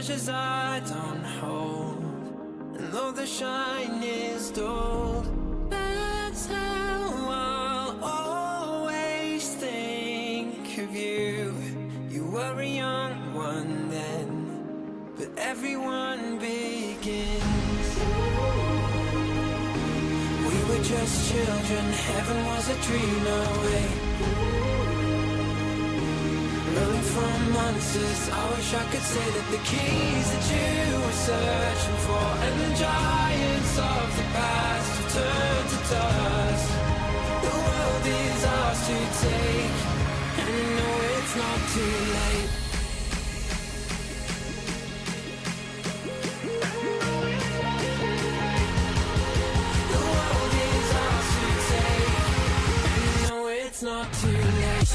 treasures I don't hold, and though the shine is dulled, that's how I'll always think of you. You were a young one then, but everyone begins. We were just children, heaven was a dream away. Running from monsters, I wish I could say that the keys that you were searching for, and the giants of the past have turned to dust. The world is ours to take, and you know it's not too late. The world is ours to take, and you know it's not too late.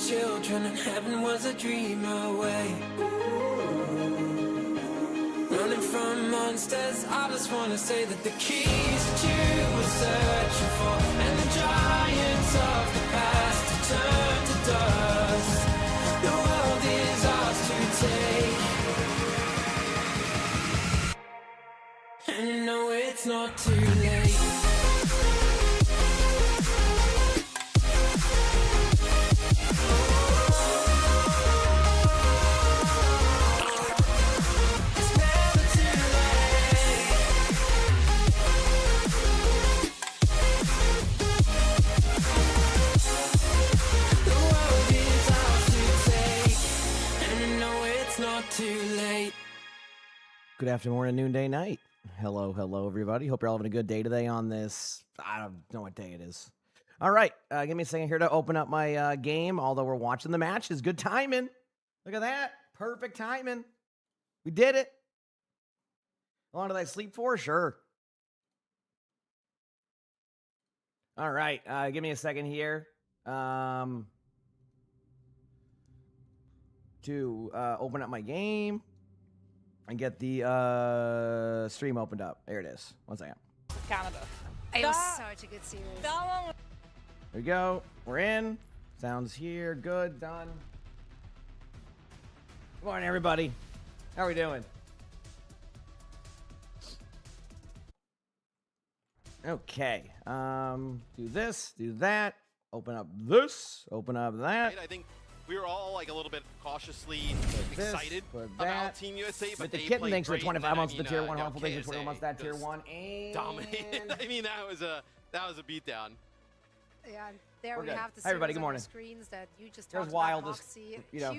Children and heaven was a dream away. Running from monsters, I just wanna say that the keys that you were searching for, and the giants of the past have turned to dust. The world is ours to take, and you know it's not too late. Good afternoon, noonday, night. Hello, everybody. Hope you're all having a good day today on this. I don't know what day it is. All right, give me a second here to open up my game. Although we're watching the matches, good timing. Look at that, perfect timing. We did it. How long did I sleep for? Sure. All right, give me a second here to open up my game and get the stream opened up. There it is. 1 second. Canada. It was such a good series. There we go. We're in. Sounds here. Good. Done. Good morning, everybody. How are we doing? Okay. Do this. Do that. Open up this. Open up that. I think we were all like a little bit cautiously this, excited put about that. Team USA, but With the they kitten, played thanks for great, 25 and months to tier 1, you know, harmful, thanks for 21 months to that tier just 1, and... dominated. I mean, that was a beatdown. Yeah, there We're we good. have the Hi, everybody. series Good on morning. the screens that you just There's talked Wild, about. just, Moxie, you know.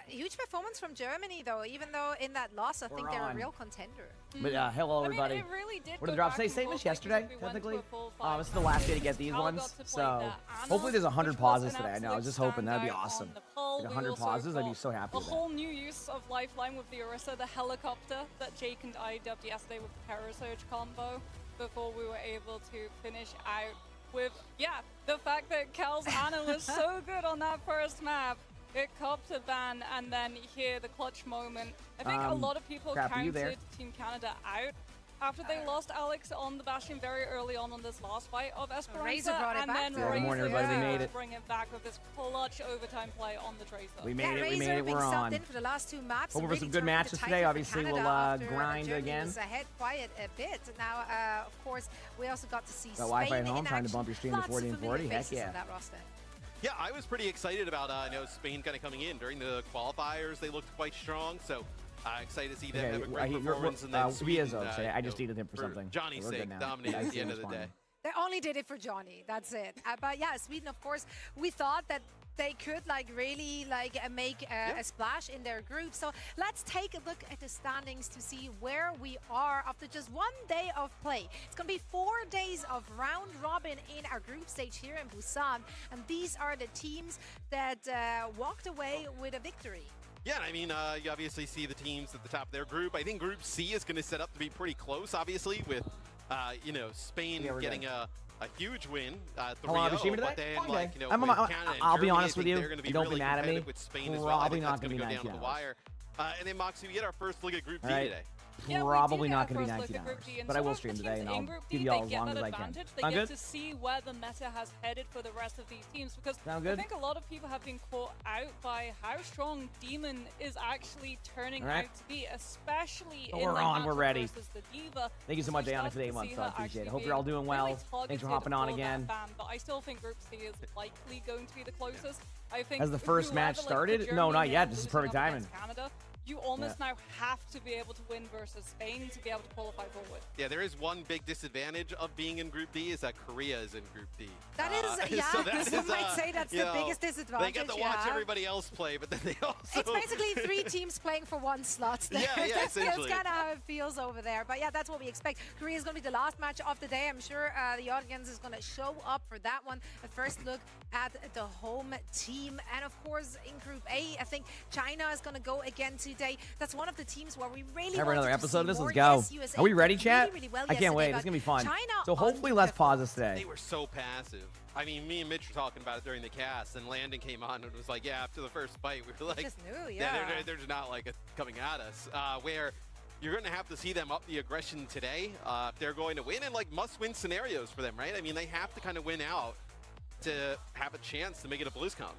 huge performance from Germany, though. Even though in that loss, I think they're a real contender. But hello, everybody. I mean, it really did What did the go drop back say? and Same forth, as like, yesterday, because if we went technically. to a full fight This is the last day to get these Cal ones, got to play so the hopefully there's 100 which was pauses an today. I know, I was just absolute hoping that'd be standout awesome. on the poll. Like We 100 also pauses, I'd be got so happy a with that. whole new use of Lifeline with the Orisa, the helicopter that Jake and I dubbed yesterday with the Parasurge combo before we were able to finish out with, the fact that Cal's Ana was so good on that first map. It copped a ban, and then here, the clutch moment. I think a lot of people Crap, are you there? counted Team Canada out after they lost Alex on the Bastion very early on this last fight of Esperanza, Razor brought it and back, then though. Yeah, good morning, Razor everybody. We was made able it. to bring it back with this clutch overtime play on the Tracer. We made Yeah, it, Razor we made it, being we're subbed on. in for the last 2 maps. Hoping for really some good turned matches the today. title for Obviously, Canada we'll after grind Germany again. was ahead quite a bit. Now, of course, we also got to see Got Wi-Fi Spain at home, in trying to action. bump your stream to Lots of 40 and 40. familiar Heck faces yeah. on that roster. Yeah, I was pretty excited about Spain kind of coming in during the qualifiers. They looked quite strong, so excited to see them have a great performance. And then I just needed him for something. Johnny's We're good sake, now. dominated at the end of the day. They only did it for Johnny. That's it. But yeah, Sweden, of course, we thought that they could really make a splash in their group. So let's take a look at the standings to see where we are after just 1 day of play. It's going to be 4 days of round robin in our group stage here in Busan. And these are the teams that walked away with a victory. Yeah, I mean, you obviously see the teams at the top of their group. I think Group C is going to set up to be pretty close, obviously, with, Spain getting a huge win, 3-0, but then, I'll be honest with you, they're going to be don't be really mad at me. competitive with Spain as well. I Probably think not that's going going to to be go down 19 to the hours. wire. And then, Moxie, we get our first look at Group D All right. today. Probably Yeah, not going to be our first 19 look at hours, Group D, and but I some will of the stream teams today, and in I'll Group give D, you all they as get long that as I can. advantage. They Sound get good? to see where the meta has headed for the rest of these teams, because Sound I good? think a lot of people have been caught out by how strong Demon is actually turning All right. out to be, especially So in we're the on, we're matchup ready. versus the Diva. Thank you so So much, we Ayana, started today, to months. see I her appreciate it. actually Hope you're all being doing well. really Thanks for targeted hopping on for that again. ban, but I still think Group C is likely going to be the closest. I think Has the first whoever, match like, started? the No, Germany not yet. now This is losing perfect up timing. against Canada, you almost now have to be able to win versus Spain to be able to qualify forward. Yeah, there is one big disadvantage of being in Group D is that Korea is in Group D. That is, so that some is, might say that's the biggest disadvantage. They get to watch everybody else play, but then they also... It's basically 3 teams playing for 1 slot there. Yeah, That's essentially. kind of how it feels over there. But yeah, that's what we expect. Korea is going to be the last match of the day. I'm sure the audience is going to show up for that one. A first look at the home team. And of course, in Group A, I think China is going to go again today. That's one of the teams where we really Have wanted another to episode of see this? more. Let's go. Yes, USA Are we ready, did chat? really, really well I can't yesterday, wait. but It's going to be fun. China So hopefully less underperformed. pauses today. They were so passive. I mean, me and Mitch were talking about it during the cast, and Landon came on and was like, yeah, after the first fight, we were like, Just knew, they're just not like coming at us. Where you're going to have to see them up the aggression today if they're going to win, and like must-win scenarios for them, right? I mean, they have to kind of win out to have a chance to make it a BlizzCon.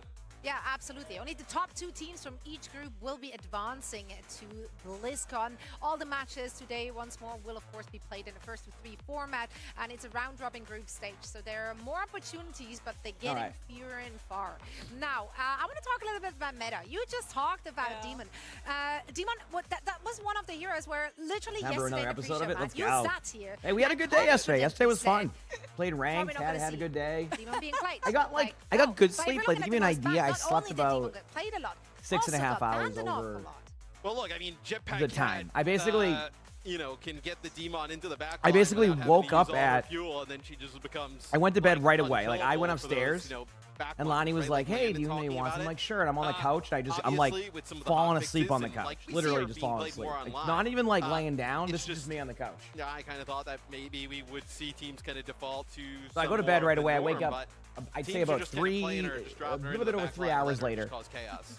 Yeah, absolutely. Only the top 2 teams from each group will be advancing to BlizzCon. All the matches today, once more, will of course be played in the 1-3 format, and it's a round-robin group stage. So there are more opportunities, but they're getting fewer and far. Now, I want to talk a little bit about meta. You just talked about Demon. Demon, that was one of the heroes where literally Remember yesterday another in the episode of it? pre-show Let's match, go. you sat here. Hey, we had a good day yesterday. Yesterday was fun. Played ranked, Probably not had a good day. Demon being played. I got good sleep. But Like, if to you're give you an looking at the idea, I most bad, slept not only did Demon about get played a lot, 6.5 also got hours banned an awful over. lot. Well, look, I mean, Jetpack The time. Cat, I basically- can get the Demon into the back. I basically line without having woke to use up all her at- fuel, and then she just becomes. I went to bed like, right away. Like, I went unkillable for upstairs, those, back and ones, Lonnie was right? like, "Hey, Landon do you talking want about some?" I'm it. like, "Sure." And I'm on the couch, and I'm like Obviously, with some of the falling hot asleep on the fixes and, couch. like, we see Literally her just being falling played asleep. more Like, online. not even like laying down. it's This is just- just me on the couch. Yeah, I kind of thought that maybe we would see teams kind of default to. So I go to some bed more right of the away. I wake norm, up. but I'd say teams are about just kinda playing her, just a dropping her little into bit the over back 3 line and hours letting her later. just cause chaos.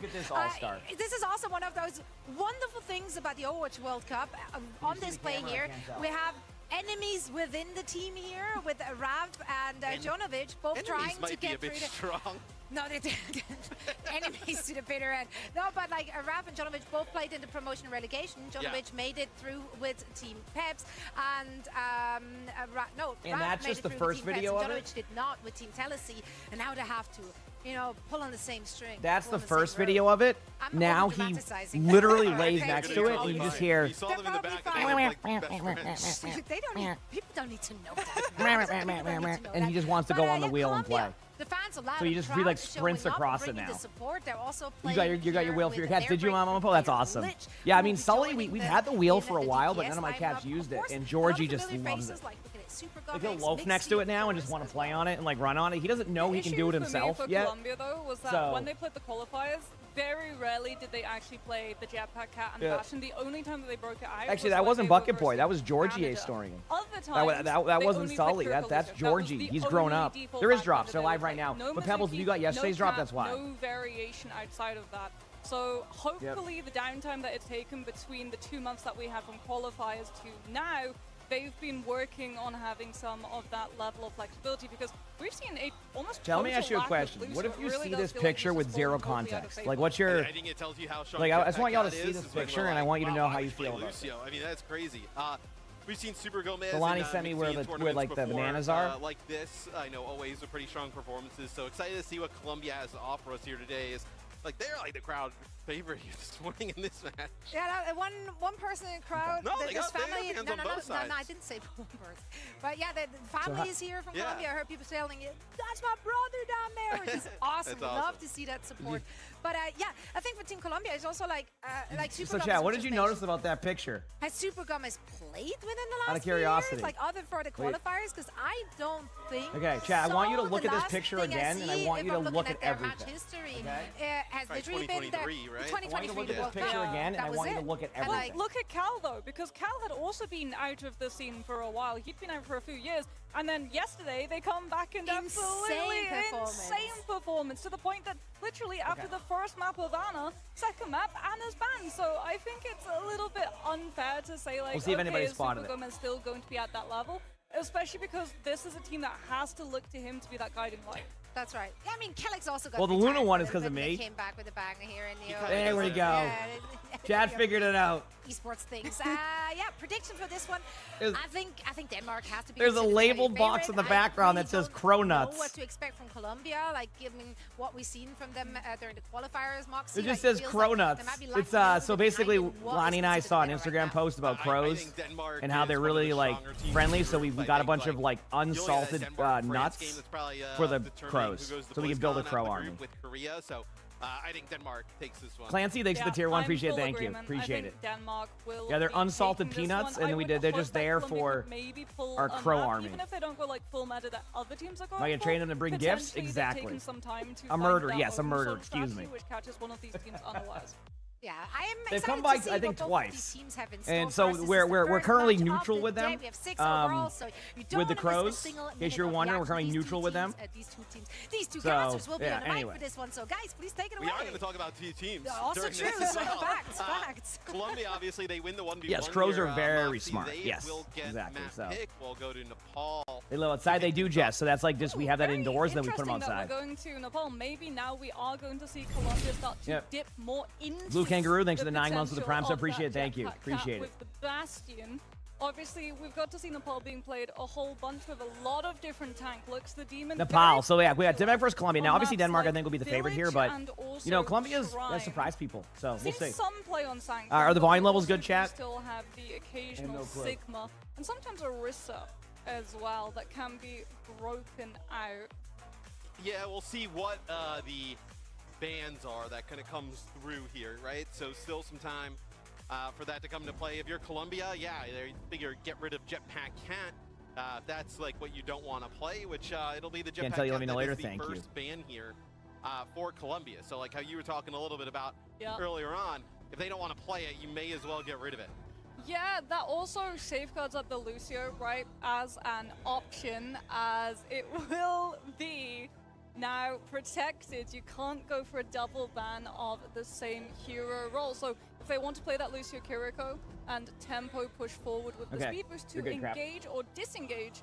Look at this all-star. This is also one of those wonderful things about the Overwatch World Cup. On see the display camera? I here, can't tell. we have enemies within the team here with Rav and Jonovic both Enemies trying to might be a get bit through the... strong. No, they didn't. Enemies to the bitter end. No, but like Rav and Jonovic both played in the promotion and relegation. Jonovic made it through with Team Peps, and And Rav that's made just it the through first with Team video Peps, of and it? Jonovic did not with Team Telesi, and now they have to you know, pull on the same string. That's pull the on same first rope. video of it. I'm Now he over-dramatizing. literally Okay, lays okay, next okay, to it, okay. and you just Fine. hear. You saw them in the They're back, probably and they look like best friends. They don't need, people don't need to know that. And he just wants to go on the wheel and play. The fans allowed So you just he like sprints across it now. The support. They're also You got your wheel for your cats. Did you, Mama Po? That's awesome. Yeah, I mean Sully, we've had the wheel for a while, but none of my cats used it, and Georgie just loves it. Like he'll loaf next to it now and just want to play on it and like run on it. He doesn't know he can do it himself for yet. Colombia, though, was that when they played the qualifiers, very rarely did they actually play the Jetpack Cat and Bastion. The only time that they broke it out Actually, was that when wasn't they were Bucket Boy. That was versus Georgie Canada. storing him. Other times, That they wasn't only Sully. played That's Lucio. Georgie. That was He's the grown only up. default There is background drops. that They're they live would right play. now. No But Pebbles, if you got Mizuki, yesterday's no drop, cap, that's why. No variation outside of that. So hopefully the downtime that it's taken between the 2 months that we had from qualifiers to now, they've been working on having some of that level of flexibility because we've seen a almost Let me total ask you a lack of question. Lucio. What if It you really see does this feel like picture he's with just zero fallen totally out of context? favor. Like, what's your? I think it tells you how strong Like, I just Jetpack want y'all to Cat see is, this is when picture, we're and I like, want you to wow, know why how you would play feel about it. Lucio. I mean, that's crazy. We've seen Super Gomez Lonnie in, sent me mixed where team the- where, tournaments like, the before, bananas are. Like this, I know always are pretty strong performances. So excited to see what Colombia has to offer us here today. Is like they're like the crowd favorite here this morning in this match. Yeah, one person in the crowd. No, they this got family. fans on No, both I sides. didn't say one person. But yeah, the family is here from Yeah. Colombia. I heard people telling it. That's my brother down there, which is awesome. That's We awesome. love to see that support. But yeah, I think for Team Colombia, it's also like Super So, Gomez, Chad, what which did you is notice mentioned. about that picture? Has Super Gomez played within the last Out of few curiosity. years, like other for the Wait. qualifiers? Because I don't think. Okay, Chad, I want you to so. look The at this last picture thing again, and I see, want if you to I'm look looking at their match everything. history. Okay? Has Right, literally been the 2023, right? I I want you to 2023 look the at World this Cup. picture again, and That I was want you it. to look at And, everything. Like, look at Cal though, because Cal had also been out of the scene for a while. He'd been out for a few years, and then yesterday they come back and absolutely insane performance to the point that literally after the first map of Anna, second map, Anna's banned. So I think it's a little bit unfair to say like, We'll see if anybody is spotted Super it. Gomez still going to be at that level? Especially because this is a team that has to look to him to be that guiding light. That's right. Yeah, I mean, Kellick's also got. Well, the retired, Luna one but- is 'cause of but they me. Came back with a banger here in the. There we go. Chad figured it out. Esports things. Yeah, prediction for this one. There's- I think Denmark has to be. There's a considered labeled heavy box in favorite. the background I that says don't Cronuts. know what to expect from Colombia, like given what we've seen from them during the qualifiers. Moxie, It just like, says feels like Cronuts. they might be It's lacking a little so bit basically, behind what Lonnie is and I considered saw an better right Instagram now. post about I crows think Denmark and how is they're one of the really like stronger teams friendly. in So the we group. got I a think, bunch of like you only got that unsalted Denmark-France game nuts that's probably, for the determining crows, who goes the so we can most build a gone out crow of the army. group with Korea. So I think Denmark takes this one. Clancy, thanks for the tier one. I'm Appreciate it. full Thank you. agreement. Appreciate I it. think Denmark will Yeah, they're be unsalted taking this peanuts, one. and I we would did- they're hope just that there Colombia for could maybe pull our a crow map, army. Even if they don't go like full meta that other teams are going Am I gonna for, train them to bring gifts? potentially they've Exactly. taken some time to A find murder, their yes, a own murder, sort of excuse strategy, me. which catches one of these teams unawares. Yeah, I am They've excited come by, to see I think, what both of twice. these teams have in store And for so us. This is we're the first currently match of neutral the with them. day. We have 6 overall, so you don't with the wanna miss a Crows, single in case minute you're of the wondering, we're action. currently These neutral two with them. teams, these two So, characters will be yeah, on the mic anyway. for this one. So guys, please take it away. We are going to talk about two teams. Also during true. this as well. Facts. Colombia, obviously, they win the 1v1. Yes, crows here. are very Moxie, smart. They Yes, will get exactly, Matt so. Pick. We'll go to Nepal. They live outside. They do, Jess. So that's like just we have that Very indoors, then we put them interesting that outside. We're going to Nepal. Maybe now we are going to see Colombia start to Yep. dip more into Blue Kangaroo, thanks for the 9 months with the Prime sub. potential of Appreciate it. that Thank you. Jetpack Cat Appreciate it. With the Bastion. Obviously, we've got to see Nepal being played a whole bunch with a lot of different tank looks. The Demon. Nepal. So yeah, we got Denmark versus Colombia. Now, on obviously maps Denmark, I like think, will be the favorite here, Village but and also you know, Colombia's Shrine. gonna surprise people. So we'll Seen see. some play on Sank. Are the volume levels good, also chat? do still have the occasional no clue. Sigma and sometimes Orisa as well that can be broken out. Yeah, we'll see what the bans are that kind of comes through here, right? So still some time for that to come into play. If you're Colombia, yeah, they figure get rid of Jetpack Cat. If that's like what you don't want to play, which it'll be the Jetpack Can't tell you, Cat let me know that later. is the Thank you. first ban here for Colombia. So like how you were talking a little bit about Yeah. earlier on, if they don't want to play it, you may as well get rid of it. Yeah, that also safeguards up the Lucio, right, as an option, as it will be now protected. You can't go for a double ban of the same hero role. So if they want to play that Lucio Kiriko and tempo push forward with the Okay, speed boost to you're good, crap. engage or disengage,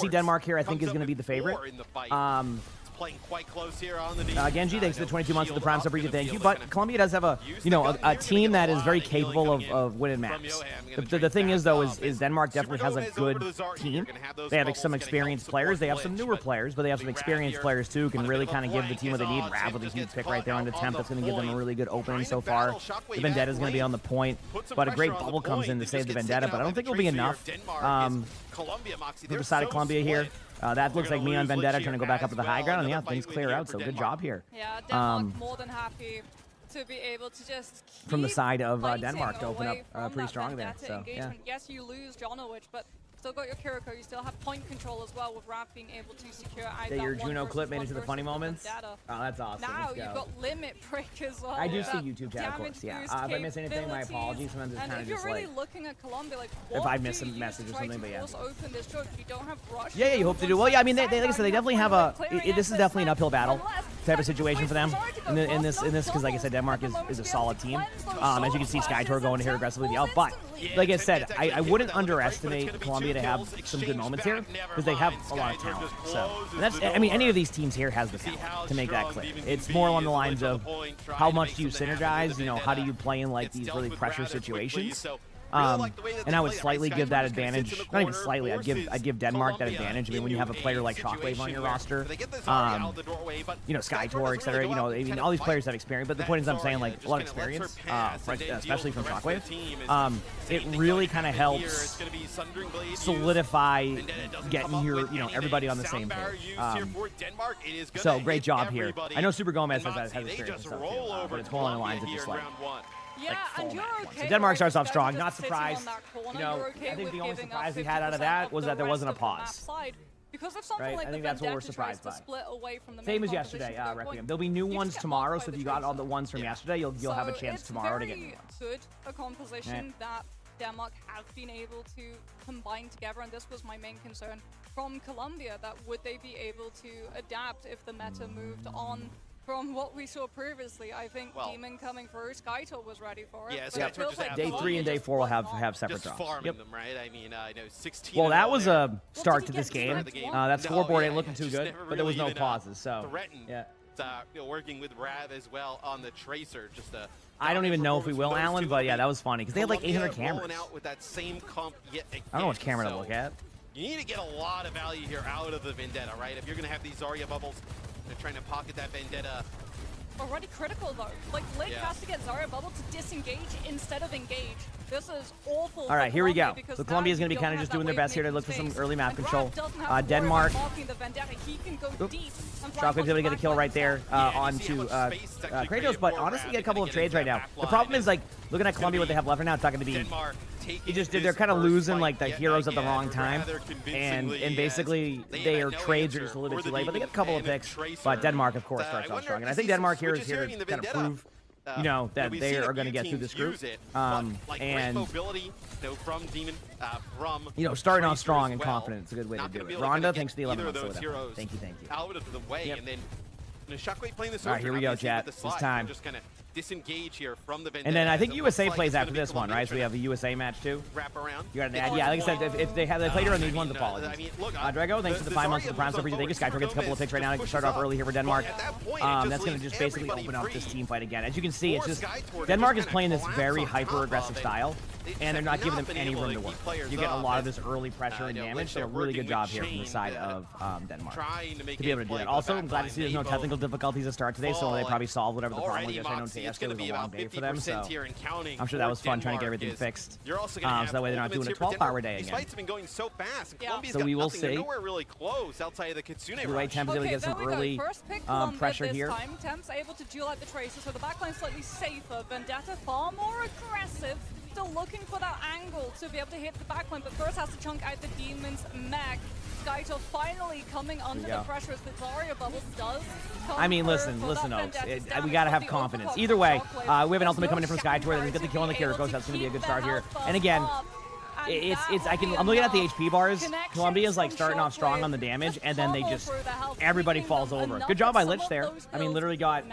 obviously course, Denmark here I think comes is up going to be with the favorite. 4 in the fight. Um, playing quite close here on the Genji, thanks for the 22 months of the Prime Sub, thank you. But Colombia does have a team that is very capable of winning maps. The thing is, though, is Denmark definitely has a good team. They have some experienced players. They have some newer players, but they have some experienced players, too, who can really kind of give the team what they need. Rav with a huge pick right there on the temp. That's going to give them a really good opening so far. The Vendetta is going to be on the point, but a great bubble comes in to save the Vendetta, but I don't think it'll be enough for the side of Colombia here. That looks like me on Vendetta trying to go back up to the high ground, and yeah, things clear out, so good job here. Yeah, Denmark more than happy to be able to just keep from the side of Denmark to open up pretty strong there. So, yeah. Yes, you lose Jonowich, but still got your Kiriko. You still have point control as well, with Raph being able to secure either your Juno clip made into the funny moments. Oh, that's awesome. Now you've got limit break as well. I do see YouTube chat, of course. Yeah. If I miss anything, my apologies. Sometimes it's kind of just like. If you're really looking at Colombia, like if I miss a message or something, but yeah. Open this choke, you don't have rush. Yeah, you hope to do well. Yeah, I mean, like I said, they definitely have a. This is definitely an uphill battle type of situation for them in this because, like I said, Denmark is a solid team. As you can see, SkyTour going here aggressively. But like I said, I wouldn't underestimate Colombia to have some good moments here because they have a lot of talent. So that's, I mean, any of these teams here has the talent to make that clear. It's more along the lines of how much do you synergize? You know, how do you play in like these really pressure situations? And I would slightly give that advantage. Not even slightly. I'd give Denmark that advantage. I mean, when you have a player like Shockwave on your roster, you know, SkyTour, etc. You know, I mean, all these players have experience. But the point is, I'm saying like a lot of experience, especially from Shockwave. It really kind of helps solidify getting your, everybody on the same page. So great job here. I know Super Gomez has experience and stuff too, but it's more along the lines of just like. Yeah, and you're okay. So Denmark starts off strong, not surprised. I think the only surprise we had out of that was that there wasn't a pause. Because of something like I think that's what we're surprised by. Same as yesterday, Requiem. There'll be new ones tomorrow, so if you got all the ones from yesterday, you'll have a chance tomorrow to get new ones. Good, a composition that Denmark have been able to combine together, and this was my main concern from Colombia, that would they be able to adapt if the meta moved on from what we saw previously. I think Demon coming through, SkyTour was ready for it. Yeah, Day 3 and Day 4 will have separate drops. Yep. Them, right? I mean, I know 16. Well, that was a start to this game. That scoreboard ain't looking too good, but there was no pauses. So yeah. Working with Rav as well on the Tracer. I don't even know if we will, Alan, but yeah, that was funny because they had like 800 cameras. Out with that same comp yet again. I don't know which camera to look at. You need to get a lot of value here out of the Vendetta, right? If you're going to have these Zarya bubbles, they're trying to pocket that Vendetta. Already critical though. Like Lake has to get Zarya bubble to disengage instead of engage. This is awful. All right, here we go. So Colombia is going to be kind of just doing their best here to look for some early map control. Denmark. Shockwave's able to get a kill right there onto Kratos, but honestly, get a couple of trades right now. The problem is like looking at Colombia, what they have left right now, it's not going to be. They're kind of losing like the heroes at the wrong time, and basically their trades are just a little bit too late. But they get a couple of picks. But Denmark, of course, starts off strong, and I think Denmark here is here to kind of prove. That they are going to get through this group. And, starting off strong and confident is a good way to do it. Rhonda, thanks for the 11 months. Thank you. Out of the way, and then Shockwave playing this. All right, here we go, chat. It's time. Just kind of disengage here from the Vendetta. And then I think USA plays after this one, right? So we have a USA match too. Wrap around. You got an ad. Yeah, like I said, if they played her on these ones, apologies. Drago, thanks for the 5 months of the Prime Super. Thank you. SkyTour gets a couple of picks right now. I can start off early here for Denmark. That's going to just basically open up this team fight again. As you can see, it's just Denmark is playing this very hyper-aggressive style, and they're not giving them any room to work. You get a lot of this early pressure and damage, so a really good job here from the side of Denmark to be able to do that. Also, I'm glad to see there's no technical difficulties to start today, so they probably solved whatever the problem was yesterday. I know yesterday was a long day for them, so I'm sure that was fun trying to get everything fixed. So that way they're not doing a 12-hour day again. So we will see. The way Temp's able to get some early pressure here. Temp's able to duel out the Tracer, so the backline slightly safer. Vendetta far more aggressive. Still looking for that angle to be able to hit the backline, but first has to chunk out the Demon's mech. SkyTour finally coming under the pressure as the Zarya bubble does come. I mean, listen, Oaks. We got to have confidence. Either way, we have an ultimate coming in from SkyTour. Then we get the kill on the Kiriko, so that's going to be a good start here. And again, I'm looking at the HP bars. Colombia's like starting off strong on the damage, and then they just everybody falls over. Good job by Lich there. I mean, literally got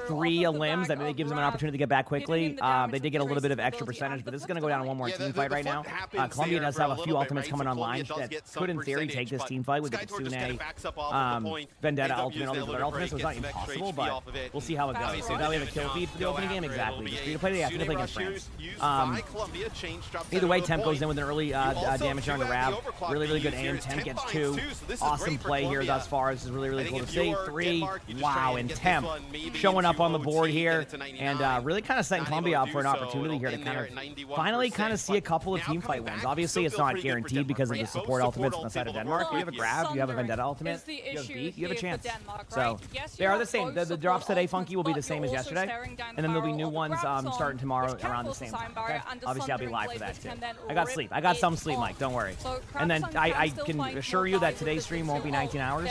3 limbs that maybe gives them an opportunity to get back quickly. They did get a little bit of extra percentage, but this is going to go down to one more team fight right now. Colombia does have a few ultimates coming online that could, in theory, take this team fight with the Kitsune, Vendetta ultimate, all these other ultimates. So it's not impossible, but we'll see how it goes. So now we have a kill feed for the opening game. Exactly. Just free to play. Yeah, free to play against France. Either way, Temp goes in with an early damage on the Rav. Really, really good aim. Temp gets 2. Awesome play here thus far. This is really, really cool to see. 3. Wow, and Temp showing up on the board here and really kind of setting Colombia up for an opportunity here to kind of finally kind of see a couple of team fight wins. Obviously, it's not guaranteed because of the support ultimates on the side of Denmark. You have a Grab, you have a Vendetta ultimate, you have Beat, you have a chance. So they are the same. The drops today, Funky, will be the same as yesterday, and then there'll be new ones starting tomorrow around the same time. Okay? Obviously, I'll be live for that too. I got sleep. I got some sleep, Mike. Don't worry. And then I can assure you that today's stream won't be 19 hours.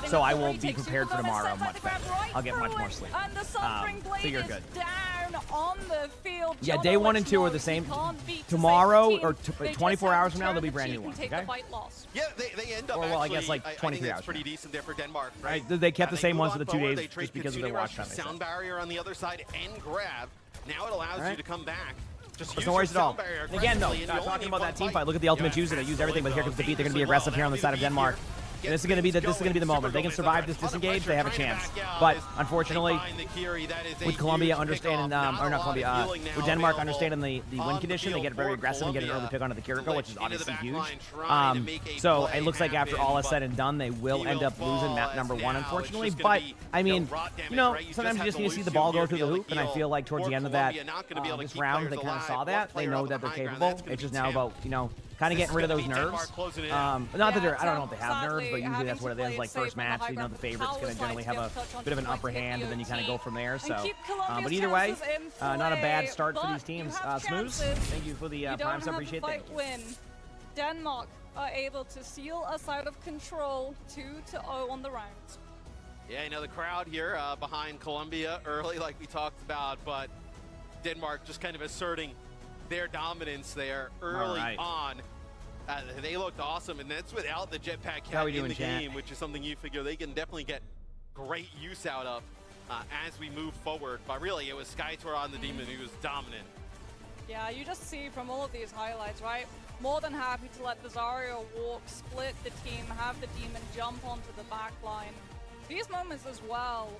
So I will be prepared for tomorrow much better. I'll get much more sleep. So you're good. Yeah, day 1 and 2 are the same. Tomorrow or 24 hours from now, there'll be brand new ones. Okay. Yeah, they end up. Or well, I guess like 23 hours. Pretty decent there for Denmark, right? They kept the same ones for the 2 days just because of their watch time. Sound barrier on the other side and Grab. Now it allows you to come back. Just no worries at all. Again, though, talking about that team fight, look at the ultimate user. They use everything, but here comes the Beat. They're going to be aggressive here on the side of Denmark. And this is going to be the moment. If they can survive this disengage, they have a chance. But unfortunately, with Colombia understanding, or not Colombia, with Denmark understanding the win condition, they get very aggressive and get an early pick onto the Kiriko, which is obviously huge. So it looks like after all is said and done, they will end up losing map number 1, unfortunately. But I mean, sometimes you just need to see the ball go through the hoop, and I feel like towards the end of that this round, they kind of saw that. They know that they're capable. It's just now about kind of getting rid of those nerves. Not that I don't know if they have nerves, but usually that's what it is. Like first match, the favorite's going to generally have a bit of an upper hand, and then you kind of go from there. So, but either way, not a bad start for these teams. Smooths, thank you for the prime sub. Appreciate that. Denmark are able to seal us out of control 2-0 on the round. Yeah, the crowd here behind Colombia early, like we talked about, but Denmark just kind of asserting their dominance there early on. They looked awesome, and that's without the jetpack cat in the game, which is something you figure they can definitely get great use out of as we move forward. But really, it was Skytor on the Demon who was dominant. Yeah, you just see from all of these highlights, right? More than happy to let the Zarya walk, split the team, have the Demon jump onto the back line. These moments as well.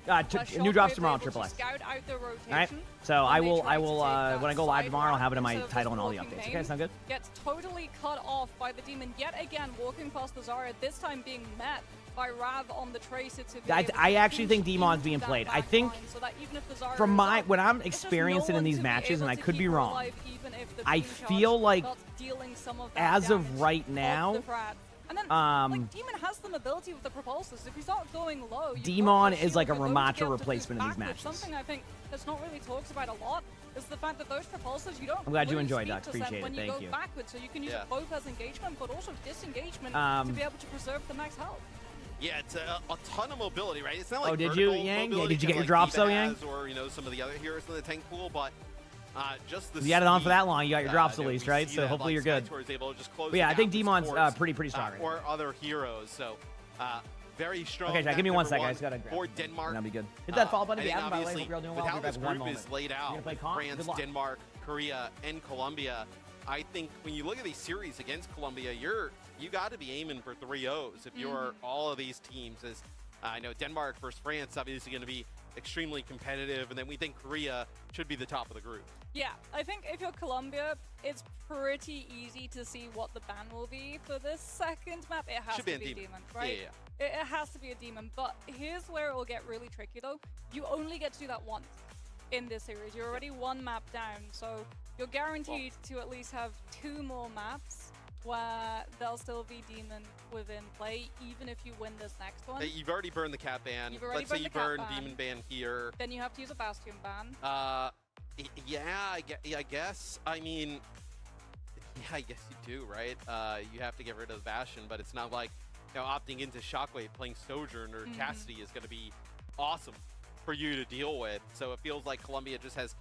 New drops tomorrow, Triple X. Scout out the rotation. All right. So I will when I go live tomorrow, I'll have it in my title and all the updates. Okay, sound good? Gets totally cut off by the Demon yet again, walking past the Zarya. This time being met by Rav on the Tracer to I actually think Demon's being played. I think from when I'm experiencing in these matches, and I could be wrong, I feel like as of right now. And then, like, Demon has some ability with the propulsors. If he's not going low, Demon is like a Ramatra replacement in these matches. Something I think that's not really talked about a lot is the fact that those propulsors, you don't. I'm glad you enjoyed, Doc. Appreciate it. Thank you. Backwards, so you can use it both as engagement, but also disengagement to be able to preserve the max health. Yeah, it's a ton of mobility, right? It's not like did you, Yang? Yeah, did you get your drops though, Yang? Or some of the other heroes in the tank pool, but. Just the you had it on for that long, you got your drops at least, right? So hopefully you're good. But yeah, I think Demon's pretty strong right or other heroes, so very strong. Okay, Jack, give me 1 second. I just gotta grab for Denmark. That'll be good. Hit that follow button if you haven't, by the way. Hope you're all doing well. With how this group is laid out, France, Denmark, Korea, and Colombia, I think when you look at these series against Colombia, you got to be aiming for 3-0s if you're all of these teams. As I know, Denmark versus France obviously going to be extremely competitive, and then we think Korea should be the top of the group. Yeah, I think if you're Colombia, it's pretty easy to see what the ban will be for this second map. It has to be a demon, right? Yeah. It has to be a demon, but here's where it will get really tricky though. You only get to do that once in this series. You're already 1 map down, so you're guaranteed to at least have 2 more maps where there'll still be demon within play, even if you win this next one. You've already burned the cat ban. Let's say you burn demon ban here. Then you have to use a bastion ban. Yeah, I guess. I mean, yeah, I guess you do, right? You have to get rid of the Bastion, but it's not like opting into Shockwave, playing Sojourn or Cassidy is going to be awesome for you to deal with. So it feels like Colombia just has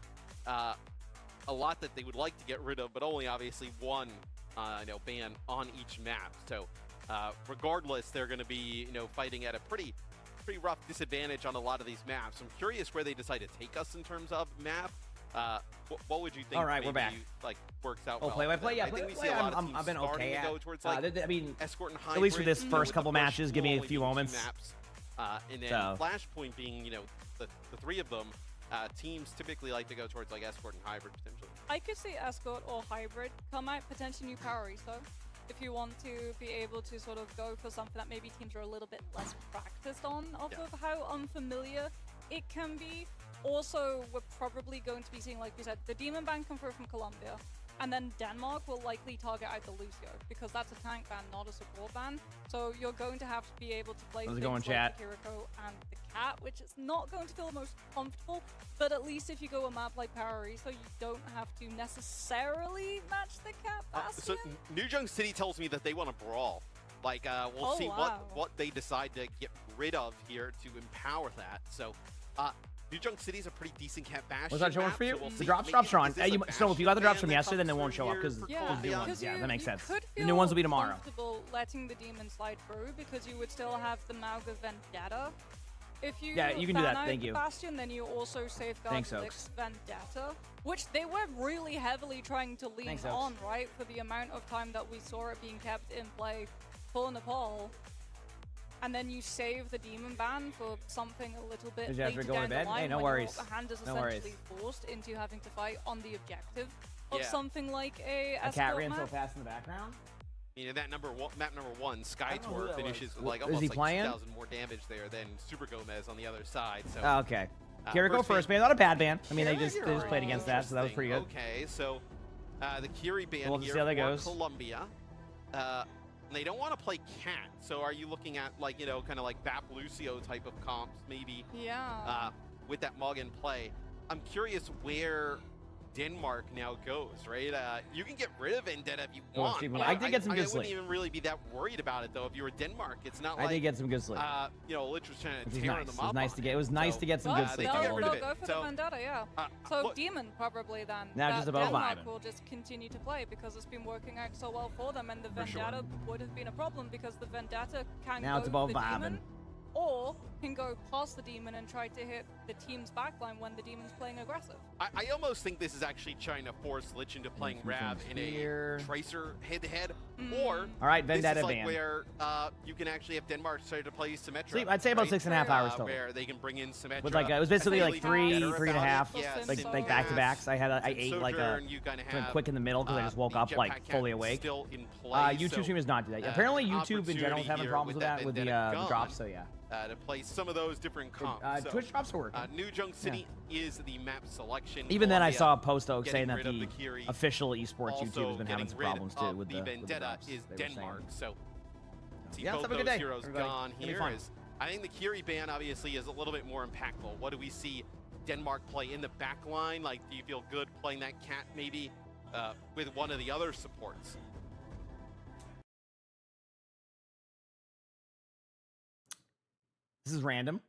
a lot that they would like to get rid of, but only obviously one ban on each map. So regardless, they're going to be fighting at a pretty rough disadvantage on a lot of these maps. I'm curious where they decide to take us in terms of map. What would you think? All right, we're back. Like works out. Oh, well play by play, yeah. I think we see play, a lot of teams I've been starting okay to at. go towards like I mean, escort and at least for hybrid, this first with couple the matches, give me a only few being two moments. Maps. And then So. Flashpoint being the three of them. Teams typically like to go towards like escort and hybrid potentially. I could see escort or hybrid come out, potentially new power reso. If you want to be able to sort of go for something that maybe teams are a little bit less practiced on, off of how unfamiliar it can be. Also, we're probably going to be seeing, like we said, the Demon ban come through from Colombia, and then Denmark will likely target either Lucio, because that's a tank ban, not a support ban. So you're going to have to be able to play How's it things going, like chat? the Kiriko and the Cat, which is not going to feel the most comfortable, but at least if you go a map like Parary, so you don't have to necessarily match the Cat So Bastion. New Junk City tells me that they want to brawl. Like we'll Oh, see wow. what they decide to get rid of here to empower that. So New Junk City is a pretty decent Cat Bastion. Was that showing map, for you? so we'll The see. drops Maybe are on. is this a So if you got the Bastion drops from ban that yesterday, then they comes won't show through up because here for Yeah, the new Colombia? ones. because Yeah, that makes sense. You could The feel new ones will be tomorrow. comfortable letting the demon slide through because you would still have the Mauga Vendetta. If you Yeah, you can do ban that, out thank the you. Bastion, then you also safeguard Thanks, Lix Oaks. Vendetta, which they were really heavily trying to lean Thanks, Oaks. on, right? For the amount of time that we saw it being kept in play for Nepal. And then you save the demon ban for something a little bit Did you have to later go to down bed? the line Hey, no when worries. your hand is No worries. essentially forced into having to fight on the objective of Yeah. something like a A cat escort ran so map. fast in the background. That map number one, Sky I don't know who Tour that finishes was. with like Is almost he like playing? 2,000 more damage there than Super Gomez on the other side. So Oh, okay. Kiriko first ban, not a bad ban. I mean, they just played against that, so that was pretty good. Okay, so the Kiri ban We'll have to here see how that for goes. Colombia. They don't want to play Cat, so are you looking at like kind of like Bap Lucio type of comps maybe? Yeah. With that Mog in play. I'm curious where Denmark now goes, right? You can get rid of Vendetta if you Oh, want. Stephen, but I did get some good I wouldn't sleep. even really be that worried about it though if you were Denmark. It's not I like did get some good sleep. Literally trying Which to is tear nice. them It was up nice on to get. It was nice to get some Well, good sleep. they they'll, get rid of they'll it. go for So, the Vendetta, yeah. Uh, So what- Demon probably then. Now that just above Denmark vibing. will just continue to play because it's been working out so well for them, and the For sure. Vendetta would have been a problem because the Vendetta can Now go it's above for the vibing. Demon, or can go past the Demon and try to hit the team's backline when the Demon's playing aggressive. I almost think this is actually trying to force Lich into playing Some Rav things in here. a Tracer head-to-head, Mm. or All right, this Vendetta is like ban. where you can actually have Denmark start to play Symmetra. Sleep, I'd say about right? 6.5 hours total. Where they can bring in Symmetra. With like it was basically like Really three, better 3.5, about it. Yeah, like Simpson back to backs. Gas. I ate like a Sojourn, you kinda something have, quick in the middle because I just woke the up Jetpack like Cat fully awake. Still in play, YouTube so, streamers not do that. Apparently YouTube in general is opportunity having here problems with that with the Vendetta the gun, drops. So yeah, to play some of those different comps. So, Twitch drops are working. New Junk City is the map selection. Even then, I Colombia saw a post Oak saying getting that rid the of the Kiri. official esports YouTube has Also been having getting some rid problems too of with the the Vendetta drops, is they were saying. Denmark. So see Yeah, let's both have a good those day, heroes everybody. gone It'll be here fun. is I think the Kiri ban obviously is a little bit more impactful. What do we see Denmark play in the back line? Like, do you feel good playing that Cat maybe with one of the other supports? This is random.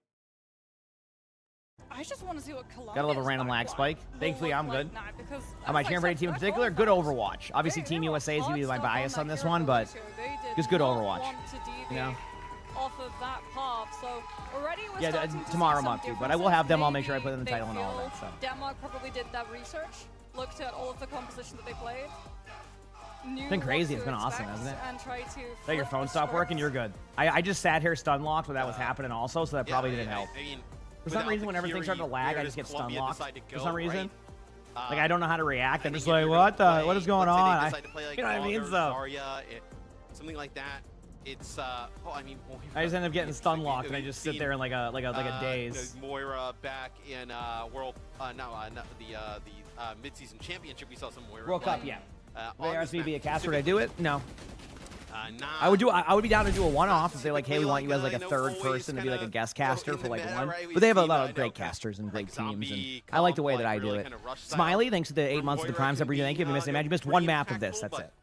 I just want to see what Colombia. Gotta love a random lag spike. Thankfully, I'm good. Am I cheering for any team in particular? Good Overwatch. Obviously, Team USA is gonna be my bias on this one, but just good Overwatch. You know? Off of that path, so already we're Yeah, starting to tomorrow see some I'm up to, but I will have them. I'll make sure I put differences. them in the title and all Maybe that stuff. Denmark probably did that research, looked at all of the composition that they played. Knew been crazy. what It's to been awesome, expect hasn't it? And tried to Let your flip phone the stop working. script. You're good. I just sat here stun locked when that was happening also, so that probably didn't help. I mean, For some without reason, the whenever things Kiri, start to lag, where I just does get stun Colombia locked decide to for go, some reason. right? Like I don't know how to react. I'm I just think like, if you're what gonna the? What is play, going let's say they on? decide to play, like, You know what I mean? Augur, So Zarya, something like that. It's I mean, I just end up getting stun like, locked, and I just sit there in like a daze. Moira back in the mid-season championship. We saw some Moira. World Cup, play. yeah. On They this asked me to be a map caster. Would I do it? No. Nah, I would be down to do a one-off if they're like, hey, we typically, want you as like a you know, third always person to be like a kinda guest go caster in for the like meta, one. right? We But they have a see, lot I of know, great kinda casters and great like teams, and zombie I like the way comp, that I like do really it. kinda rush style. Smiley, thanks to the 8 months of the Moira Prime can sub region. be, Thank you. If you missed any match, you missed pretty one map of this. impactful, That's but- it.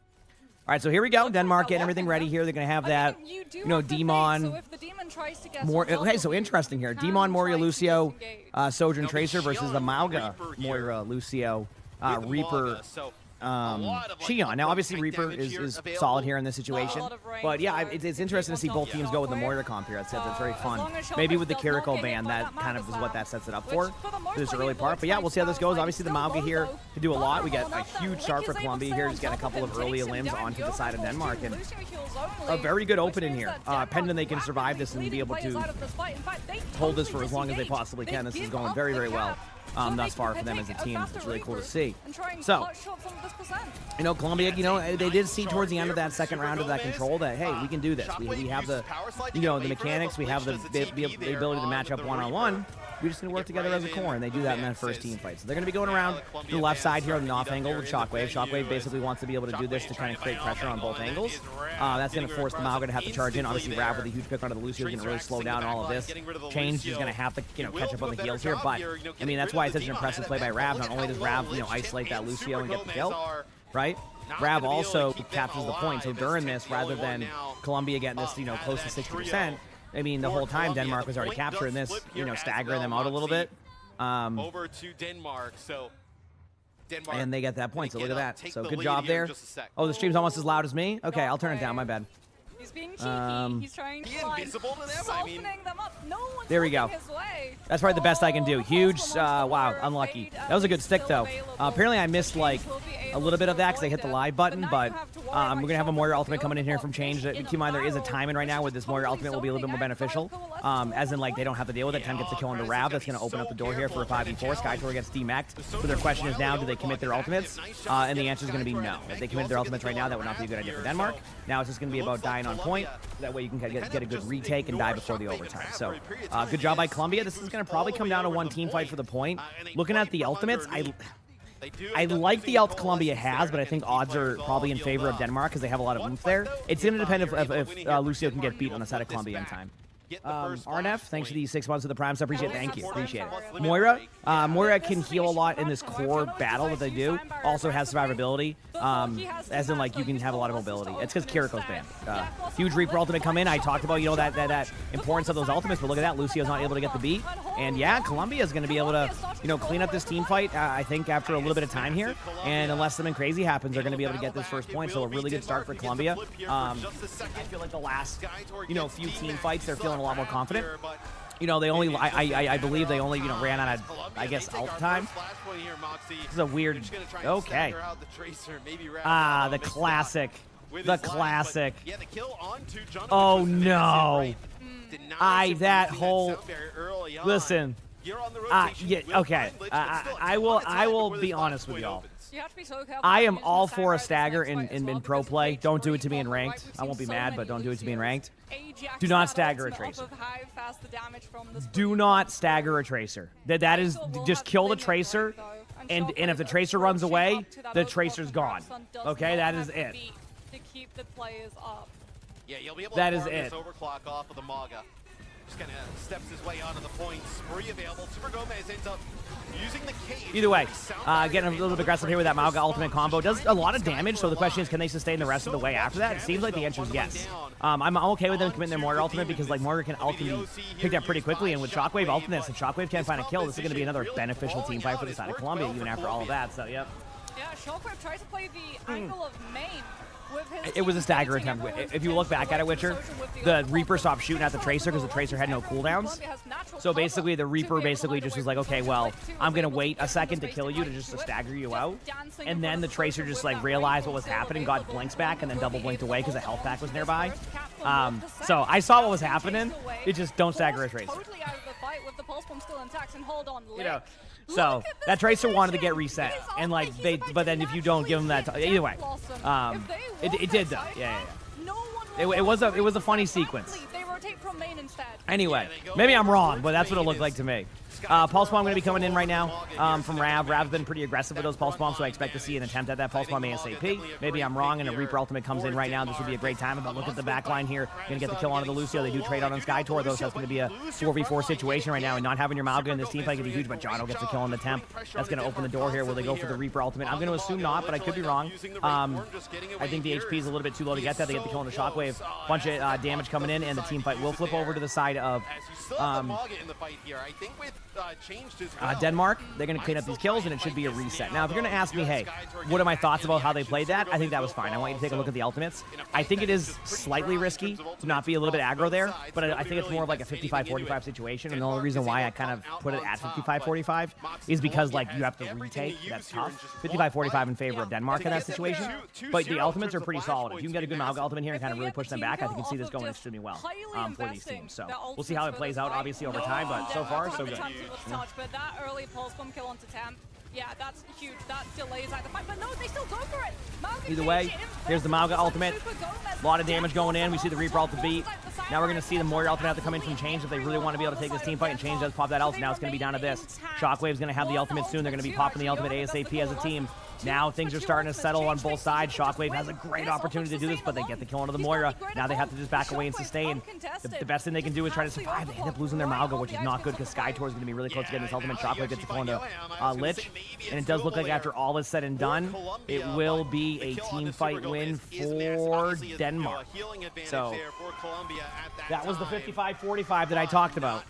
All right, so here we go. Look at Denmark that getting everything walking, ready though. here. They're gonna have I that. mean, you do You know, have the bait, Demon. so if the Demon tries to get More, on top hey, of so you, interesting here. can Demon, try Moira, to Lucio, disengage. Sojourn Now, the Tracer versus the Xion Mauga, Reaper here. Moira, Lucio. Reaper, So Xion. Now, obviously, Reaper is solid here in this situation. But yeah, it's interesting to see both teams go with the Moira comp here. That's very fun. Maybe with the Kiriko ban, that kind of is what that sets it up for this early part. But yeah, we'll see how this goes. Obviously, the Mauga here can do a lot. We get a huge start for Colombia here. Just getting a couple of early limbs onto the side of Denmark. And a very good opening here. Pending they can survive this and be able to hold this for as long as they possibly can. This is going very, very well. Thus far for them as a team. It's really cool to see. So, Colombia, they did see towards the end of that second round of that control that, hey, we can do this. We have the, the mechanics, we have the ability to match up one-on-one. We just need to work together as a core, and they do that in that first team fight. So they're going to be going around the left side here on the off angle with Shockwave. Shockwave basically wants to be able to do this to kind of create pressure on both angles. That's going to force the Mauga to have to charge in. Obviously, Rav with a huge pick onto the Lucio is going to really slow down all of this. Change is going to have to, catch up on the heels here. But, I mean, that's why it's such an impressive play by Rav. Not only does Rav, isolate that Lucio and get the kill, right? Rav also captures the point. So during this, rather than Colombia getting this, close to 60%, I mean, the whole time Denmark was already capturing this, staggering them out a little bit. Over to Denmark, so Denmark. And they get that point, so look at that. So good job there. Oh, the stream's almost as loud as me? Okay, I'll turn it down, my bad. He's being cheeky. He's trying to softening them up. No one's there we go. his way. That's probably the best I can do. Huge, wow, unlucky. That was a good stick, though. Apparently, I missed, a little bit of that because I hit the live button, but we're going to have a Moira ultimate coming in here from Change. Keep in mind, there is a timing right now where this Moira ultimate will be a little bit more beneficial, as in, they don't have to deal with it. Time gets the kill into Rav. That's going to open up the door here for a 5v4. Skytour gets demeched. So their question is now, do they commit their ultimates? And the answer is going to be no. If they committed their ultimates right now, that would not be a good idea for Denmark. Now it's just going to be about dying on point. That way you can get a good retake and die before the overtime. So good job by Colombia. This is going to probably come down to one team fight for the point. Looking at the ultimates, I like the ult Colombia has, but I think odds are probably in favor of Denmark because they have a lot of oomph there. It's going to depend if Lucio can get beat on the side of Colombia in time. Arnef, thanks for the 6 months of the Prime. So appreciate it. Thank you. Appreciate it. Moira can heal a lot in this core battle that they do. Also has survivability. As in, you can have a lot of mobility. It's because Kiriko's banned. Huge Reaper ultimate come in. I talked about, that importance of those ultimates, but look at that. Lucio's not able to get the beat. And yeah, Colombia is going to be able to, clean up this team fight, I think, after a little bit of time here. And unless something crazy happens, they're going to be able to get this first point. So a really good start for Colombia. I feel like the last, few team fights, they're feeling a lot more confident. They only, I believe they only, ran out of, I guess, ult time. This is a weird, okay. The classic. The classic. Oh, no. That whole, listen. Yeah, okay. I will be honest with y'all. I am all for a stagger in pro play. Don't do it to me in ranked. I won't be mad, but don't do it to me in ranked. Do not stagger a tracer. Do not stagger a tracer. That is, just kill the tracer, and if the tracer runs away, the tracer's gone. Okay, that is it. To keep the players up. Yeah, you'll be able to farm this overclock off of the Mauga. Just kind of steps his way onto the point. Spree available. Super Gomez ends up using the cage. Either way, getting a little bit aggressive here with that Mauga ultimate combo. Does a lot of damage, so the question is, can they sustain the rest of the way after that? It seems like the answer is yes. I'm okay with them committing their Moira ultimate because, Moira can ultimate pick up pretty quickly, and with Shockwave ultimates, if Shockwave can't find a kill, this is going to be another beneficial team fight for the side of Colombia, even after all of that, so yep. Yeah, Shockwave tries to play the angle of main. It was a stagger attempt. If you look back at it, Witcher, the Reaper stopped shooting at the Tracer because the Tracer had no cooldowns. So basically, the Reaper basically just was like, okay, well, I'm going to wait a second to kill you to stagger you out. And then the Tracer just realized what was happening, got blinks back, and then double blinked away because a health pack was nearby. So I saw what was happening. It just don't stagger a Tracer. So that Tracer wanted to get reset, and but then if you don't give him that, either way, it did though. Yeah. It was a funny sequence. Anyway, maybe I'm wrong, but that's what it looked like to me. Pulse Bomb going to be coming in right now from Rav. Rav's been pretty aggressive with those Pulse Bombs, so I expect to see an attempt at that Pulse Bomb ASAP. Maybe I'm wrong, and a Reaper Ultimate comes in right now. This would be a great time, but look at the back line here. Going to get the kill onto the Lucio. They do trade on Skytour, though, so that's going to be a 4v4 situation right now, and not having your Mauga in this team fight could be huge, but Jono gets the kill on the temp. That's going to open the door here. Will they go for the Reaper Ultimate? I'm going to assume not, but I could be wrong. I think the HP is a little bit too low to get that. They get the kill on the Shockwave. Bunch of damage coming in, and the team fight will flip over to the side of... changed as well. Denmark, they're going to clean up these kills, and it should be a reset. Now, if you're going to ask me, hey, what are my thoughts about how they played that? I think that was fine. I want you to take a look at the ultimates. I think it is slightly risky to not be a little bit aggro there, but I think it's more of like a 55-45 situation, and the only reason why I kind of put it at 55-45 is because, like, you have to retake. That's tough. 55-45 in favor of Denmark in that situation, but the ultimates are pretty solid. If you can get a good Mauga ultimate here and kind of really push them back, I think you can see this going extremely well for these teams. So we'll see how it plays out, obviously, over time, but so far, so good. But that early pulse bomb kill onto Temp, yeah, that's huge. That delays out the fight, but no, they still go for it. Mauga Either way, here's the Mauga ultimate. A lot of damage going in. We see the Reaper ult to beat. Now we're going to see the Moira ultimate have to come in from Change if they really want to be able to take this team fight, and Change does pop that ult. Now it's going to be down to this. Shockwave's going to have the ultimate soon. They're going to be popping the ultimate ASAP as a team. Now things are starting to settle on both sides. Shockwave has a great opportunity to do this, but they get the kill onto the Moira. Now they have to just back away and sustain. The best thing they can do is try to survive. They end up losing their Mauga, which is not good because Skytor is going to be really close to getting this ultimate. Shockwave gets the kill onto Lich. And it does look like after all is said and done, it will be a team fight win for Denmark. So that was the 55-45 that I talked about.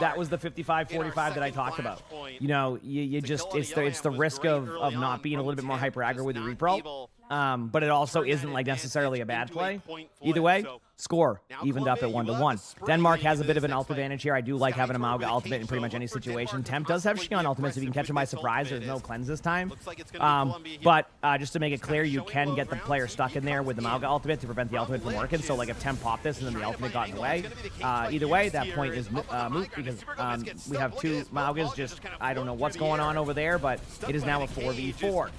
That was the 55-45 that I talked about. You know, you just it's the risk of not being a little bit more hyper aggro with the Reaper ult. But it also isn't like necessarily a bad play. Either way, score evened up at 1-1. Denmark has a bit of an ult advantage here. I do like having a Mauga ultimate in pretty much any situation. Temp does have Xion ultimates if you can catch him by surprise. There's no cleanse this time. But just to make it clear, you can get the player stuck in there with the Mauga ultimate to prevent the ultimate from working. So like if Temp popped this and then the ultimate got in the way, either way, that point is moot because we have two Maugas. Just I don't know what's going on over there, but it is now a 4v4.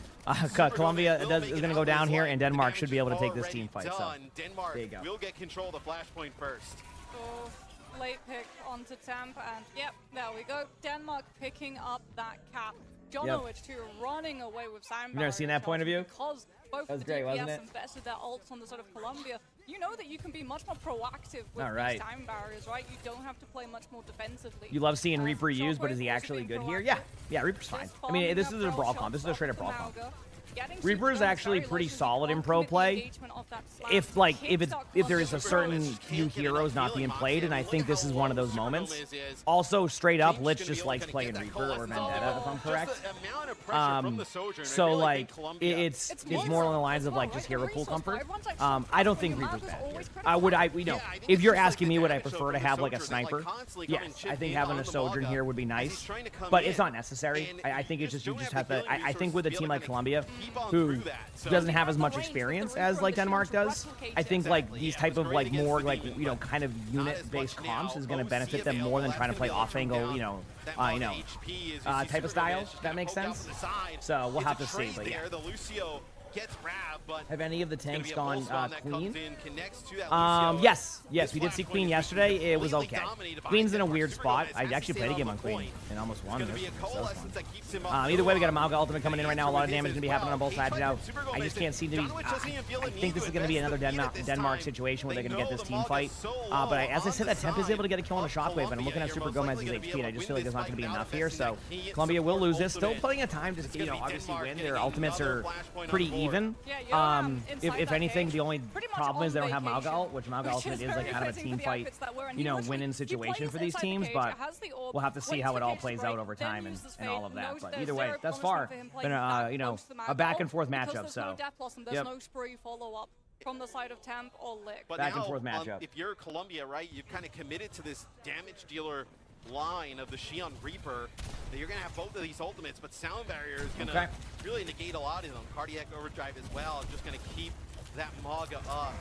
Colombia is going to go down here, and Denmark should be able to take this team fight. So there you go. We'll get control of the flashpoint first. Oh, late pick onto Temp, and yep, there we go. Denmark picking up that cap. Jonowich too running away with Sound. You've never seen that point of view? Because both that was the great, DPS wasn't it? invested their ults on the sort of Colombia. You know that you can be much more proactive with All right. these time barriers, right? You don't have to play much more defensively. You love seeing Reaper used, but is he actually good here? Yeah, Reaper's fine. I mean, this is a brawl comp. This is a straight up brawl comp. Reaper is actually pretty solid in pro play. If there is a certain few heroes not being played, and I think this is one of those moments. Also, straight up, Lich just likes playing Reaper or Vendetta, if I'm correct. So like, it's more along the lines of like just hero pool comfort. I don't think Reaper's bad here. If you're asking me, would I prefer to have like a sniper? Yes, I think having a Sojourn here would be nice, but it's not necessary. I think it's just you just have to. I think with a team like Colombia, who doesn't have as much experience as like Denmark does, I think like these type of like more like kind of unit-based comps is going to benefit them more than trying to play off-angle type of style. If that makes sense. So we'll have to see. But yeah. Have any of the tanks gone Queen? Yes, we did see Queen yesterday. It was okay. Queen's in a weird spot. I actually played a game on Queen and almost won. Either way, we got a Mauga ultimate coming in right now. A lot of damage is going to be happening on both sides now. I just can't seem to be... I think this is going to be another Denmark situation where they're going to get this team fight. But as I said, that Temp is able to get a kill on a Shockwave, and I'm looking at Super Gomez's HP, and I just feel like there's not going to be enough here. So Colombia will lose this. Still plenty of time to obviously win. Their ultimates are pretty even. If anything, the only problem is they don't have Mauga ult, which Mauga ultimate is like kind of a team fight, win-in situation for these teams, but we'll have to see how it all plays out over time and all of that. But either way, thus far, been a back and forth matchup. So there's no spree follow-up from the side of Temp or Lick. But back and forth matchup. If you're Colombia, right, you've kind of committed to this damage dealer line of the Xion Reaper, that you're going to have both of these ultimates, but Sound Barrier is going to really negate a lot of them. Cardiac Overdrive as well, just going to keep that Mauga up.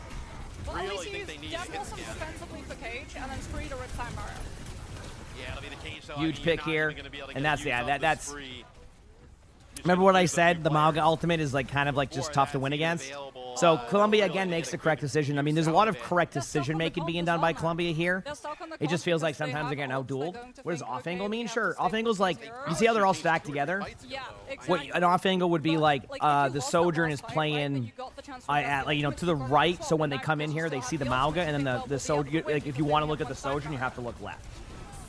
Well, really think they need to get some defensively for Cage, and then Spree to Rip Time Mario. Yeah, it'll be the Cage, though. Huge pick here, and that's remember what I said? The Mauga ultimate is like kind of like just tough to win against. So Colombia again makes the correct decision. I mean, there's a lot of correct decision making being done by Colombia here. It just feels like sometimes they're getting out-dueled. What does off-angle mean? Sure, off-angle's like, you see how they're all stacked together? What an off-angle would be like, the Sojourn is playing to the right, so when they come in here, they see the Mauga, and then the Sojourn, like if you want to look at the Sojourn, you have to look left.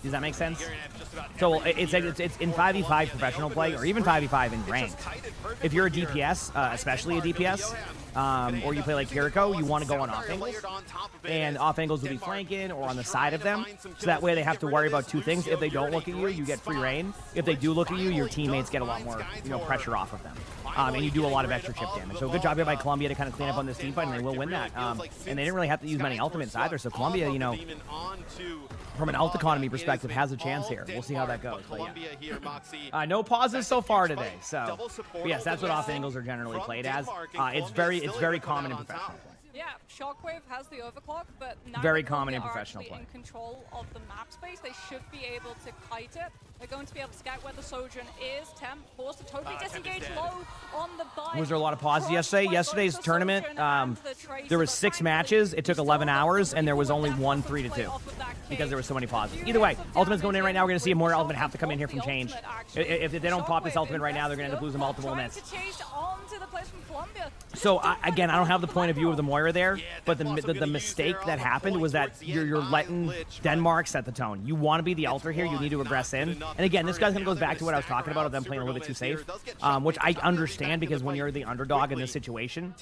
Does that make sense? You're gonna have just about So everything it's here in for 5v5 Colombia. They professional open play, with or even sprint. 5v5 in It's ranked. just tightened If you're a perfectly here. DPS, especially a DPS, They or end you up play like using the Kiriko, you Colossus want to go on Sapphire off angles. layered on top of it And as off angles will be Denmark flanking or was on the trying side of to them. find some So that kills way they to have get to rid worry of about this. two things. Lucio, If they you're don't in a look at you, great you get free spot, reign. If they do look at you, your which teammates finally get a lot does more, find Skytor pressure off of them. finally And you do a getting lot of rid extra chip of damage. the So good job here by Malga Colombia to kind of clean up on this team fight, and they will win that. And they didn't really have to use many ultimates either. So Colombia, you know, from an ult economy perspective, has a chance here. We'll see how that goes. But yeah. No pauses so far today. So, but yes, that's what off angles are generally played as. It's very common in professional play. Yeah, Shockwave has the overclock, but now Very that common in Colombia are professional actually play. in control of the map space, they should be able to kite it. They're going to be able to scout where the Sojourn is. Temp forced to totally disengage low on the buy. Was there a lot of pauses yesterday? Yesterday's tournament, there was 6 matches. It took 11 hours, and there was only one 3-2 because there were so many pauses. Either way, Ultimate's going in right now. We're going to see more Ultimate have to come in here from Change. If they don't pop this Ultimate right now, they're going to end up losing multiple minutes. So again, I don't have the point of view of the Moira there, but the mistake that happened was that you're letting Denmark set the tone. You want to be the altar here. You need to aggress in. And again, this guy kind of goes back to what I was talking about of them playing a little bit too safe, which I understand because when you're the underdog in this situation,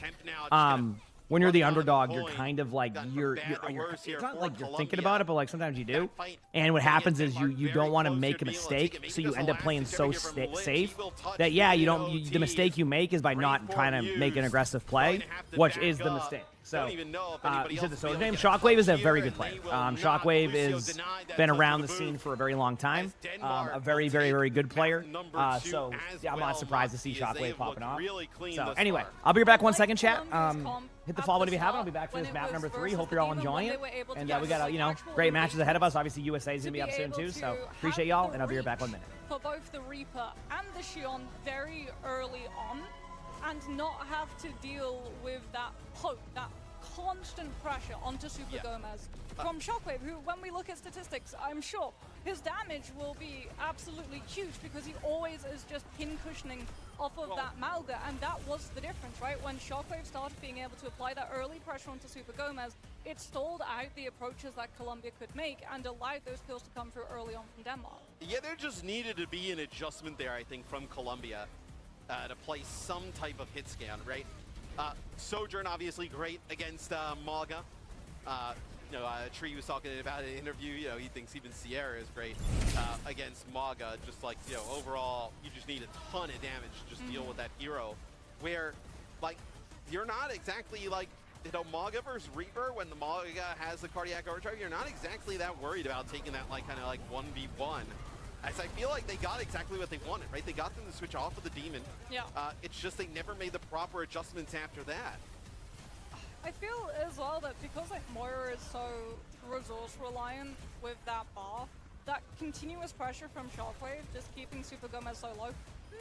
when you're the underdog, you're kind of like it's not like you're thinking about it, but like sometimes you do. And what happens is you don't want to make a mistake, so you end up playing so safe that the mistake you make is by not trying to make an aggressive play, which is the mistake. So, you said the Soda name. Shockwave is a very good player. Shockwave has been around the scene for a very long time. A very good player. So, yeah, I'm not surprised to see Shockwave popping off. So, anyway, I'll be back 1 second, chat. Hit the follow button if you haven't. I'll be back for this map number 3. Hope you're all enjoying it. And we got, great matches ahead of us. Obviously, USA is going to be up soon, too. So, appreciate y'all, and I'll be right back 1 minute. For both the Reaper and the Xion very early on, and not have to deal with that poke, that constant pressure onto Super Gomez from Shockwave, who, when we look at statistics, I'm sure his damage will be absolutely huge because he always is just pin cushioning off of that Malga, and that was the difference, right? When Shockwave started being able to apply that early pressure onto Super Gomez, it stalled out the approaches that Colombia could make and allowed those kills to come through early on from Denmark. Yeah, there just needed to be an adjustment there, I think, from Colombia. To play some type of hit scan, right? Sojourn obviously great against Malga. Tree was talking about it in an interview. He thinks even Sierra is great against Malga. Just like overall, you just need a ton of damage to just deal with that hero. Where, like, you're not exactly like Malga versus Reaper when the Malga has the cardiac overdrive. You're not exactly that worried about taking that kind of 1v1. As I feel like they got exactly what they wanted, right? They got them to switch off of the Demon. Yeah. It's just they never made the proper adjustments after that. I feel as well that because Moira is so resource reliant with that bar, that continuous pressure from Shockwave, just keeping Super Gomez so low,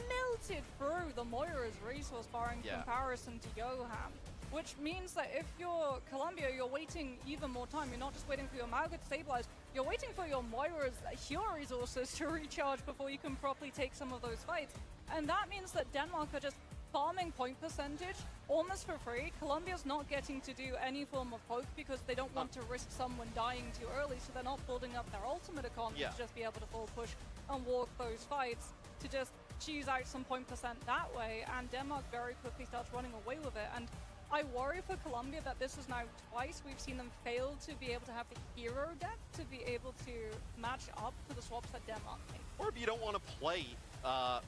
melted through the Moira's resource bar in comparison to Johan. Which means that if you're Colombia, you're waiting even more time. You're not just waiting for your Malga to stabilize, you're waiting for your Moira's hero resources to recharge before you can properly take some of those fights. And that means that Denmark are just farming point percentage almost for free. Colombia's not getting to do any form of poke because they don't want to risk someone dying too early, so they're not building up their ultimate economy to just be able to full push and walk those fights to just choose out some point percent that way. And Denmark very quickly starts running away with it. And I worry for Colombia that this is now twice we've seen them fail to be able to have the hero depth to be able to match up to the swaps that Denmark make. Or if you don't want to play a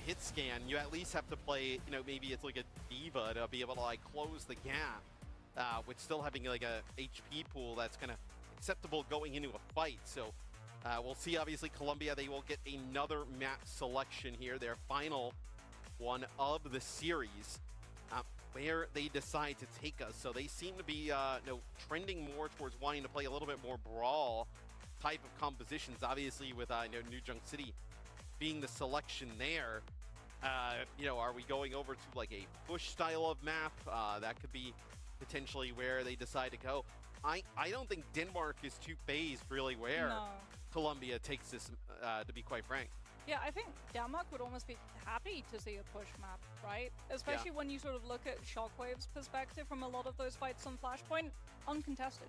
hit scan, you at least have to play, maybe it's like a diva to be able to close the gap with still having like a HP pool that's kind of acceptable going into a fight. So we'll see. Obviously, Colombia, they will get another map selection here, their final one of the series. Where they decide to take us. So they seem to be trending more towards wanting to play a little bit more brawl type of compositions. Obviously with New Junk City being the selection there. Are we going over to like a push style of map? That could be potentially where they decide to go. I don't think Denmark is too phased really where Colombia takes this, to be quite frank. Yeah, I think Denmark would almost be happy to see a push map, right? Especially when you sort of look at Shockwave's perspective from a lot of those fights on Flashpoint, uncontested.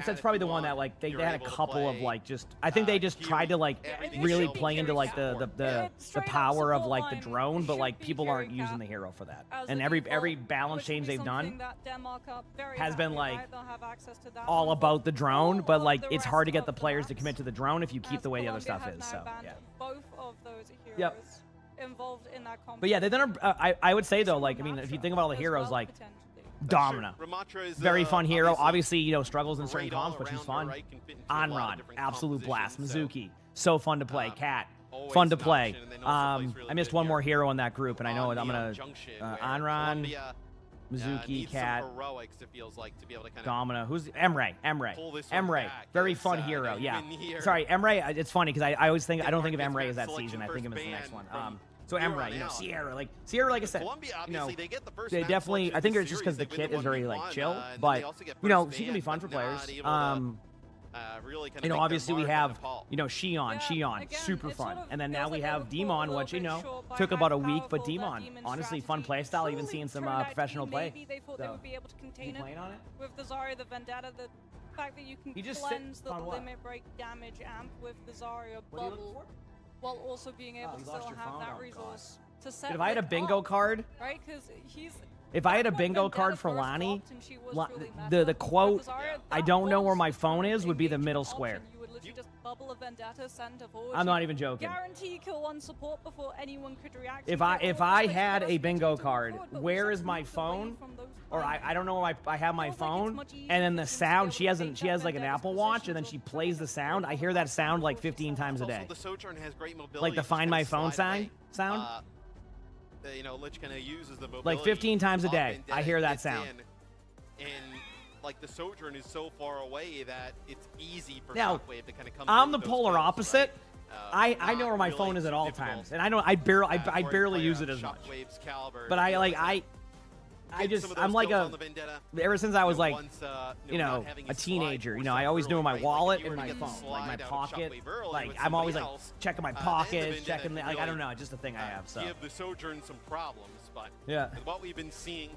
That's if probably you the one want, that like they you're had a able to couple of play, like just I think they just tried to like everything really should be play into carry like support. the Straight up power of support like the line drone, but should like be people aren't carry using cap the hero for that. as And the every default, balance which change will be they've done something that Denmark are very has been happy like about. They'll have access to that all one, but about the drone, all but of like the it's hard to rest get of the players to maps, commit to the drone if you keep as the way the other Colombia stuff have is. now So banned yeah. both of those heroes Yep. involved in that competition. But yeah, they've done. I would say though, like I mean, if you think about all the As heroes, well, like potentially. Domina, Ramatra is very fun hero. obviously Obviously, you know, struggles in certain great all comps, but she's around, fun. right? Can fit into a lot of Anran, different absolute blast. compositions, so, Mizuki, so fun to play. um, Cat, fun to an play. option, and then also plays really I missed good one here more hero in that group, and I know on I'm the gonna junction, where Anran, Colombia, Mizuki, needs some Cat, heroics, it feels like, to be able to kind of Domino. Who's Emre? pull this one back. Very It's, fun you hero. know, Yeah. even here, Sorry, Emre. It's funny because I always think I don't think of Denmark Emre gets as that selection season. I think of him as first the next one. ban So here Emre, on you know, out. Sierra, like I said, Colombia, you know, obviously, they get the first they map definitely. selection I think in it's just series. because the They've been kit is very the like 1v1, chill, and then but they also get you know, first she can be ban, fun for but not players. able to, really kind of You know, make their obviously we mark on have, Nepal. you know, Shion, Yeah, again, super it fun. sort of And then feels now we like they have were caught a Demon, little which, you bit know, short by took how about a week, but powerful that Demon, Demon honestly, fun strategy play style, even truly seeing some turned out to be. professional play. Maybe they thought they So, would be able to you contain playing on it? with the Zarya, the Vendetta, the fact that you can He just cleanse the on what? limit break damage amp with the Zarya What are you looking bubble, while also being able Oh, to you still lost your have phone? that Oh, God. resource to set. Dude, if I had a Lick bingo up, card, right? Because he's. if I had a when bingo Vendetta card for first Lani, dropped and she was truly the meta, with quote, Zarya, I that don't know where was my phone is, would be the engagement middle option. square. You would literally just bubble a Vendetta, send her forward. I'm you not even joking. Guarantee kill one support before anyone could react. If You I get if all I the space had for a us bingo to move card, forward, but we where just is my moved away phone? from those Or I plans. don't know where I have my Feels like it's phone, much easier and then for the teams to be sound able she to hasn't take she has like an Vendettas Apple Watch, and then positions she plays the sound. I hear that sound like 15 times a Also, day. the Sojourn has great mobility. Like the just Find kinda My Phone slide sound. away. You know, Lich kind of uses the mobility. Like 15 times a of day, Vendetta, I hear that gets sound. in, and like the Sojourn is so far away that it's easy for Now, Shockwave to kind of come. I'm through the with those polar kills, opposite. right? I know Not where my really phone is at all difficult, times, and I barely for a barely player use of it as much. Shockwave's caliber But to I be able like to I get just some of those I'm like kills a on the Vendetta. ever since I was like once, you know not having a slide teenager, you force know, I up always early, knew my right? Like, if wallet you were and to my get the phone, like my slide out of pocket. Shockwave early Like with I'm always somebody like else, checking my then the pockets, Vendetta checking can like I really, don't know, it's just a thing I have. So give the Sojourn some problems, but yeah, with what we've been seeing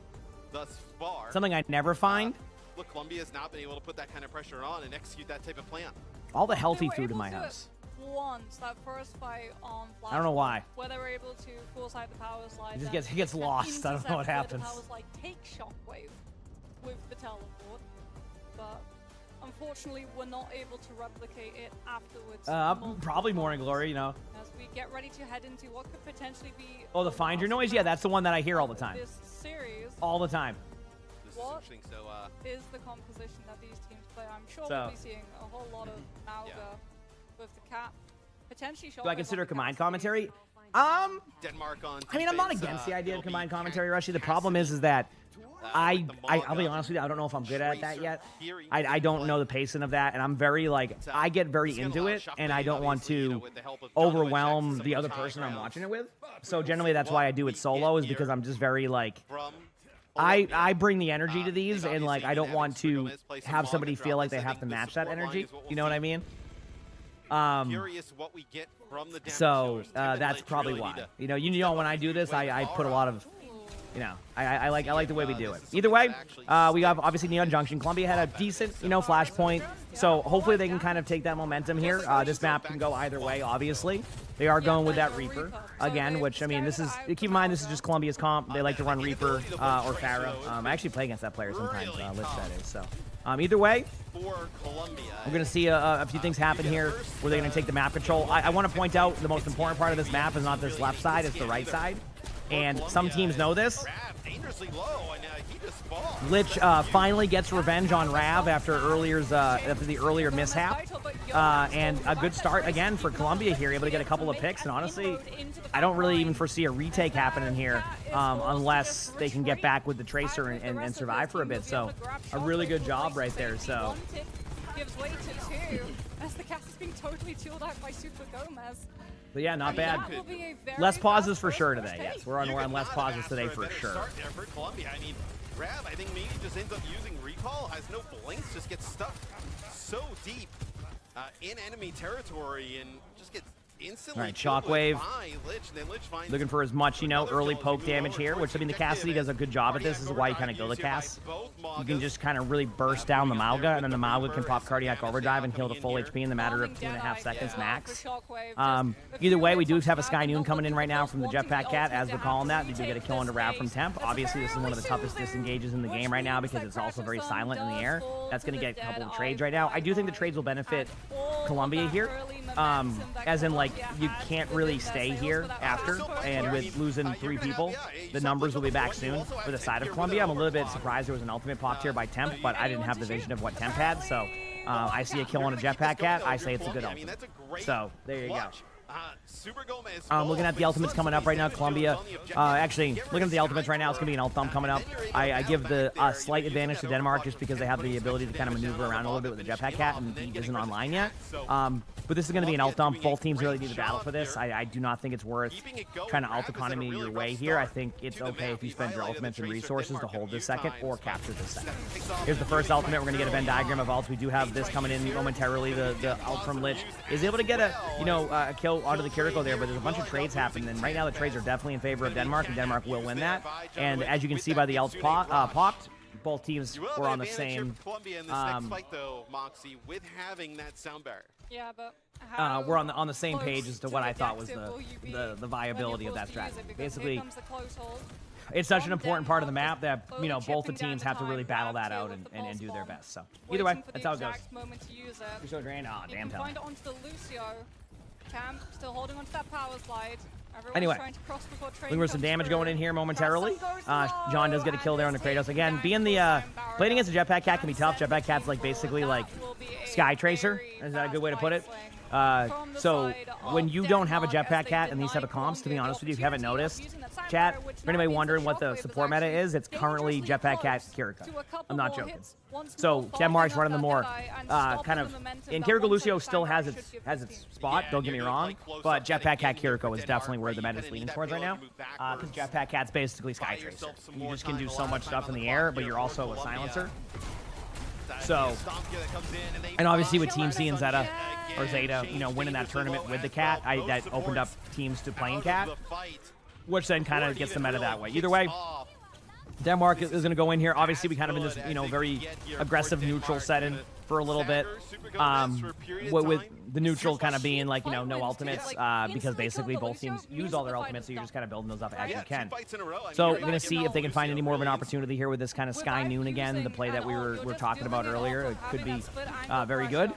thus far, something I never find. look, Colombia has not been able to put that kind of pressure on and execute that type of plan. All the They healthy were food in able my to do it house. Once that first fight on I don't know why. where they were able to force out the power slide. He just then gets lost. I don't know what intercept where happens. The powers, like, take Shockwave with the teleport, but unfortunately we're not able to replicate it afterwards. multiple Probably times. Morning Glory, you know. As we get ready to head into what could potentially be. Oh, the the Find Your last Noise? Yeah, match that's the one that I hear all the of time. This series All the time. This is What? interesting. So, is the composition that these teams play. I'm sure So- we'll be seeing a whole lot of Malga with the cap. Potentially Do I Shockwave consider on the combined cap commentary? Denmark on. I mean, I'm not defense, against the idea of it'll be combined Cat, commentary, Rushy. The problem is that I'll be Malga, honest with you, I don't know if I'm good at that Tracer, yet. Fury, I don't know the pacing of that, and I'm very like I get very It's gonna into allow it, and I Shockwave, don't want obviously, you know, to with the help of Donovan overwhelm Jackson, the some other high person I'm ground watching it with. So generally, that's why I do it solo, is because I'm just very like from I bring the energy to they've these, and like obviously I don't been want having to Gomez play some have Malga somebody feel like throughout they this. I have to think the match that support line energy. is what we'll You know what I see. mean? Curious what we get from the damage So dealers. Tim and that's Lich probably really why. need to You know, when I do this, I put a lot of, you know, I like the way we do it. This is Either way, something we have obviously Neon Junction. Columbia had a decent, you know, flashpoint. So hopefully they can kind of take that momentum here. This map can go either way, obviously. They are going with that Reaper again, which, I mean, this is, keep in mind, this is just Columbia's comp. They like to run Reaper or Pharah. I actually play against that player sometimes, Lich that is. So either way, for Colombia. we're going to see a few things happen here where they're going to take the map control. I want to point out the most important part of this map is not this left side, it's the right side. And some teams know this. Dangerously low, and he just falls. Lich finally gets revenge on Rav after the earlier mishap. And a good start again for Columbia here, able to get a couple of picks. And honestly, I don't really even foresee a retake happening here unless they can get back with the Tracer and survive for a bit. So a really good job right there. So gives way to two as the cast is being totally chilled out by Super Gomez. but yeah, not bad. That will be a very Less pauses fast for sure first today. take. Yes, we're on less pauses today for sure. Start there for Colombia. I mean, Rav, I think maybe just ends up using recall, has no blinks, just gets stuck so deep in enemy territory and just gets instantly. All right, killed Shockwave. by Lich, and then Lich finds Looking for as much, you know, another early kill as poke we move damage over here, towards which I mean the objective, Cassidy does a good job at this. This is why you kind of go the Cass. You can just kind of really burst down the Malga, and then the Malga can pop cardiac overdrive and heal to full HP in the matter of 2.5 seconds max. Either way, we do have a Sky Noon coming in right now from the Jetpack Cat, as we're calling that. They do get a kill into Rav from Temp. Obviously, this is one of the toughest disengages in the game right now because it's also very silent in the air. That's going to get a couple of trades right now. I do think the trades will benefit Columbia here. As in, like, you can't really stay here after, and with losing 3 people, the numbers will be back soon for the side of Columbia. I'm a little bit surprised there was an ultimate popped here by Temp, but I didn't have the vision of what Temp had, so I see a kill on a Jetpack Cat, I say it's a good ultimate. So, there you go. Super Gomez. Looking at the ultimates coming up right now, Colombia. Actually, looking at the ultimates right now, it's going to be an ult thumb coming up. I give the slight advantage to Denmark just because they have the ability to kind of maneuver around a little bit with the Jetpack Cat, and he isn't online yet. But this is going to be an ult thumb. Both teams really need to battle for this. I do not think it's worth trying to ult economy your way here. I think it's okay if you spend your ultimates and resources to hold this second or capture this second. Here's the first ultimate. We're going to get a Venn diagram of ults. We do have this coming in momentarily. The ult from Lich is able to get a kill onto the Kiriko there, but there's a bunch of trades happening, and right now the trades are definitely in favor of Denmark, and Denmark will win that. And as you can see by the ults popped, both teams were on the same. Yeah, but we're on the same page as to what I thought was the viability of that strategy. Basically, it's such an important part of the map that both the teams have to really battle that out and do their best. So either way, that's how it goes. You're so drained. Oh, damn tell. Find it onto the Lucio. Camp still holding onto that power slide. Anyway, looking for some damage going in here momentarily. John does get a kill there on the Kratos. Again, being the playing against a Jetpack Cat can be tough. Jetpack Cat's like basically like Sky Tracer. Is that a good way to put it? So when you don't have a Jetpack Cat in these type of comps, to be honest with you, if you haven't noticed, chat, for anybody wondering what the support meta is, it's currently Jetpack Cat Kiriko. I'm not joking. So Denmark's running the more kind of, and Kiriko Lucio still has its spot, don't get me wrong, but Jetpack Cat Kiriko is definitely where the meta is leaning towards right now, because Jetpack Cat's basically Sky Tracer. You just can do so much stuff in the air, but you're also a silencer. So, and obviously with Team C and Zeta, winning that tournament with the Cat, that opened up teams to playing Cat, which then kind of gets the meta that way. Either way, Denmark is going to go in here. Obviously, we kind of in this, very aggressive neutral setting for a little bit. With the neutral kind of being like, no ultimates, because basically both teams use all their ultimates, so you're just kind of building those up as you can. So we're going to see if they can find any more of an opportunity here with this kind of Sky Noon again, the play that we were talking about earlier. It could be very good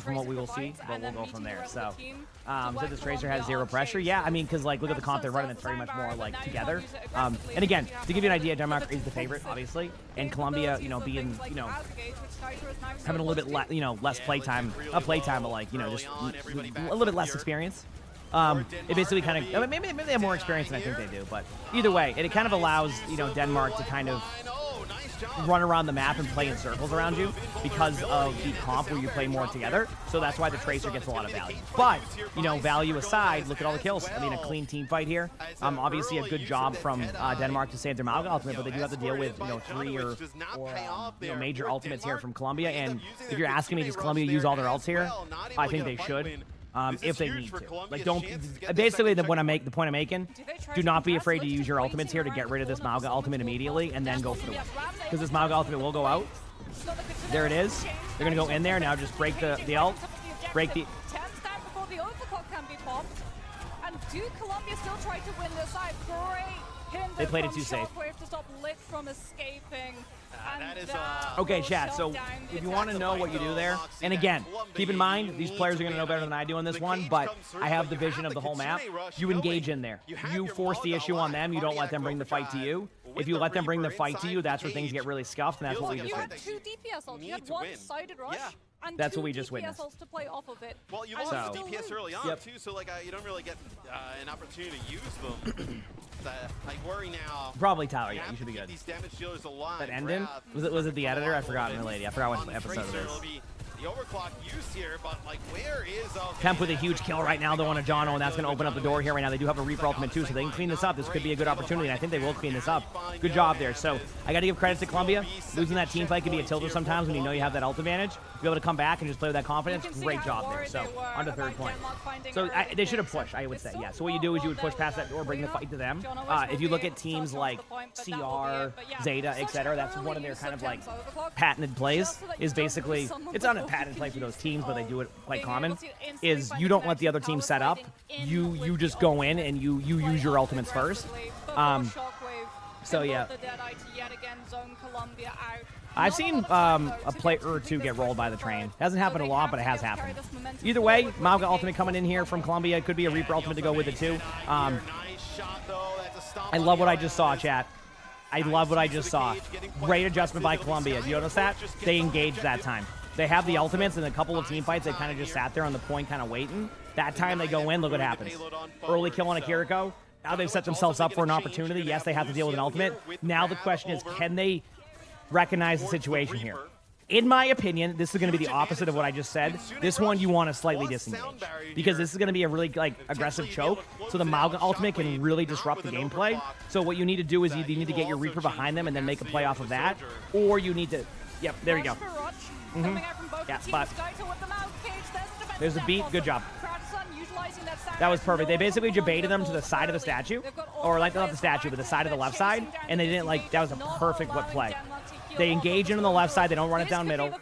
from what we will see, but we'll go from there. So this Tracer has zero pressure. Yeah, I mean, because look at the comp they're running, it's very much more like together. And again, to give you an idea, Denmark is the favorite, obviously, and Colombia, being, having a little bit less playtime, not playtime, but just a little bit less experience. It basically kind of, maybe they have more experience than I think they do, but either way, it kind of allows, Denmark to kind of run around the map and play in circles around you because of the comp where you play more together. So that's why the Tracer gets a lot of value. But, value aside, look at all the kills. I mean, a clean team fight here. Obviously a good job from Denmark to save their Malga ultimate, but they do have to deal with, 3 or major ultimates here from Colombia. And if you're asking me, does Colombia use all their ults here? I think they should. If they need to. Don't, basically the point I'm making, do not be afraid to use your ultimates here to get rid of this Malga ultimate immediately and then go for the win. Because this Malga ultimate will go out. There it is. They're going to go in there, now just break the ult, break the... 10th time before the overclock can be popped. And do Colombia still try to win this side? Great hint. They played it too safe. To stop Lit from escaping. Okay, chat, so if you want to know what you do there, and again, keep in mind, these players are going to know better than I do on this one, but I have the vision of the whole map. You engage in there. You force the issue on them. You don't let them bring the fight to you. If you let them bring the fight to you, that's where things get really scuffed, and that's what we just did. You had 2 DPS ults. You had one-sided rush. And that's what we just witnessed. To play off of it. Well, you lost the DPS early on, too, so you don't really get an opportunity to use them. Worry now. Probably Tyler, yeah, you should be good. These damage dealers alive. That ended? Was it the editor? I forgot, lady. I forgot what episode it is. The overclock used here, but where is Kemp with a huge kill right now, though, on a Jono, and that's going to open up the door here right now. They do have a Reaper ultimate too, so they can clean this up. This could be a good opportunity, and I think they will clean this up. Good job there. So I got to give credit to Colombia. Losing that team fight can be a tilter sometimes when you know you have that ult advantage. To be able to come back and just play with that confidence, great job there. So on to 3rd point. So they should have pushed, I would say. Yeah. So what you do is you would push past that door, bring the fight to them. If you look at teams like CR, Zeta, etc., that's one of their kind of patented plays. Is basically it's not a patented play for those teams, but they do it quite common, is you don't let the other team set up. You just go in and you use your ultimates first. So yeah. I've seen a player or two get rolled by the train. Hasn't happened a lot, but it has happened. Either way, Malga ultimate coming in here from Colombia. It could be a Reaper ultimate to go with it too. I love what I just saw, chat. I love what I just saw. Great adjustment by Colombia. Do you notice that? They engaged that time. They have the ultimates, and a couple of team fights, they kind of just sat there on the point kind of waiting. That time they go in, look what happens. Early kill on a Kiriko. Now they've set themselves up for an opportunity. Yes, they have to deal with an ultimate. Now the question is, can they recognize the situation here? In my opinion, this is going to be the opposite of what I just said. This one you want to slightly disengage because this is going to be a really aggressive choke. So the Emongg ultimate can really disrupt the gameplay. So what you need to do is you need to get your Reaper behind them and then make a play off of that, or you need to. Yep, there you go. Yeah, but there's a beat. Good job. That was perfect. They basically debated them to the side of the statue, or like not the statue, but the side of the left side, and they didn't that was a perfect whip play. They engage in on the left side, they don't run it down middle,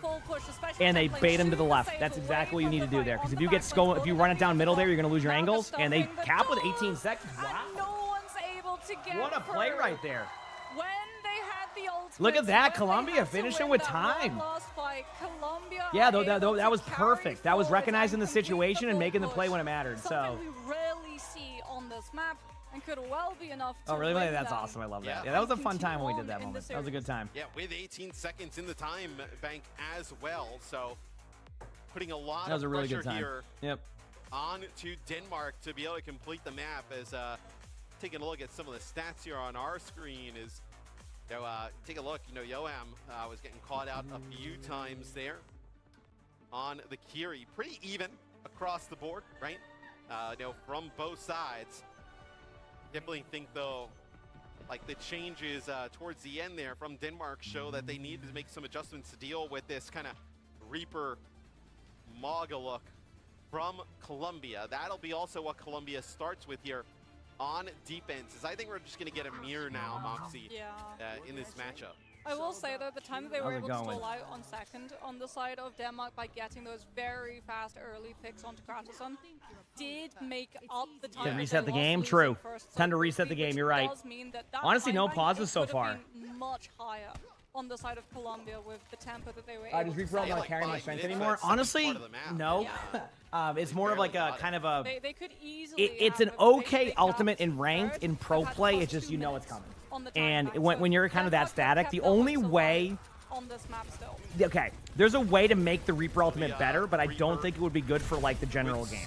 and they bait him to the left. That's exactly what you need to do there, because if you run it down middle there, you're going to lose your angles, and they cap with 18 seconds. Wow. What a play right there. Look at that, Colombia finishing with time. Yeah, that was perfect. That was recognizing the situation and making the play when it mattered. So we rarely see on this map. And could well be enough to really? That's awesome. I love that. Yeah, that was a fun time when we did that moment. That was a good time. Yeah, with 18 seconds in the time bank as well. So putting a lot of really pressure good time. here Yep. on to Denmark to be able to complete the map. As taking a look at some of the stats here on our screen is, take a look. Yoam was getting caught out a few times there on the Kiri. Pretty even across the board, right? From both sides. Definitely think, though, the changes towards the end there from Denmark show that they need to make some adjustments to deal with this kind of Reaper Maga look from Colombia. That'll be also what Colombia starts with here on defense. I think we're just going to get a mirror now, Moxie, in this matchup. I will say, though, the time that they were able to stall out on second on the side of Denmark by getting those very fast early picks onto Kratos did make up the time. To reset the game? True. Time to reset the game. You're right. Honestly, no pauses so far. Much higher on the side of Colombia with the tempo that they were able to Reaper not carrying my strength anymore? Honestly, no. It's more of a kind of a... They could easily it's an okay ultimate in ranked. In pro play, it's just it's coming. And when you're kind of that static, the only way... On this map still. Okay, there's a way to make the Reaper ultimate better, but I don't think it would be good for the general game.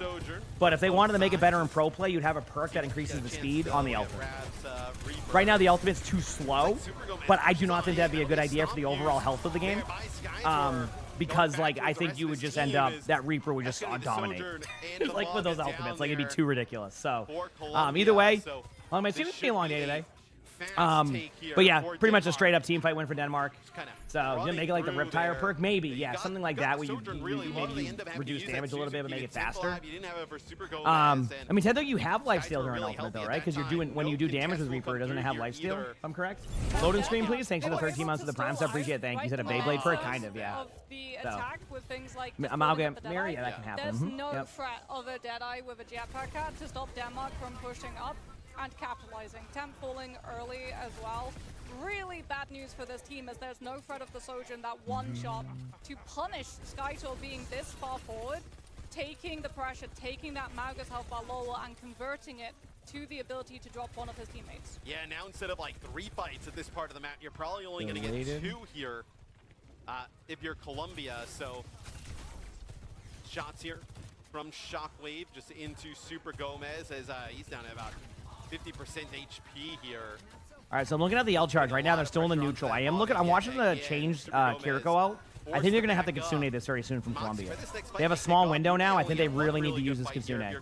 But if they wanted to make it better in pro play, you'd have a perk that increases the speed on the ultimate. Right now, the ultimate's too slow, but I do not think that'd be a good idea for the overall health of the game. Because I think you would just end up that Reaper would just dominate. With those ultimates, it'd be too ridiculous. So either way, my team would be a long day today. But yeah, pretty much a straight up team fight win for Denmark. So you gonna make it the Riptire perk? Maybe, yeah, something like that where you maybe reduce damage a little bit but make it faster. I mean, technically you have lifesteal during ultimate though, right? Because when you do damage with Reaper, it doesn't have lifesteal, if I'm correct. Loading screen, please. Thanks for the 13 months of the Prime sub. Appreciate it. Thank you. You said a Beyblade perk? Kind of, yeah. So, Amalgam, Mary, yeah, that can happen. There's no threat of a Deadeye with a jetpack cat to stop Denmark from pushing up and capitalizing. Temp falling early as well. Really bad news for this team as there's no threat of the Sojourn, that one shot to punish Skytor being this far forward, taking the pressure, taking that Mauga's health bar lower and converting it to the ability to drop one of his teammates. Yeah, now instead of 3 fights at this part of the map, you're probably only going to get 2 here if you're Colombia. So shots here from Shockwave just into Super Gomez as he's down at about 50% HP here. All right, so I'm looking at the L charge right now. They're still in the neutral. I'm watching the changed Kiriko out. I think they're going to have to Kitsune this very soon from Colombia. They have a small window now. I think they really need to use this Kitsune.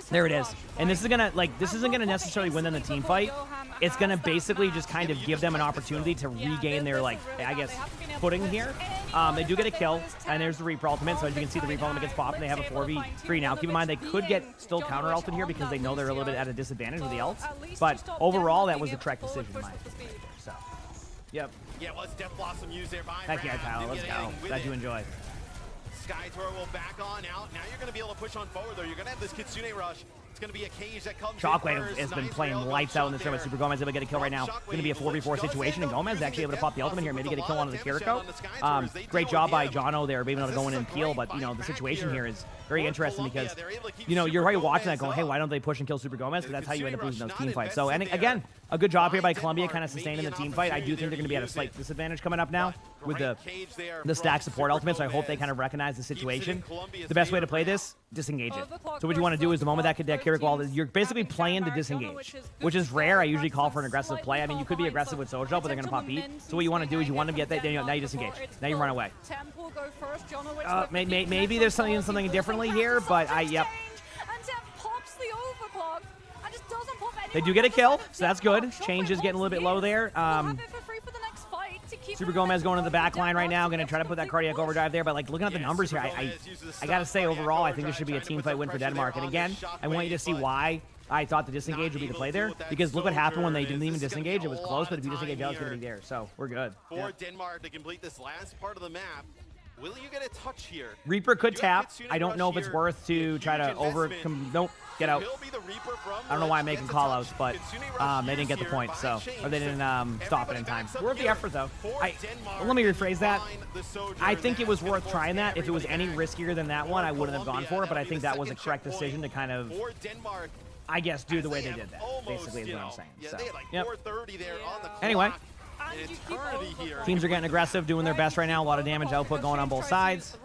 There it is. And this is going to, this isn't going to necessarily win them the team fight. It's going to basically just kind of give them an opportunity to regain their, I guess, footing here. They do get a kill, and there's the Reaper ultimate. So as you can see, the Reaper ultimate gets popped, and they have a 4v3 now. Keep in mind, they could get still counter-ulted here because they know they're a little bit at a disadvantage with the ults. But overall, that was the correct decision, in my opinion. So, yep. Yeah, it was Death Blossom used there by Heck yeah, Tyler, let's go. Glad you enjoy. Skytor will back on out. Now you're going to be able to push on forward, though. You're going to have this Kitsune rush It's going to be a cage that comes Shockwave has been playing lights out in this tournament. Super Gomez able to get a kill right now. Going to be a 4v4 situation, and Gomez actually able to pop the ultimate here, maybe get a kill onto the Kiriko. Great job by Jono there, being able to go in and peel, but, you know, the situation here is very interesting because, you know, you're right watching that going, hey, why don't they push and kill Super Gomez? Because that's how you end up losing those team fights. So, and again, a good job here by Columbia kind of sustaining the team fight. I do think they're going to be at a slight disadvantage coming up now with the stack support ultimate, so I hope they kind of recognize the situation. The best way to play this, disengage it. So what you want to do is the moment that Kiriko, you're basically playing to disengage, which is rare. I usually call for an aggressive play. I mean, you could be aggressive with Sojo, but they're going to pop beat. So what you want to do is you want to get that, now you disengage. Now you run away. Maybe there's something differently here, but yep. They do get a kill, so that's good. Change is getting a little bit low there. Super Gomez going to the back line right now. Going to try to put that cardiac overdrive there, but like looking at the numbers here, I got to say overall, I think this should be a team fight win for Denmark. And again, I want you to see why I thought the disengage would be the play there, because look what happened when they didn't even disengage. It was close, but if you disengage, that was going to be there. So we're good. For Denmark to complete this last part of the map. Will you get a touch here? Reaper could tap. I don't know if it's worth to try to overcome. Nope, get out. I don't know why I'm making call-outs, but they didn't get the point, so, or they didn't stop it in time. Worth the effort, though. Let me rephrase that. I think it was worth trying that. If it was any riskier than that one, I wouldn't have gone for it, but I think that was a correct decision to kind of, I guess, do the way they did that, basically, is what I'm saying. So, yep. Anyway. Teams are getting aggressive, doing their best right now. A lot of damage output going on both sides.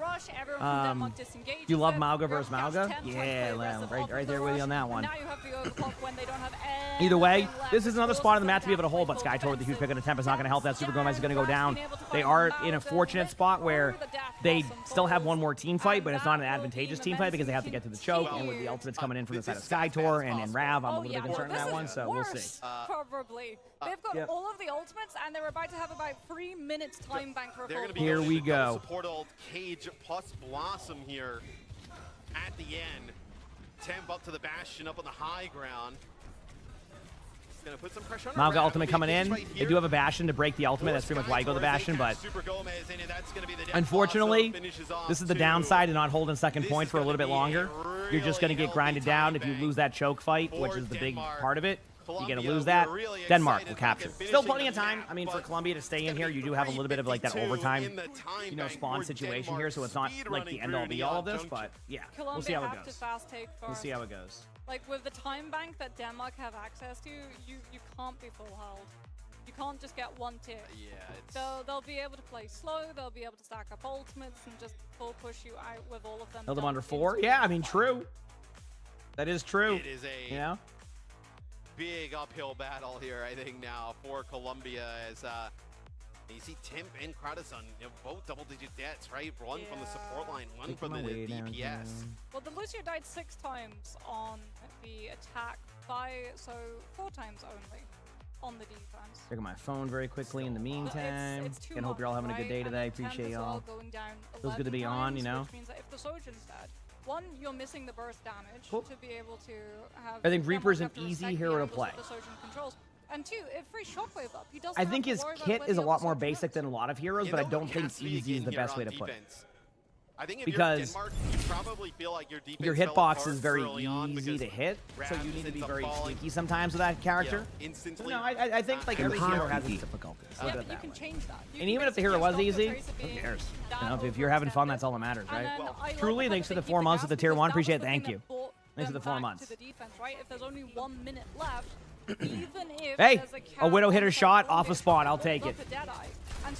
You love Mauga versus Mauga? Yeah, right there with you on that one. Either way, this is another spot in the map to be able to hold, but Skytor with the huge pick on the temp is not going to help that. Super Gomez is going to go down. They are in a fortunate spot where they still have one more team fight, but it's not an advantageous team fight because they have to get to the choke, and with the ultimates coming in from the side of Skytor and Rav, I'm a little bit concerned in that one, so we'll see. Probably. They've got all of the ultimates, and they're about to have about 3 minutes time bank for a full. Here we go. Support ult Cage plus Blossom here at the end. Temp up to the Bastion up on the high ground. He's gonna put some pressure on Mauga ultimate coming in. They do have a Bastion to break the ultimate. That's pretty much why I go the Bastion, but unfortunately, this is the downside to not holding second point for a little bit longer. You're just going to get grinded down if you lose that choke fight, which is the big part of it. You're going to lose that. Denmark will capture. Still plenty of time. I mean, for Columbia to stay in here, you do have a little bit of like that overtime, you know, spawn situation here, so it's not like the end all be all of this, but yeah, we'll see how it goes. We'll see how it goes. Like with the time bank that Denmark have access to, you can't be full held. You can't just get one tick. Yeah, they'll be able to play slow, they'll be able to stack up ultimates and just full push you out with all of them. Held them under 4? Yeah, I mean, true. That is true. It is a big uphill battle here, I think, now for Columbia as you see Timp and Kratos, you know, both double-digit deaths, right? One from the support line, one from the DPS. Well, the Lucio died 6 times on the attack so 4 times only on the defense. Check my phone very quickly in the meantime. And hope you're all having a good day today. Appreciate y'all. Feels good to be on, you know. Which means that if the Sojourn's dead, 1, you're missing the burst damage to be able to have. I think Reaper's an easy hero to play. And 2, it free shockwave up. He doesn't I think his kit is a lot more basic than a lot of heroes, but I don't think easy is the best way to put it. I think if because you're Denmark, you probably feel like your hitbox is very easy to hit, so you need to be very sneaky sometimes with that character. Instantly. No, I think like every hero has its difficulties. Yeah, but you can change that. And even if the hero was easy, who cares? You know, if you're having fun, that's all that matters, right? Truly, thanks for the 4 months of the tier 1. Appreciate it. Thank you. Thanks for the 4 months. If there's only 1 minute left, even if hey, a Widow hitter shot off a spawn. I'll take it.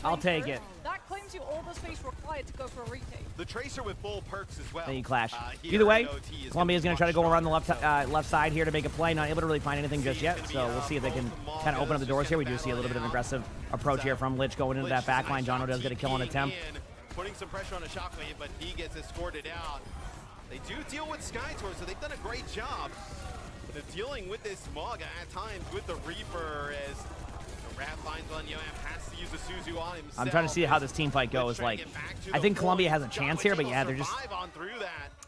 I'll take it. That claims you all the space required to go for a retake. The Tracer with full perks as well. Then you clash. Either way, Columbia's going to try to go around the left side here to make a play. Not able to really find anything just yet, so we'll see if they can kind of open up the doors here. We do see a little bit of an aggressive approach here from Lich going into that back line. Jono does get a kill on attempt. Putting some pressure on a Shockwave, but he gets escorted out. They do deal with Skytor, so they've done a great job. They're dealing with this Mog at times with the Reaper as the Rat finds on Yoam, has to use the Suzu on himself. I'm trying to see how this team fight goes. Like, I think Columbia has a chance here, but yeah, they're just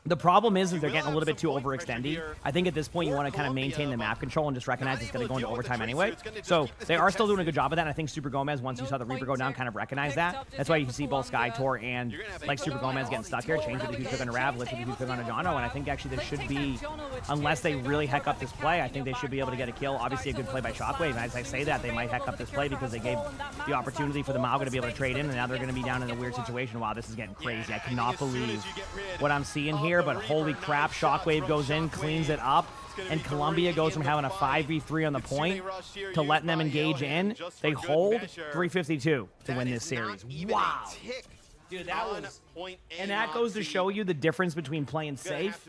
The problem is they're getting a little bit too overextended. I think at this point you want to kind of maintain the map control and just recognize it's going to go into overtime anyway. So they are still doing a good job of that. And I think Super Gomez, once you saw the Reaper go down, kind of recognized that. That's why you can see both SkyTor and like Super Gomez getting stuck here. Change it to who took on a Rav, lift it to who took on a Jono. And I think actually there should be, unless they really heck up this play, I think they should be able to get a kill. Obviously a good play by Shockwave. And as I say that, they might heck up this play because they gave the opportunity for the Malga to be able to trade in, and now they're going to be down in a weird situation. Wow, this is getting crazy. I cannot believe what I'm seeing here, but holy crap, Shockwave goes in, cleans it up, and Colombia goes from having a 5v3 on the point to letting them engage in. They hold 352 to win this series. Wow. Dude, that was... And that goes to show you the difference between playing safe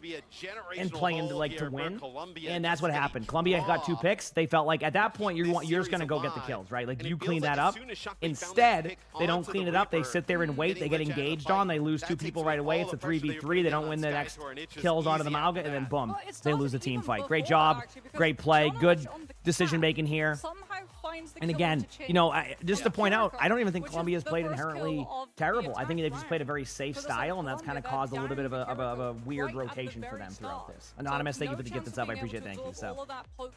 and playing to win. And that's what happened. Colombia got 2 picks. They felt like at that point you're just going to go get the kills, right? Like you clean that up. Instead, they don't clean it up. They sit there and wait. They get engaged on. They lose 2 people right away. It's a 3v3. They don't win the next kills onto the Malga, and then boom, they lose the team fight. Great job. Great play. Good decision making here. And again, you know, just to point out, I don't even think Colombia's played inherently terrible. I think they've just played a very safe style, and that's kind of caused a little bit of a weird rotation for them throughout this. Anonymous, thank you for the gift that's up. I appreciate it. Thank you. So,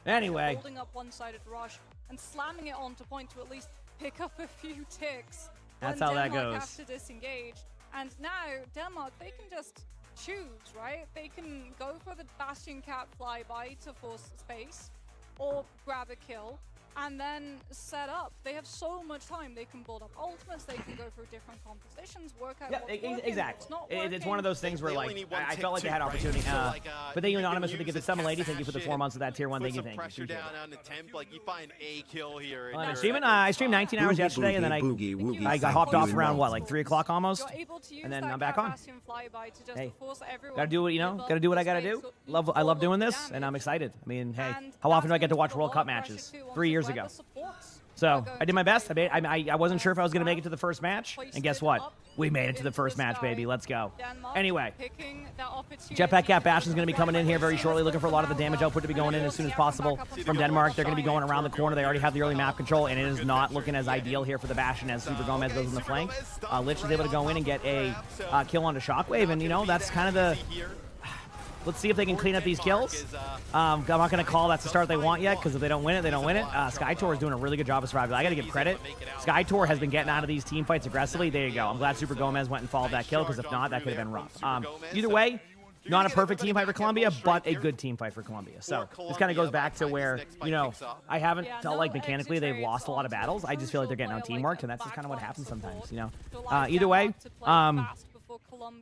anyway. Holding up one-sided rush and slamming it onto point to at least pick up a few ticks. That's how that Denmark goes. has to disengage. And now, Denmark, they can just choose, right? They can go for the Bastion Cat flyby to force space, or grab a kill, and then set up. They have so much time. They can build up ultimates. They can go through different compositions, work out what's working, exactly. what's not It's one of those things where, They like, only need one I tick felt like they had too, right? opportunity. So, like, But thank you, you can Anonymous, for the use gift of this 7 lady. Thank you for the 4 action, months of that tier 1. put Thank you, some thank you. pressure Appreciate down it. on attempt, like you find a kill here. Well, I streamed 19 hours yesterday, and then I got hopped off around, what, like 3 o'clock almost? And then I'm back on. Hey, gotta do what, you know, gotta do what I gotta do. I love doing this, and I'm excited. I mean, hey, how often do I get to watch World Cup matches? 3 years ago. So I did my best. I wasn't sure if I was going to make it to the first match. And guess what? We made it to the first match, baby. Let's go. Anyway, Jetpack Cat Bastion's going to be coming in here very shortly, looking for a lot of the damage output to be going in as soon as possible from Denmark. They're going to be going around the corner. They already have the early map control, and it is not looking as ideal here for the Bastion as Super Gomez goes in the flank. Lich is able to go in and get a kill onto Shockwave, and, you know, that's kind of the... Let's see if they can clean up these kills. I'm not going to call that's the start they want yet, because if they don't win it, they don't win it. SkyTor is doing a really good job of surviving. I got to give credit. SkyTor has been getting out of these team fights aggressively. There you go. I'm glad Super Gomez went and followed that kill, because if not, that could have been rough. Either way, not a perfect team fight for Colombia, but a good team fight for Colombia. So this kind of goes back to where, you know, I haven't felt like mechanically they've lost a lot of battles. I just feel like they're getting out teamwork, and that's just kind of what happens sometimes, you know. Either way,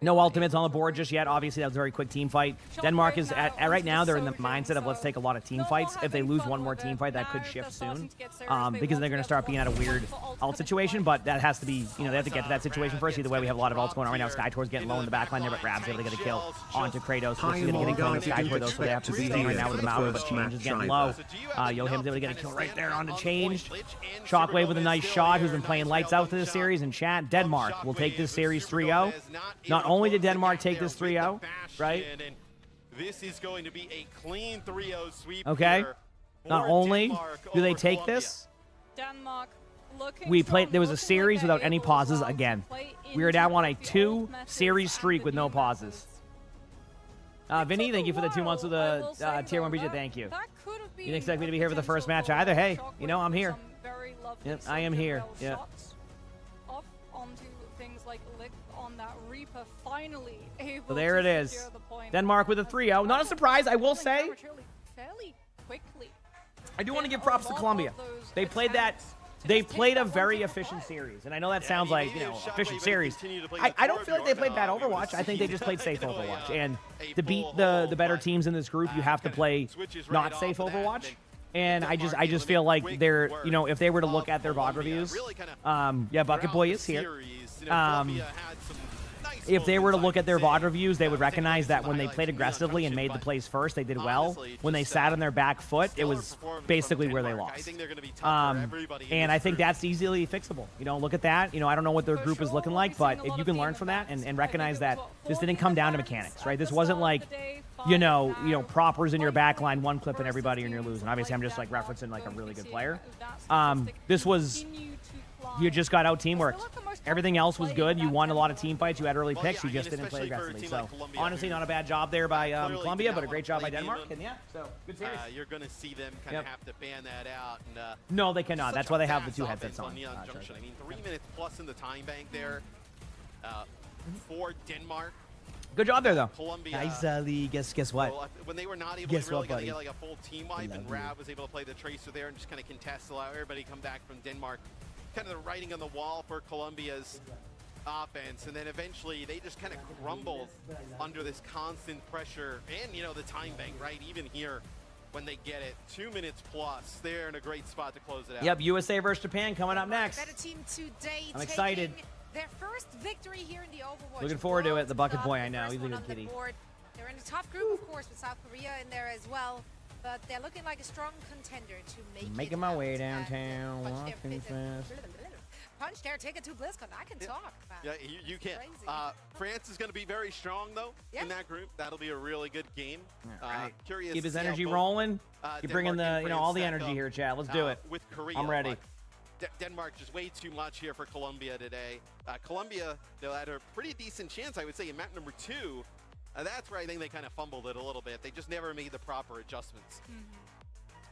no ultimates on the board just yet. Obviously, that was a very quick team fight. Denmark is at right now, they're in the mindset of let's take a lot of team fights. If they lose one more team fight, that could shift soon, because they're going to start being at a weird ult situation, but that has to be, you know, they have to get to that situation first. Either way, we have a lot of ults going on right now. SkyTor's getting low in the backline there, but Rav's able to get a kill onto Kratos. He's going to get a kill on SkyTor, though, so they have to be staying right now with the Malga, but Change is getting low. Yohim's able to get a kill right there onto Changed. Shockwave with a nice shot, who's been playing lights out to this series, and chat, Denmark will take this series 3-0. Not only did Denmark take this 3-0, right? This is going to be a clean 3-0 sweep. Okay. Not only do they take this, we played. There was a series without any pauses again. We are now on a 2-series streak with no pauses. Vinny, thank you for the 2 months of the tier 1 BJ. Thank you. You didn't expect me to be here for the first match either. Hey, you know I'm here. Yep, I am here. Yeah. So there it is. Denmark with a 3-0. Not a surprise, I will say. I do want to give props to Colombia. They played that. They played a very efficient series, and I know that sounds like, you know, efficient series. I don't feel like they played bad Overwatch. I think they just played safe Overwatch. And to beat the better teams in this group, you have to play not safe Overwatch. And I just feel like they're, you know, if they were to look at their VOD reviews, yeah, Bucket Boy is here. If they were to look at their VOD reviews, they would recognize that when they played aggressively and made the plays first, they did well. When they sat on their back foot, it was basically where they lost. And I think that's easily fixable. You know, look at that. You know, I don't know what their group is looking like, but if you can learn from that and recognize that this didn't come down to mechanics, right? This wasn't like, you know, propers in your back line, one clip and everybody and you're losing. Obviously, I'm just like referencing like a really good player. This was You just got out teamworked. Still at the most Everything else was played good. You that won a lot of Denmark. team fights. You had early Well, picks. yeah, You just I mean, didn't play especially for a aggressively. team So like Colombia, honestly, who, not a bad job there by clearly did Colombia, not but a great job by want to play Denmark. Demon. And yeah, so good series. You're going to see them kind Yep. of have to ban that out. And No, they cannot. such That's a why they have the fast two offense headsets on. Neon Sorry. Junction. I mean, 3 minutes plus in the time bank there for Denmark. Good job there, though. Colombia. Nice, Lee. Guess what? Well, when they were not able Guess to really what, get buddy? like a full team wipe, and love you. Rav was able to play the tracer there and just kind of contest, allow everybody to come back from Denmark. Kind of the writing on the wall for Colombia's offense, and then eventually they just kind of crumbled under this constant pressure and, you know, the time bank, right? Even here, when they get it, 2 minutes plus, they're in a great spot to close it out. Yep, USA versus Japan coming up next. Better team today. I'm excited. taking Their first victory here in the Overwatch. Looking forward to it. World The bucket Cup, boy, I the know. first He's a one good on the kitty. board. They're in a tough group, of course, with South Korea in there as well. But they're looking like a strong contender to make Making it my out way and, downtown, punch walking their, fast. punch their ticket to BlizzCon. I can talk, man. Yeah, you can. Crazy. France is going to be very strong, though, Yeah. in that group. That'll be a really good game. All right. Curious Keep to his see how energy both, rolling. You're bringing Denmark the, and you know, France all the stack energy up, here, Chad. Let's do it. With Korea. I'm ready. but Denmark just way too much here for Colombia today. Colombia, they had a pretty decent chance, I would say, in map number 2. That's where I think they kind of fumbled it a little bit. They just never made the proper adjustments.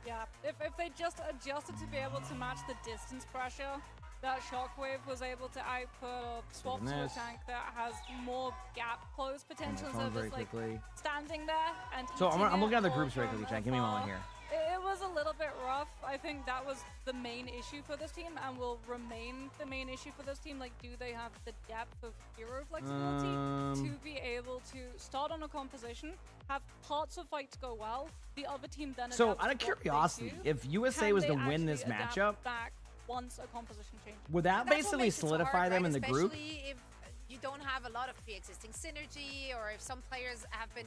Yeah, if they just adjusted to be able to match the distance pressure that Shockwave was able to output or swap to a Goodness. tank that has more gap close potential phone instead of very just like quickly. standing there and So eating I'm looking it at the all groups very from quickly, Chad. Give me a moment afar. here. It was a little bit rough. I think that was the main issue for this team and will remain the main issue for this team. Like, do they have the depth of hero flexibility to be able to start on a composition, have parts of fights go well, the other team then So adapts out of to what they curiosity, do? if USA Can was they to win this actually adapt matchup, back once a composition changes? would that That's what basically makes it so solidify hard, them right? in the group? Especially if you don't have a lot of pre-existing synergy, or if some players have been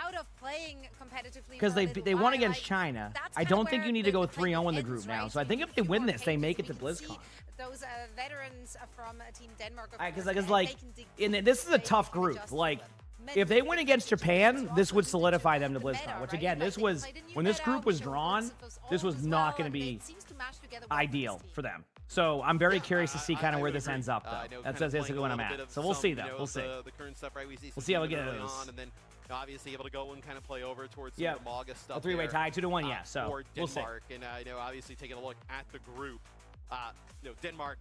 out of playing competitively. Because for a they little won while, against like, China. that's I kinda don't think where you need to go the playbook 3-0 in the ends, group now. right? So I think you if they keep win on this, they pace, make it we to can see BlizzCon. Those veterans from Team Denmark, of Because course, and like, they can dig deep, this is a they tough can group. adjust to Like, it. if they win against Japan, Also this would the solidify them to meta, BlizzCon. Which right? again, Like, this they was played a new when this meta, group was which drawn. was This was old as not well, going to and be it seems to match together well for this ideal team. for them. So I'm very curious to see kind I of where would this agree. ends up, I though. know That's kind of basically playing what a I'm little bit at. of So we'll some, see, you though. know, We'll see. The current stuff, right? We see We'll see how it some early goes. on, and then obviously able to go and kind of play over towards some Yep. of the Maga stuff. A three-way there, tie, 2-1, yeah. So for we'll see. Denmark, and obviously taking a look at the group. Denmark.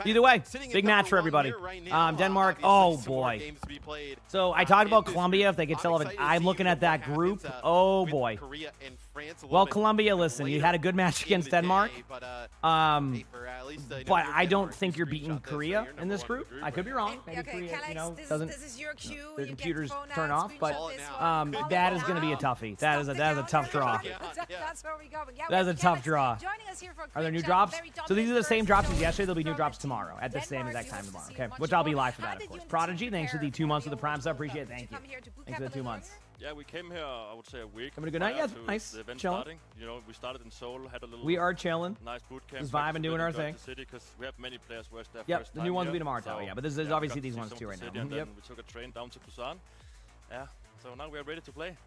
Either way, sitting at big match number for 1 everybody. here right now, Denmark, obviously oh some more boy. games to be played, So I talked in about this Colombia. group. If they could I'm still have excited it, to I'm see, looking you know, at that what group. happens, Oh with boy. Korea and France a Well, little bit Colombia, listen, you had a good match in against the Denmark. day, but, hey, for at least, you know, But your I don't Denmark, think you you're beating screenshot this, so Korea you're in number this 1 group. I could be wrong. Maybe Okay, Korea, Calais, you know, this doesn't. is your cue. their You get computers phone turn out, off, but, screenshot Call it this now. one, call that it is going to be a now. toughie. That is Stop a the tough draw. counter. That's where we're going. Yeah, That's we a have tough Calais draw. joining us here for a Are there quick new chat. drops? Very So these are the dominant same first drops as show yesterday. There'll be new from drops the tomorrow at the same Denmark. exact You time hope to tomorrow. see Okay, much which I'll be more. live for How that, of did you course. and the Prodigy, team thanks for the prepare 2 months for of the the Prime sub. Overwatch Appreciate it. Cup? Thank Did you. you come here to boot Thanks camp for the a 2 little months. earlier? Yeah, we came here, I would say, a week. Having a good night? prior Yeah, to nice. The event Chilling. starting. You know, we started in Seoul, had a little We are chilling. nice boot camp. Just vibing, doing our thing. Because we have many players who are their Yep, first the time new ones will here, be tomorrow, so, yeah. But this is yeah, obviously got to these see ones some too of right the now. city, and Yep. then we took a train down to Busan. Yeah, so now we are ready to play.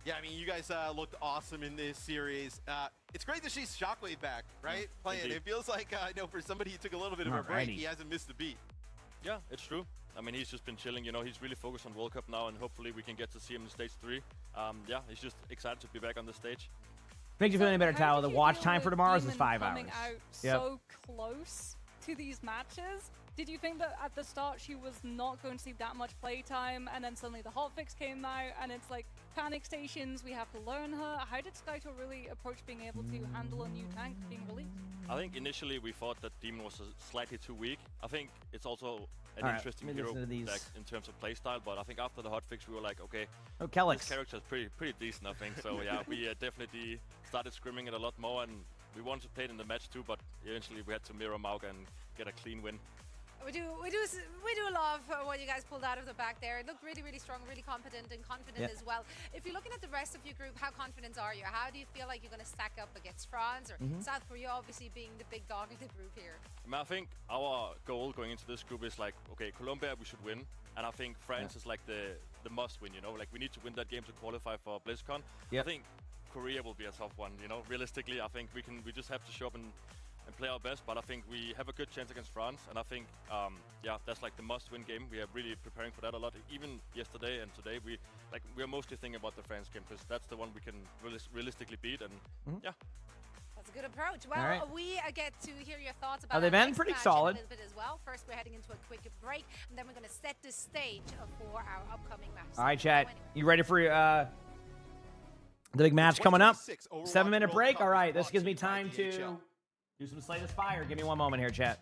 Yeah, I mean, you guys looked awesome in this series. It's great to see Shockwave back, right? Playing. Indeed. It feels like, I know for somebody who took a little bit of a break, Alrighty. he hasn't missed a beat. Yeah, it's true. I mean, he's just been chilling. You know, he's really focused on World Cup now, and hopefully we can get to see him in Stage 3. Yeah, he's just excited to be back on the stage. Makes you feel any better, How Tao. did The you watch deal time for with tomorrow is Demon 5 hours. coming out Yep. so close to these matches? Did you think that at the start she was not going to see that much playtime, and then suddenly the hotfix came out, and it's like panic stations, we have to learn her? How did Skytor really approach being able to handle a new tank being released? I think initially we thought that Demon was slightly too weak. I think it's also an Alright, interesting let me hero listen to these. like, in terms of playstyle, but I think after the hotfix we were like, okay, Oh, this Kellex. character is pretty decent, I think. So yeah, we definitely started scrimming it a lot more, and we wanted to play it in the match too, but eventually we had to mirror Maug and get a clean win. We do love what you guys pulled out of the back there. It looked really, really strong, really competent and confident Yeah. as well. If you're looking at the rest of your group, how confident are you? How do you feel like you're going to stack up against France or South Korea, obviously being the big dog in the group here? I mean, I think our goal going into this group is like, okay, Colombia we should win, and I think France is like the must win. You know, like we need to win that game to qualify for BlizzCon. Yep. I think Korea will be a tough one. You know, realistically, I think we just have to show up and and play our best. But I think we have a good chance against France, and I think yeah, that's like the must-win game. We are really preparing for that a lot. Even yesterday and today, we are mostly thinking about the France game because that's the one we can realistically beat. And yeah. That's a good approach. Well, right. we get to hear your thoughts about they've our been next pretty match solid. in a little bit as well. First, we're heading into a quick break, and then we're going to set the stage for our upcoming match. All right, chat. You ready for the big match coming up? 7-minute break. All right, this gives me time to do some Slay the Spire. Give me one moment here, chat.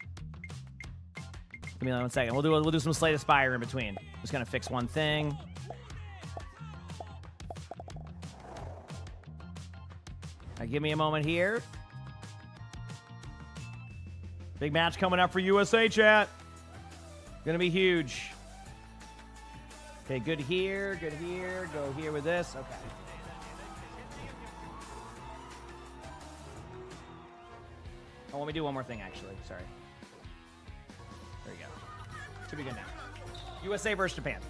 Give me 1 second. We'll do some Slay the Spire in between. Just gonna fix one thing. Give me a moment here. Big match coming up for USA, chat. Gonna be huge. Okay, good here, good here. Go here with this. Okay. Oh, let me do one more thing, actually. Sorry. There you go. Should be good now. USA versus Japan.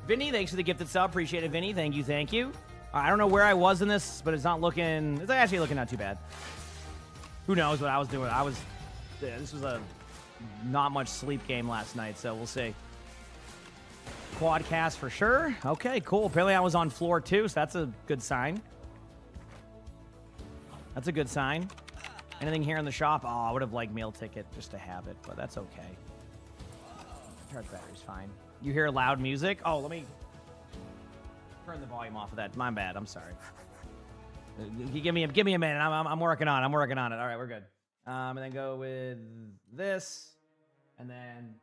Vinny, thanks for the gifted sub. Appreciate it, Vinny. Thank you, thank you. I don't know where I was in this, but it's not looking... It's actually looking not too bad. Who knows what I was doing? This was a not much sleep game last night, so we'll see. Quadcast for sure. Okay, cool. Apparently I was on floor 2, so that's a good sign. That's a good sign. Anything here in the shop? Oh, I would have liked meal ticket just to have it, but that's okay. Charge battery's fine. You hear loud music? Oh, let me turn the volume off of that. My bad. I'm sorry. Give me a minute. I'm working on it. All right, we're good. And then go with this, and then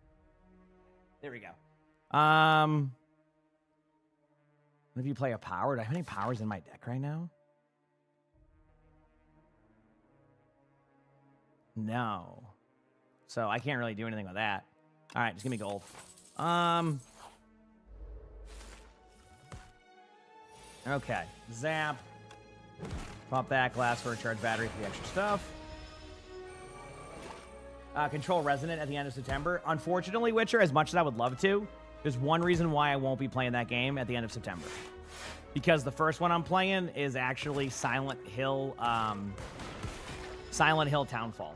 there we go. If you play a power, do I have any powers in my deck right now? No. So I can't really do anything with that. All right, just give me gold. Okay. Zap. Pop that glass for a charge battery for the extra stuff. Control Resonant at the end of September. Unfortunately, Witcher, as much as I would love to, there's one reason why I won't be playing that game at the end of September. Because the first one I'm playing is actually Silent Hill Townfall.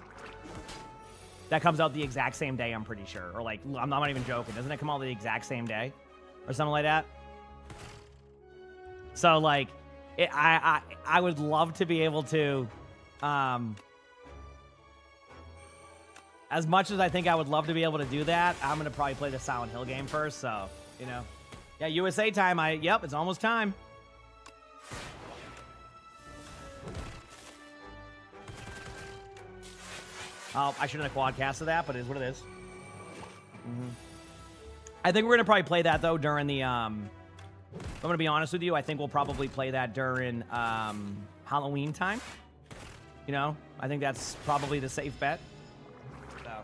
That comes out the exact same day, I'm pretty sure. Or like, I'm not even joking. Doesn't it come out the exact same day? Or something like that? So like, I would love to be able to, as much as I think I would love to be able to do that, I'm going to probably play the Silent Hill game first, so, you know. Yeah, USA time. Yep, it's almost time. Oh, I shouldn't have quadcasted that, but it is what it is. I think we're going to probably play that, though, during the, I'm going to be honest with you, I think we'll probably play that during Halloween time. You know, I think that's probably the safe bet. So,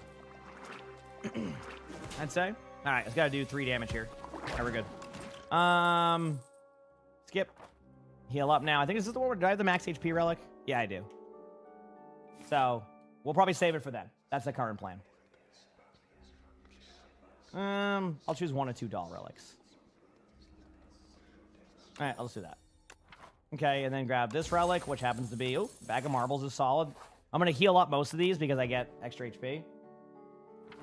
I'd say. All right, it's got to do 3 damage here. All right, we're good. Skip. Heal up now. I think this is the one where do I have the max HP relic? Yeah, I do. So, we'll probably save it for then. That's the current plan. I'll choose 1 or 2 doll relics. All right, I'll just do that. Okay, and then grab this relic, which happens to be, bag of marbles is solid. I'm going to heal up most of these because I get extra HP.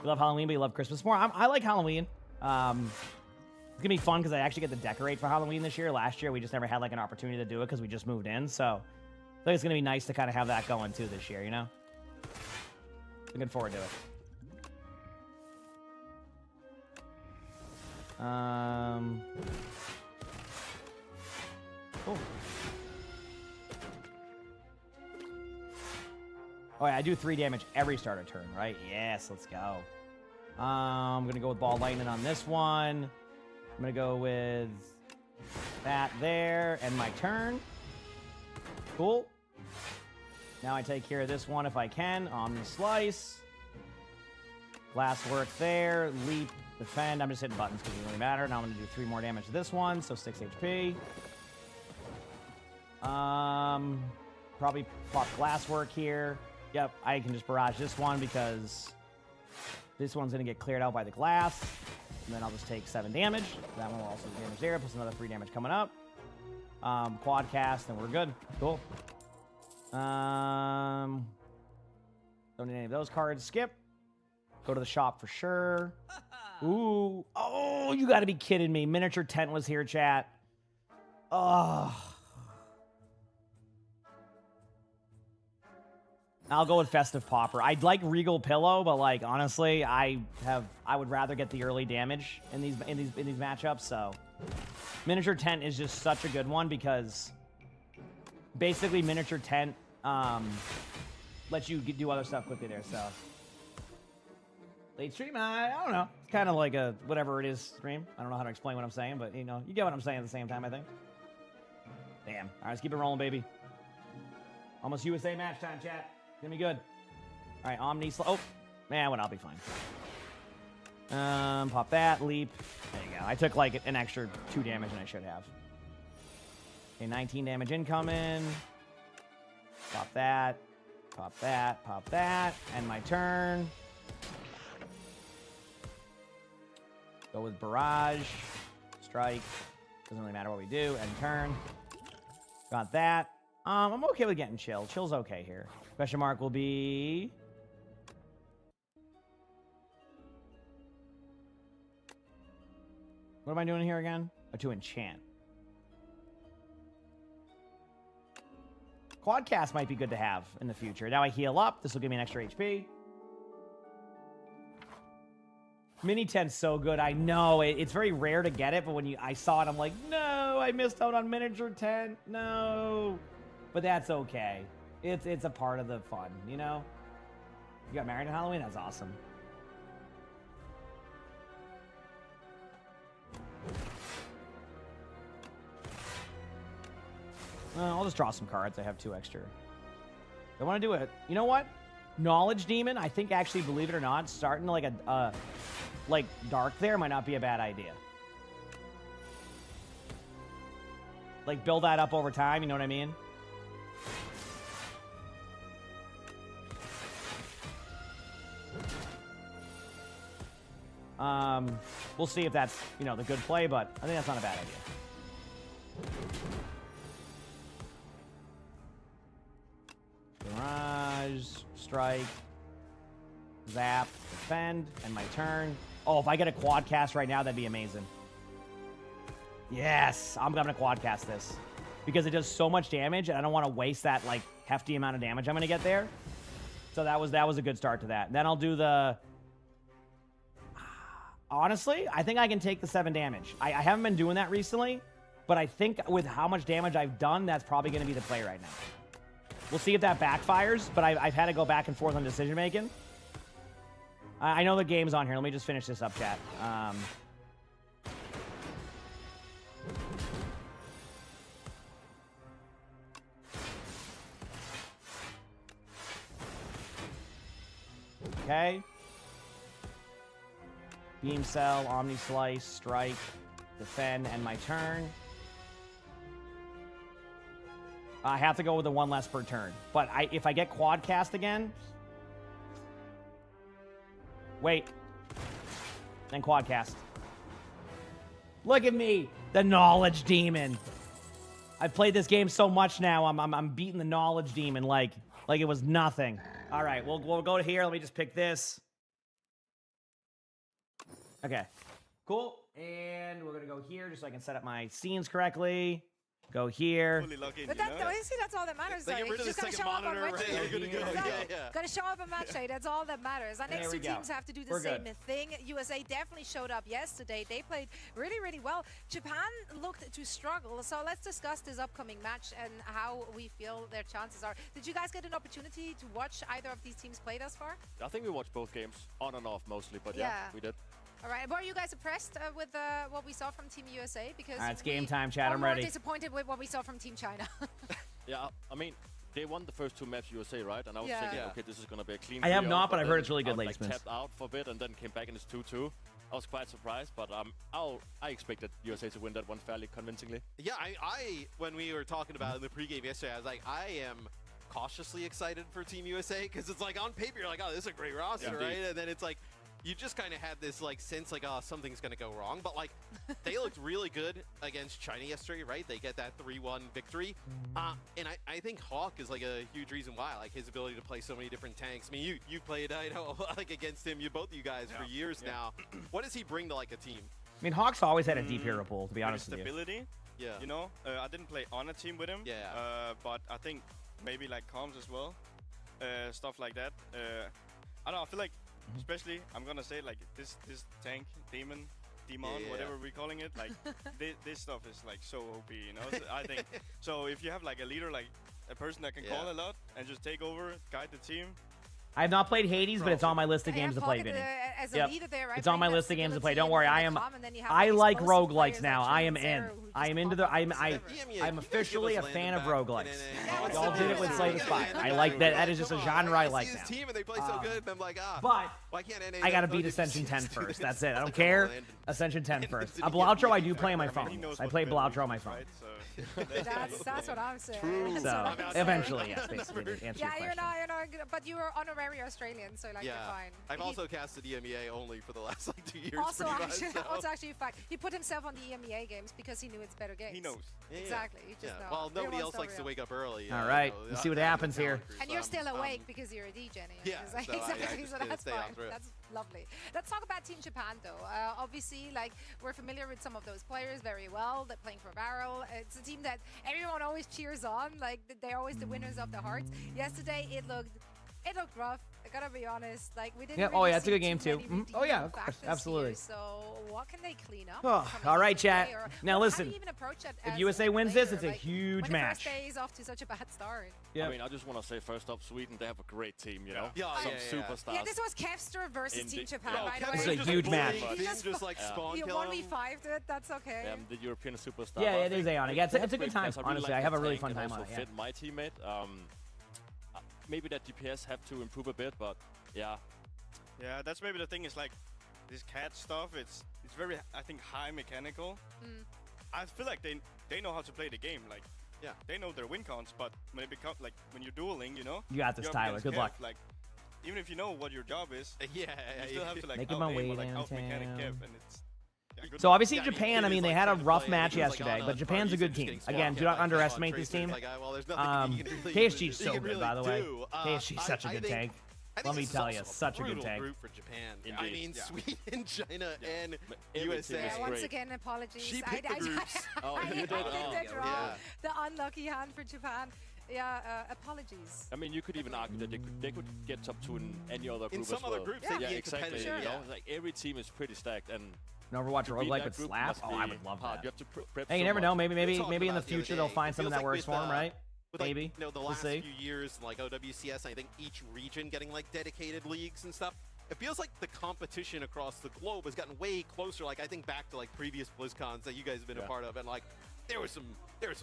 We love Halloween, but we love Christmas more. I like Halloween. It's going to be fun because I actually get to decorate for Halloween this year. Last year, we just never had like an opportunity to do it because we just moved in. So I think it's going to be nice to kind of have that going too this year, you know? Looking forward to it. Cool. Oh, yeah, I do 3 damage every starter turn, right? Yes, let's go. I'm going to go with Ball Lightning on this one. I'm going to go with that there and my turn. Cool. Now I take care of this one if I can. Omni Slice. Glass work there. Leap. Defend. I'm just hitting buttons because it doesn't really matter. Now I'm going to do 3 more damage to this one, so 6 HP. Probably pop glass work here. Yep, I can just barrage this one because this one's going to get cleared out by the glass. and then I'll just take 7 damage. That one will also do damage there, plus another 3 damage coming up. Quad cast, and we're good. Cool. Don't need any of those cards. Skip. Go to the shop for sure. Ooh. Oh, you got to be kidding me. Miniature tent was here, chat. Oh. I'll go with Festive Popper. I'd like Regal Pillow, but like honestly, I would rather get the early damage in these matchups. So, Miniature Tent is just such a good one because basically Miniature Tent lets you do other stuff quickly there. So, late stream, I don't know. It's kind of like a whatever it is stream. I don't know how to explain what I'm saying, but you know, you get what I'm saying at the same time. I think. Damn. All right, let's keep it rolling, baby. Almost USA match time, chat. Gonna be good. All right, Omni. Oh, man, well, I'll be fine. Pop that. Leap. There you go. I took like an extra 2 damage than I should have. Okay, 19 damage incoming. Pop that. Pop that. Pop that. End my turn. Go with Barrage. Strike. Doesn't really matter what we do. End turn. Got that. I'm okay with getting Chill. Chill's okay here. Question mark will be... What am I doing here again? Oh, to enchant. Quadcast might be good to have in the future. Now I heal up. This will give me an extra HP. Mini Tent's so good. I know. It's very rare to get it, but when I saw it, I'm like, no, I missed out on Miniature Tent. No. But that's okay. It's a part of the fun, you know? You got married on Halloween? That's awesome. I'll just draw some cards. I have 2 extra. I want to do it. You know what? Knowledge Demon, I think actually, believe it or not, starting like a like dark there might not be a bad idea. Like build that up over time, you know what I mean? We'll see if that's, you know, the good play, but I think that's not a bad idea. Barrage, strike, zap, defend, and my turn. Oh, if I get a quad cast right now, that'd be amazing. Yes, I'm gonna quad cast this because it does so much damage, and I don't want to waste that like hefty amount of damage I'm gonna get there. So that was a good start to that. Then I'll do the. Honestly, I think I can take the 7 damage. I haven't been doing that recently, but I think with how much damage I've done, that's probably going to be the play right now. We'll see if that backfires, but I've had to go back and forth on decision making. I know the game's on here. Let me just finish this up, chat. Okay. Beam Cell, Omni Slice, Strike, Defend, and my turn. I have to go with the 1 less per turn. But if I get Quad Cast again... Wait. Then Quad Cast. Look at me! The Knowledge Demon! I've played this game so much now, I'm beating the Knowledge Demon like it was nothing. Alright, we'll go to here. Let me just pick this. Okay, cool. And we're going to go here just so I can set up my scenes correctly. Go here. But honestly, that's all that matters. They get rid of the second monitor, right? Good to go. Yeah. Got to show up on match day. That's all that matters. Our next 2 teams have to do the same thing. USA definitely showed up yesterday. They played really, really well. Japan looked to struggle. So let's discuss this upcoming match and how we feel their chances are. Did you guys get an opportunity to watch either of these teams play thus far? I think we watched both games, on and off mostly, but yeah we did. All right, were you guys impressed with what we saw from Team USA? Because it's game time, chat. I'm ready. More disappointed with what we saw from Team China. Yeah, I mean, they won the first 2 maps USA, right? And I was thinking, okay, this is going to be a clean. I have not, but I've heard it's really good, ladies. I tapped out for a bit and then came back and it's 2-2. I was quite surprised, but I expected USA to win that one fairly convincingly. Yeah, I when we were talking about it in the pregame yesterday, I was like, I am cautiously excited for Team USA because it's like on paper, you're like, oh, this is a great roster, right? And then it's like, you just kind of had this like sense like, oh, something's gonna go wrong. But like, they looked really good against China yesterday, right? They get that 3-1 victory, and I think Hawk is like a huge reason why, like his ability to play so many different tanks. I mean, you played, I know, like against him, both of you guys for years now. What does he bring to like a team? I mean, Hawk's always had a deep hero pool, to be honest with you. Stability. Yeah. You know, I didn't play on a team with him. Yeah. But I think maybe like comms as well, stuff like that. I don't know. I feel like, especially, I'm gonna say like this tank demon, whatever we're calling it. Like this stuff is like so OP. You know. So I think so. If you have like a leader, like a person that can call a lot and just take over, guide the team. I have not played Hades, but it's on my list of games to play, Vinny. Yep. It's on my list of games to play. Don't worry, I like roguelikes now. I am in. I am into the. I'm officially a fan of roguelikes. Y'all did it with Slay the Spire. I like that. That is just a genre I like now. Team and they play so good, and I'm like, but why can't I gotta beat Ascension 10 first. That's it. I don't care. Ascension 10 first. Blautro I do play on my phone. I play Blautro on my phone. That's what I'm saying. So eventually, yes, basically to answer your question. You're not, but you were honorary Australian, so like you're fine. I've also casted EMEA only for the last like 2 years. Also, pretty much, also actually a fact. He put himself on the EMEA games because he knew it's better games. He knows. Exactly. You just know. Well, nobody else likes to wake up early. All right, let's see what happens here. And you're still awake because you're a DJ. Yeah, exactly. So that's fine. through. That's lovely. Let's talk about Team Japan, though. Obviously, like we're familiar with some of those players very well. They're playing for Barrel. It's a team that everyone always cheers on. Like they're always the winners of the hearts. Yesterday, it looked rough. I gotta be honest. Like we didn't. Yeah. Really Oh yeah, it's a see good game too. Oh yeah, of course, factors absolutely. Here, so what can they clean up? Oh, all right, chat. Now how listen. do you even approach it If as USA a wins player? this, it's a Like, huge when match. The first day is off to such a bad start. Yeah. I mean, I just want to say first off, Sweden, they have a great team, you know? Yeah, Some yeah. superstars. Yeah, this was Kevster versus Team Japan, by the way. This is a huge match. He just like spawn You kill him. 1v5'd it, that's okay. The European superstar. Yeah, But I it is think Aeonic. they Yeah, it's a have good great time. players. really Honestly, like I have a the really tank fun and time on also it. fit my teammate. Maybe that DPS have to improve a bit, but yeah. Yeah, that's maybe the thing is like this cat stuff. It's very, I think, high mechanical. I feel like they know how to play the game. Like, they know their win counts, but when it becomes like when you're dueling, you know, You got this, you're up Tyler. against Good Kev, luck. Like, even if you know what your job is, you still have to like Making my out-aim way or, like out-mechanic downtown. Kev, and it's. Yeah, good So luck. obviously Japan, I mean, they had a rough match yesterday, but Japan's a good team. Again, do not underestimate this team. KSG's so good, by the way. KSG's such a good tank. Let me tell you, such a good tank. Group for Japan. Indeed. I mean, Sweden, China, and Every USA. team is Yeah, once great. again, apologies. She picked the groups. Oh, I you did? did wrong. Yeah. The unlucky hand for Japan. Yeah, apologies. I mean, you could even argue that they could get top 2 in any other group In some as well. other groups, yeah, they'd be exactly. competitive. You know, Yeah. like every team is pretty stacked, and An Overwatch to beat roguelike that with group Slap? must Oh, I be would love hard. that. You have to prep Hey, you so never know. much. Maybe talked in the about the other future they'll day. find It something feels that like works with, for them, right? With Maybe. like, the We'll last see. few years, like OWCS, I think each region getting like dedicated leagues and stuff. It feels like the competition across the globe has gotten way closer. Like I think back to like previous BlizzCons that you guys have been a part of, and like there were some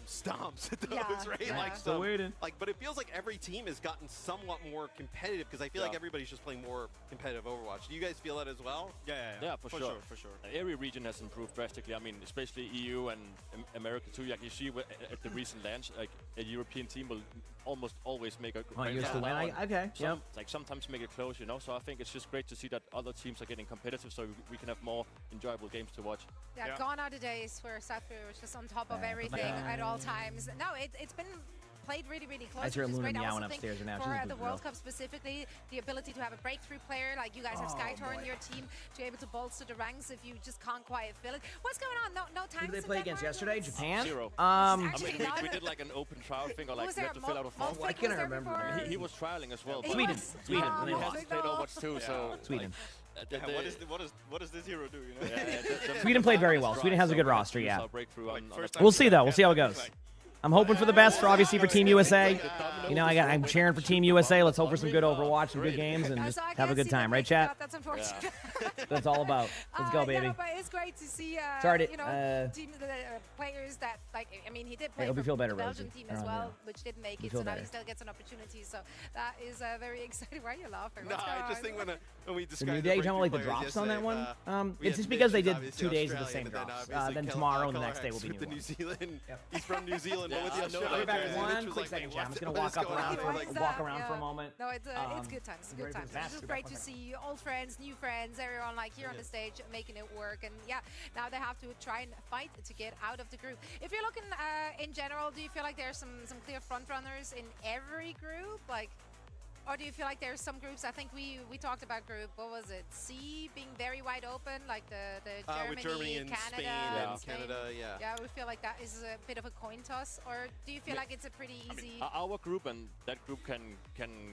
stomps at those, right? Yeah. Like Still waiting. Like, but it feels like every team has gotten somewhat more competitive because I feel like everybody's just playing more competitive Overwatch. Do you guys feel that as well? Yeah, for sure. Every region has improved drastically. I mean, especially EU and America too. Like you see at the recent launch, like a European team will almost always make a Want grand US to win? final. Okay, yep. Like sometimes make it close, you know. So I think it's just great to see that other teams are getting competitive, so we can have more enjoyable games to watch. Yeah, gone are the days where South Korea was just on top of everything at all times. No, it's been played really, really close. I hear which is Luna great. I also meowing think upstairs now. for She's a the good World girl. Cup specifically, the ability to have a breakthrough player like you guys have Skytor in your team to be able to bolster the ranks if you just can't quite fill it. What's going on? No tanks. Who did they in play against Denmark? yesterday? Japan? 0. Um, I Actually, mean, not- we did like an open trial thing, or Who like was we there? had to fill out a form. Mulfig I cannot was there remember. before? He was trialing as well. He but Sweden. was? Sweden. Oh, They he lost. hasn't played Overwatch too, so Sweden. Yeah, what does this hero do? You know? Sweden played very well. Sweden has a good roster, yeah. First We'll time see you though. have We'll see how it Kevin, goes. like, I'm hoping for the best, for obviously for Team USA. You know, I'm cheering for Team USA. Let's hope for some good Overwatch, some good games, and just So I have a can't good see time, them right, making chat? that. That's unfortunate. That's what it's all about. Let's go, Yeah, baby. no, but it's great to see, Sorry, you know, teams, players that, like, I mean, he did play hope you for feel better, the Belgian Rosie. team as Oh, well, yeah. which didn't make You it, feel so now better. he still gets an opportunity. So that is very exciting. Why are you laughing? No, What's going I just on? think when we Did described you the talking about like the breakthrough drops on that players one? yesterday, we It's had just because they Mitch, did obviously 2 days of the Australian, same but drops. obviously Then Kel- tomorrow and the Color next day will X be with new the ones. New Zealand. Yep. He's from New Zealand one. Yeah, with the I know Australian that. We're back jersey, one which was quick like, second, wait, chat. I'm just what gonna walk is up going around on for here? like, Like, that, walk around for a yeah. moment. No, it's good times. you ready Good for times. this match? It's just Get great back to on see old friends, new friends, everyone like here on the stage making it work. And yeah, now they have to try and fight to get out of the group. If you're looking in general, do you feel like there's some clear front runners in every group? Like, or do you feel like there's some groups? I think we talked about group. What was it? C being very wide open, like the Germany, with Germany and Canada, Spain Yeah. and Canada, yeah. Yeah, we feel like that is a bit of a coin toss. Or do you feel like it's a pretty easy? Our group and that group can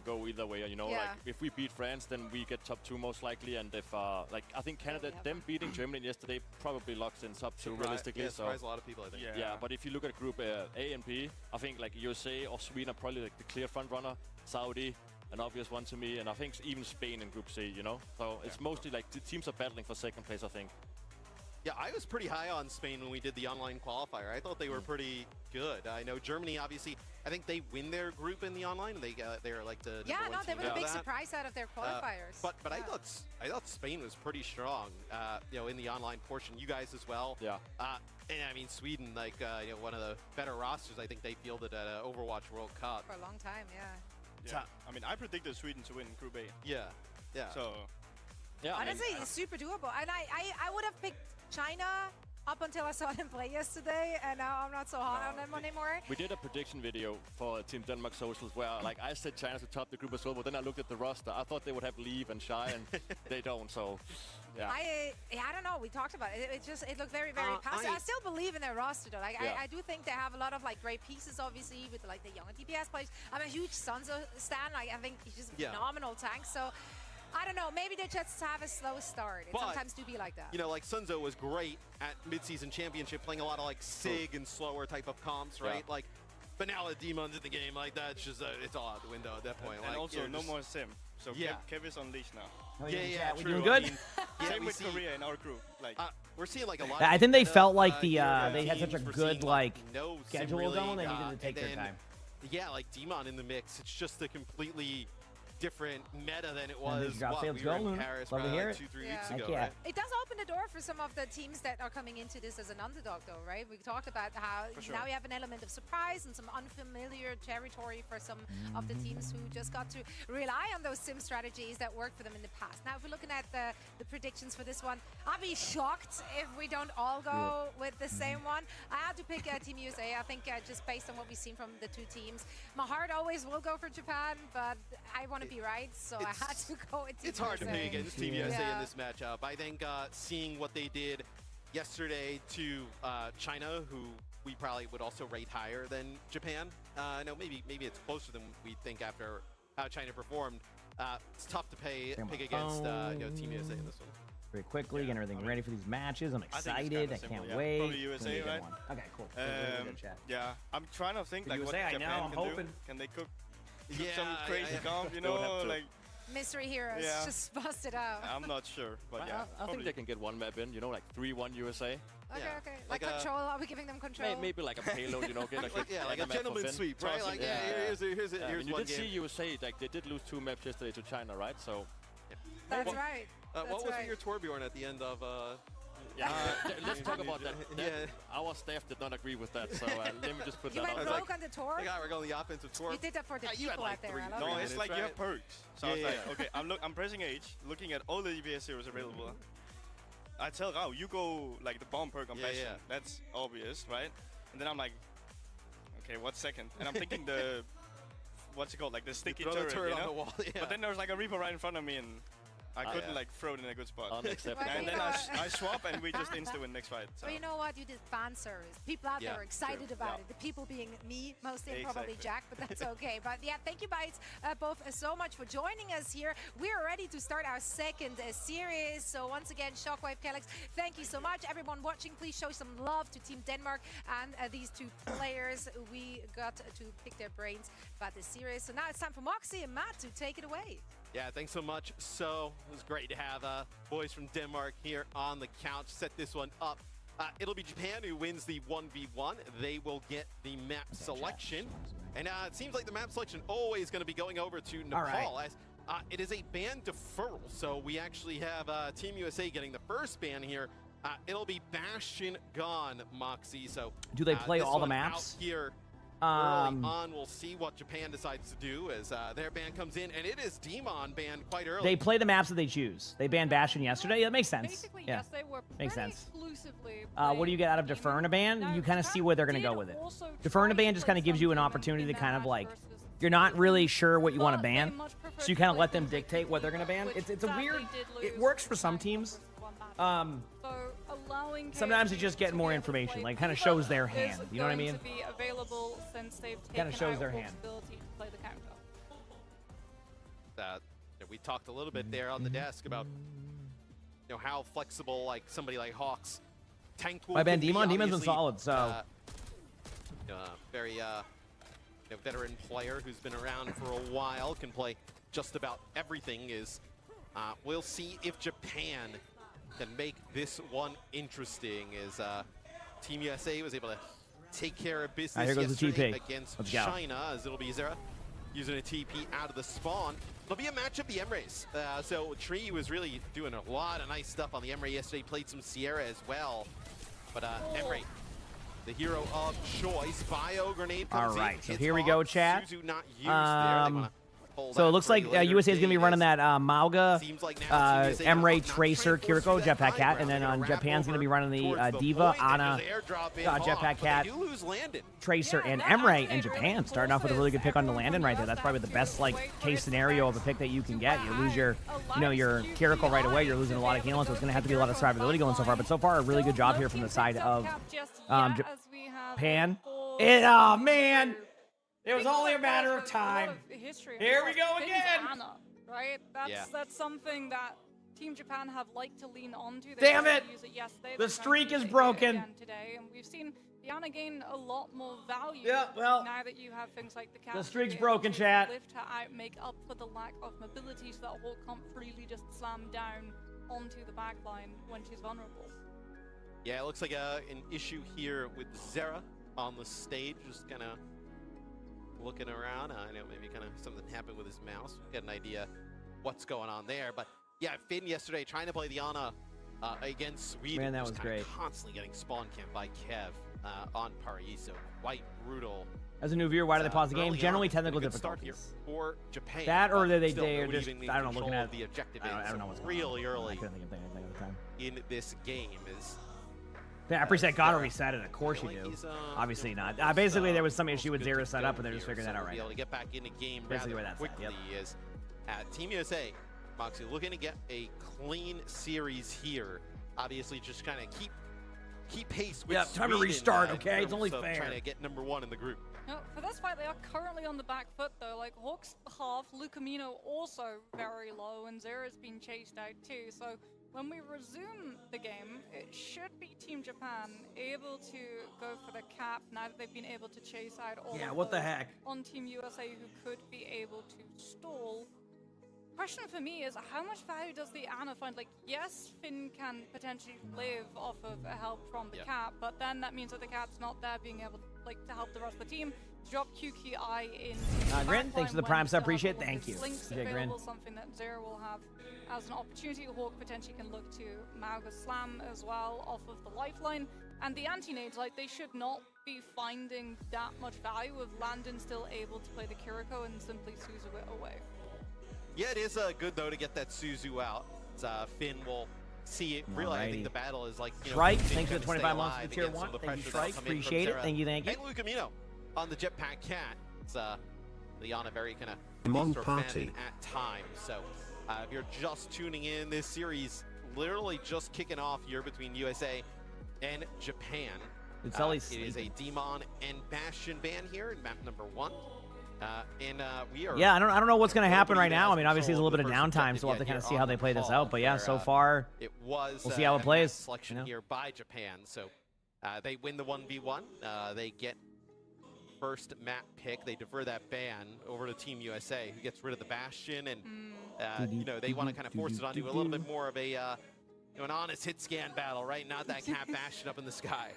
go either way. You know, Yeah. like if we beat France, then we get top 2 most likely. And if like I think Canada, have them beating Germany yesterday probably locks in top 2 realistically. Yeah, So surprised a lot of people, I think. yeah, but if you look at group A and B, I think like USA or Sweden are probably like the clear front runner. Saudi, an obvious one to me, and I think even Spain in Group C, you know? So it's mostly like the teams are battling for second place, I think. Yeah, I was pretty high on Spain when we did the online qualifier. I thought they were pretty good. I know Germany, obviously, I think they win their group in the online. They're like the Yeah, number no, one they team were a out of big that. surprise out of their qualifiers. But Yeah. I thought Spain was pretty strong. You know, in the online portion, you guys as well. Yeah. And I mean Sweden, like you know, one of the better rosters. I think they fielded at Overwatch World Cup. For a long time, yeah. Yeah. I mean, I predicted Sweden to win Group A. Yeah, yeah. So Yeah, Honestly, it's super doable. And I would have picked China up until I saw them play yesterday, and now I'm not so hot on them anymore. we did a prediction video for Team Denmark Socials where like I said China to top the group as well, but then I looked at the roster. I thought they would have Leave and Shy, and they don't. So yeah. I don't know. We talked about it. It looked very passive. I still believe in their roster though. Like Yeah. I do think they have a lot of like great pieces, obviously, with like the younger DPS players. I'm a huge Sunzo stan. Like I think he's just a phenomenal tank. So I don't know. Maybe they just have a slow start. It But, sometimes do be like that. You know, like Sunzo was great at mid-season championship, playing a lot of like SIG and slower type of comps, right? Yeah. Like, but now that Demon's in the game, like that's just it's all out the window at that point. and like, also you're no just- more Sim. So Yeah. Kev is unleashed now. How Yeah, you doing, yeah, chat? We true. doing I good? mean, yeah, Same we with see, Korea in our group. Like we're seeing like a lot. I of think they meta, felt like the here they had such a teams. We're good seeing, like no Sim schedule really, going. They needed to and take their then, time. Yeah, like Demon in the mix. It's just a completely different meta than it And was. this drop What, fails we were goal, in Luna. Paris Love to probably hear like it. 2-3 Yeah. weeks Heck ago, yeah. right? It does open the door for some of the teams that are coming into this as an underdog, though, right? We talked about how For sure. now we have an element of surprise and some unfamiliar territory for some of the teams who just got to rely on those sim strategies that worked for them in the past. Now, if we're looking at the predictions for this one, I'll be shocked if we don't all go with the same one. I had to pick Team USA. I think just based on what we've seen from the two teams, my heart always will go for Japan, but I want to be right, so I had to go with Team It's hard to USA. pick against Team USA in Yeah. this matchup. I think seeing what they did yesterday to China, who we probably would also rate higher than Japan. No, maybe it's closer than we think after how China performed. It's tough to pick my against Team USA in this one. Very quickly, getting everything ready for these matches. I'm think it's excited. kinda I simple, can't yeah. wait. Probably It's gonna be a USA, good right? one. Okay, cool. Really good chat. Yeah, I'm trying to think For like what USA, I know, Japan I'm can hoping. do. Can they cook Yeah, some crazy yeah. comp? You They would have know, to. like Mystery Heroes Yeah. just busted out. I'm not sure, but yeah, I think probably. they can get one map in, you know, like 3-1 USA. Okay, Yeah. okay. Like Like a- control, are we giving them control? Maybe like a payload, you know, get like, Like, yeah, like a map for gentleman's Finn. sweep, right? Toss Like, it. here's Yeah, here's and you one did see game. USA, like they did lose 2 maps yesterday to China, right? So That's What- right. What That's was right. your Torbjorn at the end of? yeah, let's talk about that. Yeah. Our staff did not agree with that, so let me just put You that went out was there. broke on the tour? Like, we're going the offensive Torb. You did that for the You had people like out there. 3 I love No, it. minutes, it's like you right? have perks. So I was Yeah, like, yeah. okay, I'm pressing H, looking at all the DPS heroes available. I tell Rao, you go like the bomb perk on Yeah, Bastion. yeah. That's obvious, right? And then I'm like, okay, what's second? And I'm thinking the, what's it called? Like the sticky Throw the turret, turret you on know? the wall. Yeah. But then there was like a Reaper right in front of me and I couldn't yeah. like throw it in a good spot. Unacceptable. And you then know I swap and we just insta-win next fight. So. But you know what? You did fan service. People out there Yeah, are excited true. about Yeah. it. The people being me, mostly, and probably Exactly. Jack, but that's okay. But yeah, thank you guys both so much for joining us here. We're ready to start our second series. So once again, Shockwave, Kellex, thank you so much. Everyone watching, please show some love to Team Denmark and these two players. We got to pick their brains about this series. So now it's time for Moxie and Matt to take it away. Yeah, thanks so much. So it was great to have boys from Denmark here on the couch set this one up. It'll be Japan who wins the 1v1. They will get the map selection. And it seems like the map selection always going to be going over to Nepal as it is a ban deferral. So we actually have Team USA getting the first ban here. It'll be Bastion gone, Moxie. So Do they play this all the one maps? out here early on. We'll see what Japan decides to do as their ban comes in, and it is Demon banned quite early. They play the maps that they choose. They banned Bastion yesterday. That makes sense. Basically, Yeah. yes, they were Makes pretty sense. exclusively What do you get out of playing deferring a ban? Demon. You Now, kind of see where they're going to Japan go with it. did also Deferring a try ban to just play kind of gives you an something opportunity in to their kind of match like, versus you're not Demon, really sure what you want to but they ban, much preferred so you to kind of play let them Demon, dictate what they're going to ban. which It's a sadly weird. did It lose works for some Japan teams. versus one match. So allowing Sometimes it's KFC just getting to more be able to information, play like, kinda Diva shows their is hand, you know what I going mean? To be available since they've Kinda taken shows out their Hulk's hand. ability to play the counter. We talked a little bit there on the desk about how flexible like somebody like Hawks tank pool Why ban can be. Demon? Demon's been Obviously, solid, so. very veteran player who's been around for a while, can play just about everything. We'll see if Japan can make this one interesting. As Team USA was able to take care of business Here goes the yesterday TP. against Let's go. China, as it'll be Zera using a TP out of the spawn. It'll be a match of the M-Rays. So Tree was really doing a lot of nice stuff on the M-Ray yesterday, played some Sierra as well. But M-Ray, the hero of choice. Bio grenade comes in. All right, so hits here we hard. go, chat. Suzu not used there. They wanna pull So that it looks for like later USA is going to be running days. that Mauga, Seems like now Team USA M-Ray, not Tracer, trying to force Kiriko, through that Jetpack high Cat, ground. and then They're on gonna Japan's going to be wrap running the over towards Diva, point, and Ana, there's airdrop in Jetpack Hawk, but Cat, they do lose Landon. Tracer, Yeah, and that M-Ray actually in really Japan, starting off with a really good pick on the forces Landon right there. That's probably the best case scenario of a pick that you can get. You lose your, your Kiriko right away. You're losing a lot of healing, so it's going to have to be a lot of survivability going so far. But so far, a really good job here from the side of Japan. Oh man, it was only a matter of time. Here we go again. Right? That's something that Team Japan have liked to lean onto. Damn it! Use it yesterday. The They're streak trying is to use it broken. again today, and we've seen Diana gain a lot more value. Yeah, well, now that you have things like the cap. the streak's to be broken, able to chat. Lift her out, make up for the lack of mobility, so that Hawk can't freely just slam down onto the backline when she's vulnerable. Yeah, it looks like an issue here with Zera on the stage, just kind of looking around. I know maybe kind of something happened with his mouse. Get an idea what's going on there. But yeah, Finn yesterday trying to play the Ana against Sweden. Man, that was kinda great. Constantly getting spawn camped by Kev on Paraiso. Quite brutal. As a new viewer, why do they pause the game? Early Generally, on, technical a good start here difficulties. for Japan. That or but they still, are nobody just, even in I don't know, looking control at of the objective. I don't know what's going really on. early I couldn't think of anything at the time. in this game is. Yeah, I appreciate God reset it. Of course you Like do. he's, Obviously you not. know, Basically, there was almost, some issue with good Zero to setup, go and they're just here, figuring that so out right we'll now. be able to get back into game Basically rather where that's at, quickly. yep. Is Team USA, Moxie, looking to get a clean series here. Obviously, just kind of keep pace with Yep, time to Sweden, restart, in okay? It's terms only of fair. Trying to get #1 in the group. No, for this fight, they are currently on the back foot, though. Like, Hawk's half, Lucamino also very low, and Zera's been chased out too. So when we resume the game, it should be Team Japan able to go for the cap now that they've been able to chase out all Yeah, of what the those heck? on Team USA who could be able to stall. Question for me is, how much value does the Ana find? Like, yes, Finn can potentially live off of help from the cap, but then that means that the cap's not there being able to help the rest of the team. Drop QQI in. Grin, thanks for the prime sub, appreciate it. Thank you. Links Yeah, Grin. available, something that Zero will have as an opportunity. Hawk potentially can look to Mauga Slam as well off of the lifeline. And the anti-nades, like, they should not be finding that much value with Landon still able to play the Kiriko and simply Suzu it away. Yeah, it is good though to get that Suzu out. Finn will see it, realizing Alrighty. the battle is like, Strike, Finn thanks for the gonna 25 stay months for alive the tier against 1. some of the Thank you, pressure that'll Strike. come in from Appreciate it. Zera. Thank you, thank you. And Lucamino on the Jetpack Cat. It's Liana very kind of Emongg party at times. So if you're just tuning in, this series literally just kicking off here between USA and Japan. It's Ellie's it is a sleeping. Demon and Bastion ban here in map #1. We are. Yeah, I don't know what's going to happen right Nobody now. I has mean, obviously, there's a little bit of control of the first downtime, so we'll have to objective kind of yet see how here they on play the this call, out. But yeah, where, so far, it was we'll see how it a plays, map selection you know? here by Japan. So they win the 1v1. They get first map pick. They defer that ban over to Team USA, who gets rid of the Bastion, and they want to kind of force it onto a little bit more of a an honest hit scan battle, right? Not that cat Bastion up in the sky.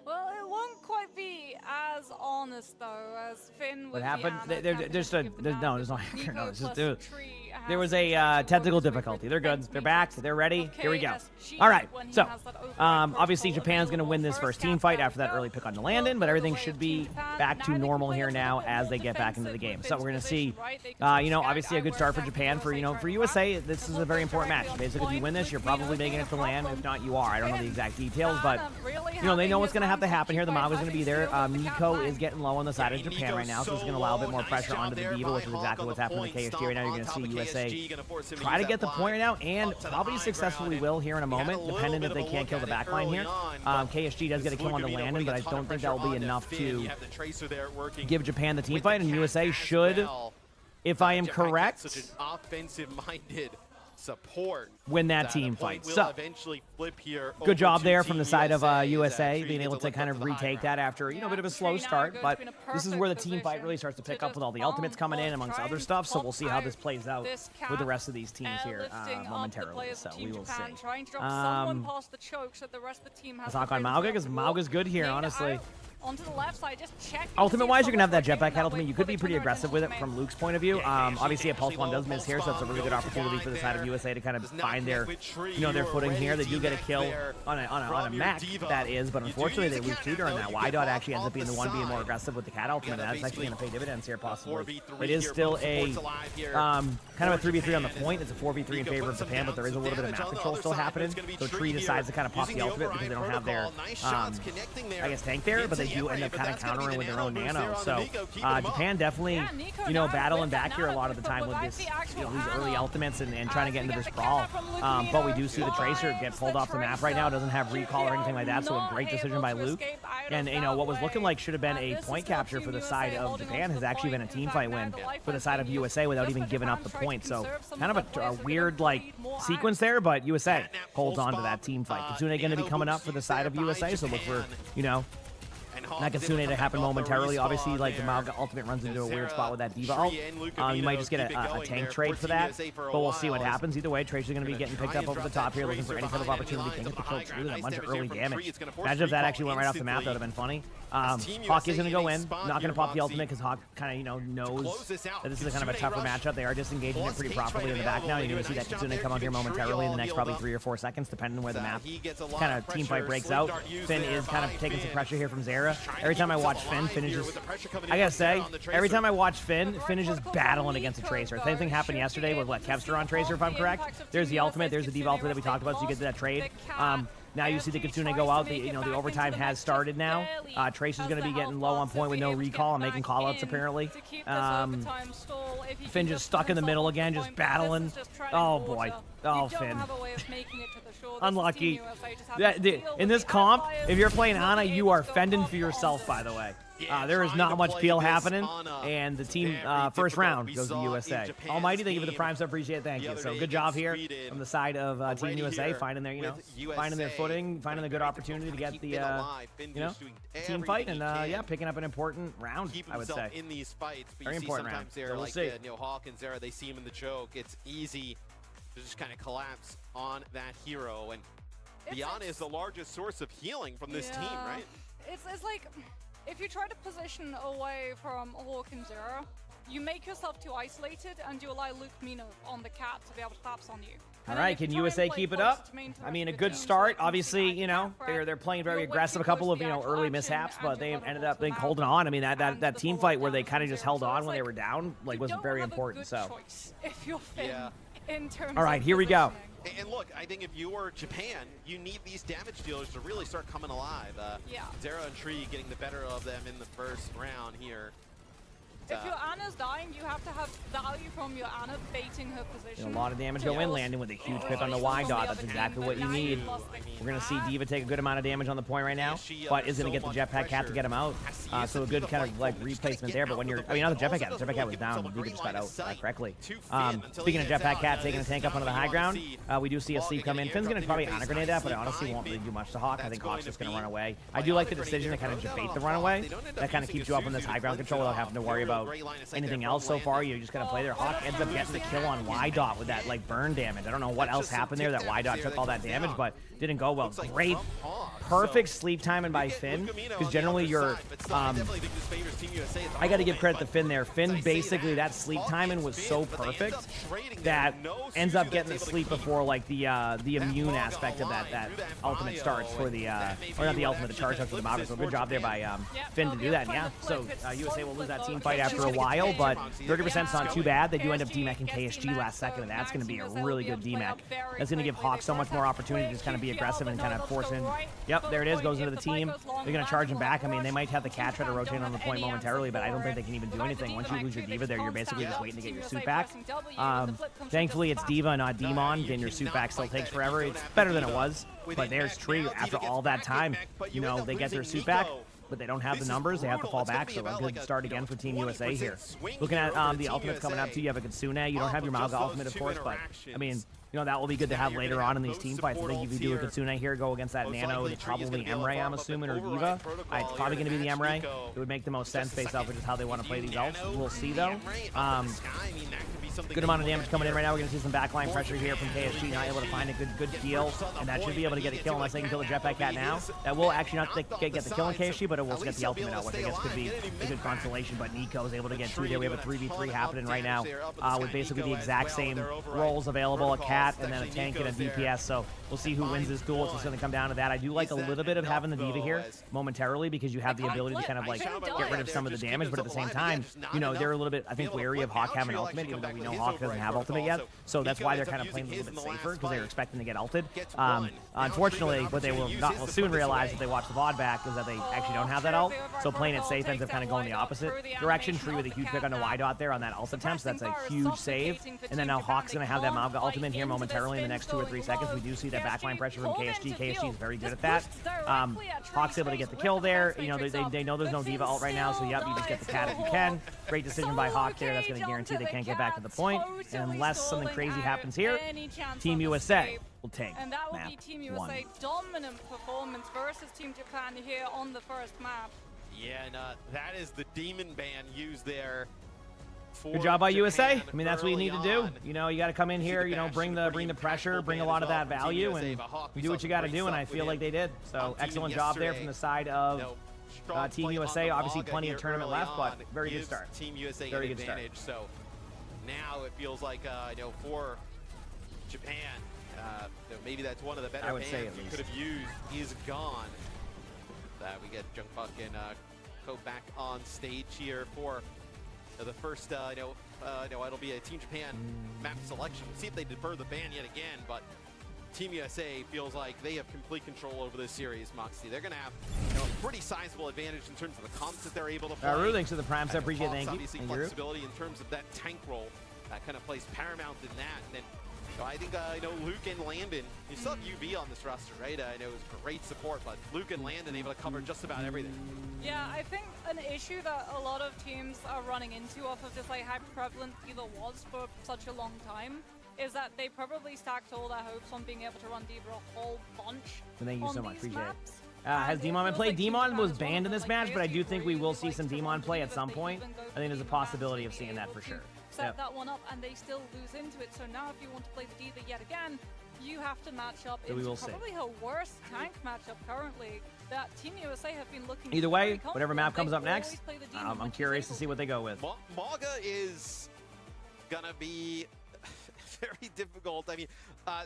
Well, it won't quite be as honest though as Finn. What with happened? The there's no Nico hacker. No, it's just plus dude. Tree There was has a potential technical works with difficulty. They're good. defense They're back. meters. They're ready. Okay, Here we go. yes, she All right. when he So, has that override obviously protocol Japan's going to win available. this first First team cap fight out after that go. early pick on the Well, Landon, but for the everything way should of be Team Japan, back to neither normal player here is a now bit as more they get back into the defensive game. So with we're going to Finn's see, position, right? They can you know, scout obviously a out good where start for exactly Japan for, USA you know, trying for to USA. grab. This is Look a very at important match. directly on Basically, if you point, win this, you're Luke Mino probably making doing it to a land. problem. If not, you are. I don't know the Finn, exact details, but really you know, they know having what's going to his have to hands happen here. The occupied, Maga's going to be having there. steal with the cap Nico line. is getting low on the side of Yeah, Japan right now, so it's Nico's going to allow a bit so more low. pressure Nice onto the job there Diva, by which is Hawk exactly on what's the happening to point. KSG right now. You're going to Stomp see on top of USA KSG, gonna force him to try use to that get the line point right now, and up to the probably high successfully ground. will here in a We had moment, a little depending bit if they of a can't look kill the at it back line early here. on, but KSG does get a kill on the Luke Mino Landon, but I putting a ton don't of think pressure that'll be onto enough Finn. to You have the Tracer there working give Japan the team with fight, and Cat USA as should, well. if I am Japan got such correct, an offensive-minded support win that that team the point fight. will So, eventually flip here over good job to there Team from the side of as USA, Tree being gets able a to look kind up of to the high retake ground. that after, you know, a bit of a Tree slow now start, goes but to be in a this is where the perfect team fight position really starts to pick to up with just all the ultimates bomb coming in or amongst try other and stuff, so we'll pop see how out this plays out this with the cap, rest of these teams here lifting up the momentarily, players so of we Team will Japan, see. trying to drop someone past the choke so the rest of the team has Let's to talk on play Mauga, with because the Mauga's good here, Nade honestly. out onto the left side, just check. Ultimate-wise, you're going to have that jetpack head ultimate. You could be pretty aggressive with it from Luke's point of view. Obviously, a Pulse 1 does miss here, so it's a really good opportunity for the side of USA to kind of find their, you know, their footing here. They do get a kill on a mech, that is, but unfortunately, they lose 2 during that. Wydot actually ends up being the one being more aggressive with the Cat ultimate, and that's actually going to pay dividends here, possibly. It is still a kind of a 3v3 on the point. It's a 4v3 in favor of Japan, but there is a little bit of map control still happening. So Tree decides to kind of pop the ultimate because they don't have their, I guess, tank there, but they do end up kind of countering with their own nano. So Japan definitely, you know, battling back here a lot of the time with this, you know, these early ultimates and trying to get into this brawl. But we do see the Tracer get pulled off the map right now. Doesn't have recall or anything like that, so a great decision by Luke. And, you know, what was looking like should have been a point capture for the side of Japan has actually been a team fight win for the side of USA without even giving up the point. So kind of a weird, like, sequence there, but USA holds on to that team fight. Kitsune going to be coming up for the side of USA, so look for, you know, Nakasune to happen momentarily. Obviously, like, the Mauga ultimate runs into a weird spot with that Diva ult. You might just get a tank trade for that, but we'll see what happens. Either way, Tracer's going to be getting picked up over the top here, looking for any type of opportunity. Can't get the kill through a bunch of early damage. Imagine if that actually went right off the map. That would have been funny. Hawk is going to go in. Not going to pop the ultimate because Hawk kind of, you know, knows that this is a kind of a tougher matchup. They are disengaging it pretty properly in the back now. You're going to see that Kitsune come out here momentarily in the next probably 3 or 4 seconds, depending on where the map kind of team fight breaks out. Finn is kind of taking some pressure here from Zera. Every time I watch Finn, I gotta say, every time I watch Finn is just battling against a Tracer. Same thing happened yesterday with, what, Kevster on Tracer, if I'm correct. There's the ultimate, there's the Diva ultimate that we talked about, so you get to that trade. Now you see the Kitsune go out. The overtime has started now. Tracer's going to be getting low on point with no recall and making callouts apparently. Finn just stuck in the middle again, just battling. Oh boy. Oh, Finn. Unlucky. In this comp, if you're playing Ana, you are fending for yourself, by the way. There is not much peel happening, and the team first round goes to USA. Almighty, thank you for the prime sub, appreciate it, thank you. So good job here from the side of Team USA, finding their, you know, finding their footing, finding a good opportunity to get the, you know, team fight, and yeah, picking up an important round, I would say. In these fights, but very important round. So we'll see. You know, Hawk and Zera, they see him in the choke. It's easy to just kind of collapse on that hero, and Diana is the largest source of healing from this team, right? It's like, if you try to position away from Hawk and Zera, you make yourself too isolated and you allow Luke Mino on the cat to be able to collapse on you. All right, can USA keep it up? I mean, a good start. Obviously, you know, they're playing very aggressive. A couple of, you know, early mishaps, but they ended up like holding on. I mean, that team fight where they kind of just held on when they were down, like, was very important. So, if you're Finn, in terms all right, here we go. And look, I think if you were Japan, you need these damage dealers to really start coming alive. Zera and Tree getting the better of them in the first round here. If your Ana's dying, you have to have value from your Ana baiting her position. A lot of damage go in, landing with a huge pick on the Wydot. That's exactly what you need. We're going to see Diva take a good amount of damage on the point right now, but is going to get the Jetpack Cat to get him out. So a good kind of like replacement there, but when you're, I mean, not the Jetpack Cat, the Jetpack Cat was down. Diva just got out correctly. Speaking of Jetpack Cat taking a tank up onto the high ground, we do see a sleep come in. Finn's going to probably Ana Grenade that, but it honestly won't really do much to Hawk. I think Hawk's just going to run away. I do like the decision to kind of debate the runaway. That kind of keeps you up on this high ground control without having to worry about anything else so far. You just gotta play there. Hawk ends up getting the kill on Wydot with that like burn damage. I don't know what else happened there that Wydot took all that damage, but didn't go well. Great perfect sleep timing by Finn, because generally you're, I got to give credit to Finn there. Finn, basically, that sleep timing was so perfect that ends up getting the sleep before, like, the immune aspect of that ultimate starts for the, or not the ultimate, the charge up for the Maverick. So good job there by Finn to do that. And yeah, so USA will lose that team fight after a while, but 30% is not too bad. They do end up demecking KSG last second, and that's going to be a really good demec. That's going to give Hawk so much more opportunity to just kind of be aggressive and kind of force in. Yep, there it is, goes into the team. They're going to charge him back. I mean, they might have the cat try to rotate on the point momentarily, but I don't think they can even do anything. Once you lose your D.Va there, you're basically just waiting to get your suit back. Thankfully, it's D.Va, not Demon. Getting your suit back still takes forever. It's better than it was, but there's Tree. After all that time, you know, they get their suit back, but they don't have the numbers. They have to fall back, so a good start again for Team USA here. Looking at the ultimates coming up too, you have a Kitsune. You don't have your Mauga ultimate, of course, but, I mean, you know, that will be good to have later on in these team fights. I think if you do a Kitsune here, go against that Nano, it's probably Emray, I'm assuming, or D.Va. It's probably going to be the Emray. It would make the most sense based off of just how they want to play these ults. We'll see, though. Good amount of damage coming in right now. We're going to see some backline pressure here from KSG, not able to find a good deal, and that should be able to get a kill unless they can kill the Jetpack Cat now. That will actually not get the kill on KSG, but it will get the ultimate out, which I guess could be a good consolation, but Nico is able to get through there. We have a 3v3 happening right now with basically the exact same roles available, a Cat and then a tank and a DPS, so we'll see who wins this duel. It's just going to come down to that. I do like a little bit of having the D.Va here momentarily because you have the ability to kind of like get rid of some of the damage, but at the same time, you know, they're a little bit, I think, wary of Hawk having ultimate, even though we know Hawk doesn't have ultimate yet, so that's why they're kind of playing a little bit safer because they're expecting to get ulted. Unfortunately, what they will soon realize if they watch the VOD back is that they actually don't have that ult, so playing it safe ends up kind of going the opposite direction. Tree with a huge pick on the Y dot there on that ult attempt, so that's a huge save, and then now Hawk's going to have that Mauga ultimate here momentarily in the next 2 or 3 seconds. We do see that backline pressure from KSG. KSG is very good at that. Hawk's able to get the kill there. You know, they know there's no D.Va ult right now, so yep, you just get the cat if you can. Great decision by Hawk there. That's going to guarantee they can't get back to the point. And unless something crazy happens here, Team USA will take and that will map be Team USA 1. Dominant performance versus Team Japan here on the first map. Yeah, and that is the Demon Ban used there. Good job by USA. I mean, that's what you need to do. You know, you got to come in here, you know, bring the pressure, bring a lot of that value, and you do what you got to do, and I feel like they did. So excellent job there from the side of Team USA. Obviously, plenty of tournament left, but very good start. Team USA very good start. So now it feels like, you know, for Japan, you know, maybe that's one of the better bans we could have used is gone. We get Jungbuck and Ko back on stage here for the first, it'll be a Team Japan map selection. We'll see if they defer the ban yet again, but Team USA feels like they have complete control over this series, Moxie. They're going to have, you know, a pretty sizable advantage in terms of the comps that they're able to play. Really, thanks to the Prime set. Appreciate it. Thank you. Obviously, flexibility in terms of that tank role that kind of plays paramount in that. And then, so I think, Luke and Landon, you still have UB on this roster, right? I know it was great support, but Luke and Landon able to cover just about everything. Yeah, I think an issue that a lot of teams are running into off of just like how prevalent D.Va was for such a long time is that they probably stacked all their hopes on being able to run D.Va a whole bunch. Thank you so much, appreciate it. Has Demon been played? Demon was banned in this match, but I do think we will see some Demon play at some point. I think there's a possibility of seeing that for sure. Set that one up and they still lose into it. So now if you want to play the D.Va yet again, you have to match up into probably her worst tank matchup currently. That Team USA have been looking either way, whatever map comes up next, I'm curious to see what they go with. Mauga is gonna be very difficult. I mean,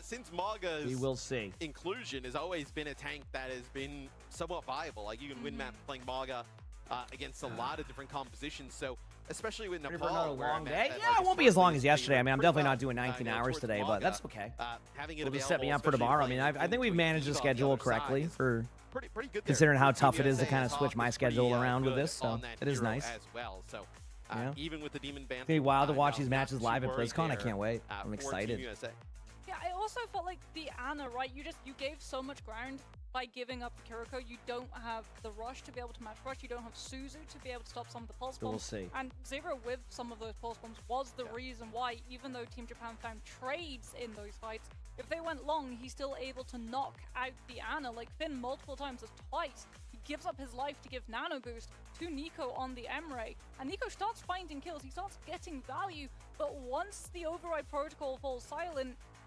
since Mauga's we will see. Inclusion has always been a tank that has been somewhat viable. Like, you can win maps playing Mauga against a lot of different compositions. So especially with Nepal, a long day. Yeah, it won't be as long as yesterday. I mean, I'm definitely not doing 19 hours today, but that's okay. It'll just set me up for tomorrow. I mean, I think we've managed the schedule correctly for pretty good considering how tough it is to kind of switch my schedule around with this. So it is nice. As well. So even with the Demon Ban, it's gonna be wild to watch these matches live at BlizzCon. I can't wait. I'm excited. Yeah, I also felt like the Ana, right? You gave so much ground by giving up the Kiriko. You don't have the rush to be able to match rush. You don't have Suzu to be able to stop some of the pulse bombs. We'll see. And Zero with some of those pulse bombs was the reason why, even though Team Japan found trades in those fights, if they went long, he's still able to knock out the Ana. Like Finn multiple times, twice. He gives up his life to give nano boost to Nico on the Emray. And Nico starts finding kills. He starts getting value. But once the override protocol falls silent,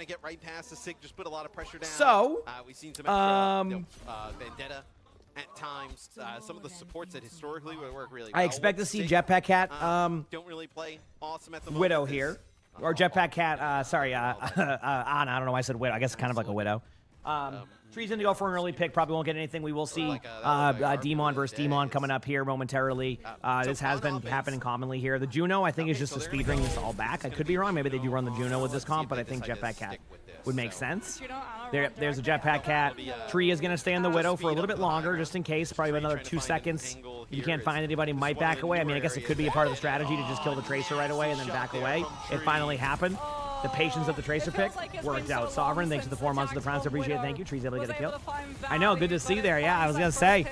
kind of get right past the Sig, just put a lot of pressure down. So, we've seen some extra, Vendetta. at times. Some of the supports that historically would work really well. I expect to with see Sig, Jetpack Cat don't really play awesome at the moment. Widow This- here. Or Jetpack Cat, sorry, Anna. I don't know why I said Widow. I guess kind of like a Widow. Tree's going to go for an early pick. Probably won't get anything. We will see Demon versus Demon coming up here momentarily. This has been happening commonly here. The Juno, I think, is just a speed bring this all back. I could be wrong. Maybe they do run the Juno with this comp, but I think Jetpack Cat would make sense. There's a Jetpack Cat. Tree is going to stay in the Widow for a little bit longer, just in case. Probably another 2 seconds. If you can't find anybody, might back away. I mean, I guess it could be a part of the strategy to just kill the Tracer right away and then back away. It finally happened. The patience of the Tracer pick worked out. Sovereign, thanks for the 4 months of the Prime. So appreciate it. Thank you. Tree's able to get a kill. I know. Good to see there. Yeah, I was going to say.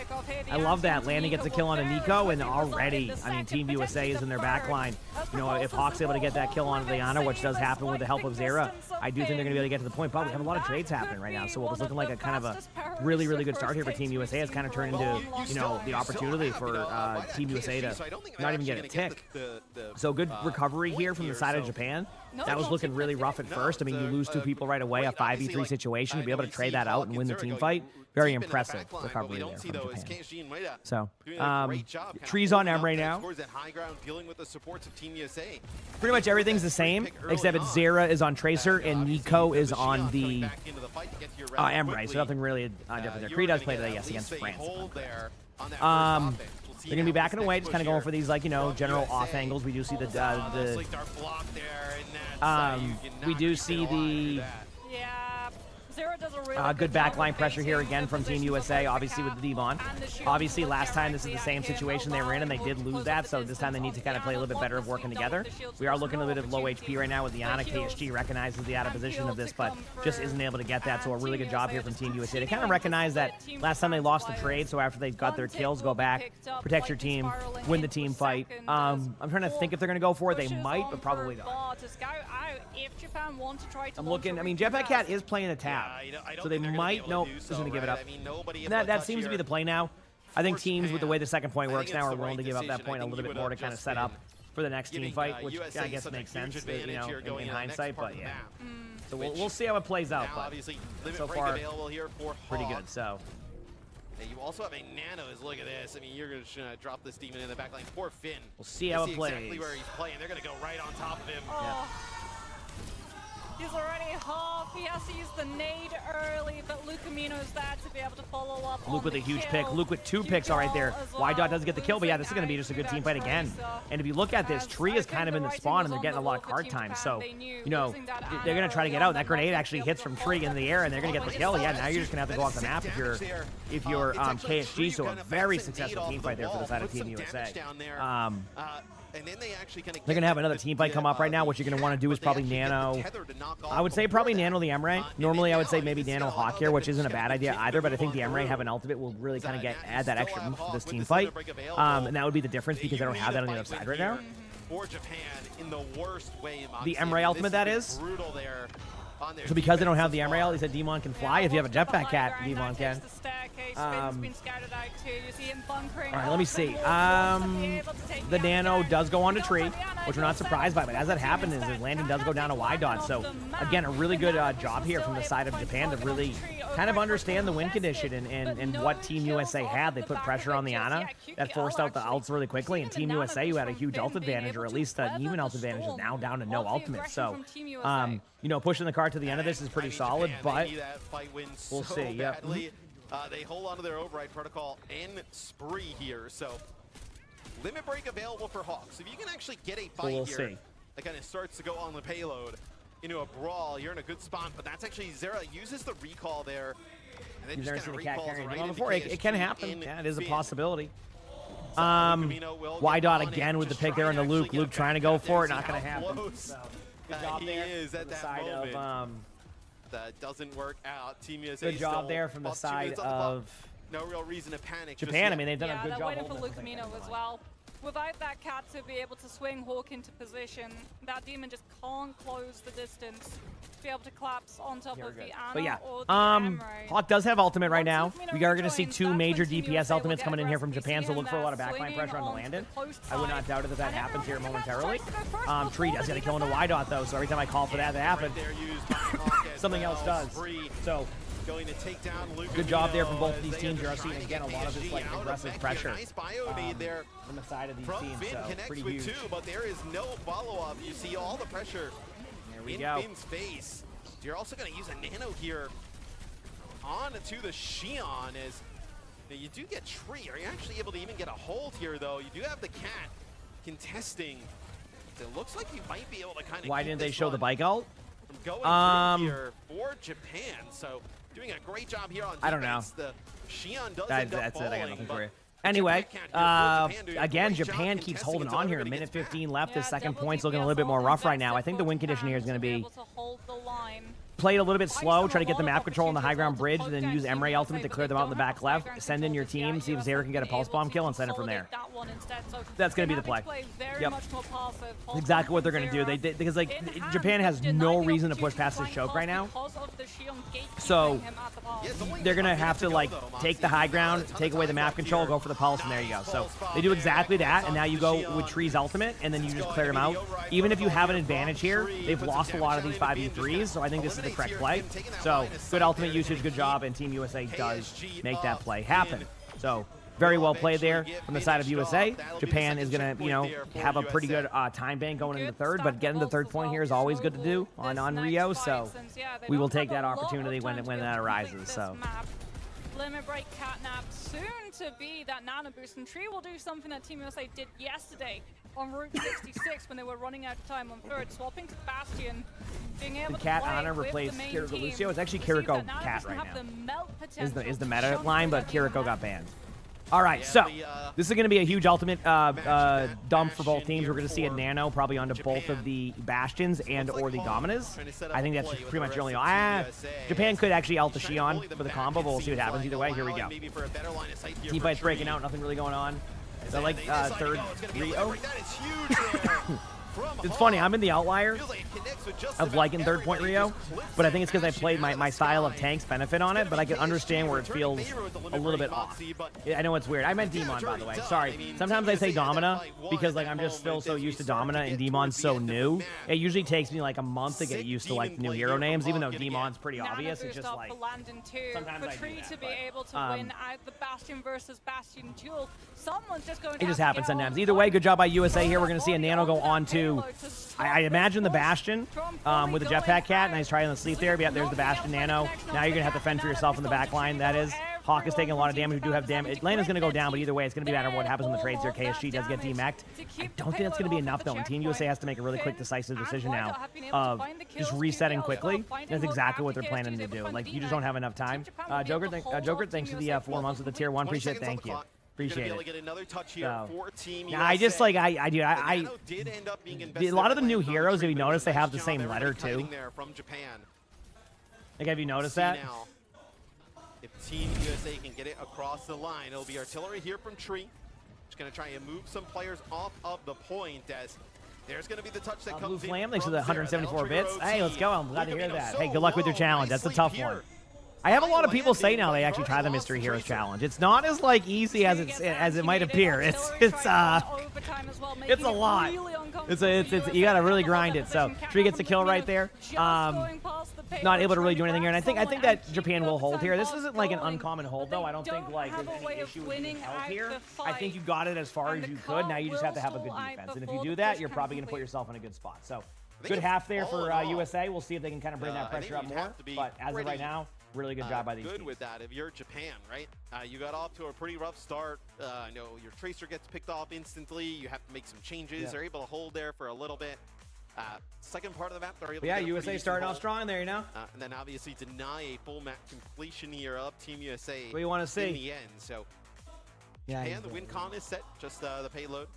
I love that. Landon gets a kill on a Nico, and already, I mean, Team USA is in their back line. You know, if Hawk's able to get that kill on Liana, which does happen with the help of Zera, I do think they're going to be able to get to the point. But we have a lot of trades happening right now. So what was looking like a kind of a really, really good start here for Team USA has kind of turned into, you know, the opportunity for Team USA to not even get a tick. So good recovery here from the side of Japan. That was looking really rough at first. I mean, you lose 2 people right away, a 5v3 situation, to be able to trade that out and win the team fight. Very impressive recovery there from Japan. So, Tree's on M right now. Pretty much everything's the same, except it's Zera is on Tracer and Nico is on the M right. So nothing really different there. Kree does play today, yes, against France. They're going to be backing away, just kind of going for these, like, you know, general off angles. We do see we do see the good backline pressure here again from Team USA, obviously with the Devon. Obviously, last time this is the same situation they were in, and they did lose that, so this time they need to kind of play a little bit better of working together. We are looking a bit of low HP right now with Diana. KSG recognizes the out of position of this, but just isn't able to get that, so a really good job here from Team USA. They kind of recognize that last time they lost the trade, so after they got their kills, go back, protect your team, win the team fight. I'm trying to think if they're going to go for it. They might, but probably not. I'm looking, I mean, Jetpack Cat is playing a tap, so they might, nope, just going to give it up. That seems to be the play now. I think teams, with the way the second point works now, are willing to give up that point a little bit more to kind of set up for the next team fight, which I guess makes sense, you know, in hindsight, but yeah. So we'll see how it plays out, but so far, pretty good, so. You also have a Nanos. Look at this. I mean, you're going to drop this demon in the back line. Poor Finn. We'll see how it plays. Exactly where he's playing. They're going to go right on top of him. Yeah. He's already half. He has to use the nade early, but Luke Amino's there to be able to follow up. Luke with a huge pick. Luke with 2 picks all right there. Y-Dot doesn't get the kill, but yeah, this is going to be just a good team fight again. And if you look at this, Tree is kind of in the spawn, and they're getting a lot of card time. So, you know, they're going to try to get out. That grenade actually hits from Tree in the air, and they're going to get the kill. Yeah, now you're just going to have to go off the map if you're KSG. So a very successful team fight there for the side of Team USA. And then they actually kind of they're going to have another team fight come up right now. What you're going to want to do is probably Nano. I would say probably Nano the Emray. Normally, I would say maybe Nano Hawk here, which isn't a bad idea either, but I think the Emray have an ultimate will really kind of add that extra move to this team fight. And that would be the difference because they don't have that on the other side right now. For Japan in the worst way. The Emray ultimate, that is. So because they don't have the Emray, they said Demon can fly. If you have a Jetpack Cat, Demon can. All right, let me see. The Nano does go onto Tree, which we're not surprised by, but as that happens, his landing does go down to Y-Dot. So, again, a really good job here from the side of Japan to really kind of understand the win condition and what Team USA had. They put pressure on the Ana. That forced out the ults really quickly, and Team USA, who had a huge ult advantage, or at least an even ult advantage, is now down to no ultimate. So, you know, pushing the card to the end of this is pretty solid, but we'll see. Yep. They hold on to their override protocol and spree here. So, limit break available for Hawks. If you can actually get a fight here that kind of starts to go on the payload into a brawl, you're in a good spot. But that's actually Zera uses the recall there. And then You've never seen a cat carrying right one before. It can happen. Yeah, it is a possibility. Y-Dot Y-Dot again with the pick there on the Luke. Luke trying to go for it. Not going to happen. So, good job there at that side moment. of that doesn't work out. Team USA. Good job there from the side of no real reason to panic. Japan. I mean, they've done a good job. Yeah, they're waiting for Luke Amino as well. Without that cat to be able to swing Hawk into position, that demon just can't close the distance to be able to collapse on top of the Ana. But yeah, or the Emray. Hawk does have ultimate right now. We are going to see 2 major DPS ultimates coming in here from Japan, so look for a lot of backline pressure on the Landon. I would not doubt it that happens here momentarily. Tree does get a kill into Y-Dot though, so every time I call for that to happen, something else does. So going to take down Luca. Good job there from both of Nino these as teams. they You're are seeing trying to again a get lot of this PSG like out aggressive back pressure here. Nice bio nade there from the side of these from teams. Finn, So connects pretty with huge. 2, but there is no follow-up. You see all the pressure There we in go. Finn's face. You're also going to use a nano here on to the Xion as now you do get Tree. Are you actually able to even get a hold here, though? You do have the Cat contesting. So it looks like you might be able to kind of Why didn't they show the bike ult? from going through here for Japan. So doing a great job here on defense. I don't know. The Xion does end up That's it. I got falling, nothing but for you. the Anyway, Japan cat here for doing a again, great job Japan keeps contesting holding until on here. A everybody minute gets back. 15 left. The second double point's looking a DPS little bit more all rough right now. I invested think the for win condition here is Japan going to be able to hold the line. played a little bit slow, Bison try to get a the lot map of control on the high ground opportunities bridge, also and then to use flank Emre USA, ultimate to but clear they them out in the don't have back the high left. ground Send in your control team, just see if yet. Zera can get a USA pulse bomb able kill, to and send it from there. consolidate that one instead. So That's going to be they're the play. having to play very Yep. much more passive. That's Pulse exactly bomb what they're from going to do. Zera. Because like In hand, Japan has denied no the reason to push opportunity past this flank choke right now. because of the Xion gatekeeping So him at the pass. Yeah, it's only they're gonna 5 have minutes to go, like though, take the Moxie. high ground, Not a ton take of away the time map left control, here. go for the pulse, and there you go. Nice So pulse bomb they do there. exactly that, That and now gets you off go the Xion. with Tree's ultimate, and then you It's just going clear to him be out. the right Even if you have an protocol here advantage from here, Tree. they've Puts lost a some lot of damage these on it. 5v3s, so I think this is the Eliminates correct here. play. Finn taking that So line of sight good ultimate there. usage, good job, and Team USA does PSG make that up play happen. in. So very well played there Eventually get from the side of finished USA. off. That'll be the Japan second is going to, checkpoint there for have a pretty USA. good time bank going into Good third, but getting the stack third of point balls here is as well always good to do this on next Rio. fight, So since, yeah, they we will don't take have that a lot of opportunity time when to be able that to arises. complete So. this map. Limit break, catnap, soon to be that nano boost, and Tree will do something that Team USA did yesterday on Route 66 when they were running out of time on third, swapping to Bastion, being able The to Cat play Honor with replaced the main Kiriko team. Lucio. It's actually Receives Kiriko that nano Cat boost and right have now. the melt Is potential the to meta chunk line, through but that Kiriko map. got banned. All right, Yeah, so the, this is going to be a huge ultimate dump for both Bastion teams. We're going to see a here nano probably onto both Japan. of the Bastions and Looks or like the Hong Dominas. trying to set up I think a that's play with pretty the much the only. rest of Team USA Japan as could actually ult the trying to Xion bully them for the back, combo, it but we'll see what seems happens like, either way. Here we allowing go. maybe for a better line of sight here Team for fights breaking Tree. out, nothing really going on. As So like they decide to third go, it's gonna be a Rio. limit break. That is huge there from It's funny, Hong. I'm in the outlier Feels like it connects with just of about liking third point everybody. Rio, Just clips but I that think it's because I Bastion played out my, of my the style of sky. tanks benefit on it, but I can understand where it feels a little bit off. Yeah, I know it's weird. I meant Demon, by the way. Sorry. Sometimes I say Domina because like I'm just still so used to Domina and Demon's so new. It usually takes me like a month to get used to like new hero names, even though Demon's pretty Nano obvious. It's boost just up like for Landon too. sometimes For I do Tree that, to be but, able to win out the Bastion versus Bastion duel, someone's just going to it just have to happens get on sometimes. the Either way, point. good job by USA Throw here. We're that going to see a body Nano go onto that on to, payload to stop I this imagine the push Bastion from fully with the going jetpack cat. out. Nice try on the sleep there. But yeah, there's the Bastion Nano. Now you're going to have to fend for yourself in the back line. That is. Hawk is taking a lot of damage. We do have damage. Atlanta's going to go down, but either way, it's going to be matter of what happens in the trades here. KSG does get demeched. I don't think that's going to be enough, though, and Team USA has to make a really quick, decisive decision now of just resetting quickly. That's exactly what they're planning to do. Like, you just don't have enough time. Joker, thanks for the 4 months of the Tier 1. Appreciate it. Thank you. Appreciate it. Yeah, I just, like, I do. A lot of the new heroes, if you notice, they have the same letter, too. Like, have you noticed that? If Team USA can get it across the line, it'll be artillery here from Tree. Just going to try and move some players off of the point as there's going to be the touch that comes Blue in Flame, thanks for from the Zera. 174 That'll bits. trigger Hey, OT. let's go. I'm glad to Luca hear Nino that. so Hey, good luck with your low. challenge. That's a Nice tough sleep one. here. I have a lot of people say landing, now but they you've actually try already the lost Mystery Heroes Tracer. challenge. It's not as like easy as it might appear. It's a lot. It's you gotta really grind it. So Tree gets a kill right there. Not able to really do anything here, and I think that Japan will hold here. This isn't like an uncommon hold though. I don't think like there's any issue with being held here. I think you got it as far as you could. Now you just have to have a good defense, and if you do that, you're probably gonna put yourself in a good spot. So good half there for USA. We'll see if they can kind of bring that pressure up more. But as of right now, really good job by these good teams. with that. If you're Japan, right? You got off to a pretty rough start. I know your Tracer gets picked off instantly. You have to make some changes. Yeah. They're able to hold there for a little bit. Second part of the map, they're able But yeah, to get a USA pretty starting decent off strong there, you know. hold. And then obviously deny a full map completion here of Team USA. What do you want to see? In the end, so Yeah, Japan, the win con is set. Just the payload.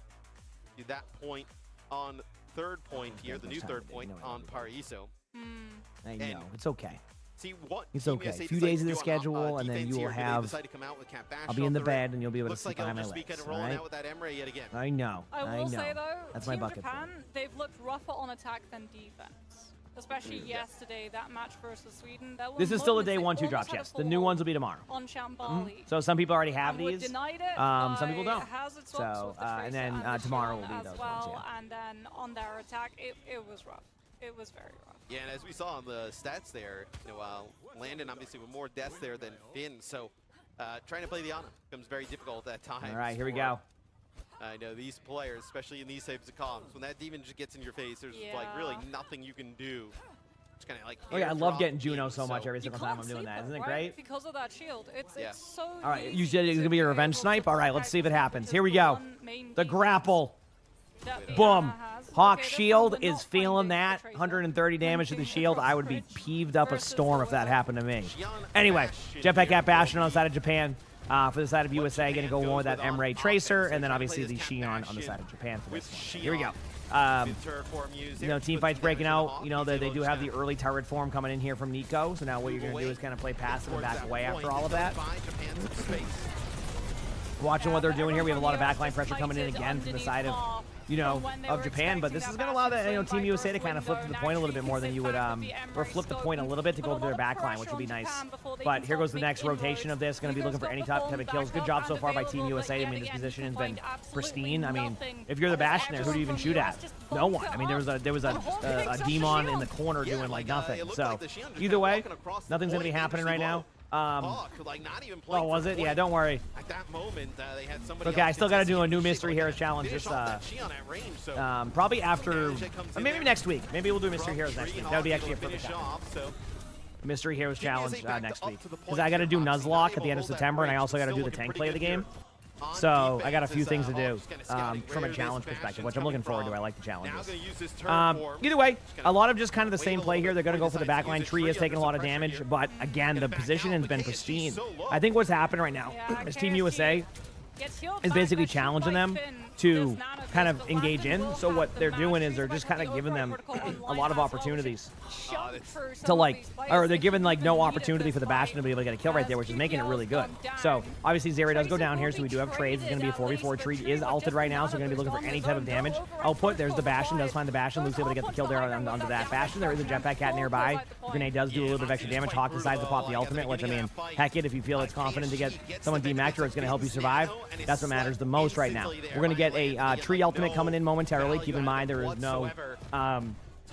Do that point on third point here, the much new time third today, point you know on everybody. Paraiso. I And- know it's okay. See what It's Team okay. USA A few decides days to of the do on, schedule, and then defense you will here. Do they have. decide to come out with Cat Bash I'll be in the off bed, and you'll be able to Looks sleep like it'll behind my just be legs. kind of All rolling right. out with that Emre yet again. I know. I will say though, That's my Team bucket. Japan, they've looked rougher on attack than defense. Especially yesterday, that match versus Sweden. There were This is still a moments day they 1-2 almost drops. had a Yes, the new full ones will be tomorrow. on Shambali. So some people already have And were these. denied it Some people by don't. Hazard So, swaps with the and Tracer then and the tomorrow Shield will be as those well. ones, yeah. And then on their attack, it was rough. it was very rough. Yeah, and as we saw on the stats there, you know, Landon obviously with more deaths there than Finn, so trying to play the Ana becomes very difficult at times. All right, here we go. I know these players, especially in these types of comms, when that demon just gets in your face, there's like really nothing you can do. Just kind of like. Oh yeah, I love getting Juno in, so much every single time I'm doing that. Isn't it great? Because of that shield, it's so. All right, you said it's gonna be a revenge snipe. All right, let's see if it happens. Here we go. The grapple. Boom. Hawk shield is feeling that. 130 damage to the shield. I would be peeved up a storm if that happened to me. Anyway, Jetpack at Bastion on the side of Japan. For the side of USA, going to go more with that Emray Tracer, and then obviously the Xion on the side of Japan for this. Here we go. You know, team fights breaking out. You know, they do have the early turret form coming in here from Nico. So now what you're going to do is kind of play passive and back away after all of that. Watching what they're doing here, we have a lot of backline pressure coming in again from the side of, you know, of Japan, but this is going to allow that, you know, Team USA to kind of flip to the point a little bit more than you would, or flip the point a little bit to go to their backline, which would be nice. But here goes the next rotation of this. Going to be looking for any type of kills. Good job so far by Team USA. I mean, this position has been pristine. I mean, if you're the Bastion there, who do you even shoot at? No one. I mean, there was a demon in the corner doing like nothing. So either way, nothing's going to be happening right now. Oh, was it? Yeah, don't worry. At that moment, they had somebody okay, I still got to do a new Mystery Heroes challenge. Just, probably after, or maybe next week. Maybe we'll do Mystery Heroes next week. That would be actually a perfect time. Mystery Heroes challenge next week. Because I got to do Nuzlocke at the end of September, and I also got to do the tank play of the game. So I got a few things to do from a challenge perspective, which I'm looking forward to. I like the challenges. Either way, a lot of just kind of the same play here. They're going to go for the backline. Tree is taking a lot of damage, but again, the position has been pristine. I think what's happened right now is Team USA is basically challenging them to kind of engage in. So what they're doing is they're just kind of giving them a lot of opportunities to like, or they're giving like no opportunity for the Bastion to be able to get a kill right there, which is making it really good. So obviously Zeri does go down here, so we do have trades. It's going to be a 4v4. Tree is ulted right now, so we're going to be looking for any type of damage output. There's the Bastion, does find the Bastion. Luke's able to get the kill there onto that Bastion. There is a Jetpack Cat nearby. The grenade does do a little bit of extra damage. Hawk decides to pop the ultimate, which I mean, heck it, if you feel it's confident to get someone demacked or it's going to help you survive, that's what matters the most right now. We're going to get a Tree ultimate coming in momentarily. Keep in mind there is no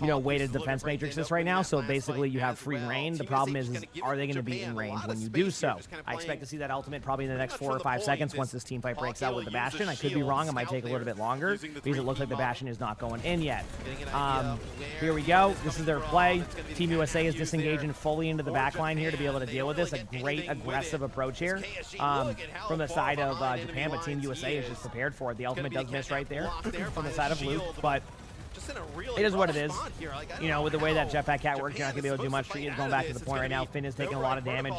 you know, weighted defense matrices right now, so basically you have free reign. The problem is are they going to be in range when you do so? I expect to see that ultimate probably in the next 4 or 5 seconds once this team fight breaks out with the Bastion. I could be wrong. It might take a little bit longer because it looks like the Bastion is not going in yet. Here we go. This is their play. Team USA is disengaging fully into the backline here to be able to deal with this. A great aggressive approach here from the side of Japan, but Team USA is just prepared for it. The ultimate does miss right there from the side of Luke, but it is what it is. You know, with the way that Jetpack Cat works, you're not going to be able to do much. Tree is going back to the point right now. Finn is taking a lot of damage.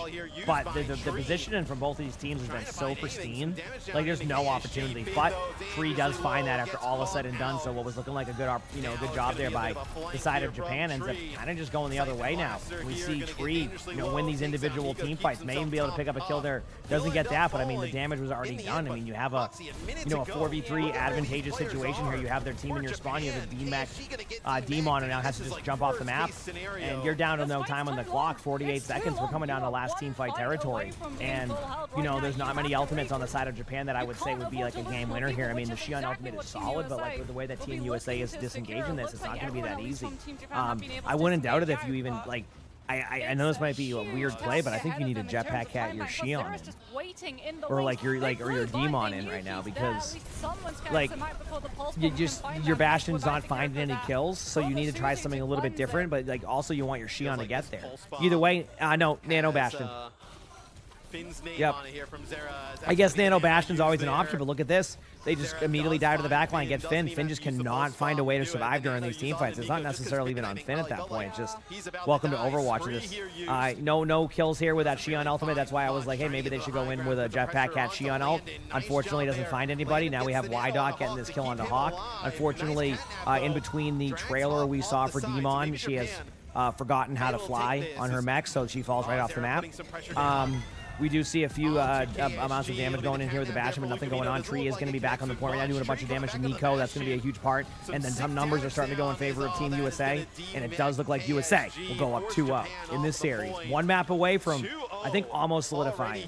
But the positioning from both of these teams has been so pristine. Like, there's no opportunity. But Tree does find that after all is said and done. So what was looking like a good, good job there by the side of Japan ends up kind of just going the other way now. We see Tree, win these individual team fights. May even be able to pick up a kill there. Doesn't get that, but I mean, the damage was already done. I mean, you have a 4v3 advantageous situation here. You have their team in your spawn. You have a D-Mac Demon now has to just jump off the map, and you're down to no time on the clock, 48 seconds. We're coming down to last team fight territory, and there's not many ultimates on the side of Japan that I would say would be like a game winner here. I mean, the Xion ultimate is solid, but like with the way that Team USA is disengaging this, it's not going to be that easy. I wouldn't doubt it if you even like. I know this might be a weird play, but I think you need a Jetpack Cat your Xion in. Or like your Demon in right now, because like your Bastion's not finding any kills, so you need to try something a little bit different, but like also you want your Xion to get there. Either way, no, Nano Bastion. Yep. I guess Nano Bastion's always an option, but look at this. They just immediately die to the backline and get Finn. Finn just cannot find a way to survive during these team fights. It's not necessarily even on Finn at that point. It's just welcome to Overwatch. No kills here with that Xion ultimate. That's why I was like, hey, maybe they should go in with a Jetpack Cat Xion ult. Unfortunately, doesn't find anybody. Now we have Y-Dot getting this kill onto Hawk. Unfortunately, in between the trailer we saw for Demon, she has forgotten how to fly on her mech, so she falls right off the map. We do see a few amounts of damage going in here with the Bastion, but nothing going on. Tree is going to be back on the point right now, doing a bunch of damage to Nico. That's going to be a huge part. And then some numbers are starting to go in favor of Team USA, and it does look like USA will go up 2-0 in this series. One map away from, I think, almost solidifying.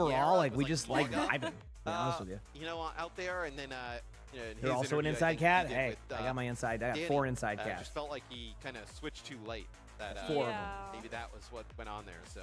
overall, like was, we just like bug out. vibing. To be honest with you. You know, out there, and then you know, in You're his also an interview, I inside think he cat. did Hey, with, I got my inside. I got Danny, 4 inside cats. Just felt like he kind of switched too late. That 4 of them. Yeah. maybe that was what went on there. So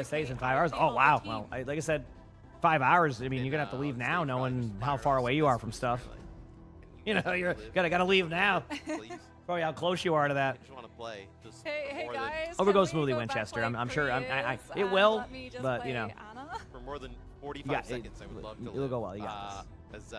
PSAs in 5 hours. Oh wow. Well, like I said, 5 hours. I mean, you're gonna have to leave now, knowing how far away you are from stuff. You know, you're gotta leave now. Please. Probably how close you are to that. I just want to play. Just Hey more guys. Over can goes we smoothly, go back, Winchester. like, I'm sure. 3 I years it and will, let me just but you play know. Anna? than for more than 45 Yeah, seconds. I would love to. it'll go well. You got As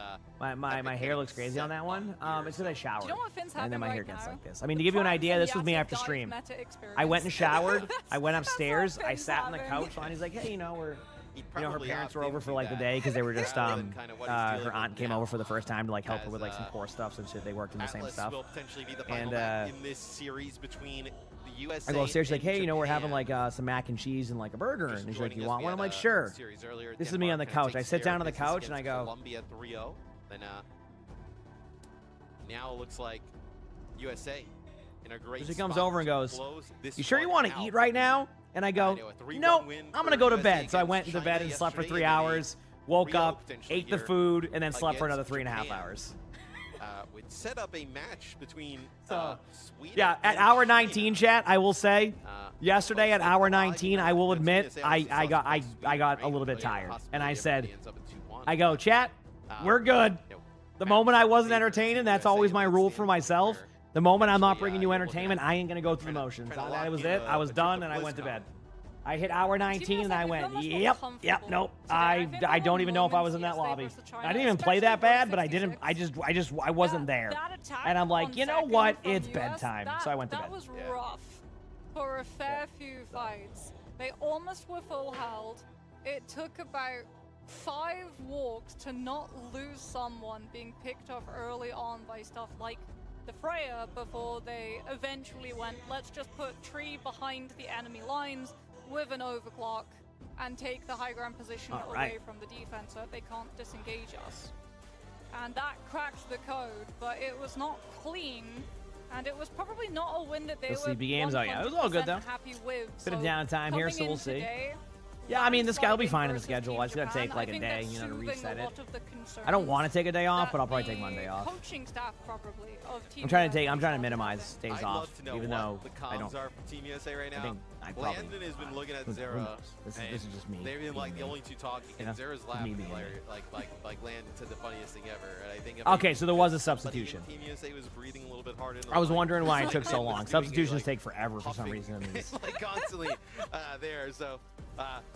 my hair looks crazy on that one. It's because I showered. Do you know what Finn's And then having my hair right gets now? like this. I mean, to give you an idea, this was me after Dive stream. meta experience. I went and showered. I went That's what upstairs. I Finn's sat on the having. couch. Lonnie's like, hey, you know, we're he'd you know, her probably parents opt were over into for like the that day because they were just rather than kind of what he's dealing her aunt with came now. over for the first time to like help her with like As, some core stuff since they worked in the same Atlas stuff. will potentially be the final And match in this series between the USA. I go upstairs, she's like, and hey, you know, we're having Japan. like some mac and cheese and like a burger, Just and she's like, joining you us, want we one? I'm had like, a sure. series earlier. This is me on the Denmark couch. I takes sit care down on of the business couch and I against go, Colombia 3-0. Then now it looks like USA in a great she comes spot over and to goes, close this you sure you one want to out. eat right now? And I go, know, a 3-1 nope, win I'm for going to go to USA bed. So I against went into bed China and slept for yesterday, 3 and a hours, woke 3-0 up, potentially ate the here food, and then slept for another against 3.5 Japan. hours. Would set up a match between So, Sweden. Yeah, at and hour China. 19, chat, I will say, yesterday at looks like hour the live 19, I match will between admit, USA I obviously got saw Sweden, I got a right? little bit So, yeah, tired. possibility And I everybody said, ends up at 2-1. I go, chat, we're good. You know, The moment I wasn't favorites, entertaining, that's USA always my would rule stand for up myself. where The moment I'm not eventually, bringing you you're looking entertainment, at I ain't going to go through the trying to- motions. trying to That lock was in it. a- I was a trip done to and I went to BlizzCon. bed. I hit hour 19 and I I feel went, much more yep, comfortable nope. today. I feel I there don't were even know if I was moments in that yesterday lobby. versus China, I didn't even play that especially bad, but I didn't. 166. I wasn't there. That attack And I'm like, on you know second what? from It's US, bedtime. So I went to that bed. was Yeah. rough for a fair few fights. They almost were full held. It took about 5 walks to not lose someone being picked off early on by stuff like the Freya before they eventually went, let's just put tree behind the enemy lines with an overclock and take the high ground position All away right. from the defense so that they can't disengage us. And that cracked the code, but it was not clean, and it was probably not a win that they The were CB games, oh yeah, it was all good 100% though. happy with. Bit of So downtime here, coming so we'll in see. today, Yeah, I mean, this guy will be Landslide fine in the versus schedule. Team It's going to Japan, take like I a think day, that's you know, to soothing reset a it. lot of the I don't want to concerns take a day off, that but I'll probably take the Monday off. Coaching staff probably of Team I'm trying to USA minimize days I'd off, love to know even what though the I comms don't. are for Team USA right now. I think I probably. Landon has been looking at who Zera. knows? This and is just me. They've been like the being me. only two talking, You and know? Zera's Me laughing being me. like Landon said the funniest thing ever. And I think if Okay, so there was a somebody in substitution. Team USA was breathing a little bit hard. I was wondering why it Like took so Landon was long. doing it, Substitutions like, take forever for some puffing. reason. It's like constantly there. So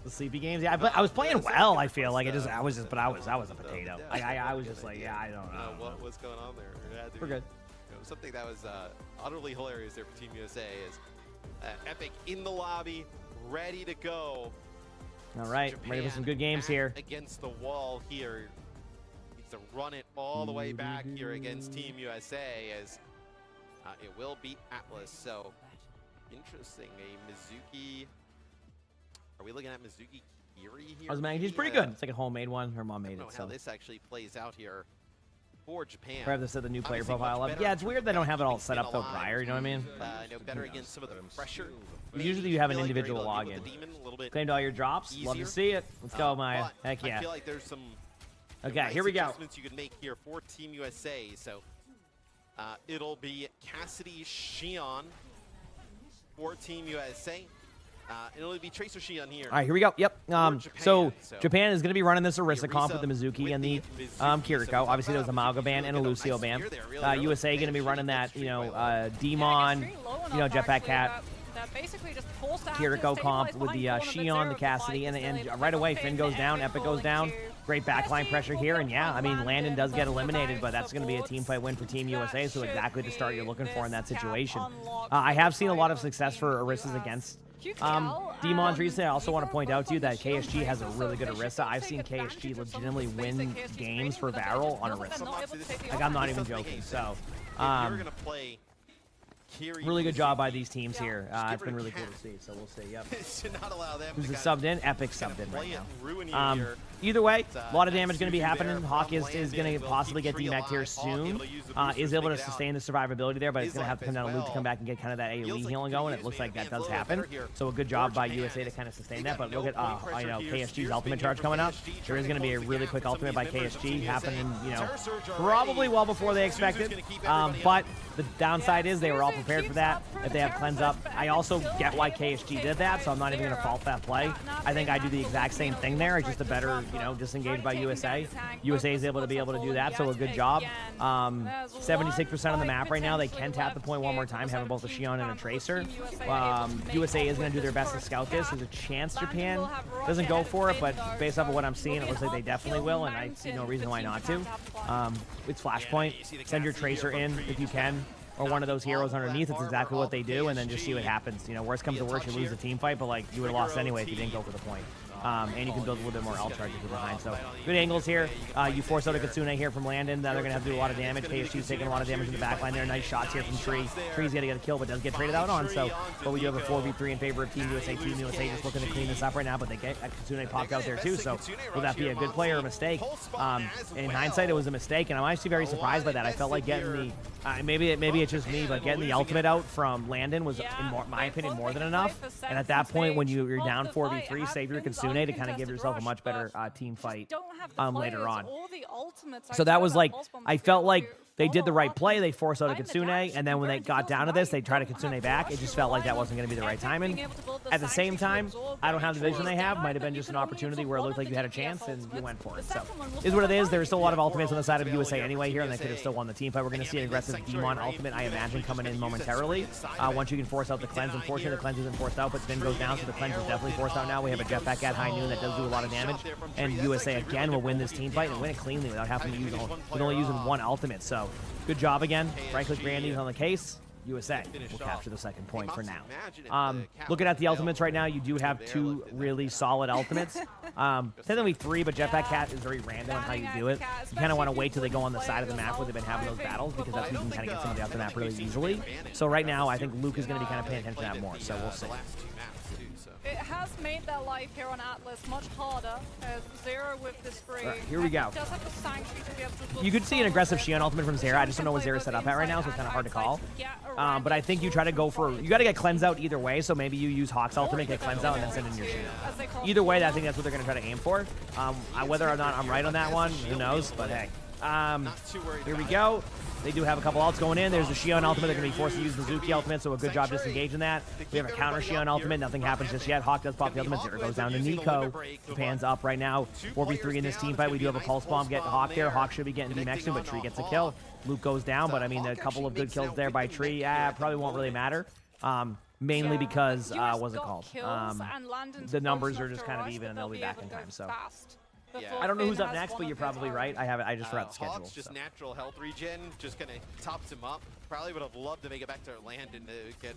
The sleepy games, yeah. But I was playing well. I feel like I was a potato. Yeah, Like I was good just like, idea. yeah, I don't know. What's going on there. It had to We're be, good. you know, something that was utterly hilarious there for Team USA is Epic in the lobby, ready to go. All right, ready for some good games back here. Against the wall here. Needs to run it all the way back here against Team USA as it will beat Atlas. So interesting. A Mizuki. Are we looking at Mizuki Kiri here? I was saying he's pretty good. It's like a homemade one. Her mom I made don't know it. how So this actually plays out here for Japan. I have to set the new player Obviously profile much up. better Yeah, in it's terms weird of they don't have it all keeping set up though alive. prior. You know what I mean? Better against some of the pressure. Usually you have an Feel like they're individual able to deal with login. the demon a little bit Claimed all your drops. Love to easier. see it. Let's go, Maya. But Heck I yeah. feel like there's some Okay, nice here we go. adjustments you can make here for Team USA. So it'll be Cassidy Shion for Team USA. It'll be Tracer Shion here. All right, here we go. Yep. Japan, So so Japan is going to be running this Orisa the comp with the Orisa Mizuki with and the the Mizuki. Kiriko. So Obviously, there was a Mizuki's Malga ban really and a good. Lucio Nice ban. spear there, really early. USA going to be Actually running gets that, street quite well. Demon, Jetpack Cat, Kiriko Kiriko comp with the Shion, the Cassidy, and right away Finn goes down, Epic goes down. Great backline pressure here, and yeah, I mean Landon does get eliminated, but that's going to be a team fight win for Team USA, so exactly the start you're looking for in that situation. I have seen a lot of success for Orisas against Demons recently. I also want to point out to you that KSG has a really good Orisa. I've seen KSG legitimately win games for Varel on Orisa. Like, I'm not even joking. So, If you're gonna play Kiri really good Mizuki, job by these teams here. Just give It's her been to really cool Cat. to see, so we'll see. Yep. to not allow them Who's to the kind subbed in? Epic of subbed in play right it now. and ruin you here. Either way, It's, a lot of nice damage going to be Suzu happening. there Hawk from is going Landon. to Will possibly keep get Tree DMAC here alive. Hawk soon. able to use the boosters Is to able to make it out. sustain the survivability there, but it's His going to have to life come down as to Luke to come well. back and get kind of that AoE Feels like healing he going. could It looks use like that maybe does a little happen. better here. So a good job by Japan. USA to kind of sustain They that. got But look no at point pressure you know here. KSG's Spears ultimate being charge here coming from up. KSG, There is going to be a trying to really close quick the gap ultimate with by some of these members of KSG Team happening, USA. you know, Terror Surge already. probably well before they Suzu's expected. gonna keep everybody But up. the downside is they were all Suzu prepared for keeps that. up for If the they have terror cleanse surge, up, but I Epic also still get why able to KSG take did that, so I'm not even going to out fault that play. Zera. I think I do the exact same thing there. It's just a better you know, disengaged by USA. USA is able to do that, so a good job. 76% of the map right now. They can tap the point one more time, having both a Xion and a Tracer. USA is going to do their best to scout this. There's a chance Japan doesn't go for it, but based off of what I'm seeing, it looks like they definitely will, and I see no reason why not to. It's Flashpoint. Send your Tracer in if you can, or one of those heroes underneath. It's exactly what they do, and then just see what happens. You know, worst comes to worst, you lose the team fight, but like you would have lost anyway if you didn't go for the point. And you can build a little bit more L charges behind. So good angles here. You force out a Kitsune here from Landon. Now they're going to have to do a lot of damage. KSG's taking a lot of damage in the back line there. Nice shots here from Tree. Tree's going to get a kill, but doesn't get traded out on. So, but we do have a 4v3 in favor of Team USA. Team USA just looking to clean this up right now, but they get a Kitsune popped out there too. So will that be a good play or a mistake? In hindsight, it was a mistake, and I'm actually very surprised by that. I felt like getting the maybe it's just me, but getting the ultimate out from Landon was, in my opinion, more than enough. And at that point, when you're down 4v3, save your Kitsune to kind of give yourself a much better team fight later on. So that was like, I felt like they did the right play. They forced out a Kitsune, and then when they got down to this, they tried a Kitsune back. It just felt like that wasn't going to be the right timing. At the same time, I don't have the vision they have. Might have been just an opportunity where it looked like you had a chance, and you went for it. So is what it is. There's still a lot of ultimates on the side of USA anyway here, and they could have still won the team fight. We're going to see an aggressive Demon ultimate, I imagine, coming in momentarily. Once you can force out the cleanse. Unfortunately, the cleanse isn't forced out, but Finn goes down, so the cleanse is definitely forced out now. We have a jetpack at high noon that does do a lot of damage, and USA again will win this team fight and win it cleanly without having to use with only using one ultimate. So good job again. Right-click Brandy's on the case. USA will capture the second point for now. Looking at the ultimates right now, you do have two really solid ultimates. Technically three, but Jetpack Cat is very random on how you do it. You kind of want to wait till they go on the side of the map where they've been having those battles, because that's when you can kind of get somebody off the map really easily. So right now, I think Luke is going to be kind of paying attention to that more, so we'll see. It has made their life here on Atlas much harder. Zero with the spree. Right, here we go. Does have the sanctuary to be able to You could see an aggressive Xion ultimate from Zera. I just don't know what Zera's set up at right now, so it's kind of hard to call. But I think you try to go for, you got to get cleanse out either way, so maybe you use Hawk's ultimate, get cleanse out, and then send in your Xion. Either way, I think that's what they're going to try to aim for. Whether or not I'm right on that one, who knows, but hey. Here we go. They do have a couple ults going in. There's the Xion ultimate. They're going to be forced to use the Zuki ultimate, so a good job disengaging that. We have a counter Xion ultimate. Nothing happens just yet. Hawk does pop the ultimate. Zero goes down to Nico. Japan's up right now. 4v3 in this team fight. We do have a pulse bomb. Get Hawk there. Hawk should be getting DMX soon, but Tree gets a kill. Luke goes down, but I mean, a couple of good kills there by Tree. Probably won't really matter. Mainly because, what's it called? The numbers are just kind of even, and they'll be back in time, so. I don't know who's up next, but you're probably right. I just forgot the schedule. Hawk's just natural health regen, just kind of tops him up. Probably would have loved to make it back to Landon to get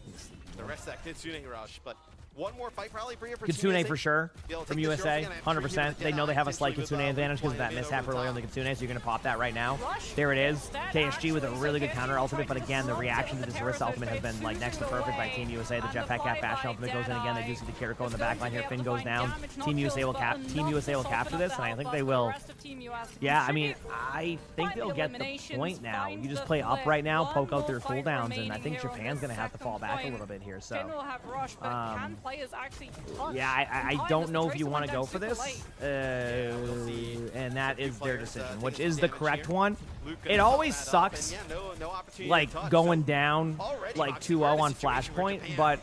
the rest of that Kitsune rush, but one more fight probably for you. Kitsune for sure from USA, 100%. They know they have a slight Kitsune advantage because of that mishap earlier on the Kitsune, so you're going to pop that right now. There it is. KSG with a really good counter ultimate, but again, the reaction to this Orisa ultimate has been like next to perfect by Team USA. The Jetpack Cat Fashion ultimate goes in again. They do see the Kiriko in the back line here. Finn goes down. Team USA will capture this, and I think they will. Yeah, I mean, I think they'll get the point now. You just play up right now, poke out their cooldowns, and I think Japan's going to have to fall back a little bit here. So, yeah, I don't know if you want to go for this, and that is their decision, which is the correct one. It always sucks, like, going down, like, 2-0 on Flashpoint, but,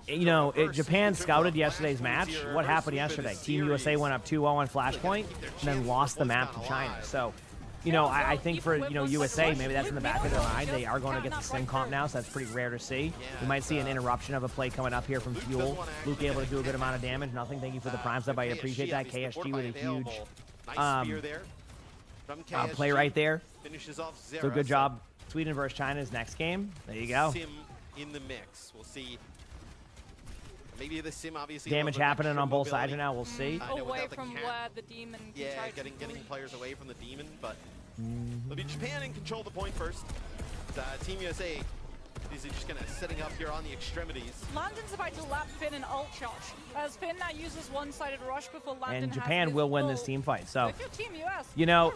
you know, Japan scouted yesterday's match. What happened yesterday? Team USA went up 2-0 on Flashpoint, and then lost the map to China. So, you know, I think for, you know, USA, maybe that's in the back of their mind. They are going to get the sim comp now, so that's pretty rare to see. We might see an interruption of a play coming up here from Fuel. Luke able to do a good amount of damage. Nothing. Thank you for the prime sub. I appreciate that. KSG with a huge play right there. So good job. Sweden versus China's next game. There you go. Sim in the mix. We'll see. Maybe the sim obviously damage happening on both sides right now. We'll see. Away from where the demon can try to getting players away from the demon, but it'll be Japan in control of the point first. Team USA is just kind of setting up here on the extremities. Landon's about to lap Finn and ult charge, as Finn now uses one-sided rush before Landon and Japan will win this team fight. So, if you're Team US, you know,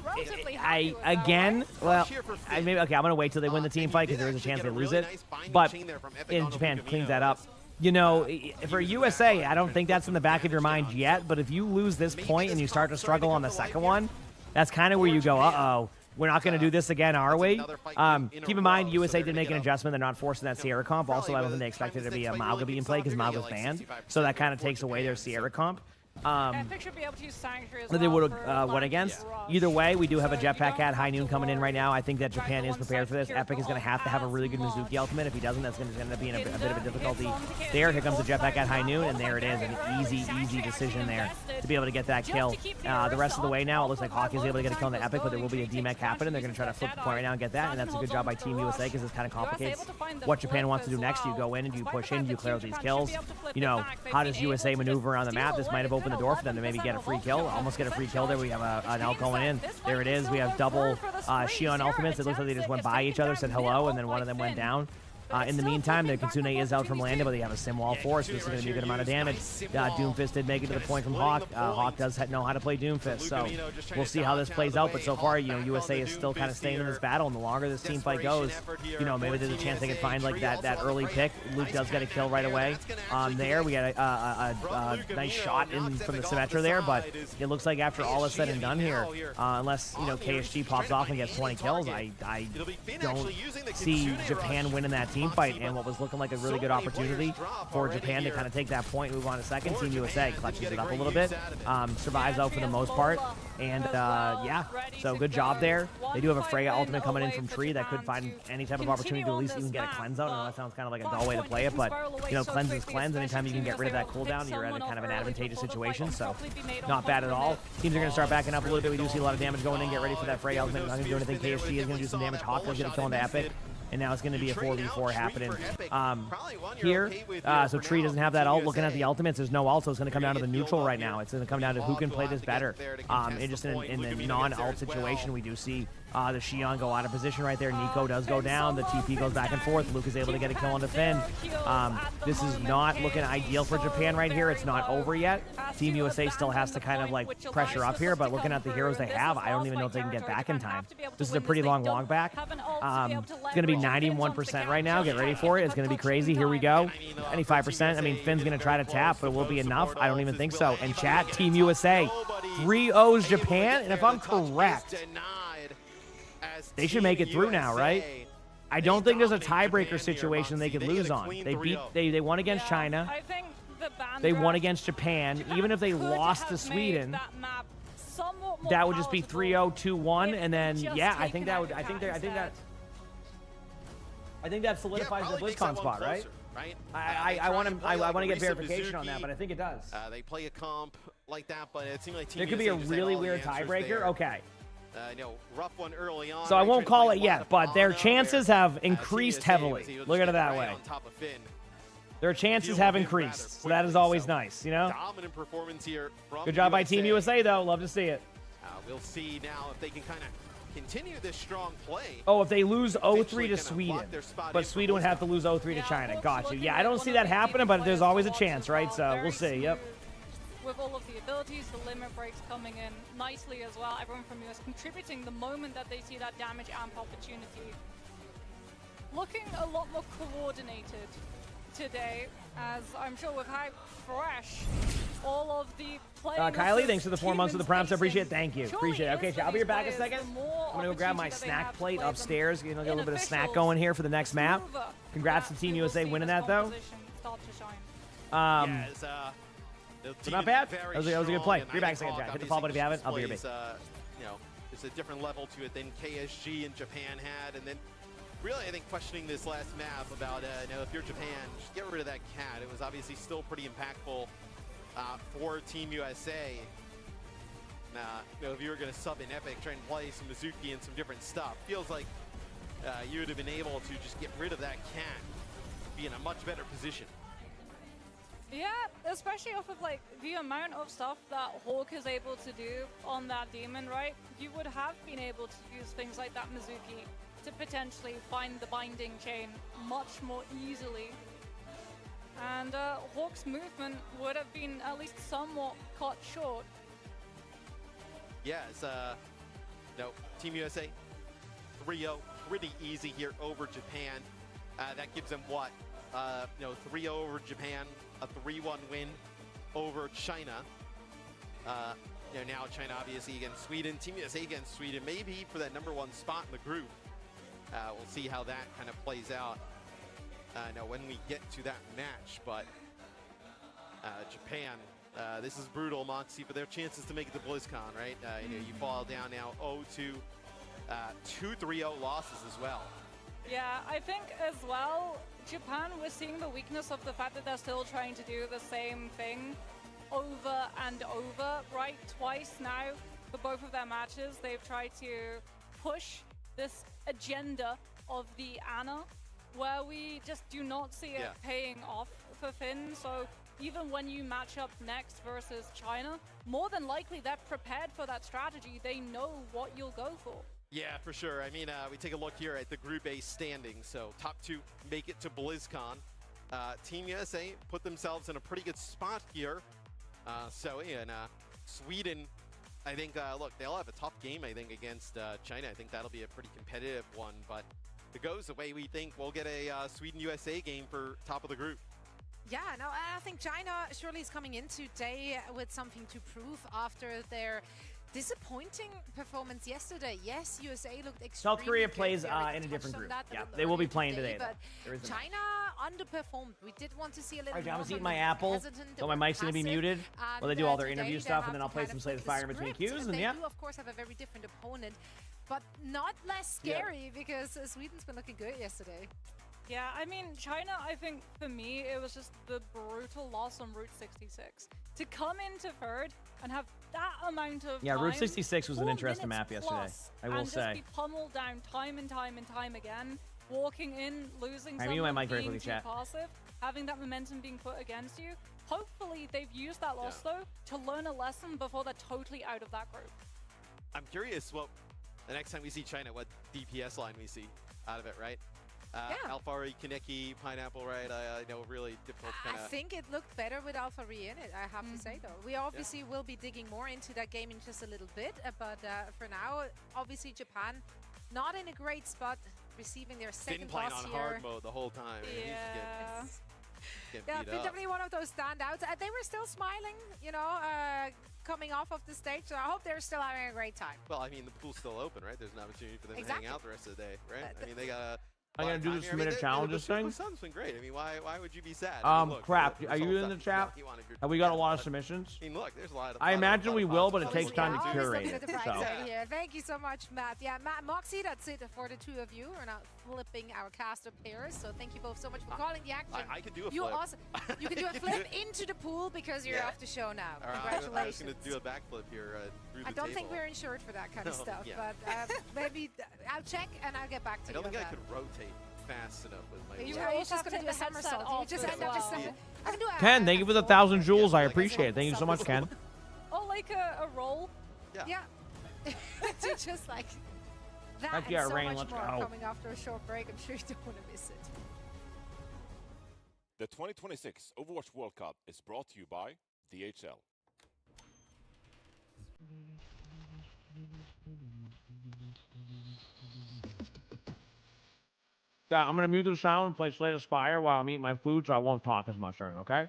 I'm gonna wait till they win the team fight because there is a chance they lose it. But in Japan cleans that up. You know, for USA, I don't think that's in the back of your mind yet, but if you lose this point and you start to struggle on the second one, that's kind of where you go, uh-oh, we're not going to do this again, are we? Keep in mind, USA did make an adjustment. They're not forcing that Sierra comp. Also, I don't think they expected it to be a Mauga being played because Mauga's banned, so that kind of takes away their Sierra comp. Epic should be able to use Sanctuary as that they well would for have went Lance against. Rush. Either way, we do have a So you jetpack don't at high have to noon coming in right now. I think that drag Japan the is one prepared side for this. secure Epic is going to have a really good as Mizuki ultimate. If he doesn't, that's going to end up being a bit of a Hinder difficulty hits on to get there. Here the comes the full jetpack at high side noon, down. and there it is. An easy Sanctuary decision actually there invested to be able to get that just kill. to keep the The rest of the Orisa way up now, it off looks like of Hawk is able to get a kill on the Tango's Epic, but there will be a going. DMAC happening. They're going to try to flip the point right now and get that, and that's a good job by Team USA because this kind of complicates what Japan wants to do next. Do you go in and do you push in? Do you clear out these kills? You know, how does USA maneuver around the map? This might have opened the door for them to maybe get a free kill. Almost get a free kill there. We have an L going in. There it is. We have double Shion ultimates. It looks like they just went by each other, said hello, and then one of them went down. In the meantime, the Kitsune is out from landing, but they have a sim wall force. This is going to be a good amount of damage. Doomfist did make it to the point from Hawk. Hawk does know how to play Doomfist, so we'll see how this plays out. But so far, you know, USA is still kind of staying in this battle, and the longer this team fight goes, you know, maybe there's a chance they can find like that early pick. Luke does get a kill right away. There we got a nice shot in from the Symmetra there, but it looks like after all is said and done here, unless you know KSG pops off and gets 20 kills, I don't see Japan winning that team fight, and what was looking like a really good opportunity for Japan to kind of take that point, move on to second. Team USA clutches it up a little bit, survives out for the most part, and yeah, so good job there. They do have a Freya ultimate coming in from Tree that could find any type of opportunity to at least even get a cleanse out. I know that sounds kind of like a dull way to play it, but you know, cleanse is cleanse. Anytime you can get rid of that cooldown, you're at a kind of an advantageous situation, so not bad at all. Teams are going to start backing up a little bit. We do see a lot of damage going in. Get ready for that Freya ultimate. Not going to do anything. KSG is going to do some damage. Hawk does get a kill into Epic. And now it's going to be a 4v4 happening here. So Tree doesn't have that ult. Looking at the ultimates, there's no ult, so it's going to come down to the neutral right now. It's going to come down to who can play this better. And just in the non-ult situation, we do see the Shion go out of position right there. Nico does go down. The TP goes back and forth. Luke is able to get a kill on the Finn. This is not looking ideal for Japan right here. It's not over yet. Team USA still has to kind of like pressure up here, but looking at the heroes they have, I don't even know if they can get back in time. This is a pretty long back. It's going to be 91% right now. Get ready for it. It's going to be crazy. Here we go. 95%. I mean, Finn's going to try to tap, but it will be enough. I don't even think so. And chat, Team USA 3-0s Japan. And if I'm correct, they should make it through now, right? I don't think there's a tiebreaker situation they could lose on. They won against China. They won against Japan. Even if they lost to Sweden, that would just be 3-0, 2-1, and then yeah, I think that solidifies the BlizzCon spot, right? I want to get verification on that, but I think it does. They play a comp like that, but it seems like Team There could be a USA just had really all the weird answers tiebreaker. there. Okay. You know, rough one early on. So I right? won't Tried to call play it a lot yet, of but their Ana chances there. have increased Team USA heavily. was able to Look at just it that get way. right on top of Finn. Their chances Deal have with him rather increased, so that is quickly, always so nice, you know? Dominant performance here from Good job by Team USA, though. Love to see it. We'll see now if they can kind of continue this strong play. Oh, if they lose 0-3 Eventually to kinda Sweden, lock their spot in but for Sweden would have to lose 0-3 to China. Got you. Yeah, I don't see that happening, but there's always a chance, right? So we'll see. Yep. With all of the abilities, the limit breaks coming in nicely as well. Everyone from US contributing the moment that they see that damage amp opportunity. Looking a lot more coordinated today, as I'm sure with how fresh all of the players. Kylie, thanks for the 4 months of the prompts. I appreciate it. Thank you. Appreciate it. Okay, I'll be back in a second. I'm going to go grab my snack plate upstairs. You know, get a little bit of snack going here for the next map. Congrats to Team USA winning that, though. So not bad. That was a good play. Be back in a second, Jack. Hit the follow button if you haven't. I'll be your bait. You know, there's a different level to it than KSG and Japan had, and then really, I think questioning this last map about, you know, if you're Japan, just get rid of that cat. It was obviously still pretty impactful for Team USA. You know, if you were going to sub in Epic, try and play some Mizuki and some different stuff, feels like you would have been able to just get rid of that cat, be in a much better position. Yeah, especially off of like the amount of stuff that Hawk is able to do on that demon, right? You would have been able to use things like that Mizuki to potentially find the binding chain much more easily. And Hawk's movement would have been at least somewhat cut short. Yeah, it's, no, Team USA 3-0, pretty easy here over Japan. That gives them what? You know, 3-0 over Japan, a 3-1 win over China. You know, now China obviously against Sweden, Team USA against Sweden, maybe for that #1 spot in the group. We'll see how that kind of plays out now when we get to that match, but Japan This is brutal, Moxie, but their chances to make it to BlizzCon, right? You know, you fall down now 0-2, 2-3-0 losses as well. Yeah, I think as well, Japan, we're seeing the weakness of the fact that they're still trying to do the same thing over and over, right? Twice now for both of their matches, they've tried to push this agenda of the Ana, where we just do not see it paying off for Finn. So even when you match up next versus China, more than likely they're prepared for that strategy. They know what you'll go for. Yeah, for sure. I mean, we take a look here at the Group A standings. So top 2 make it to BlizzCon. Team USA put themselves in a pretty good spot here. Sweden, I think, look, they'll have a tough game, I think, against China. I think that'll be a pretty competitive one. But if it goes the way we think, we'll get a Sweden-USA game for top of the group. Yeah, no, I think China surely is coming in today with something to prove after their disappointing performance yesterday. Yes, USA looked extremely South Korea good. plays We in already a touched different on group. that a Yeah, little they will be earlier playing today, but though. There is a match. China underperformed. We did want to see a little Alright, more. I was eating from my them. apple, Hesitant, they so my were mic's gonna be passive, muted while they do all their today interview they stuff, have and then I'll to play kind some of Slay the flip Spire in between script, cues, and they yeah. do, of course, have a very different opponent, but not less scary because Sweden's been looking good yesterday. Yeah, I mean, China, I think for me, it was just the brutal loss on Route 66. To come into third and have that amount of Yeah, time, Route 66 was an 4 interesting map minutes yesterday, plus, I will and say. just be pummeled down time and time and time again, walking in, losing I mute my someone, mic very being quickly, too chat. passive, having that momentum being put against you. Hopefully, they've used that loss, though, to learn a lesson before they're totally out of that group. I'm curious what the next time we see China, what DPS line we see out of it, right? Alfari, Kaneki, Pineapple, right? I know really difficult kind of... I think it looked better with Alfari in it, I have to say, though. We obviously will be digging more into that game in just a little bit, but for now, obviously Japan not in a great spot, receiving their Finn second playing loss on here. hard mode the whole time. Yeah. He's getting Yeah, beat Finn up. definitely one of those standouts. They were still smiling, you know, coming off of the stage, so I hope they're still having a great time. Well, I mean, the pool's still open, right? There's an opportunity for them to hang Exactly. out the rest of the day, right? I mean, they got a... I'm gonna do this minute challenges thing. Sun's been great. I mean, why would you be sad? I mean, look, Crap. this Are you whole in the stuff, chat? you wanted your- Have we got a lot of submissions? I mean, look, there's a lot of... I imagine we will, but it positive takes time to stuff. Always curate looking it, at the bright so. side here. Thank you so much, Matt. Yeah, Matt, Moxie, that's it for the two of you. We're now flipping our caster pairs, so thank you both so much for calling the action. I could do a You flip. also, you can do a flip into the pool because you're off the show now. All right, I was Congratulations. going to do a backflip here through the I don't think table. we're insured for that kind of No, stuff, yeah. but maybe I'll check and I'll get back to I you. don't think on I that. could rotate fast enough with my... You You will are also just have going to to do a take the somersault. headset You off just as end up just... well. I can do a... Ken, thank you for the 1,000 jewels. I appreciate it. Thank you so much, Ken. Oh, like a roll? Yeah. To just like that Heck and yeah, so Rain, much let's more go. coming after a short break. I'm sure you don't want to miss it. The 2026 Overwatch World Cup is brought to you by DHL. Yeah, I'm gonna mute the sound and play Slay the Spire while I'm eating my food, so I won't talk as much during, okay?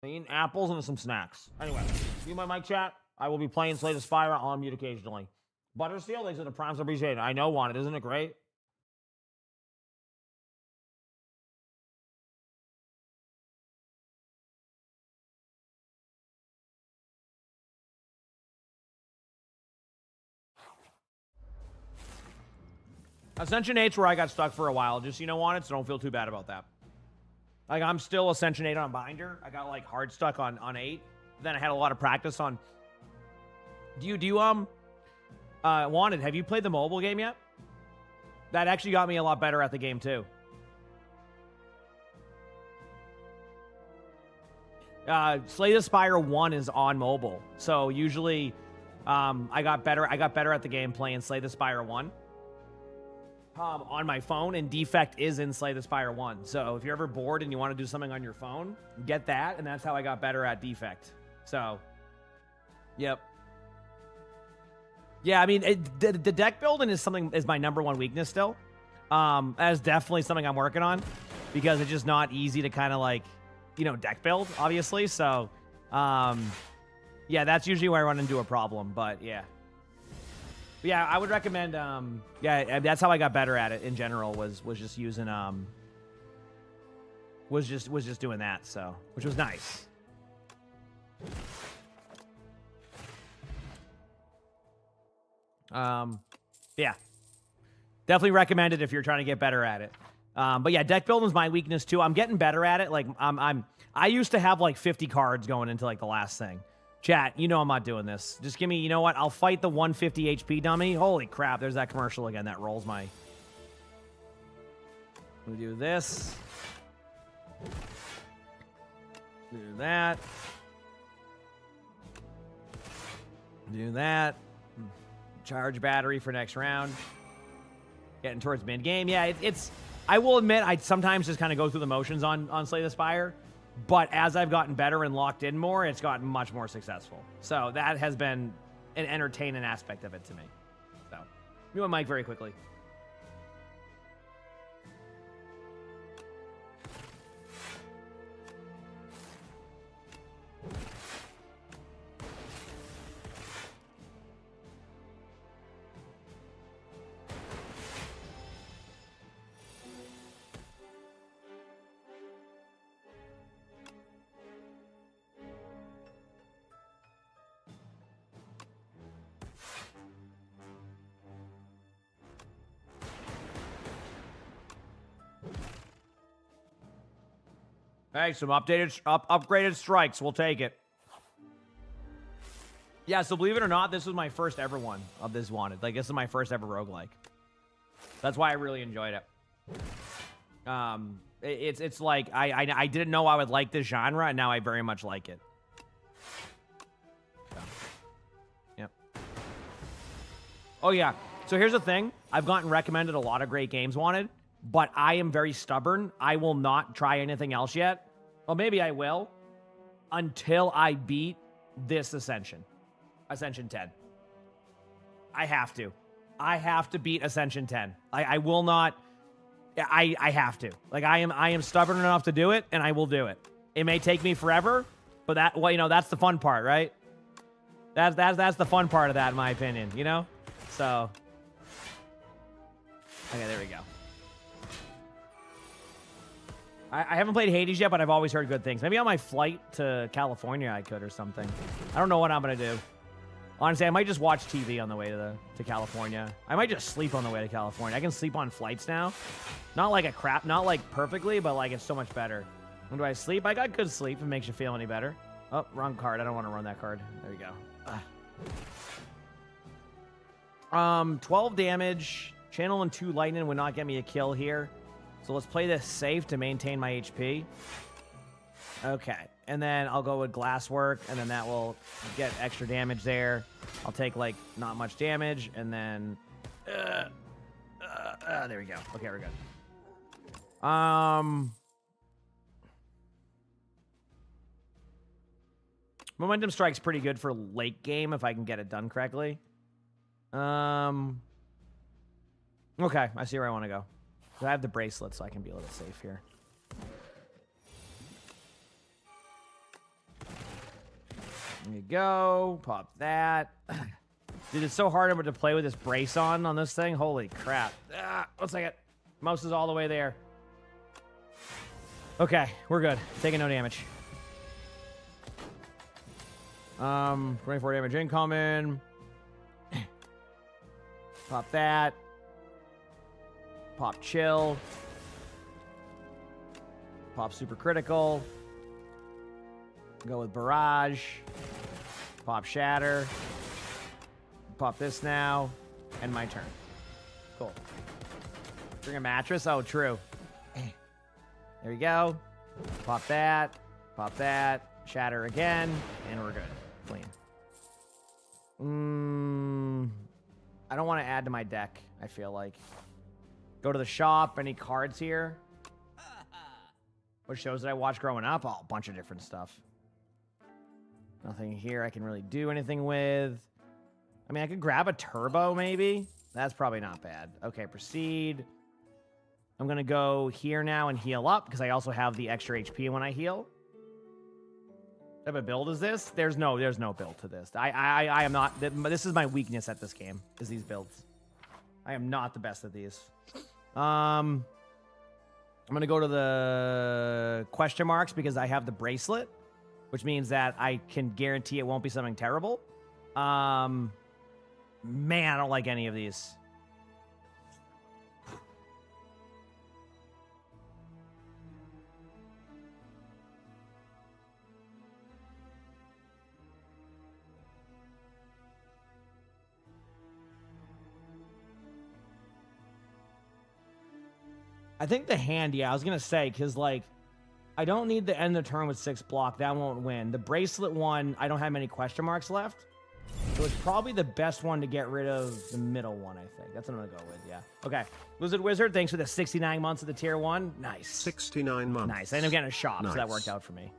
Eating apples and some snacks. Anyway, you my mic chat. I will be playing Slay the Spire on mute occasionally. Buttersteel, thanks for the primes. Appreciate it. I know one. Isn't it great? Ascension 8's where I got stuck for a while. Just, on it, so don't feel too bad about that. Like, I'm still Ascension 8 on Binder. I got, like, hard stuck on 8. Then I had a lot of practice on... Wanted, have you played the mobile game yet? That actually got me a lot better at the game, too. Slay the Spire 1 is on mobile. So, usually, I got better at the game playing Slay the Spire 1. on my phone, and Defect is in Slay the Spire 1. So if you're ever bored and you want to do something on your phone, get that, and that's how I got better at Defect. So, yep. Yeah, I mean, the deck building is my number one weakness still. That's definitely something I'm working on because it's just not easy to kind of like, deck build, obviously. So, yeah, that's usually where I run into a problem, but yeah. But yeah, I would recommend, yeah, that's how I got better at it in general was just using, was just doing that, so, which was nice. Yeah, definitely recommend it if you're trying to get better at it. But yeah, deck building is my weakness too. I'm getting better at it. Like I used to have like 50 cards going into like the last thing. Chat, I'm not doing this. Just give me, you know what? I'll fight the 150 HP dummy. Holy crap, there's that commercial again. That rolls my... We do this. Do that. Do that. Charge battery for next round. Getting towards mid-game. Yeah, it's... I will admit, I sometimes just kind of go through the motions on Slay the Spire. But as I've gotten better and locked in more, it's gotten much more successful. So that has been an entertaining aspect of it to me. So, you want Mike very quickly. Hey, some upgraded strikes. We'll take it. Yeah, so believe it or not, this was my first ever one of this Wanted. Like, this is my first ever roguelike. That's why I really enjoyed it. It's like, I didn't know I would like this genre, and now I very much like it. So, yep. Oh, yeah. So here's the thing. I've gotten recommended a lot of great games Wanted, but I am very stubborn. I will not try anything else yet. Well, maybe I will until I beat this Ascension. Ascension 10. I have to. I have to beat Ascension 10. I will not. I have to. Like, I am stubborn enough to do it, and I will do it. It may take me forever, but that's the fun part, right? That's the fun part of that, in my opinion, So, okay, there we go. I haven't played Hades yet, but I've always heard good things. Maybe on my flight to California I could or something. I don't know what I'm going to do. Honestly, I might just watch TV on the way to California. I might just sleep on the way to California. I can sleep on flights now. Not like not like perfectly, but like it's so much better. When do I sleep? I got good sleep. If it makes you feel any better. Oh, wrong card. I don't want to run that card. There you go. 12 damage. Channel and 2 lightning would not get me a kill here. So let's play this safe to maintain my HP. Okay. And then I'll go with Glasswork, and then that will get extra damage there. I'll take, like, not much damage, and then... there we go. Okay, we're good. Momentum Strike's pretty good for late game if I can get it done correctly. Okay, I see where I want to go. I have the bracelet, so I can be a little safe here. There you go. Pop that. Dude, it's so hard to play with this brace on this thing. Holy crap. 1 second. Mouse is all the way there. Okay, we're good. Taking no damage. 24 damage incoming. Pop that. Pop chill. Pop super critical. Go with barrage. Pop shatter. Pop this now. And my turn. Cool. Bring a mattress. Oh, true. There we go. Pop that. Pop that. Shatter again. And we're good. Clean. I don't want to add to my deck, I feel like. Go to the shop. Any cards here? What shows did I watch growing up? Oh, a bunch of different stuff. Nothing here I can really do anything with. I mean, I could grab a turbo, maybe. That's probably not bad. Okay, proceed. I'm going to go here now and heal up, because I also have the extra HP when I heal. What type of build is this? There's no build to this. I am not... This is my weakness at this game, is these builds. I am not the best at these. I'm going to go to the question marks, because I have the bracelet, which means that I can guarantee it won't be something terrible. Man, I don't like any of these. I think the hand, yeah, I was going to say, because, like, I don't need to end the turn with 6 block. That won't win. The bracelet one, I don't have many question marks left. So it's probably the best one to get rid of the middle one, I think. That's what I'm going to go with, yeah. Okay. Lizard Wizard, thanks for the 69 months of the tier 1. Nice. 69 months. Nice. I ended up getting a shop, so that worked out for me.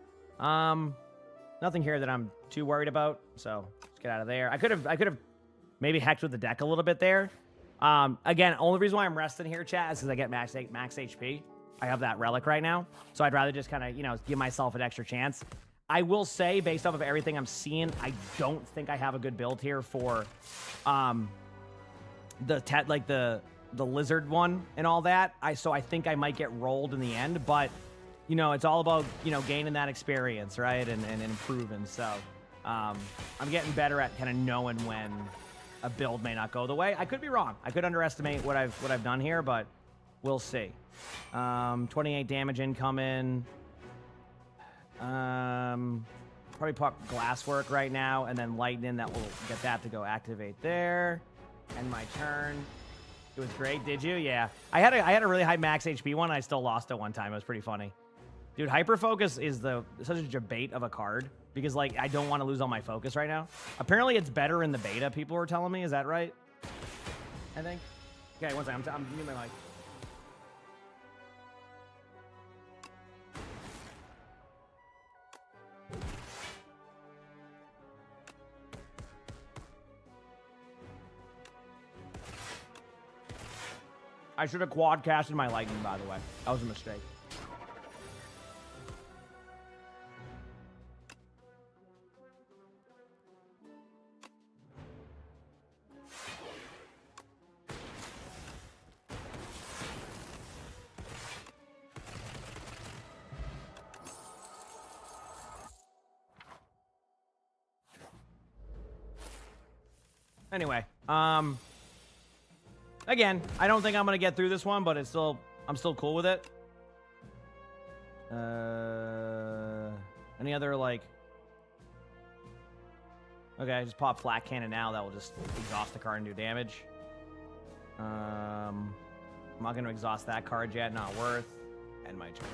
Nothing here that I'm too worried about, so let's get out of there. I could have maybe hecked with the deck a little bit there. Again, only reason why I'm resting here, chat, is because I get max HP. I have that relic right now, so I'd rather just kind of, you know, give myself an extra chance. I will say, based off of everything I'm seeing, I don't think I have a good build here for the lizard one and all that. So I think I might get rolled in the end, but you know, it's all about, you know, gaining that experience, right, and improving. So I'm getting better at kind of knowing when a build may not go the way. I could be wrong. I could underestimate what I've done here, but we'll see. 28 damage incoming. Probably pop glasswork right now, and then lightning. That will get that to go activate there. End my turn. It was great. Did you? Yeah. I had a really high max HP one. And I still lost it one time. It was pretty funny. Dude, hyper focus is such a debate of a card, because like I don't want to lose all my focus right now. Apparently it's better in the beta. People were telling me. Is that right? I think. Okay, one second. I'm muting my mic. I should have quad casted my lightning, by the way. That was a mistake. Anyway, again, I don't think I'm gonna get through this one, but I'm still cool with it. Any other like? Okay, just pop flat cannon now. That will just exhaust the card and do damage. I'm not gonna exhaust that card yet. Not worth. End my turn.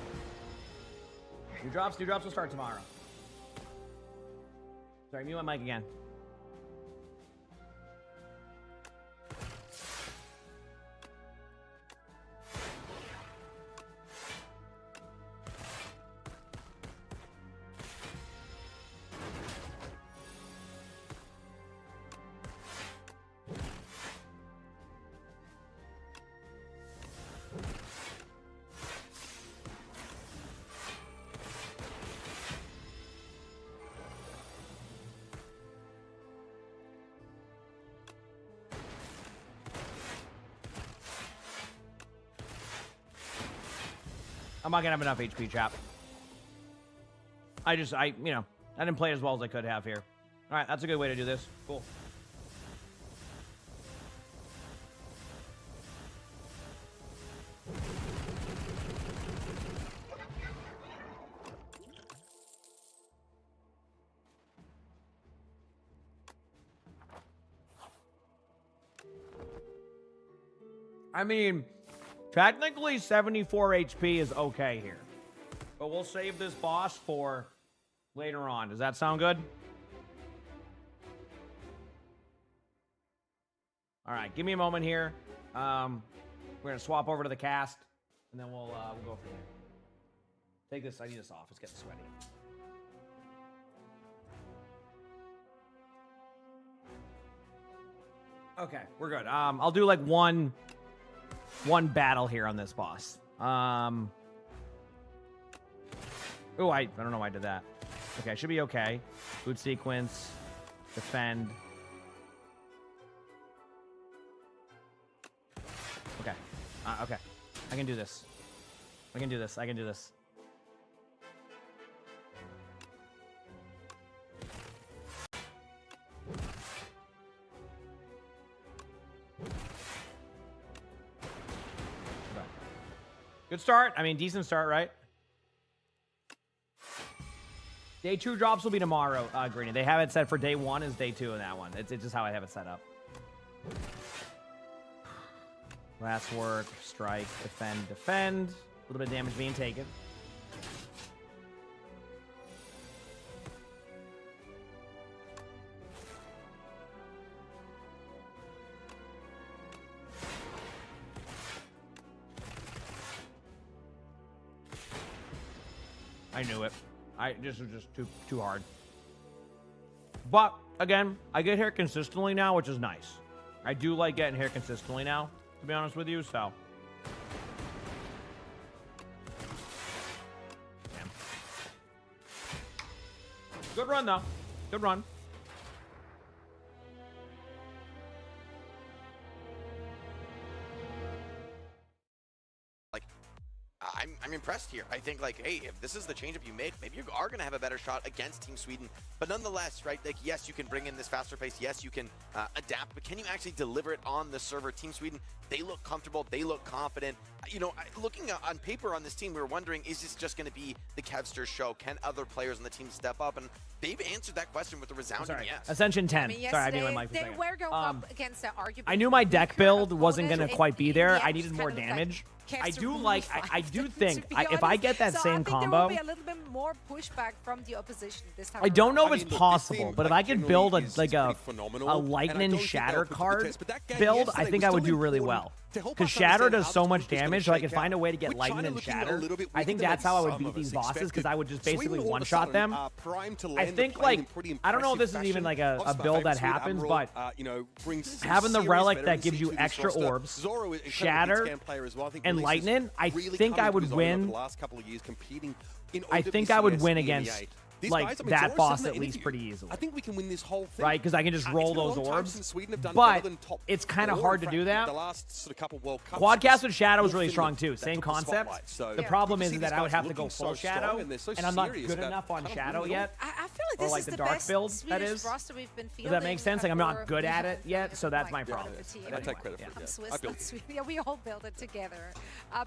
New drops will start tomorrow. Sorry, mute my mic again. I'm not gonna have enough HP, chap. I didn't play as well as I could have here. All right, that's a good way to do this. Cool. I mean, technically 74 HP is okay here. But we'll save this boss for later on. Does that sound good? All right, give me a moment here. We're gonna swap over to the cast, and then we'll go from there. Take this. I need this off. It's getting sweaty. Okay, we're good. I'll do like one battle here on this boss. Oh, I don't know why I did that. Okay, should be okay. Boot sequence, defend. Okay, okay. I can do this. I can do this. I can do this. Good start. I mean, decent start, right? Day 2 drops will be tomorrow, Greeny. They have it set for day 1 is day 2 in that one. It's just how I have it set up. Last work, strike, defend, defend. A little bit of damage being taken. I knew it. This was just too hard. But again, I get here consistently now, which is nice. I do like getting here consistently now, to be honest with you, so. Damn. Good run, though. Good run. I'm impressed here. I think, like, hey, if this is the changeup you make, maybe you are going to have a better shot against Team Sweden. But nonetheless, right, like, yes, you can bring in this faster pace. Yes, you can adapt. But can you actually deliver it on the server? Team Sweden, they look comfortable. They look confident. You know, looking on paper on this team, we were wondering, is this just going to be the Kevster show? Can other players on the team step up? And they've answered that question with a resounding yes. Ascension 10. I mean, Sorry, I knew my mic they were going up against the arguably. I knew my deck build wasn't going to quite be there. I needed just more kind of damage. Like I do like, I do think, if I honest. get that So same I think combo. there will be a little bit more pushback from the opposition this time I don't know around. if it's possible, but if I could build a lightning shatter card build, I think I would do really well. Because shatter does so much damage, so I could find a way to get lightning and shatter. I think that's how I would beat these bosses, because I would just basically one-shot them. I think, like, I don't know if this is even like a build that happens, but having the relic that gives you extra orbs, shatter, and lightning, I think I would win. I think I would win against like that boss at least pretty easily. I think we can win this whole thing. Right, because I can just roll those orbs. But But it's kind of hard to do that. The last sort of couple World Cups, Quadcast with Shadow is all really strong Finland too. that Same took the concept. spotlight. So The problem you is see that these I would guys have to go looking full so strong Shadow, and they're so and I'm not serious good about enough on kind of Shadow winning yet. I feel like Or this like is the the dark best build, Swedish that is. roster we've been fielding. Does that make sense? Like, I'm not for- good at it yet, so that's like, my part of problem. the team. And I take credit for I'm it, yeah. Swiss, I built not it. Sweden. Yeah, we all built it together.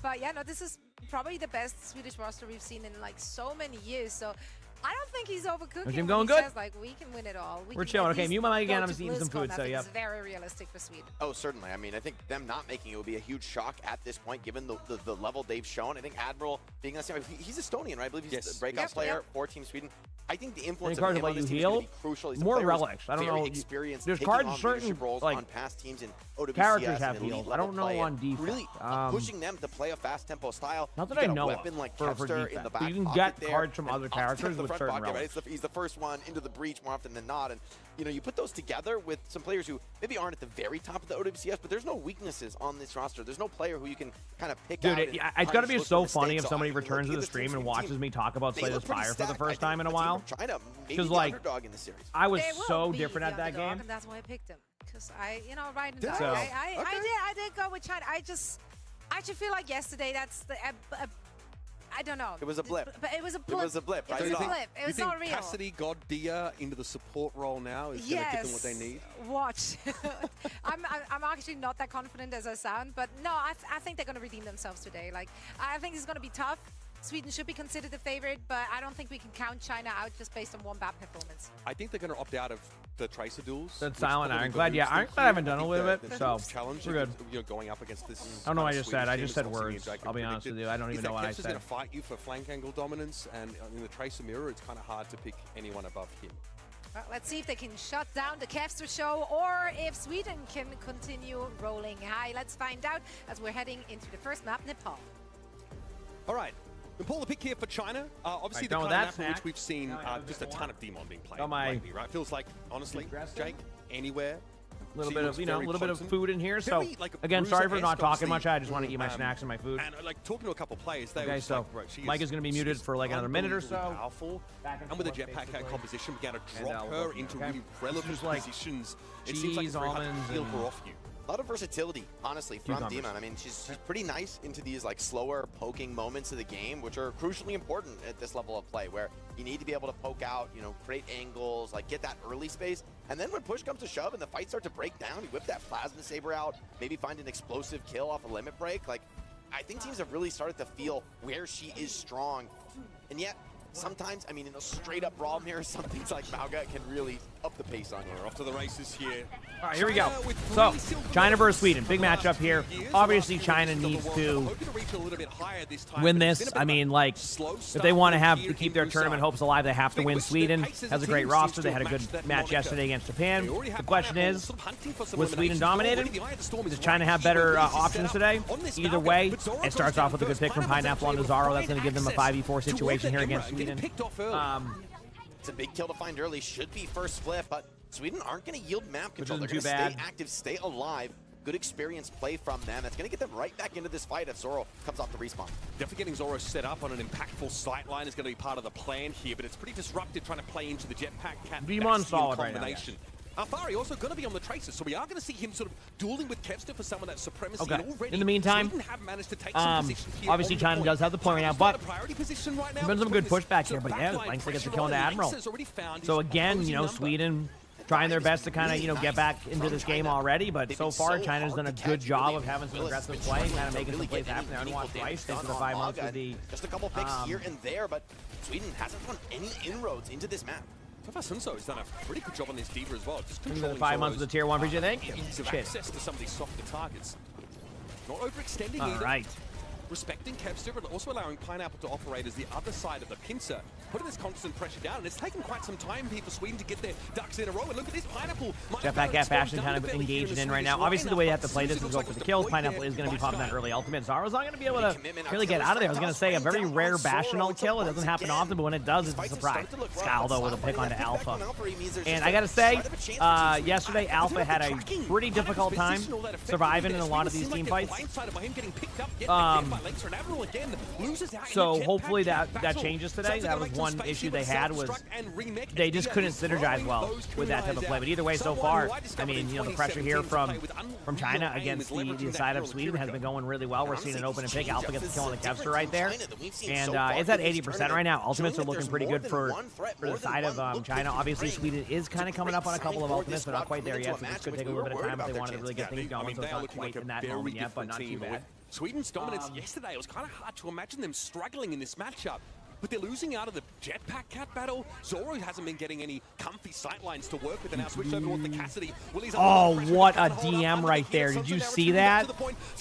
But yeah, no, this is probably the best Swedish roster we've seen in like so many years. So I don't think he's overcooking. Is him when going he good? says, like, we can win it all. We're can chilling. at Okay, least mute my mic again. go I'm to just eating some BlizzCon. food, I so think yep. it's very realistic for Sweden. Oh, certainly. I mean, I think them not making it would be a huge shock at this point, given the level they've shown. I think Admiral being on the same, he's Estonian, right? I believe he's the breakout Yep, player yep. for Team Sweden. I think the influence cards of him that on let this you team is going heal? to be crucial. He's a More player who's relics. I don't very know. experienced There's taking cards on certain, leadership roles like, on past teams in OWCS characters have and elite heals. I level don't know play, on and default. really pushing them to play a fast tempo style. Not that You I got a know weapon of like for Kevster in defense. the But back you can pocket get there, cards from and other up to characters the with front certain pocket, right? relics. He's the first one into the breach more often than not, and you know, you put those together with some players who maybe aren't at the very top of the OWCS, but there's no weaknesses on this roster. There's no player who you can kind of pick out. Dude, it's got to be so funny if somebody returns to the stream and watches me talk about Slay the Spire for the first time in a while. Because like, underdog in the series. I was They will so be different the at that underdog, game. and that's why I picked him. Because I, you know, right and So- dark. I did go with China. I just feel like yesterday. That's the. I don't know. It was a blip. But it was a It blip. was a blip. It Right? was a You think- blip. It was you think not real. Cassidy got Dia into the support role now is going to give them what they need? Watch. I'm actually not that confident as I sound, but no, I think they're going to redeem themselves today. Like, I think it's going to be tough. Sweden should be considered the favorite, but I don't think we can count China out just based on one bad performance. I think they're going to opt out of the Tracer duels. That's which Silent probably Ironclad. Yeah, behooves them Ironclad I haven't here. done a I little think bit, the so challenge, we're good. You know, going up against this. I don't know what I kind of just said. I Swedish just team said is obviously words. Jacob I'll be honest predicted. with you. I don't Is even that know what I Kevster's going said. to fight you for flank angle dominance, and in the Tracer mirror, it's kind of hard to pick anyone above him. Well, let's see if they can shut down the Kevster show or if Sweden can continue rolling high. Let's find out as we're heading into the first map, Nepal. All right. Nepal, the pick here for China. Obviously, the done kind with of map that in which snack. we've seen Now I have just a one. ton of Demon being played Got my- lately, right? Feels like, honestly, Aggressive. Jake, anywhere. A little She bit looks of, you know, a very little bit of potent. food in here. So, Very, like, again, sorry for not Bruiser-esque, talking much. obviously. I just want to eat my snacks and my food. And like talking to a couple players, they Okay, were just so like, bro, she Mike is gonna be muted she's for, like, another minute or so. unbelievably Powerful. Back and And with the forth, jetpack basically. composition, began to And, drop we'll go her from into there, okay? really This relevant is like positions. It seems like cheese, it's very hard to almonds, peel and- her off you. A lot of versatility, honestly, from Cucumbers. Demon. I mean, she's pretty nice into these like slower poking moments of the game, which are crucially important at this level of play, where you need to be able to poke out, you know, create angles, like get that early space. And then when push comes to shove and the fight starts to break down, you whip that plasma saber out, maybe find an explosive kill off a limit break. Like, I think teams have really started to feel where she is strong. And yet, sometimes, I mean, in a straight up brawl mirror, some things like Mauga can really up the pace on you. We're off to the races here. All right, here we go. China with So, 3 silver China medals versus Sweden. for Big the last matchup few here. years. Obviously, The last China few years needs of the world to Cup, hoping to reach a little bit higher this time, win but it's this. been a I bit of a mean, like, slow if start they want to here have in to keep their Busan. tournament hopes alive, they have to Big win. push that Sweden pace as has a the great team roster. seems They to had a have good matched that match moniker. yesterday against Japan. They already have The question Pineapple is, sort of hunting for some was Sweden eliminations. dominated? Already the eye of the storm is Does China right have here, better but this is options set up today? on this Either Mauga, way, but Zoro it goes starts down off with a good first. pick from Pineapple's Pineapple on actually Nazaro. able That's to going to give them a find 5v4 access situation here toward the against Emra and getting Sweden. picked off early. It's a big kill to find early. Should be first flip, but Sweden aren't going to yield map control. They're isn't going too to stay bad. active, stay alive. Good experience play from them. That's going to get them right back into this fight if Zoro comes off the respawn. Definitely getting Zoro set up on an impactful sightline is going to be part of the plan here, but it's pretty disruptive trying to play into the jetpack cat Demon's Bastion solid right now, combination. Alfari also going to be on the traces, so we are going to see him sort of dueling with Kevster for some of that supremacy. Okay. And already, In the meantime, Sweden have managed to take some position here obviously on the China point. does have the point right now, China's but got a priority position right now. there's been some good Between pushback this here, but sort yeah, of backline Lanks gets the pressure kill on the on. Admiral. Lanks has already found So his again, opposing you know, number. Sweden trying their best to kind of, you know, get back into this game already, but so far China's done a good job of having some aggressive play and kind of making some plays happen there. Unwatched twice, thanks to the 5 months with the Just a couple picks here and there, but Sweden hasn't found any inroads into this map. So far, Sunso has done a pretty good job on this Diva as well. Just the controlling 5 months Zoro's, with the tier 1 region. Thank you. ease of Shit. access to some of these softer targets. Not overextending All either. right. Respecting Kevster, but also allowing Pineapple to operate as the other side of the pincer, putting this constant pressure down. And it's taken quite some time here for Sweden to get their ducks in a row. And look at this Pineapple. Jetpack at Fashion kind of engaging in right now. Obviously, the way you have to play this is go for the kills. Pineapple is going to be popping that early ultimate. Zoro's not going to be able to really get out of there. I was going to say a very rare Bastional kill. It doesn't happen often, but when it does, it's a surprise. Skal, though, with a pick onto Alpha. And I got to say, yesterday, Alpha had a pretty difficult time surviving in a lot of these team fights. So hopefully that changes today. That was one issue they had, was they just couldn't synergize well with that type of play. But either way, so far, I mean, you know, the pressure here from China against the side of Sweden has been going really well. We're seeing an open and pick. Alpha gets the kill on the Kevster right there. And it's at 80% right now. Ultimates are looking pretty good for the side of China. Obviously, Sweden is kind of coming up on a couple of ultimates, but not quite there yet. So this could take a little bit of time if they wanted to really get things going. So it's not quite in that moment yet, but not too bad. Sweden's dominance yesterday, it was kind of hard to imagine them struggling in this matchup. But they're losing out of the jetpack cat battle. Zoro hasn't been getting any comfy sightlines to work with, and now switched over with the Cassidy. Oh, what a DM right there. Did you see that?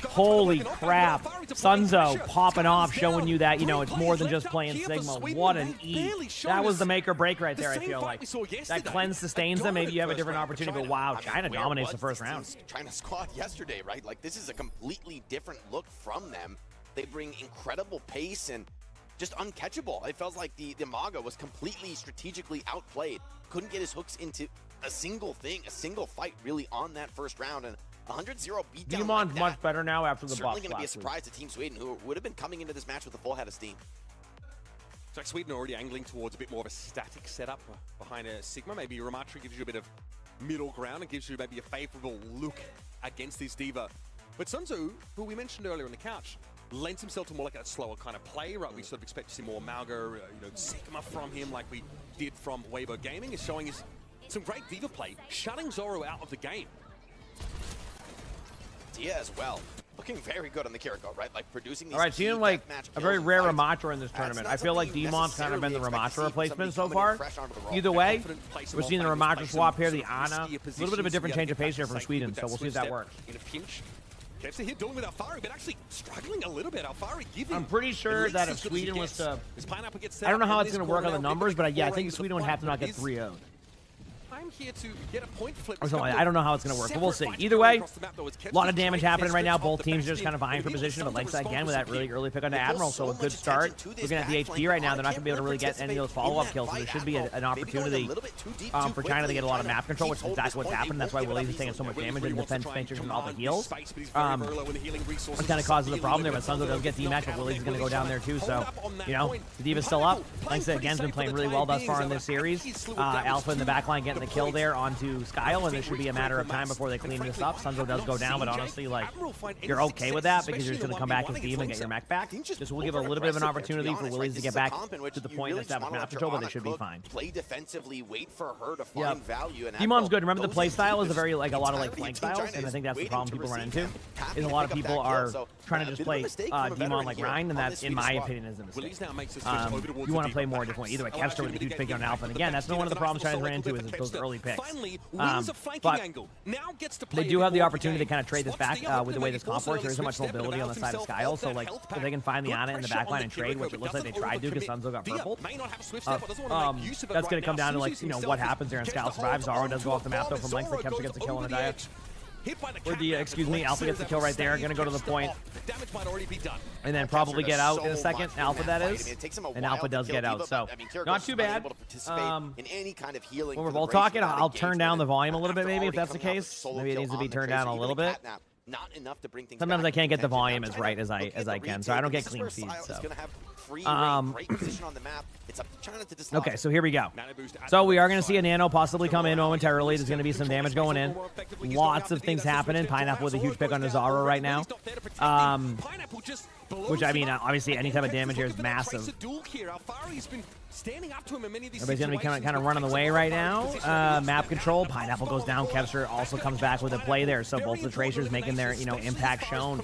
Holy crap. Sunzo popping off, showing you that, you know, it's more than just playing Sigma. What an E. That was the make or break right there, I feel like. That cleanse sustains them. Maybe you have a different opportunity, but wow, China dominates the first round. China squad yesterday, right? Like, this is a completely different look from them. They bring incredible pace and just uncatchable. It felt like the Maga was completely strategically outplayed. Couldn't get his hooks into a single thing, a single fight really on that first round. And 100-0 beatdown Demon's like much better now after the box. Certainly going to be a surprise to Team Sweden, who would have been coming into this match with a full head of steam. It's like Sweden already angling towards a bit more of a static setup behind a Sigma. Maybe Ramatri gives you a bit of middle ground and gives you maybe a favorable look against this Diva. But Sunzo, who we mentioned earlier on the couch, lends himself to more like a slower kind of play, right? We sort of expect to see more Mauga, Sigma from him like we did from Weibo Gaming, is showing us some great Diva play, shutting Zoro out of the game. Dia as well. Looking very good on the Kiriko, right? Like producing these. All right, seeing like a very rare Ramatra in this tournament. I feel like Demon's kind of been the Ramatra replacement so far. Either way, we're seeing the Ramatra swap here, the Ana. A little bit of a different change of pace here from Sweden, so we'll see if that works. In a pinch. Kevster here dealing with Alfari, but actually struggling a little bit. Alfari giving. I'm pretty sure that if Sweden was to, I don't know how it's going to work on the numbers, but yeah, I think Sweden would have to not get 3-0. time here to get a point flip. Or something. I don't know how it's going to work, but we'll see. Either way, a lot of damage happening right now. Both teams are just kind of vying for position, but Lynx again with that really early pick on the Admiral, so a good start. Looking at the HP right now, they're not going to be able to really get any of those follow-up kills, so there should be an opportunity for China to get a lot of map control, which is exactly what's happened. That's why Willies is taking so much damage and defense matrix from all the heals. Which kind of causes the problem there, but Sunzo does get D-Max, but Willies is going to go down there too, so, you know, the Diva's still up. Lynx again has been playing really well thus far in this series. Alpha in the backline getting the kill there onto Skyle, and it should be a matter of time before they clean this up. Sunzo does go down, but honestly, like, you're okay with that because you're just going to come back as Diva and get your mech back. This will give a little bit of an opportunity for Willies to get back to the point and establish map control, but they should be fine. Play defensively, wait for her to find value. And Demon's good. Remember, the play style is a very, like, a lot of, like, flank styles, and I think that's the problem people run into, is a lot of people are trying to just play Demon like Rhine, and that, in my opinion, is a mistake. You want to play more different. Either a Kevster with a huge pick on Alpha, and again, that's one of the problems China's ran into is those early picks. But they do have the opportunity to kind of trade this back with the way this comp works. There isn't much mobility on the side of Skyle, so like if they can find the Ana in the backline and trade, which it looks like they tried to because Sunzo got purpled, that's going to come down to like, you know, what happens there and Skyle survives. Zaro does go off the map though from Lynx. Kevster gets a kill on the Dia. Or the, excuse me, Alpha gets the kill right there. Going to go to the point. And then probably get out in a second. Alpha, that is. And Alpha does get out, so not too bad. When we're both talking, I'll turn down the volume a little bit, maybe, if that's the case. Maybe it needs to be turned down a little bit. Sometimes I can't get the volume as right as I can, so I don't get clean feeds. So. Okay, so here we go. So we are going to see a Nano possibly come in momentarily. There's going to be some damage going in. Lots of things happening. Pineapple with a huge pick on Zaro right now. Which, I mean, obviously any type of damage here is massive. Everybody's going to be kind of running the way right now. Map control. Pineapple goes down. Kevster also comes back with a play there. So both the Tracers making their, you know, impact shown.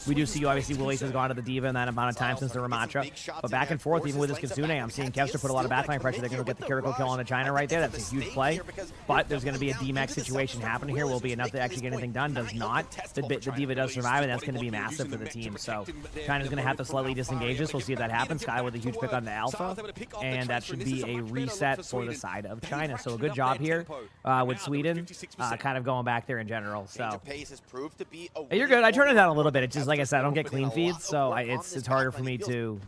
We do see, obviously, Willies has gone to the Diva in that amount of time since the Ramatra. But back and forth, even with this Kitsune, I'm seeing Kevster put a lot of backline pressure. They're going to get the Kiriko kill on the China right there. That's a huge play. But there's going to be a D-Max situation happening here. Will be enough to actually get anything done. Does not. The Diva does survive, and that's going to be massive for the team. So China's going to have to slightly disengage this. We'll see if that happens. Sky with a huge pick on the Alpha. And that should be a reset for the side of China. So a good job here with Sweden, kind of going back there in general. So hey, you're good. I turn it down a little bit. It's just like I said, I don't get clean feeds, so it's harder for me to.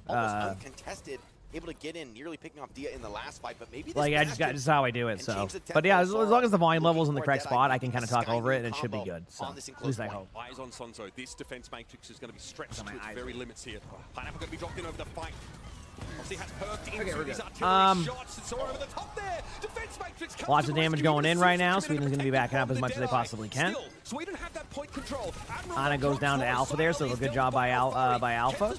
Able to get in, nearly picking off Dia in the last fight, but maybe like this is how I do it. So, but yeah, as long as the volume level's in the correct spot, I can kind of talk over it, and it should be good. So, at least I hope. Eyes on Sunzo. This defense matrix is going to be stretched to its very limits here. Pineapple going to be dropped in over the fight. Lots of damage going in right now. Sweden's going to be backing up as much as they possibly can. Ana goes down to Alpha there, so a good job by Alpha.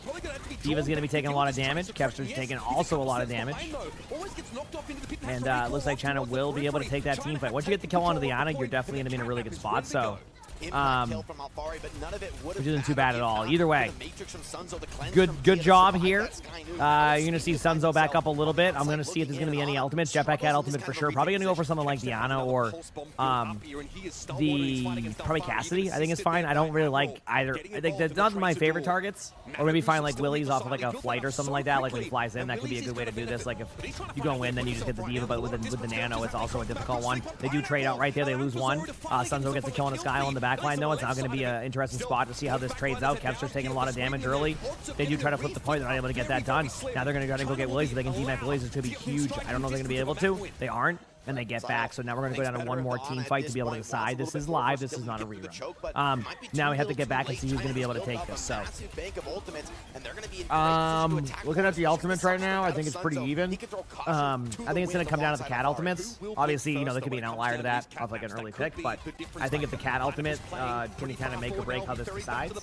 Diva's going to be taking a lot of damage. Kevster's taking also a lot of damage. And looks like China will be able to take that team fight. Once you get the kill onto the Ana, you're definitely going to be in a really good spot. So. Which isn't too bad at all. Either way, good job here. You're going to see Sunzo back up a little bit. I'm going to see if there's going to be any ultimates. Jetpack had ultimate for sure. Probably going to go for something like Diana or probably Cassidy. I think it's fine. I don't really like either. I think that's not my favorite targets. Or maybe find like Willie's off of like a flight or something like that. Like when he flies in, that could be a good way to do this. Like if you go in, then you just hit the Diva. But with the Nano, it's also a difficult one. They do trade out right there. They lose one. Sunzo gets the kill on the Sky on the backline, though. It's now going to be an interesting spot to see how this trades out. Kevster's taking a lot of damage early. They do try to flip the point. They're not able to get that done. Now they're going to try to go get Willies. If they can D-Mac Willies, it's going to be huge. I don't know if they're going to be able to. They aren't. And they get back. So now we're going to go down to one more team fight to be able to decide. This is live. This is not a rerun. Now we have to get back and see who's going to be able to take this. So, looking at the ultimates right now, I think it's pretty even. I think it's going to come down to the cat ultimates. Obviously, you know, there could be an outlier to that off like an early pick, but I think if the cat ultimate can kind of make or break how this decides.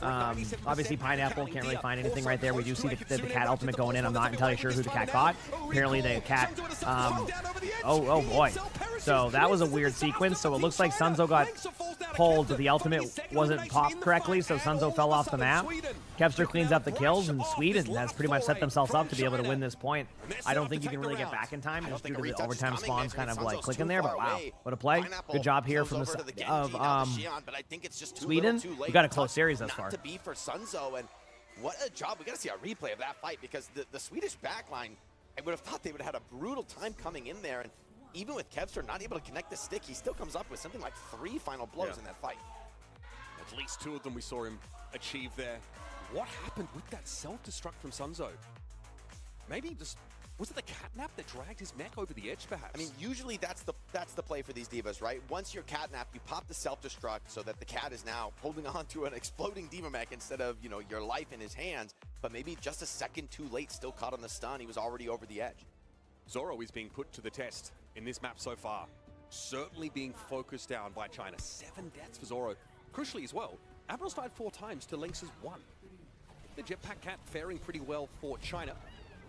Obviously, Pineapple can't really find anything right there. We do see the cat ultimate going in. I'm not entirely sure who the cat caught. Apparently, the cat. Oh boy. So that was a weird sequence. So it looks like Sunzo got pulled, but the ultimate wasn't popped correctly, so Sunzo fell off the map. Kevster cleans up the kills, and Sweden has pretty much set themselves up to be able to win this point. I don't think you can really get back in time just due to the overtime spawns kind of like clicking there, but wow, what a play. Good job here from the side of Sweden. We got a close series thus far. What a job. We got to see a replay of that fight because the Swedish backline, I would have thought they would have had a brutal time coming in there. And even with Kevster not able to connect the stick, he still comes up with something like 3 final blows in that fight. At least 2 of them we saw him achieve there. What happened with that self-destruct from Sunzo? Maybe just, was it the catnap that dragged his mech over the edge, perhaps? I mean, usually that's the play for these divas, right? Once you're catnap, you pop the self-destruct so that the cat is now holding on to an exploding diva mech instead of, you know, your life in his hands. But maybe just a second too late, still caught on the stun. He was already over the edge. Zoro is being put to the test in this map so far. Certainly being focused down by China. 7 deaths for Zoro. Crucially as well, Admiral's died 4 times to Lynx's 1. The Jetpack Cat faring pretty well for China.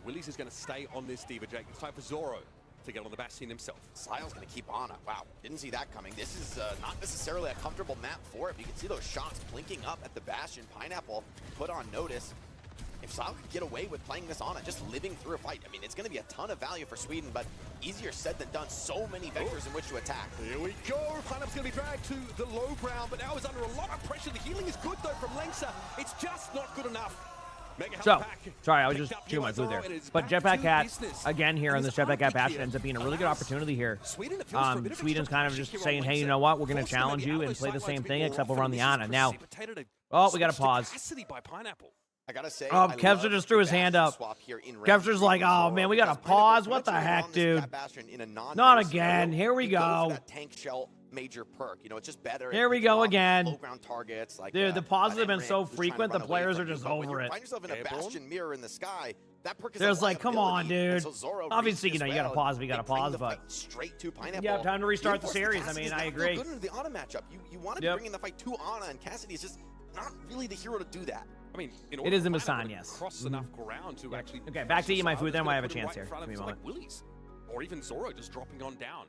Willies is going to stay on this diva, Jake. It's time for Zoro to get on the Bastion himself. Syle's going to keep on. Wow, didn't see that coming. This is not necessarily a comfortable map for it. You can see those shots blinking up at the Bastion. Pineapple put on notice. If Syle could get away with playing this on and just living through a fight, I mean, it's going to be a ton of value for Sweden, but easier said than done. So many vectors in which to attack. Here we go. Pineapple's going to be dragged to the low ground, but now is under a lot of pressure. The healing is good, though, from Lengsa. It's just not good enough. So, sorry, I was just chewing my food there. But Jetpack Cat, again, here on this Jetpack Cat Bastion, ends up being a really good opportunity here. Sweden's kind of just saying, hey, you know what? We're going to challenge you and play the same thing, except we'll run the Ana. Now, oh, we got to pause. I gotta say, Kevster just threw his hand up. Kevster's like, oh man, we gotta pause. What the heck, dude? Not again. Here we go. Tank shell major perk. You know, it's just better. Here we go again. Low ground targets. Like, dude, the pauses have been so frequent, the players are just over it. Find yourself in a Bastion mirror in the sky. That perk is there's like, come on, dude. Obviously, you know, you gotta pause. We gotta pause, but straight to Pineapple. Yeah, time to restart the series. I mean, I agree. Good into the Ana matchup. You wanted to bring in the fight to Ana, and Cassidy is just not really the hero to do that. I mean, it is in Masan, yes. Cross enough ground to actually. Okay, back to eat my food. Then I have a chance here. Give me a moment. Like Willies, or even Zoro just dropping on down.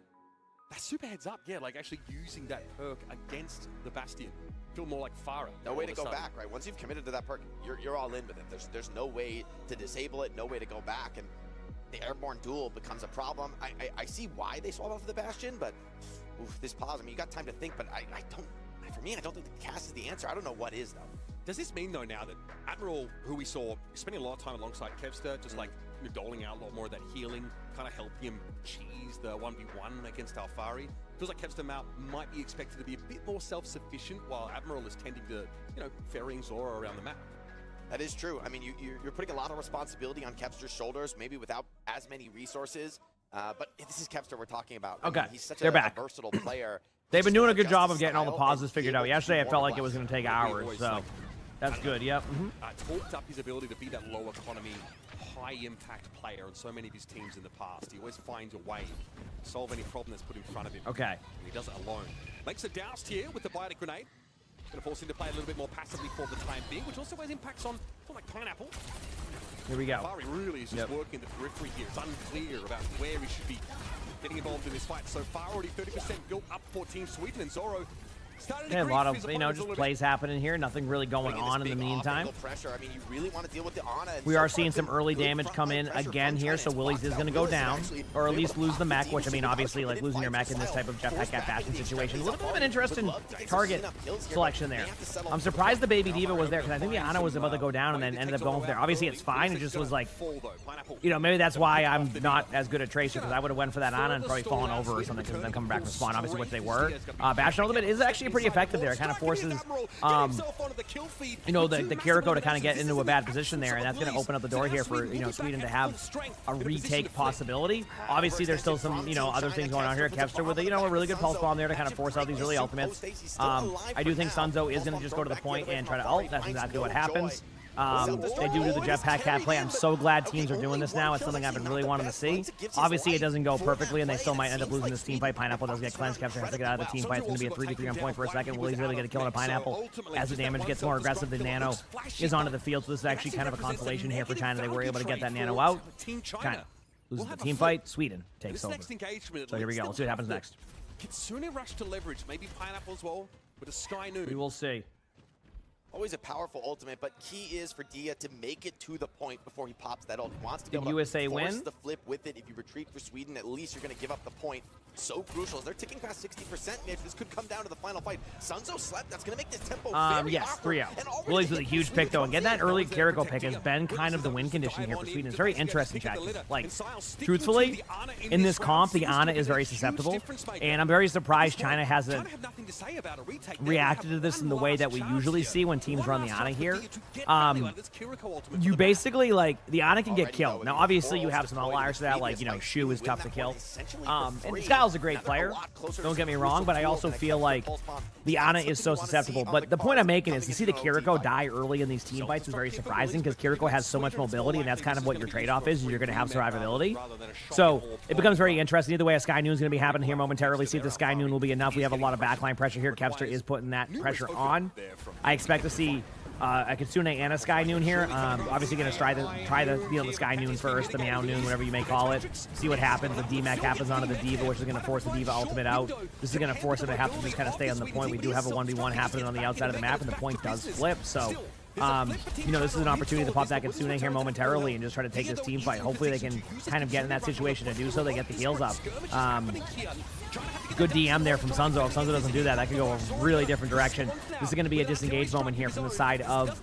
That super heads up, yeah, like actually using that perk against the Bastion. Feel more like Farah. No way to go back, right? Once you've committed to that perk, you're all in with it. There's no way to disable it, no way to go back, and the airborne duel becomes a problem. I see why they swap off the Bastion, but oof, this pause. I mean, you got time to think, but I don't. For me, I don't think the cast is the answer. I don't know what is though. Does this mean, though, now that Admiral, who we saw spending a lot of time alongside Kevster, just like doling out a lot more of that healing, kind of helping him cheese the 1v1 against Alfari, feels like Kevster might be expected to be a bit more self-sufficient, while Admiral is tending to, you know, ferrying Zoro around the map. That is true. I mean, you're putting a lot of responsibility on Kevster's shoulders, maybe without as many resources. But this is Kevster we're talking about. Okay, I mean, he's such they're a back. Versatile player. They've been doing a good job of getting all the pauses figured out. Yesterday, it felt like it was going to take hours, so that's good. Yep. Talked up his ability to be that low economy, high impact player on so many of his teams in the past. He always finds a way to solve any problem that's put in front of him. Okay. And he does it alone. Makes a doused here with the biotic grenade. Going to force him to play a little bit more passively for the time being, which also has impacts on like Pineapple. Here we go. Alfari really is just working the periphery here. It's unclear about where he should be getting involved in this fight. So far, already 30% built up for Team Sweden, and Zoro started to a lot of, you know, just plays happening here. Nothing really going on in the meantime. Pressure. I mean, you really want to deal with the Ana. We are seeing some early damage come in again here, so Willies is going to go down, or at least lose the mech, which, I mean, obviously, like, losing your mech in this type of Jetpack Cat Bastion situation. A little bit of an interesting target selection there. I'm surprised the Baby Diva was there, because I think the Ana was about to go down and then ended up going for there. Obviously, it's fine. It just was like, you know, maybe that's why I'm not as good at Tracer, because I would have went for that Ana and probably fallen over or something, because then coming back from spawn, obviously, which they were. Bastion Ultimate is actually pretty effective there. It kind of forces, you know, the Kiriko to kind of get into a bad position there, and that's going to open up the door here for, you know, Sweden to have a retake possibility. Obviously, there's still some, you know, other things going on here. Kevster with, you know, a really good pulse bomb there to kind of force out these early ultimates. I do think Sunzo is going to just go to the point and try to ult. That's exactly what happens. They do the Jetpack Cat play. I'm so glad teams are doing this now. It's something I've been really wanting to see. Obviously, it doesn't go perfectly, and they still might end up losing this team fight. Pineapple does get cleansed. Kevster has to get out of the team fight. It's going to be a 3v3 on point for a second. Willie's really going to kill a Pineapple as the damage gets more aggressive. The Nano is onto the field, so this is actually kind of a consolation here for China. They were able to get that Nano out. China loses the team fight. Sweden takes over. So here we go. Let's see what happens next. Kitsune rush to leverage. Maybe Pineapple as well with a Sky Noon. We will see. Always a powerful ultimate, but key is for Dia to make it to the point before he pops that ult. He wants to be Did able USA to force win? the flip with it. If you retreat for Sweden, at least you're going to give up the point. So crucial. As they're ticking past 60%, Mitch. This could come down to the final fight. Sunzo slept. That's going to make this tempo very yes, awkward. 3-0. And already Willie's with a taking huge Sweden pick, though, and comes getting that in. early Kiriko pick has been kind of the win condition here for Sweden. It's very interesting, chat. Like, truthfully, in this comp, the Ana is very susceptible, and I'm very surprised China hasn't reacted to this in the way that we usually see when teams run the Ana here. You basically, like, the Ana can get killed. Now, obviously, you have some outliers to that, like, you know, Shu is tough to kill. And Style's a great player, don't get me wrong, but I also feel like the Ana is so susceptible. But the point I'm making is to see the Kiriko die early in these team fights is very surprising because Kiriko has so much mobility, and that's kind of what your trade-off is. You're going to have survivability. So it becomes very interesting. Either way, a Sky Noon is going to be happening here momentarily. See if the Sky Noon will be enough. We have a lot of backline pressure here. Kevster is putting that pressure on. I expect to see a Kitsune and a Sky Noon here. Obviously going to try the Sky Noon first, the Meow Noon, whatever you may call it. See what happens. The DMAC happens onto the Diva, which is going to force the Diva ultimate out. This is going to force him to have to just kind of stay on the point. We do have a 1v1 happening on the outside of the map, and the point does flip. So, you know, this is an opportunity to pop that Kitsune here momentarily and just try to take this team fight. Hopefully they can kind of get in that situation to do so. They get the heals up. Good DM there from Sunzo. If Sunzo doesn't do that, that could go a really different direction. This is going to be a disengaged moment here from the side of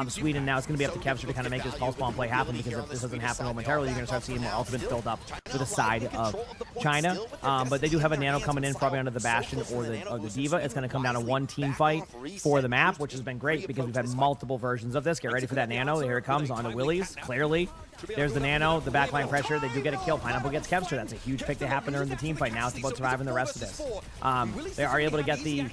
Sweden. Now it's going to be up to Kevster to kind of make this pulse bomb play happen, because if this doesn't happen momentarily, you're going to start seeing more ultimates build up to the side of China. But they do have a Nano coming in probably under the Bastion or the Diva. It's going to come down to one team fight for the map, which has been great because we've had multiple versions of this. Get ready for that Nano. Here it comes onto Willie's, clearly. There's the Nano, the backline pressure. They do get a kill. Pineapple gets Kevster. That's a huge pick to happen during the team fight. Now it's about surviving the rest of this. They are able to get the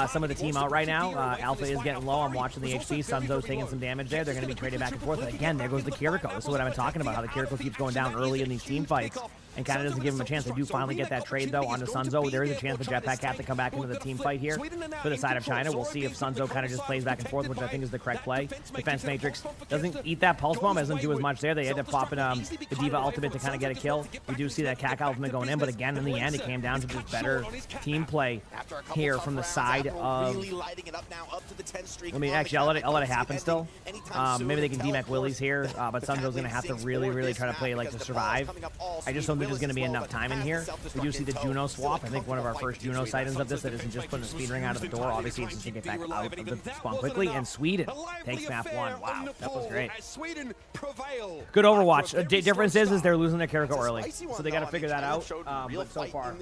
some of the team out right now. Alpha is getting low. I'm watching the HP. Sunzo's taking some damage there. They're going to be traded back and forth. But again, there goes the Kiriko. This is what I've been talking about, how the Kiriko keeps going down early in these team fights and kind of doesn't give him a chance. They do finally get that trade, though, onto Sunzo. There is a chance for Jetpack Cat to come back into the team fight here for the side of China. We'll see if Sunzo kind of just plays back and forth, which I think is the correct play. Defense Matrix doesn't eat that Pulse Bomb, doesn't do as much there. They end up popping the Diva ultimate to kind of get a kill. We do see that Kak ultimate going in, but again, in the end, it came down to just better team play here from the side of... I mean, actually, I'll let it happen still. Maybe they can DMAC Willies here, but Sunzo's going to have to really try to play like to survive. I just don't think there's going to be enough time in here. We do see the Juno swap. I think one of our first Juno sightings of this that isn't just putting a speed ring out of the door. Obviously, it's just to get back out of the spawn quickly. And Sweden takes map 1. Wow, that was great. Good Overwatch. The difference is they're losing their Kiriko early, so they got to figure that out. But so far,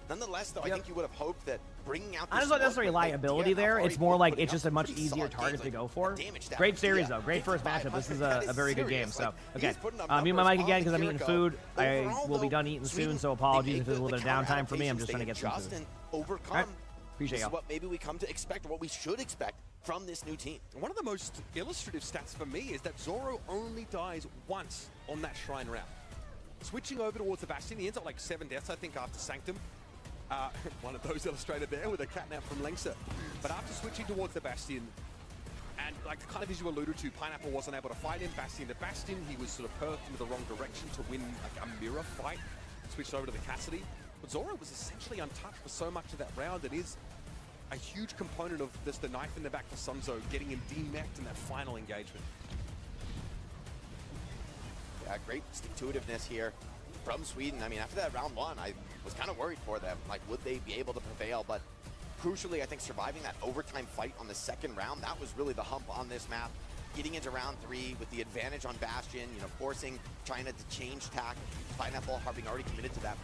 nonetheless, though, I think you would have hoped that bringing out. There's not necessarily liability there. It's more like it's just a much easier target to go for. Great series though. Great first matchup. This is a very good game. So okay, mute my mic again because I'm eating food. I will be done eating soon, so apologies if there's a little bit of downtime for me. I'm just trying to get some food. Overcome. Appreciate y'all. What maybe we come to expect, or what we should expect from this new team. One of the most illustrative stats for me is that Zoro only dies once on that Shrine round. Switching over towards the Bastion, he ends up like 7 deaths, I think, after Sanctum. One of those illustrated there with a catnap from Lengsa. But after switching towards the Bastion, and like kind of as you alluded to, Pineapple wasn't able to fight him. Bastion to Bastion, he was sort of perked into the wrong direction to win like a mirror fight. Switched over to the Cassidy. But Zoro was essentially untouched for so much of that round. It is a huge component of this, the knife in the back for Sunzo, getting him DMAC'd in that final engagement. Yeah, great stick-to-itiveness here from Sweden. I mean, after that round 1, I was kind of worried for them. Like, would they be able to prevail? But crucially, I think surviving that overtime fight on the second round, that was really the hump on this map. Getting into round 3 with the advantage on Bastion, you know, forcing China to change tack. Pineapple having already committed to that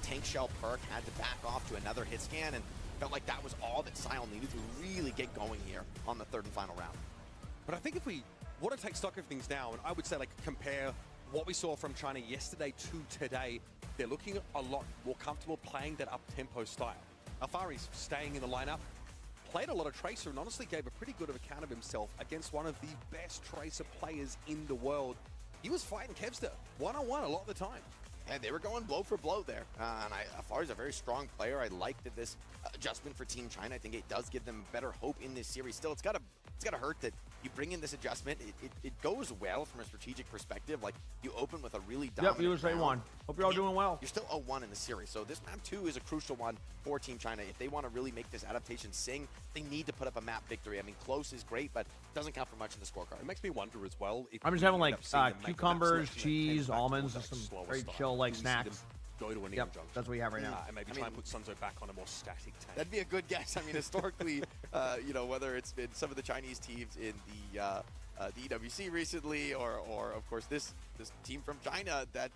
tank shell perk, had to back off to another hit scan, and felt like that was all that Sion needed to really get going here on the third and final round. But I think if we want to take stock of things now, and I would say like compare what we saw from China yesterday to today, they're looking a lot more comfortable playing that up-tempo style. Alfari's staying in the lineup, played a lot of Tracer, and honestly gave a pretty good of account of himself against one of the best Tracer players in the world. He was fighting Kevster one-on-one a lot of the time. And they were going blow for blow there. And Afari's a very strong player. I like that this adjustment for Team China. I think it does give them better hope in this series. Still, it's gotta hurt that you bring in this adjustment. It goes well from a strategic perspective. Like, you open with a really Yep, dominant USA round. won. Hope you're all doing well. You're still 0-1 in the series, so this map 2 is a crucial one for Team China. If they want to really make this adaptation sing, they need to put up a map victory. I mean, close is great, but doesn't count for much in the scorecard. It makes me wonder as well. If I'm just we having end like up seeing them make the map cucumbers, selection that cheese, tends back almonds, towards just that some slower very style. chill like Do we see them snacks. Go to an Yep, junction. that's what we have right now. And maybe try and put Sunzo back on a more static tank. That'd be a good guess. I mean, historically, you know, whether it's been some of the Chinese teams in the EWC recently, or of course this team from China, that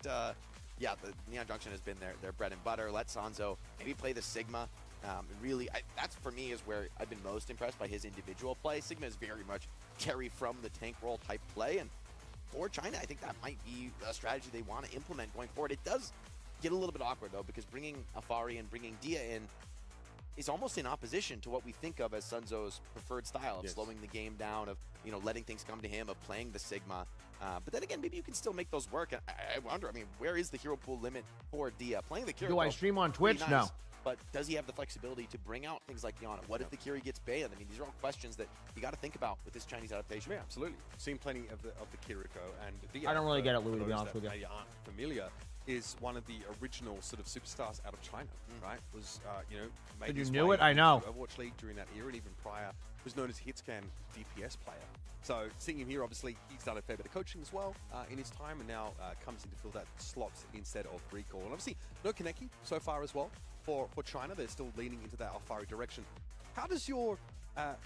yeah, the Neon Junction has been their bread and butter. Let Sanzo maybe play the Sigma. Really, that's for me is where I've been most impressed by his individual play. Sigma is very much carry from the tank role type play, and for China, I think that might be a strategy they want to implement going forward. It does get a little bit awkward though, because bringing Afari and bringing Dia in is almost in opposition to what we think of as Sunzo's preferred style of slowing the game down, of, you know, letting things come to him, of playing the Sigma. But then again, maybe you can still make those work. I wonder, I mean, where is the hero pool limit for Dia? Playing the Kiriko, Do I stream on pretty Twitch? nice, No. But does he have the flexibility to bring out things like Yana? What if the Kiri gets banned? I mean, these are all questions that you got to think about with this Chinese adaptation. Yeah, absolutely. Seen plenty of the Kiriko and Dia. I don't really get it, Louis, for to be those honest that with you. maybe aren't familiar, is one of the original sort of superstars out of China, right? Was, you know, made Did you his knew way it? I into know. Overwatch League during that era, and even prior was known as Hitscan DPS player. So seeing him here, obviously, he's done a fair bit of coaching as well in his time, and now comes in to fill that slot instead of Recall. And obviously, no Kaneki so far as well for China. They're still leaning into that Alfari direction. How does your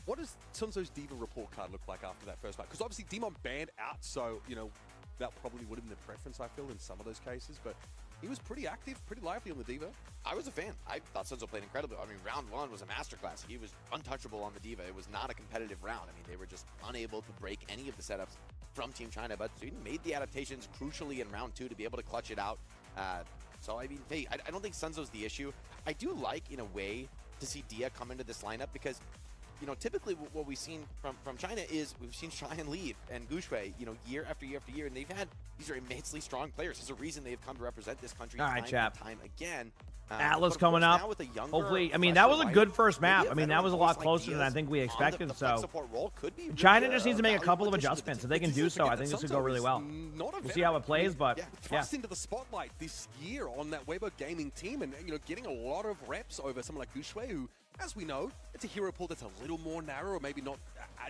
what does Sunzo's Diva report card look like after that first map? Because obviously Demon banned out, so, you know, that probably would have been the preference, I feel, in some of those cases. But he was pretty active, pretty lively on the Diva. I was a fan. I thought Sunzo played incredibly. I mean, round 1 was a masterclass. He was untouchable on the Diva. It was not a competitive round. I mean, they were just unable to break any of the setups from Team China. But Sweden made the adaptations crucially in round 2 to be able to clutch it out. So, I mean, hey, I don't think Sunzo's the issue. I do like, in a way, to see Dia come into this lineup because, you know, typically what we've seen from China is we've seen Cheyenne leave and Gushui, you know, year after year after year, and they've had, these are immensely strong players. There's a reason they've come to represent this country All right, time chap. and time again. Atlas But of coming course, up. now with a younger, Hopefully, I mean, fresher that was a life, good first maybe map. a I mean, that veteran was a voice lot like closer than I Diaz think we on expected. the flex So support role could be China really just needs to make a valuable couple of addition to the adjustments. If team. they can It's easy do to so, forget I that think this could Sunzo go really is well. Not a We'll see how it veteran. plays, I mean, but thrust into the spotlight this year on that Weibo Gaming team, and, you know, getting a lot of reps over someone like Gushui, who, as we know, it's a hero pool that's a little more narrow, or maybe not,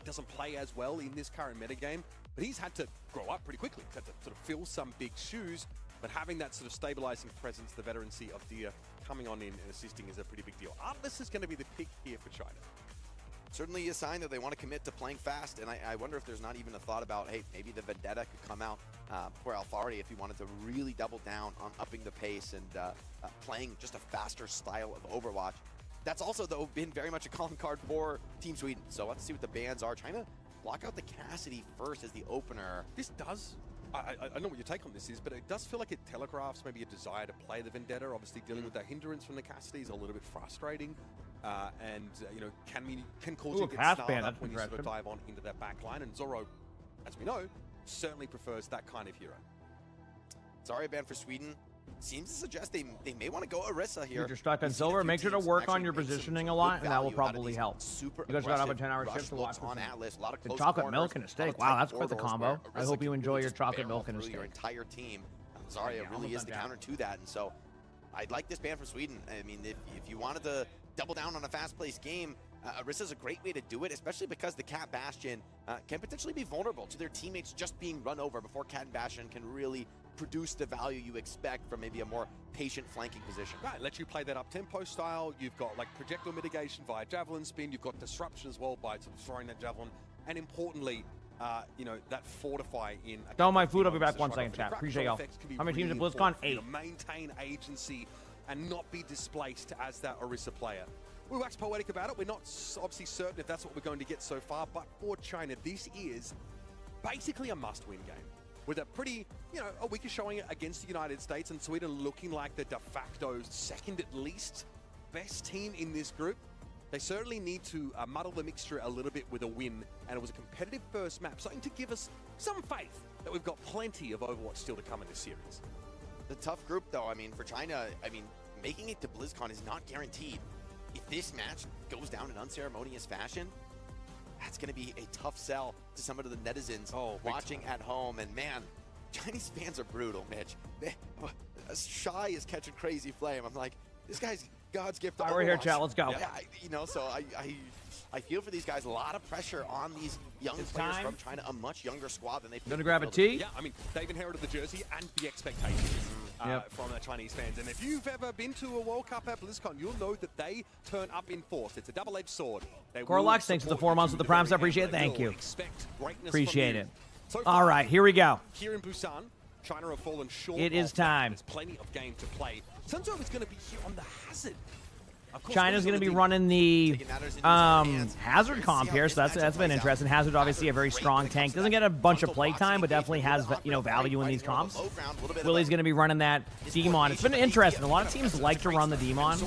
doesn't play as well in this current metagame. But he's had to grow up pretty quickly. He's had to sort of fill some big shoes. But having that sort of stabilizing presence, the veterancy of Dia coming on in and assisting is a pretty big deal. Atlas is going to be the pick here for China. Certainly a sign that they want to commit to playing fast, and I wonder if there's not even a thought about, hey, maybe the Vendetta could come out for Alfari if he wanted to really double down on upping the pace and playing just a faster style of Overwatch. That's also, though, been very much a calling card for Team Sweden. So let's see what the bans are. China block out the Cassidy first as the opener. This does, I know what your take on this is, but it does feel like it telegraphs maybe a desire to play the Vendetta. Obviously, dealing with that hindrance from the Cassidy is a little bit frustrating. You know, can cause you to get half snarled ban, up that's when you sort of impressive. dive on into that back line. And Zoro, as we know, certainly prefers that kind of hero. Zarya ban for Sweden seems to suggest they may want to go Orisa here. If you're stuck on We've seen a silver, few make sure to teams work on actually your make some positioning a good lot, and that will value out of probably these help. super You guys got to have a aggressive 10-hour rush shift to looks watch on this. Atlas. A lot of The close chocolate corners, milk and a a lot steak. of Wow, tight that's quite the corridors combo. where I Orisa hope you can enjoy really your just chocolate barrel milk and a through your steak. entire team. Zarya Yeah, really almost is the done counter to that, and so I'd like this ban from Sweden. I mean, if you wanted to double down on a fast-paced game, Orisa is a great way to do it, especially because the Cat Bastion can potentially be vulnerable to their teammates just being run over before Cat and Bastion can really produce the value you expect from maybe a more patient flanking position. Right, let you play that up-tempo style. You've got like projectile mitigation via javelin spin. You've got disruption as well by sort of throwing that javelin. And importantly, you know, that fortify in... Tell my food, I'll be back 1 second, chat. Appreciate y'all. How many teams at BlizzCon? 8. Maintain agency and not be displaced as that Orisa player. We wax poetic about it. We're not obviously certain if that's what we're going to get so far, but for China, this is basically a must-win game. With a pretty, you know, a weaker showing against the United States and Sweden looking like the de facto second at least best team in this group. They certainly need to muddle the mixture a little bit with a win, and it was a competitive first map, something to give us some faith that we've got plenty of Overwatch still to come in this series. The tough group, though, I mean, for China, I mean, making it to BlizzCon is not guaranteed. If this match goes down in unceremonious fashion, that's going to be a tough sell to some of the netizens watching at home. And man, Chinese fans are brutal, Mitch. As Shy is catching Crazy Flame. I'm like, this guy's God's gift to Overwatch. We're here, chat. Let's go. Yeah, you know, so I feel for these guys. A lot of pressure on these young players from China, a much younger squad than they've. Gonna grab a T. Yeah, I mean, they've inherited the jersey and the expectations from the Chinese fans. And if you've ever been to a World Cup at BlizzCon, you'll know that they turn up in force. It's a double-edged sword. Corlox, thanks for the 4 months with the Primes. I appreciate it. Thank you. Appreciate it. All right, here we go. Here in Busan, China have fallen short. It is time. There's plenty of game to play. Sunzo is going to be here on the Hazard. China's going to be running the Hazard comp here, so that's been interesting. Hazard obviously a very strong tank. Doesn't get a bunch of play time, but definitely has value in these comps. Willie's going to be running that Demon. It's been interesting. A lot of teams like to run the Demon,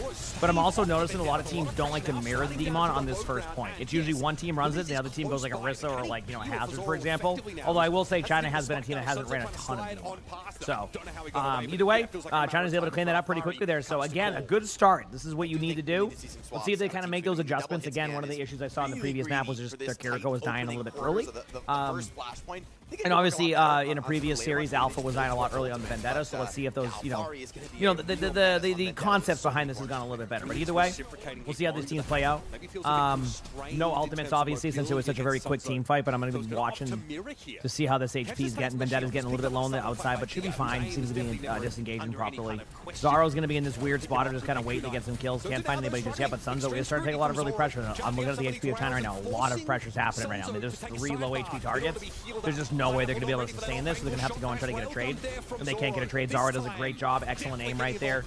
but I'm also noticing a lot of teams don't like to mirror the Demon on this first point. It's usually one team runs it, the other team goes like Orisa or like Hazard, for example. Although I will say China has been a team that hasn't ran a ton of Demon. So either way, China's able to clean that up pretty quickly there. So again, a good start. This is what you need to do. Let's see if they kind of make those adjustments. Again, one of the issues I saw in the previous map was just their Kiriko was dying a little bit early. And obviously, in a previous series, Alpha was dying a lot early on the Vendetta. So let's see if those, the concepts behind this has gone a little bit better. But either way, we'll see how these teams play out. No ultimates, obviously, since it was such a very quick team fight. But I'm going to be watching to see how this HP is getting. Vendetta's getting a little bit low on the outside, but should be fine. Seems to be disengaging properly. Zoro's going to be in this weird spot, just kind of waiting to get some kills. Can't find anybody just yet, but Sunzo is starting to take a lot of early pressure. I'm looking at the HP of China right now. A lot of pressure's happening right now. There's 3 low HP targets. There's just no way they're going to be able to sustain this, so they're going to have to go and try to get a trade. And they can't get a trade. Zara does a great job. Excellent aim right there.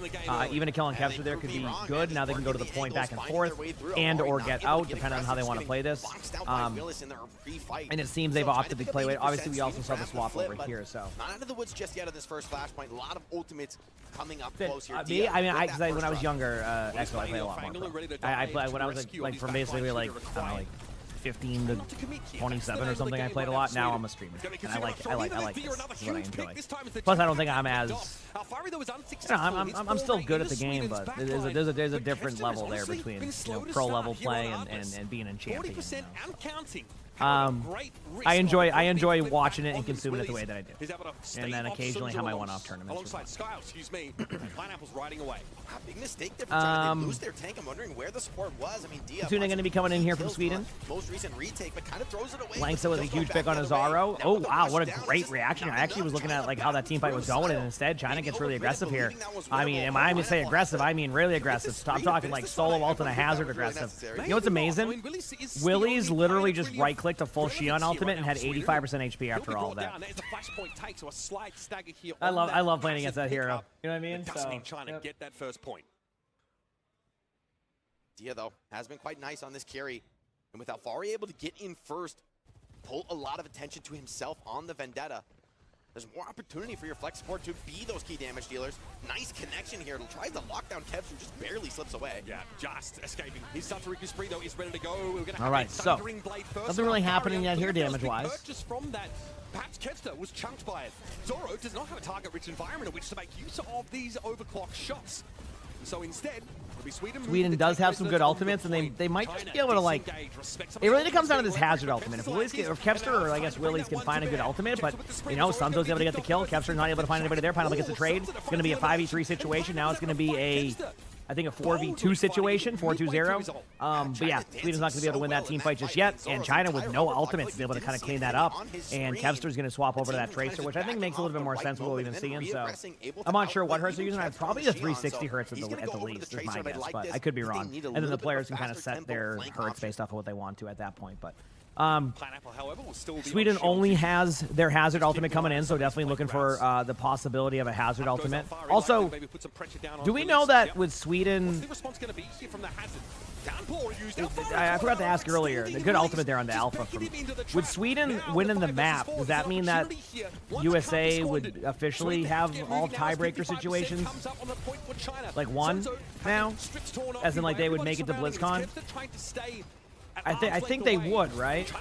Even a kill on Kevster there could be good. Now they can go to the point back and forth and or get out, depending on how they want to play this. And it seems they've opted to play with. Obviously, we also saw the swap over here. So not out of the woods just yet at this first flashpoint. A lot of ultimates coming up close here. When I was younger, Exo, I played a lot more. I played when I was like from basically like 15 to 27 or something. I played a lot. Now I'm a streamer, and I like this. Is what I enjoy. Plus, I don't think I'm as I'm still good at the game, but there's a different level there between pro level play and being in champion. I enjoy watching it and consuming it the way that I do, and then occasionally have my one-off tournaments. Pineapple's riding away. Big mistake there for China. They lose their tank. I'm wondering where the support was. I mean, Dia Tuna going to be coming in here from Sweden. Most recent retake, but kind of throws it away. Langsa with a huge pick on Azaro. Oh wow, what a great reaction! I actually was looking at like how that team fight was going, and instead China gets really aggressive here. I mean, am I going to say aggressive? I mean really aggressive. Stop talking like solo ult and a Hazard aggressive. You know what's amazing? Willie's literally just right-clicked a full Xion ultimate and had 85% HP after all of that. I love playing against that hero. You know what I mean? China get that first point. Dia, though, has been quite nice on this carry. And with Alfari able to get in first, pull a lot of attention to himself on the Vendetta, there's more opportunity for your flex support to be those key damage dealers. Nice connection here. Tries to lock down Kevs, who just barely slips away. Yeah, just escaping. His Saturiku spree, though, is ready to go. All right, so nothing really happening yet here damage-wise. Purchase from that. Perhaps Kevster was chunked by it. Zoro does not have a target-rich environment in which to make use of these overclock shots. So instead, Sweden does have some good ultimates, and they might just be able to, like, it really comes down to this Hazard ultimate. If Kevster or I guess Willie's can find a good ultimate, but, Sunzo's able to get the kill, Kevster's not able to find anybody there, Pineapple gets a trade. It's going to be a 5v3 situation. Now it's going to be I think a 4v2 situation, 4-2-0. But yeah, Sweden's not going to be able to win that team fight just yet, and China with no ultimates to be able to kind of clean that up, and Kevster's going to swap over to that Tracer, which I think makes a little bit more sense with what we've been seeing, so I'm not sure what hertz they're using. Probably the 360 hertz at the least is my guess, but I could be wrong. And then the players can kind of set their hertz based off of what they want to at that point, but Sweden only has their Hazard ultimate coming in, so definitely looking for the possibility of a Hazard ultimate. Also, do we know that with Sweden, I forgot to ask earlier, the good ultimate there on the Alpha. Would Sweden win in the map, does that mean that USA would officially have all tiebreaker situations? Like one now? As in like they would make it to BlizzCon? I think they would, right?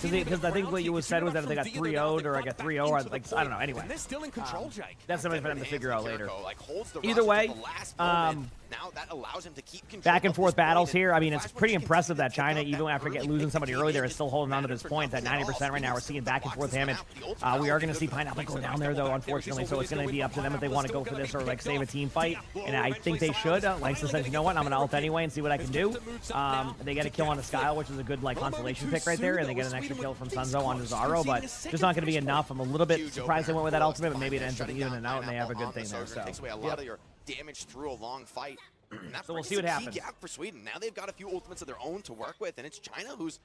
Because I think what you said was that they got 3-0'd or I got 3-0 or like I don't know. Anyway, They're still in control, Jake. that's something for them to figure out later. Like, holds the Either rush way, until the last moment. Now that allows him to keep control back and of forth this point, battles here. I mean, it's Flashpoint pretty just impressive that continues to China, pick up even that after early losing pick somebody that early, he they're needed. still holding on to this Matter point at for nothing at all. 90% right now. We're seeing back and forth damage. We are going to see Pineapple go down there, though, unfortunately. So it's going to be up to them if they want to go for this or like save a team fight. And I think they should. Langston says, you know what? I'm going to ult anyway and see what I can do. They get a kill on the Skyle, which is a good like consolation pick right there, and they get an extra kill from Sunzo on Zaro, but just not going to be enough. I'm a little bit surprised they went with that ultimate, but maybe it ends up evening out and they have a good thing there. So takes away a lot of your damage through a long fight. So we'll see what happens. Gap for Sweden. Now they've got a few ultimates of their own to work with, and it's China who's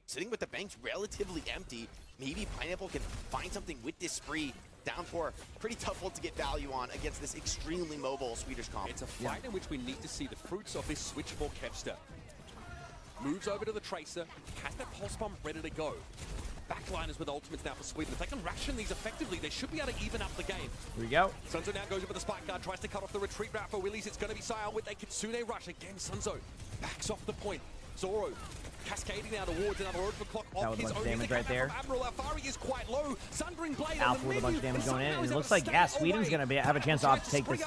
sitting with the banks relatively empty. Maybe Pineapple can find something with this spree. Downpour, pretty tough ult to get value on against this extremely mobile Swedish comp. It's a fight in which we need to see the fruits of this switch for Kevster. Moves over to the Tracer, has that pulse bomb ready to go. Backliners with ultimates now for Sweden. If they can ration these effectively, they should be able to even up the game. Here we go. Sunzo now goes over the spike guard, tries to cut off the retreat route for Willies. It's going to be Sion with a Kitsune rush. Again, Sunzo backs off the point. Zoro cascading now towards another overclock That off was a his bunch of own. damage right there. Admiral Alfari is quite low. Sundering Blade Alpha with a bunch of damage going in, and it looks like, yeah, Sweden's going to have a chance to take this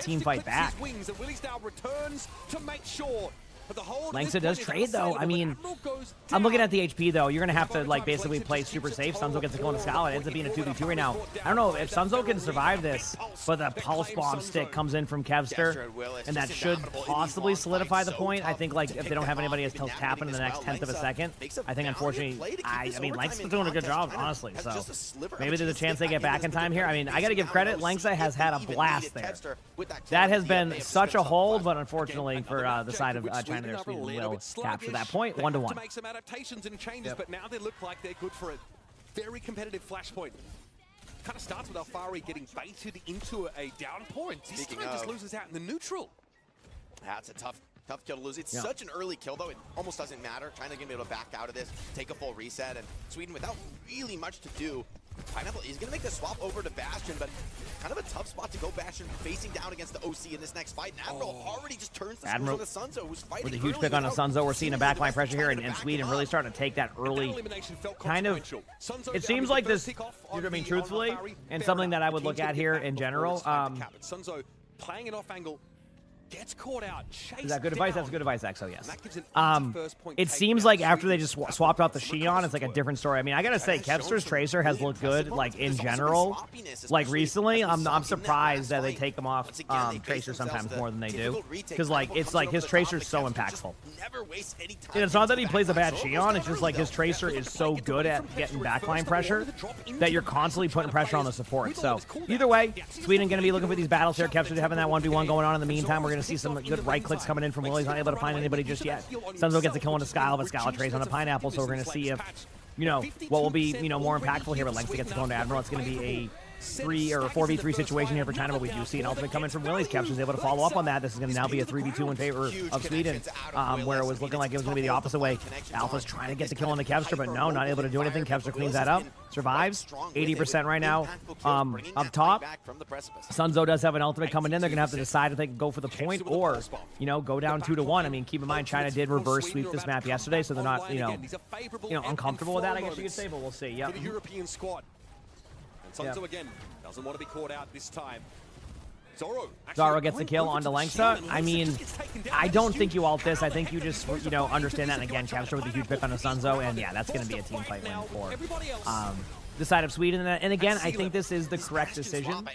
team fight back. Wings, and Willies now returns to make sure. Langsa does trade, though. I mean, I'm looking at the HP, though. You're going to have to, like, basically play super safe. Sunzo gets a kill on the Scala. It ends up being a 2v2 right now. I don't know if Sunzo can survive this, but the Pulse Bomb stick comes in from Kevster, and that should possibly solidify the point. I think, like, if they don't have anybody as tapping in the next 10th of a second, I think, unfortunately, I mean, Langsa's doing a good job, honestly. So maybe there's a chance they get back in time here. I mean, I got to give credit. Langsa has had a blast there. That has been such a hold, but unfortunately for the side of China, there, Sweden will capture that point 1-1. To make some adaptations and changes, but now they look like they're good for a very competitive flashpoint. Kind of starts with Alfari getting baited into a downpour, and this time just loses out in the neutral. That's a tough kill to lose. It's such an early kill, though, it almost doesn't matter. China's going to be able to back out of this, take a full reset, and Sweden, without really much to do, Pineapple is going to make the swap over to Bastion, but kind of a tough spot to go Bastion facing down against the OC in this next fight. And Admiral already just turns the screws on the Sunzo, who's fighting with a huge pick on the Sunzo. We're seeing a backline pressure here, and Sweden really starting to take that early kind of. It seems like this, I mean, truthfully, and something that I would look at here in general. Sunzo playing it off angle. Gets caught out. Is that good advice? That's good advice, Exo, yes. It seems like after they just swapped out the Xion, it's like a different story. I mean, I gotta say, Kevster's Tracer has looked good, like, in general. Like, recently, I'm surprised that they take him off Tracer sometimes more than they do. Because, like, it's like his Tracer's so impactful. And it's not that he plays a bad Xion, it's just like his Tracer is so good at getting backline pressure that you're constantly putting pressure on the support. So, either way, Sweden gonna be looking for these battles here. Kevster having that 1v1 going on in the meantime. We're going to see some good right clicks coming in from Willie's. Not able to find anybody just yet. Sunzo gets a kill on the Skyle, but Skyle trades on the Pineapple, so we're going to see if, you know, what will be, you know, more impactful here. But Langsa gets a kill on the Admiral. It's going to be a 4v3 situation here for China, but we do see an ultimate coming from Willie's. Kevster's able to follow up on that. This is going to now be a 3v2 in favor of Sweden, where it was looking like it was going to be the opposite way. Alpha's trying to get the kill on the Kevster, but no, not able to do anything. Kevster cleans that up, survives, 80% right now. Up top, Sunzo does have an ultimate coming in. They're going to have to decide if they can go for the point or, you know, go down 2-1. I mean, keep in mind, China did reverse sweep this map yesterday, so they're not, you know, uncomfortable with that, I guess you could say, but we'll see. Yeah. The European squad. Sunzo again doesn't want to be caught out this time. Zoro gets the kill onto Langsa. I mean, I don't think you ult this. I think you just, you know, understand that. And again, Kevster with a huge pick on the Sunzo. And yeah, that's going to be a team fight win for the side of Sweden. And again, I think this is the correct decision.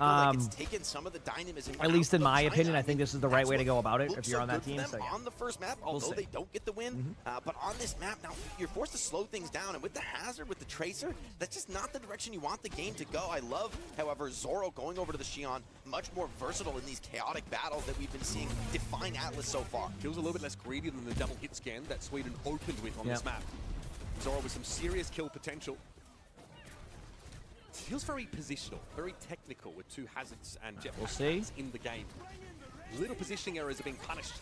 At least in my opinion, I think this is the right way to go about it if you're on that team. So, yeah. On the first map, although they don't get the win, but on this map, now you're forced to slow things down. And with the Hazard, with the Tracer, that's just not the direction you want the game to go. I love, however, Zoro going over to the Xion, much more versatile in these chaotic battles that we've been seeing define Atlas so far. Feels a little bit less greedy than the double hit scan that Sweden opened with on this map. Zoro with some serious kill potential. Feels very positional, very technical with two hazards and jetpacks in the game. Little positioning errors are being punished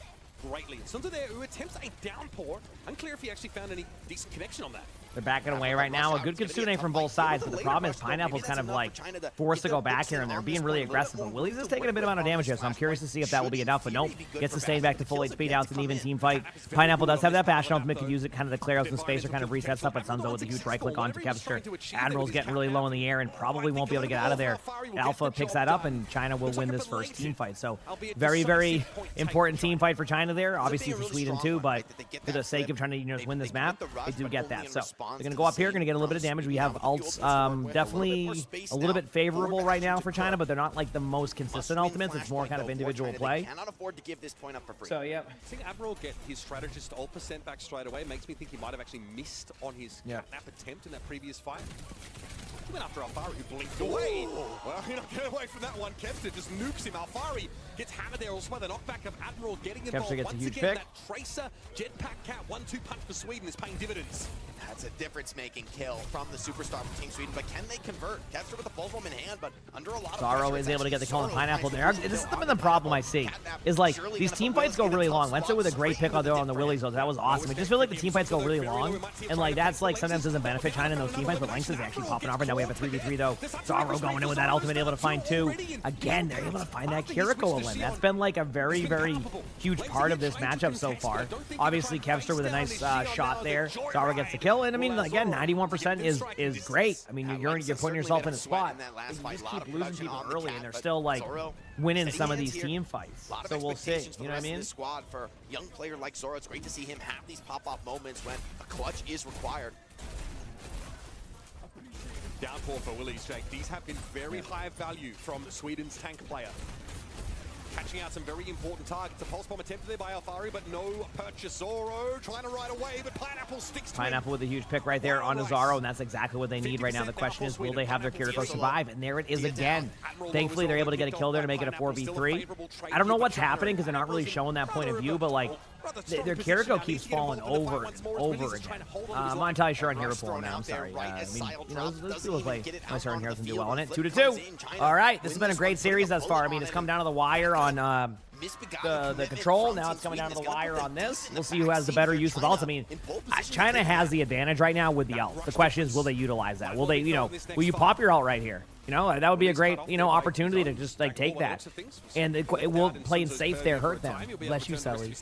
greatly. Sunzo there who attempts a downpour. Unclear if he actually found any decent connection on that. They're backing away right now. A good Kitsune from both sides, but the problem is Pineapple's kind of like forced to go back here, and they're being really aggressive. But Willie's is taking a bit amount of damage here, so I'm curious to see if that will be enough. But nope, gets sustained back to full HP. Now it's an even team fight. Pineapple does have that Bastion ultimate, could use it kind of to clear out some space or kind of reset stuff, but Sunzo with a huge right click onto Kevster. Admiral's getting really low in the air and probably won't be able to get out of there. Alpha picks that up, and China will win this first team fight. So very, very important team fight for China there. Obviously for Sweden too, but for the sake of trying to win this map, they do get that. So they're going to go up here, going to get a little bit of damage. We have ults definitely a little bit favorable right now for China, but they're not like the most consistent ultimates. It's more kind of individual play. Cannot afford to give this point up for free. So yeah, Seeing Admiral get his strategist ult percent back straight away makes me think he might have actually missed on his catnap attempt in that previous fight. He went after Alfari, who blinked away. Well, you're not getting away from that one. Kevster just nukes him. Alfari gets hammered there also by the knockback of Admiral getting involved. Kevster gets once a huge again, pick. That Tracer, Jetpack Cat, 1-2 punch for Sweden is paying dividends. That's a difference-making kill from the superstar from Team Sweden, but can they convert? Kevster with the pulse bomb in hand, but under a lot of Zaro pressure, is able to get the kill on Zaro Pineapple there. finds This is the problem I see, is like these team fights go really long. Wentz with a great pick on the Willies, though. That was awesome. I just feel like the team fights go really long, and like that's like sometimes doesn't benefit China in those team fights, but Lynx is actually popping off right now. We have a 3v3 though. Zaro going in with that ultimate, able to find two. Again, they're able to find that Kiriko win. That's been like a very, very huge part of this matchup so far. Obviously, Kevster with a nice shot there. Zaro gets the kill, and I mean, again, 91% is great. I mean, you're putting yourself in a spot. You just keep losing people early, and they're still like winning some of these team fights. So we'll see. You know what I mean? Squad for a young player like Zoro, it's great to see him have these pop-up moments when a clutch is required. Downpour for Willie's, Jake. These have been very high value from Sweden's tank player. Catching out some very important targets. A pulse bomb attempted there by Alfari, but no purchase. Zoro trying to ride away, but Pineapple sticks to Pineapple with a huge pick right there on Zaro, and that's exactly what they need right now. The question is, will they have their Kiriko survive? And there it is again. Thankfully, they're able to get a kill there to make it a 4v3. I don't know what's happening because they're not really showing that point of view, but like their Kiriko keeps falling over and over again. I'm not entirely sure on Hero Pool now. I'm sorry. I mean, you know, those people play my certain heroes and do well on it. 2-2. All right, this has been a great series thus far. I mean, it's come down to the wire on the control. Now it's coming down to the wire on this. We'll see who has the better use of ults. I mean, China has the advantage right now with the ult. The question is, will they utilize that? Will they, will you pop your ult right here? That would be a great, opportunity to just like take that, and it will play it safe there, hurt them. Bless you, Sully.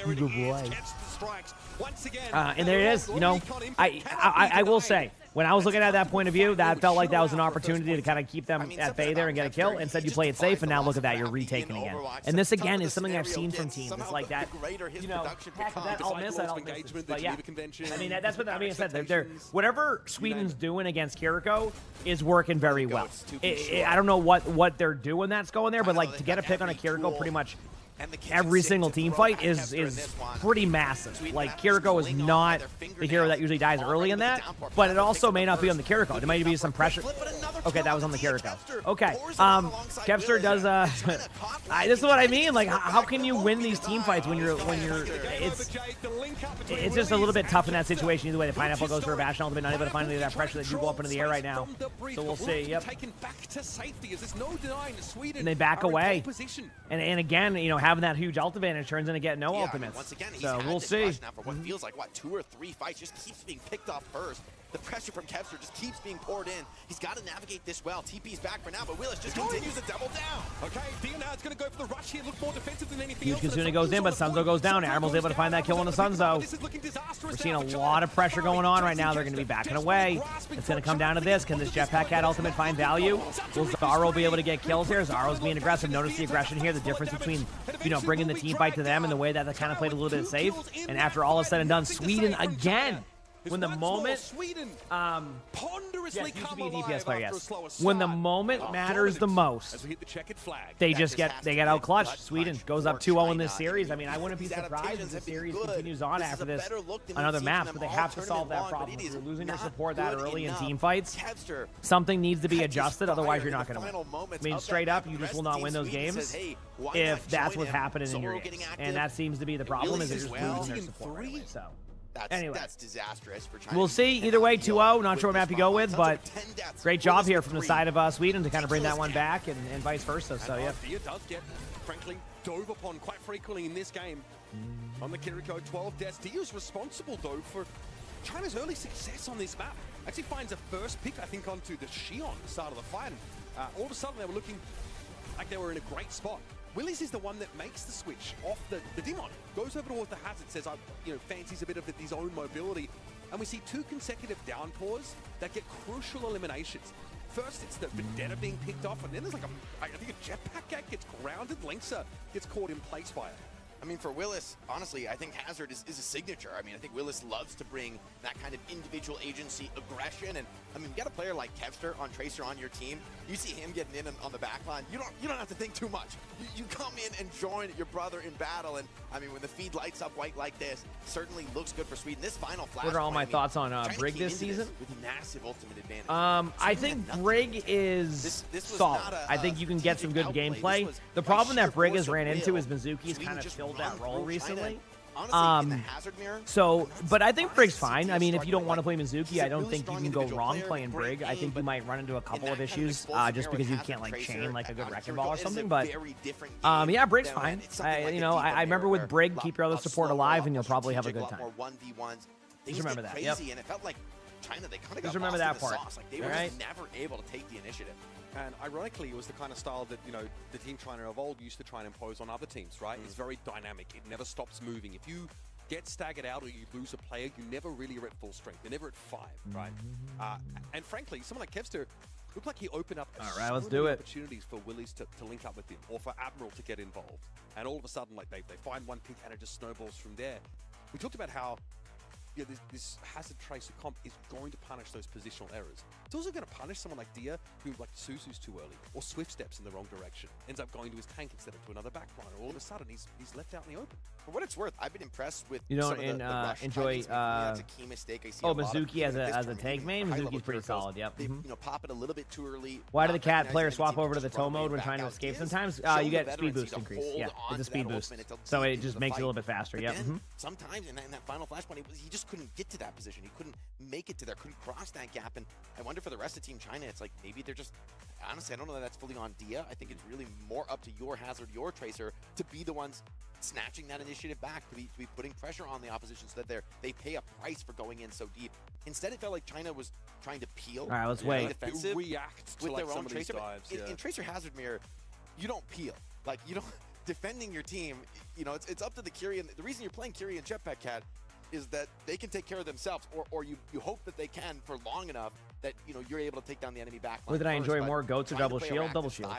Good boy. And there it is. I will say, when I was looking at that point of view, that felt like that was an opportunity to kind of keep them at bay there and get a kill. Instead, you play it safe, and now look at that, you're retaking again. And this again is something I've seen from teams. It's like that, heck, that I'll miss, I don't miss it. But yeah, I mean that's what I mean. I said they're whatever Sweden's doing against Kiriko is working very well. I don't know what they're doing that's going there, but like to get a pick on a Kiriko pretty much every single team fight is pretty massive. Like, Kiriko is not the hero that usually dies early in that, but it also may not be on the Kiriko. There might be some pressure. Okay, that was on the Kiriko. Okay, Kevster does, this is what I mean. Like, how can you win these team fights when you're, it's just a little bit tough in that situation. Either way, the Pineapple goes for a Bastion ultimate, not able to find any of that pressure that you go up into the air right now. So we'll see, yep. And they back away. And again, having that huge ult advantage turns into getting no ultimates. Once again, so we'll see. Now for what feels like 2 or 3 fights, just keeps being picked off first. The pressure from Kevster just keeps being poured in. He's got to navigate this well. TP's back for now, but Willis just continues to double down. Okay, Dionad's going to go for the rush here. Look more defensive than anything else. Huge Kitsune goes in, but Sunzo goes down. Admiral's able to find that kill on the Sunzo. We're seeing a lot of pressure going on right now. They're going to be backing away. It's going to come down to this. Can this Jetpack Cat ultimate find value? Will Zaro be able to get kills here? Zaro's being aggressive. Notice the aggression here. The difference between, bringing the team fight to them and the way that they kind of played a little bit safe. And after all is said and done, Sweden again. When the moment, yes, used to be a DPS player, yes. When the moment matters the most, they get out clutched. Sweden goes up 2-0 in this series. I mean, I wouldn't be surprised if the series continues on after this on other maps, but they have to solve that problem. If you're losing your support that early in team fights, something needs to be adjusted, otherwise you're not going to win. I mean, straight up, you just will not win those games if that's what's happening in your games. And that seems to be the problem, is they're just losing their support right away, so. Anyway, that's disastrous for China. We'll see. Either way, 2-0. Not sure what map you go with, but great job here from the side of Sweden to kind of bring that one back and vice versa. So, yeah. Dia does get, frankly, dove upon quite frequently in this game. On the Kiriko, 12 deaths. Dia's responsible, though, for China's early success on this map actually finds a first pick, I think, onto the Xion, the start of the fight. And all of a sudden, they were looking like they were in a great spot. Willis is the one that makes the switch off the demon, goes over towards the Hazard, says, fancies a bit of his own mobility. And we see 2 consecutive downpours that get crucial eliminations. First, it's the Vendetta being picked off, and then there's I think a jetpack gag gets grounded. Lengsa gets caught in place by it. I mean, for Willis, honestly, I think Hazard is a signature. I mean, I think Willis loves to bring that kind of individual agency, aggression, and I mean, you got a player like Kevster on Tracer on your team. You see him getting in on the back line. You don't have to think too much. You come in and join your brother in battle, and I mean, when the feed lights up white like this, certainly looks good for Sweden. This final flash. What are all my thoughts on Brig this season? With massive ultimate advantage. I think Brig is solid. I think you can get some good gameplay. The problem that Brig has ran into is Mizuki's kind of filled that role recently. But I think Brig's fine. I mean, if you don't want to play Mizuki, I don't think you can go wrong playing Brig. I think you might run into a couple of issues just because you can't chain like a good wrecking ball or something. But yeah, Brig's fine. I remember with Brig, keep your other support alive, and you'll probably have a good time. Just remember that. Yep. And it felt like China, they kind of got just remember that part. Like they were just never able to take the initiative. And ironically, it was the kind of style that, the Team China of old used to try and impose on other teams, right? It's very dynamic. It never stops moving. If you get staggered out or you lose a player, you never really are at full strength. You're never at 5, right? And frankly, someone like Kevster looked like he opened up opportunities for Willis to link up with him or for Admiral to get involved. And all of a sudden, they find one pick and it just snowballs from there. We talked about how this Hazard Tracer comp is going to punish those positional errors. It's also going to punish someone like Dia, who Suzu's too early, or Swift steps in the wrong direction, ends up going to his tank instead of to another backliner. All of a sudden, he's left out in the open. For what it's worth, I've been impressed with you don't enjoy that's a key mistake. I see Mizuki as a tank main. Mizuki's pretty solid. Yep. They pop it a little bit too early. Why do the cat players swap over to the tow mode when trying to escape? Sometimes you get speed boost increase. Yeah, it's a speed boost, so it just makes it a little bit faster. Yep. Sometimes in that final flashpoint, he just couldn't get to that position. He couldn't make it to there. Couldn't cross that gap. And I wonder for the rest of Team China, it's like maybe they're just. Honestly, I don't know that that's fully on Dia. I think it's really more up to your Hazard, your Tracer, to be the ones snatching that initiative back, to be putting pressure on the opposition so that they pay a price for going in so deep. Instead, it felt like China was trying to peel. All right, let's wait. Defensive react with to their some own of these Tracer. dives, In Tracer Hazard Mirror, you don't peel. Like, you don't defending your team. It's up to the Kyrian. The reason you're playing Kyrian Jetpack Cat is that they can take care of themselves, or you hope that they can for long enough that you're able to take down the enemy back line. What did I enjoy more, Goats or Double Shield? Double Shield.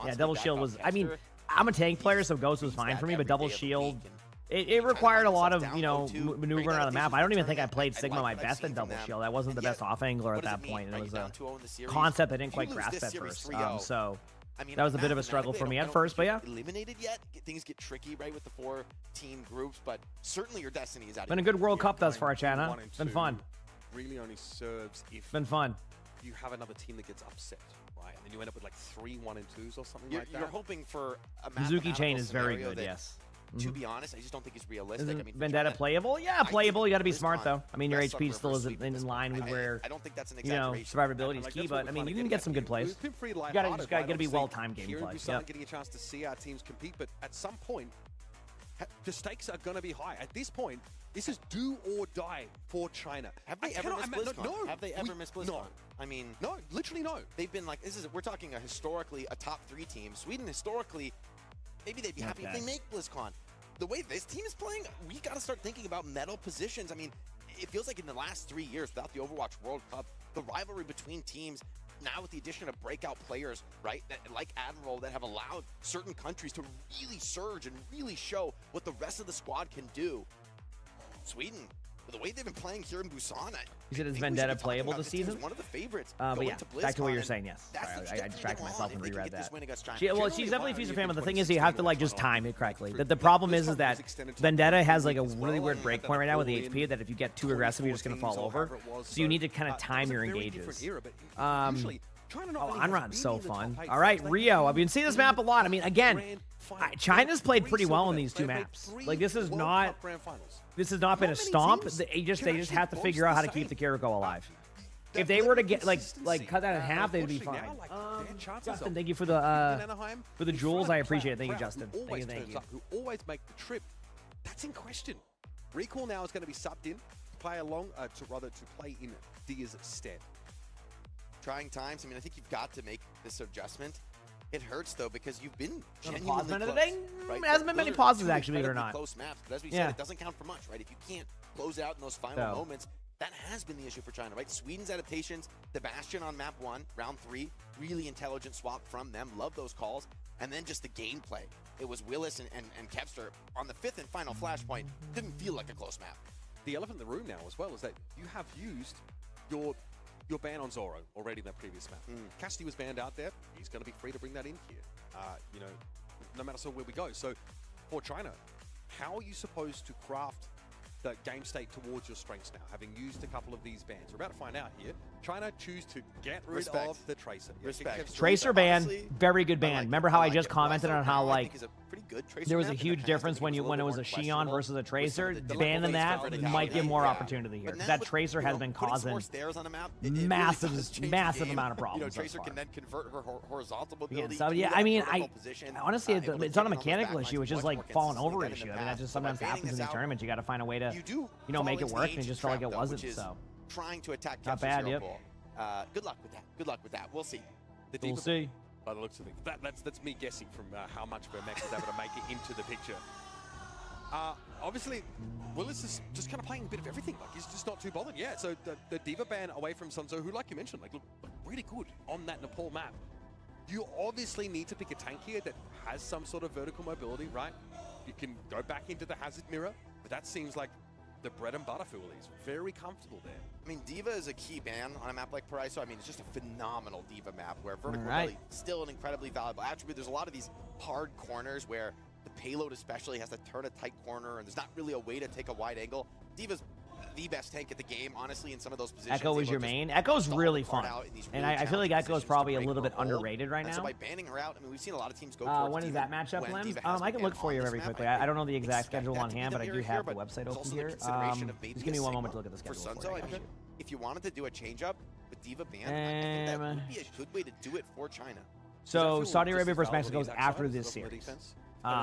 Yeah, Double Shield was. I mean, I'm a tank player, so Goats was fine for me, but Double Shield. It required a lot of maneuvering around the map. I don't even think I played Sigma my best in Double Shield. I wasn't the best off angler at that point. It was a concept I didn't quite grasp at first. So that was a bit of a struggle for me at first, but yeah. Eliminated yet? Things get tricky, right, with the 4 team groups, but certainly your destiny is out. Been a good World Cup thus far, Chad, huh? It's been fun. Really only serves if been fun. You have another team that gets upset, right? And then you end up with 3 1-2s or something like that. You're hoping for a Mizuki chain is very good, yes. To be honest, I just don't think it's realistic. Isn't Vendetta playable? Yeah, playable. You got to be smart though. I mean, your HP still isn't in line with where I don't think that's an exaggeration. Survivability is key, but I mean, you can get some good plays. You gotta be well-timed gameplay. Yep. Getting a chance to see our teams compete, but at some point, the stakes are going to be high. At this point, this is do or die for China. Have they ever missed BlizzCon? No. Have they ever missed BlizzCon? No. I mean, no, literally no. They've been we're talking historically a top 3 team. Sweden historically, maybe they'd be happy if they make BlizzCon. The way this team is playing, we got to start thinking about medal positions. I mean, it feels like in the last 3 years, without the Overwatch World Cup, the rivalry between teams, now with the addition of breakout players, right, like Admiral, that have allowed certain countries to really surge and really show what the rest of the squad can do. Sweden, the way they've been playing here in Busan, you said, is Vendetta playable this season? One of the favorites. But yeah, back to what you're saying, yes. Sorry, I distracted myself and reread that. She's definitely a Fuser fan, but the thing is, you have to just time it correctly. The problem is that Vendetta has a really weird break point right now with the HP that if you get too aggressive, you're just going to fall over. So you need to kind of time your engages. Anran's so fun. All right, Rio. I've been seeing this map a lot. I mean, again, China's played pretty well in these 2 maps. Like, this has not been a stomp. They just have to figure out how to keep the Kiriko alive. If they were to get cut that in half, they'd be fine. Justin, thank you for the jewels. I appreciate it. Thank you, Justin. Thank you. Who always make the trip. That's in question. Recall now is going to be subbed in. play to play in Dia's stead. Trying times. I mean, I think you've got to make this adjustment. It hurts though because you've been Pause genuinely minute close. Today Right? hasn't been Those many are pauses two actually, believe it or incredibly not. close maps, but as we Yeah. said, it doesn't count for much, right? If you can't close out in those final moments, that has been the issue for China, right? Sweden's adaptations, the Bastion on map 1, round 3, really intelligent swap from them. Love those calls. And then just the gameplay. It was Willis and Kepster on the 5th and final flashpoint. Didn't feel like a close map. The elephant in the room now as well is that you have used your ban on Zoro already in that previous map. Cassidy was banned out there. He's going to be free to bring that in here. You know, no matter where we go. So for China, how are you supposed to craft the game state towards your strengths now, having used a couple of these bans? We're about to find out here. China choose to get rid of the Tracer. Respect. Tracer ban, Honestly, very good ban. like Remember it. how I I like just it. commented Lasso on how now, I like think, is a pretty good Tracer there was a map. In the huge past, difference I think when it it was a little bit Xion more versus a questionable Tracer. with some of the Banning that verticality. might give more Yeah. opportunity here. But now That with, Tracer you has know, been putting some causing more stairs on the map, it really massive does change the massive game. amount of You know, problems. Tracer thus can far. then convert her horizontal Again, ability. so to yeah, that I mean, vertical position, honestly, able to it's not a get on those mechanical backlines issue. It's just much like more falling over consistently issue. than I in mean, the that just past. But by sometimes banning happens in this these out, tournaments. You got to find a way to, you do you know, fall make it into work, the and it just ancient felt like it trap, though, wasn't. which is So trying to attack Not Kepster's bad, hero yep. pool. Good luck with that. Good luck with that. We'll see. The we'll Diva, see. by the looks of it. That's me guessing from how much of a mech was able to make it into the picture. Obviously, Willis is just kind of playing a bit of everything. Like, he's just not too bothered. Yeah, so the Diva ban away from Sunzo, who, like you mentioned, like, look really good on that Nepal map. You obviously need to pick a tank here that has some sort of vertical mobility, right? You can go back into the hazard mirror, but that seems like the bread and butter for Willis. Very comfortable there. I mean, Diva is a key ban on a map like Paraiso. I mean, it's just a phenomenal Diva map where vertical Right. mobility is still an incredibly valuable attribute. There's a lot of these hard corners where the payload especially has to turn a tight corner and there's not really a way to take a wide angle. Diva's the best tank at the game, honestly, in some of those positions. Echo is Able your to just main. Echo's stall really the card fun. out in these And really I feel like challenging Echo's positions to probably a break little her bit hold. underrated right And so now. by banning her out, I mean, we've seen a lot of teams go towards When is Diva that matchup, when Limbs? Diva has I been can look banned for on you this very map. quickly. I don't know the exact expect schedule that on to be hand, the but I do barrier have the here, website there's open also the here. consideration of maybe Just give me a one moment to Sigma look at the for schedule for Sunzo. you. I mean, if you wanted to do a change up with Diva ban, I think that would be a good way to do it for China. So Saudi just Arabia as versus valuable Mexico is on that after side this as well for the series. defense?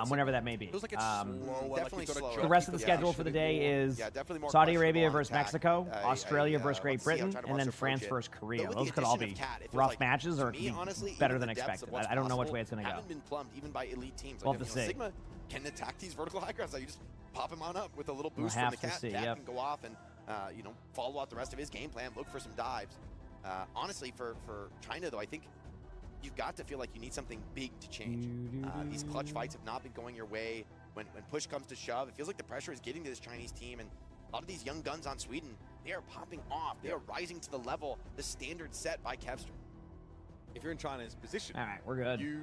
Whenever that may be. Feels like it's slower, like definitely you've got a slower. jockey The rest of the that schedule should for the be day more- is Definitely more Saudi Arabia questionable versus on attack. Mexico, Australia versus let's Great see how Britain, China and wants then to France approach it. versus Korea. Though with Those the could all addition be of Cat, it feels rough like, matches to or me, honestly, better even than the depths expected. of what's I don't know which possible way it's going to go. haven't been plumbed even by elite teams. We'll Like, have to you know, see. Sigma can attack these vertical high grounds. Like, you just pop him on up with a little We'll boost from have the to Cat. see, Cat yep. can go off and you know, follow out the rest of his game plan, look for some dives. Honestly, for China though, I think you've got to feel like you need something big to change. These clutch fights have not been going your way. When push comes to shove, it feels like the pressure is getting to this Chinese team, and a lot of these young guns on Sweden, they are popping off. They are rising to the level, the standard set by Kevster. If you're in China's position, All right, we're good. you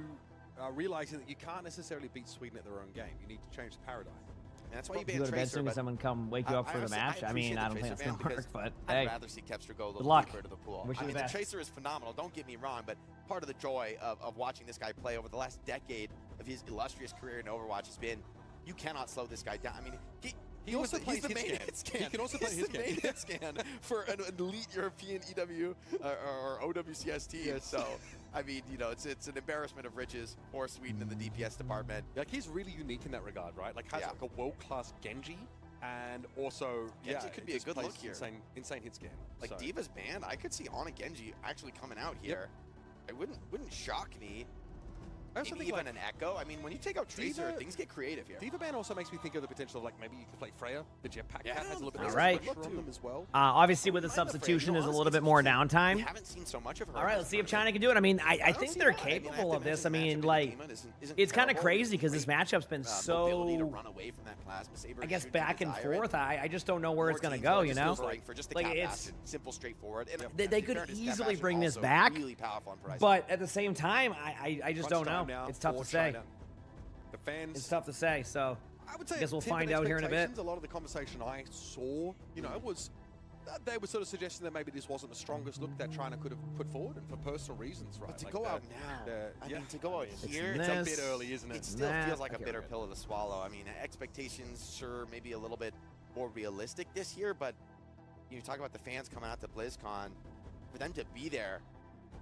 are realizing that you can't necessarily beat Sweden at their own game. You need to change the paradigm. And that's why you You ban go to bed Tracer. soon, but someone come wake you up for the honestly, match. I appreciate mean, the I don't think Tracer that's ban going to work, because but I'd hey. rather see Kevster go a Good little luck. deeper into the pool. Wish you I mean, the the best. Tracer is phenomenal, don't get me wrong, but part of the joy of watching this guy play over the last decade of his illustrious career in Overwatch has been, you cannot slow this guy down. I mean, He also he's plays the hit main scan. hit scan. He can also play He's hit the main scan. hit scan for an elite European EW or OWCS team. So, I mean, you know, it's an embarrassment of riches for Sweden in the DPS department. Like, he's really unique in that regard, right? Like, has Yeah. like a world-class Genji, and also, Genji could be a just good plays look here. Insane hit scan. Like, So, Diva's banned, I could see Ana Genji actually coming out here. It wouldn't shock me. I also Maybe think, even like, an Echo. I mean, when you take out Tracer, Diva- things get creative here. Diva ban also makes me think of the potential of, like, maybe you could play Freya. The jetpack Yeah, cat has a little bit all of right. pressure on them as well. Obviously, with the Mind the Freya. substitution, You know, is a honestly, little bit it's more interesting. downtime. We haven't seen so much of her. All right, let's see if China can do it. I mean, I don't think see they're why. I mean, I have capable to of this. mention I the mean, matchup like, in Demon isn't it's kind of terrible. crazy because this Great, matchup's been mobility to so, run away from that plasma saber. I guess, shoot to back and desire it. forth. I just don't know where it's More going to teams go, are you just know? going for just the Like, cap it's- bastion, simple, straightforward. And They to be could fair, his cap easily bastion bring this also back, Really powerful on Horizon. But at the same time, I just don't Crunch time know. now It's tough for to say. China. The fans. It's tough to say. So I would say, I guess we'll tempered find out here in a bit. expectations. A lot of the conversation I saw, you know, was they were sort of suggesting that maybe this wasn't the strongest look that China could have put forward, and for personal reasons, right? But to Like go the- out now, I yeah, mean, to go out it's here, it's a this, bit early, isn't it? it still Nah, feels like a okay, bitter we're good. pill to swallow. I mean, expectations, sure, maybe a little bit more realistic this year, but you talk about the fans coming out to BlizzCon, for them to be there,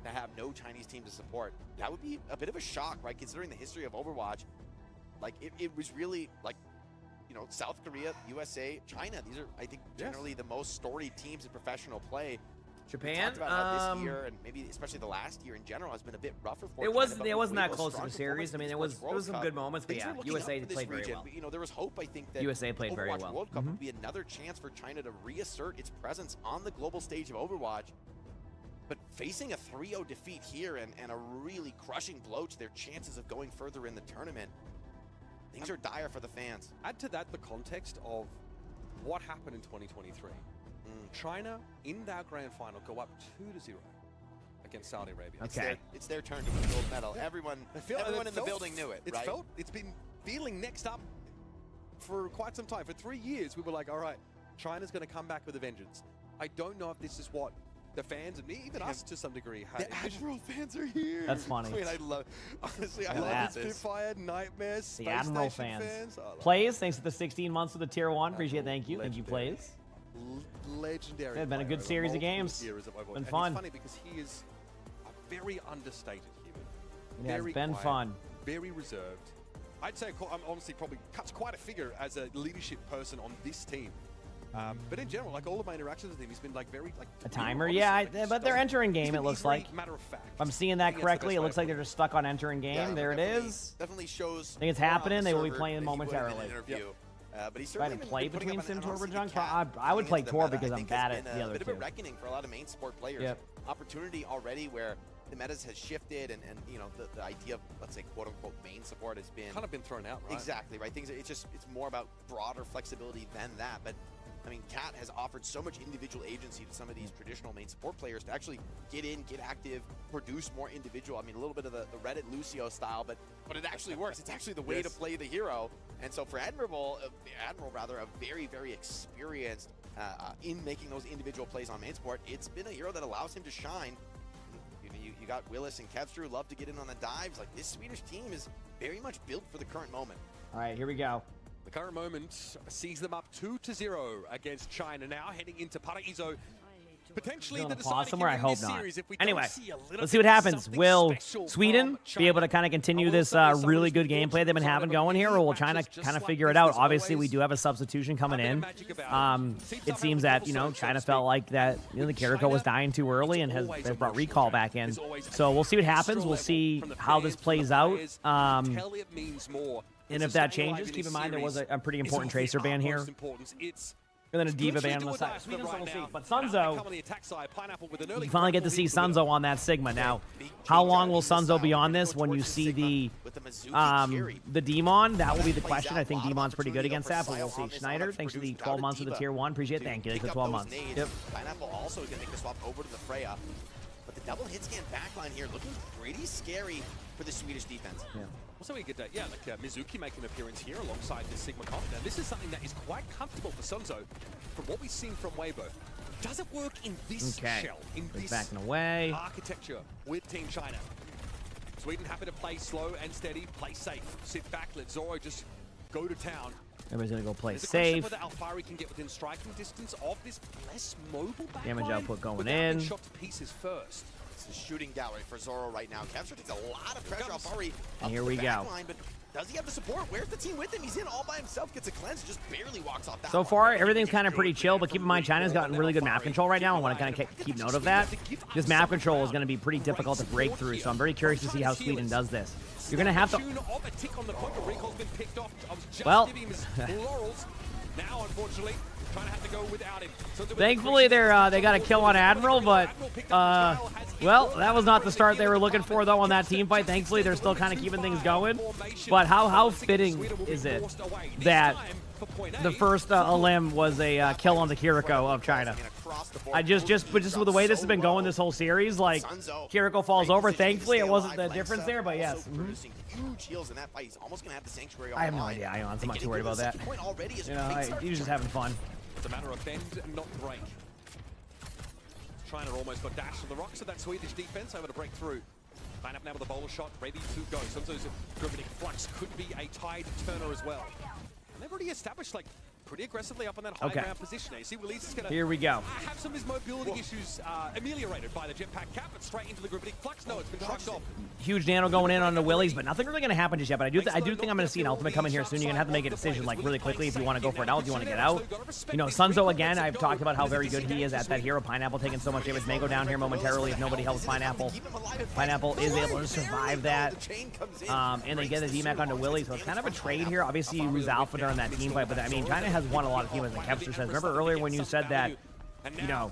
to have no Chinese team to support, that would be a bit of a shock, right? Considering the history of Overwatch, like it was really like, you know, South Korea, USA, China. These are, I think, generally the most storied teams in professional play. We Japan. talked about how this year, and maybe especially the last year in general, has been a bit rougher for It China, wasn't. but It with wasn't that Weibo's close to strong the series. I mean, performance it in was this some good moments, but things yeah, are looking USA up for this played very region. well. You know, there was hope, I think, that USA played Overwatch very well. World Cup would be another chance for China to reassert its presence on the global stage of Overwatch. But facing a 3-0 defeat here and a really crushing blow to their chances of going further in the tournament, things are dire for the fans. Add to that the context of what happened in 2023. China, in that grand final, go up 2-0 against Saudi Arabia. Okay. It's their turn to win gold medal. Everyone in the building knew it, right? It's been feeling next up for quite some time. For 3 years, we were like, all right, China's going to come back with a vengeance. I don't know if this is what the fans, and even us to some degree, had. The Admiral fans are here. That's funny. I mean, I love, honestly, I Look love at this. Spitfire, Nightmares, The Space Admiral Station fans. I love Plays, thanks to the 16 months with the tier 1. Appreciate it. Thank you. Thank you, Legendary. Plays. Legendary. It's been a player good over series of multiple games. eras of Overwatch. Been And fun. It's funny because he is a very understated human. Yeah, Very it's been quiet, fun. Very reserved. I'd say I'm honestly probably cuts quite a figure as a leadership person on this team. But in general, like all of my interactions with him, he's been like very like A timer, honestly, yeah, like, he just but they're doesn't- entering he's game, been- it looks he's very like. matter of fact. If I'm seeing I that think that's the correctly, best it way looks of like putting they're just stuck on entering game. Yeah, There it definitely- is. Definitely shows. I think it's more on happening. the They will be server playing than he would in an momentarily. interview. But he's If I had certainly to play been putting between up Sim an Tour honestly Junk, cat I would into play the Tor meta, because I I'm think bad has at been the a other bit of a two. reckoning for a lot of main sport players. Yep. Opportunity already where the metas has shifted and you know the idea of, let's say, quote unquote main support has been Kind of been thrown out, right? exactly right. Things it's more about broader flexibility than that. But I mean, Cat has offered so much individual agency to some of these traditional main support players to actually get in, get active, produce more individual. I mean, a little bit of the Reddit Lucio style, but it actually works. It's actually the way to play the hero. And so for Admiral, a very, very experienced in making those individual plays on main support, it's been a hero that allows him to shine. You got Willis and Kevstrew love to get in on the dives. Like, this Swedish team is very much built for the current moment. All right, here we go. The current moment sees them up 2-0 against China now, heading into Paraíso. Potentially Gonna the pause deciding somewhere? game I in this hope not. series if we Anyway, don't see a little let's see what bit happens. something Will special Sweden from be able to China. kind of continue I will this say somebody really who's good been gameplay they've been fortunate having to going here, or will matches China just kind of like figure it this. out? There's Obviously, we always do have a substitution coming a bit of in. magic about it. Seems It to seems have a that, little soul, so China to felt speak. like that, the Kiriko was dying too early and has always they brought emotional, recall Jack. back in. There's always So we'll see what extra happens. We'll level see from the how this fans, from the plays out. players. Tell it means more. And The if that staying alive changes, in keep this in mind there was series a pretty is important of the tracer ban here. utmost importance. It's And then a Diva literally ban on do the or side. die for Sweden them still will right see. now. But Now they Sunzo, come on the attack side. Pineapple with an early you finally get to see Sunzo on that Sigma. Now, how long will Sunzo be on this when you see the Demon? That will be the question. I think Demon's pretty good against that, but we'll see. Schneider, thanks for the 12 months with the tier 1. Appreciate it. Thank you. Thanks for 12 months. Yep. Pineapple also is going to make the swap over to the Freya. But the double hit scan backline here looking pretty scary for the Swedish defense. Yeah. Also, we get like Mizuki making an appearance here alongside this Sigma comp. Now, this is something that is quite comfortable for Sunzo from what we've seen from Weibo. Does it work in this shell, in He's this backing away. architecture with Team China? Sweden happy to play slow and steady, play safe, sit back, let Zoro just go to town. Everybody's going to go play There's a question safe. whether Alfari can get within striking distance of this less mobile backline. Damage output going without being in. shot to pieces first. It's a shooting gallery for Zoro right now. Kevster takes a lot of pressure off Alfari. And here we go. But does he have the support? Where's the team with him? He's in all by himself, gets a cleanse, just barely walks off that So one. far, everything's kind of pretty chill, but keep in mind, China's gotten really good map control right now. I want to kind of keep note of that. This map control is going to be pretty difficult to break through, so I'm very curious to see how Sweden does this. You're going to have to... Well... Now, unfortunately, trying to have to go without him. Thankfully, they got a kill on Admiral, but, well, that was not the start they were looking for, though, on that team fight. Thankfully, they're still kind of keeping things going. But how fitting is it that the first Elim was a kill on the Kiriko of China? Just with the way this has been going this whole series, like, Kiriko falls over. Thankfully, it wasn't the difference there, but yes. Huge heals in that fight. He's almost going to have the Sanctuary I have no idea, Ions. I'm not too worried about that. He was just having fun. It's a matter of bend and not break. China almost got dashed to the rocks of that Swedish defense, able to break through. Line up now with a bowler shot, ready to go. Sunzo's Gravitic Flux could be a tide turner as well. And they've already established, like, pretty aggressively up on that high ground position. You see Willies is going to Here we go. have some of his mobility issues ameliorated by the jetpack cap, but straight into the group. Flux, no, it's been trucked off. Huge nano going in on the Willies, but nothing really going to happen just yet. But I do think I'm going to see an ultimate come in here soon. You're going to have to make a decision like really quickly if you want to go for it out, if you want to get out. You know, Sunzo again, I've talked about how very good he is at that hero. Pineapple taking so much damage. May go down here momentarily if nobody helps Pineapple. Pineapple is able to survive that. And they get a DMAC onto Willie, so it's kind of a trade here. Obviously, you lose Alpha during that team fight, but I mean, China has won a lot of team fights, like Kevster says. Remember earlier when you said that, you know,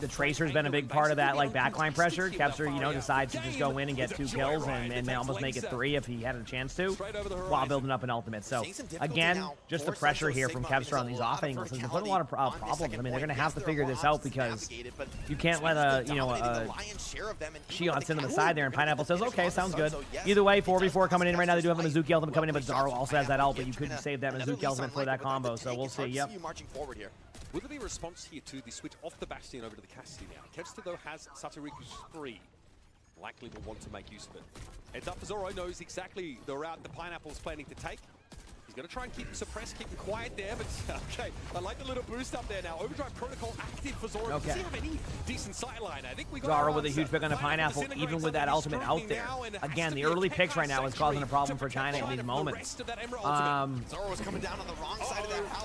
the Tracer's been a big part of that, like, backline pressure. Kevster, you know, decides to just go in and get 2 kills and almost make it 3 if he had a chance to, while building up an ultimate. So, again, just the pressure here from Kevster on these off angles has been putting a lot of problems. I mean, they're going to have to figure this out because you can't let a Shion sit on the side there, and Pineapple says, okay, sounds good. Either way, 4v4 coming in right now. They do have a Mizuki ultimate coming in, but Zaro also has that ult, but you couldn't save that Mizuki ultimate for that combo, so we'll see. Yep. Will there be a response here to the switch off the Bastion over to the Cassidy now? Kevster, though, has Satoriku's free. Likely will want to make use of it. Heads up for Zoro, knows exactly the route the Pineapple's planning to take. He's going to try and keep him suppressed, keep him quiet there, but okay. I like the little boost up there now. Overdrive protocol active for Zoro. Okay. Does he have any decent sightline? I think we got Zoro with a huge pick on the Pineapple, even with that ultimate out there. Again, the early picks right now is causing a problem for China in these moments.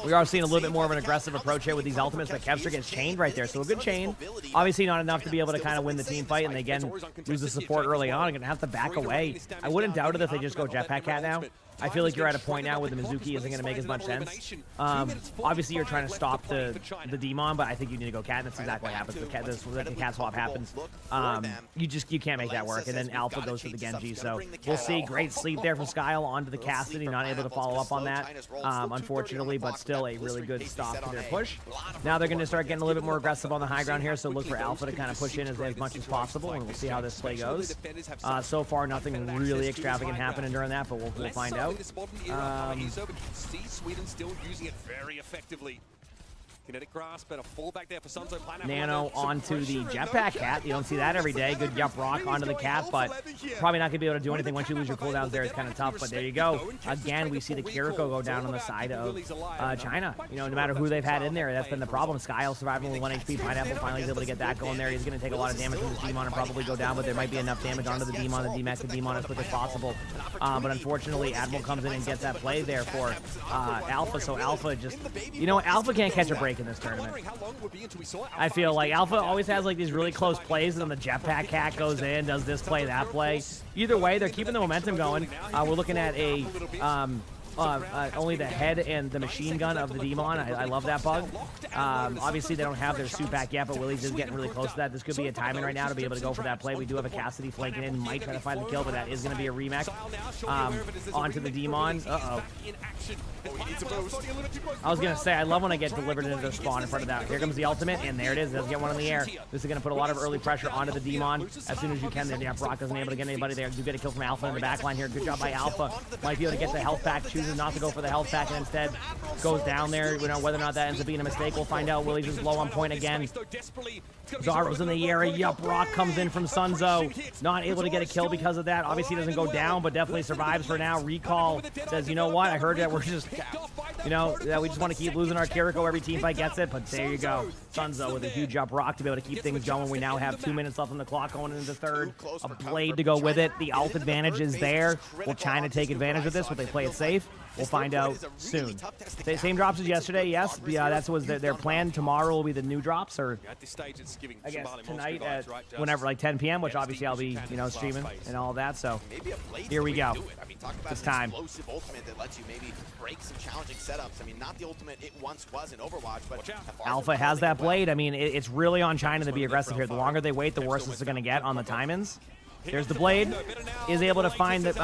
We are seeing a little bit more of an aggressive approach here with these ultimates, but Kevster gets chained right there, so a good chain. Obviously not enough to be able to kind of win the team fight, and they again lose the support early on. They're going to have to back away. I wouldn't doubt it if they just go Jetpack Cat now. I feel like you're at a point now where the Mizuki isn't going to make as much sense. Obviously, you're trying to stop the Demon, but I think you need to go Cat, and that's exactly what happens. The Cat swap happens. You can't make that work, and then Alpha goes for the Genji. So we'll see. Great sleep there from Skyle onto the Cassidy, not able to follow up on that, unfortunately, but still a really good stop to their push. Now they're going to start getting a little bit more aggressive on the high ground here, so look for Alpha to kind of push in as much as possible, and we'll see how this play goes. So far, nothing really extravagant happening during that, but we'll find out. See Sweden still using it very effectively. Kinetic grasp, but a fallback there for Sunzo. Nano onto the Jetpack Cat. You don't see that every day. Good jump rock onto the Cat, but probably not going to be able to do anything once you lose your cooldowns there. It's kind of tough, but there you go. Again, we see the Kiriko go down on the side of China. You know, no matter who they've had in there, that's been the problem. Skyle surviving with 1 HP. Pineapple finally is able to get that going there. He's going to take a lot of damage from this Demon and probably go down, but there might be enough damage onto the Demon, the DMAX the Demon as quick as possible. But unfortunately, Admiral comes in and gets that play there for Alpha, so Alpha just, you know, Alpha can't catch a break in this tournament. I feel like Alpha always has like these really close plays, and then the Jetpack Cat goes in, does this play, that play. Either way, they're keeping the momentum going. We're looking at a only the head and the machine gun of the Demon. I love that bug. Obviously, they don't have their suit back yet, but Willie's is getting really close to that. This could be a timing right now to be able to go for that play. We do have a Cassidy flanking in, might try to find the kill, but that is going to be a remake onto the Demon. Uh-oh. I was going to say, I love when I get delivered into the spawn in front of that. Here comes the ultimate, and there it is. It does get one in the air. This is going to put a lot of early pressure onto the Demon as soon as you can. Yeah, Brock isn't able to get anybody there. You get a kill from Alpha in the back line here. Good job by Alpha. Might be able to get the health pack, chooses not to go for the health pack, and instead goes down there. We don't know whether or not that ends up being a mistake. We'll find out. Willie's is low on point again. Zaro's in the area. Yup, Brock comes in from Sunzo. Not able to get a kill because of that. Obviously doesn't go down, but definitely survives for now. Recall says, you know what? I heard that we're just, you know, that we just want to keep losing our Kiriko. Every team fight gets it, but there you go. Sunzo with a huge up rock to be able to keep things going. We now have 2 minutes left on the clock going into the third. A blade to go with it. The ult advantage is there. Will China take advantage of this? Will they play it safe? We'll find out soon. Same drops as yesterday, yes. Yeah, that was their plan. Tomorrow will be the new drops, or I guess tonight at whenever, like 10 p.m., which obviously I'll be, you know, streaming and all that. So here we go. It's time. Explosive ultimate that lets you maybe break some challenging setups. I mean, not the ultimate it once was in Overwatch, but Alpha has that blade. I mean, it's really on China to be aggressive here. The longer they wait, the worse this is going to get on the timings. There's the blade. Is able to find the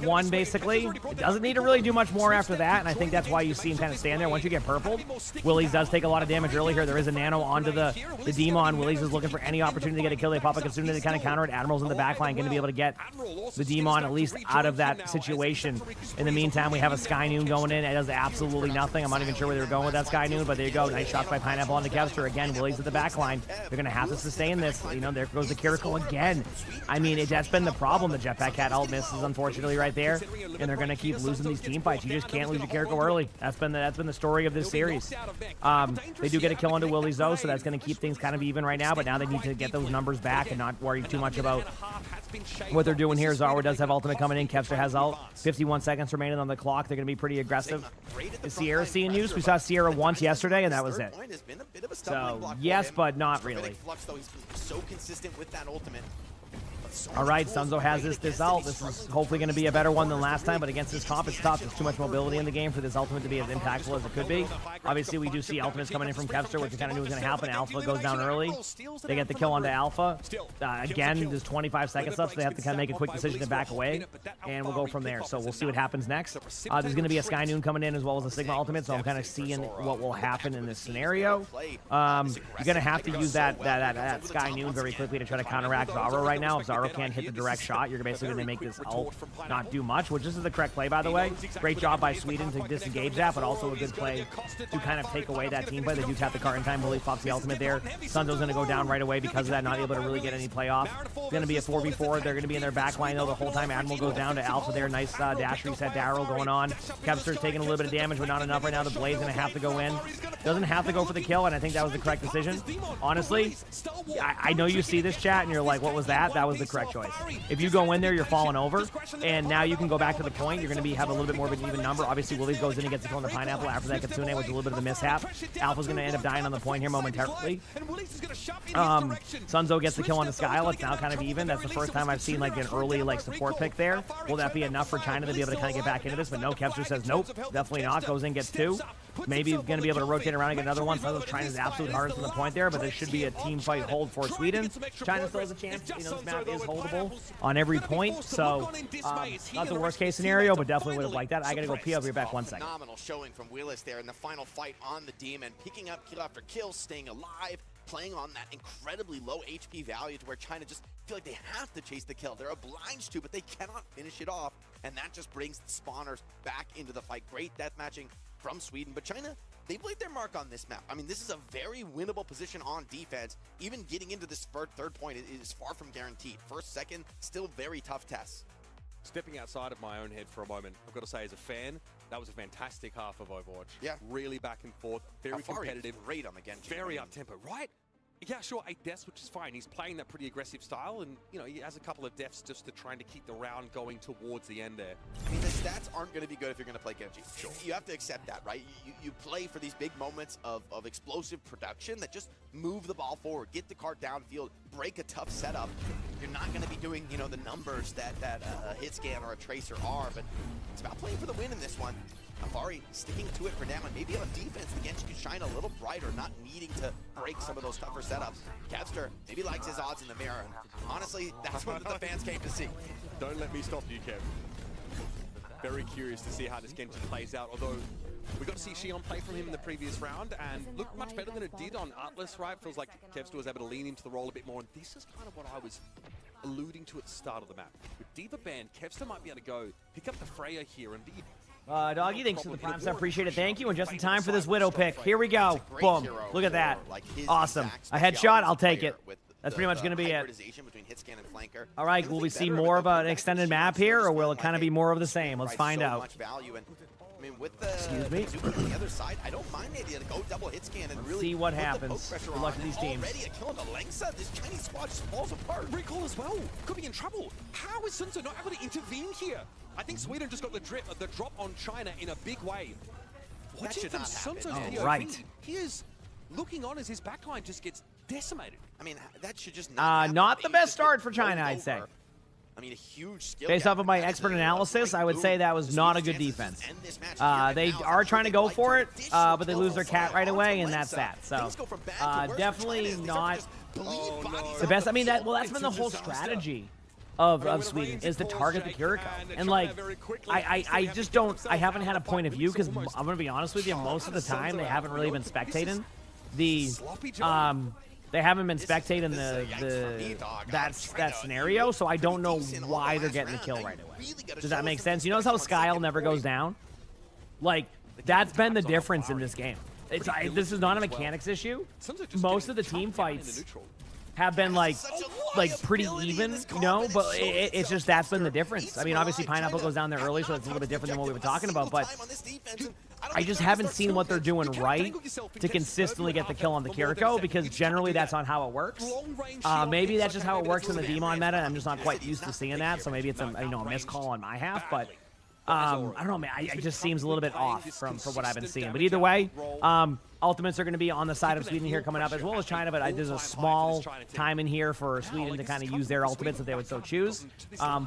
one, basically. It doesn't need to really do much more after that, and I think that's why you see him kind of stand there. Once you get purpled, Willie's does take a lot of damage early here. There is a nano onto the Demon. Willie's is looking for any opportunity to get a kill. They pop up as soon as they kind of counter it. Admiral's in the back line, going to be able to get the Demon at least out of that situation. In the meantime, we have a Sky Noon going in. It does absolutely nothing. I'm not even sure where they were going with that Sky Noon, but there you go. Nice shot by Pineapple on the Kevster. Again, Willie's at the back line. They're going to have to sustain this. You know, there goes the Kiriko again. I mean, mean, that's been the problem. The Jetpack Cat ult misses, unfortunately, right there. And they're going to keep losing these team fights. You just can't lose your character early. That's been the story of this series. They do get a kill onto Willie's, though, so that's going to keep things kind of even right now. But now they need to get those numbers back and not worry too much about what they're doing here. Zarwa does have ultimate coming in. Kevster has ult. 51 seconds remaining on the clock. They're going to be pretty aggressive. Is Sierra seeing use? We saw Sierra once yesterday, and that was it. So, yes, but not really. So consistent with that ultimate. All right, Sunzo has this ult. This is hopefully going to be a better one than last time, but against this comp, it's tough. There's too much mobility in the game for this ultimate to be as impactful as it could be. Obviously, we do see ultimates coming in from Kevster, which we kind of knew was going to happen. Alpha goes down early. They get the kill onto Alpha. Again, there's 25 seconds left, so they have to kind of make a quick decision to back away, and we'll go from there. So we'll see what happens next. There's going to be a Sky Noon coming in as well as a Sigma ultimate, so I'm kind of seeing what will happen in this scenario. You're going to have to use that Sky Noon very quickly to try to counteract Zaro right now. If Zaro can't hit the direct shot, you're basically going to make this ult not do much, which this is the correct play, by the way. Great job by Sweden to disengage that, but also a good play to kind of take away that team play. They do tap the cart in time. Willie pops the ultimate there. Sunzo's going to go down right away because of that, not able to really get any play off. It's going to be a 4v4. They're going to be in their back line, though, the whole time. Admiral goes down to Alpha there. Nice dash reset Daryl going on. Kevster's taking a little bit of damage, but not enough right now. The Blade's going to have to go in. Doesn't have to go for the kill, and I think that was the correct decision. Honestly, I know you see this chat, and you're like, what was that? That was the correct choice. If you go in there, you're falling over, and now you can go back to the point. You're going to have a little bit more of an even number. Obviously, Willie goes in and gets the kill on the Pineapple. After that, Kitsune was a little bit of a mishap. Alpha's going to end up dying on the point here momentarily. Sunzo gets the kill on the Skyle. It's now kind of even. That's the first time I've seen like an early support pick there. Will that be enough for China to be able to kind of get back into this? But no, Kevster says nope, definitely not. Goes in, gets two. Maybe going to be able to rotate around and get another one. Sunzo's trying his absolute hardest on the point there, but there should be a team fight hold for Sweden. China still has a chance. You know, this map is holdable on every point, so not the worst case scenario, but definitely would have liked that. I gotta go pee. I'll be back 1 second. Phenomenal showing from Willis there in the final fight on the Demon, picking up kill after kill, staying alive, playing on that incredibly low HP value to where China just feel like they have to chase the kill. They're obliged to, but they cannot finish it off, and that just brings the spawners back into the fight. Great death matching from Sweden, but China, they played their mark on this map. I mean, this is a very winnable position on defense. Even getting into this third point is far from guaranteed. First, second, still very tough tests. Stepping outside of my own head for a moment, I've got to say, as a fan, that was a fantastic half of Overwatch. Yeah. Really back and forth, very competitive. Great on the Genji. Very up-tempo, right? Yeah, sure, 8 deaths, which is fine. He's playing that pretty aggressive style, and, you know, he has a couple of deaths just to trying to keep the round going towards the end there. I mean, the stats aren't going to be good if you're going to play Genji. Sure. You have to accept that, right? You play for these big moments of explosive production that just move the ball forward, get the cart downfield, break a tough setup. You're not going to be doing, you know, the numbers that a hit scan or a tracer are, but it's about playing for the win in this one. Afari sticking to it for now, and maybe on defense, the Genji could shine a little brighter, not needing to break some of those tougher setups. Kevster maybe likes his odds in the mirror. Honestly, that's what the fans came to see. Don't let me stop you, Kev. Very curious to see how this Genji plays out, although we got to see Xion play from him in the previous round and looked much better than it did on Atlas, right? Feels like Kevster was able to lean into the role a bit more, and this is kind of what I was alluding to at the start of the map. With Diva banned, Kevster might be able to go pick up the Freya here, and Doggy, thanks for the prime sub. Appreciate it. Thank you. And just in time for this Widow pick. Here we go. Boom. Look at that. Awesome. A headshot. I'll take it. That's pretty much going to be it. All right. Will we see more of an extended map here, or will it kind of be more of the same? Let's find out. Excuse me. On the other side, I don't mind the idea to go double hit scan and really see what happens. Good luck to these teams. Already a kill on Alexa. This Chinese squad just falls apart. Recall as well. Could be in trouble. How is Sunzo not able to intervene here? I think Sweden just got the drop on China in a big way. Watching from Sunzo's POV, right. He is looking on as his backline just gets decimated. I mean, that should just not the best start for China, I'd say. I mean, a huge skill. Based off of my expert analysis, I would say that was not a good defense. They are trying to go for it, but they lose their cat right away, and that's that. So, definitely not the best. I mean, that's been the whole strategy of Sweden, is to target the Kiriko. And, like, I just don't, I haven't had a point of view, because I'm going to be honest with you, most of the time, they haven't really been spectating they haven't been spectating that scenario, so I don't know why they're getting the kill right away. Does that make sense? You notice how Skyle never goes down? Like, that's been the difference in this game. This is not a mechanics issue. Most of the team fights have been like pretty even, you know, but it's just that's been the difference. I mean, obviously Pineapple goes down there early, so it's a little bit different than what we were talking about, but I just haven't seen what they're doing right to consistently get the kill on the Kiriko, because generally that's not how it works. Maybe that's just how it works in the Demon meta, and I'm just not quite used to seeing that, so maybe it's a missed call on my half, but I don't know, man. It just seems a little bit off from what I've been seeing. But either way, ultimates are going to be on the side of Sweden here coming up, as well as China, but there's a small time in here for Sweden to kind of use their ultimates if they would so choose.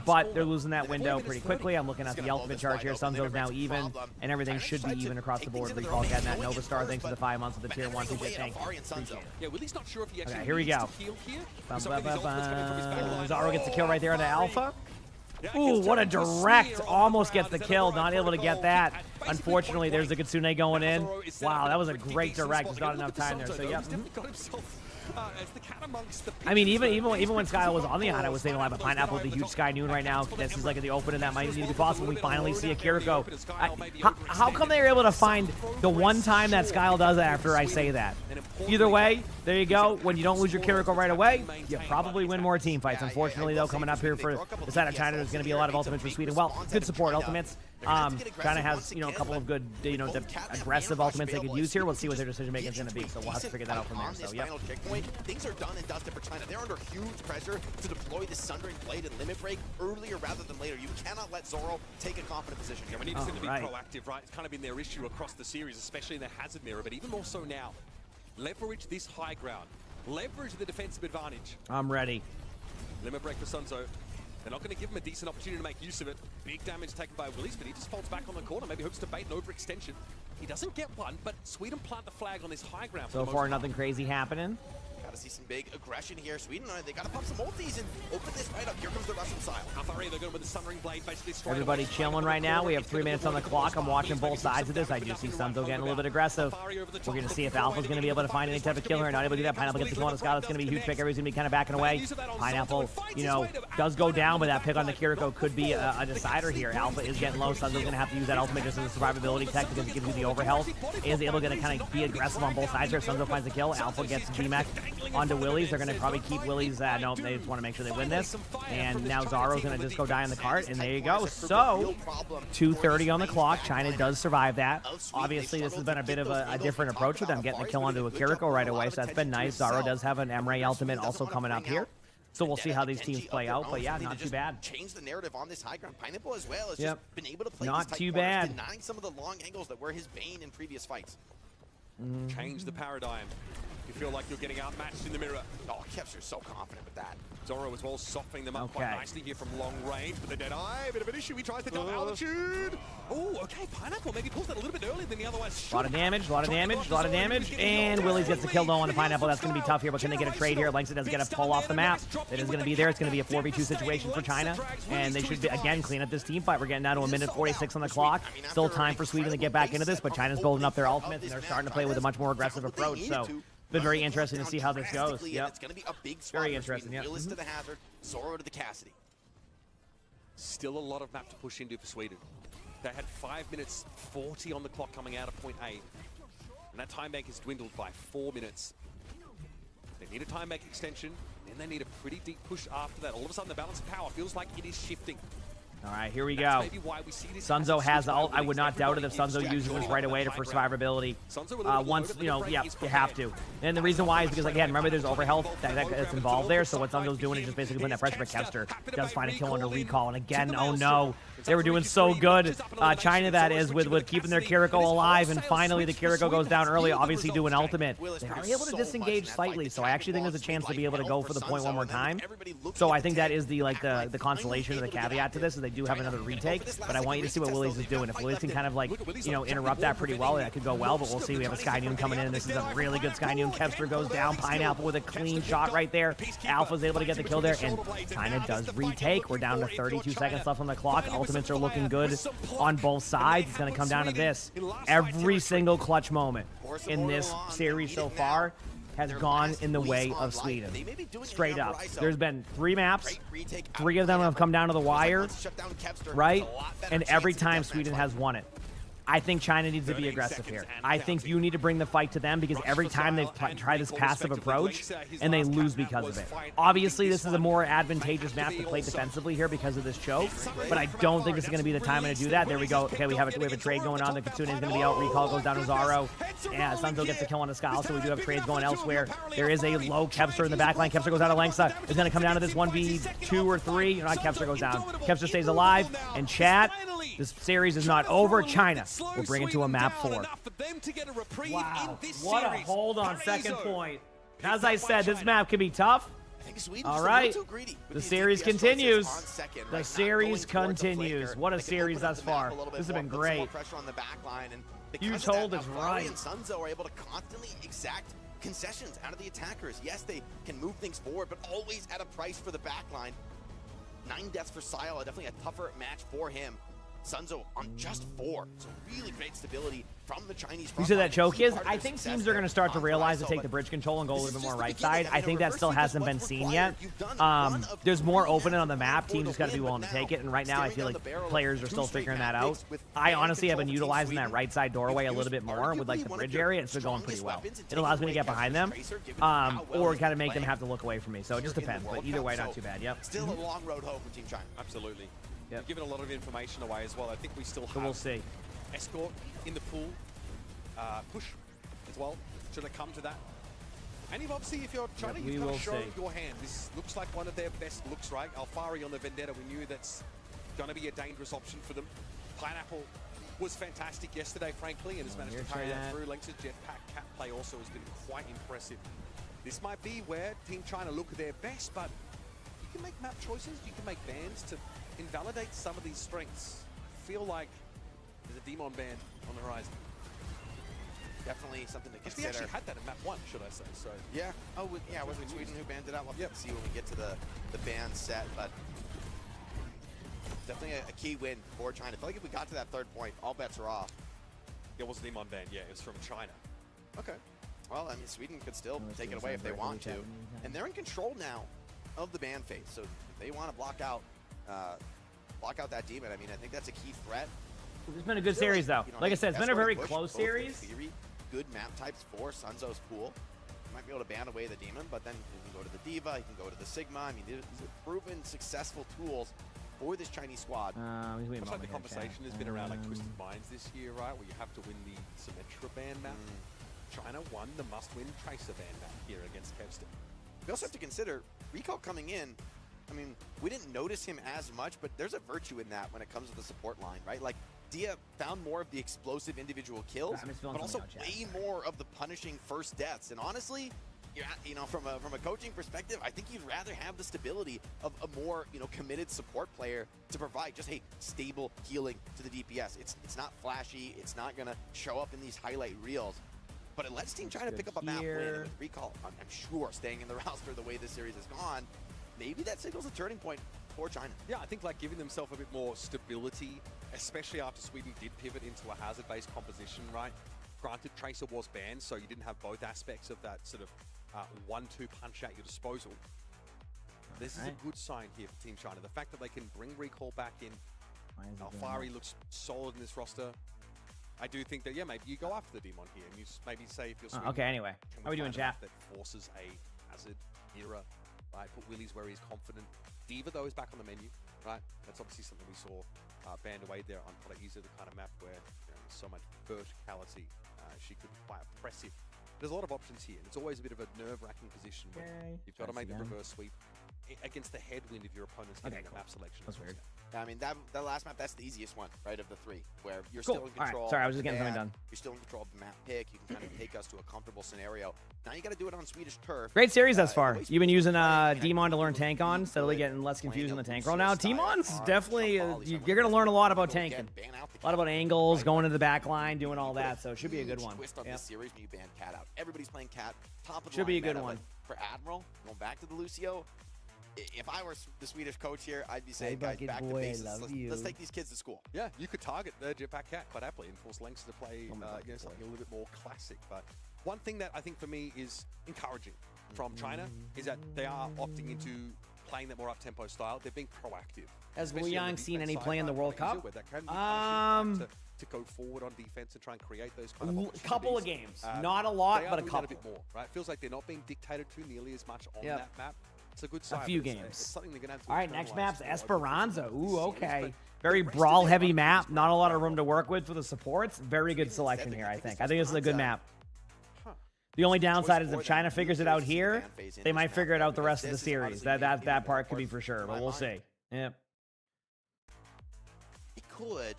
But they're losing that window pretty quickly. I'm looking at the ultimate charge here. Sunzo's now even, and everything should be even across the board. Recall getting that Nova Star thanks to the 5 months of the Tier 1 TJ tank. Okay, here we go. Zaro gets the kill right there on the Alpha. Ooh, what a direct. Almost gets the kill. Not able to get that. Unfortunately, there's the Kitsune going in. Wow, that was a great direct. There's not enough time there. So, yep. I mean, even when Sky was on the island, I was saying a lot about Pineapple with the huge Sky Noon right now. This is like at the open, and that might need to be possible. We finally see a Kiriko. How come they were able to find the one time that Skyle does it after I say that? Either way, there you go. When you don't lose your Kiriko right away, you probably win more team fights. Unfortunately, though, coming up here for the side of China, there's going to be a lot of ultimates for Sweden. Well, good support ultimates. China has, a couple of good, the aggressive ultimates they could use here. We'll see what their decision making is going to be. So we'll have to figure that out from there. So, yep. Things are done and dusted for China. They're under huge pressure to deploy the Sundering Blade and Limit Break earlier rather than later. You cannot let Zoro take a confident position here. We need to be proactive, right? It's kind of been their issue across the series, especially in the Hazard Mirror, but even more so now. Leverage this high ground. Leverage the defensive advantage. I'm ready. Limit Break for Sunzo. They're not going to give him a decent opportunity to make use of it. Big damage taken by Willies, but he just falls back on the corner. Maybe hopes to bait an overextension. He doesn't get one, but Sweden plant the flag on this high ground. So far, nothing crazy happening. Gotta see some big aggression here. Sweden, they gotta pump some ultis and open this right up. Here comes the Russian style. Alfari, they're going with the Sundering Blade basically straight Everybody away. chilling right now. We have 3 minutes on the clock. I'm watching both sides of this. I do see Sunzo getting a little bit aggressive. We're going to see if Alpha's going to be able to find any type of kill here. Not able to do that. Pineapple gets the kill on the Scott. It's going to be a huge pick. Everybody's going to be kind of backing away. Pineapple, does go down, but that pick on the Kiriko could be a decider here. Alpha is getting low. Sunzo's going to have to use that ultimate just as a survivability tech because it gives you the overhealth. Is able to kind of be aggressive on both sides here. Sunzo finds the kill. Alpha gets BMAC onto Willies. They're going to probably keep Willies. Nope, they just want to make sure they win this. And now Zaro's going to just go die on the cart, and there you go. So, 2:30 on the clock. China does survive that. Obviously, this has been a bit of a different approach with them getting the kill onto a Kiriko right away, so that's been nice. Zaro does have an Emray ultimate also coming up here. So we'll see how these teams play out, but yeah, not too bad. Change the narrative on this high ground. Pineapple as well has just been able to play not these too tight corners, bad. denying some of the long angles that were his bane in previous fights. Change the paradigm. You feel like you're getting outmatched in the mirror. Oh, Kevster's so confident with that. Zoro as well, softening them up quite nicely here from long range, but the dead eye, bit of an issue. He tries to dump altitude. Oh, okay, Pineapple maybe pulls that a little bit earlier than the otherwise should. A lot of damage, a lot of damage, a lot of damage, and Willies gets the kill though on the Pineapple. That's going to be tough here, but can they get a trade here? Langston does get a pull off the map. It is going to be there. It's going to be a 4v2 situation for China, and they should, again, clean up this team fight. We're getting down to 1:46 on the clock. Still time for Sweden to get back into this, but China's building up their ultimates, and they're starting to play with a much more aggressive approach, so been very interesting to see how this goes. Yep. It's going to be a big Very interesting, yeah. Willis to the Hazard, Zoro to the Cassidy. Still a lot of map to push into for Sweden. They had 5 minutes 40 on the clock coming out of point A. And that time bank has dwindled by 4 minutes. They need a time bank extension, and then they need a pretty deep push after that. All of a sudden, the balance of power feels like it is shifting. All right, here we go. Sunzo has ult. I would not doubt it if Sunzo uses this right away for survivability. Once, you have to. And the reason why is because, again, remember there's overhealth that's involved there. So what Sunzo's doing is just basically putting that pressure. But Kevster does find a kill under recall. And again, oh no, they were doing so good. China, that is, with keeping their Kiriko alive. And finally, the Kiriko goes down early, obviously doing ultimate. They are able to disengage slightly. So I actually think there's a chance to be able to go for the point one more time. So I think that is the consolation or the caveat to this. Is they do have another retake, but I want you to see what Willies is doing. If Willies can kind of interrupt that pretty well, that could go well, but we'll see. We have a Sky Noon coming in, and this is a really good Sky Noon. Kevster goes down. Pineapple with a clean shot right there. Alpha's able to get the kill there, and China does retake. We're down to 32 seconds left on the clock. Ultimates are looking good on both sides. It's going to come down to this. Every single clutch moment in this series so far has gone in the way of Sweden. Straight up. There's been 3 maps. 3 of them have come down to the wire, right? And every time Sweden has won it. I think China needs to be 13 aggressive seconds here. and I think counting. you need to bring the fight to them because Rush every for time they've style and tried this recall passive respectively. approach, His and they last lose cat map because was of it. fight. Obviously, I think this is a one more may advantageous have map to to be play also. defensively here because of this choke, Something but I from don't afar. think this is going to be the That's time to released do the that. There we go. release Okay, we have a trade going on. The Kitsune is going to be out. Recall goes down to Zaro. Yeah, Sunzo gets the kill on the Skull, so we do have trades going elsewhere. There is a low Kevster in the backline. Kevster goes out of Langsa. It's going to come down to this 1v2 or 3. Not Kevster goes down. Kevster stays alive. And chat, this series is not over. China will bring it to a map 4. Wow, what a hold on second point. As I said, this map can be tough. All right, the series continues. The series continues. What a series thus far. This has been great. Huge hold is right. Sunzo are able to constantly exact concessions out of the attackers. Yes, they can move things forward, but always at a price for the backline. 9 deaths for Sile, definitely a tougher match for him. Sunzo on just 4, so really great stability from the Chinese front You said line. that choke Key is? part of I their think success teams are there going to start to on realize to Thriso, take the but bridge control and go a little bit more this is right just the beginning. side. I I mean, think that reverse still sweep is hasn't been what's seen required. yet. You've done one of There's more 3 opening now on the map. for Teams the just got to be win, willing to but take now it. And right now, I staring feel down like the barrel of players are 2 still straight figuring map that out. picks with I man honestly have control been of Team utilizing that Sweden. right side doorway a Use little bit more with like the arguably one of bridge your area. It's been going strongest pretty well. weapons and It allows me to taking get away behind Kevster's them, Tracer, given how well or he's kind been of make them playing have to look away from me. So it just here in the depends. But World either Cup. way, not So too bad. Yep. Still a long road home for Team China. Absolutely. Yep. We've given a lot of information away as well. I think we still have So we'll see. Escort in the pool. Push as well. Should it come to that? And you've obviously, if you're China, Yep, you've we got will to show see. your hand. This looks like one of their best looks, right? Alfari on the Vendetta, we knew that's going to be a dangerous option for them. Pineapple was fantastic yesterday, frankly, and has managed to carry that through. Length's jetpack cat play also has been quite impressive. This might be where Team China look their best, but you can make map choices, you can make bans to invalidate some of these strengths. Feel like there's a Demon ban on the horizon. Definitely something to We consider. actually had that in map 1, should I say? So Yeah. Oh, yeah. Was it Sweden who banned it out? We'll have to see when we get to the ban set, but definitely a key win for China. I feel like if we got to that 3rd point, all bets are off. it wasn't Demon ban, yeah, it was from China. Okay. Well, I mean, Sweden could still take it away if they want to, and they're in control now of the ban phase. So if they want to block out that demon, I mean, I think that's a key threat. It's been a good series, though. You know, Like I said, it's been a Escort very and Push, close both in series. theory, good map types for Sunzo's pool. You might be able to ban away the demon, but then you can go to the Diva, you can go to the Sigma. I mean, these are proven successful tools for this Chinese squad. Much like the conversation has been around like Twisted Minds this year, right? Where you have to win the Symmetra ban map. China won the must-win Tracer ban map here against Kevster. We also have to consider Recall coming in. I mean, we didn't notice him as much, but there's a virtue in that when it comes to the support line, right? Like, Dia found more of the explosive individual kills, but also way more of the punishing first deaths. And honestly, you know, from a coaching perspective, I think you'd rather have the stability of a more, you know, committed support player to provide just, hey, stable healing to the DPS. It's not flashy. It's not going to show up in these highlight reels. But it lets Team China pick up a map win. And with Recall, I'm sure, staying in the roster the way this series has gone, maybe that signals a turning point for China. Yeah, I think like giving themselves a bit more stability, especially after Sweden did pivot into a hazard-based composition, right? Granted, Tracer was banned, so you didn't have both aspects of that sort of 1-2 punch at your disposal. This is a good sign here for Team China. The fact that they can bring Recall back in. Alfari looks solid in this roster. I do think that, yeah, maybe you go after the Demon here and you maybe say if you're Sweden, okay, anyway. How are we doing, chat? That forces a hazard era, right? Put Willies where he's confident. Diva, though, is back on the menu, right? That's obviously something we saw banned away there on Paraíso, the kind of map where there's so much verticality. She could be quite oppressive. There's a lot of options here, and it's always a bit of a nerve-wracking position when you've got to make the reverse sweep against the headwind of your opponent's getting the map selection. That's weird. I mean, that last map, that's the easiest one, right, of the 3, where you're still in control. Right. Sorry, I was just getting something done. You're still in control of the map pick. You can kind of take us to a comfortable scenario. Now you got to do it on Swedish turf. Great series thus far. You've been using Demon to learn tank on, steadily getting less confused in the tank role. Now, Demon's definitely, you're going to learn a lot about tanking. A lot about angles, going into the back line, doing all that, so it should be a good one. Twist on this series when you ban Cat out. Everybody's playing Cat. Top of the should be a line good meta, one. For Admiral, going back to the Lucio, if I were the Swedish coach here, I'd be saying, guys, back to basics. Let's take these kids to school. Yeah, you could target the Jetpack Cat quite happily and force Lengths to play you know, something a little bit more classic. But one thing that I think for me is encouraging from China is that they are opting into playing that more up-tempo style. They've been proactive. Has Especially on the Wuyang seen defense any side, play in the like World Malaysia, Cup? where that can be punishing, to go forward on defense and try and create those kind of opportunities. Couple of games. Not a lot, they are but a doing that couple. bit more, right? It feels like they're not being dictated to nearly as much on Yep. that map. It's a good sign. A few but it's games. something they're gonna have to All right, next internalize map's for over the Esperanza. course of Ooh, this series, okay. but Very the rest of brawl-heavy their map. run Not a lot of is room to work with for the supports. Very good selection here, I think. I think this is a good map. Huh. The only downside is more if China than figures it losers out to the here, fan phase in they this might map, figure it though, out the because rest of the this is series. honestly That maybe that more part could be for important sure, in but my we'll mind. see. Yep. He could.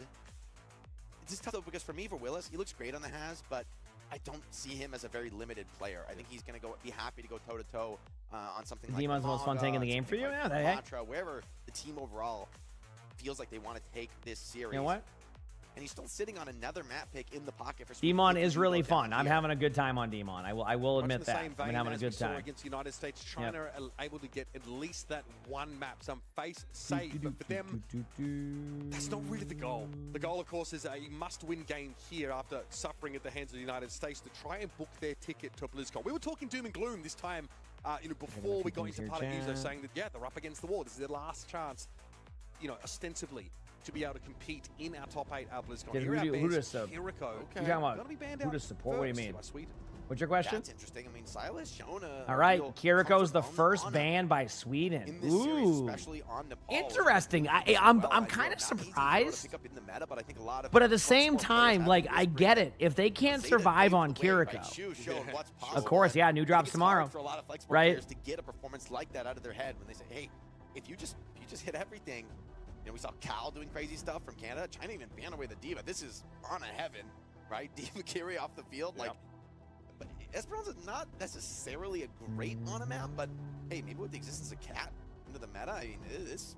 It's just tough though because for me, for Willis, he looks great on the Has, but I don't see him as a very limited player. I think he's going to be happy to go toe to toe on something like Demon's the most fun emongg, tank in the game for something you? like Yeah, hey. Mantra, wherever the team overall feels like they want to take this series. You know what? And he's still sitting on another map pick in the pocket for Demon Sweden. is He can really go down fun. I'm here. having a good time on Demon. I will Much in admit the that. same I'm vein having a as we good saw time. against the United States, China are able to get at least that one map, some face save, but for them, that's not really the goal. The goal, of course, is a must-win game here after suffering at the hands of the United States to try and book their ticket to BlizzCon. We were talking doom and gloom this time, before we got into Paradiso, saying that, yeah, they're up against the wall. This is their last chance, ostensibly, to be able to compete in our top 8 at BlizzCon. Did Here who our do- who bans, does sub? Kiriko, You talking about gonna be banned who out does support? What do you first mean? by Sweden. What's your question? That's interesting. I mean, Silas shown a All right, real Kiriko's the comfort first on ban by in Sweden. this series, Ooh, especially on Nepal. interesting. I'm Well, kind of not easy to surprised, pick up in the meta, but I think a lot of but at the top same sport players time, have like this I great get it. If they can't Zeta survive paved on the way by Kiriko, Chu showing what's of possible. course, yeah, new I think drops it's tomorrow, hard for a lot of flex sport right? players to get a performance like that out of their head when they say, "Hey, if you just hit everything." We saw Cal doing crazy stuff from Canada. China even banned away the Diva. This is on a heaven, right? Diva Kiri off the field, Yeah. like. But Esperanza's not necessarily a great on a map, but hey, maybe with the existence of Cat into the meta, I mean, this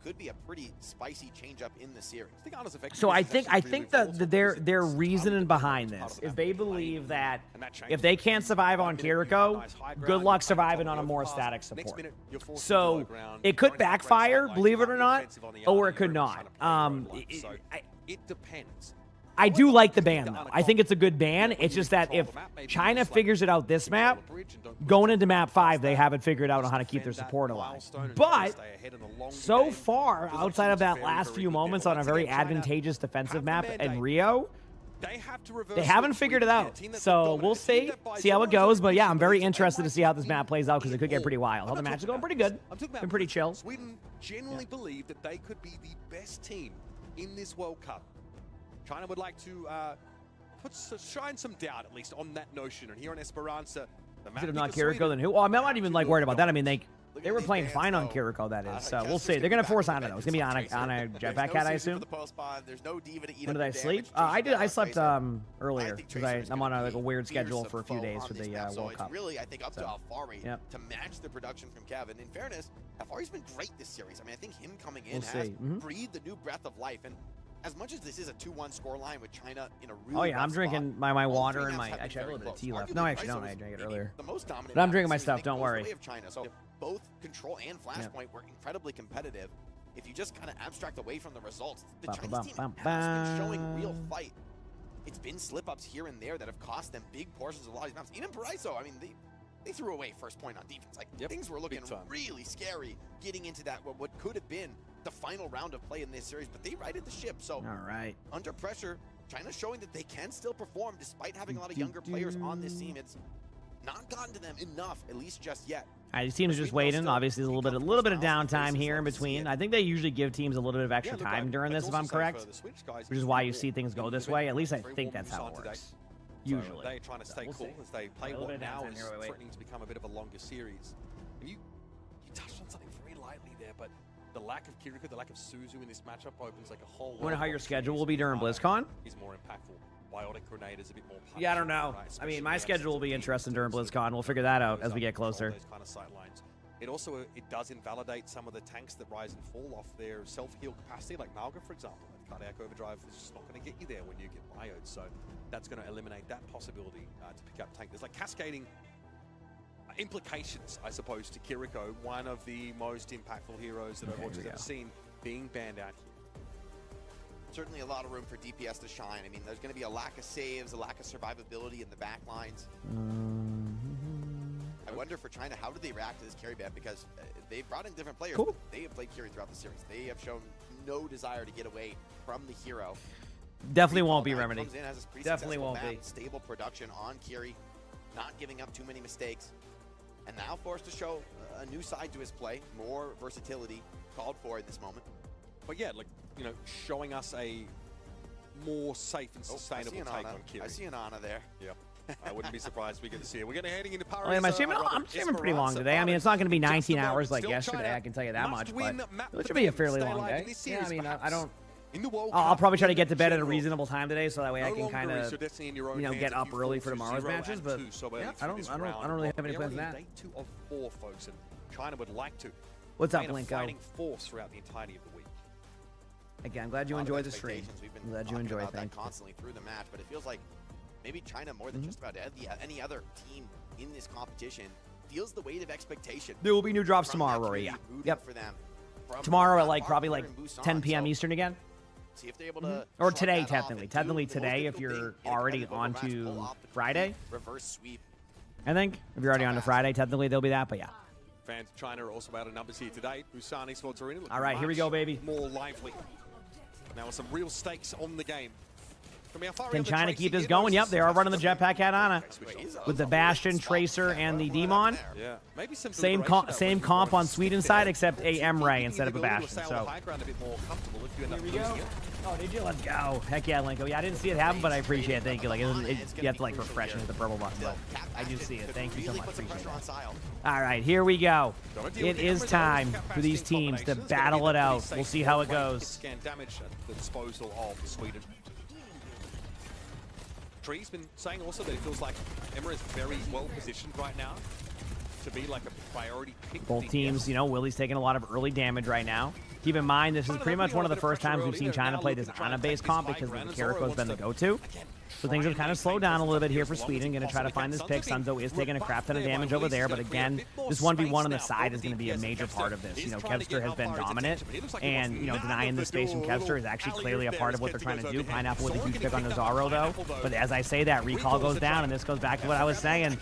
could be a pretty spicy change up in the series. I think Arna's effective So I is think actually really that volatile their because their it's reasoning highly behind dependent on this the is map they they're playing, believe that and that if changes. they can't survive on 1 minute, you've got Kiriko, nice high good ground, luck you play surviving top on a of more the pass. static Next support. minute, you're forced to So low ground, it could going to the great backfire, sidelines, believe you it or might be not, defensive on the or arc, it could you're not. trying to play your own line. So it depends. I do like the ban though. I think it's a good ban. It's just that if China figures it out this map, going into map 5, they haven't figured out how to keep their support alive. But so far, outside of that last few moments on a very advantageous defensive map in Rio, they haven't figured it out. So we'll see how it goes. But yeah, I'm very interested to see how this map plays out because it could get pretty wild. All the matches are going pretty good. Been pretty chill. Sweden genuinely believe that they could be the best team in this World Cup. China would like to shine some doubt, at least, on that notion. And here on Esperanza, the map Should have not because Kiriko Sweden- then who? Well, I'm not even like worried about that. I mean, they Look they at were these playing bans, fine on though. Kiriko, that is. So we'll Justice see. They're gonna gonna be force back on in it the though. It's gonna be on Tracer. a There's jetpack no cat, I Suzu for assume. the post spawn. There's no Diva to eat When up did I the sleep? damage. I Tracer did. I down slept Tracer. earlier think because Tracer's I'm gonna on like a be weird schedule fearsome for a few foe days on for this the map. So World it's Cup. really, I think, up to So, Alfari yep. to match the production from Kevin. In fairness, Alfari's been great this series. I mean, I think him coming in We'll has see. Mhm. breathed a new breath of life. And as much as this is a 2-1 scoreline with China in a really Oh yeah, rough I'm drinking spot, my all water three and maps my. have been Actually, I have a very little bit of close. tea left. Arguably, No, actually, Bryso don't. I was drank it maybe earlier. the most dominant But I'm map drinking in my the series stuff, that don't goes worry. the way of China. So both Control and Flashpoint were incredibly competitive. If you just kind of abstract away from the results, the Chinese team has been showing real fight. It's been slip-ups here and there that have cost them big portions of a lot of these maps. Even Bryso, I mean, they threw away first point on defense. Like, things were looking really scary getting into that, what could have been the final round of play in this series, but they righted the ship. So All right. under pressure, China's showing that they can still perform despite having a lot of younger players on this team. It's not gotten to them enough, at least just yet. All right, these teams are just waiting. Obviously, there's a little bit of downtime here in between. I think they usually give teams a little bit of extra time during this, if I'm correct, which is why you see things go this way. At least I think that's how it works. Usually. They're trying to stay We'll cool see. as they play A little what bit of now downtime is here, wait. threatening to become a bit of a longer series. And you touched on something very lightly there, but the lack of Kiriko, the lack of Suzu in this matchup opens like a whole lot. I wonder how of your schedule will opportunities be during for BlizzCon. Is more impactful. Biotic Grenade is a bit more punishing. Yeah, I don't know. right? I mean, Especially my in the schedule will be absence of interesting during defense, BlizzCon. We'll figure that out goes as we up get control closer. Those kind of sight lines. It also does invalidate some of the tanks that rise and fall off their self-heal capacity, like Malga, for example. Cardiac Overdrive is just not going to get you there when you get bioed, so that's going to eliminate that possibility to pick up tank. There's like cascading implications, I suppose, to Kiriko, one of the most impactful heroes that Overwatch has ever seen, being banned out here. Certainly a lot of room for DPS to shine. I mean, there's going to be a lack of saves, a lack of survivability in the back lines. I I wonder for China, how do they react to this carry ban? Because they've brought in different players. Cool. But they have played carry throughout the series. They have shown no desire to get away from the hero. Definitely won't be Recall Remedy. comes in, has this pretty Definitely successful won't map, be. Stable production on Kiri, not giving up too many mistakes, and now forced to show a new side to his play, more versatility called for in this moment. But yeah, like, you know, showing us a more safe and sustainable take on Kiri. I see an Ana there. Yeah. I wouldn't be surprised if we get to see it. We're going to heading into Paris. I mean, I'm streaming pretty long today. I mean, it's not going to be 19 hours like yesterday, I can tell you that much, but it should be a fairly long day. Yeah, I mean, I don't... I'll probably try to get to bed at a reasonable time today, so that way I can kind of, you know, get up early for tomorrow's matches. But yeah, I don't really have any plans for that. Day 2 of 4, folks, and China would like to. What's up, remain a Blinko? fighting force throughout the entirety of the week. Again, I'm glad you enjoyed the stream. We've been I'm glad you talking enjoyed about it. that constantly through the match, but it feels like maybe China, more than just about any other team in this competition, feels the weight of expectation. There will be new drops from tomorrow, that Rory. Yeah. community rooting Yep. for them from Tomorrow at that like probably Barber like and Busan. 10 p.m. So, Eastern again. see if they're able to Or shrug today, that off technically. and do Technically the most today, if difficult you're thing in a already competitive on Overwatch, pull to off the Friday. reverse sweep. I think if you're already on to Friday, technically there'll be that. But yeah. Fans of China are also out of numbers here today. Busan Esports Arena looking All right, here we much go, baby. more lively. Now with some real stakes on the game. Can China keep this going? Yep, they are running the jetpack at Ana with the Bastion, Tracer, and the Demon. Yeah, maybe some Same comp on Sweden side, except a Emray instead of a Bastion. So here we go. Oh, did you? Let's go. Heck yeah, Linko. Yeah, I didn't see it happen, but I appreciate it. Thank you. Like, you have to like refresh and hit the purple button. But I do see it. Thank you so much. Appreciate it. All right, here we go. It is time for these teams to battle it out. We'll see how it goes. Scan damage at the disposal of Sweden. Tree's been saying also that it feels like Emma is very well positioned right now to be like a priority pick. Both teams, you know, Willie's taking a lot of early damage right now. Keep in mind, this is pretty much one of the first times we've seen China play this Ana-based comp because the Kiriko's been the go-to. So things have kind of slowed down a little bit here for Sweden. Going to try to find this pick. Sunzo is taking a crap ton of damage over there, but again, this 1v1 on the side is going to be a major part of this. You know, Kevster has been dominant, and, you know, denying the space from Kevster is actually clearly a part of what they're trying to do. Pineapple with a huge pick on Nazaro, though. But as I say that, recall goes down, and this goes back to what I was saying.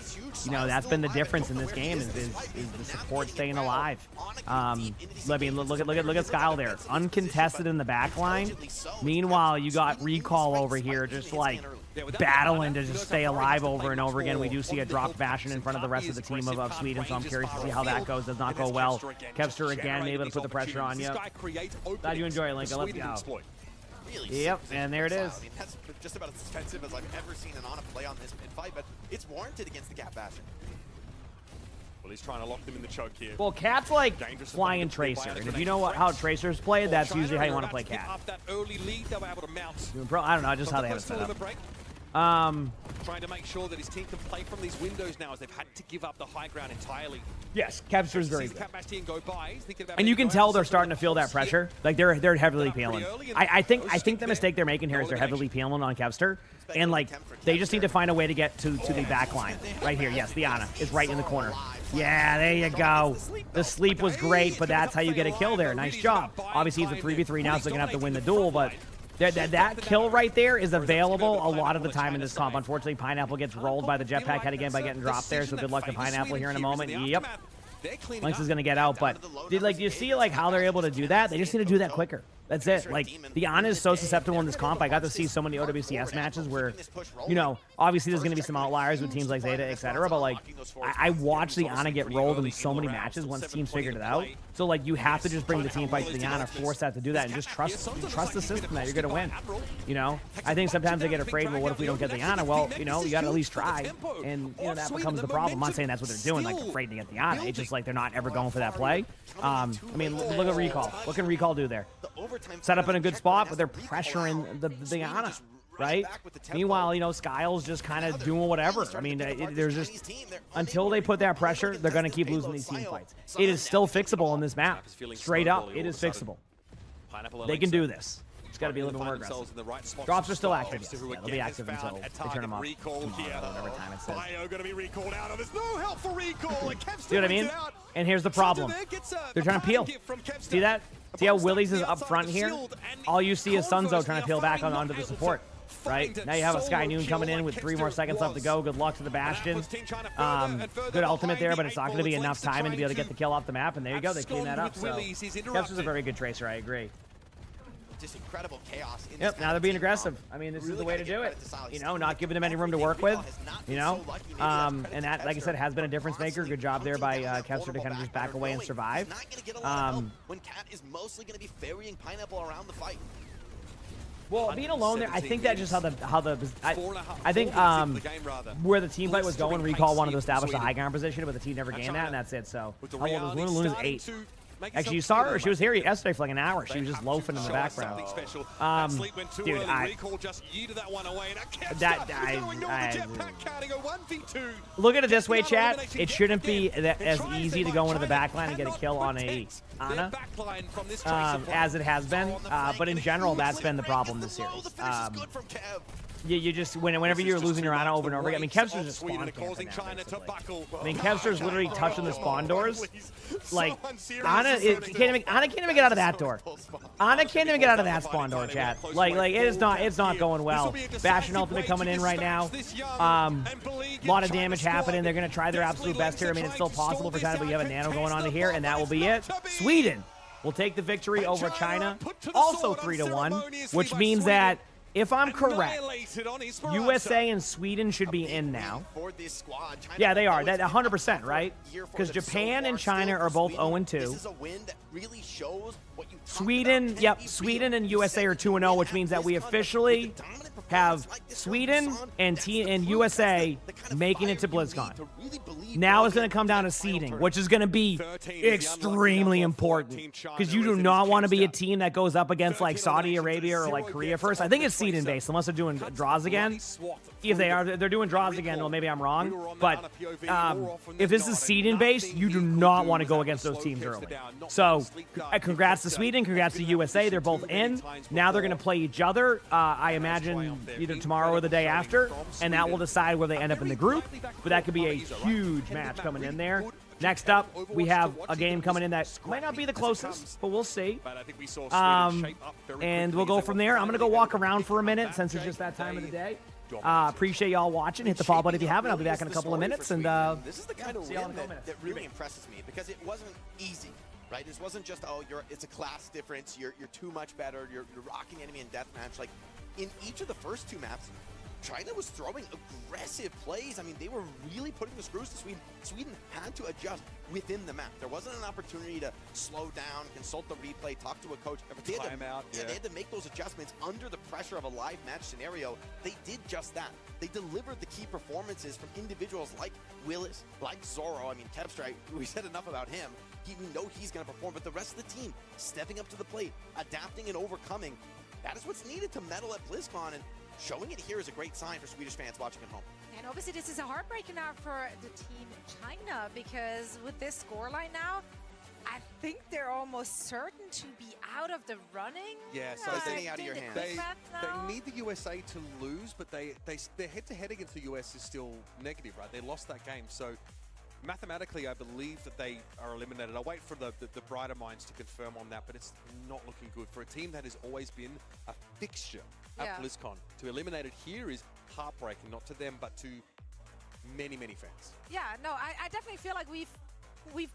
You know, that's been the difference in this game is the support staying alive. I mean, look at Skyle there. Uncontested in the back line. Meanwhile, you got recall over here just like battling to just stay alive over and over again. We do see a drop Bastion in front of the rest of the team of Sweden, so I'm curious to see how that goes. Does not go well. Kevster again able to put the pressure on you. Glad you enjoy it, Lincoln. Let's go. Yep, and there it is. I mean, that's just about as expensive as I've ever seen an Ana play on this mid fight, but it's warranted against the Gap Bastion. Well, he's trying to lock them in the choke here. Well, Cat's like flying Tracer, and if you know how Tracer's played, that's usually how you want to play Cat. I don't know, just how they have it set up. Trying to make sure that his team can play from these windows now as they've had to give up the high ground entirely. Yes, Kevster's very good. Go by, and you can tell they're starting to feel that pressure. Like they're heavily peeling. I think the mistake they're making here is they're heavily peeling on Kevster, and like they just need to find a way to get to the back line. Right here, yes, the Ana is right in the corner. Yeah, there you go. The sleep was great, but that's how you get a kill there. Nice job. Obviously, it's a 3v3 now, so they're gonna have to win the duel, but that kill right there is available a lot of the time in this comp. Unfortunately, Pineapple gets rolled by the jetpack head again by getting dropped there, so good luck to Pineapple here in a moment. Yep. Lynx is going to get out, but you see like how they're able to do that? They just need to do that quicker. That's it. Like, the Ana is so susceptible in this comp. I got to see so many OWCS matches where, you know, obviously there's going to be some outliers with teams like Zeta, etc. But, like, I watched the Ana get rolled in so many matches once teams figured it out. So, like, you have to just bring the team fight to the Ana, force that to do that, and just trust the system that you're going to win. You know? I think sometimes they get afraid, well, what if we don't get the Ana? Well, you know, you got to at least try. And, you know, that becomes the problem. I'm not saying that's what they're doing, like, afraid to get the Ana. It's just like they're not ever going for that play. I mean, look at Recall. What can Recall do there? Set up in a good spot, but they're pressuring the Ana, right? Meanwhile, you know, Skyle's just kind of doing whatever. I mean, there's just, until they put that pressure, they're going to keep losing these team fights. It is still fixable on this map. Straight up, it is fixable. They can do this. It's got to be a little bit more aggressive. Drops are still active. Yes. Yeah, they'll be active until they turn them off. Whatever time it says. See what I mean? And here's the problem. They're trying to peel. See that? See how Willie's is up front here? All you see is Sunzo trying to peel back onto the support. right? Now you have a Sky Noon coming in with 3 more seconds left to go. Good luck to the Bastion. Good ultimate there, but it's not going to be enough timing to be able to get the kill off the map, and there you go. They clean that up. So Kevster's a very good tracer. I agree. Just incredible chaos. In Yep, now they're being aggressive. I mean, this is the way to do it. You know, not giving them any room to work with. You know, and that, like I said, has been a difference maker. Good job there by Kevster to kind of just back away and survive. When Cat is mostly going to be ferrying Pineapple around the fight. Well, being alone there, I think that just I think where the team fight was going, Recall wanted to establish the high ground position, but the team never gained that, and that's it. So, how old is Luna? Luna's 8. Actually, you saw her. She was here yesterday for like an hour. She was just loafing in the background. Dude, look at it this way, chat. It shouldn't be as easy to go into the backline and get a kill on a Ana as it has been. But in general, that's been the problem this series. You just whenever you're losing your Ana over and over again. I mean, Kevster's just spawn camping now, I mean, Kevster's literally touching the spawn doors. Like Ana can't even get out of that door. Ana can't even get out of that spawn door, chat. Like it's not going well. Bastion ultimate coming in right now. A lot of damage happening. They're gonna try their absolute best here. I mean, it's still possible for China, but you have a nano going on here, and that will be it. Sweden will take the victory over China, also 3-1, which means that, if I'm correct, USA and Sweden should be in now. Yeah, they are. That 100%, right? Because Japan and China are both 0-2. Sweden, yep, Sweden and USA are 2-0, which means that we officially have Sweden and USA making it to BlizzCon. Now it's going to come down to seeding, which is going to be extremely important, because you do not want to be a team that goes up against like Saudi Arabia or like Korea first. I think it's seeding based, unless they're doing draws again. If they're doing draws again, well, maybe I'm wrong. But if this is seeding based, you do not want to go against those teams early. So congrats to Sweden, congrats to USA. They're both in. Now they're going to play each other, I imagine, either tomorrow or the day after, and that will decide where they end up in the group. But that could be a huge match coming in there. Next up, we have a game coming in that might not be the closest, but we'll see. And we'll go from there. I'm going to go walk around for a minute since it's just that time of the day. Appreciate y'all watching. Hit the follow button if you haven't. I'll be back in a couple of minutes. And this is the kind of win that really impresses me, because it wasn't easy. Right, this wasn't just it's a class difference. You're too much better. You're rocking enemy in deathmatch. Like in each of the first 2 maps, China was throwing aggressive plays. I mean, they were really putting the screws to Sweden. Sweden had to adjust within the map. There wasn't an opportunity to slow down, consult the replay, talk to a coach. They had to make those adjustments under the pressure of a live match scenario. They did just that. They delivered the key performances from individuals like Willis, like Zoro. I mean, Kevster, we said enough about him. We know he's going to perform, but the rest of the team stepping up to the plate, adapting and overcoming. That is what's needed to medal at BlizzCon, and showing it here is a great sign for Swedish fans watching at home. And obviously this is a heartbreaker now for the team China, because with this scoreline now, I think they're almost certain to be out of the running. Yeah, so it's getting out of your hands. They need the USA to lose, but their head-to-head against the US is still negative, right? They lost that game, so mathematically, I believe that they are eliminated. I'll wait for the brighter minds to confirm on that, but it's not looking good for a team that has always been a fixture at BlizzCon. To eliminate it here is heartbreaking, not to them, but to many, many fans. Yeah, no, I definitely feel like we've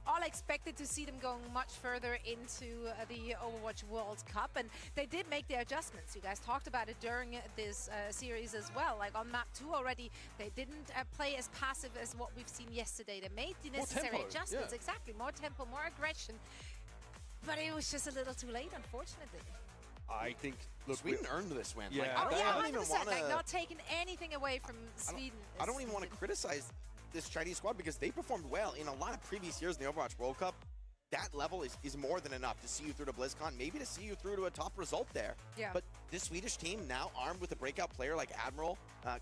all expected to see them going much further into the Overwatch World Cup, and they did make their adjustments. You guys talked about it during this series as well. Like on map 2 already, they didn't play as passive as what we've seen yesterday. They made the necessary adjustments, exactly, more tempo, more aggression, but it was just a little too late, unfortunately. I think, look, Sweden earned this win. Yeah, like, I don't even want to, like, not taking anything away from Sweden. I don't even want to criticize this Chinese squad, because they performed well in a lot of previous years in the Overwatch World Cup. That level is more than enough to see you through to BlizzCon, maybe to see you through to a top result there. Yeah. But this Swedish team, now armed with a breakout player like Admiral,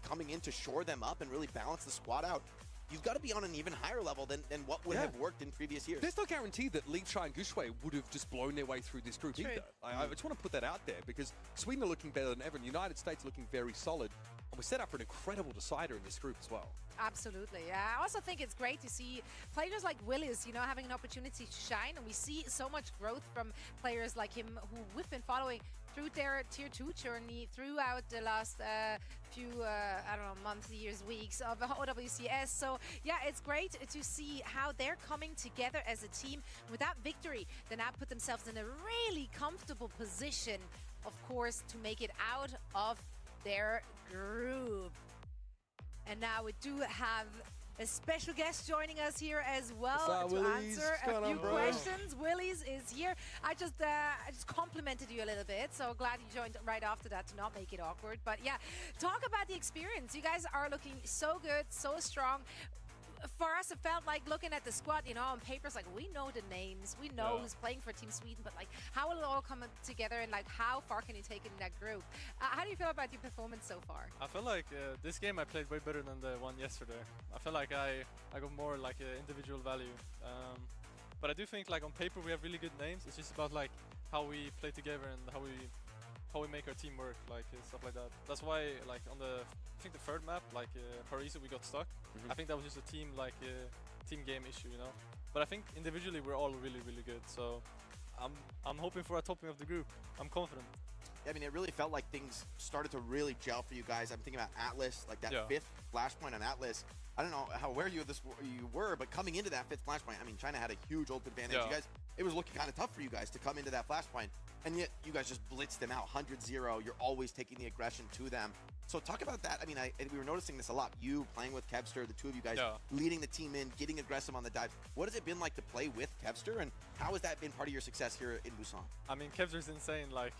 coming in to shore them up and really balance the squad out, you've got to be on an even higher level than what would have worked in previous years. There's no guarantee that Lee Chai and Gushue would have just blown their way through this group either. I just want to put that out there, because Sweden are looking better than ever, and the United States looking very solid. we're set up for an incredible decider in this group as well. Absolutely. I also think it's great to see players like Willis, you know, having an opportunity to shine. And we see so much growth from players like him who we've been following through their Tier 2 journey throughout the last few, I don't know, months, years, weeks of OWCS. So, yeah, it's great to see how they're coming together as a team. With that victory, they now put themselves in a really comfortable position, of course, to make it out of their group. And now we do have a special guest joining us here as well to answer a few questions. Willies is here. I just complimented you a little bit, so glad you joined right after that to not make it awkward. But yeah, talk about the experience. You guys are looking so good, so strong. For us, it felt like looking at the squad, you know, on paper, it's like we know the names, we know who's playing for Team Sweden, but like how will it all come together and like how far can you take it in that group? How do you feel about your performance so far? I feel like this game I played way better than the one yesterday. I feel like I got more like individual value. But I do think like on paper we have really good names. It's just about like how we play together and how we make our team work, like stuff like that. That's why like on the I think the third map, like Parisa, we got stuck. I think that was just a team team game issue, you know. But I think individually we're all really good. So I'm hoping for a topping of the group. I'm confident. I mean, it really felt like things started to really gel for you guys. I'm thinking about Atlas, like that fifth flashpoint on Atlas. I don't know how aware you were, but coming into that fifth flashpoint, I mean, China had a huge ult advantage. You guys, it was looking kind of tough for you guys to come into that flashpoint, and yet you guys just blitzed them out 100-0. You're always taking the aggression to them. So talk about that. I mean, we were noticing this a lot. You playing with Kevster, the two of you guys leading the team in, getting aggressive on the dives. What has it been like to play with Kevster, and how has that been part of your success here in Busan? I mean, Kevster's insane. Like,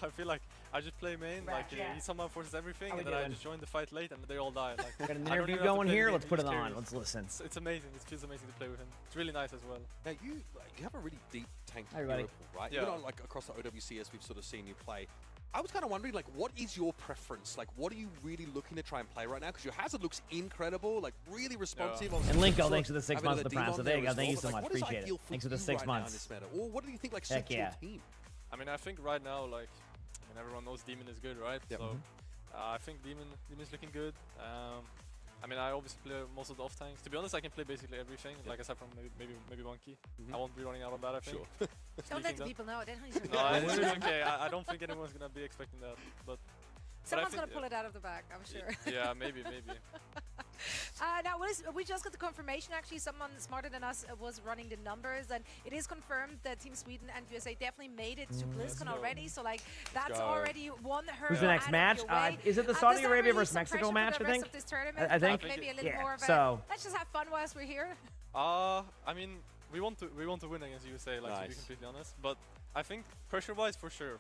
I feel like I just play main. Like, he somehow forces everything, and then I just join the fight late, and they all die. Like, got an interview going here. Let's put it on. Let's listen. It's amazing. It feels amazing to play with him. It's really nice as well. Now you have a really deep tank pool, right? Yeah. Even on, like across the OWCS, we've sort of seen you play. I was kind of wondering, like, what is your preference? Like, what are you really looking to try and play right now? Because your Hazard looks incredible, like, really responsive. And Linko, thanks for the 6 months of the Prime. So there you go. Thank you so much. Appreciate it. Thanks for the 6 months. Or what do you think, like, suits your team? I mean, I think right now, like, I mean, everyone knows Demon is good, right? Yep. So I think Demon's looking good. I mean, I obviously play most of the off tanks. To be honest, I can play basically everything, like aside from maybe one key. I won't be running out of that, I think. Sure. Don't let the people know. They don't need to know. No, it's okay. I don't think anyone's gonna be expecting that, but someone's gonna pull it out of the bag, I'm sure. Yeah, maybe. Now, we just got the confirmation, actually, someone smarter than us was running the numbers, and it is confirmed that Team Sweden and USA definitely made it to BlizzCon already, so, like, that's already one hurdle. Who's the next match? Is it the Saudi Arabia versus Mexico match, I think? I think. Maybe a little more of a, let's just have fun whilst we're here. I mean, we want to win against USA, like, to be completely honest, but I think pressure-wise, for sure.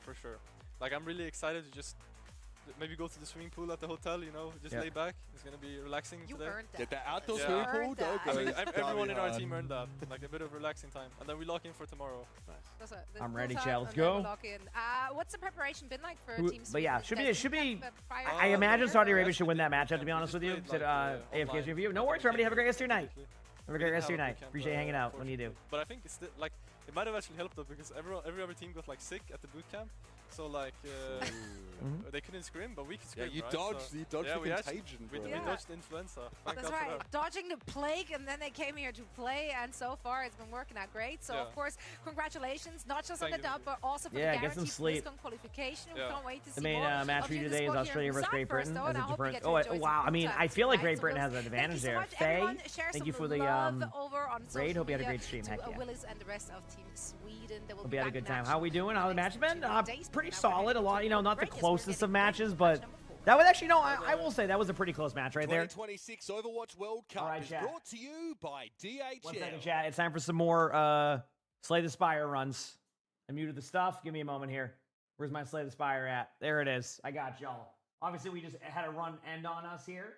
Like, I'm really excited to just maybe go to the swimming pool at the hotel, you know, just lay back. It's going to be relaxing today. Earned that. Get that outdoor swimming pool? I mean, everyone in our team earned that. Like a bit of relaxing time. And then we lock in for tomorrow. Nice. I'm ready, Chad. Let's go. What's the preparation been like for Team Sweden? But yeah, should be. I imagine Saudi Arabia should win that matchup, to be honest with you. Said AFK's review. No worries, everybody. Have a great rest of your night. Have a great rest of your night. Appreciate you hanging out when you do. But I think it's like it might have actually helped though, because every other team got like sick at the boot camp. So like they couldn't scrim, but we could scrim. Yeah, you dodged the contagion. We dodged the influenza. That's right, dodging the plague, and then they came here to play, and so far it's been working out great. So of course, congratulations, not just on the dub, but also for the guaranteed BlizzCon qualification. We can't wait to see the main match for you today is Australia versus Great Britain. Oh wow! I mean, I feel like Great Britain has an advantage there. Faye, thank you for the raid. Hope you had a great stream. Heck yeah. Willis and the rest of Team Sweden. Hope you had a good time. How are we doing? How the match been? Pretty solid. A lot, you know, not the closest of matches, but that was actually, no, I will say that was a pretty close match right there. 2026 Overwatch World Cup is brought to you by DHL. 1 second, chat. It's time for some more Slay the Spire runs. I muted the stuff. Give me a moment here. Where's my Slay the Spire at? There it is. I got y'all. Obviously, we just had a run end on us here,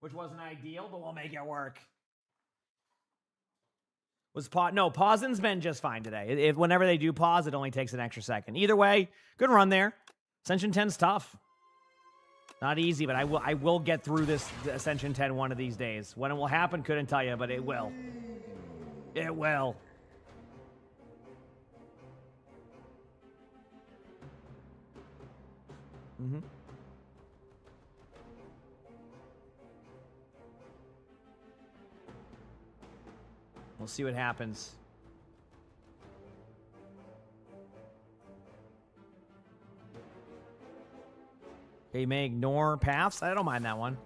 which wasn't ideal, but we'll make it work. No, pausing's been just fine today. Whenever they do pause, it only takes an extra second. Either way, good run there. Ascension 10's tough. Not easy, but I will get through this Ascension 10 one of these days. When it will happen, couldn't tell you, but it will. It will. Mm-hmm. We'll see what happens. Okay, you may ignore paths. I don't mind that one.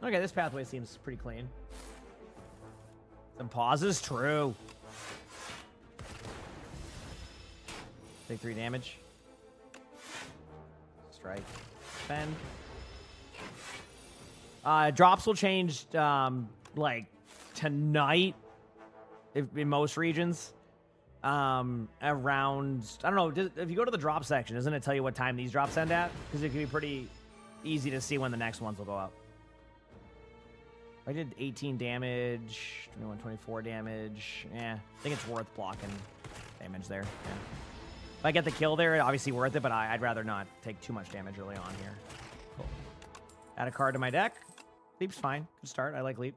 Okay, this pathway seems pretty clean. Some pauses, true. Take 3 damage. Strike. Defend. Drops will change, like, tonight in most regions. Around, I don't know, if you go to the drop section, doesn't it tell you what time these drops end at? Because it can be pretty easy to see when the next ones will go up. I did 18 damage, 21, 24 damage. Yeah, I think it's worth blocking damage there. Yeah. If I get the kill there, obviously worth it, but I'd rather not take too much damage early on here. Cool. Add a card to my deck. Leap's fine. Good start. I like Leap.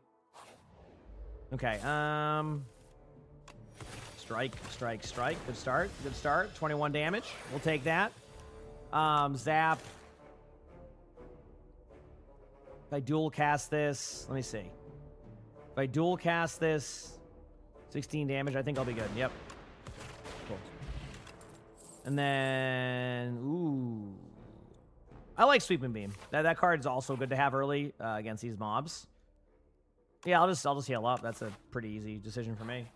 Okay, Strike, strike, strike. Good start. Good start. 21 damage. We'll take that. Zap. If I dual cast this, let me see. If I dual cast this, 16 damage, I think I'll be good. Yep. Cool. And then, ooh. I like Sweeping Beam. That card's also good to have early against these mobs. Yeah, I'll just heal up. That's a pretty easy decision for me.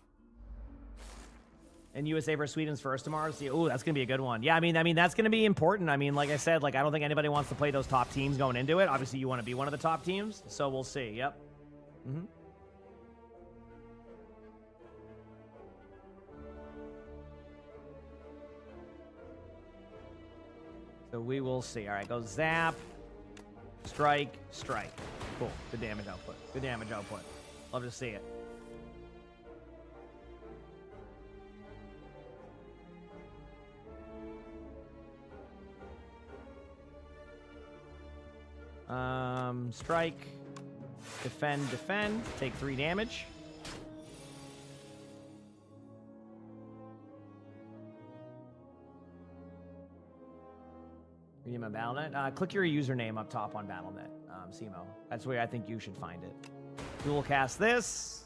And USA versus Sweden's first tomorrow. See, ooh, that's gonna be a good one. Yeah, I mean that's gonna be important. I mean, like I said, like I don't think anybody wants to play those top teams going into it. Obviously, you want to be one of the top teams, so we'll see. Yep. Mm-hmm. So we will see. All right, go zap, strike, strike. Cool. Good damage output. Good damage output. Love to see it. Strike, defend, defend, take 3 damage. Redeem my BattleNet. Click your username up top on BattleNet, Simo. That's where I think you should find it. Dual cast this.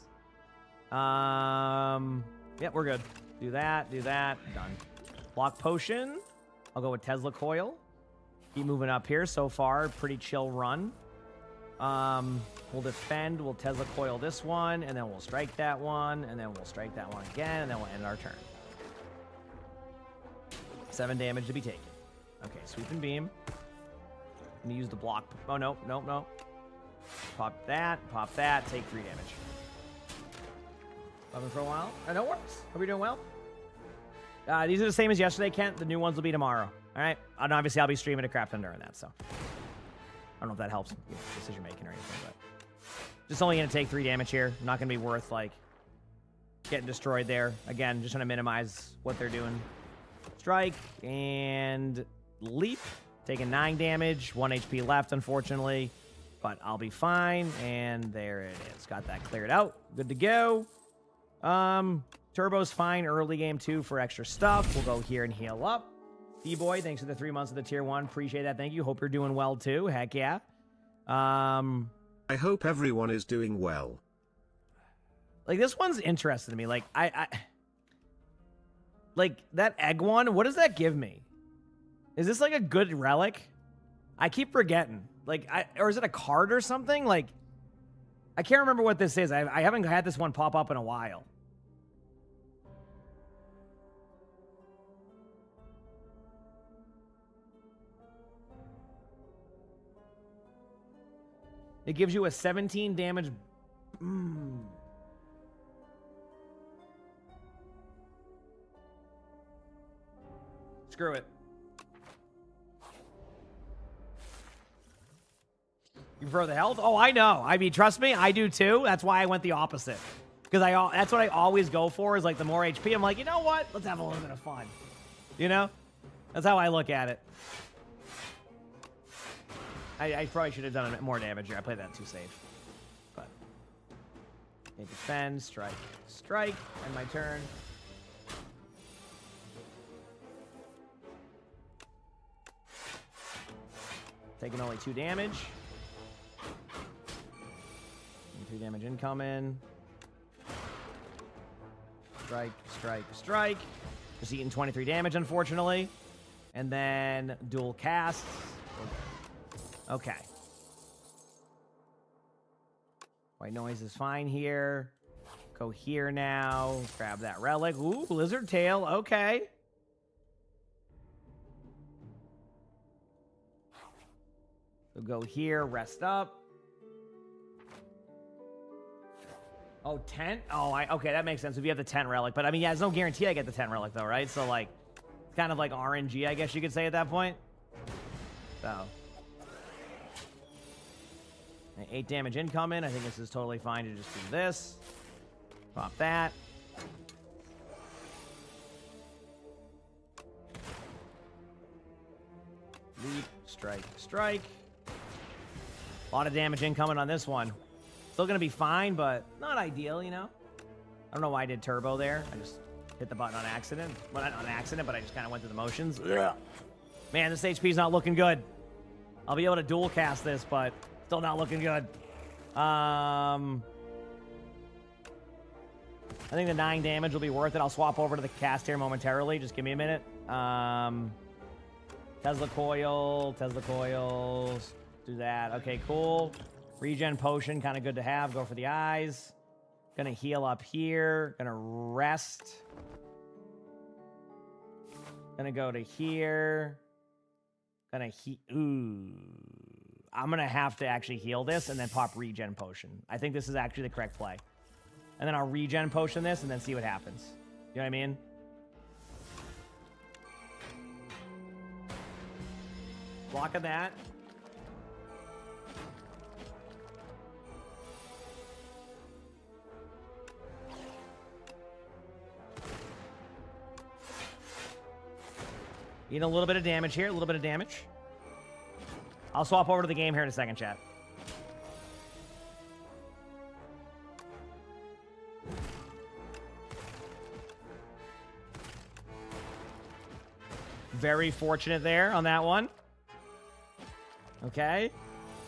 Yep, we're good. Do that, done. Block potion. I'll go with Tesla Coil. Keep moving up here. So far, pretty chill run. We'll defend. We'll Tesla Coil this one, and then we'll strike that one, and then we'll strike that one again, and then we'll end our turn. 7 damage to be taken. Okay, Sweeping Beam. I'm gonna use the block. Oh, no, no, no. Pop that, take 3 damage. Loving for a while. I know it works. Hope you're doing well. These are the same as yesterday, Kent. The new ones will be tomorrow. All right? And obviously, I'll be streaming a crap ton during that, so. I don't know if that helps decision making or anything, but. Just only going to take 3 damage here. Not going to be worth, like, getting destroyed there. Again, just trying to minimize what they're doing. Strike and leap. Taking 9 damage. 1 HP left, unfortunately. But I'll be fine. And there it is. Got that cleared out. Good to go. Turbo's fine early game too for extra stuff. We'll go here and heal up. D-Boy, thanks for the 3 months of the tier 1. Appreciate that. Thank you. Hope you're doing well too. Heck yeah. I hope everyone is doing well. Like, this one's interesting to me. Like, like, that egg one, what does that give me? Is this like a good relic? I keep forgetting. Like, or is it a card or something? Like, I can't remember what this is. I haven't had this one pop up in a while. It gives you a 17 damage. Screw it. You prefer the health? Oh, I know. I mean, trust me, I do too. That's why I went the opposite. Because that's what I always go for, is like the more HP. I'm like, you know what? Let's have a little bit of fun. You know? That's how I look at it. I probably should have done more damage here. I played that too safe. But. Okay, defend, strike, strike, end my turn. Taking only 2 damage. 3 damage incoming. Strike, strike, strike. Just eating 23 damage, unfortunately. And then dual casts. Okay. White noise is fine here. Go here now. Grab that relic. Ooh, lizard tail. Okay. So go here, rest up. Oh, 10? Oh, okay, that makes sense. If you have the 10 relic. But, I mean, yeah, there's no guarantee I get the 10 relic, though, right? So, like, it's kind of like RNG, I guess you could say at that point. So. 8 damage incoming. I think this is totally fine to just do this. Pop that. Leap, strike, strike. A lot of damage incoming on this one. Still going to be fine, but not ideal, you know? I don't know why I did turbo there. I just hit the button on accident. Well, not on accident, but I just kind of went through the motions. Ugh. Man, this HP's not looking good. I'll be able to dual cast this, but still not looking good. I think the 9 damage will be worth it. I'll swap over to the cast here momentarily. Just give me a minute. Tesla coils. Do that. Okay, cool. Regen potion, kind of good to have. Go for the eyes. Gonna heal up here. Gonna rest. Gonna go to here. Gonna ooh. I'm gonna have to actually heal this and then pop regen potion. I think this is actually the correct play. And then I'll regen potion this and then see what happens. You know what I mean? Blocking that. Eating a little bit of damage here, a little bit of damage. I'll swap over to the game here in a second, chat. Very fortunate there on that one. Okay.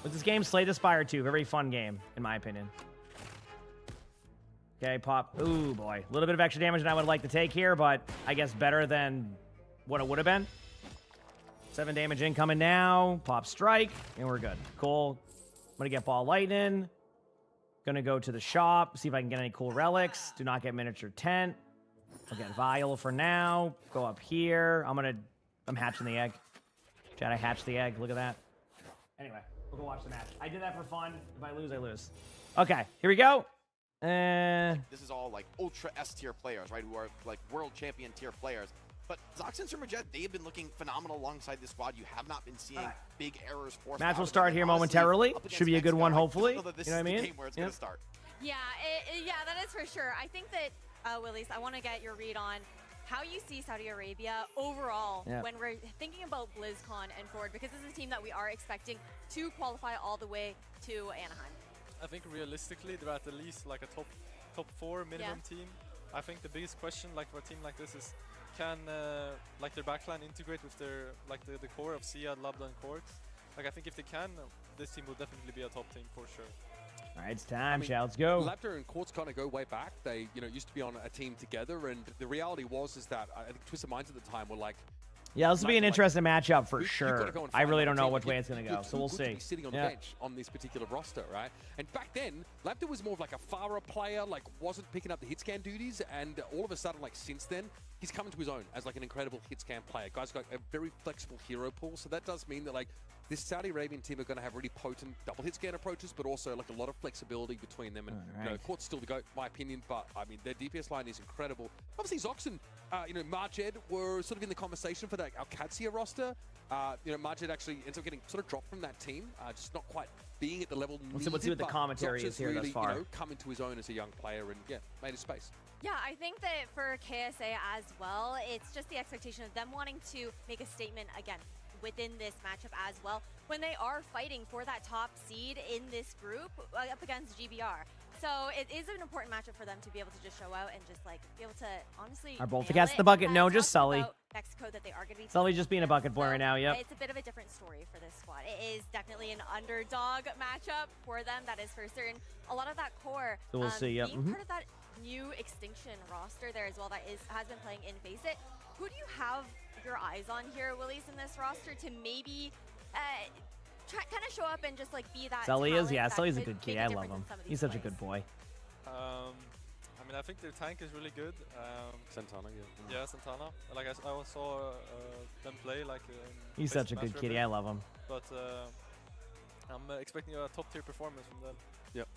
With this game, Slay the Spire 2. Very fun game, in my opinion. Okay, pop. Ooh, boy. A little bit of extra damage than I would like to take here, but I guess better than what it would have been. 7 damage incoming now. Pop strike, and we're good. Cool. I'm going to get Ball Lightning. Going to go to the shop, see if I can get any cool relics. Do not get miniature tent. I'll get Vial for now. Go up here. I'm hatching the egg. Chad, I hatched the egg. Look at that. Anyway, we'll go watch the match. I did that for fun. If I lose, I lose. Okay, here we go. This is all like ultra S tier players, right? Who are like world champion tier players. But Zox and Surmajet, they have been looking phenomenal alongside this squad. You have not been seeing big errors forced. Match will start here momentarily. Should be a good one, hopefully. You know what I mean? Game where it's going to start. Yeah, yeah, that is for sure. I think that, Willis, I want to get your read on how you see Saudi Arabia overall when we're thinking about BlizzCon and forward, because this is a team that we are expecting to qualify all the way to Anaheim. I think realistically, they're at least like a top 4 minimum team. I think the biggest question, like for a team like this, is can like their backline integrate with their the core of Sia, Labda, and Corks? Like I think if they can, this team will definitely be a top team for sure. All right, it's time, let's go. Labda and Quartz kind of go way back. They, used to be on a team together, and the reality is that I think Twisted Minds at the time were like, yeah, this will be an interesting matchup for sure. I really don't know which way it's going to go, so we'll see. To be sitting on the bench on this particular roster, right? And back then, Labda was more of like a Farah player, like wasn't picking up the hit scan duties, and all of a sudden, like since then, he's coming to his own as like an incredible hit scan player. Guy's got a very flexible hero pool, so that does mean that like this Saudi Arabian team are going to have really potent double hit scan approaches, but also like a lot of flexibility between them. And Quartz still the GOAT, my opinion, but I mean their DPS line is incredible. Obviously, Zox and Marjed were sort of in the conversation for that Alcadzia roster. Marjed actually ends up getting sort of dropped from that team, just not quite being at the level needed. Let's see what the commentary is here really, thus far. Come into his own as a young player and made his space. Yeah, I think that for KSA as well, it's just the expectation of them wanting to make a statement again within this matchup as well when they are fighting for that top seed in this group up against GBR. So it is an important matchup for them to be able to just show out and just like be able to honestly. Are both nail against it. the bucket? And No, talking just Sully. about Mexico that they are going to be. Sully just being a bucket boy right now. Yep. It's a bit of a different story for this squad. It is definitely an underdog matchup for them. That is for certain. A lot of that core. So we'll see. Yep. Being part of that new Extinction roster there as well. That has been playing in Face It. Who do you have your eyes on here, Willies, in this roster to maybe kind of show up and just like be that Sully is, yeah, that Sully's a could good kid. make a I love difference him. in some of He's these such a good boy. I mean, I think their tank is really good. Santana, Yeah, Santana. Like I saw them play like. He's such a good kitty. I love him. But I'm expecting a top tier performance from them. Yep.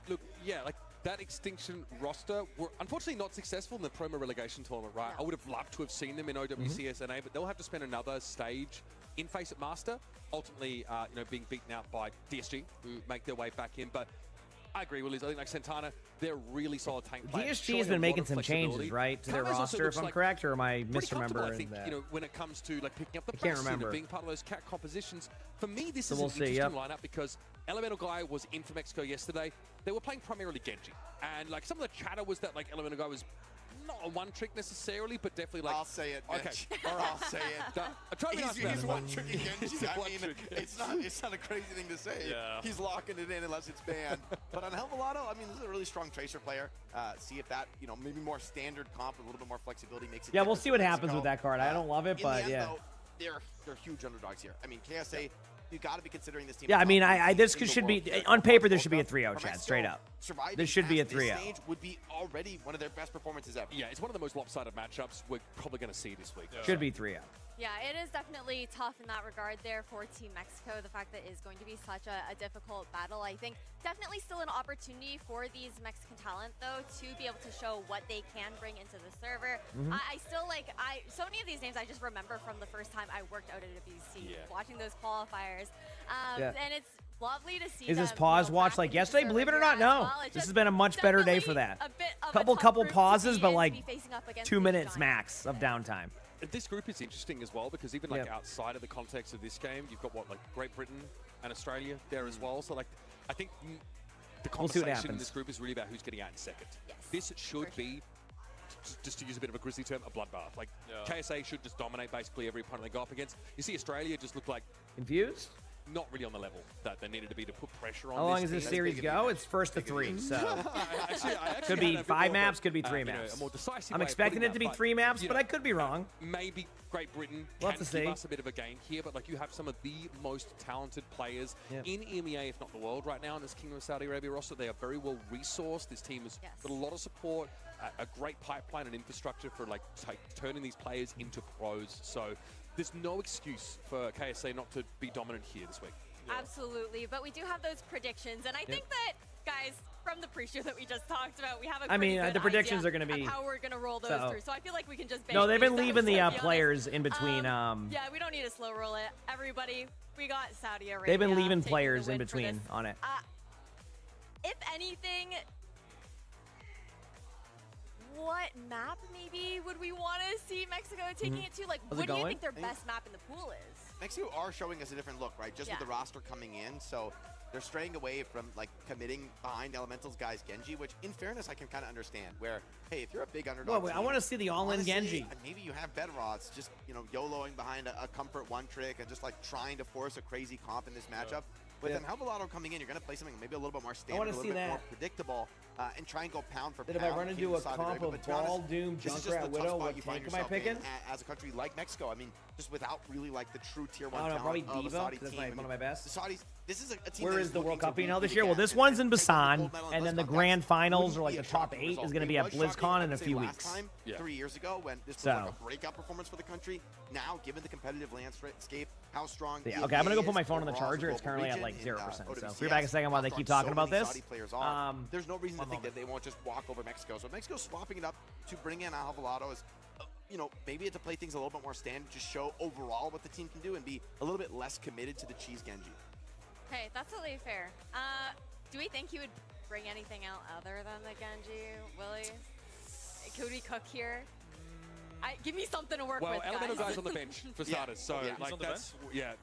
Look, yeah, like that Extinction roster were unfortunately not successful in the promo relegation tournament, right? I would have loved to have seen them in OWCSNA, but they'll have to spend another stage in Face It Master, ultimately, being beaten out by DSG, who make their way back in. But I agree, Willies. I think like Santana, they're really solid tank players. DSG has been making some changes, right, to their roster, if I'm correct, or am I misremembering I think, that? when it comes to like picking up the can't press remember. and being part of those cat compositions, for me, this So is we'll an see, interesting yep. lineup because Elemental Guy was in for Mexico yesterday. They were playing primarily Genji, and like some of the chatter was that like Elemental Guy was not a one trick necessarily, but definitely like I'll say it, Mitch. okay, Or I'll say it. Try to be nice about He's it. one tricky Genji. I One mean, trick. it's not a crazy thing to say. Yeah. He's locking it in unless it's banned. But on Helvalato, I mean, this is a really strong Tracer player. See if that, maybe more standard comp, a little bit more flexibility makes it. Yeah, we'll different see for what happens Mexico. with that card. I don't love it, In but the end, yeah. though, they're huge underdogs here. I mean, KSA, you got to be considering this team. Yeah, a I mean, top I team this in the should world. be They're on paper. World There should be a Cup. 3-0, For Chad. Mexico, Straight up. surviving This should be a past this 3-0. stage would be already one of their best performances ever. Yeah, it's one of the most lopsided matchups we're probably going to see this week. Should be 3-0. Yeah, it is definitely tough in that regard there for Team Mexico. The fact that it is going to be such a difficult battle, I think definitely still an opportunity for these Mexican talent, though, to be able to show what they can bring into the server. I still like, so many of these names I just remember from the first time I worked out at WC, watching those qualifiers. And it's lovely to see Is this them, pause watch back like into yesterday? server Believe it or here not, as no. well. It's This has just been a much better day for that. a bit of a Couple tough group to pauses, be but in, to like be facing up against 2 these minutes giants. max of downtime. This group is interesting as well because even like outside of the context of this game, you've got like Great Britain and Australia there as well. So like, I think the We'll see what conversation in happens. this group is really about who's getting out in second. Yes, This should be, just to use a bit of a grisly term, a bloodbath. Like KSA should just dominate basically every opponent they go up against. You see Australia just look like Confused? not really on the level that they needed to be to put pressure on. How long does team. this series go? It's first to 3, so I actually could had be a bit 5 more of maps, a, could be 3 a maps. more decisive I'm way of expecting putting it to be that, 3 maps, you but know, I could be wrong. Maybe Great Britain We'll can have to give see. us a bit of a gain here, but like you have some of the most talented players Yep. in EMEA, if not the world, right now in this Kingdom of Saudi Arabia roster. They are very well resourced. This team has got a lot of support, a great pipeline and infrastructure for like turning these players into pros. So there's no excuse for KSA not to be dominant here this week. Absolutely, but we do have those predictions, and I think that, guys, from the pre-show that we just talked about, we have a I mean, pretty good the predictions idea are going to be of how we're going to roll those through. So I feel like we can just No, they've been basically leaving the to be players honest. in between. Yeah, we don't need to slow roll it. Everybody, we got Saudi Arabia. They've been leaving taking the players in win for between this. on it. If anything, what map maybe would we want to see Mexico taking it to? Like, How's it what do you going? think their best map in the pool is? Mexico are showing us a different look, right? Just with the roster coming in, so they're straying away from like committing behind Elementals guys Genji, which in fairness I can kind of understand. Where hey, if you're a big underdog, Well, I team, want to see the all-in honestly, Genji. Maybe you have better odds, just YOLOing behind a comfort one trick and just like trying to force a crazy comp in this matchup. With an Helvalato coming in, you're going to play something maybe a little bit more standard, wanna a little see bit that. more predictable, and try and go pound for That pound. if I run into a Saudi comp Arabia. of But to be honest, Ball, Doom, this is just Junkrat, the tough Widow, spot what you find tank am I yourself in picking? as a country like Mexico. I mean, just without really like the true tier I one don't know, talent probably of a Diva, Saudi 'cause that's team. I one mean, of my best. The Saudis, this is a team Where that is the looking World to Cup being really held this get year? Well, again this and one's in take the Busan, gold medal in and then the Busan. grand That's finals, wouldn't or like be the a top shocking 8, is result. going to be It at was shocking, BlizzCon I in a would say, few last weeks. time, 3 years ago, when this was So. like a breakout performance for the country. Now, given the competitive landscape, how strong Yeah, EMEA okay, I'm going to go put is my phone on the overall as a charger. It's global currently at region like in, 0%. So OWCS, be back a second while they how keep strong talking so about many this. Saudi players are. There's no reason to one think moment. that they won't just walk over Mexico. So Mexico's swapping it up to bring in Alvarado as, maybe to play things a little bit more standard, just show overall what the team can do and be a little bit less committed to the cheese Genji. Hey, that's totally fair. Do we think he would bring anything out other than the Genji, Willie? Could we cook here? Give me something to work Well, with, Elemental guys. guy's on the bench for starters, so Yeah. like that's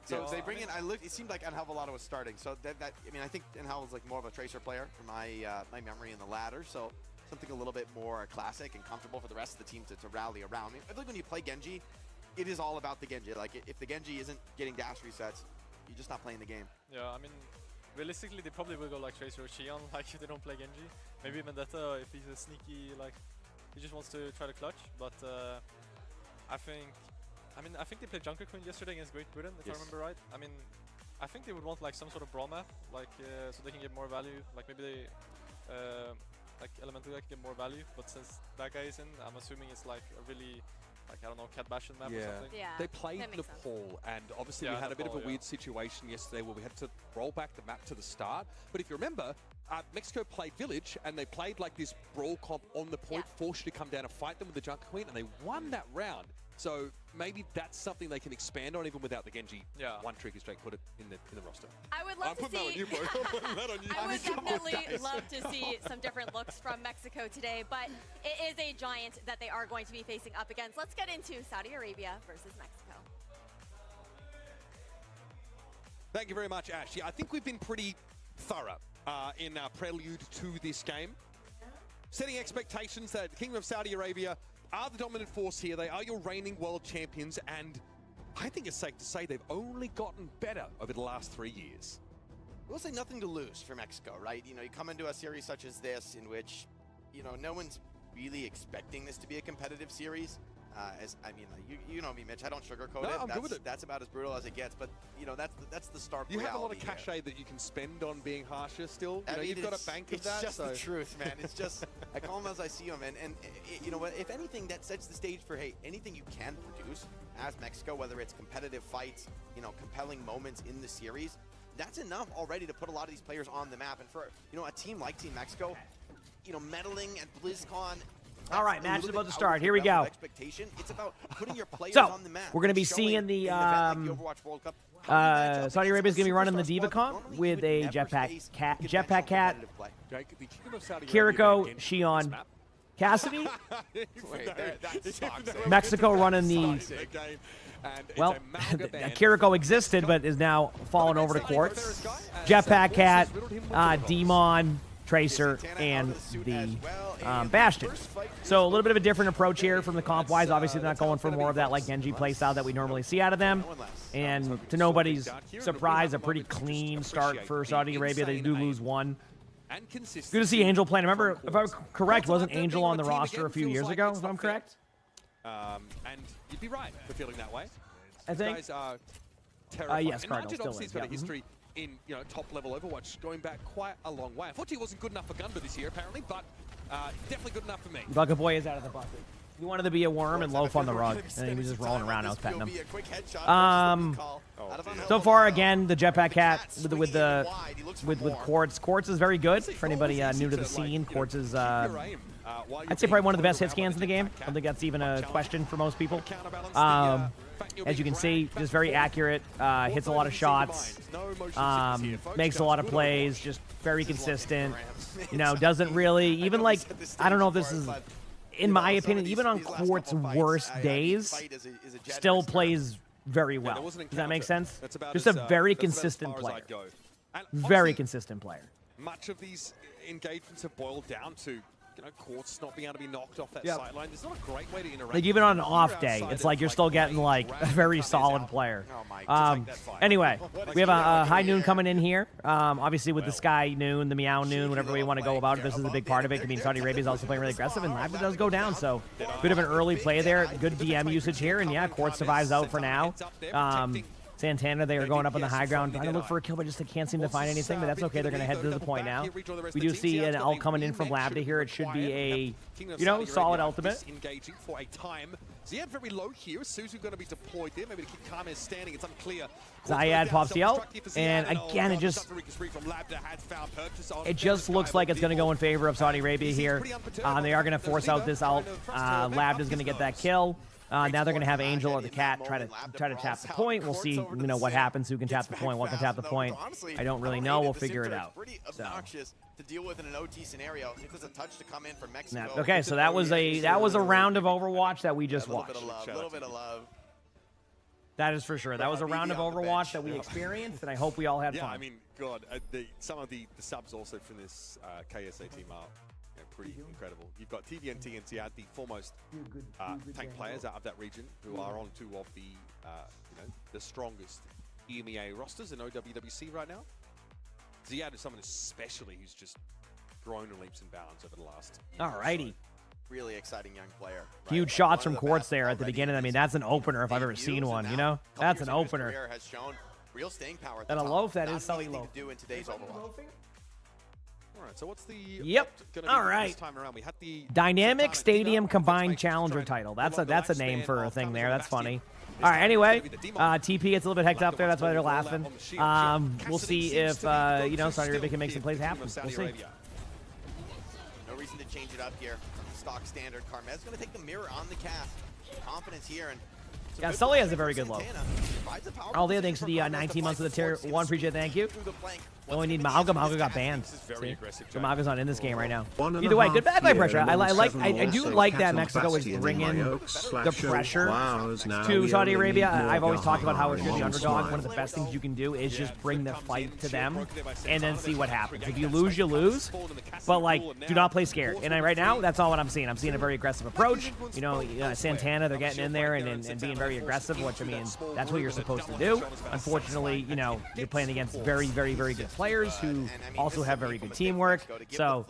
So they bring in. It seemed like Anhalvalado was starting. So that I mean, I think Anhal was like more of a tracer player from my memory in the ladder. So something a little bit more classic and comfortable for the rest of the team to rally around. I mean, I feel like when you play Genji, it is all about the Genji. Like if the Genji isn't getting dash resets, you're just not playing the game. Yeah, I mean, realistically, they probably will go like Tracer or Xion, like if they don't play Genji. Maybe Vendetta if he's a sneaky, like he just wants to try to clutch. But I think they played Junker Queen yesterday against Great Britain, if I remember right. I mean, I think they would want like some sort of brawl map, like so they can get more value. Like maybe they, like Elemental guy can get more value. But since that guy is in, I'm assuming it's like a really, like I don't know, Cat Bastion map or something. Yeah. They played that makes Nepal, and obviously Yeah, we had a bit of a Nepal, weird situation yesterday where we had to roll back the map to the start. But if you remember, Mexico played Village, and they played like this brawl comp on the point, forced you to come down and fight them with the Junker Queen, and they won that round. So maybe that's something they can expand on even without the Genji. Yeah. One trick is straight put it in the roster. I would love to see. I would definitely love to see some different looks from Mexico today, but it is a giant that they are going to be facing up against. Let's get into Saudi Arabia versus Mexico. Thank you very much, Ash. Yeah, I think we've been pretty thorough in our prelude to this game. Setting expectations that the Kingdom of Saudi Arabia are the dominant force here. They are your reigning world champions, and I think it's safe to say they've only gotten better over the last 3 years. We'll say nothing to lose for Mexico, right? You know, you come into a series such as this in which, you know, no one's really expecting this to be a competitive series. You know me, Mitch. I don't sugarcoat it. I'm good with it. That's about as brutal as it gets. But you know, that's the stark You reality. have a lot of here. cachet that you can spend on being harsher still. I mean, You've got a bank of that. It's just so. the truth, man. It's just, I call them as I see them. And you know what? If anything, that sets the stage for, hey, anything you can produce as Mexico, whether it's competitive fights, you know, compelling moments in the series, that's enough already to put a lot of these players on the map. And for, you know, a team like Team Mexico, you know, meddling at BlizzCon. All right, match is about to start. Here we go. Expectation. It's about putting your players So, on the map. we're going to be showing seeing the Overwatch World Cup. Saudi Arabia is going to be running the Diva comp with a Jetpack Cat, Kiriko, Xion, Cassidy. Mexico running the. Well, Kiriko existed, but is now fallen over to Quartz. Jetpack Cat, Demon, Tracer, and the Bastion. So a little bit of a different approach here from the comp-wise. Obviously, they're not going for more of that like Genji playstyle that we normally see out of them. And to nobody's surprise, a pretty clean start for Saudi Arabia. They do lose one. Good to see Angel playing. Remember, if I was correct, wasn't Angel on the roster a few years ago, if I'm correct? And you'd be right for feeling that way. I think. These guys are terrifying. Yes, Cardinal still obviously is. got a history in top-level Overwatch going back quite a long way. Unfortunately, it wasn't good enough for Gunba this year, apparently, but definitely good enough for me. Bucket Boy is out of the bucket. He wanted to be a worm and loaf on the rug, and he was just rolling around. I was petting him. So far, again, the Jetpack Cat with Quartz. Quartz is very good for anybody new to the scene. Quartz is, I'd say, probably one of the best hit scans in the game. I don't think that's even a question for most people. As you can see, just very accurate. Hits a lot of shots. Makes a lot of plays. Just very consistent. You know, doesn't really even like. I don't know if this is. In my opinion, even on Quartz's worst days, still plays very well. Does that make sense? Just a very consistent player. Very consistent player. Much of these engagements have boiled down to, Quartz not being able to be knocked off that sideline. There's not a great way to interact. Like even on an off day, it's like you're still getting like a very solid player. Anyway, we have a high noon coming in here. Obviously with the Sky noon, the Meow noon, whatever way you want to go about it, this is a big part of it. I mean, Saudi Arabia is also playing really aggressive, and Lambda does go down, so bit of an early play there. Good DM usage here, and yeah, Quartz survives out for now. Santana, they are going up on the high ground, trying to look for a kill, but just they can't seem to find anything, but that's okay. They're going to head to the point now. We do see an ult coming in from Lambda here. It should be a, solid ultimate. Engaging for a time. Ziyad very low here. Suzu going to be deployed there. Maybe to keep Karmez standing. It's unclear. Ziyad pops the ult, and again, it just looks like it's going to go in favor of Saudi Arabia here. They are going to force out this ult. Lambda's going to get that kill. Now they're going to have Angel or the Cat try to tap the point. We'll see, what happens. Who can tap the point? What can tap the point? I don't really know. We'll figure it out. Pretty obnoxious to deal with in an OT scenario. If there's a touch to come in from Mexico. Okay, so that was a round of Overwatch that we just watched. A little bit of love. That is for sure. That was a round of Overwatch that we experienced, and I hope we all had fun. Yeah, I mean, God, some of the subs also from this KSA team are pretty incredible. You've got TV and TNT out, the foremost tank players out of that region, who are on two of the strongest EMEA rosters in OWWC right now. Ziad is someone especially who's just grown in leaps and bounds over the last year. Alrighty. Really exciting young player. Right? Huge shots from Quartz there at the beginning. I mean, that's an opener if I've ever seen one, That's an opener. Has shown real staying power at and a top. loaf, that is Sully loaf. To do in today's Overwatch. All right, so what's the All right. this time around? We had the Dynamic Stadium Combined Challenger title. That's a name for a thing there. That's funny. All right, anyway, TP gets a little bit hecked up there. That's why they're laughing. We'll see if, Saudi Arabia can make some plays happen. We'll see. No reason to change it up here. Stock standard. Carmez going to take the mirror on the cast. Confidence here. And yeah, Sully has a very good low. All the thanks to the 19 months of the tier 1. Appreciate it. Thank you. Only need Malga. Malga got banned. So Malga's not in this game right now. Either way, good backline pressure. I do like that Mexico is bringing the pressure to Saudi Arabia. I've always talked about how if you're the underdog, one of the best things you can do is just bring the fight to them and then see what happens. If you lose, you lose. But, do not play scared. And right now, that's all what I'm seeing. I'm seeing a very aggressive approach. Santana, they're getting in there and being very aggressive, which, I mean, that's what you're supposed to do. Unfortunately, you're playing against very, very, very good players who also have very good teamwork. So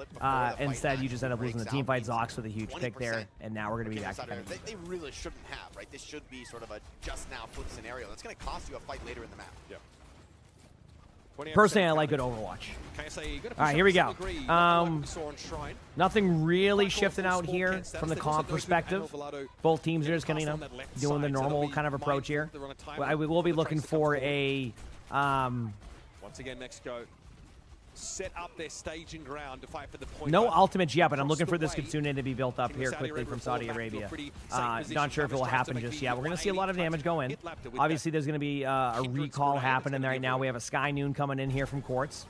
instead, you just end up losing the team fight. Zox with a huge pick there, and now we're going to be back to kind of they really shouldn't have, right? This should be sort of a just now flip scenario. That's going to cost you a fight later in the map. Yeah. Personally, I like good Overwatch. All right, here we go. Nothing really shifting out here from the comp perspective. Both teams are just kind of, doing the normal kind of approach here. We will be looking for a... Once again, Mexico set up their staging ground to fight for the point. No ultimates yet, but I'm looking for this Kitsune to be built up here quickly from Saudi Arabia. Not sure if it will happen just yet. We're going to see a lot of damage go in. Obviously, there's going to be a recall happening right now. We have a Sky Noon coming in here from Quartz.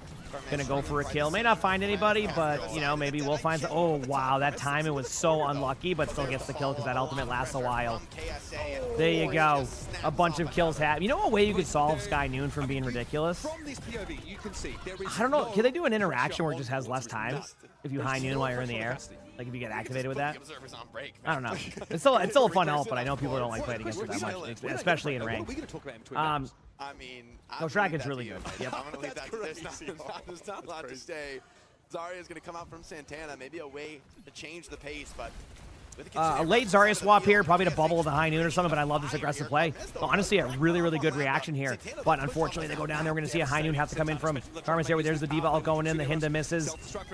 Going to go for a kill. May not find anybody, but, maybe we'll find some. Oh, wow, that time it was so unlucky, but still gets the kill because that ultimate lasts a while. There you go. A bunch of kills happen. You know what way you could solve Sky Noon from being ridiculous? I don't know. Can they do an interaction where it just has less time if you high noon while you're in the air? Like if you get activated with that? I don't know. It's still a fun help, but I know people don't like playing against it that much, especially in ranked. I mean, no, Dragon's really good. Yep. I'm going to leave that. There's not a lot to say. Zarya's going to come out from Santana. Maybe a way to change the pace, but... A late Zarya swap here, probably to bubble the high noon or something, but I love this aggressive play. Honestly, a really, really good reaction here. But unfortunately, they go down there. We're going to see a high noon have to come in from Carmen's here. There's the D-Ball ult going in. The Hinda misses.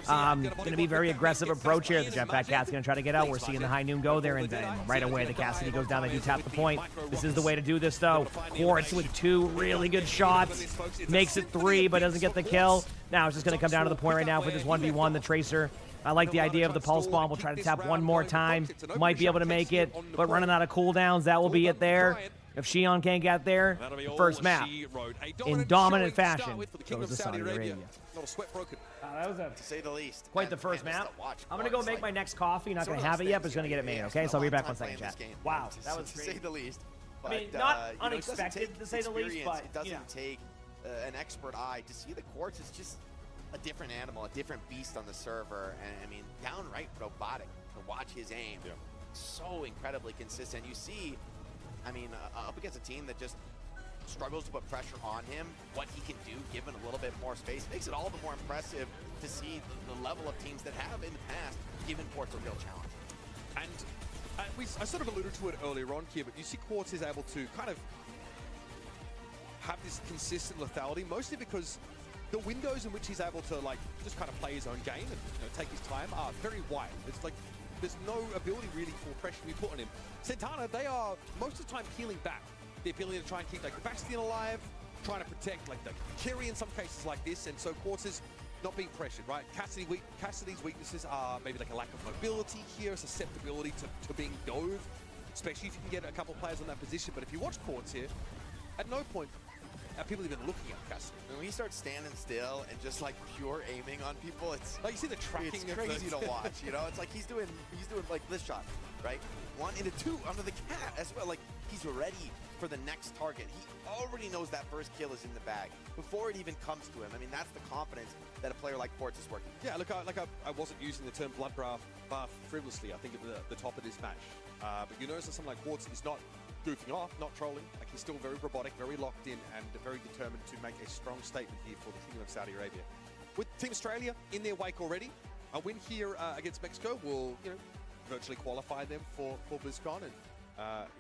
Going to be very aggressive approach here. The Jetpack Cat's going to try to get out. We're seeing the high noon go there, and then right away the Cassidy goes down. They do tap the point. This is the way to do this, though. Quartz with 2 really good shots. Makes it 3, but doesn't get the kill. Now it's just going to come down to the point right now for this 1v1. The Tracer. I like the idea of the Pulse Bomb. We'll try to tap one more time. Might be able to make it, but running out of cooldowns, that will be it there. If Xion can't get there, first map, in dominant fashion, goes to Saudi Arabia. That was to say the least. Quite the first map. I'm going to go make my next coffee. Not going to have it yet, but it's going to get it made, okay? So I'll be back 1 second, chat. Wow, that was crazy. To say the least. I mean, not unexpected, to say the least, but, it doesn't take an expert eye to see the Quartz is just a different animal, a different beast on the server, and I mean, downright robotic to watch his aim. Yeah. So incredibly consistent. You see, I mean, up against a team that just struggles to put pressure on him, what he can do given a little bit more space, makes it all the more impressive to see the level of teams that have in the past given Quartz a real challenge. And I sort of alluded to it earlier on here, but you see Quartz is able to kind of have this consistent lethality, mostly because the windows in which he's able to just kind of play his own game and take his time are very wide. It's like there's no ability really for pressure to be put on him. Santana, they are most of the time peeling back. They're peeling to try and keep the Bastion alive, trying to protect the carry in some cases like this, and so Quartz is not being pressured, right? Cassidy's weaknesses are maybe a lack of mobility here, susceptibility to being dove. especially if you can get a couple players on that position. But if you watch Quartz here, at no point are people even looking at Cassidy. When he starts standing still and just like pure aiming on people, it's like you see the tracking. It's crazy to watch. You know, it's like he's doing like this shot, right? 1 into 2 under the cat as well. Like he's ready for the next target. He already knows that first kill is in the bag before it even comes to him. I mean, that's the confidence that a player like Quartz is working. Yeah, look, I wasn't using the term bloodbath frivolously, I think, at the top of this match. But you notice that someone like Quartz is not goofing off, not trolling. Like, he's still very robotic, very locked in, and very determined to make a strong statement here for the Kingdom of Saudi Arabia. With Team Australia in their wake already, a win here against Mexico will, virtually qualify them for BlizzCon, and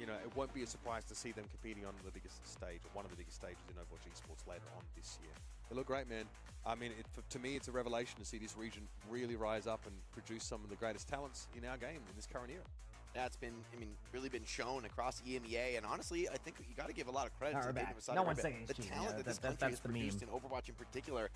it won't be a surprise to see them competing on the biggest stage, or one of the biggest stages in Overwatch esports later on this year. They look great, man. I mean, to me, it's a revelation to see this region really rise up and produce some of the greatest talents in our game in this current era. That's been, really been shown across EMEA, and honestly, I think you got to give a lot of credit to the Kingdom of Saudi Arabia. The talent that this country has produced in Overwatch in particular.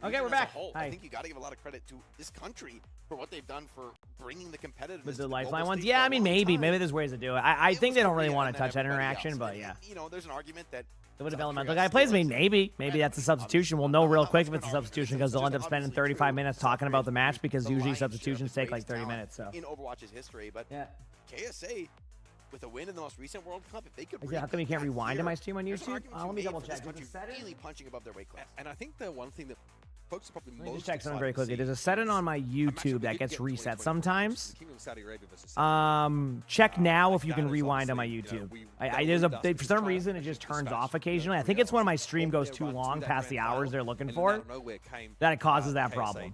Okay, we're back. I think you got to give a lot of credit to this country for what they've done for bringing the competitiveness with the to lifeline ones. Yeah, I mean, maybe there's ways to do it. I think they don't really want to touch that interaction, but yeah. There's an argument that the developmental guy plays me. Maybe that's a substitution. We'll know real quick if it's a substitution because they'll end up spending 35 minutes talking about the match because usually substitutions take like 30 minutes. So in Overwatch's history, but yeah. KSA with a win in the most recent World Cup, if they could how come you can't rewind to my stream on YouTube? Let me double check. Really punching above their weight class. And I think the one thing that folks are probably most just check something very quickly. There's a setting on my YouTube that gets reset sometimes. Check now if you can rewind on my YouTube. For some reason it just turns off occasionally. I think it's when my stream goes too long past the hours they're looking for that it causes that problem.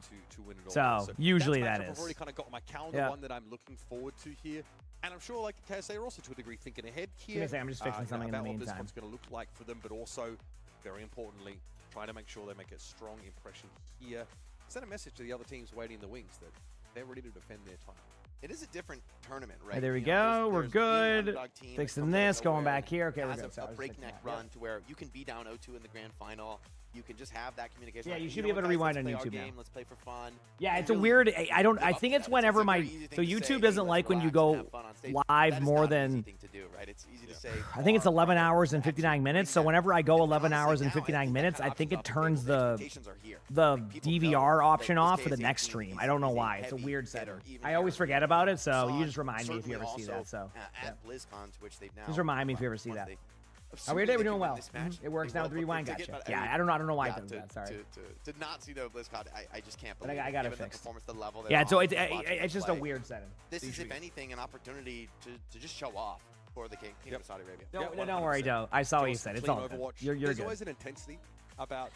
So usually that is. I've already kind of got my calendar one that I'm looking forward to here. And I'm sure, like KSA, are also to a degree thinking ahead here. I'm just fixing something in the meantime. About what BlizzCon's going to look like for them, but also, very importantly, trying to make sure they make a strong impression here. Send a message to the other teams waiting in the wings that they're ready to defend their title. It is a different tournament, right? Hey, there we go. We're good. Fixing this, going back here. Okay, we're good. A breakneck run to where you can be down 0-2 in the grand final. You can just have that communication. Yeah, you should be able to rewind on YouTube now. Let's play for fun. Yeah, it's a weird. I think it's whenever my YouTube doesn't like when you go live more than. It's easy to say. I think it's 11 hours and 59 minutes. So whenever I go 11 hours and 59 minutes, I think it turns the DVR option off for the next stream. I don't know why. It's a weird setting. I always forget about it, so you just remind me if you ever see that. So just remind me if you ever see that. We're doing well. It works now with the rewind. Gotcha. Yeah, I don't know why it does that. Sorry. To not see the BlizzCon, I just can't believe. I got it fixed. The level yeah, so it's just a weird setting. This is, if anything, an opportunity to just show off for the Kingdom of Saudi Arabia. Don't worry, Joe. I saw what you said. It's all good. You're good. There's always an intensity about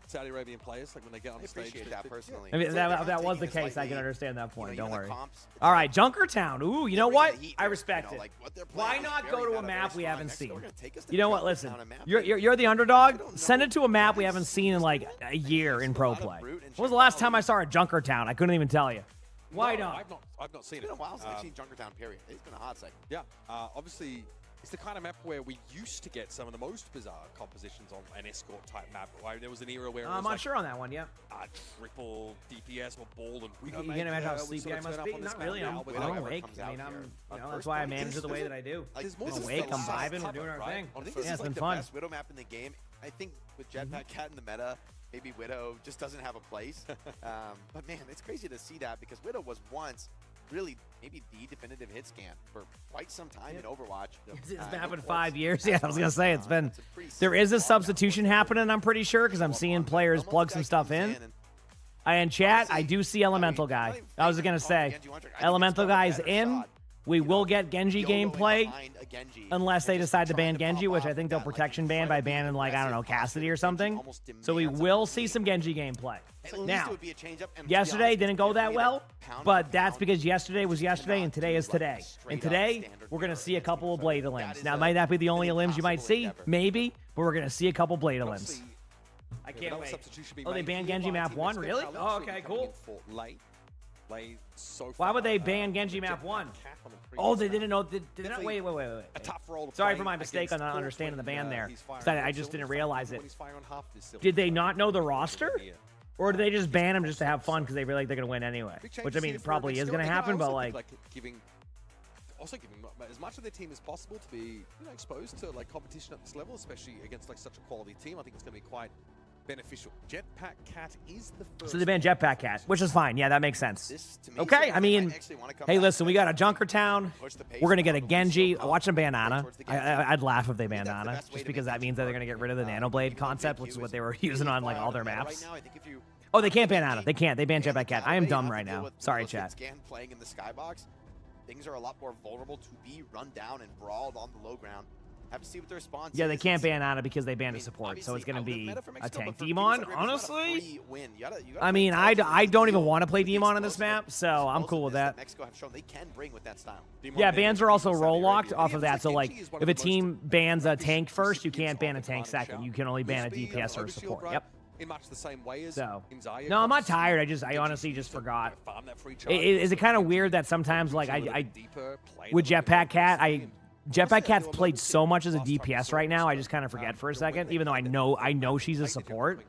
Saudi Arabian players, like when they get on the stage. I appreciate that personally. I mean, that was the case. I can understand that point. Don't worry. All right, Junkertown. Ooh, you know what? I respect it. Why not go to a map we haven't seen? You know what? Listen, you're the underdog. Send it to a map we haven't seen in like a year in pro play. When was the last time I saw a Junkertown? I couldn't even tell you. Why not? I've not seen it. It's been a while since I've seen Junkertown, period. It's been a hot second. Yeah, obviously. It's the kind of map where we used to get some of the most bizarre compositions on an escort type map. There was an era where it was I'm not sure on that one, yeah. Triple DPS or ball and you can imagine how sleepy I must be. Not really. I'm awake. I mean, that's why I manage it the way that I do. I'm awake. I'm vibing. We're doing our thing. I think this is like the best Widow map in the game. I think with Jetpack Cat in the meta, maybe Widow just doesn't have a place. But man, it's crazy to see that because Widow was once really maybe the definitive hit scan for quite some time in Overwatch. It's been happening 5 years. Yeah, I was gonna say it's been. There is a substitution happening. I'm pretty sure because I'm seeing players plug some stuff in. And chat, I do see Elemental Guy. I was gonna say, Elemental Guy's in. We will get Genji gameplay unless they decide to ban Genji, which I think they'll protection ban by banning, like, I don't know, Cassidy or something. So we will see some Genji gameplay. Now, yesterday didn't go that well, but that's because yesterday was yesterday and today is today. And today, we're going to see a couple of Blade limbs. Now, might that be the only limbs you might see? Maybe, but we're going to see a couple Blade limbs. I can't wait. Oh, they banned Genji map 1? Really? Oh, okay, cool. Why would they ban Genji map 1? Oh, they didn't know. Did not. Wait. A tough role. Sorry for my mistake on not understanding the ban there. I just didn't realize it. Did they not know the roster? Or did they just ban him just to have fun because they feel like they're going to win anyway? Which, I mean, it probably is going to happen, but like... also giving as much of their team as possible to be exposed to like competition at this level, especially against like such a quality team. I think it's going to be quite beneficial. Jetpack Cat is the first. So they banned Jetpack Cat, which is fine. Yeah, that makes sense. Okay, I mean, hey, listen, we got a Junkertown. We're going to get a Genji. Watch them ban Ana. I'd laugh if they banned Ana, just because that means that they're going to get rid of the Nanoblade concept, which is what they were using on like all their maps. Oh, they can't ban Ana. They can't. They banned Jetpack Cat. I am dumb right now. Sorry, chat. Playing in the skybox, things are a lot more vulnerable to be run down and brawled on the low ground. Have to see what the response is. Yeah, they can't ban Ana because they banned a support, so it's going to be a tank. Demon, honestly? I mean, I don't even want to play Demon on this map, so I'm cool with that. Mexico have shown they can bring with that style. Yeah, bans are also roll locked off of that, so like if a team bans a tank first, you can't ban a tank second. You can only ban a DPS or a support. Yep. In much the same way as no, I'm not tired. I honestly just forgot. Is it kind of weird that sometimes like I with Jetpack Cat Jetpack Cat's played so much as a DPS right now, I just kind of forget for a second, even though I know she's a support.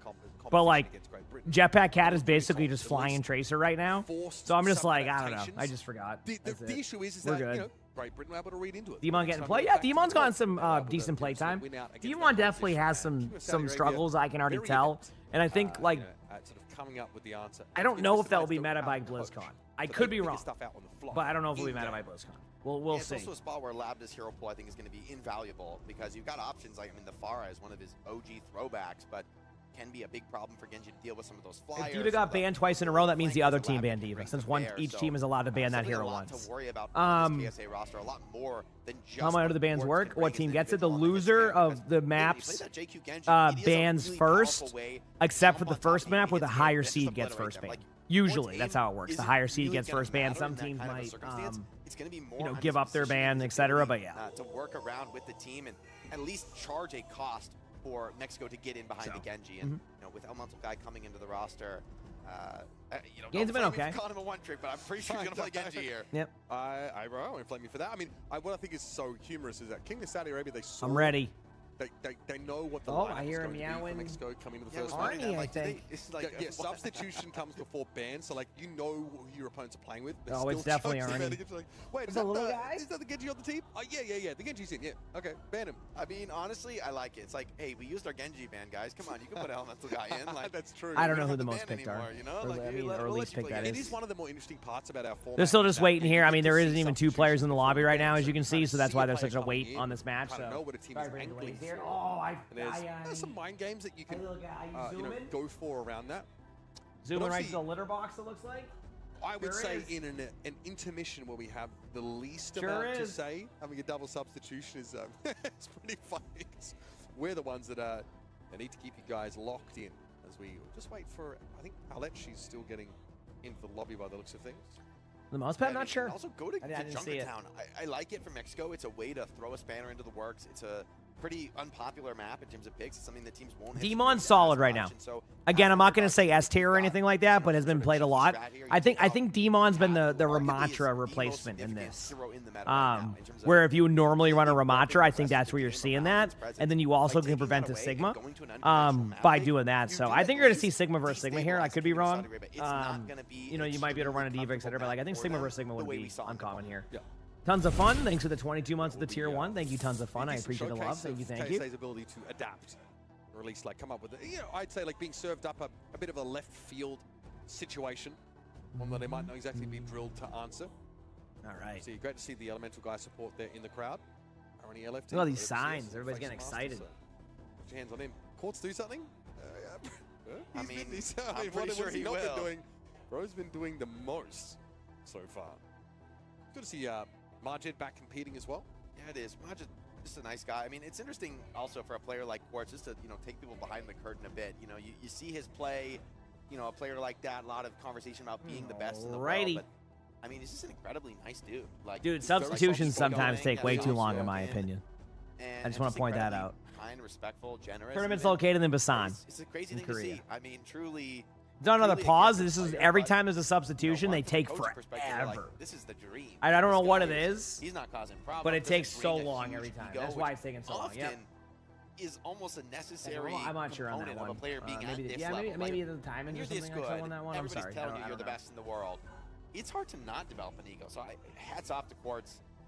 But like Jetpack Cat is basically just flying Tracer right now. So I'm just like, I don't know. I just forgot. The issue is that Great Britain were able to read into it. Demon getting play? Yeah, Demon's gotten some decent play time. Demon definitely has some struggles, I can already tell. And I think like sort of coming up with the answer. I don't know if that will be meta by BlizzCon. I could be wrong, but I don't know if it will be meta by BlizzCon. We'll see. It's also a spot where Labda's hero pool, I think, is going to be invaluable because you've got options like, I mean, the Pharah is one of his OG throwbacks, but can be a big problem for Genji to deal with some of those flyers. If D.Va got banned twice in a row, that means the other team banned D.Va, since each team is allowed to ban that hero once. How might the bans work? What team gets it? The loser of the maps bans first, except for the first map where the higher seed gets first ban. Usually, that's how it works. The higher seed gets first ban. Some teams might, give up their ban, etc. But yeah, to work around with the team and at least charge a cost for Mexico to get in behind the Genji, and with Elemental Guy coming into the roster, game's been okay. Caught him a one trick, but I'm pretty sure he's gonna play Genji here. Yep. I won't blame you for that. I mean, what I think is so humorous is that King of Saudi Arabia, they saw. I'm ready. They know what the lineup is going to be for Mexico coming into the first round. I think. Substitution comes before ban, so like you know who your opponents are playing with. Oh, it's definitely Arnie. Like, wait, is that the Genji on the team? Oh, yeah. The Genji's in. Yeah. Okay, ban him. I mean, honestly, I like it. It's like, hey, we used our Genji ban, guys. Come on, you can put Elemental Guy in. Like that's true. I don't know who the most picked are. Or least picked that is. It is one of the more interesting parts about our format. They're still just waiting here. I mean, there isn't even 2 players in the lobby right now, as you can see, so that's why there's such a wait on this match. I know what a team is angling for. And there's some mind games that you can go for around that. Zooming right to the litter box, it looks like. I would say in an intermission where we have the least amount to say, having a double substitution is it's pretty funny. We're the ones that need to keep you guys locked in as we just wait for. I think Alechi's still getting into the lobby by the looks of things. The mouse pad, not sure. Also, go to Junkertown. I like it for Mexico. It's a way to throw a spanner into the works. It's a pretty unpopular map in terms of picks. It's something that teams won't. Demon's solid right now. Again, I'm not going to say S tier or anything like that, but has been played a lot. I think Demon's been the Ramatra replation in this. Where if you normally run a Ramatra, I think that's where you're seeing that, and then you also can prevent a Sigma by doing that. So I think you're going to see Sigma versus Sigma here. I could be wrong. You might be able to run a D.Va, etc. But like I think Sigma versus Sigma would be uncommon here. Tons of fun. Thanks for the 22 months of the tier 1. Thank you, tons of fun. I appreciate the love. Thank you. KSA's ability to adapt, or at least like come up with, I'd say like being served up a bit of a left field situation, one that they might not exactly be drilled to answer. All right. So great to see the Elemental Guy support there in the crowd. Are any LFT? Look at all these signs. Everybody's getting excited. Put your hands on him. Courts do something. I'm pretty what sure he will. Been doing? Bro's been doing the most so far. Good to see Majid back competing as well. Yeah, it is. Majid, just a nice guy. I mean, it's interesting also for a player like Quartz just to take people behind the curtain a bit. You see his play. A player like that. A lot of conversation about being the best in the world. But I mean, he's just an incredibly nice dude. Like, dude, substitutions sometimes take way too long, in my opinion. I just want to point that out. Kind, respectful, generous. Tournament's located in Busan. It's a crazy thing to see. I mean, truly. Done another pause. This is every time there's a substitution, they take forever. This is the dream. I don't know what it is. He's not causing problems. But it takes so long every time. That's why it's taking so long. Yep. Is almost a necessary. I'm not sure on that one. Of a player being maybe at this level. maybe the timing or something like that on that one. I'm sorry. Everybody's telling you you're the best in the world. It's hard to not develop an ego. So hats off to Quartz.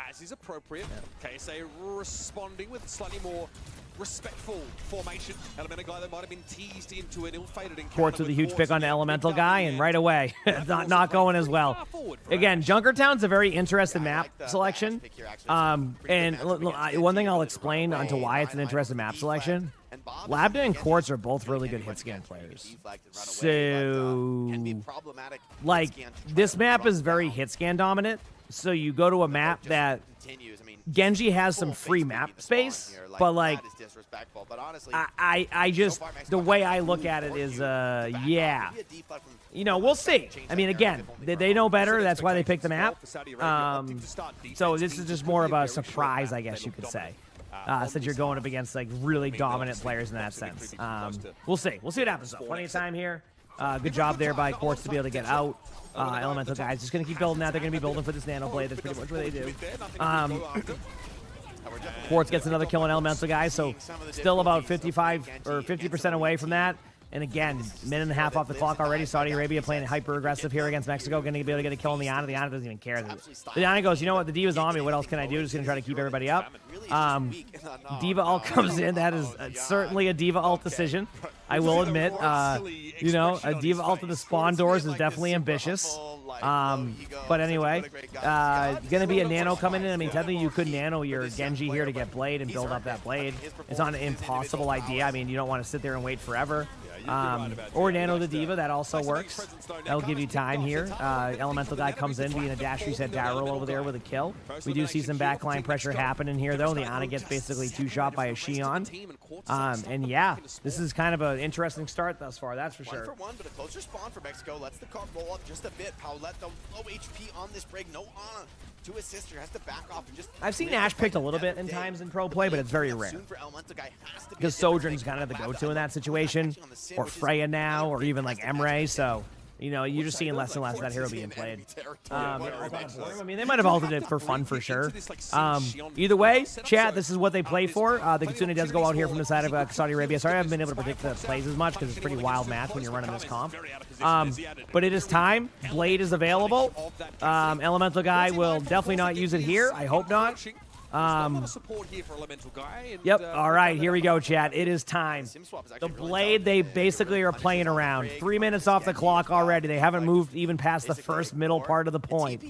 as is appropriate. KSA responding with slightly more respectful formation. Elemental guy that might have been teased into an ill-fated encounter. Quartz with a huge pick on the Elemental guy, and right away, not going as well. Again, Junkertown's a very interesting map selection. And one thing I'll explain onto why it's an interesting map selection. Labda and Quartz are both really good hit scan players. So, like, this map is very hit scan dominant. So you go to a map that Genji has some free map space, but like, I just, the way I look at it is, yeah. You know, we'll see. I mean, again, they know better. That's why they picked the map. So this is just more of a surprise, I guess you could say. Since you're going up against like really dominant players in that sense. We'll see. We'll see what happens though. Plenty of time here. Good job there by Quartz to be able to get out. Elemental guys just going to keep building that. They're going to be building for this Nano Blade. That's pretty much what they do. Quartz gets another kill on Elemental guys, so still about 55 or 50% away from that. And again, minute and a half off the clock already. Saudi Arabia playing hyper aggressive here against Mexico. Going to be able to get a kill on the Ana. The Ana doesn't even care. The Ana goes, you know what? The Diva's on me. What else can I do? Just going to try to keep everybody up. Diva ult comes in. That is certainly a Diva ult decision. I will admit. You know, a Diva ult to the spawn doors is definitely ambitious. But anyway, going to be a Nano coming in. I mean, technically you could Nano your Genji here to get Blade and build up that Blade. It's not an impossible idea. I mean, you don't want to sit there and wait forever. Or Nano the Diva, that also works. That'll give you time here. Elemental guy comes in being a dash reset Daryl over there with a kill. We do see some backline pressure happening here, though. The Ana gets basically two-shot by a Xion. And yeah, this is kind of an interesting start thus far, that's for sure. 1 for 1, but a closer spawn for Mexico. Lets the cart roll up just a bit. Paulette, the low HP on this break. No Ana to his sister. Has to back off and just... I've seen Nash picked a little bit in times in pro play, but it's very rare. Because Sojourn's kind of the go-to in that situation. Or Freya now, or even like Emre, so... You know, you're just seeing less and less of that hero being played. I mean, they might have altered it for fun for sure. Either way, chat, this is what they play for. The Kitsune does go out here from the side of Saudi Arabia. Sorry I haven't been able to predict the plays as much because it's a pretty wild match when you're running this comp. But it is time. Blade is available. Elemental guy will definitely not use it here. I hope not. Yep. All right, here we go, chat. It is time. The Blade, they basically are playing around. 3 minutes off the clock already. They haven't moved even past the first middle part of the point.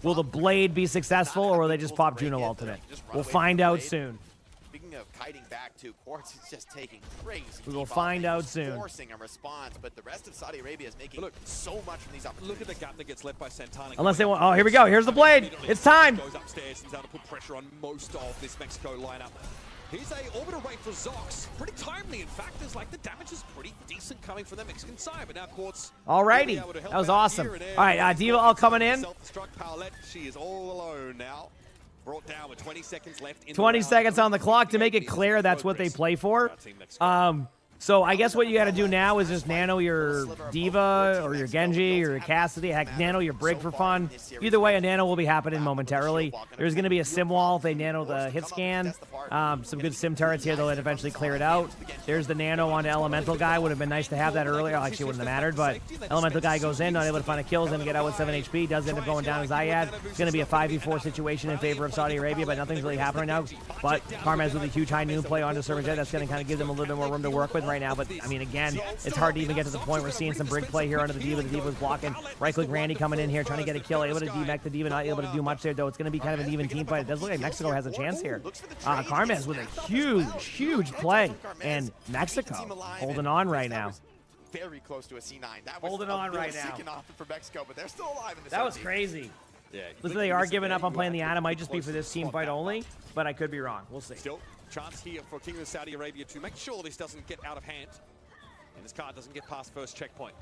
Will the Blade be successful, or will they just pop Juno ultimate? We'll find out soon. Speaking of kiting back to Quartz, is just taking crazy. We will find out soon. Forcing a response, but the rest of Saudi Arabia is making so much from these opportunities. Look at the gap that gets left by Santana. Unless they want. Oh, here we go. Here's the Blade. It's time. Goes upstairs and trying to put pressure on most of this Mexico lineup. Here's a orbital rate for Zox. Pretty timely, in fact. There's like the damage is pretty decent coming from the Mexican side, but now Quartz. Alrighty, that was awesome. All right, Diva all coming in. She is all alone now. Brought down with 20 seconds left. 20 seconds on the clock to make it clear that's what they play for. So I guess what you got to do now is just nano your Diva or your Genji or your Cassidy. Heck, nano your Brig for fun. Either way, a nano will be happening momentarily. There's going to be a sim wall if they nano the hit scan. Some good sim turrets here. They'll eventually clear it out. There's the nano onto Elemental guy. Would have been nice to have that earlier. Actually, wouldn't have mattered. But Elemental guy goes in, not able to find a kill. Is going to get out with 7 HP. Does end up going down as Zayad. It's going to be a 5v4 situation in favor of Saudi Arabia, but nothing's really happening right now. But Carmez with a huge high noon play onto Server Jet. That's going to kind of give them a little bit more room to work with right now. But I mean, again, it's hard to even get to the point. We're seeing some Brig play here under the Diva. The Diva was blocking. Right click Randy coming in here, trying to get a kill. Able to demech the Diva, not able to do much there, though. It's going to be kind of an even team fight. It does look like Mexico has a chance here. Carmez with a huge play. And Mexico holding on right now. Very close to a C9. That was holding on right now. For Mexico, but they're still alive in this. That was crazy. Yeah, listen, they are giving up on playing the Ana. Might just be for this team fight only, but I could be wrong. We'll see. Still, chance here for King of Saudi Arabia to make sure this doesn't get out of hand. And this card doesn't get past first checkpoint.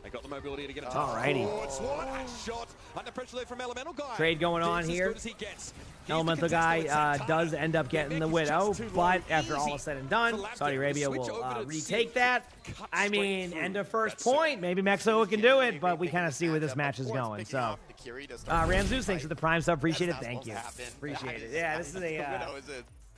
They got the mobility to get it. Alrighty. It's one shot under pressure there from Elemental guy. Trade going on here. Elemental guy does end up getting the Widow, but after all is said and done, Saudi Arabia will retake that. I mean, end of first point. Maybe Mexico can do it, but we kind of see where this match is going. So, Ramzeus, thanks for the Prime sub. Appreciate it. Thank you. Appreciate it. Yeah, this is a...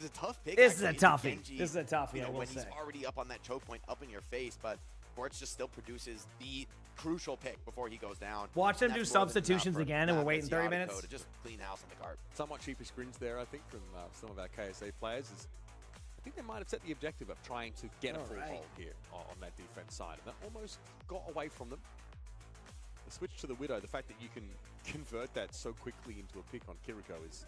It's a tough pick. This is a toughie. This is a toughie, I will say. He's already up on that choke point, up in your face, but Quartz just still produces the crucial pick before he goes down. Watch them do substitutions again, and we're waiting 30 minutes. Just clean house on the card. Somewhat cheapish grins there, I think, from some of our KSA players. I think they might have set the objective of trying to get a full hold here on that defense side, and that almost got away from them. The switch to the Widow, the fact that you can convert that so quickly into a pick on Kiriko is,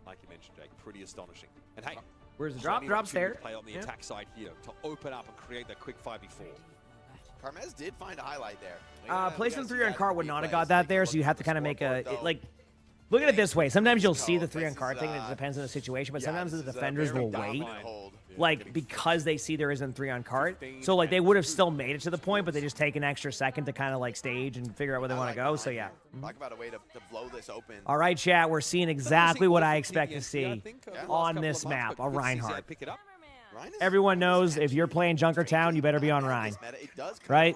like you mentioned, Jake, pretty astonishing. And hey, where's the drop? Drop's there. Play on the attack side here to open up and create that quick 5v4. Carmez did find a highlight there. Placement 3 on car would not have got that there, so you have to kind of make a Look at it this way. Sometimes you'll see the 3-on-card thing. It depends on the situation, but sometimes the defenders will wait, like, because they see there isn't 3-on-card. So, like, they would have still made it to the point, but they just take an extra second to kind of, like, stage and figure out where they want to go. So, yeah. Talk about a way to blow this open. All right, chat. We're seeing exactly what I expect to see on this map, a Reinhardt. Everyone knows if you're playing Junkertown, you better be on Rhine, right?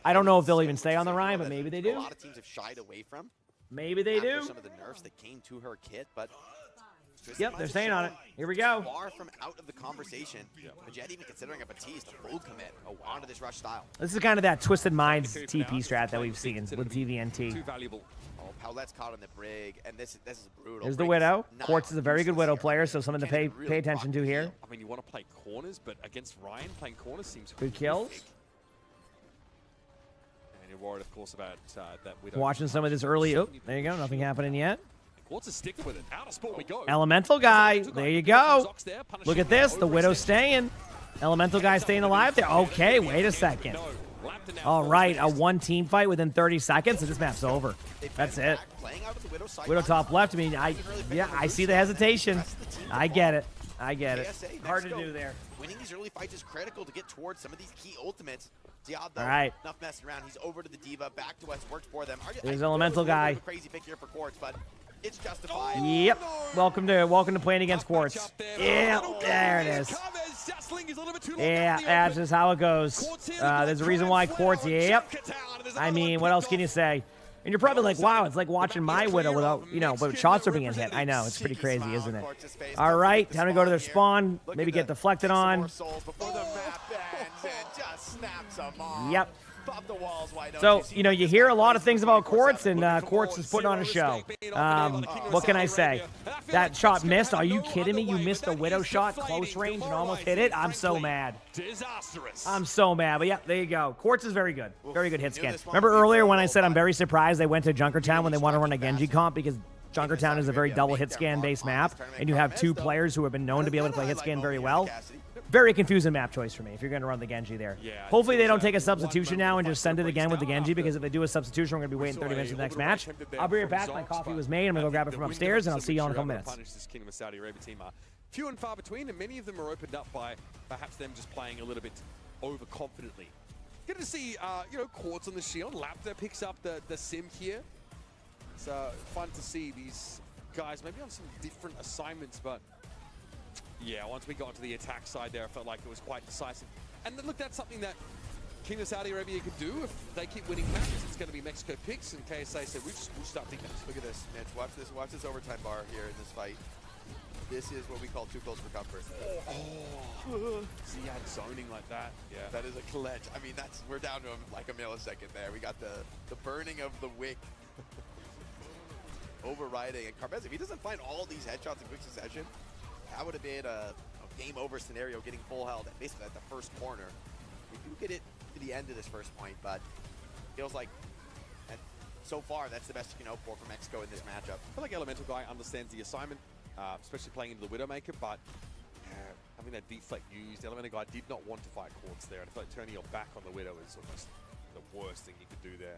I don't know if they'll even stay on the Rhine, but maybe they do. A lot of teams have shied away from. Maybe they do. Some of the nerfs that came to her kit, but yep, they're staying on it. Here we go. Far from out of the conversation, but yet even considering a Batiste, a full commit onto this rush style. This is kind of that Twisted Minds TP strat that we've seen with TVNT. Too valuable. Oh, Paulette's caught on the brig, and this is brutal. There's the Widow. Quartz is a very good Widow player, so something to pay attention to here. I mean, you want to play corners, but against Ryan, playing corners seems good kills. And you're worried, of course, about that Widow. Watching some of this early. Oh, there you go. Nothing happening yet. Quartz is sticking with it. Out of sport we go. Elemental guy. There you go. Look at this. The Widow's staying. Elemental guy staying alive there. Okay, wait a second. All right, a one-team fight within 30 seconds, and this map's over. That's it. Widow top left. I mean, I see the hesitation. I get it. I get it. Hard to do there. Winning these early fights is critical to get towards some of these key ultimates. Diab, though, all right. Enough messing around. He's over to the Diva, back to what's worked for them. There's Elemental guy. Crazy pick here for Quartz, but it's justified. Yep. Welcome to playing against Quartz. Yeah, there it is. Yeah, that's just how it goes. There's a reason why Quartz. Yep. I mean, what else can you say? And you're probably like, wow, it's like watching my Widow without, but shots are being hit. I know, it's pretty crazy, isn't it? All right, time to go to their spawn. Maybe get deflected on. Yep. So, you hear a lot of things about Quartz, and Quartz is putting on a show. What can I say? That shot missed. Are you kidding me? You missed a Widow shot, close range, and almost hit it? I'm so mad. I'm so mad. But yeah, there you go. Quartz is very good. Very good hit scan. Remember earlier when I said I'm very surprised they went to Junkertown when they want to run a Genji comp because Junkertown is a very double hit scan based map, and you have two players who have been known to be able to play hit scan very well. Very confusing map choice for me if you're going to run the Genji there. Hopefully they don't take a substitution now and just send it again with the Genji, because if they do a substitution, we're going to be waiting 30 minutes for the next match. I'll be right back. My coffee was made. I'm going to go grab it from upstairs, and I'll see you all in a couple minutes. This Kingdom of Saudi Arabia team are few and far between, and many of them are opened up by perhaps them just playing a little bit overconfidently. Good to see, Quartz on the shield. Lapta picks up the sim here. It's fun to see these guys maybe on some different assignments, but yeah, once we got to the attack side there, I felt like it was quite decisive. And look, that's something that Kingdom of Saudi Arabia could do. If they keep winning matches, it's going to be Mexico picks, and KSA said, we'll start defense. Look at this, Mitch. Watch this overtime bar here in this fight. This is what we call too close for comfort. See, yeah, zoning like that. Yeah. That is a clutch. I mean, we're down to like a millisecond there. We got the burning of the wick. Overriding. And Carbez, if he doesn't find all these headshots in quick succession, that would have been a game over scenario, getting full held basically at the first corner. We do get it to the end of this first point, but feels like so far that's the best you can hope for Mexico in this matchup. I feel like Elemental guy understands the assignment, especially playing into the Widowmaker, but having that deflect used, Elemental guy did not want to fight Quartz there, and I feel like turning your back on the Widow is almost the worst thing you could do there.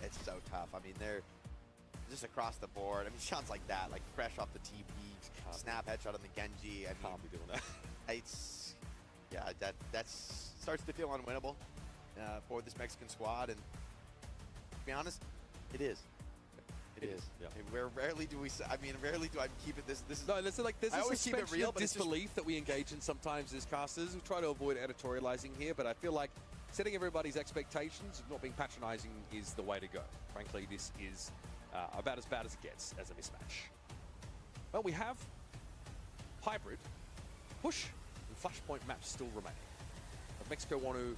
It's so tough. I mean, they're just across the board. I mean, shots like that, like fresh off the TP, snap headshot on the Genji. I can't be doing that. That starts to feel unwinnable for this Mexican squad. And to be honest, it is. It is. Yeah. I mean, rarely do I keep it this. No, there's I always keep it real, but disbelief that we engage in sometimes as casters. We try to avoid editorializing here, but I feel like setting everybody's expectations, not being patronizing, is the way to go. Frankly, this is about as bad as it gets as a mismatch. Well, we have hybrid, push, and flashpoint maps still remaining. If Mexico want to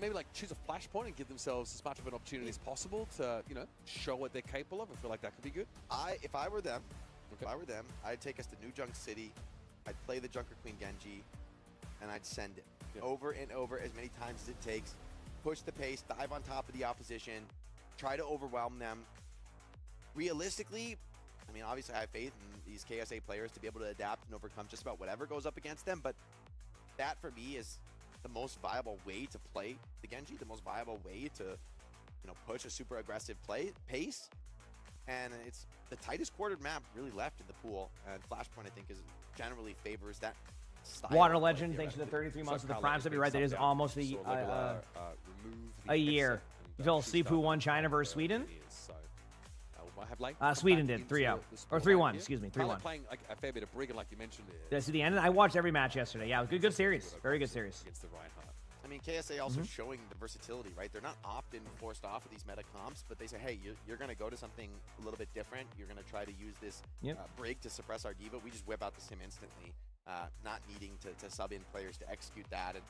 maybe choose a flashpoint and give themselves as much of an opportunity as possible to show what they're capable of, I feel like that could be good. If I were them, I'd take us to New Junk City. I'd play the Junker Queen Genji, and I'd send it over and over as many times as it takes. Push the pace, dive on top of the opposition, try to overwhelm them. Realistically, I mean, obviously I have faith in these KSA players to be able to adapt and overcome just about whatever goes up against them, but that for me is the most viable way to play the Genji, the most viable way to push a super aggressive pace. and it's the tightest quartered map really left in the pool. And Flashpoint, I think, generally favors that style. Water Legend, thanks for the 33 months of the Prime. So be right, that is almost a year. You fell asleep who won China versus Sweden? Sweden did 3-0 or 3-1. Excuse me, 3-1. Playing like a fair bit of Brigand, like you mentioned. Did I see the end? I watched every match yesterday. Yeah, it was good series. Very good series. Against the Reinhardt. I mean, KSA also showing the versatility, right? They're not often forced off of these meta comps, but they say, hey, you're going to go to something a little bit different. You're going to try to use this Brig to suppress our diva. We just whip out the Sim instantly, not needing to sub in players to execute that. And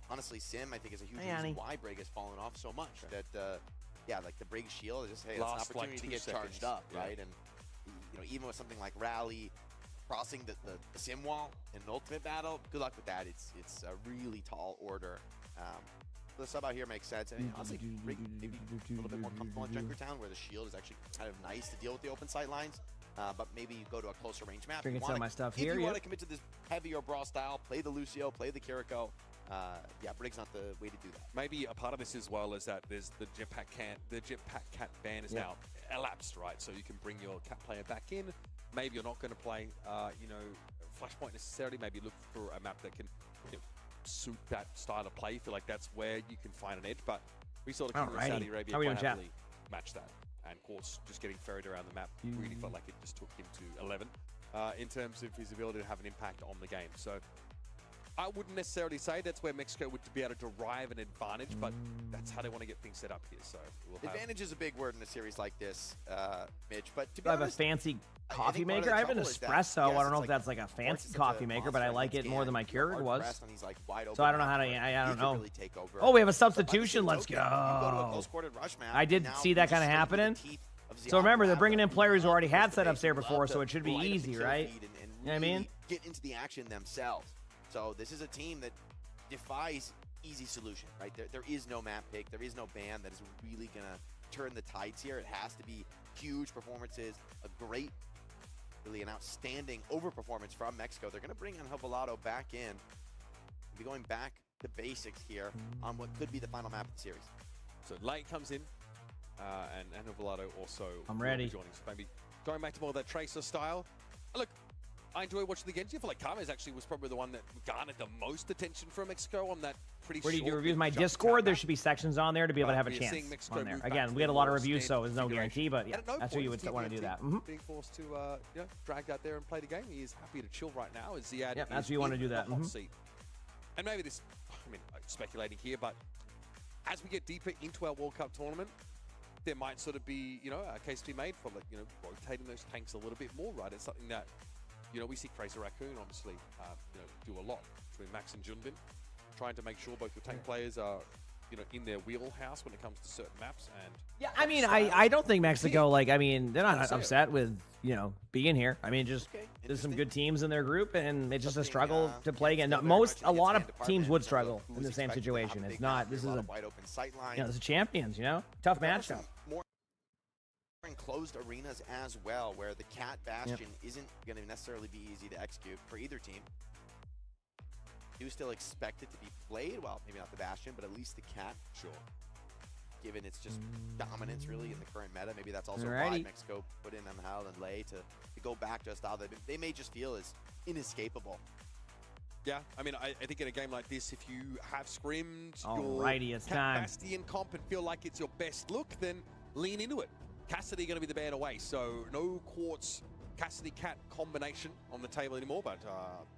honestly, Sim, I think, is a huge reason why Brig has fallen off so much. That yeah, like the Brig shield is just, hey, it's an opportunity to get charged up, right? And you know, even with something like Rally crossing the Sim wall in an ultimate battle, good luck with that. It's a really tall order. The sub out here makes sense. I mean, honestly, Brig maybe a little bit more comfortable in Junkertown, where the shield is actually kind of nice to deal with the open sight lines. But maybe you go to a closer range map. Drinking some of my stuff here. If you want to commit to this heavier brawl style, play the Lucio, play the Kiriko. Yeah, Brig's not the way to do that. Maybe a part of this as well is that there's the Jetpack Cat ban is now elapsed, right? So you can bring your Cat player back in. Maybe you're not going to play, you know, Flashpoint necessarily. Maybe look for a map that can suit that style of play. Feel like that's where you can find an edge. But we saw the Kingdom of Saudi Arabia quite happily match that. And Quartz just getting ferried around the map really felt like it just took him to 11 in terms of his ability to have an impact on the game. So I wouldn't necessarily say that's where Mexico would be able to derive an advantage, but that's how they want to get things set up here. So advantage is a big word in a series like this, Mitch. But to be I have honest, a fancy coffee maker. I have an espresso. I don't know if that's like a fancy coffee maker, but I like it more than my Keurig was. So I don't know how to. I don't know. Oh, we have a substitution. Let's go. I did see that kind of happening. So remember, they're bringing in players who already had setups there before, so it should be easy, right? You know what I mean? Get into the action themselves. So this is a team that defies easy solution, right? There is no map pick. There is no ban that is really going to turn the tides here. It has to be huge performances, a great, really an outstanding overperformance from Mexico. They're going to bring Anhovalato back in. Be going back to basics here on what could be the final map of the series. So Late comes in, and Anhovalato also I'm ready. Joining. So maybe going back to more of that Tracer style. Look, I enjoy watching the Genji. I feel like Kame's actually was probably the one that garnered the most attention from Mexico on that pretty Where do you do reviews? My Discord, there should be sections on there to be able to have a chance on there. Again, we had a lot of reviews, so there's no guarantee, but yeah, that's where you would want to do that. Being forced to drag out there and play the game, he is happy to chill right now. As Ziad that's where you want to do that. And maybe this, I mean, I'm speculating here, but as we get deeper into our World Cup tournament, there might sort of be, a case to be made for, like, rotating those tanks a little bit more, right? It's something that, we see Crazy Raccoon, obviously, do a lot between Max and Junbin, trying to make sure both your tank players are, in their wheelhouse when it comes to certain maps. And yeah, I mean, I don't think Mexico, they're not upset with, being here. I mean, just there's some good teams in their group, and it's just a struggle to play again. A lot of teams would struggle in the same situation. It's not. This is a wide open sight line. This is champions. Tough matchup. Enclosed arenas as well, where the Cat Bastion isn't going to necessarily be easy to execute for either team. Do still expect it to be played, well, maybe not the Bastion, but at least the Cat. Sure. Given its just dominance really in the current meta, maybe that's also why Mexico put in Angel and Lei to go back to a style that they may just feel is inescapable. Yeah, I mean, I think in a game like this, if you have scrimmed your Cat Bastion comp and feel like it's your best look, then lean into it. Cassidy going to be the band away, so no Quartz Cassidy Cat combination on the table anymore, but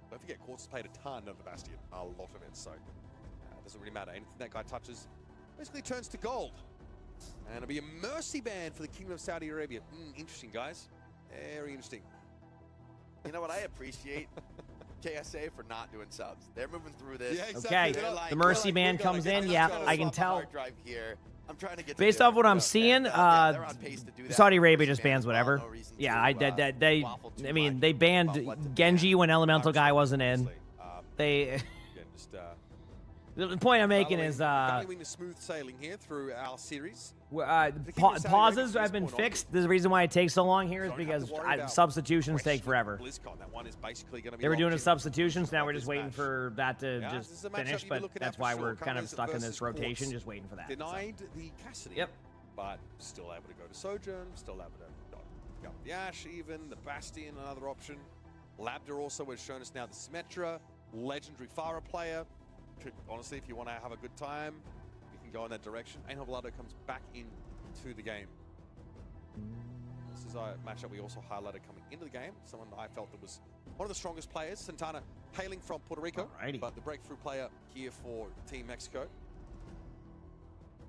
don't forget Quartz has played a ton of the Bastion, a lot of it, so it doesn't really matter. Anything that guy touches basically turns to gold. And it'll be a mercy ban for the Kingdom of Saudi Arabia. Interesting, guys. Very interesting. You know what I appreciate? KSA for not doing subs. They're moving through this. Yeah, exactly. Okay, the mercy ban comes in. Yeah, I can tell. I'm trying to get based off what I'm seeing, Saudi Arabia just bans whatever. Yeah, they banned Genji when Elemental guy wasn't in. The point I'm making is valuing the smooth sailing here through our series. Pauses have been fixed. The reason why it takes so long here is because substitutions take forever. They were doing the substitutions, now we're just waiting for that to just finish, but that's why we're kind of stuck in this rotation, just waiting for that. Denied the Cassidy. Yep. But still able to go to Sojourn, still able to Go with the Ash even, the Bastion, another option. Labda also has shown us now the Symmetra, legendary Pharah player. Honestly, if you want to have a good time, you can go in that direction. Angel Volado comes back into the game. This is a matchup we also highlighted coming into the game. Someone I felt that was one of the strongest players. Santana hailing from Puerto Rico, but the breakthrough player here for Team Mexico.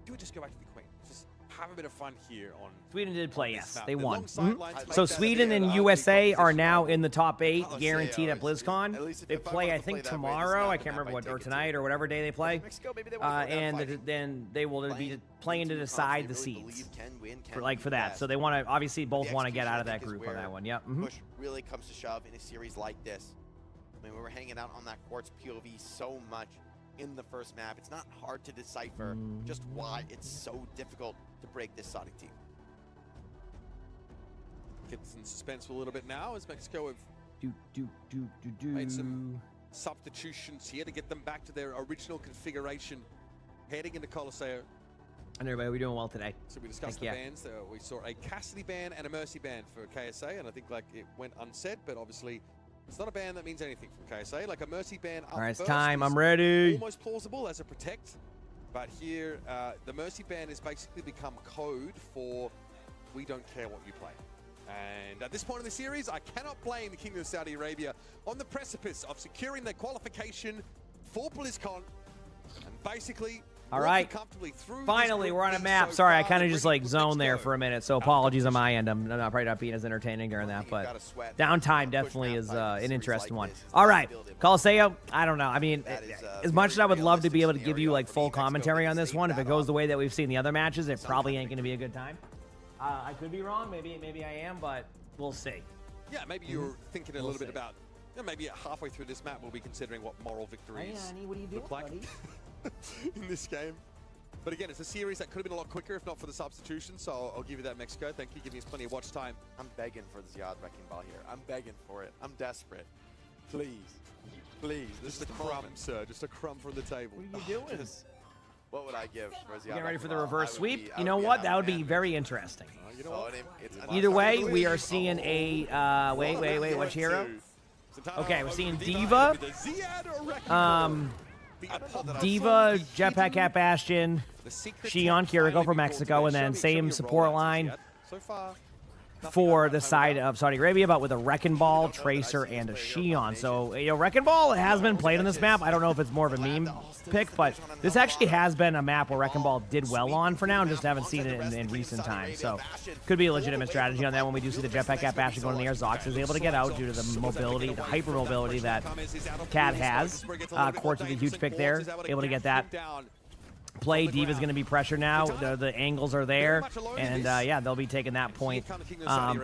Do we just go back to the Queen? Just have a bit of fun here on Sweden did play, yes. They won. Mm-hmm. So Sweden and USA are now in the top 8, guaranteed at BlizzCon. They play, I think, tomorrow. I can't remember what, or tonight, or whatever day they play. And then they will be playing to decide the seeds for that. So they want to, obviously, both want to get out of that group on that one. Yep. Push really comes to shove in a series like this. I mean, we were hanging out on that Quartz POV so much in the first map. It's not hard to decipher just why it's so difficult to break this Sonic team. Gets in suspense for a little bit now as Mexico have made some substitutions here to get them back to their original configuration heading into Colosseo. And everybody, we're doing well today. So we discussed the bans. We saw a Cassidy ban and a Mercy ban for KSA, and I think like it went unsaid, but obviously it's not a ban that means anything from KSA. Like a Mercy ban up All right, it's first time. is I'm ready. Almost plausible as a protect. But here, the Mercy ban has basically become code for we don't care what you play. And at this point in the series, I cannot blame the Kingdom of Saudi Arabia on the precipice of securing their qualification for BlizzCon. And basically, all right, finally, we're on a map. Sorry, I kind of just like zoned there for a minute, so apologies on my end. I'm probably not being as entertaining during that, but downtime definitely is an interesting one. All right, Colosseo, I don't know. I mean, as much as I would love to be able to give you like full commentary on this one, if it goes the way that we've seen the other matches, it probably ain't going to be a good time. I could be wrong. Maybe I am, but we'll see. Yeah, maybe you're thinking a little bit about, maybe halfway through this map, we'll be considering what moral victories look like in this game. But again, it's a series that could have been a lot quicker if not for the substitution, so I'll give you that, Mexico. Thank you, giving us plenty of watch time. I'm begging for the Ziad Wrecking Ball here. I'm begging for it. I'm desperate. Please. Please. Just a crumb, sir. Just a crumb from the table. What are you doing? What would I give for Ziad? Getting ready for the reverse sweep? You know what? That would be very interesting. You know what? Either way, we are seeing a... wait. Which hero? Okay, we're seeing Diva. Diva, Jetpack Cat Bastion, Xion, Kiriko for Mexico, and then same support line for the side of Saudi Arabia, but with a Wrecking Ball, Tracer, and a Xion. So, Wrecking Ball has been played on this map. I don't know if it's more of a meme pick, but this actually has been a map where Wrecking Ball did well on for now, and just haven't seen it in recent times. So, could be a legitimate strategy on that when we do see the Jetpack Cat Bastion going in the air. Zox is able to get out due to the mobility, the hyper mobility that Cat has. Quartz with a huge pick there, able to get that play. Diva's going to be pressured now. The angles are there, and yeah, they'll be taking that point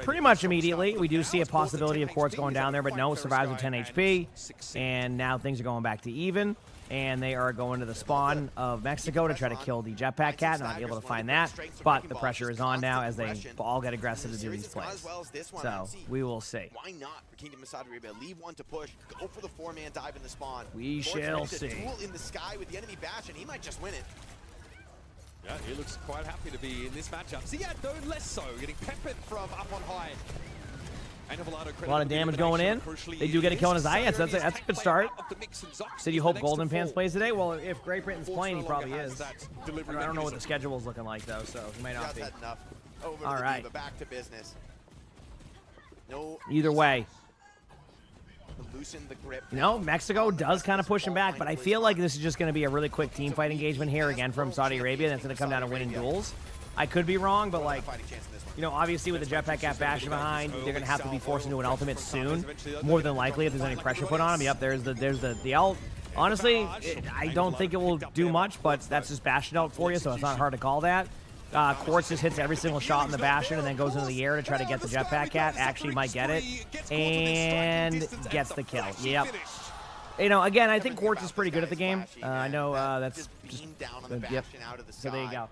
pretty much immediately. We do see a possibility of Quartz going down there, but no, survives with 10 HP, and now things are going back to even, and they are going to the spawn of Mexico to try to kill the Jetpack Cat. Not able to find that, but the pressure is on now as they all get aggressive to do these plays. So we will see. Why not for Kingdom of Saudi Arabia? Leave one to push, go for the 4-man dive in the spawn. We shall see. Duel in the sky with the enemy bash, and he might just win it. Yeah, he looks quite happy to be in this matchup. So yeah, no less so, getting peppered from up on high. A lot of damage going in. They do get a kill on his eye. Yes, that's a good start. So you hope Golden Pants plays today? Well, if Great Britain's playing, he probably is. I don't know what the schedule is looking like, though, so he might not be. All right. Back to business. No. Either way. Loosen the grip. Mexico does kind of push him back, but I feel like this is just going to be a really quick team fight engagement here again from Saudi Arabia. That's going to come down to winning duels. I could be wrong, but like, obviously with the Jetpack Cat Bastion behind, they're going to have to be forced into an ultimate soon. More than likely, if there's any pressure put on them. Yep, there's the ult. Honestly, I don't think it will do much, but that's just Bastion ult for you, so it's not hard to call that. Quartz just hits every single shot in the Bastion and then goes into the air to try to get the Jetpack Cat. Actually might get it. And gets the kill. Yep. Again, I think Quartz is pretty good at the game. I know that's just... Yep. So there you go.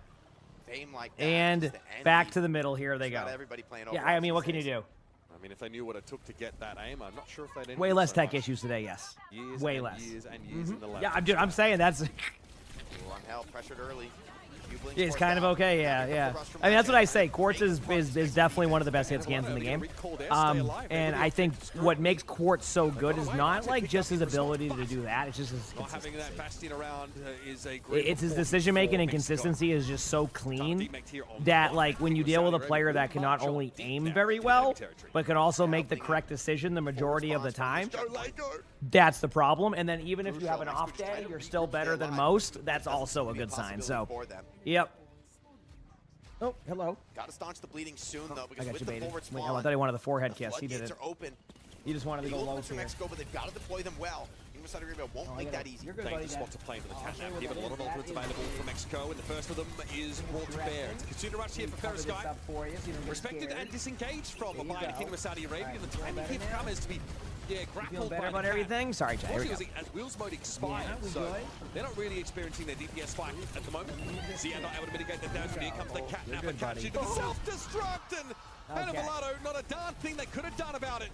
And back to the middle. Here they go. Yeah, I mean, what can you do? I mean, if they knew what it took to get that aim, I'm not sure if they'd... Way less tech issues today, yes. Way less. Years and years in the lab. Yeah, I'm saying that's... Hell, pressured early. He's kind of okay, yeah. I mean, that's what I say. Quartz is definitely one of the best hit scans in the game. And I think what makes Quartz so good is not like just his ability to do that. It's just his consistency. It's his decision making and consistency is just so clean that like when you deal with a player that can not only aim very well, but can also make the correct decision the majority of the time, that's the problem. And then even if you have an off day, you're still better than most. That's also a good sign. So, yep. Oh, hello. Gotta staunch the bleeding soon though, because I got with you the baited. forward Wait, spawn, I thought he wanted the forehead kiss. He did it. are open. He just wanted to The go low ultimates from here. Mexico, but they've got to deploy them well. Saudi Arabia won't make that easy. Dangerous spot to play for the catnap here, but a lot of ultimates available from Mexico, and the first of them is brought to bear. It's a Kitsuna rush here for Perisky. Respected and disengaged from the Kingdom of Saudi Arabia, and the timing here for Kamas to be grappled better by about the everything? Sorry, Jay. Here we go. as Will's mode expired, so they're not really experiencing their DPS spike at the moment. Zia not able to mitigate the damage, but here comes the catnap and catch into the self-destruct, and Velato, not a darn thing they could have done about it.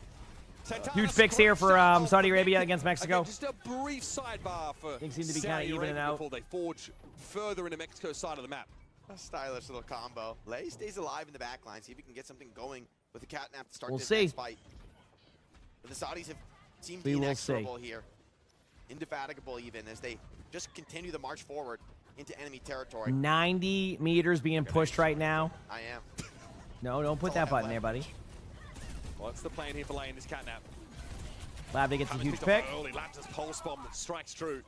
Huge fix here for Saudi Arabia against Mexico. Just a brief sidebar for things seem to be kind of evening out before they forge further into Mexico's side of the map. A stylish little combo. Lei stays alive in the back line. See if he can get something going with the catnap to start this next fight. But the Saudis have seemed inexorable here. Indefatigable even as they just continue the march forward into enemy territory. 90 meters being pushed right now. I am. No, don't put that button there, buddy. What's the plan here for laying this catnap? Labda gets a huge pick. Early Lapta's pulse bomb that strikes true.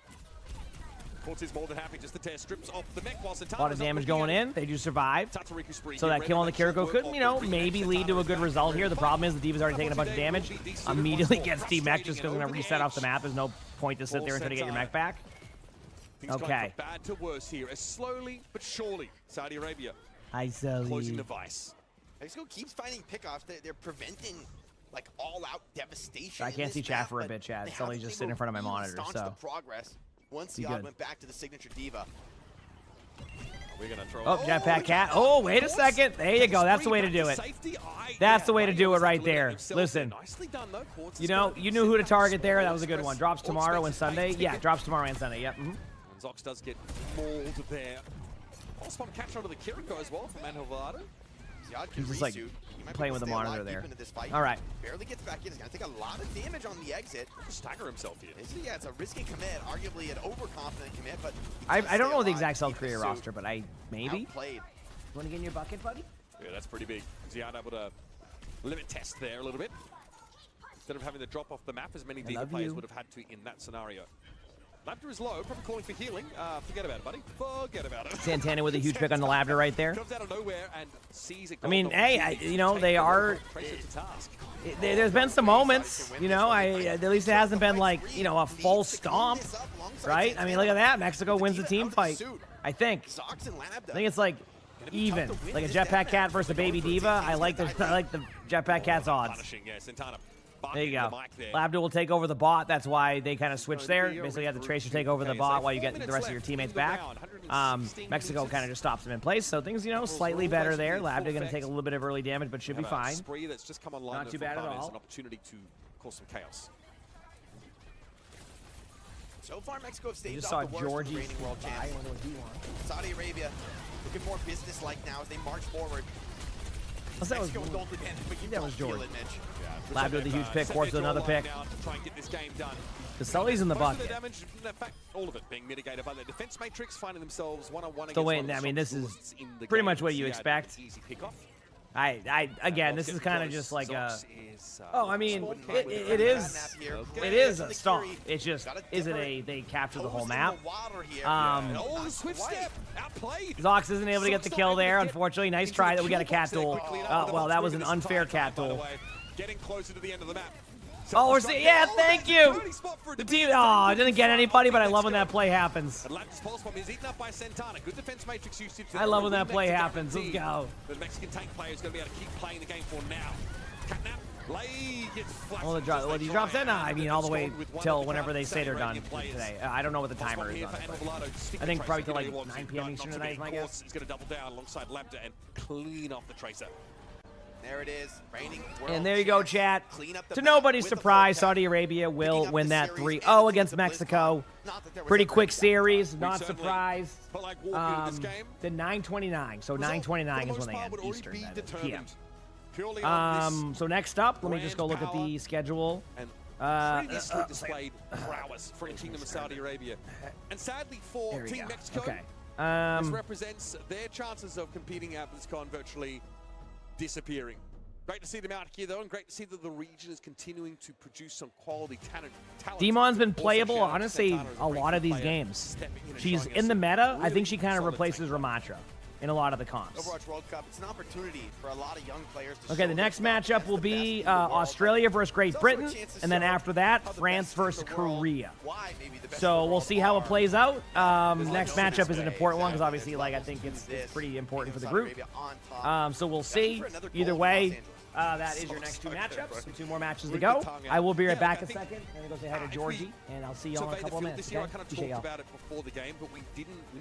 Quartz is more than happy just to tear strips off the mech while Santana. A lot of damage going in. They do survive. So that kill on the Kiriko could, maybe lead to a good result here. The problem is the Diva's already taken a bunch of damage. Immediately gets D-Mech just because they're going to reset off the map. There's no point to sit there until you get your mech back. Okay. Bad to worse here as slowly but surely Saudi Arabia closing the vice. Mexico keeps finding pickoffs. They're preventing like all-out devastation. I can't see chat for a bit, Chad. It's only just sitting in front of my monitor, so. The progress once the odd went back to the signature Diva. We're gonna throw jetpack cat. Oh, wait a second. There you go. That's the way to do it. That's the way to do it right there. Listen, you knew who to target there. That was a good one. Drops tomorrow and Sunday. Yeah, drops tomorrow and Sunday. Yep. Zox does get mauled there. Also, catch onto the Kiriko as well from Angel Velato. He's just like playing with the monitor there. All right. Barely gets back in. He's going to take a lot of damage on the exit. Stagger himself here. Yeah, it's a risky commit, arguably an overconfident commit, but I don't know the exact South Korea roster, but maybe. Outplayed. You want to get in your bucket, buddy? Yeah, that's pretty big. Ziad able to limit test there a little bit. Instead of having to drop off the map as many Diva players would have had to in that scenario. Labda is low, probably calling for healing. Forget about it, buddy. Forget about it. Santana with a huge pick on the Labda right there. Comes out of nowhere and sees it. I mean, hey, they are. There's been some moments, at least it hasn't been like, a full stomp, right? I mean, look at that. Mexico wins the team fight, I think. I think it's like even, like a Jetpack Cat versus a Baby Diva. I like the Jetpack Cat's odds. There you go. Labda will take over the bot. That's why they kind of switch there. Basically, you have the Tracer take over the bot while you get the rest of your teammates back. Mexico kind of just stops them in place. So things, slightly better there. Labda going to take a little bit of early damage, but should be fine. Not too bad at all. An opportunity to cause some chaos. So far, Mexico have stayed off the worst of the reigning world champs. Saudi Arabia looking more business-like now as they march forward. Mexico with ult advantage, but you don't feel it, Mitch. Labda with a huge pick, Quartz with another pick. The Sully's in the bucket. All of it being mitigated by the defense matrix, finding themselves one-on-one. So wait, I mean, this is pretty much what you expect. Again, this is kind of just like a. Oh, I mean, it is a stomp. It's just, is it they capture the whole map? Zox isn't able to get the kill there, unfortunately. Nice try that we got a cat duel. Well, that was an unfair cat duel. Getting closer to the end of the map. Oh, we're seeing, yeah, thank you. The team, I didn't get anybody, but I love when that play happens. I love when that play happens. Let's go. The Mexican tank player is going to be able to keep playing the game for now. Catnap, Lei gets flashed. Well, he drops in, I mean, all the way till whenever they say they're done today. I don't know what the timer is on it, I think probably till like 9 p.m. Eastern tonight is my guess. He's going to double down alongside Labda and clean off the Tracer. There it is. Reigning world And there you go, champs. chat. Clean up the To map nobody's with the surprise, full cap. Saudi Arabia will up win the that series 3-0 and against the Mexico. Not that there was Pretty ever quick a doubt. series, We not certainly surprised. felt like walking into this game. The 9:29, so Result, 9:29 for the is when most they part, end would already Eastern. be That is, determined PM. purely on this So next up, let me just go grand look at the power schedule. and second. previously displayed prowess for the Kingdom of Saudi Arabia. And sadly for There we Team go. Mexico, Okay. this represents their chances of competing at BlizzCon virtually disappearing. Great to see them out here, though, and great to see that the region is continuing to produce some quality talent. Demon's been Also, playable, shout out to honestly, Santana as a great lot of these player, games. stepping in and She's showing in us the meta. I really think she kind of solid replaces tank. Ramatra in a lot of the comps. Overwatch World Cup, it's an opportunity for a lot of young players to Okay, show the their next stuff matchup against will the best be in the world. Australia versus Great It's also a Britain, chance to and then show after that, how the France best in versus the world, Korea. why maybe the best in So the we'll world see how it are. plays out. Next no matchup is an display, important one because exactly. obviously, There's like, I levels think to it's this. pretty important for the Saudi group. Arabia on top. So we'll Definitely see. for another Either gold in way, Los Angeles. that is your next two matchups. Some 2 more matches to Rip go. the tongue out. I will be right Yeah, back I a think- second. I'm going to go say hi to if Georgie, and I'll see y'all in a survey the couple of field minutes. this year, I Okay? kind of Appreciate talked y'all. about it before the game, but we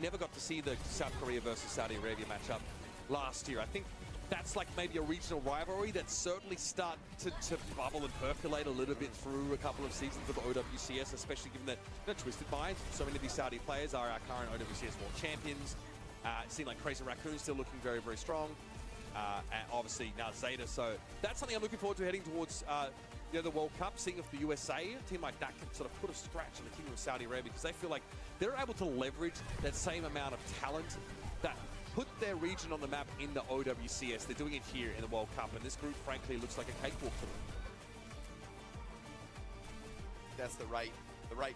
never got to see the South Korea versus Saudi Arabia matchup last year. I think that's like maybe a regional rivalry that's certainly starting to bubble and percolate a little bit through a couple of seasons of OWCS, especially given that Twisted Minds, so many of these Saudi players are our current OWCS World Champions. It seemed like Crazy Raccoon still looking very, very strong. And obviously now Zeta, so that's something I'm looking forward to heading towards the World Cup, seeing if the USA, a team like that, can sort of put a scratch in the Kingdom of Saudi Arabia, because they feel like they're able to leverage that same amount of talent that put their region on the map in the OWCS. They're doing it here in the World Cup, and this group, frankly, looks like a cakewalk for them. That's the right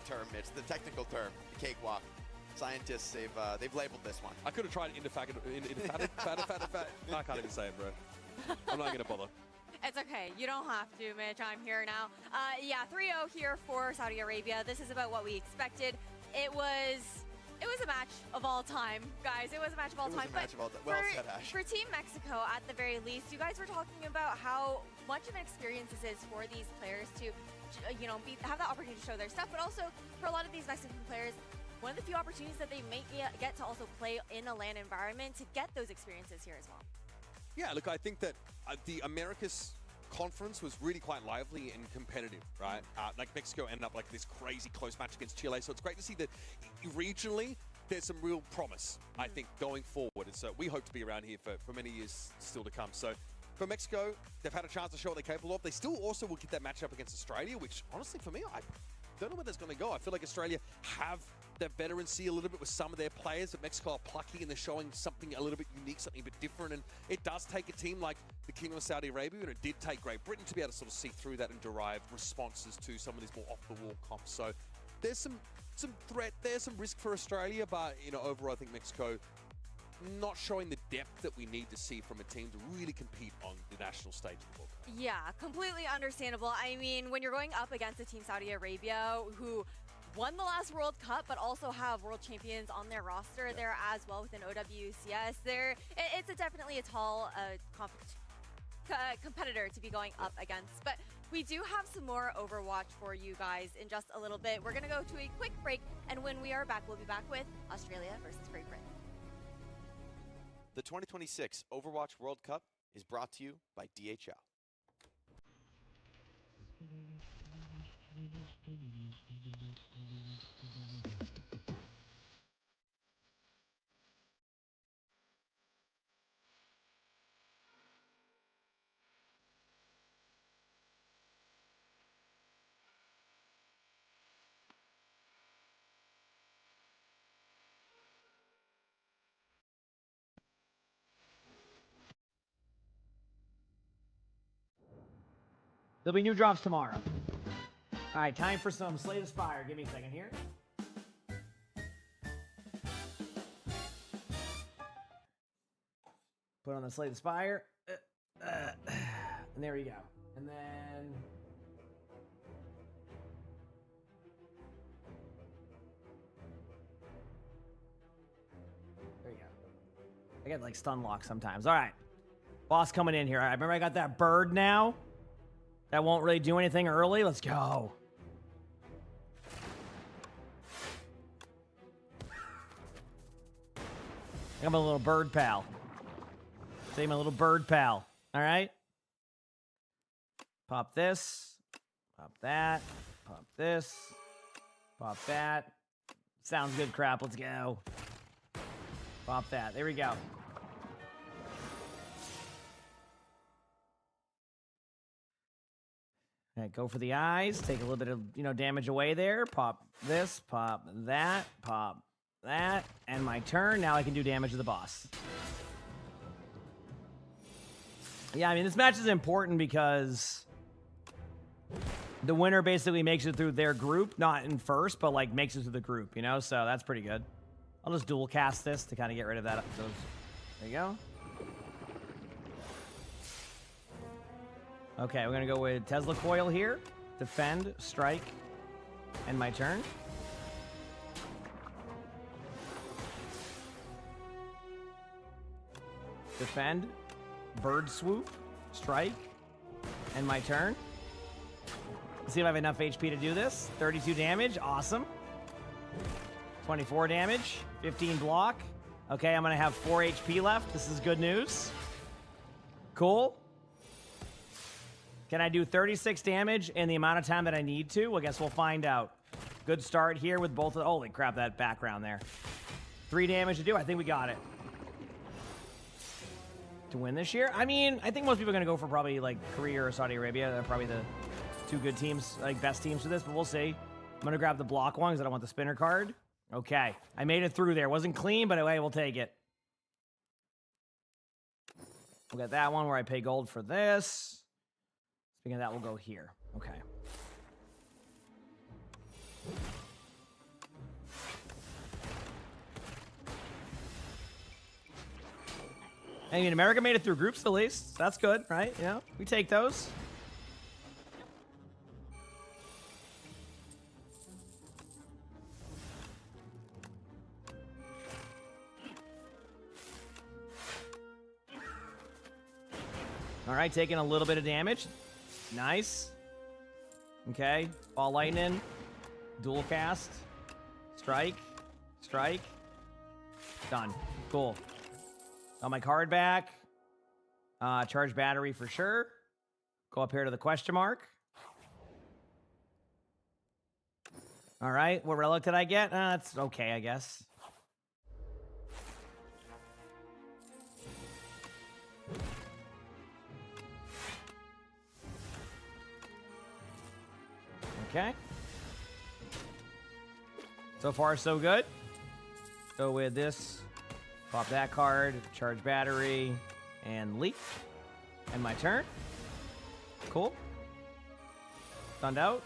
term, Mitch. The technical term, the cakewalk. Scientists, they've labeled this one. I could have tried indefatigable. I can't even say it, bro. I'm not going to bother. It's okay. You don't have to, Mitch. I'm here now. Yeah, 3-0 here for Saudi Arabia. This is about what we expected. It was a match of all time, guys. It was a match of all time. Well said, Ash. For Team Mexico, at the very least, you guys were talking about how much of an experience this is for these players to, have that opportunity to show their stuff, but also for a lot of these Mexican players, one of the few opportunities that they may get to also play in a LAN environment to get those experiences here as well. Yeah, look, I think that the Americas conference was really quite lively and competitive, right? Like Mexico ended up like this crazy close match against Chile, so it's great to see that regionally there's some real promise, I think, going forward. And so we hope to be around here for many years still to come. So for Mexico, they've had a chance to show what they're capable of. They still also will get that matchup against Australia, which honestly for me, I don't know where that's going to go. I feel like Australia have their veterancy a little bit with some of their players, but Mexico are plucky and they're showing something a little bit unique, something a bit different. And it does take a team like the Kingdom of Saudi Arabia, and it did take Great Britain to be able to sort of see through that and derive responses to some of these more off-the-wall comps. So there's some threat, there's some risk for Australia, but overall I think Mexico not showing the depth that we need to see from a team to really compete on the national stage of the World Cup. Yeah, completely understandable. I mean, when you're going up against a team Saudi Arabia who won the last World Cup, but also have world champions on their roster there as well within OWCS, it's definitely a tall competitor to be going up against. But we do have some more Overwatch for you guys in just a little bit. We're going to go to a quick break, and when we are back, we'll be back with Australia versus Great Britain. The 2026 Overwatch World Cup is brought to you by DHL. There'll be new drops tomorrow. All right, time for some Slay the Spire. Give me a second here. Put on the Slay the Spire. And there we go. And then... there you go. I get like stun lock sometimes. All right. Boss coming in here. All right, remember I got that bird now? That won't really do anything early. Let's go. I'm a little bird pal. Say my little bird pal. All right? Pop this. Pop that. Pop this. Pop that. Sounds good, crap. Let's go. Pop that. There we go. All right, go for the eyes. Take a little bit of, damage away there. Pop this. Pop that. Pop that. And my turn. Now I can do damage to the boss. Yeah, I mean, this match is important because the winner basically makes it through their group, not in first, but like makes it through the group, so that's pretty good. I'll just dual cast this to kind of get rid of that. There you go. Okay, we're gonna go with Tesla Coil here. Defend, strike, and my turn. Defend, bird swoop, strike, and my turn. Let's see if I have enough HP to do this. 32 damage, awesome. 24 damage, 15 block. Okay, I'm gonna have 4 HP left. This is good news. Cool. Can I do 36 damage in the amount of time that I need to? Well, I guess we'll find out. Good start here with both of... Holy crap, that background there. 3 damage to do. I think we got it. To win this year? I mean, I think most people are going to go for probably, like, Korea or Saudi Arabia. They're probably the 2 good teams, like, best teams for this, but we'll see. I'm going to grab the block one because I don't want the spinner card. Okay. I made it through there. Wasn't clean, but anyway, we'll take it. We'll get that one where I pay gold for this. Speaking of that, we'll go here. Okay. I mean, America made it through groups at least. That's good, right? We take those. All right, taking a little bit of damage. Nice. Okay. Ball lightning. Dual cast. Strike. Strike. Done. Cool. Got my card back. Charge battery for sure. Go up here to the question mark. All right. What relic did I get? That's okay, I guess. Okay. So far, so good. Go with this. Pop that card. Charge battery. And leap. And my turn. Cool. Stunned out.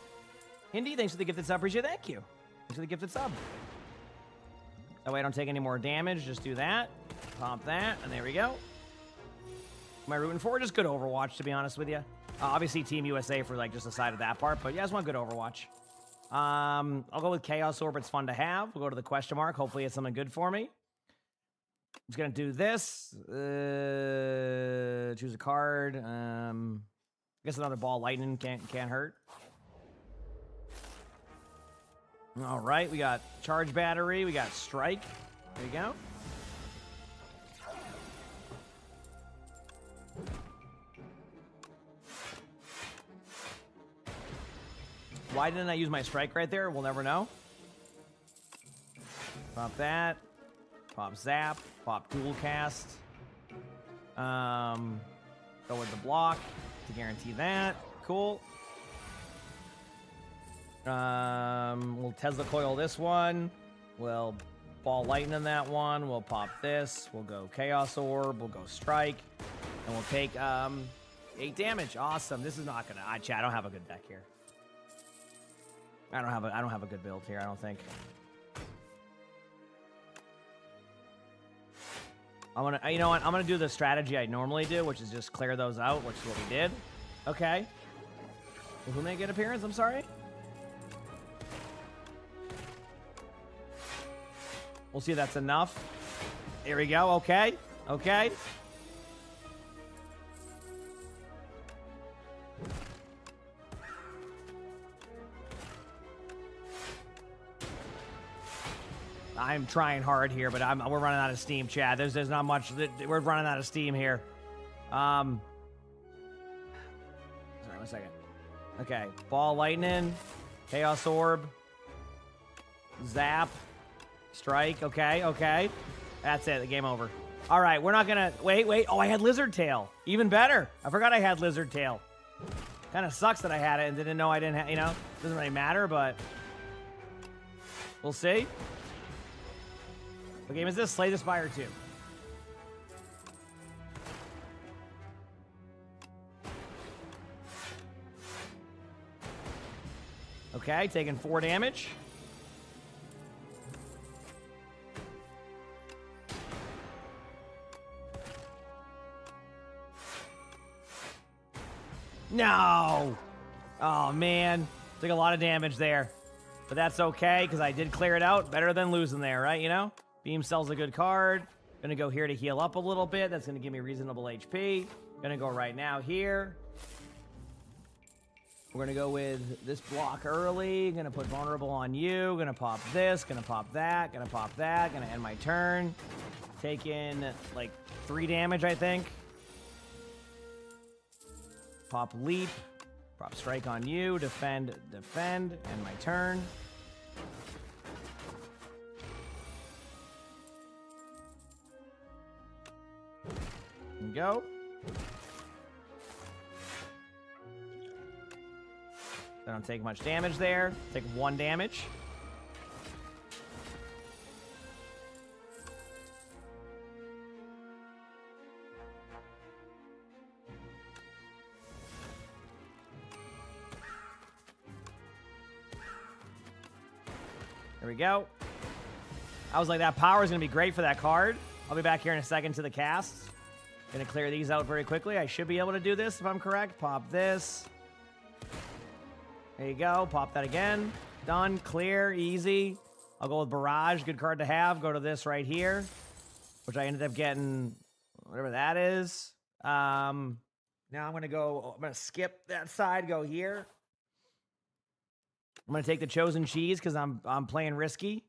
Hindi, thanks for the gifted sub. Appreciate it. Thank you. Thanks for the gifted sub. That way I don't take any more damage. Just do that. Pop that. And there we go. Am I rooting for? Just good Overwatch, to be honest with you. Obviously, Team USA for like just the side of that part, but yeah, I just want good Overwatch. I'll go with Chaos Orb. It's fun to have. We'll go to the question mark. Hopefully, it's something good for me. I'm just gonna do this. Choose a card. I guess another ball lightning can't hurt. All right, we got charge battery. We got strike. There you go. Why didn't I use my strike right there? We'll never know. Pop that. Pop zap. Pop dual cast. Go with the block to guarantee that. Cool. We'll Tesla coil this one. We'll ball lightning that one. We'll pop this. We'll go Chaos Orb. We'll go strike. And we'll take 8 damage. Awesome. This is not gonna... chat, I don't have a good deck here. I don't have a good build here, I don't think. You know what? I'm gonna do the strategy I normally do, which is just clear those out, which is what we did. Okay. Well, who may get appearance? I'm sorry. We'll see if that's enough. Here we go. Okay. Okay. I'm trying hard here, but we're running out of steam, Chad. There's not much. We're running out of steam here. Sorry, a second. Okay, ball, lightning, chaos orb, zap, strike. Okay. That's it. The game over. All right, we're not gonna wait. Oh, I had lizard tail. Even better. I forgot I had lizard tail. Kind of sucks that I had it and didn't know I didn't have. You know, doesn't really matter, but we'll see. What game is this? Slay the Spire 2. Okay, taking 4 damage. No! Oh, man. Took a lot of damage there. But that's okay, because I did clear it out. Better than losing there, right? You know? Beam Cell's a good card. Gonna go here to heal up a little bit. That's gonna give me reasonable HP. Gonna go right now here. We're gonna go with this block early. Gonna put vulnerable on you. Gonna pop this. Gonna pop that. Gonna pop that. Gonna end my turn. Taking like 3 damage, I think. Pop leap. Pop strike on you. Defend. End my turn. And go. I don't take much damage there. Take 1 damage. There we go. I was like, that power is going to be great for that card. I'll be back here in a second to the cast. Going to clear these out very quickly. I should be able to do this if I'm correct. Pop this. There you go. Pop that again. Done. Clear. Easy. I'll go with Barrage. Good card to have. Go to this right here, which I ended up getting whatever that is. Now I'm going to skip that side, go here. I'm going to take the Chosen Cheese because I'm playing risky.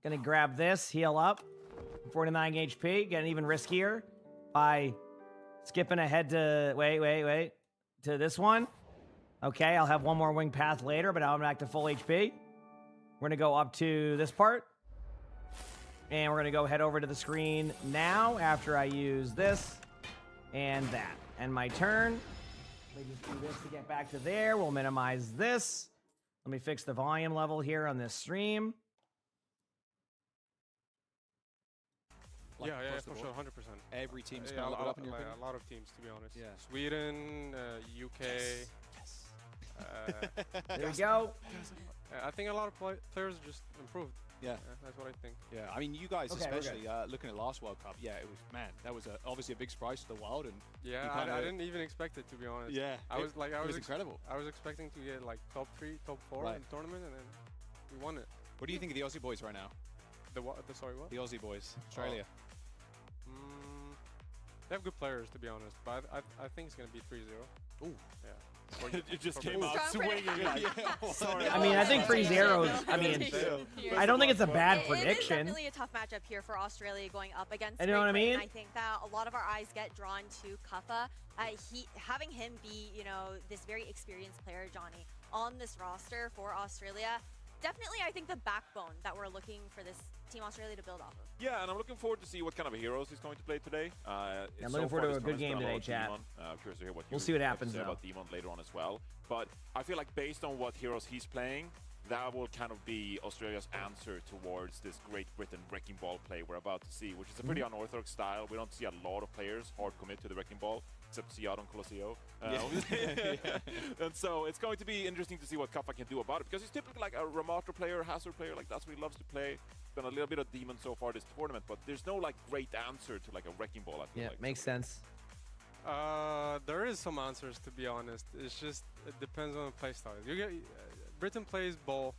Going to grab this, heal up. 49 HP, getting even riskier by skipping ahead to, wait, to this one. Okay, I'll have one more wing path later, but now I'm back to full HP. We're gonna go up to this part. And we're gonna go head over to the screen now after I use this and that. And my turn. Let me just do this to get back to there. We'll minimize this. Let me fix the volume level here on this stream. Yeah, for sure, 100%. Every team's going to level up in your opinion? A lot of teams, to be honest. Yeah. Sweden, UK. Yes. There we go. I think a lot of players just improved. Yeah. That's what I think. Yeah, I mean, you guys, Okay, especially looking at last World Cup, it was, man, that was obviously a big surprise to the Wild. And yeah, I didn't even expect it, to be honest. Yeah. It was incredible. I was expecting to get like top 3, top 4 in the tournament, and then we won it. What do you think of the Aussie boys right now? Sorry, what? The Aussie boys, Australia. They have good players, to be honest, but I think it's going to be 3-0. Ooh. Yeah. It just came out swinging. Sorry. I mean, I think 3-0. I mean, I don't think it's a bad prediction. It is definitely a tough matchup here for Australia going up against You know what I mean? I think that a lot of our eyes get drawn to Kuffa. Having him be, this very experienced player, Johnny, on this roster for Australia, definitely, I think, the backbone that we're looking for this Team Australia to build off of. Yeah, and I'm looking forward to see what kind of heroes he's going to play today. I'm looking forward to a good game today, chat. I'm curious to hear what we'll see what happens though. About Demon later on as well. But I feel like based on what heroes he's playing, that will kind of be Australia's answer towards this Great Britain Wrecking Ball play we're about to see, which is a pretty unorthodox style. We don't see a lot of players hard commit to the Wrecking Ball, except Seattle and Colosseo. And so it's going to be interesting to see what Kuffa can do about it, because he's typically like a Ramatra player, Hazard player, like that's what he loves to play. Done a little bit of Demon so far this tournament, but there's no like great answer to like a Wrecking Ball, I feel like. Makes sense. There is some answers, to be honest. It's just, it depends on the playstyle. Britain plays ball.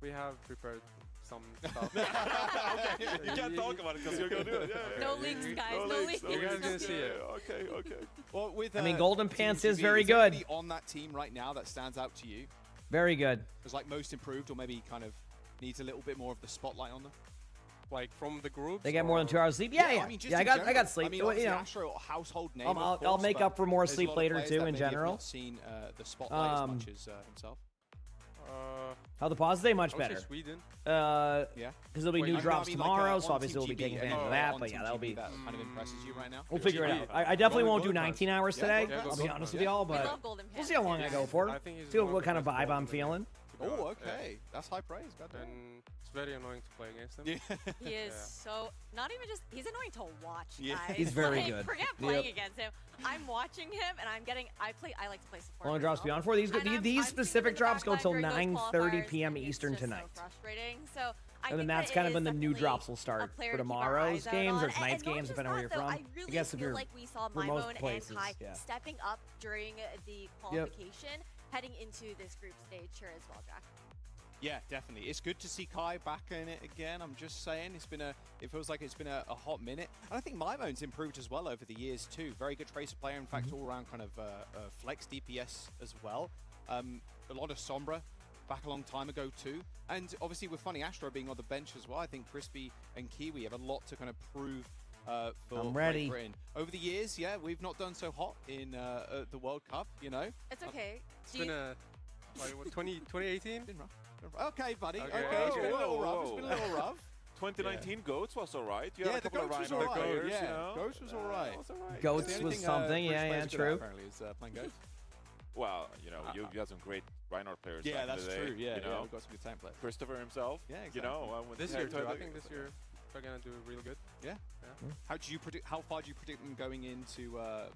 We have prepared some stuff. Okay, you can't talk about it because you're going to do it. No leaks, guys. No leaks. You guys can see it. Okay. Well, with, I mean, Golden Pants is very is good. anybody on that team right now that stands out to you? Very good. It's like most improved, or maybe kind of needs a little bit more of the spotlight on them? like from the groups. They get more than 2 hours sleep. Yeah. I mean, just I in got general. sleep. I mean, you obviously know, Astro, household name. I'll of course, make but up for more there's a sleep lot of later players too that in maybe have general. not seen the spotlight as much as himself. How the pause today? Much I would say better. Sweden. Yeah. Because there'll be Wait, new I drops mean, tomorrow, like, so on obviously we'll be Team taking GB, advantage of on that. But Team yeah, that'll GB, be. that kind of impresses you right now. We'll figure it out. I definitely won't do 19 hours Yeah, today. golden I'll be pants. honest Yeah. with y'all, We but love golden we'll see how long I go for. I think he's See one of what the kind of best vibe I'm golden feeling. Oh, okay. That's high praise. Goddamn. And it's very annoying to play against him. Yeah. He is so not even just he's annoying to watch, Yeah. guys. He's very Like, good. Forget playing against him. I'm watching him and I like to play support. Long as drops well. beyond 4. These And I'm these seeing specific in the drops go back till line during those 9:30 qualifiers, p.m. and it's Eastern just so tonight. frustrating. So I And then think that's that kind it of when is the new definitely drops will a start player for to keep our tomorrow's eyes out games on. or tonight's And not games, just depending on where that, you're though, from. I really guess if feel you're like we saw for most Mymone places, and Kai yeah. stepping up during the qualification, heading into this group stage here as well, Jack. Yeah, definitely. It's good to see Kai back in it again. I'm just saying, it feels like it's been a hot minute. And I think Mymone's improved as well over the years too. Very good tracer player, in fact, all around kind of flex DPS as well. A lot of Sombra back a long time ago too. And obviously with Funny Astro being on the bench as well, I think Crispy and Kiwi have a lot to kind of prove for I'm ready. Great Britain. Over the years, yeah, we've not done so hot in the World Cup, you know. It's okay. It's been a 2018. Been rough. Okay, buddy. Okay, Okay, it's been a okay. little rough. Whoa, It's been a whoa. little rough. 2019 Goats was alright. You Yeah, had a the couple of Goats was Reinhardt alright. players, Yeah, you know. Goats was alright. Goats That's the only was thing, something. British Yeah, players good at, true. apparently, is playing Goats. Well, you know, you had some great Reinhardt players. Yeah, back in that's the day, true. Yeah, you know? we've got some good tank players. Christopher himself. Yeah, You know, This year too. I think this year they're gonna do really good. Yeah. How do you predict? How far do you predict them going into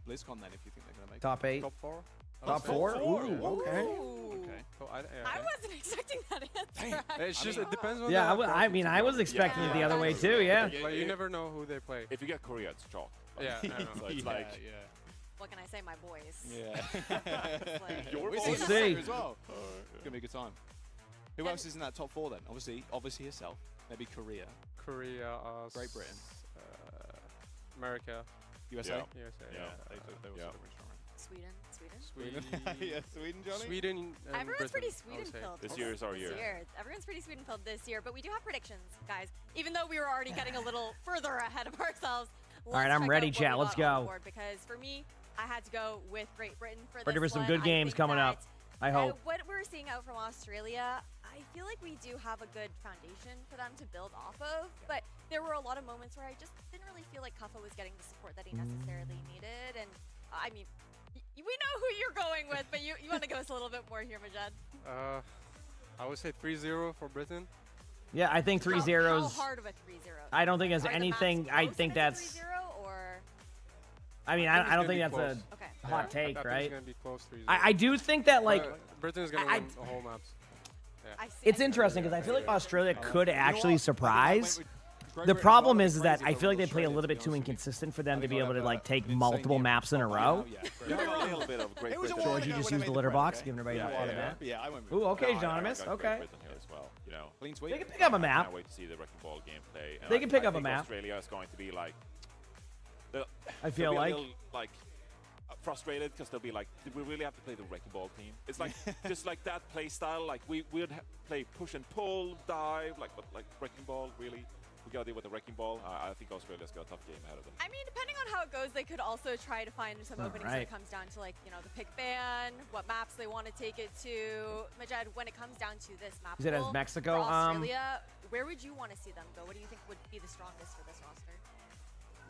BlizzCon then? If you think they're gonna make Top 8. Top 4. Top 4? Ooh, okay. Okay. So I wasn't expecting that answer. It's just it depends on. Yeah, the I mean, I was expecting it the other way too. Yeah. But you never know who they play. If you get Korea, it's chalk. Yeah, I know. So it's like, What can I say, my boys? Yeah. Like- Your We'll boys. see. as well. It's gonna be a good time. Who else is in that top 4 then? Obviously yourself. Maybe Korea, Korea, us, Great Britain, America, USA. Yeah. USA. Yeah. They were Yeah. super strong. Sweden. Sweden. Yeah, Sweden, Johnny. Sweden. And Everyone's Britain, pretty I would Sweden say. filled. This year is our year. Everyone's pretty Sweden filled this year, but we do have predictions, guys. Even though we were already getting a little further ahead of ourselves. right, I'm ready, chat. Let's go. Because for me, I had to go with Great Britain for this Ready for some one. good I games think coming up. that, I hope. What we're seeing out from Australia, I feel like we do have a good foundation for them to build off of. But there were a lot of moments where I just didn't really feel like Kuffa was getting the support that he necessarily needed. And I mean, we know who you're going with, but you want to give us a little bit more here, Majed. I would say 3-0 for Britain. Yeah, I think 3 How zeros. hard of a 3-0? I don't think there's Are the anything. maps I close think if it's that's. 3-0 or I mean, I think I don't it's think gonna that's be a okay. hot I take, think right? It's gonna be close 3-0. I do think that like Britain's gonna I- win the whole maps. I see, it's I see. interesting because I feel like Australia could You know actually what? surprise. The problem is that I feel like they play a little bit too inconsistent for them to be able to like take multiple maps in a row. You have a little bit of Great It was a Britain. while George, you ago just when I used the made litter the box, break, giving everybody Yeah, a yeah, map. Yeah, I went with Ooh, okay, No, I Anonymous. got Great Okay. Britain here as well, you know. clean They sweep. can pick up a I map. can't wait to see the Wrecking Ball gameplay. And They can pick up a think map. Australia is going to be like. I they'll feel be a like. little, like frustrated because they'll be like, did we really have to play the Wrecking Ball team? It's like just like that play style. Like we would play push and pull, dive, but like Wrecking Ball really. We gotta deal with the Wrecking Ball. I think Australia's got a tough game ahead of them. I mean, depending on how it goes, they could also try to find some openings when it comes down to, like, you know, the pick ban, what maps they want to take it to. Majed, when it comes down to this map You said it has pool Mexico, for Australia, where would you want to see them go? What do you think would be the strongest for this roster?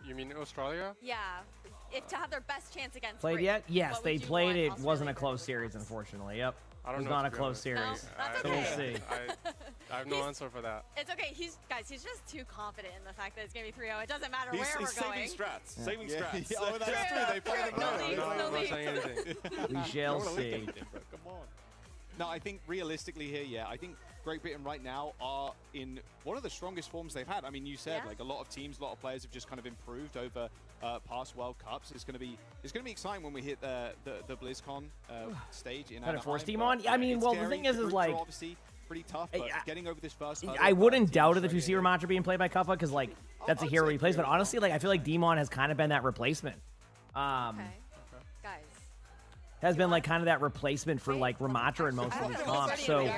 You mean Australia? Yeah, if to have their best chance against Played Britain, yet? Yes, what they would you played. want It wasn't a Australia close versus series, us? unfortunately. Yep. I don't It was know, not to a be close honest. series. No, that's So we'll okay. see. I have no answer for that. It's okay. He's just too confident in the fact that it's gonna be 3-0. It doesn't matter He's where we're saving going. strats. Yeah. Saving Yeah. strats. Oh, that's true. They play them No both. leads, No, no I'm not leads. saying anything. We shall see. Come on. No, I think realistically here, yeah, I think Great Britain right now are in one of the strongest forms they've had. I mean, you said Yeah. like a lot of teams, a lot of players have just kind of improved over past World Cups. It's gonna be exciting when we hit the BlizzCon stage in Gotta Anaheim. force team but, on? I mean, it's well, the scary. thing is groups like- are obviously pretty tough, but getting over this first hurdle, I wouldn't Team doubt it if you Australia see Ramatra being played by Kuffa because like that's a I'd hero say he plays. But Kuffa. honestly, like I feel like Demon has kind of been that replacement. Okay. Guys, has been like kind of that replacement for like Ramatra in most of these comps. So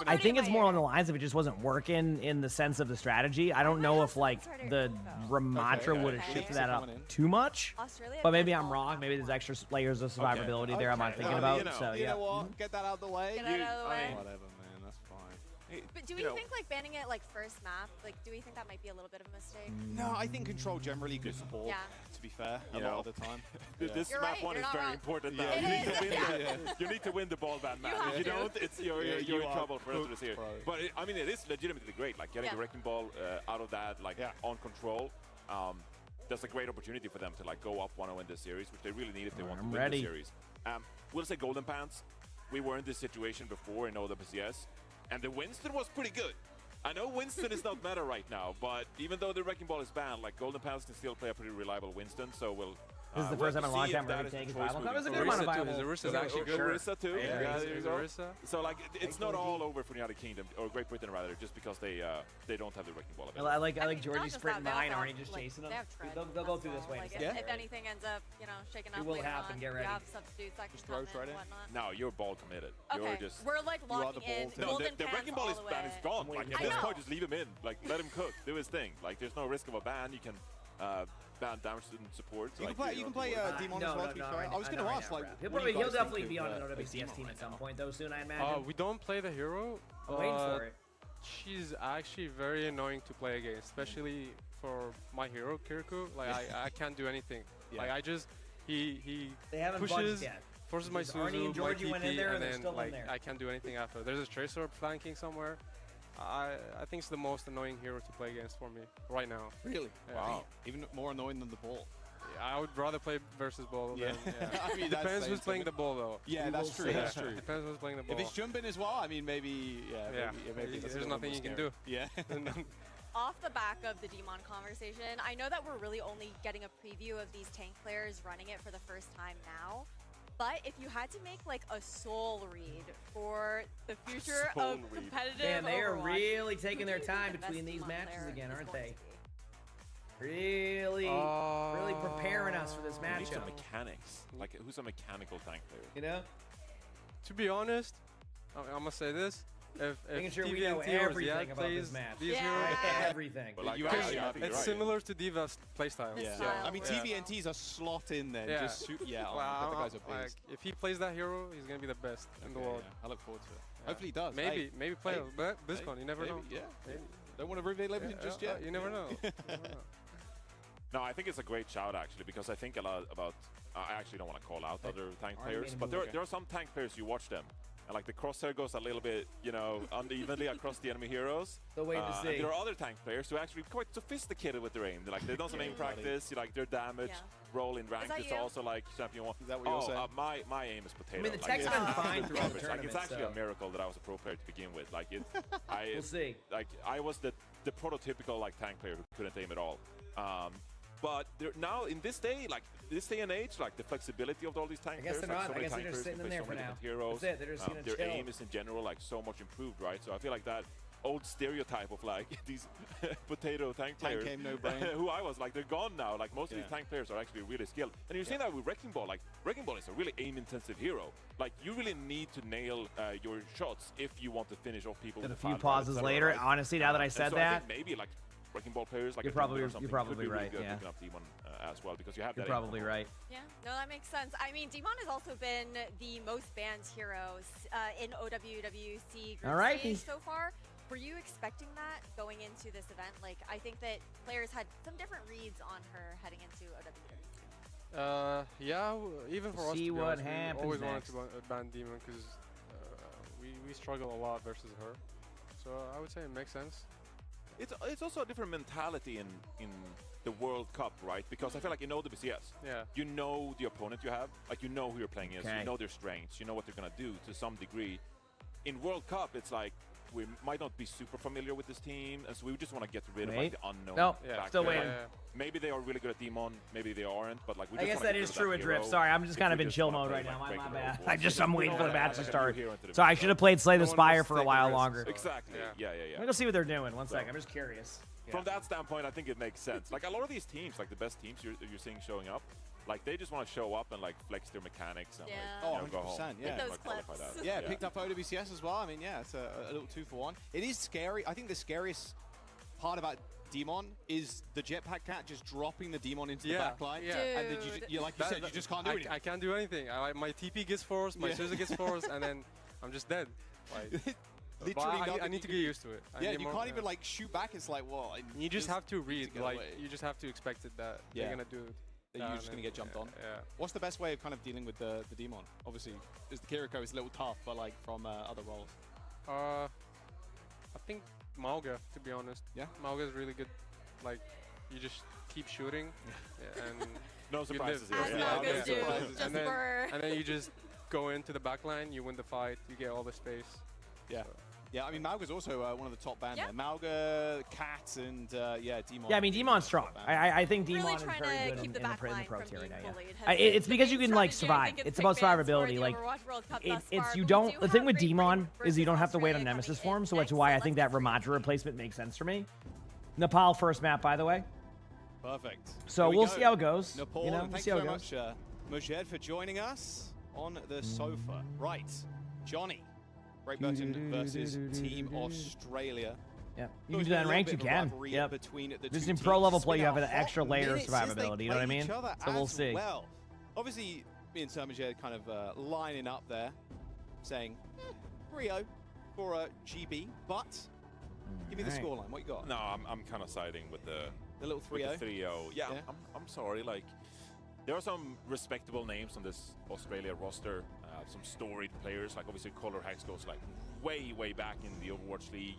I think it's more on the lines of it just wasn't working in the sense of the strategy. I don't know if like the Ramatra would have shifted that up too much, but maybe I'm wrong. Maybe there's extra layers of survivability there I'm not thinking about. So You yeah. know what? Get that out of the way. Get that out of the way. Whatever, man. That's fine. But do we think like banning it like first map? Like, do we think that might be a little bit of a mistake? No, I think control generally good for ball. Yeah. To be fair, a lot of the time. This You're map right, one you're is not very wrong. important now. It You need, is. to win you need to win the ball ban match. have If you to. don't, it's you're you in are trouble for the rest of the series. pro. But I mean, it is legitimately great. Like getting Yeah. the wrecking ball out of that, like on control. That's a great opportunity for them to like go up 1-0 in this series, which they really need if they want to win ready. the series. We'll say Golden Pants. We were in this situation before in OWCS, and the Winston was pretty good. I know Winston is not meta right now, but even though the wrecking ball is banned, like Golden Pants can still play a pretty reliable Winston. So we'll. This is the we'll first time in a see long if time that we're is the taking choice viable. moving That was a good forward. amount of viable. His Orisa is actually good. Orisa too. Yeah, there you go. Orisa. So like it's not all over for the United Kingdom or Great Britain rather, just because they don't have the wrecking ball available. I like mean, Georgie not just sprinting that, they by and also Arnie have, just like, chasing them. they have tread They'll go as through this well. way. Like, in a second. if anything ends up, shaking It up will later happen, on, get ready. you have substitutes that can Just come throw in and shredding? whatnot. No, you're ball committed. Okay, You're just. we're like are the locking in ball No, golden the pants wrecking ball all is the ban way. is gone. Like at I this know. point, just leave him in. Like let him cook, do his thing. Like there's no risk of a ban. You can ban damage and support. You like, can play. you You can don't play have to worry. Demon No, as well. no, To be no, fair, right I was now, going to right ask now, like, right. what do you He'll guys definitely think be of, on an of OWCS Demon team right at some now? point, though. Soon, I imagine. We don't play the hero. I'm waiting but for it. She's actually very annoying to play against, especially for my hero Kiriko. Like I can't do anything. Like I just he They haven't budged pushes, yet. forces my Because Arnie Suzu, and my Georgie went in TP, there and and they're then still in like there. I can't do anything after. There's a Tracer flanking somewhere. I think it's the most annoying hero to play against for me right now. Really? Yeah. Wow. Even more annoying than the ball. I would rather play versus ball. Yeah. Than, I mean, that's depends saying who's playing the something. ball though. Yeah, that's true. That's true. Depends who's playing the ball. If it's jumping as well, I mean, maybe, maybe that's a There's little nothing more you can scary. do. Yeah. Off the back of the Demon conversation, I know that we're really only getting a preview of these tank players running it for the first time now. But if you had to make like a soul read for the future of competitive Man, they are Overwatch, really who taking do their you think time the between best these Demon matches player again, is aren't going they? to be? Really preparing us for this We need some matchup. mechanics. Like who's a mechanical tank player? You know? To be honest, I'm gonna say this. Making If sure we TV know and T or everything Ziad about plays this match. these heroes, Everything. But like, You I actually- think you're it's right. similar to Diva's playstyle. The Yeah. style I mean, as TVNTs are slot in there. Yeah. Just shoot. Yeah. Oh, Wow, the guys are like, beast. if he plays that hero, he's gonna be the best in the Okay, world. yeah. I look forward to it. Yeah. Hopefully he does. Maybe, Hey, maybe play hey, but BlizzCon. You never maybe, know. Yeah. Maybe. Don't want to reveal everything Yeah, just yet. You never know. You never know. No, I think it's a great shout actually because I think a lot about. I actually don't want to call out other tank Arnie players, made a but move. there are some tank players you watch them, and like the crosshair goes a little bit, unevenly across the enemy heroes. So wait to And see. there are other tank players who are actually quite sophisticated with their aim. They've done some aim practice. Their damage roll in ranked that is you? also like champion one. Is that what you're saying? My aim is potato. I mean, the like, tech's it's been not fine super throughout the garbage. Like, tournament, it's actually so. a miracle that I was a pro player to begin with. Like We'll see. Like I was the prototypical like tank player who couldn't aim at all. But now in this day and age, like the flexibility of all these tank I guess players, they're like not. so I many guess tank they're just players sitting who in play there so for many now. different heroes. That's it. They're just gonna their chill. aim is in general like so much improved, right? So I feel like that old stereotype of like these potato tank players game, no brain. who I was, like they're gone now. Like most of Yeah. these tank players are actually really skilled. And you're seeing that with Wrecking Ball. Like Wrecking Ball is a really aim-intensive hero. Like you really need to nail your shots if you want to finish off people. Then a with few the pauses etc., later, right? honestly, now that I And said so I that, think maybe like Wrecking Ball players, like You're a Demon probably- or something, you're probably could be really right, good yeah. picking up Demon as well because you have you're that. aim probably component. right. Yeah, no, that makes sense. I mean, Demon has also been the most banned hero in OWWC group All right. stage so far. Were you expecting that going into this event? Like, I think that players had some different reads on her heading into OWWC. Yeah, even for us, See to be what honest, we happens always next. wanted to ban Demon because we struggle a lot versus her. So I would say it makes sense. It's also a different mentality in the World Cup, right? Because I feel like in OWCS, you know the opponent you have, like you know who you're playing against, Okay. you know their strengths, you know what they're gonna do to some degree. In World Cup, it's like we might not be super familiar with this team, and so we just want to get rid of like Wait. the unknown. No, back still there. waiting. Like, maybe they are really good at Demon, maybe they aren't, but like we I just guess wanna that get is rid of true that with Drip. hero Sorry, I'm just if kind we of in just chill wanna mode play, right like, now. My regular bad. Overwatch. I'm waiting for the match to Like a new start. hero into the So I meta. should have played Slay the Don't wanna Spire just for a take while risks. longer. Exactly. Yeah. Yeah. I'm gonna see what they're doing. One second. I'm just curious. From that standpoint, I think it makes sense. Like a lot of these teams, like the best teams you're seeing showing up, Like they just want to show up and like flex their mechanics and Yeah. like, go home. 100%, yeah. Those Like, qualify clips. that. Yeah, picked up OWCS as well. I mean, yeah, it's a little 2-for-1. It is scary. I think the scariest part about Demon is the jetpack cat just dropping the Demon into the back line. Yeah. And then you like you said, you just can't do anything. I can't do anything. My TP gets forced, my scissor gets forced, and then I'm just dead. Like, Literally, I need to get used to it. Yeah, you can't even like shoot back. It's like, well, you just have to read. Like, away. you just have to expect it that they're gonna do it. That you're just gonna get jumped on. Yeah. What's the best way of kind of dealing with the Demon? Obviously, is the Kiriko is a little tough, but like from other roles. I think Mauga, to be honest. Yeah, Mauga is really good. Like, you just keep shooting, and no surprises As here. Maugas do. and then you just go into the back line, you win the fight, you get all the space. Yeah. So. Yeah, I mean, Mauga's also one of the top band Yeah. there. Mauga, Cat, and yeah, Demon. Yeah, I mean, Demon's strong. I think Really Demon is trying very to good keep in the the back pro line tier from right now. being Yeah. bullied. It's because you can like survive. It's about survivability. Like, it's you don't. The thing with Demon is you don't have to wait on Nemesis for him, so that's why I think that Ramadra replacement makes sense for me. Nepal first map, by the way. Perfect. So we'll see how it goes. Nepal, You know, and we'll thanks see how it very goes. much, Mujed, for joining us on the sofa. Right, Johnny. Great Burton versus Team Australia. Yeah, you can do that in ranked. You can. Yep. Between the Just two in pro teams. level It's play, been you have a an extra hot layer of minute since they survivability. You know what I played mean? each other So we'll as see. Well, obviously, me and Termajed kind of lining up there, saying Rio for a GB, but give me the Alright. scoreline. What you got? No, I'm kind of siding with the little 3-0. 3-0. Yeah, I'm sorry. Like, there are some respectable names on this Australia roster. Some storied players, like obviously Color Hex goes like way back in the Overwatch League.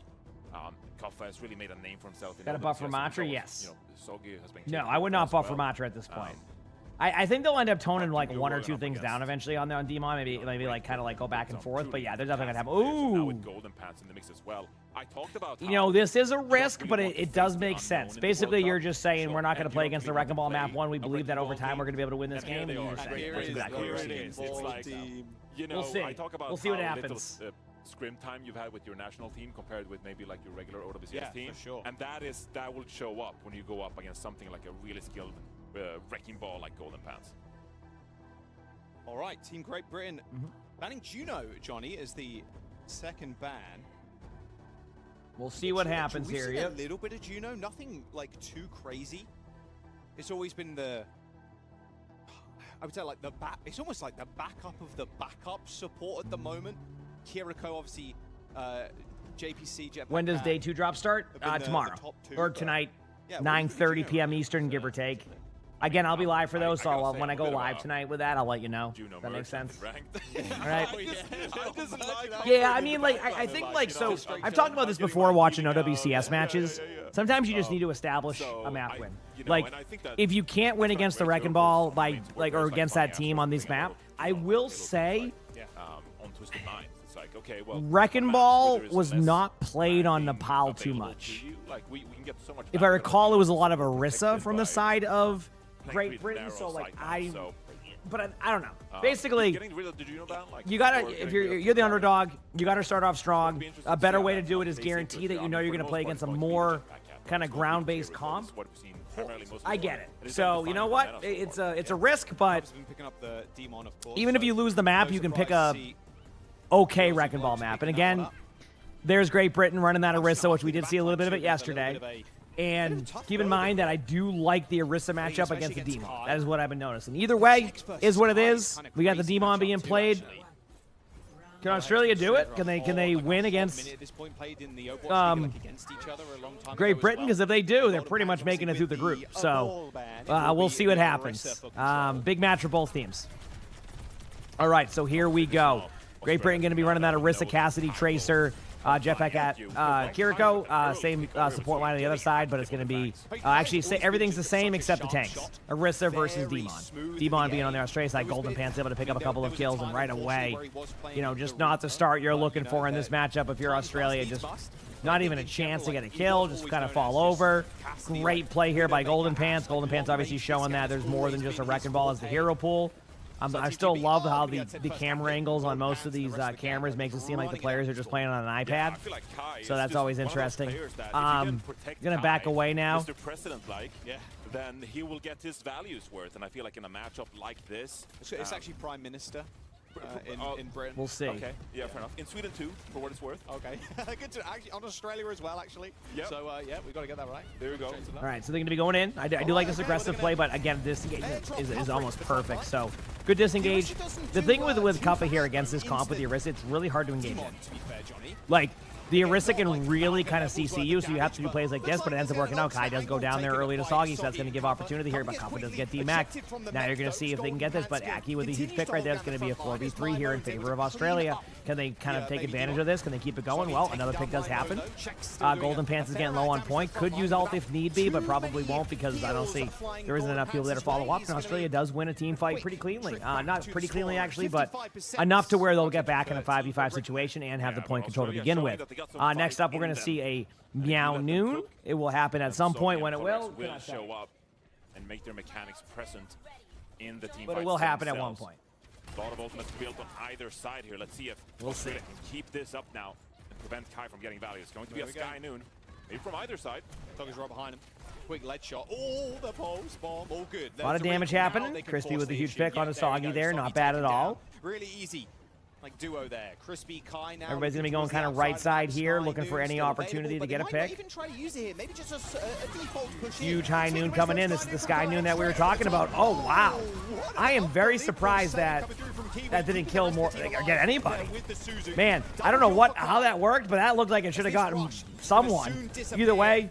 Kafka has really made a name for himself. Got a buff for Matra? Yes. You know, Sogi has been. No, I would not buff for Matra at this point. I think they'll end up toning like one or two things down eventually on Demon. Maybe like kind of like go back and forth. But yeah, they're definitely gonna have. Now Ooh. with Golden Pants in the mix as well. I talked about. You know, this is a risk, but it does make sense. Basically, you're just saying we're not going to play against the Wrecking Ball map 1. We believe that over time we're going to be able to win this game. And you're saying that's exactly what you're saying. It's like, you know, We'll see. I talk about We'll see what how happens. little, scrim time you've had with your national team compared with maybe like your regular OWCS team. For sure. And that will show up when you go up against something like a really skilled Wrecking Ball like Golden Pants. All right, Team Great Britain banning Juno, Johnny, as the second ban. We'll see what happens We've here. seen Yep. a little bit of Juno, nothing like too crazy. It's always been the, I would say like the back. It's almost like the backup of the backup support at the moment. Kiriko, obviously, JPC. Jetpack When does ban day 2 drop start? have been the Tomorrow top two, or but- tonight, Yeah, 9:30 p.m. Eastern, give or take. Again, I'll be live for those, so when I go live tonight with that, I'll let you know. That makes sense. All right. Yeah, I mean, like, I think, like, so I've talked about this before watching OWCS matches. Sometimes you just need to establish a map win. Like, if you can't win against the Wrecking Ball by, like, or against that team on this map, I will say on Twisted Minds, it's like, okay, well, Wrecking Ball was not played on Nepal too much. Like, we can get so much. If I recall, it was a lot of Orisa from the side of Great Britain, so like I don't know. Basically, getting rid of the Juno ban, like, you gotta, if you're the underdog, you gotta start off strong. A better way to do it is guarantee that you know you're gonna play against a more kind of ground-based comp. I get it. So you know what? It's a risk, but even if you lose the map, you can pick a okay Wrecking Ball map. And again, there's Great Britain running that Orisa, which we did see a little bit of it yesterday. And keep in mind that I do like the Orisa matchup against the Demon. That is what I've been noticing. Either way is what it is. We got the Demon being played. Can Australia do it? Can they win against Great Britain? Because if they do, they're pretty much making it through the group. So we'll see what happens. Big match for both teams. All right, so here we go. Great Britain going to be running that Orisa, Cassidy, Tracer, Jetpack at Kiriko, same support line on the other side, but it's going to be actually everything's the same except the tanks. Orisa versus Demon. Demon being on the Australia side, Golden Pants able to pick up a couple of kills, and right away, you know, just not the start you're looking for in this matchup. If you're Australia, just not even a chance to get a kill, just kind of fall over. Great play here by Golden Pants. Golden Pants obviously showing that there's more than just a Wrecking Ball as the hero pool. I still love how the camera angles on most of these cameras makes it seem like the players are just playing on an iPad. So that's always interesting. Gonna back away now. then he will get his values worth. And I feel like in a matchup like this... It's actually Prime Minister in Britain. We'll see. Okay, yeah, fair enough. In Sweden too, for what it's worth. Okay, good to actually on Australia as well, actually. Yep. So yeah, we got to get that right. There we go. All right, so they're going to be going in. I do like this aggressive play, but again, disengage is almost perfect. So good disengage. The thing with Kuffa here against this comp with the Orisa, it's really hard to engage in. Like, the Orisa can really kind of CC you, so you have to do plays like this, but it ends up working out. Kai does go down there early to Soggy, so that's going to give opportunity here, but Kuffa does get DMAC'd. Now you're going to see if they can get this, but Aki with a huge pick right there, it's going to be a 4v3 here in favor of Australia. Can they kind of take advantage of this? Can they keep it going? Well, another pick does happen. Golden Pants is getting low on point. Could use ult if need be, but probably won't because I don't see there isn't enough people there to follow up. And Australia does win a team fight pretty cleanly. Not pretty cleanly, actually, but enough to where they'll get back in a 5v5 situation and have the point control to begin with. Next up, we're going to see a Meow Noon. It will happen at some point when it will. Will show up and make their mechanics present in the team. But it will happen at one point. A lot of ultimates built on either side here. Let's see if Australia can keep this up now and prevent Kai from getting value. It's going to be a Sky Noon, maybe from either side. Doggy's right behind him. Quick lead shot. Oh, the pulse bomb. All good. A lot of damage happening. Crispy with a huge pick on a Soggy there. Not bad at all. Really easy. Like duo there. Crispy, Kai now. Everybody's going to be going kind of right side here, looking for any opportunity to get a pick. Even try to use it here. Maybe just a default push Huge High Noon coming in. This is the Sky Noon that we were talking about. Oh, wow. I am very surprised that didn't kill more, get anybody. Man, I don't know how that worked, but that looked like it should have gotten someone. Either way,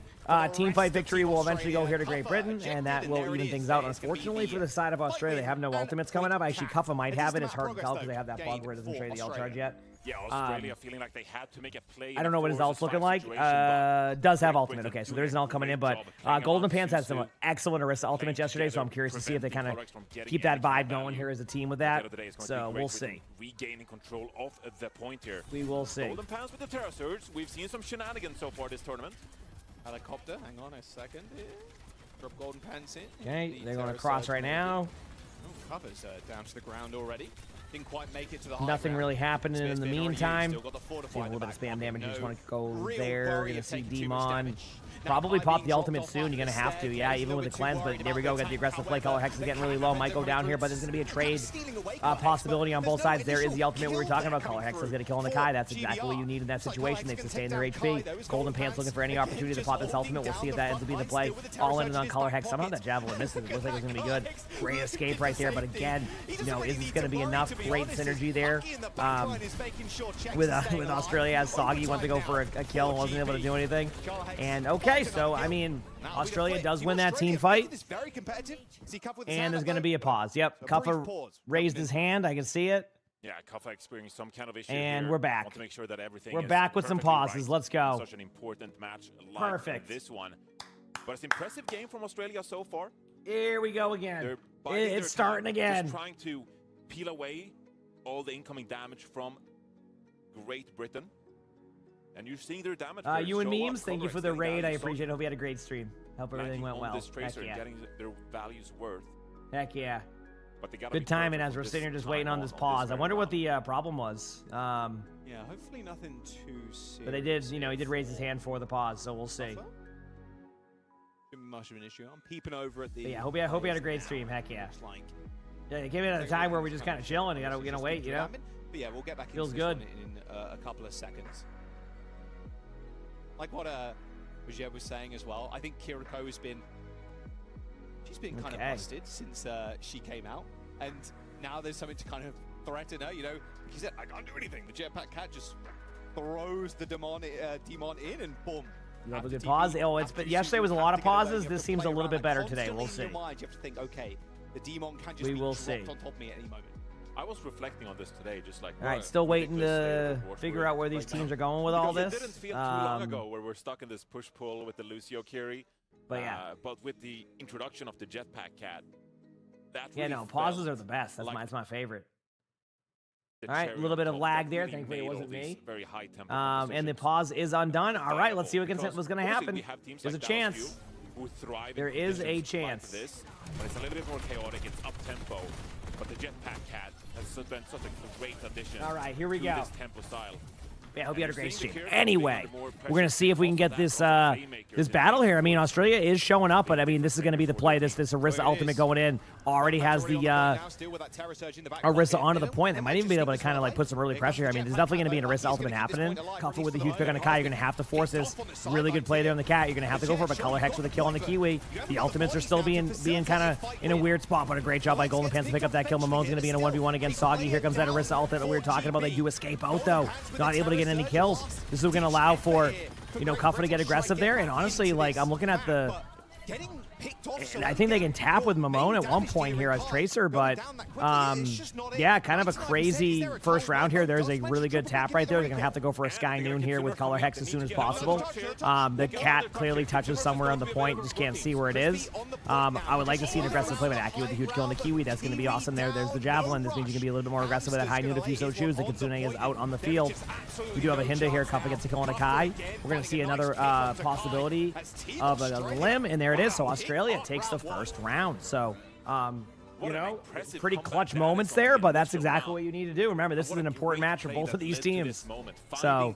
team fight victory will eventually go here to Great Britain, and that will even things out. Unfortunately, for the side of Australia, they have no ultimates coming up. Actually, Kuffa might have it. It's hard to tell because they have that bug where it doesn't trade the ult charge yet. Yeah, Australia feeling like they had to make a play. I don't know what his ult's looking like. Does have ultimate. Okay, so there's an ult coming in, but Golden Pants had some excellent Orisa ultimates yesterday, so I'm curious to see if they kind of keep that vibe going here as a team with that. So we'll see. Regaining control of the point here. We will see. Golden Pants with the Terra Surge. We've seen some shenanigans so far this tournament. Helicopter, hang on a second here. Drop Golden Pants in. Okay, they're going to cross right now. Oh, Kuffa's down to the ground already. Didn't quite make it to the high Nothing ground. really happening in the meantime. Still got the fortify a little bit of spam damage. You just want to go real there. worry Going to of see taking too much Demon. damage. Probably Now, pop the being ultimate dropped soon. off You're going to have to. instead. Yeah, He's a even with the little bit cleanse. too But worried there we go. about Got the the aggressive play. tank. Color Hex is getting really low. Might go down here, but there's going to be a trade possibility on both sides. There is the ultimate we were talking about. Color Hex is going to kill on the Kai. That's exactly what you need in that situation. They sustain their HP. Golden Pants looking for any opportunity to pop this ultimate. We'll see if that ends up being the play. All in on Color Hex. Somehow that Javelin misses. It looks like it's going to be good. Great escape right there. But again, is this going to be enough? Great synergy there. With Australia as Soggy went to go for a kill and wasn't able to do anything. And okay, so I mean, Australia does win that team fight. And there's going to be a pause. Yep, Kuffa raised his hand. I can see it. Yeah, Kuffa experiencing some kind of issue and here. we're back. Want to make sure that everything we're is back with some pauses. Right. Let's go. Such an important match like this one. But it's an impressive game from Australia so far. Here we go again. It's starting again. Just trying to peel away all the incoming damage from Great Britain. And you're seeing their damage. You and Memes, thank you for the raid. I appreciate it. Hope you had a great stream. Hope everything went well. This tracer and getting their values worth. Heck yeah. But they good timing as we're sitting here just waiting on this pause. I wonder what the problem was. Yeah, hopefully nothing too serious. But they did, he did raise his hand for the pause, so we'll see. Shouldn't be much of an issue. I'm peeping over at the. But yeah, hope you had a great stream. Heck yeah. Yeah, they came in at a time where we're just kind of chilling. You gotta wait, But yeah, we'll get back into Feels this good. one in a couple of seconds. Like what Vijay was saying as well. I think Kiriko has been. She's been kind of busted since she came out, and now there's something to kind of threaten her. You know, he said, "I can't do anything." The Jetpack Cat just throws the demon in, and boom. You have a good pause. Oh, yesterday was a lot of pauses. This seems a little bit better today. We'll see. In your mind, you have to think, okay, the demon can just we be will dropped see. on top of me at any moment. I was reflecting on this today, just like. All right, still waiting to figure out where these teams are going with all this. It didn't feel too long ago where we're stuck in this push-pull with the Lucio Kiri. But yeah. But with the introduction of the Jetpack Cat, that yeah, really no, pauses are the best. That's like my favorite. All right, a little bit of lag there. Thankfully, it wasn't me. Very high tempo and the pause is undone. All right, let's see what's going to happen. There's a chance. There is a chance. But it's a little bit more chaotic. It's up tempo. But the Jetpack Cat has been such a great addition. All right, here we go. This tempo style. Yeah, I hope you had a great stream. Anyway, we're going to see if we can get this this battle here. I mean, Australia is showing up, but I mean, this is going to be the play. This Orisa ultimate going in already has the Orisa onto the point. They might even be able to kind of like put some early pressure here. I mean, there's definitely going to be an Orisa ultimate happening. Coupled with the huge pick on the Kai, you're going to have to force this. Really good play there on the Cat. You're going to have to go for it, but Color Hex with a kill on the Kiwi. The ultimates are still being kind of in a weird spot, but a great job by Golden Pants to pick up that kill. Mamon's going to be in a 1v1 against Soggy. Here comes that Orisa ultimate that we were talking about. They do escape out, though. Not able to get any kills. This is going to allow for, you know, Kuffa to get aggressive there. And honestly, like, I'm looking at the... And I think they can tap with Mamone at one point here as Tracer, but yeah, kind of a crazy first round here. There's a really good tap right there. They're going to have to go for a Sky Noon here with Color Hex as soon as possible. The Cat clearly touches somewhere on the point. Just can't see where it is. I would like to see an aggressive play with Aki with a huge kill on the Kiwi. That's going to be awesome there. There's the Javelin. This means you can be a little bit more aggressive with that High Noon if you so choose. The Kitsune is out on the field. We do have a Hinda here. Kuffa gets a kill on a Kai. We're going to see another possibility of a limb, and there it is. So Australia takes the first round. So, you know, pretty clutch moments there, but that's exactly what you need to do. Remember, this is an important match for both of these teams. So,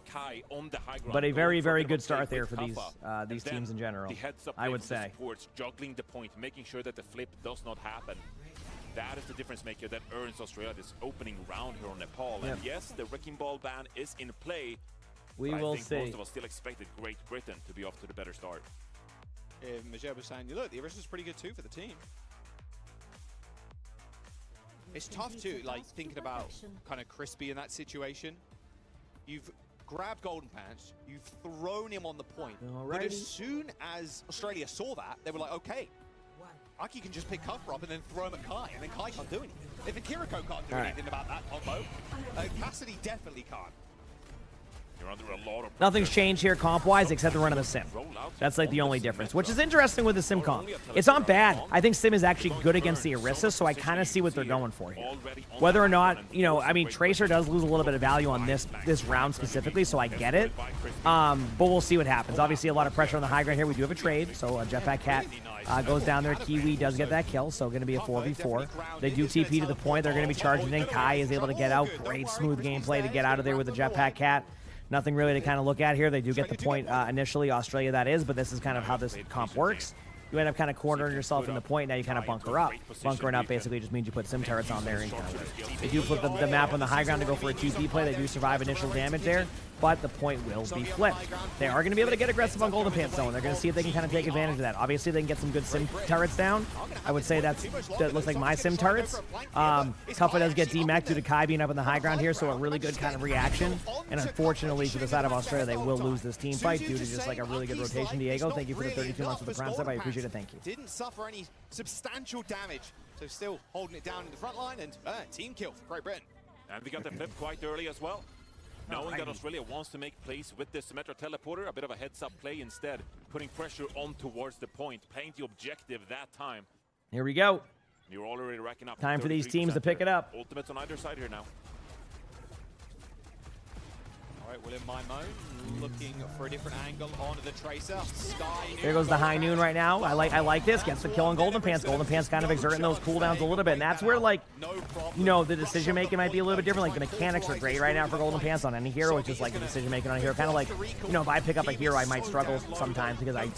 but a very, very good start there for these teams in general, I would say. Juggling the point, making sure that the flip does not happen. That is the difference maker that earns Australia this opening round here on Nepal. And yes, the Wrecking Ball ban is in play. We will see. Most of us still expected Great Britain to be off to the better start. Majeb was saying, look, the Orisa's pretty good too for the team. It's tough too, like thinking about kind of Crispy in that situation. You've grabbed Golden Pants, you've thrown him on the point. But as soon as Australia saw that, they were like, okay, Aki can just pick Kuffa up and then throw him at Kai, and then Kai can't do anything. If the Kiriko can't do anything about that combo, Cassidy definitely can't. You're under a lot of Nothing's changed here comp-wise except the run of the Sim. That's like the only difference, which is interesting with the Sim comp. It's not bad. I think Sim is actually good against the Orisa, so I kind of see what they're going for here. Whether or not, you know, I mean, Tracer does lose a little bit of value on this round specifically, so I get it. But we'll see what happens. Obviously, a lot of pressure on the high ground here. We do have a trade, so Jetpack Cat goes down there. Kiwi does get that kill, so going to be a 4v4. They do TP to the point. They're going to be charging in. Kai is able to get out. Great smooth gameplay to get out of there with the Jetpack Cat. Nothing really to kind of look at here. They do get the point initially, Australia that is, but this is kind of how this comp works. You end up kind of cornering yourself in the point. Now you kind of bunker up. Bunkering up basically just means you put sim turrets on there. And they do flip the map on the high ground to go for a TP play. They do survive initial damage there, but the point will be flipped. They are going to be able to get aggressive on Golden Pants, though, and they're going to see if they can kind of take advantage of that. Obviously, they can get some good sim turrets down. I would say that looks like my sim turrets. Kuffa does get DMAC due to Kai being up in the high ground here, so a really good kind of reaction. And unfortunately, for the side of Australia, they will lose this team fight due to just like a really good rotation. Diego, thank you for the 32 months of the Prime sub. I appreciate it. Thank you. Didn't suffer any substantial damage, so still holding it down in the front line, and team kill for Great Britain. And we got the flip quite early as well. Knowing that Australia wants to make plays with the Symmetra teleporter, a bit of a heads-up play instead, putting pressure on towards the point, playing the objective that time. Here we go. You're already racking up. Time for these teams to pick it up. Ultimates on either side here now. All right, William Maimone looking for a different angle onto the Tracer. There goes the High Noon right now. I like this. Gets the kill on Golden Pants. Golden Pants kind of exerting those cooldowns a little bit, and that's where, like, you know, the decision making might be a little bit different. Like, the mechanics are great right now for Golden Pants on any hero. It's just like the decision making on a hero. Kind of like, you know, if I pick up a hero, I might struggle sometimes because I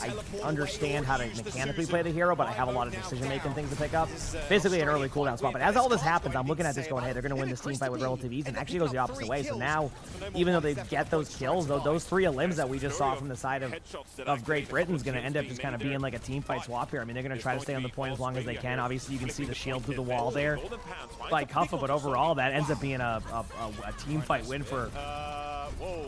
understand how to mechanically play the hero, but I have a lot of decision making things to pick up. Basically, an early cooldown spot. But as all this happens, I'm looking at this going, hey, they're going to win this team fight with relative ease, and actually goes the opposite way. So now, even though they get those kills, those 3 limbs that we just saw from the side of Great Britain's going to end up just kind of being like a team fight swap here. I mean, they're going to try to stay on the point as long as they can. Obviously, you can see the shield through the wall there by Kuffa, but overall, that ends up being a team fight win for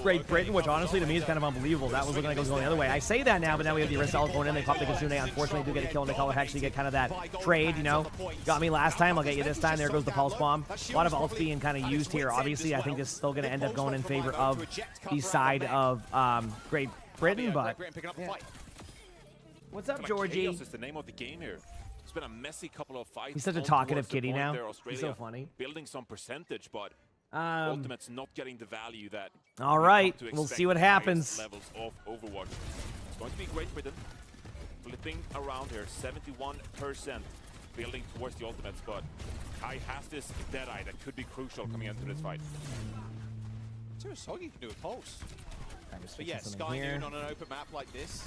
Great Britain, which honestly to me is kind of unbelievable. That was looking like it was going the other way. I say that now, but now we have the Orisa going in. They pop the Kitsune. Unfortunately, do get a kill on the Color Hex. You get kind of that trade, you know. Got me last time, I'll get you this time. There goes the Pulse Bomb. A lot of ults being kind of used here. Obviously, I think this is still going to end up going in favor of the side of Great Britain, but yeah. What's up, Georgie? Chaos is the name of the game here. It's been a messy couple of fights. He's such a talkative kitty now. He's so funny. Building some percentage, but Ultimate's not getting the value that. All right, we'll see what happens. Levels of Overwatch. It's going to be Great Britain flipping around here, 71% building towards the Ultimates, but Kai has this Deadeye that could be crucial coming into this fight. See what Soggy can do with Pulse. just But yeah, fixing something Sky here. Noon on an open map like this.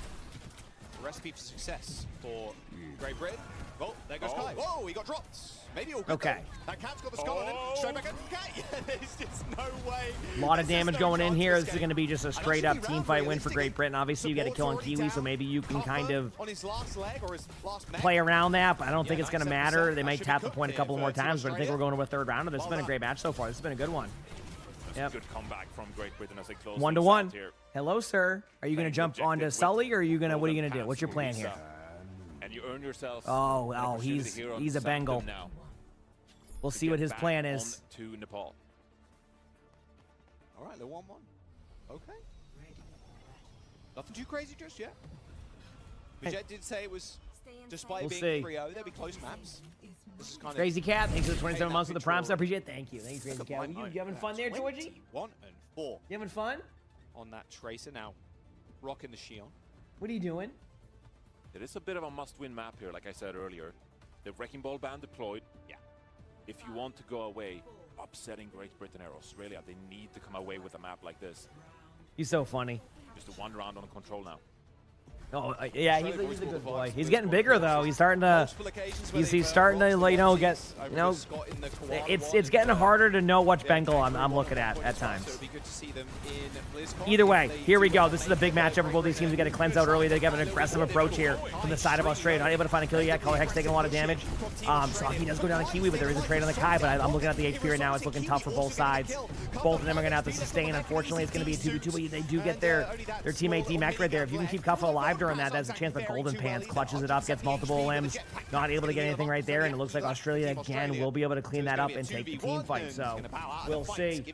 Recipe for success for Great Britain. Oh, there goes Kai. Whoa, he got dropped. Maybe all good. Okay. Though. That cat's got the skull on him. Straight back in. Okay. There's just no way. A lot of damage going in here. This is game. going to be just a straight up team fight win for Great Britain. Obviously, you get a kill on Kiwi, so maybe you can kind of on his last leg or his last neck. play around that, but I don't think it's going to 97%. matter. They That might should tap be the point a cooked couple here more for Team times, but I think we're Australia. going to a third round. This has been a great match so far. This has been a good one. That's a good comeback from Great Britain as they close 1-1. things out here. Hello, sir. Are you going to jump onto Sully, or are you going to? What are you going to do? What's your plan here? And you earn yourself. Oh, he's a Bengal. Now We'll see what his plan is. On to Nepal. All right, the 1-1. Okay. Nothing too crazy just yet. Vijay did say it was, despite We'll being see. 3-0, there'll be close maps. This is kind Crazy of Cat, thanks for the 27 that months with the picture prompts. I already. appreciate it. Thank you. Thanks, Crazy Cat. You having fun there, Georgie? 1 and 4 You having fun? on that Tracer now. Rocking the Shion. What are you doing? It is a bit of a must-win map here, like I said earlier. The Wrecking Ball ban deployed. Yeah. If you want to go away, upsetting Great Britain or Australia, they need to come away with a map like this. He's so funny. Just a one round on control now. Oh, yeah, he's a good boy. He's getting bigger though. He's starting to, he's starting to, get, it's getting harder to know which Bengal I'm looking at times. Either way, here we go. This is a big matchup for both these teams. We got to cleanse out early. They have an aggressive approach here from the side of Australia. Not able to find a kill yet. Color Hex taking a lot of damage. Saki does go down to Kiwi, but there is a trade on the Kai. But I'm looking at the HP right now. It's looking tough for both sides. Both of them are going to have to sustain. Unfortunately, it's going to be a 2v2, but they do get their teammate D-Mac right there. If you can keep Kuffa alive during that, that's a chance. But Golden Pants clutches it up, gets multiple limbs, not able to get anything right there, and it looks like Australia again will be able to clean that up and take the team fight. So we'll see.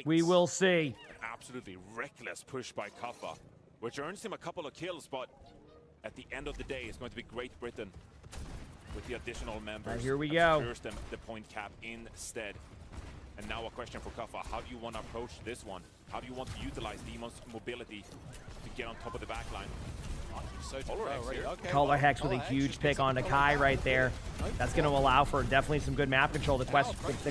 We will see. An absolutely reckless push by Kuffa, which earns him a couple of kills, but at the end of the day, it's going to be Great Britain with the additional members. Here we that go. secures them the point cap instead. And now a question for Kuffa. How do you want to approach this one? How do you want to utilize Demon's mobility to get on top of the back line? Color Hex with a huge pick onto Kai right there. That's going to allow for definitely some good map control. The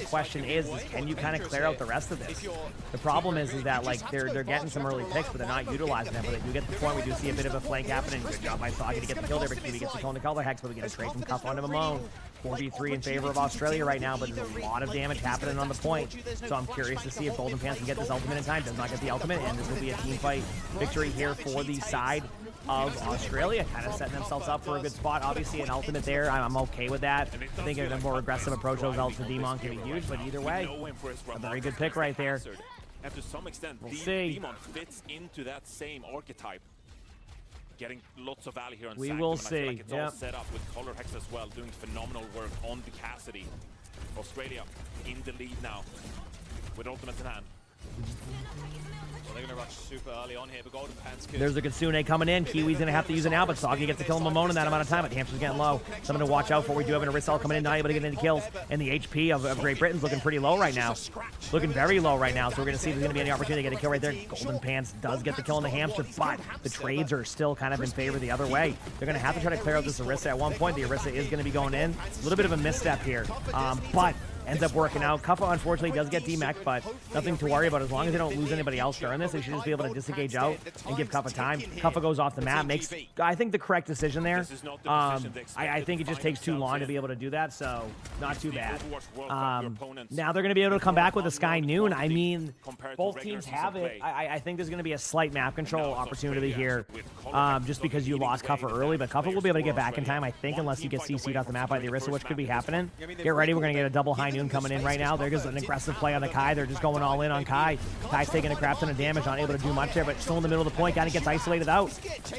question is can you kind of clear out the rest of this? The problem is that they're getting some early picks, but they're not utilizing them. But they do get the point. We do see a bit of a flank happening. Good job by Soggy to get the kill there, but Kiwi gets the kill on the Color Hex, but we get a trade from Cuff onto Emongg. 4v3 in favor of Australia right now, but there's a lot of damage happening on the point. So I'm curious to see if Golden Pants can get this ultimate in time. Does not get the ultimate, and this will be a team fight victory here for the side of Australia, kind of setting themselves up for a good spot. Obviously, an ultimate there. I'm okay with that. I think a more aggressive approach of those ults to Demon can be huge, but either way, a very good pick right there. And to some extent, We'll see. Demon fits into that same archetype. Getting lots of value here on We Sanctum, will and I feel see. like it's all set up with Color Hex as well, doing phenomenal work on the Cassidy. Australia in the lead now with ultimates in hand. Well, they're going to rush super early on here, but Golden Pants could. There's a Kitsune coming in. Kiwi's going to have to use it now, but Soggy gets to kill Mamone in that amount of time, but Hamster's getting low. Something to watch out for. We do have an Arisal coming in, not able to get any kills, and the HP of Great Britain's looking pretty low right now. Looking very low right now, so we're going to see if there's going to be any opportunity to get a kill right there. Golden Pants does get the kill on the Hamster, but the trades are still kind of in favor the other way. They're going to have to try to clear out this Orisa at one point. The Orisa is going to be going in. A little bit of a misstep here, but ends up working out. Kuffa unfortunately does get DMAC, but nothing to worry about. As long as they don't lose anybody else during this, they should just be able to disengage out and give Kuffa time. Kuffa goes off the map, makes, I think, the correct decision there. I think it just takes too long to be able to do that, so not too bad. Now they're going to be able to come back with a Sky Noon. I mean, both teams have it. I think there's going to be a slight map control opportunity here, just because you lost Kuffa early, but Kuffa will be able to get back in time, I think, unless you get CC'd off the map by the Orisa, which could be happening. Get ready, we're going to get a double high noon coming in right now. There's an aggressive play on the Kai. They're just going all in on Kai. Kai's taking a crap ton of damage, not able to do much there, but still in the middle of the point. Kind of gets isolated out.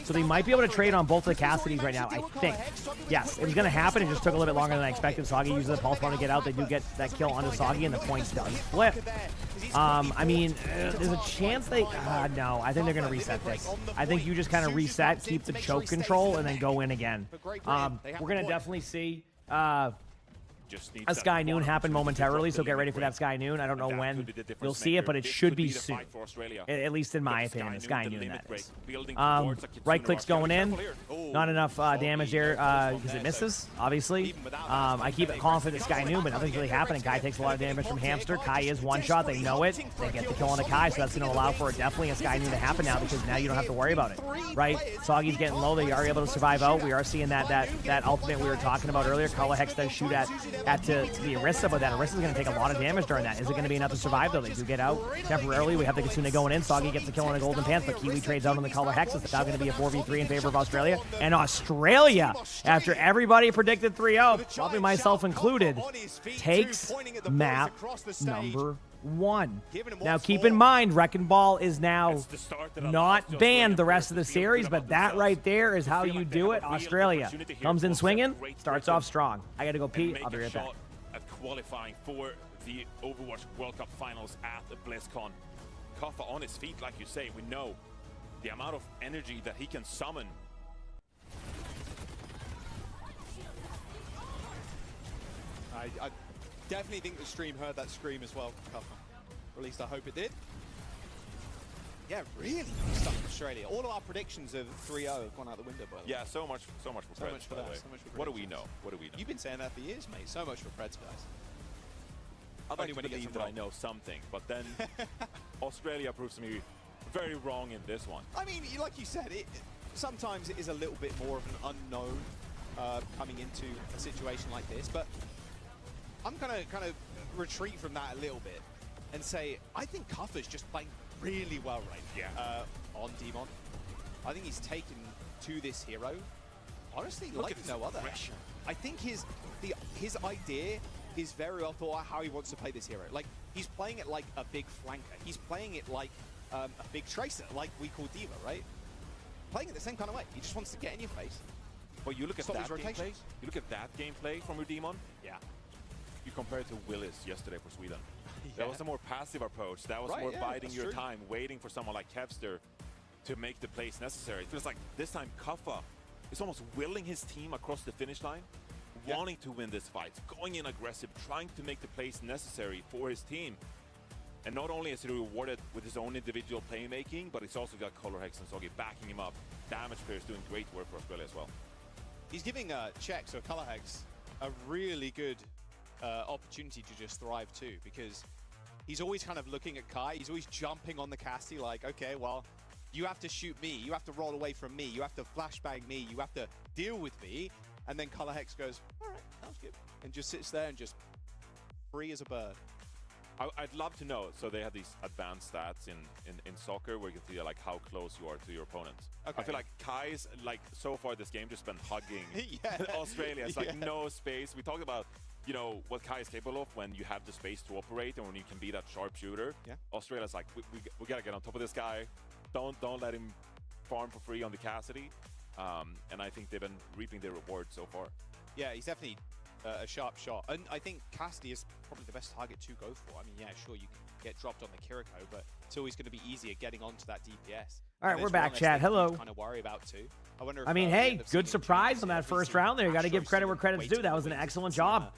So they might be able to trade on both of the Cassidys right now, I think. Yes, it was going to happen. It just took a little bit longer than I expected. Soggy uses the pulse bomb to get out. They do get that kill onto Soggy, and the points does flip. I mean, there's a chance they... no, I think they're going to reset this. I think you just kind of reset, keep the choke control, and then go in again. We're going to definitely see... just needs a that Sky Noon one happen opportunity to drop momentarily, the so get ready limit for break. that Sky Noon. I don't know And that when could be the difference you'll see it, maker. but it This should could be the soon. fight for Australia. At least in my Look, opinion, the Sky Noon, that break, is. building towards a Kitsune Right clicks Australia. going in. Careful here. Oh, Not enough damage there because there, it misses, so obviously. even without that, I keep calling for the Sky Noon, but nothing's really happening. Kai takes a lot of damage from Hamster. Kai is one shot. They know it. They get the kill on the Kai, so that's going to allow for definitely a Sky Noon to happen now because now you don't have to worry about it, right? Soggy's getting low. They are able to survive out. We are seeing that ultimate we were talking about earlier. Color Hex does shoot at to the Orisa, but that Orisa's going to take a lot of damage during that. Is it going to be enough to survive, though? They do get out temporarily. We have the Kitsune going in. Soggy gets the kill on the Golden Pants, but Kiwi trades out on the Color Hex. It's now going to be a 4v3 in favor of Australia. And Australia, after everybody predicted 3-0, probably myself included, takes map number 1. Now, keep in mind, Wrecking Ball is now not banned the rest of the series, but that right there is how you do it. Australia comes in swinging, starts off strong. I got to go pee. I'll be right back. At qualifying for the Overwatch World Cup Finals at the BlizzCon. Kaffa on his feet, like you say, we know the amount of energy that he can summon. I definitely think the stream heard that scream as well, Kuffer. Or at least I hope it did. Yeah, really stuck Australia. All of our predictions of 3-0 have gone out the window, by the way. Yeah, so much for Preds, by the way. So much for What do we predictions. know? What do we know? You've been saying that for years, mate. So much for Preds, guys. I'd like Only to when it gets believe that them I wrong. know something, but then Australia proves me very wrong in this one. I mean, like you said, sometimes it is a little bit more of an unknown coming into a situation like this, but I'm gonna kind of retreat from that a little bit and say I think Kuffer's just playing really well on Demon. I think he's taken to this hero honestly Look like at this no other. aggression. I think his idea is very well thought out how he wants to play this hero. Like, he's playing it like a big flanker. He's playing it like a big tracer, like we call Diva, right? Playing it the same kind of way. He just wants to get in your face. But you look at Stop that his gameplay. rotations. You look at that gameplay from your Demon. Yeah. You compare it to Willis yesterday for Sweden. Yeah. That was a more passive approach. That was Right, more yeah, biding that's your true. time, waiting for someone like Kevster to make the plays necessary. It feels like this time Kuffa is almost willing his team across the finish line, wanting to win this fight, going in aggressive, trying to make the plays necessary for his team. And not only is he rewarded with his own individual playmaking, but he's also got Color Hex and Soggy backing him up. Damage players doing great work for Australia as well. He's giving Czech, so Color Hex, a really good opportunity to just thrive too, because he's always kind of looking at Kai. He's always jumping on the Casty like, okay, well, you have to shoot me. You have to roll away from me. You have to flashbang me. You have to deal with me. And then Color Hex goes, all right, that was good. And just sits there and just free as a bird. I'd love to know. So they have these advanced stats in soccer where you can see like how close you are to your opponents. Okay. I feel like Kai's like so far this game just been hugging Australia. It's like no space. We talked about what Kai is capable of when you have the space to operate and when you can be that sharpshooter. Yeah. Australia's like we gotta get on top of this guy. Don't let him farm for free on the Cassidy. And I think they've been reaping their reward so far. Yeah, he's definitely a sharp shot. And I think Cassidy is probably the best target to go for. I mean, yeah, sure, you can get dropped on the Kiriko, but it's always going to be easier getting onto that DPS. All right, we're back, chat. Hello. Kind of worry about too. I wonder. I mean, hey, good surprise on that first round there. You got to give credit where credit's due. That was an excellent job.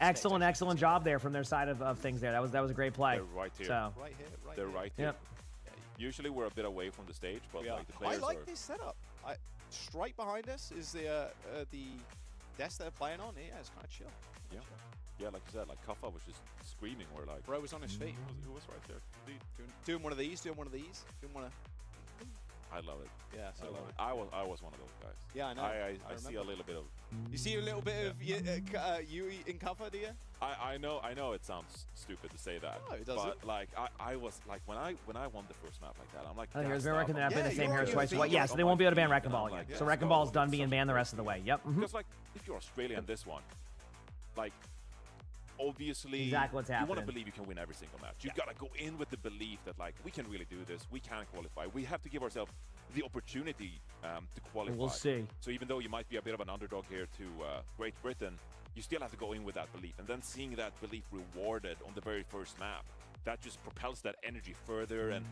Excellent job there from their side of things there. That was a great play. They're right here. So. They're right here. Yep. Usually we're a bit away from the stage, but like the players I like are... this setup. Straight behind us is the desk they're playing on. Yeah, it's kind of chill. Yeah, like you said, like Kuffa was just screaming. Or like Bro was on his feet. He was right there. Indeed. Doing one of these. Didn't want to. I love it. Yeah, so I love it. I was one of those guys. Yeah, I know. I see a little bit of. You see a little bit of you in cover, do you? I know it sounds stupid to say that. No, it doesn't. But like I was like when I won the first map like that, I'm like. I think there's gassed been up. Wrecking that. I've been the same you're here on twice. your Well, feet. yeah, so they won't be able to ban Wrecking Ball I'm again. like, So let's Wrecking go. Ball's done It's being such banned the great rest of the way. Yep. Because like if you're Australian this one, like obviously Exactly what's you want to happening. believe you can win every single match. You've got to go in with the belief that like we can really do this. We can qualify. We have to give ourselves the opportunity to qualify. We'll see. So even though you might be a bit of an underdog here to Great Britain, you still have to go in with that belief. And then seeing that belief rewarded on the very first map that just propels that energy further, and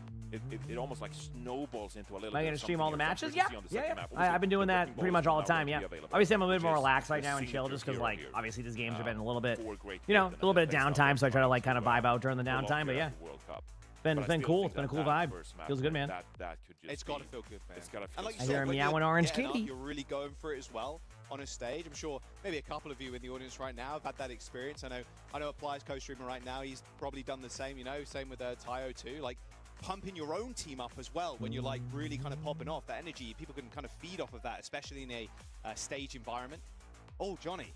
it almost like snowballs into a little. Am I bit going of to stream something all the you're matches? going Yeah, to see on the second map. I've been doing that pretty much all the time. Yeah, obviously I'm a little bit more relaxed right the now and chill, just because signature like hero here. obviously these games have been a little bit, Four great you know, a Britain little bit of and next downtime, up so I try to like trying kind of vibe to out during the pull off downtime. But here yeah, at the World Cup. been But I still cool. think It's been a that cool that vibe. first map, Feels good, man. That could just It's got to be- feel good, man. It's gotta feel And like you I said, hear a when meowing you're orange getting up, kitty. You're really going for it as well on a stage. I'm sure maybe a couple of you in the audience right now have had that experience. I know a Pliers co-streamer right now. He's probably done the same. You know, same with Tayo too. Like pumping your own team up as well when you're like really kind of popping off that energy. People can kind of feed off of that, especially in a stage environment. Oh, Johnny,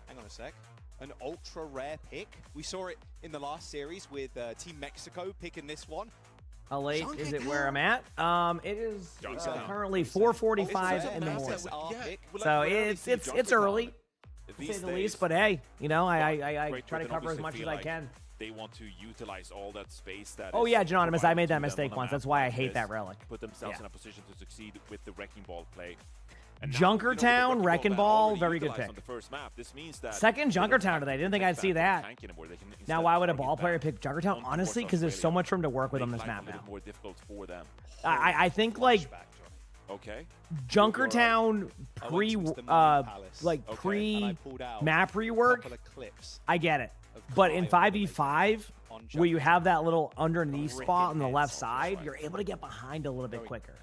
hang on a sec. An ultra rare pick. We saw it in the last series with Team Mexico picking this one. How late is it where I'm at? It is currently It's 4:45 in the morning. So it's early, to say the least. But hey, you know, I try to cover as much as I can. They want to utilize all that space that. Oh is yeah, Anonymous, I provided made to that them mistake on a once. map That's why I like hate this, that relic. Put themselves Yeah. in a position to succeed with the wrecking ball play. And Junkertown, Wrecking Ball, very good pick. On the first map. This means that Second Junkertown today. I didn't think I'd see that. Now, why would a ball player pick Junkertown? Honestly, because there's so much room to work with on this map now. More difficult for them. I think like Okay. Junkertown pre map rework. I get it, but in 5v5, where you have that little underneath spot on the left side, you're able to get behind a little bit quicker.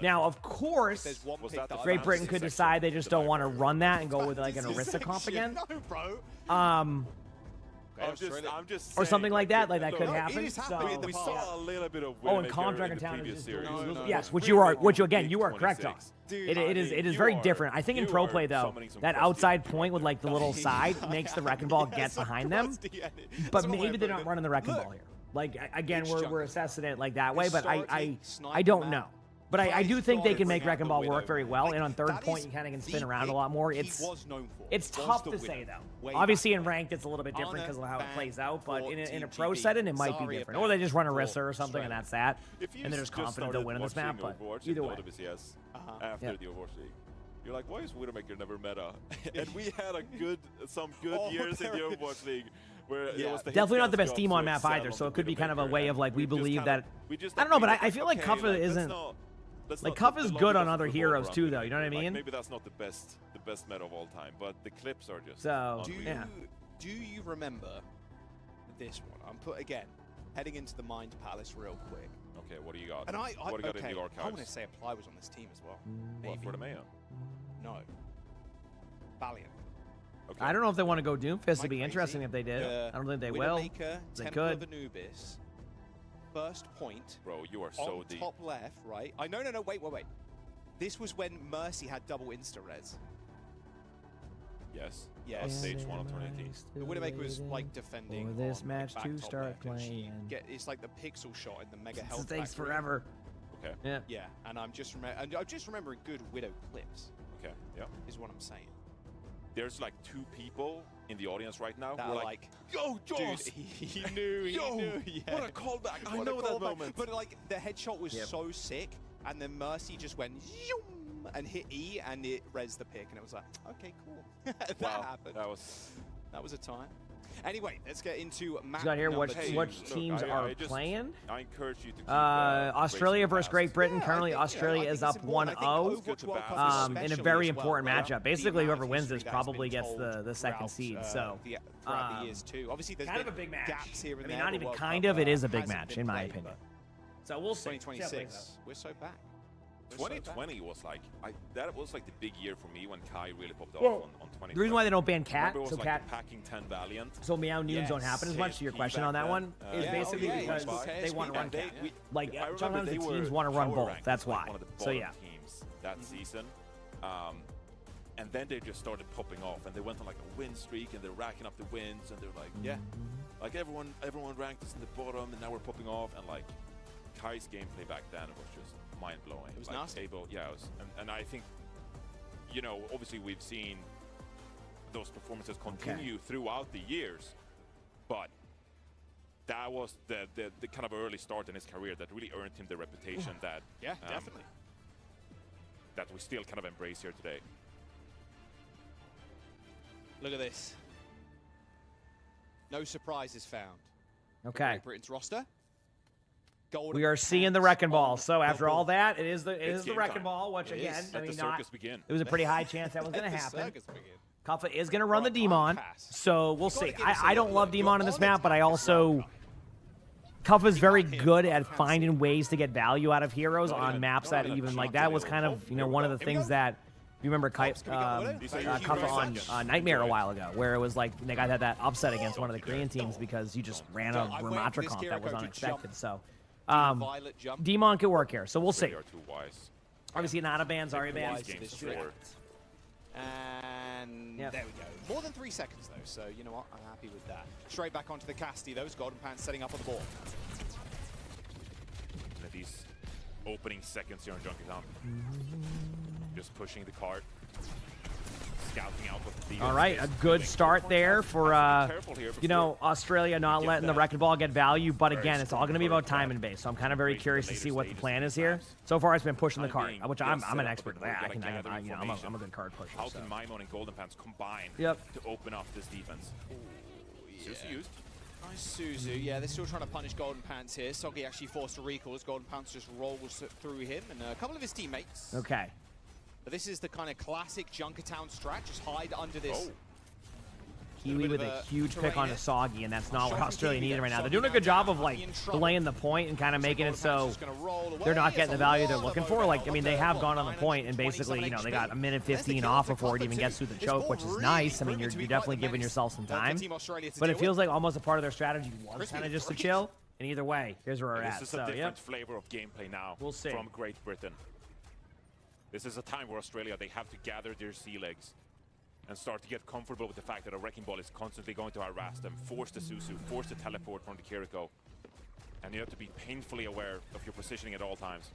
Now, of course, Great Britain could decide they just don't want to run that and go with like an Arista comp again. I'm just or something like that. Like look, that could happen. So, we saw a little bit of and Calm Widowmaker in the Junkertown previous is series. yes, which you are correct on. It is very different. I think in pro play though, that outside point with like the little side makes the wrecking ball get behind them. But maybe they're not running the wrecking ball here. Like again, we're assessing it like that way, but I don't know. But I do think they can make Wrecking Ball work very well, and on third point, you kind of can spin around a lot more. It's tough to say, though. Obviously, in ranked, it's a little bit different because of how it plays out, but in a pro setting, it might be different. Or they just run Arista or something, and that's that. And they're just confident they'll win in this map, but either way. After the Overwatch League. You're like, why is Widowmaker never meta? And we had some good years in the Overwatch League. Where it was the definitely not the best team on map either, so it could be kind of a way of like we believe that. I don't know, but I feel like Kuffa isn't. Like Cuff is good on other heroes too, though. You know what I mean? Maybe that's not the best meta of all time, but the clips are just. So do you remember this one? I'm heading into the Mind Palace real quick. Okay, what do you got? And what do you got in the archives? I want to say Apply was on this team as well. What, for the Mayo? No. Valiant. Okay. I don't know if they want to go Doomfist. It'd be interesting if they did. I don't think they will. They could. Of Anubis. First point. Bro, you are so on deep. Top left, right? No, wait. This was when Mercy had double insta-res. Yes. Yes. Stage 1 of 2018. The Widowmaker was like defending. For this on, match like, to back top start left, and she playing. It's like the pixel shot in the mega health. It takes factory. forever. Okay. Yeah. Yeah, and I'm just remembering good Widow clips. Okay. Yeah. Is what I'm saying. There's like 2 people in the audience right now that who are like, yo, Joss! Dude, he knew. Yeah. What a callback! I know that moment. But like the headshot was so sick, and then Mercy just went zoom and hit E, and it res the pick, and it was like, okay, cool. that happened. That was a time. Anyway, let's get into map got here number which teams are playing. I encourage you to keep, Australia versus Great Britain. Currently, Australia is up 1-0 in a very important matchup. Basically, whoever wins this probably gets the second seed. So, throughout the years too. Obviously, there's kind of a big match. Gaps here and I mean, there, not even World kind Cup, of. It is a big hasn't match, been in my played, opinion. but So we'll see. 2026. We're so back. 2020 was like that was like the big year for me when Kai really popped off on 2020. The reason why they don't ban Cat, so so like Cat packing 10 Valiant. So Meow Noons don't happen as much. To your question on that one is basically because they want to run Cat. Like sometimes the teams want to run both. That's why. So yeah. Teams that season, and then they just started popping off, and they went on like a win streak, and they're racking up the wins, and they're like, like everyone ranked us in the bottom, and now we're popping off, and like Kai's gameplay back then was just mind-blowing. It was like, nasty. It was, and I think, you know, obviously we've seen those performances continue throughout the years, but that was the kind of early start in his career that really earned him the reputation that definitely that we still kind of embrace here today. Look at this. No surprises found. Okay. Great Britain's roster. We are seeing the Wrecking Ball. So after all that, it is the Wrecking time. Ball, which It again, is. I Let mean, the circus begin. it was a pretty high chance that was going to Let the happen. circus begin. Kaffa is going to run the Demon, pass. so we'll see. gotta give us a I don't little love look. Demon on this map, but I also... Kaffa's very good at finding ways to get value out of heroes on maps that even like that was kind of, you know, one of the things that you remember Kaffa on Nightmare a while ago, where it was like they got that upset against one of the Korean teams because you just ran a Ramatra comp that was unexpected. So Demon could work here, so we'll see. Obviously not a ban, Zarya ban. And there we go. More than 3 seconds, though, so you know what? I'm happy with that. Straight back onto the Casti, those Golden Pants setting up on the ball. These opening seconds here on Junkertown. Just pushing the cart. Scouting out what the All right, a good start there for, you know, Australia not letting the Wrecking Ball get value. But again, it's all going to be about time and base. So I'm kind of very curious to see what the plan is here. So far, it's been pushing the cart, which I'm an expert at that. I'm a good card pusher. How can Maimon and Golden Pants combine to open up this defense? Suzu used. Nice Suzu. Yeah, they're still trying to punish Golden Pants here. Soggy actually forced a recall as Golden Pants just rolls through him and a couple of his teammates. Okay. But this is the kind of classic Junkertown strat. Just hide under this. Kiwi with a huge pick on Asagi, and that's not what Australia needed right now. They're doing a good job of like delaying the point and kind of making it so they're not getting the value they're looking for. Like, I mean, they have gone on the point and basically, you know, they got a minute 15 off before it even gets through the choke, which is nice. I mean, you're definitely giving yourself some time. But it feels like almost a part of their strategy was kind of just to chill. And either way, here's where we're at. This is a different flavor of gameplay now. We'll see. From Great Britain. This is a time where Australia, they have to gather their sea legs and start to get comfortable with the fact that a Wrecking Ball is constantly going to harass them, force the Suzu, force the teleport from the Kiriko. And you have to be painfully aware of your positioning at all times.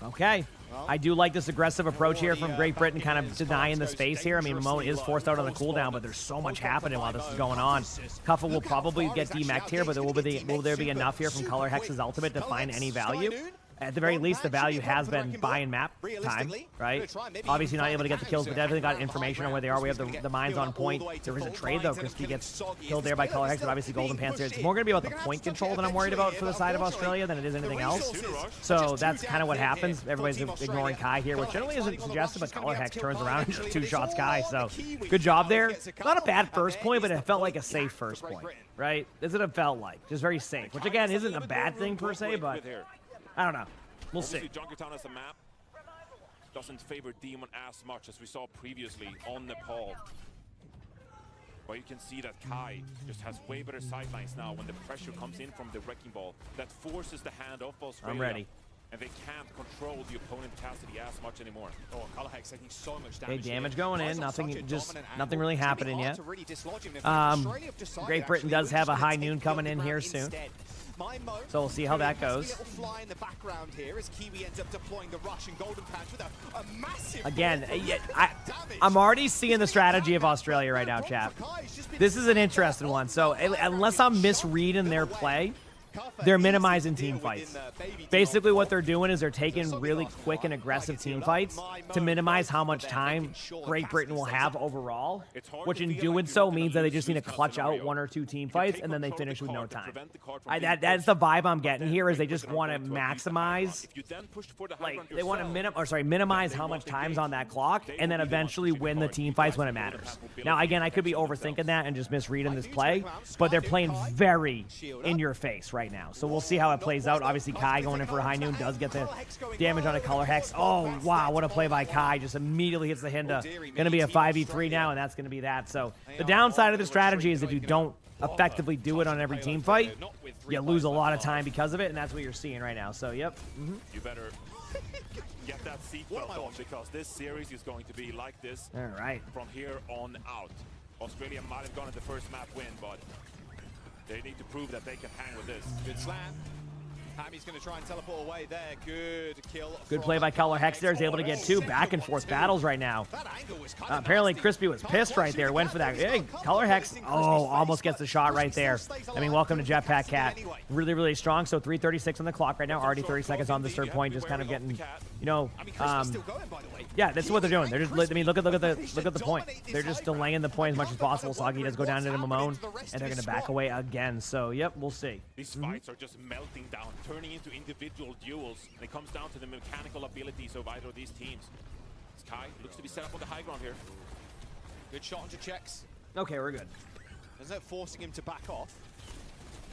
Okay. I do like this aggressive approach here from Great Britain, kind of denying the space here. I mean, Moan is forced out on the cooldown, but there's so much happening while this is going on. Kaffa will probably get demeched here, but will there be enough here from Color Hex's ultimate to find any value? At the very least, the value has been buying map time, right? Obviously not able to get the kills, but definitely got information on where they are. We have the mines on point. There is a trade, though. Crispy gets killed there by Color Hex, but obviously Golden Pants there. It's more going to be about the point control that I'm worried about for the side of Australia than it is anything else. So that's kind of what happens. Everybody's ignoring Kai here, which generally isn't suggested, but Color Hex turns around and just two-shots Kai. So good job there. Not a bad first point, but it felt like a safe first point, right? That's what it felt like. Just very safe, which again isn't a bad thing per se, but I don't know. We'll see. Junkertown as a map doesn't favor Demon as much as we saw previously on Nepal. But you can see that Kai just has way better sightlines now when the pressure comes in from the Wrecking Ball that forces the hand of Australia. I'm ready. And they can't control the opponent Cassidy as much anymore. Oh, Color Hex taking so much damage. Okay, damage going in. Nothing really happening yet. Great Britain does have a high noon coming in here soon. So we'll see how that goes. Again, I'm already seeing the strategy of Australia right now, chap. This is an interesting one. So unless I'm misreading their play, they're minimizing team fights. Basically what they're doing is they're taking really quick and aggressive team fights to minimize how much time Great Britain will have overall, which in doing so means that they just need to clutch out 1 or 2 team fights and then they finish with no time. That's the vibe I'm getting here, is they just want to maximize, like they want to minimize how much time's on that clock and then eventually win the team fights when it matters. Now again, I could be overthinking that and just misreading this play, but they're playing very in your face right now. So we'll see how it plays out. Obviously, Kai going in for a high noon does get the damage on a Color Hex. Oh, wow, what a play by Kai. Just immediately hits the Hinda. Going to be a 5v3 now, and that's going to be that. So the downside of the strategy is if you don't effectively do it on every team fight, you lose a lot of time because of it, and that's what you're seeing right now. So, yep. You better get that seatbelt on, because this series is going to be like this from here on out. Australia might have gone at the first map win, but they need to prove that they can hang with this. Good slam. Hammy's going to try and teleport away there. Good kill. Good play by Color Hex there. Is able to get two back and forth battles right now. Apparently, Crispy was pissed right there. Went for that. Hey, Color Hex. Oh, almost gets the shot right there. I mean, welcome to Jetpack Cat. Really, really strong. So 3:36 on the clock right now. Already 30 seconds on this third point. Just kind of getting, you know, yeah, that's what they're doing. They're just. I mean, look at the point. They're just delaying the point as much as possible. Soggy does go down into Mamone, and they're going to back away again. So, yep, we'll see. These fights are just melting down, turning into individual duels. And it comes down to the mechanical abilities of either of these teams. Sky looks to be set up on the high ground here. Good shot onto checks. Okay, we're good. Isn't that forcing him to back off?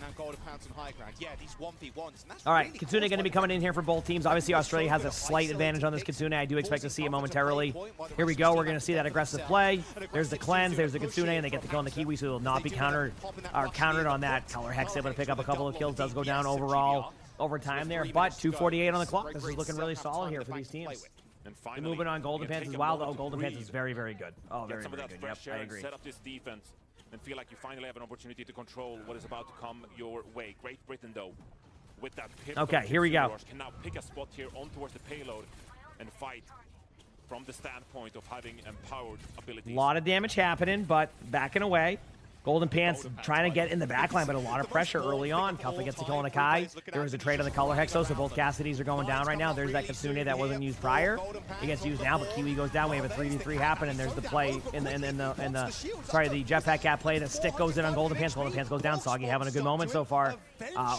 Now Golden Pounds on high ground. Yeah, these 1v1s. And that's all right, really Kitsune going to be coming in here for both teams. Obviously, Australia has a slight advantage on this Kitsune. I do expect to see it momentarily. Here we go. We're going to see that aggressive play. There's the cleanse. There's the Kitsune, and they get the kill on the Kiwi, so it will not be countered on that. Color Hex able to pick up a couple of kills. Does go down overall over time there, but 2:48 on the clock. This is looking really solid here for these teams. And finally, moving on Golden Pants as well, though. Golden Pants is very, very good. Oh, very, very good. Yep, I agree. Set up this defense and feel like you finally have an opportunity to control what is about to come your way. Great Britain, though, with that pit. Okay, here we go. Can now pick a spot here on towards the payload and fight from the standpoint of having empowered abilities. A lot of damage happening, but backing away. Golden Pants trying to get in the backline, but a lot of pressure early on. Kuffa gets the kill on Akai. There was a trade on the Color Hex, though, so both Cassidys are going down right now. There's that Kitsune that wasn't used prior. It gets used now, but Kiwi goes down. We have a 3v3 happen, and there's the play in the Jetpack Cat play. The stick goes in on Golden Pants. Golden Pants goes down. Soggy having a good moment so far.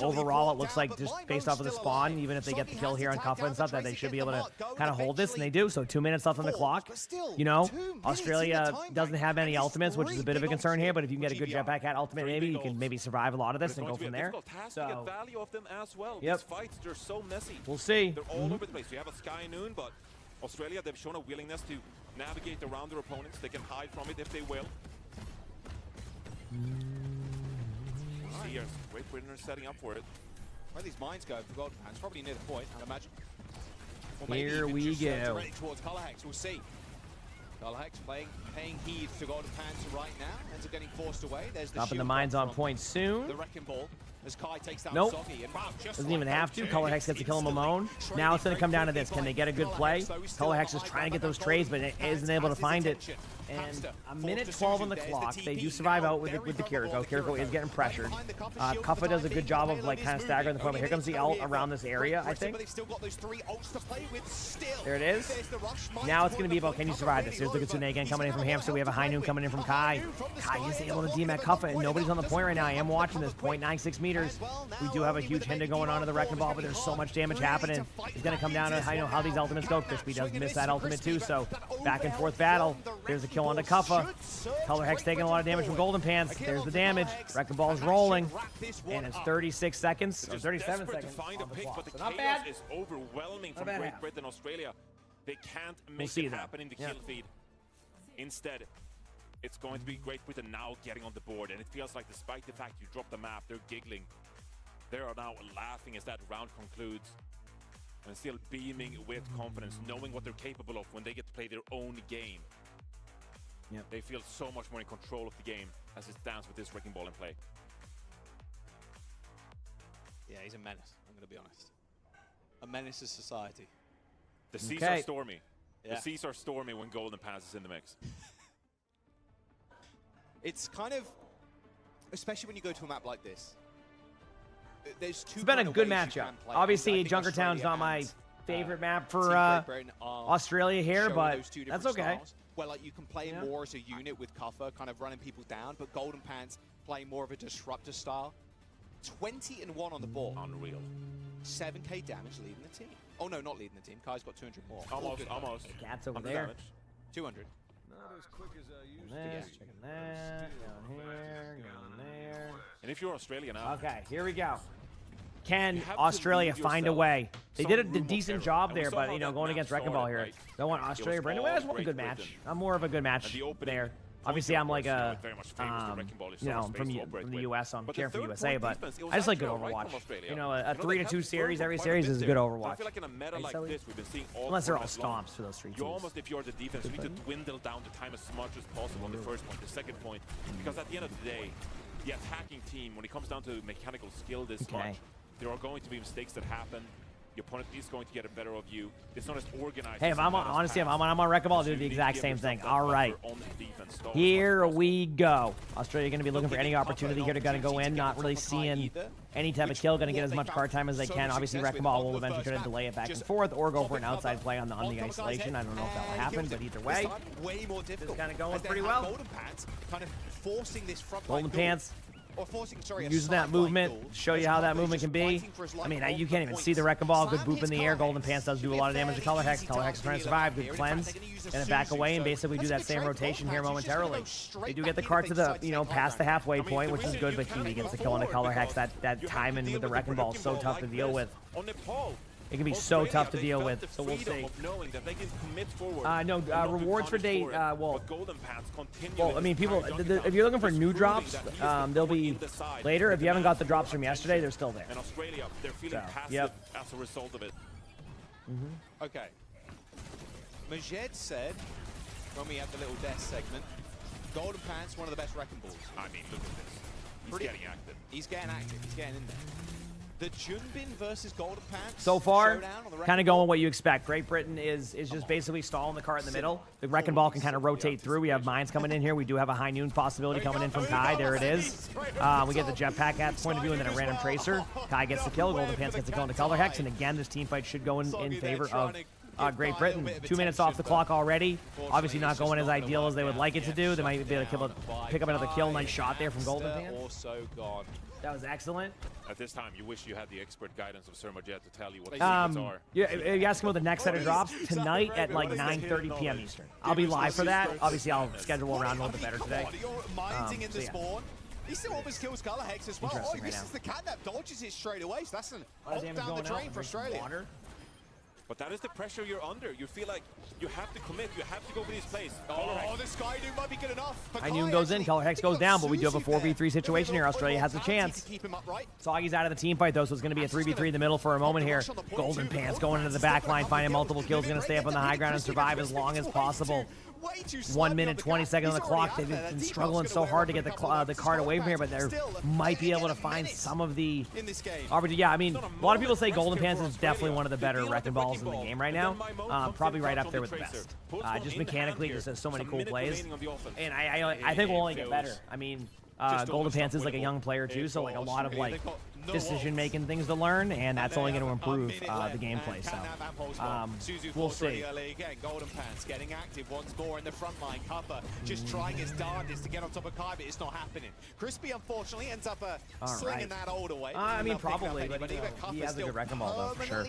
Overall, it looks like just based off of the spawn, even if they get the kill here on Kuffa and stuff, that they should be able to kind of hold this, and they do. So 2 minutes left on the clock. You know, Australia doesn't have any ultimates, which is a bit of a concern here, but if you can get a good Jetpack Cat ultimate, maybe you can survive a lot of this and go from there. So, value of them as well. Yep. These fights, they're so messy. We'll see. They're all over the place. You have a Sky Noon, but Australia, they've shown a willingness to navigate around their opponents. They can hide from it if they will. We'll see here. Great Britain are setting up for it. Where are these mines going for Golden Pants? Probably near the point, I'd imagine. Or here we go. Directly towards Color Hex. We'll see. Color Hex paying heed to Golden Pants right now. Ends up getting forced away. There's the dropping the mines on point soon. The Wrecking Ball as Kai takes down nope. Soggy. And wow, doesn't even have to. Color Hex gets to kill him Mamone. Now it's going to come down to this. Can they get a good play? Color Hex is trying to get those trades, but it isn't able to find it. And a minute 12 on the clock. They do survive out with the Kiriko. Kiriko is getting pressured. Kuffa does a good job of like kind of staggering the point. But here comes the ult around this area, I think. There it is. Now it's going to be about can you survive this. Here's the Kitsune again coming in from Hamster. We have a High Noon coming in from Kai. Kai is able to DMAT Kuffa, and nobody's on the point right now. I am watching this. 0.96 meters. We do have a huge hinder going on to the Wrecking Ball, but there's so much damage happening. It's going to come down to how these ultimates go. Crispy does miss that ultimate too, so back and forth battle. There's a kill onto Kuffa. Color Hex taking a lot of damage from Golden Pants. There's the damage. Wrecking Ball's rolling, and it's 36 seconds, or 37 seconds. To find a pick, but the so not chaos bad. is overwhelming from Great Britain, Australia. They can't make it happen in the kill feed. Instead, it's going to be Great Britain now getting on the board, and it feels like despite the fact you dropped the map, they're giggling. They are now laughing as that round concludes, and still beaming with confidence, knowing what they're capable of when they get to play their own game. Yep. They feel so much more in control of the game as it stands with this Wrecking Ball in play. Yeah, he's a menace, I'm going to be honest. A menace to society. The seas are stormy. Yeah. The seas are stormy when Golden Pants is in the mix. It's kind of, especially when you go to a map like this, there's two. It's been a good matchup. Obviously, Junkertown's not my favorite map for Australia here, but that's okay. Where like you can play more as a unit with Kuffa, kind of running people down, but Golden Pants playing more of a disruptor style. 20-1 on the ball. Unreal. 7k damage leading the team. Oh no, not leading the team. Kai's got 200 more. Almost. Cat's over there. Damage. 200. Not as quick as I used This, checking that, down here, down there. And if you're Australian now, okay, here we go. Can Australia find a way? They did a decent job there, but you know, going against Wrecking Ball here. Don't want Australia. Brendan, I just want a good match. I'm more of a good match there. Obviously, I'm like a, you know, from the U.S. I'm cheering for USA, but I just like good Overwatch. You know, a 3-2 series. Every series is a good Overwatch. I feel like in a meta like this, we've been seeing all unless they're all stomps for those 3-2s. You almost, if you're the defense, you need to dwindle down the time as much as possible on the first point, the second point, because at the end of the day, the attacking team, when it comes down to mechanical skill this much, there are going to be mistakes that happen. Your opponent is going to get a better of you. It's not as organized. Hey, if I'm on, honestly, if I'm on Wrecking Ball, I'll do the exact same thing. All right. Here we go. Australia going to be looking for any opportunity here to go in, not really seeing any type of kill, going to get as much card time as they can. Obviously, Wrecking Ball will eventually try to delay it back and forth or go for an outside play on the isolation. I don't know if that will happen, but either way, it's kind of going pretty well. Golden Pants. Using that movement, show you how that movement can be. I mean, you can't even see the Wrecking Ball. Good boop in the air. Golden Pants does do a lot of damage to Color Hex. Color Hex is trying to survive. Good cleanse. Gonna back away and basically do that same rotation here momentarily. They do get the cart to the, past the halfway point, which is good, but Kiwi gets the kill on the Color Hex. That timing with the Wrecking Ball is so tough to deal with. It can be so tough to deal with, so we'll see. No, rewards for day, well, I mean, people, if you're looking for new drops, they'll be later. If you haven't got the drops from yesterday, they're still there. And Australia, they're feeling passive as a result of it. Okay. Majed said, when we had the little death segment, Golden Pants, one of the best Wrecking Balls. I mean, look at this. He's getting active. He's getting active. He's getting in there. The Junbin versus Golden Pants. So far, kind of going what you expect. Great Britain is just basically stalling the cart in the middle. The Wrecking Ball can kind of rotate through. We have mines coming in here. We do have a high noon possibility coming in from Kai. There it is. We get the jetpack at point of view and then a random tracer. Kai gets the kill. Golden Pants gets the kill into Color Hex. And again, this team fight should go in favor of Great Britain. 2 minutes off the clock already. Obviously not going as ideal as they would like it to do. They might be able to pick up another kill. Nice shot there from Golden Pants. Also gone. That was excellent. At this time, you wish you had the expert guidance of Sir Majed to tell you what the secrets are. Yeah, you asking about the next set of drops? Tonight at like 9:30 p.m. Eastern. I'll be live for that. Obviously, I'll schedule around a little bit better today. He still almost kills Color Hex as well. Oh, he misses the catnap, dodges it straight away. So that's an ult down the drain for Australia. But that is the pressure you're under. You feel like you have to commit. You have to go for these plays. Oh, the Sky Noon might be good enough. High Noon goes in. Color Hex goes down, but we do have a 4v3 situation here. Australia has a chance. Soggy's out of the team fight, though, so it's going to be a 3v3 in the middle for a moment here. Golden Pants going into the back line, finding multiple kills. Going to stay up on the high ground and survive as long as possible. 1 minute, 20 seconds on the clock. They've been struggling so hard to get the card away from here, but they might be able to find some of the opportunity. Yeah, I mean, a lot of people say Golden Pants is definitely one of the better Wrecking Balls in the game right now. Probably right up there with the best. Just mechanically, just has so many cool plays. And I think we'll only get better. I mean, Golden Pants is like a young player too, so like a lot of like decision-making things to learn, and that's only going to improve the gameplay. So we'll see. Golden Pants getting active once more in the front line. Cuppa just trying his darndest to get on top of Kai, but it's not happening. Crispy, unfortunately, ends up slinging that ult away. I mean, probably, but he has a good Wrecking Ball, though, for sure.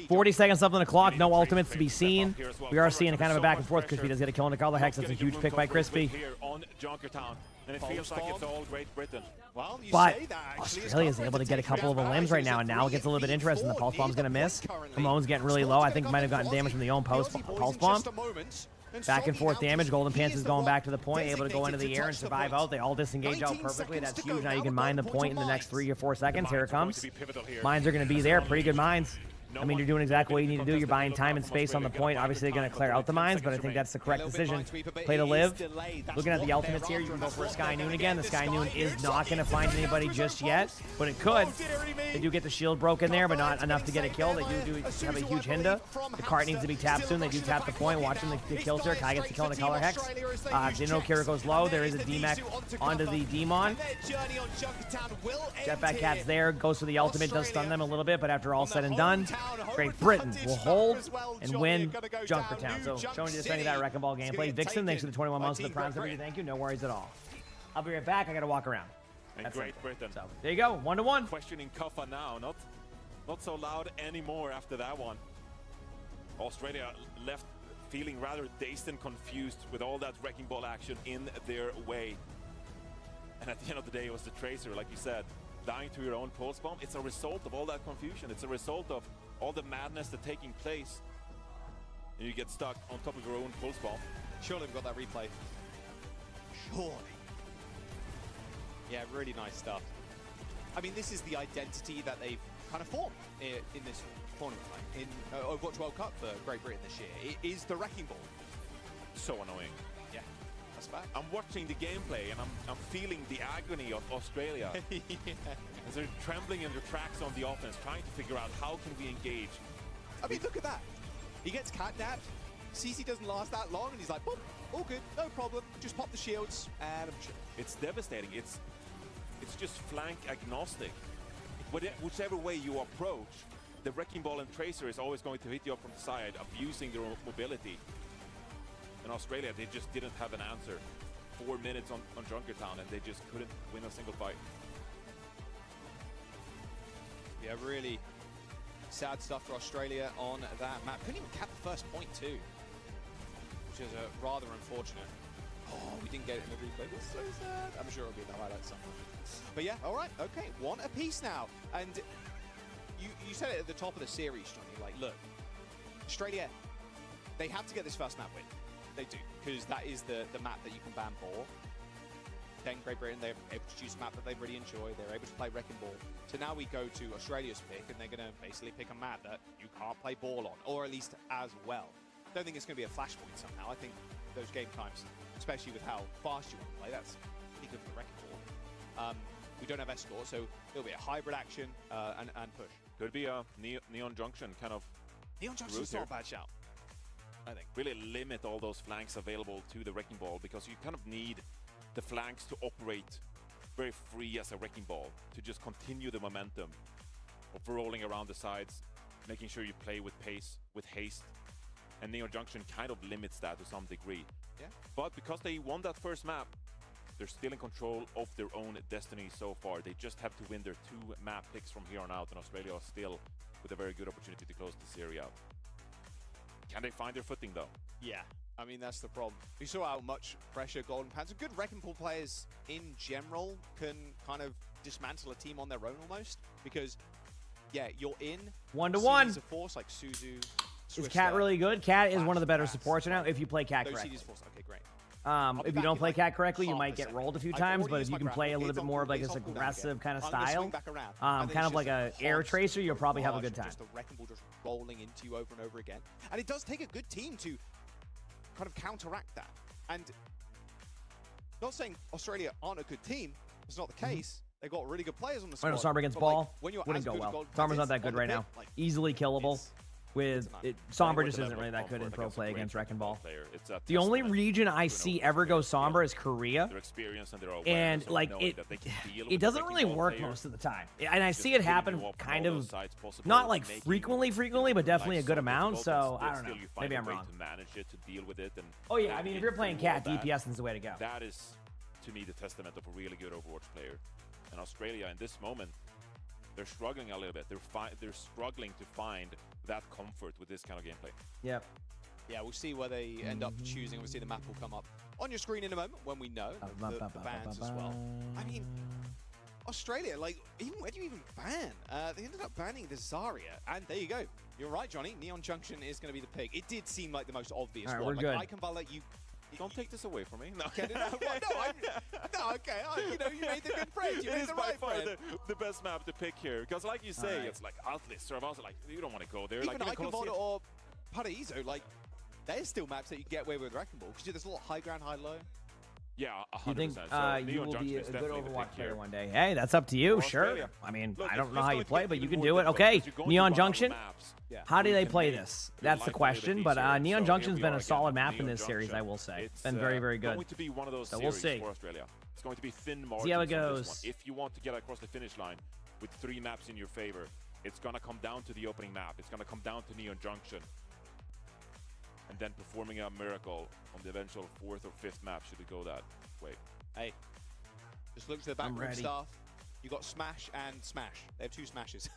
40 seconds left on the clock. No ultimates to be seen. We are seeing a kind of a back and forth. Crispy does get a kill on the Color Hex. That's a huge pick by Crispy. And it feels like it's all Great Britain. But Australia is able to get a couple of the limbs right now, and now it gets a little bit interesting. The Pulse Bomb's going to miss. Ramon's getting really low. I think might have gotten damage from the own Pulse Bomb. Back and forth damage. Golden Pants is going back to the point, able to go into the air and survive out. They all disengage out perfectly. That's huge. Now you can mine the point in the next 3 or 4 seconds. Here it comes. Mines are going to be there. Pretty good mines. I mean, you're doing exactly what you need to do. You're buying time and space on the point. Obviously, they're going to clear out the mines, but I think that's the correct decision. Play to live. Looking at the ultimates here, you can go for a Sky Noon again. The Sky Noon is not going to find anybody just yet, but it could. They do get the shield broken there, but not enough to get a kill. They do have a huge Hinda. The cart needs to be tapped soon. They do tap the point. Watching the kills here. Kai gets the kill on the Color Hex. Dino Kira goes low. There is a D-Mech onto the Demon. Jetpack Cat's there. Goes for the ultimate. Does stun them a little bit, but after all said and done, Great Britain will hold and win Junkertown. So showing you just any of that Wrecking Ball gameplay. Vixen, thanks for the 21 months of the Prime. Thank you. No worries at all. I'll be right back. I got to walk around. And Great Britain. So there you go. 1-1. Questioning Kuffa now. Not so loud anymore after that one. Australia left feeling rather dazed and confused with all that Wrecking Ball action in their way. And at the end of the day, it was the Tracer, like you said, dying to your own Pulse Bomb. It's a result of all that confusion. It's a result of all the madness that's taking place. And you get stuck on top of your own Pulse Bomb. Surely we've got that replay. Surely. Yeah, really nice stuff. I mean, this is the identity that they've kind of formed in this tournament, in Overwatch World Cup for Great Britain this year. It is the Wrecking Ball. So annoying. Yeah. That's fact. I'm watching the gameplay and I'm feeling the agony of Australia. As they're trembling in their tracks on the offense, trying to figure out how can we engage. I mean, look at that. He gets catnapped. CC doesn't last that long, and he's like, boom, all good, no problem. Just pop the shields, and I'm sure. It's devastating. It's just flank agnostic. Whichever way you approach, the Wrecking Ball and Tracer is always going to hit you up from the side, abusing their mobility. In Australia, they just didn't have an answer. 4 minutes on Junkertown, and they just couldn't win a single fight. Yeah, really sad stuff for Australia on that map. Couldn't even cap the first point too, which is rather unfortunate. Oh, we didn't get it in the replay. That's so sad. I'm sure it'll be in the highlights somewhere. But yeah, all right, okay, 1 apiece now. And you said it at the top of the series, Johnny. Like, look, Australia, they have to get this first map win. They do, because that is the map that you can ban for. Then Great Britain, they're able to choose a map that they really enjoy. They're able to play Wrecking Ball. So now we go to Australia's pick, and they're going to basically pick a map that you can't play ball on, or at least as well. Don't think it's going to be a flashpoint somehow. I think those game times, especially with how fast you want to play, that's pretty good for Wrecking Ball. We don't have escort, so it'll be a hybrid action and push. Could be a Neon Junction kind of. Neon Junction's not a bad shout, I think. Really limit all those flanks available to the Wrecking Ball, because you kind of need the flanks to operate very free as a Wrecking Ball, to just continue the momentum of rolling around the sides, making sure you play with pace, with haste. And Neon Junction kind of limits that to some degree. Yeah. But because they won that first map, they're still in control of their own destiny so far. They just have to win their 2 map picks from here on out, and Australia is still with a very good opportunity to close the series out. Can they find their footing though? Yeah, I mean, that's the problem. We saw how much pressure Golden Panther, good Wrecking Ball players in general, can kind of dismantle a team on their own almost. Because, yeah, you're in 1-to-1. CDs of force like Suzu. Is Cat really good? Cat is one of the better supports right now if you play Cat Those correctly. CDs of force, okay, great. If you don't play Cat correctly, you might get rolled a few times, but if you can play a little bit more of like this aggressive kind of style, kind of like a air tracer, you'll probably have a good time. Just the Wrecking Ball just rolling into you over and over again. And it does take a good team to kind of counteract that. And not saying Australia aren't a good team, it's not the case. They've got really good players on the squad. I know Sombra against Ball wouldn't go well. Sombra's not that good right now. Easily killable. With it, Sombra just isn't really that good in pro play against Wrecking Ball. The only region I see ever go Sombra is Korea, and like it doesn't really work most of the time. And I see it happen kind of not like frequently, but definitely a good amount. So I don't know. Maybe I'm wrong. Oh yeah, I mean if you're playing Cat, DPS is the way to go. That is, to me, the testament of a really good Overwatch player. And Australia in this moment, they're struggling a little bit. They're struggling to find that comfort with this kind of gameplay. Yep. Yeah, we'll see where they end up choosing. Obviously, the map will come up on your screen in a moment when we know the bans as well. I mean, Australia, like, where do you even ban? They ended up banning the Zarya, and there you go. You're right, Johnny. Neon Junction is going to be the pick. It did seem like the most obvious one. We're good. I can let you. Don't take this away from me. No, okay. You made the good friend. You made the right friend. It is by far the best map to pick here, because like you say, it's like Atlas, Servals, like you don't want to go there. Even like Iconvalda or Paraíso, like there's still maps that you can get away with Wrecking Ball, because there's a lot of high ground, high low. Yeah, 100%. You think you will be a good Overwatch player here. one day? Hey, that's up to you. Sure. I mean, I don't know how you play, but you can do it. Okay, Neon Junction. How do they play this? That's the question. But Neon Junction's been a solid map in this series, I will say. It's been very, very good. Going to be one of those so we'll see. For Australia. It's going to be thin margins. See how it goes. If you want to get across the finish line with 3 maps in your favor, it's going to come down to the opening map. It's going to come down to Neon Junction. And then performing a miracle on the eventual 4th or 5th map should it go that way. Hey, just look to the background staff. You got Smash and Smash. They have 2 Smashes.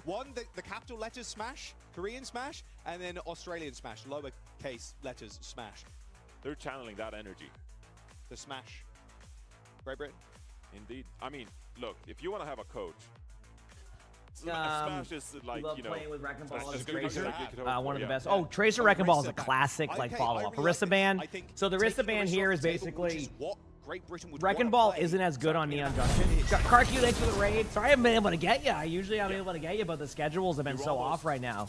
One, the capital letters Smash, Korean Smash, and then Australian Smash, lowercase letters Smash. They're channeling that energy. The Smash. Great Britain. Indeed. I mean, look, if you want to have a coach, Smash is like, you know, playing with Wrecking Ball as Tracer. One of the best. Oh, Tracer Wrecking Ball is a classic like follow-up. Orisa ban. So the Orisa ban here is basically Wrecking Ball isn't as good on Neon Junction. Karq, thanks for the raid. Sorry I haven't been able to get you. I usually am able to get you, but the schedules have been so off right now.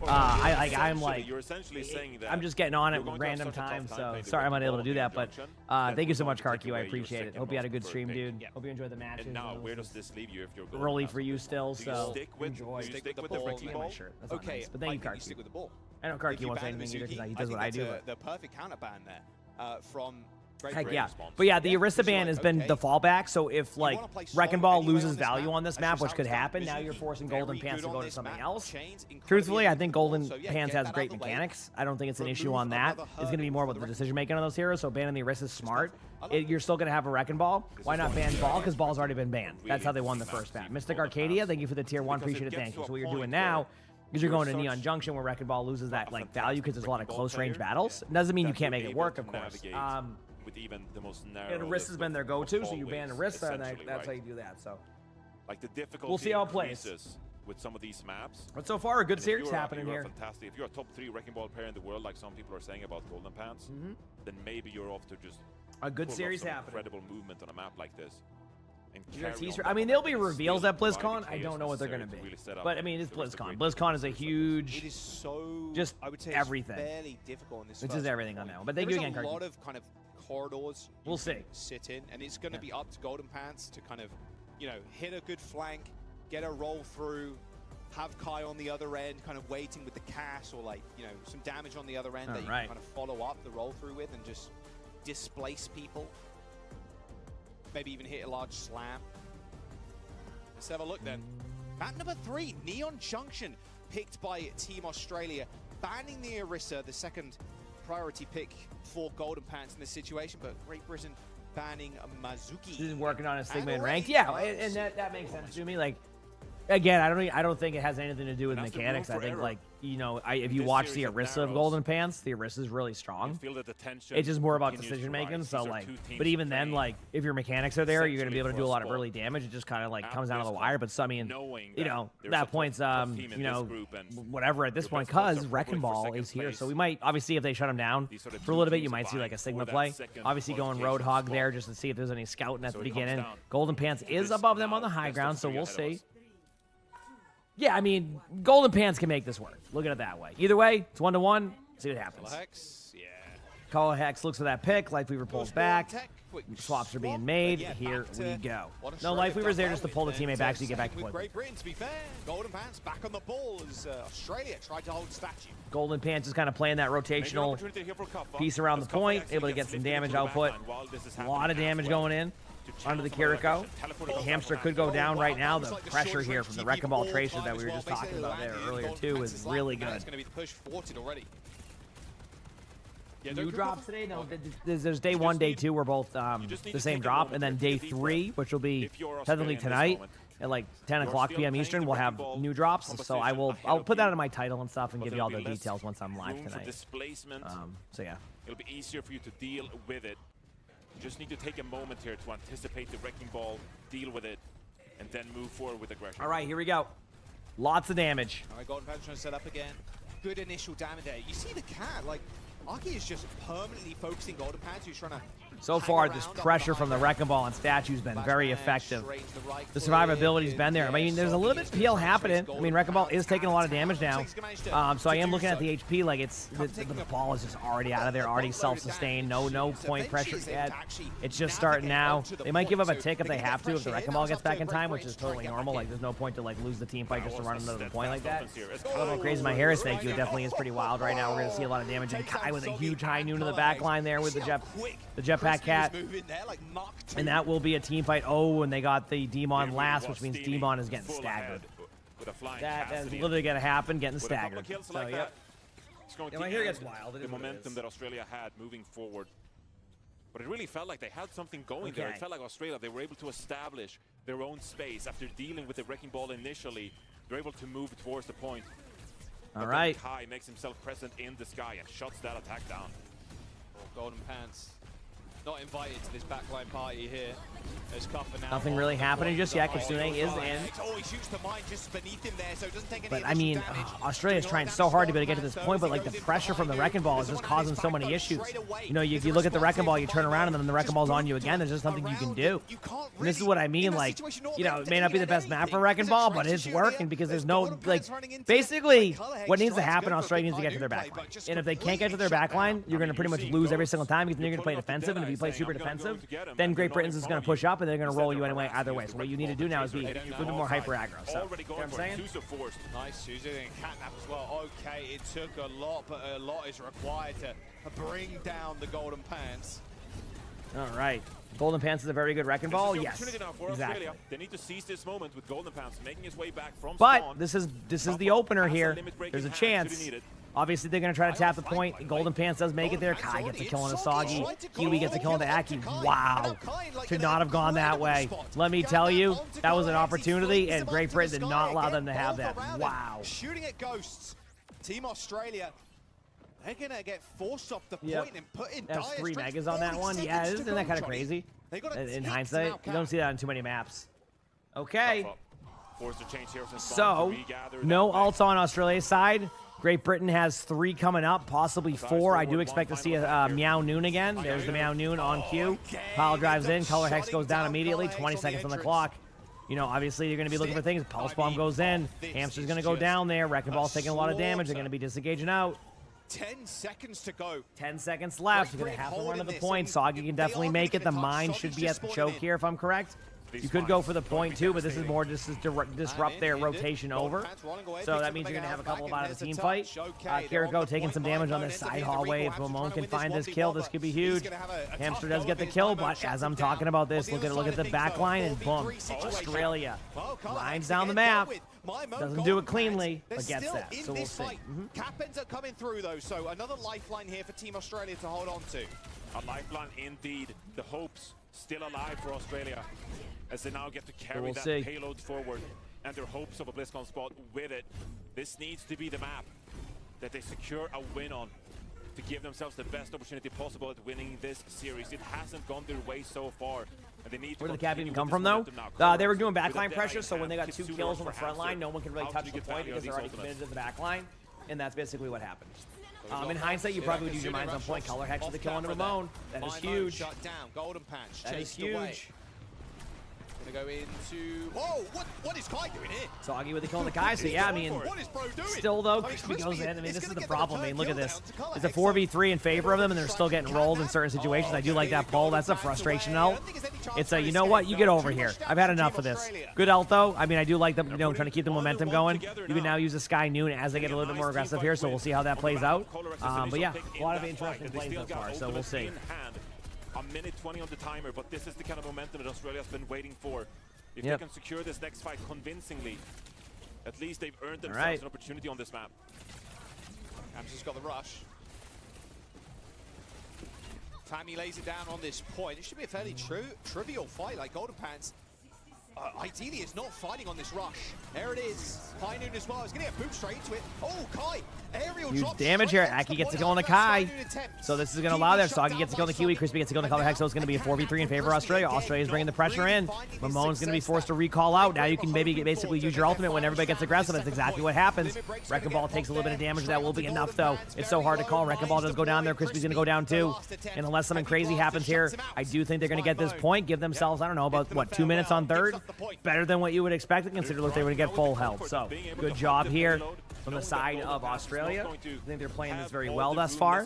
I'm like, you're essentially saying that I'm just getting on it you're with going to have random such a tough time, so playing the sorry I'm Wrecking unable Ball to do in that. But Junction, thank you so that much, will take Karku. I away your appreciate it. second Hope you had a most good preferred stream, pick. dude. Hope you enjoyed the matches. And now, It where was does this leave you if you're going early for you still, Do you so stick with, enjoy. do you stick with the the ball. Wrecking My Ball? shirt. That's not Okay, nice, but thank you, I think you stick Karku. with the ball. I know If Karku you won't say ban anything either because Mizuki, he does what I think do. that's But the perfect counter ban there from Great heck Britain. yeah. But yeah, the Yeah, Arista because you're ban has like, been okay, the fallback. So if like wanna play Wrecking slow Ball anyway loses on this value map, on this that's map, just which how could it's done. happen, now you're Mizuki, forcing very Golden Pants good to go on to this something map. else. Chains incredibly Truthfully, I think difficult, Golden so yeah, Pants get has that great out of the way. mechanics. I don't think it's an issue Remove on that. another It's going to be more hurdle about for the the decision making on those heroes. So banning the Arista is smart. You're still going to have a Wrecking Ball. Why not ban Ball? Because Ball's already been banned. That's how they won the first ban. Mystic Arcadia, thank you for the tier 1. Appreciate it. Thank you. So what you're doing now is you're going to Neon Junction where Wrecking Ball loses that like value because there's a lot of close range battles. Doesn't mean you can't make it work, of course. With even the most narrow. And Arista's been their go-to, so you ban Arista, and that's how you do that. So like the difficulty we'll see how it plays with some of these maps. But so far, a good And if series you're happening here. Fantastic. If you're a top 3 Wrecking Ball player in the world, like some people are saying about Golden Pants, then maybe you're off to just a good pull off series some happening. Incredible movement on a map like this. And I mean, there'll be reveals at BlizzCon. I don't know what they're going to be. But I mean, it's BlizzCon. BlizzCon is a huge. It is so. Just I would say everything. It's fairly difficult in this. It's just everything on that one. But thank you again, There's a Karki. lot of kind of corridors. We'll see. Sit in, and it's going to be up to Golden Pants to kind of, you know, hit a good flank, get a roll through, have Kai on the other end, kind of waiting with the cast or like, you know, some damage on the other end that you can kind of follow up the roll through with and just displace people. Maybe even hit a large slam. Let's have a look then. Map number 3, Neon Junction, picked by Team Australia, banning the Orisa, the second priority pick for Golden Pants in this situation, but Great Britain banning Mizuki. He's working on a Sigma in ranked. Yeah, and that makes sense to me. Like, again, I don't think it has anything to do with mechanics. I think, like, you know, if you watch the Arista of Golden Pants, the Arista is really strong. It's just more about decision making. So, like, but even then, like, if your mechanics are there, you're going to be able to do a lot of early damage. It just kind of like comes down to the wire. But so, I mean, you know, that point's you know, whatever at this point, because Wrecking Ball is here. So we might obviously, if they shut him down for a little bit, you might see like a Sigma play. Obviously, going Roadhog there just to see if there's any scouting at the beginning. Golden Pants is above them on the high ground, so we'll see. Yeah, I mean, Golden Pants can make this work. Look at it that way. Either way, it's 1-1. See what happens. Hex, yeah. Call Hex looks for that pick. Life Weaver pulls back. Swaps are being made. Yeah, Here we go. What a No, shred Life of Weaver's there duck just to out pull the with, teammate back so you get back to with point. Great Britain, to be fair. Golden Pants back on the ball as Australia tried to hold statue. Golden Pants is kind of playing that rotational piece around the point, able to get some damage output. A lot of damage going in onto the Kiriko. The Hamster could go down right now. The pressure here from the Wrecking Ball Tracer that we were just talking about there earlier too is really good. It's going to be the push thwarted already. New drops today? No, there's day 1, day 2. We're both the same drop, and then day 3, which will be technically tonight at like 10 o'clock p.m. Eastern. We'll have new drops. So I'll put that in my title and stuff and give you all the details once I'm live tonight. So yeah, it'll be easier for you to deal with it. You just need to take a moment here to anticipate the Wrecking Ball, deal with it, and then move forward with aggression. All right, here we go. Lots of damage. All right, Golden Pants trying to set up again. Good initial damage there. You see the cat, like, Aki is just permanently focusing Golden Pants, who's trying to So far, this pressure from the Wrecking Ball and Statue's been very effective. The survivability's been there. I mean, there's a little bit of PL happening. I mean, Wrecking Ball is taking a lot of damage now. So I am looking at the HP, like it's the ball is just already out of there, already self-sustained, no point pressure yet. It's just starting now. They might give up a tick if they have to, if the Wrecking Ball gets back in time, which is totally normal. Like, there's no point to like lose the team fight just to run another point like that. I don't know how crazy my hair is, thank you. It definitely is pretty wild right now. We're going to see a lot of damage. And Kai with a huge high noon in the back line there with the Jetpack Cat. And that will be a team fight. Oh, and they got the Demon last, which means Demon is getting staggered. That is literally going to happen, getting staggered. So, yep. My hair gets wild. The momentum that Australia had moving forward. But it really felt like they had something going there. It felt like Australia, they were able to establish their own space. After dealing with the Wrecking Ball initially, they're able to move towards the point. All right. Kai makes himself present in the sky and shuts that attack down. Golden Pants not invited to this backline party here. Nothing really happening just yet. Kitsune is in. Oh, he shoots the mine just beneath him there, so it doesn't take any But I mean, Australia's trying so hard to be able to get to this point, but like the pressure from the Wrecking Ball is just causing so many issues. You know, you look at the Wrecking Ball, you turn around, and then the Wrecking Ball's on you again. There's just nothing you can do. And this is what I mean. Like, you know, it may not be the best map for Wrecking Ball, but it's working because there's no, like, basically what needs to happen, Australia needs to get to their backline. And if they can't get to their backline, you're going to pretty much lose every single time because then you're going to play defensive. And if you play super defensive, then Great Britain's is going to push up and they're going to roll you anyway either way. So what you need to do now is be a little bit more hyper aggro. So, you know what I'm saying? Nice Suzu and catnap as well. Okay, it took a lot, but a lot is required to bring down the Golden Pants. All right. Golden Pants is a very good Wrecking Ball. Yes, exactly. They need to seize this moment with Golden Pants making his way back from but spawn. this is the opener here. There's a chance. Obviously, they're going to try to tap the point. Golden Pants does make it there. Kai gets a kill on Asagi. Kiwi gets a kill on the Aki. Wow. Should not have gone that way. Let me tell you, that was an opportunity, and Great Britain did not allow them to have that. Wow. Shooting at Ghosts. Team Australia, they're going to get forced off the point and put in That's 3 megas on that one. Yeah, isn't that kind of crazy? In hindsight, you don't see that on too many maps. Okay. So, no ults on Australia's side. Great Britain has 3 coming up, possibly 4. I do expect to see a Meow Noon again. There's the Meow Noon on cue. Pile drives in. Color Hex goes down immediately. 20 seconds on the clock. You know, obviously, you're going to be looking for things. Pulse Bomb goes in. Hamster's going to go down there. Wrecking Ball's taking a lot of damage. They're going to be disengaging out. 10 seconds to go. 10 seconds left. You're going to have to run to the point. Soggy can definitely make it. The mine should be at the choke here, if I'm correct. You could go for the point too, but this is more just to disrupt their rotation over. So that means you're going to have a couple of out of the team fight. Kiriko taking some damage on this side hallway. If Momon can find this kill, this could be huge. Hamster does get the kill, but as I'm talking about this, look at the back line, and boom, Australia lines down the map. Doesn't do it cleanly, but gets that. So we'll see. Cap ends up coming through though, so another lifeline here for Team Australia to hold on to. A lifeline indeed. The hopes still alive for Australia, as they now get to carry that payload forward, and their hopes of a BlizzCon spot with it. This needs to be the map that they secure a win on to give themselves the best opportunity possible at winning this series. It hasn't gone their way so far, and they need to. Where did the cap even come from, though? They were doing backline pressure, so when they got 2 kills on the front line, no one can really touch the point because they're already committed to the backline, and that's basically what happened. In hindsight, you probably would use your minds on point. Color Hex with the kill on Ramon. That is huge. Shut down. Golden Patch. That is huge. Gonna go into. Whoa! What is Kai doing here? Soggy with the kill on the Kai. So yeah, I mean, still though, Crispy goes in. I mean, this is the problem. I mean, look at this. It's a 4v3 in favor of them, and they're still getting rolled in certain situations. I do like that pull. That's a frustration ult. It's a, you know what? You get over here. I've had enough of this. Good ult though. I mean, I do like them, you know, trying to keep the momentum going. You can now use the Sky Noon as they get a little bit more aggressive here. So we'll see how that plays out. But yeah, a lot of interesting plays so far. So we'll see. A minute 20 on the timer, but this is the kind of momentum that Australia's been waiting for. If they can secure this next fight convincingly, at least they've earned themselves an opportunity on this map. Hamster's got the rush. Tammy lays it down on this point. It should be a fairly trivial fight, like Golden Pants. Ideally, it's not fighting on this rush. There it is. High Noon as well. It's going to get booped straight into it. Oh, Kai. Aerial huge damage here. Aki gets a kill on the Kai. So this is going to allow there. Soggy gets a kill on the Kiwi. Crispy gets a kill on the Color Hex. So it's going to be a 4v3 in favor of Australia. Australia's bringing the pressure in. Mamon's going to be forced to recall out. Now you can maybe basically use your ultimate when everybody gets aggressive. That's exactly what happens. Wrecking Ball takes a little bit of damage. That will be enough, though. It's so hard to call. Wrecking Ball does go down there. Crispy's going to go down, too. And unless something crazy happens here, I do think they're going to get this point. Give themselves, I don't know, about, what, 2 minutes on third? Better than what you would expect, and consider look they would get full health. So good job here from the side of Australia. I think they're playing this very well thus far.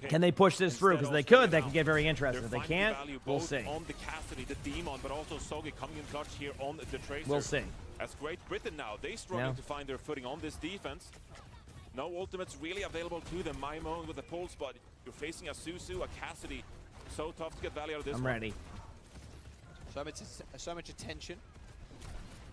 Can they push this through? Because they could get very interesting. If they can't, we'll see. We'll see. As Great Britain now, they struggling to find their footing on this defense. No ultimates really available to them. Maimon with the pulse, but you're facing a Suzu, a Cassidy. So tough to get value out of this. I'm ready. So much attention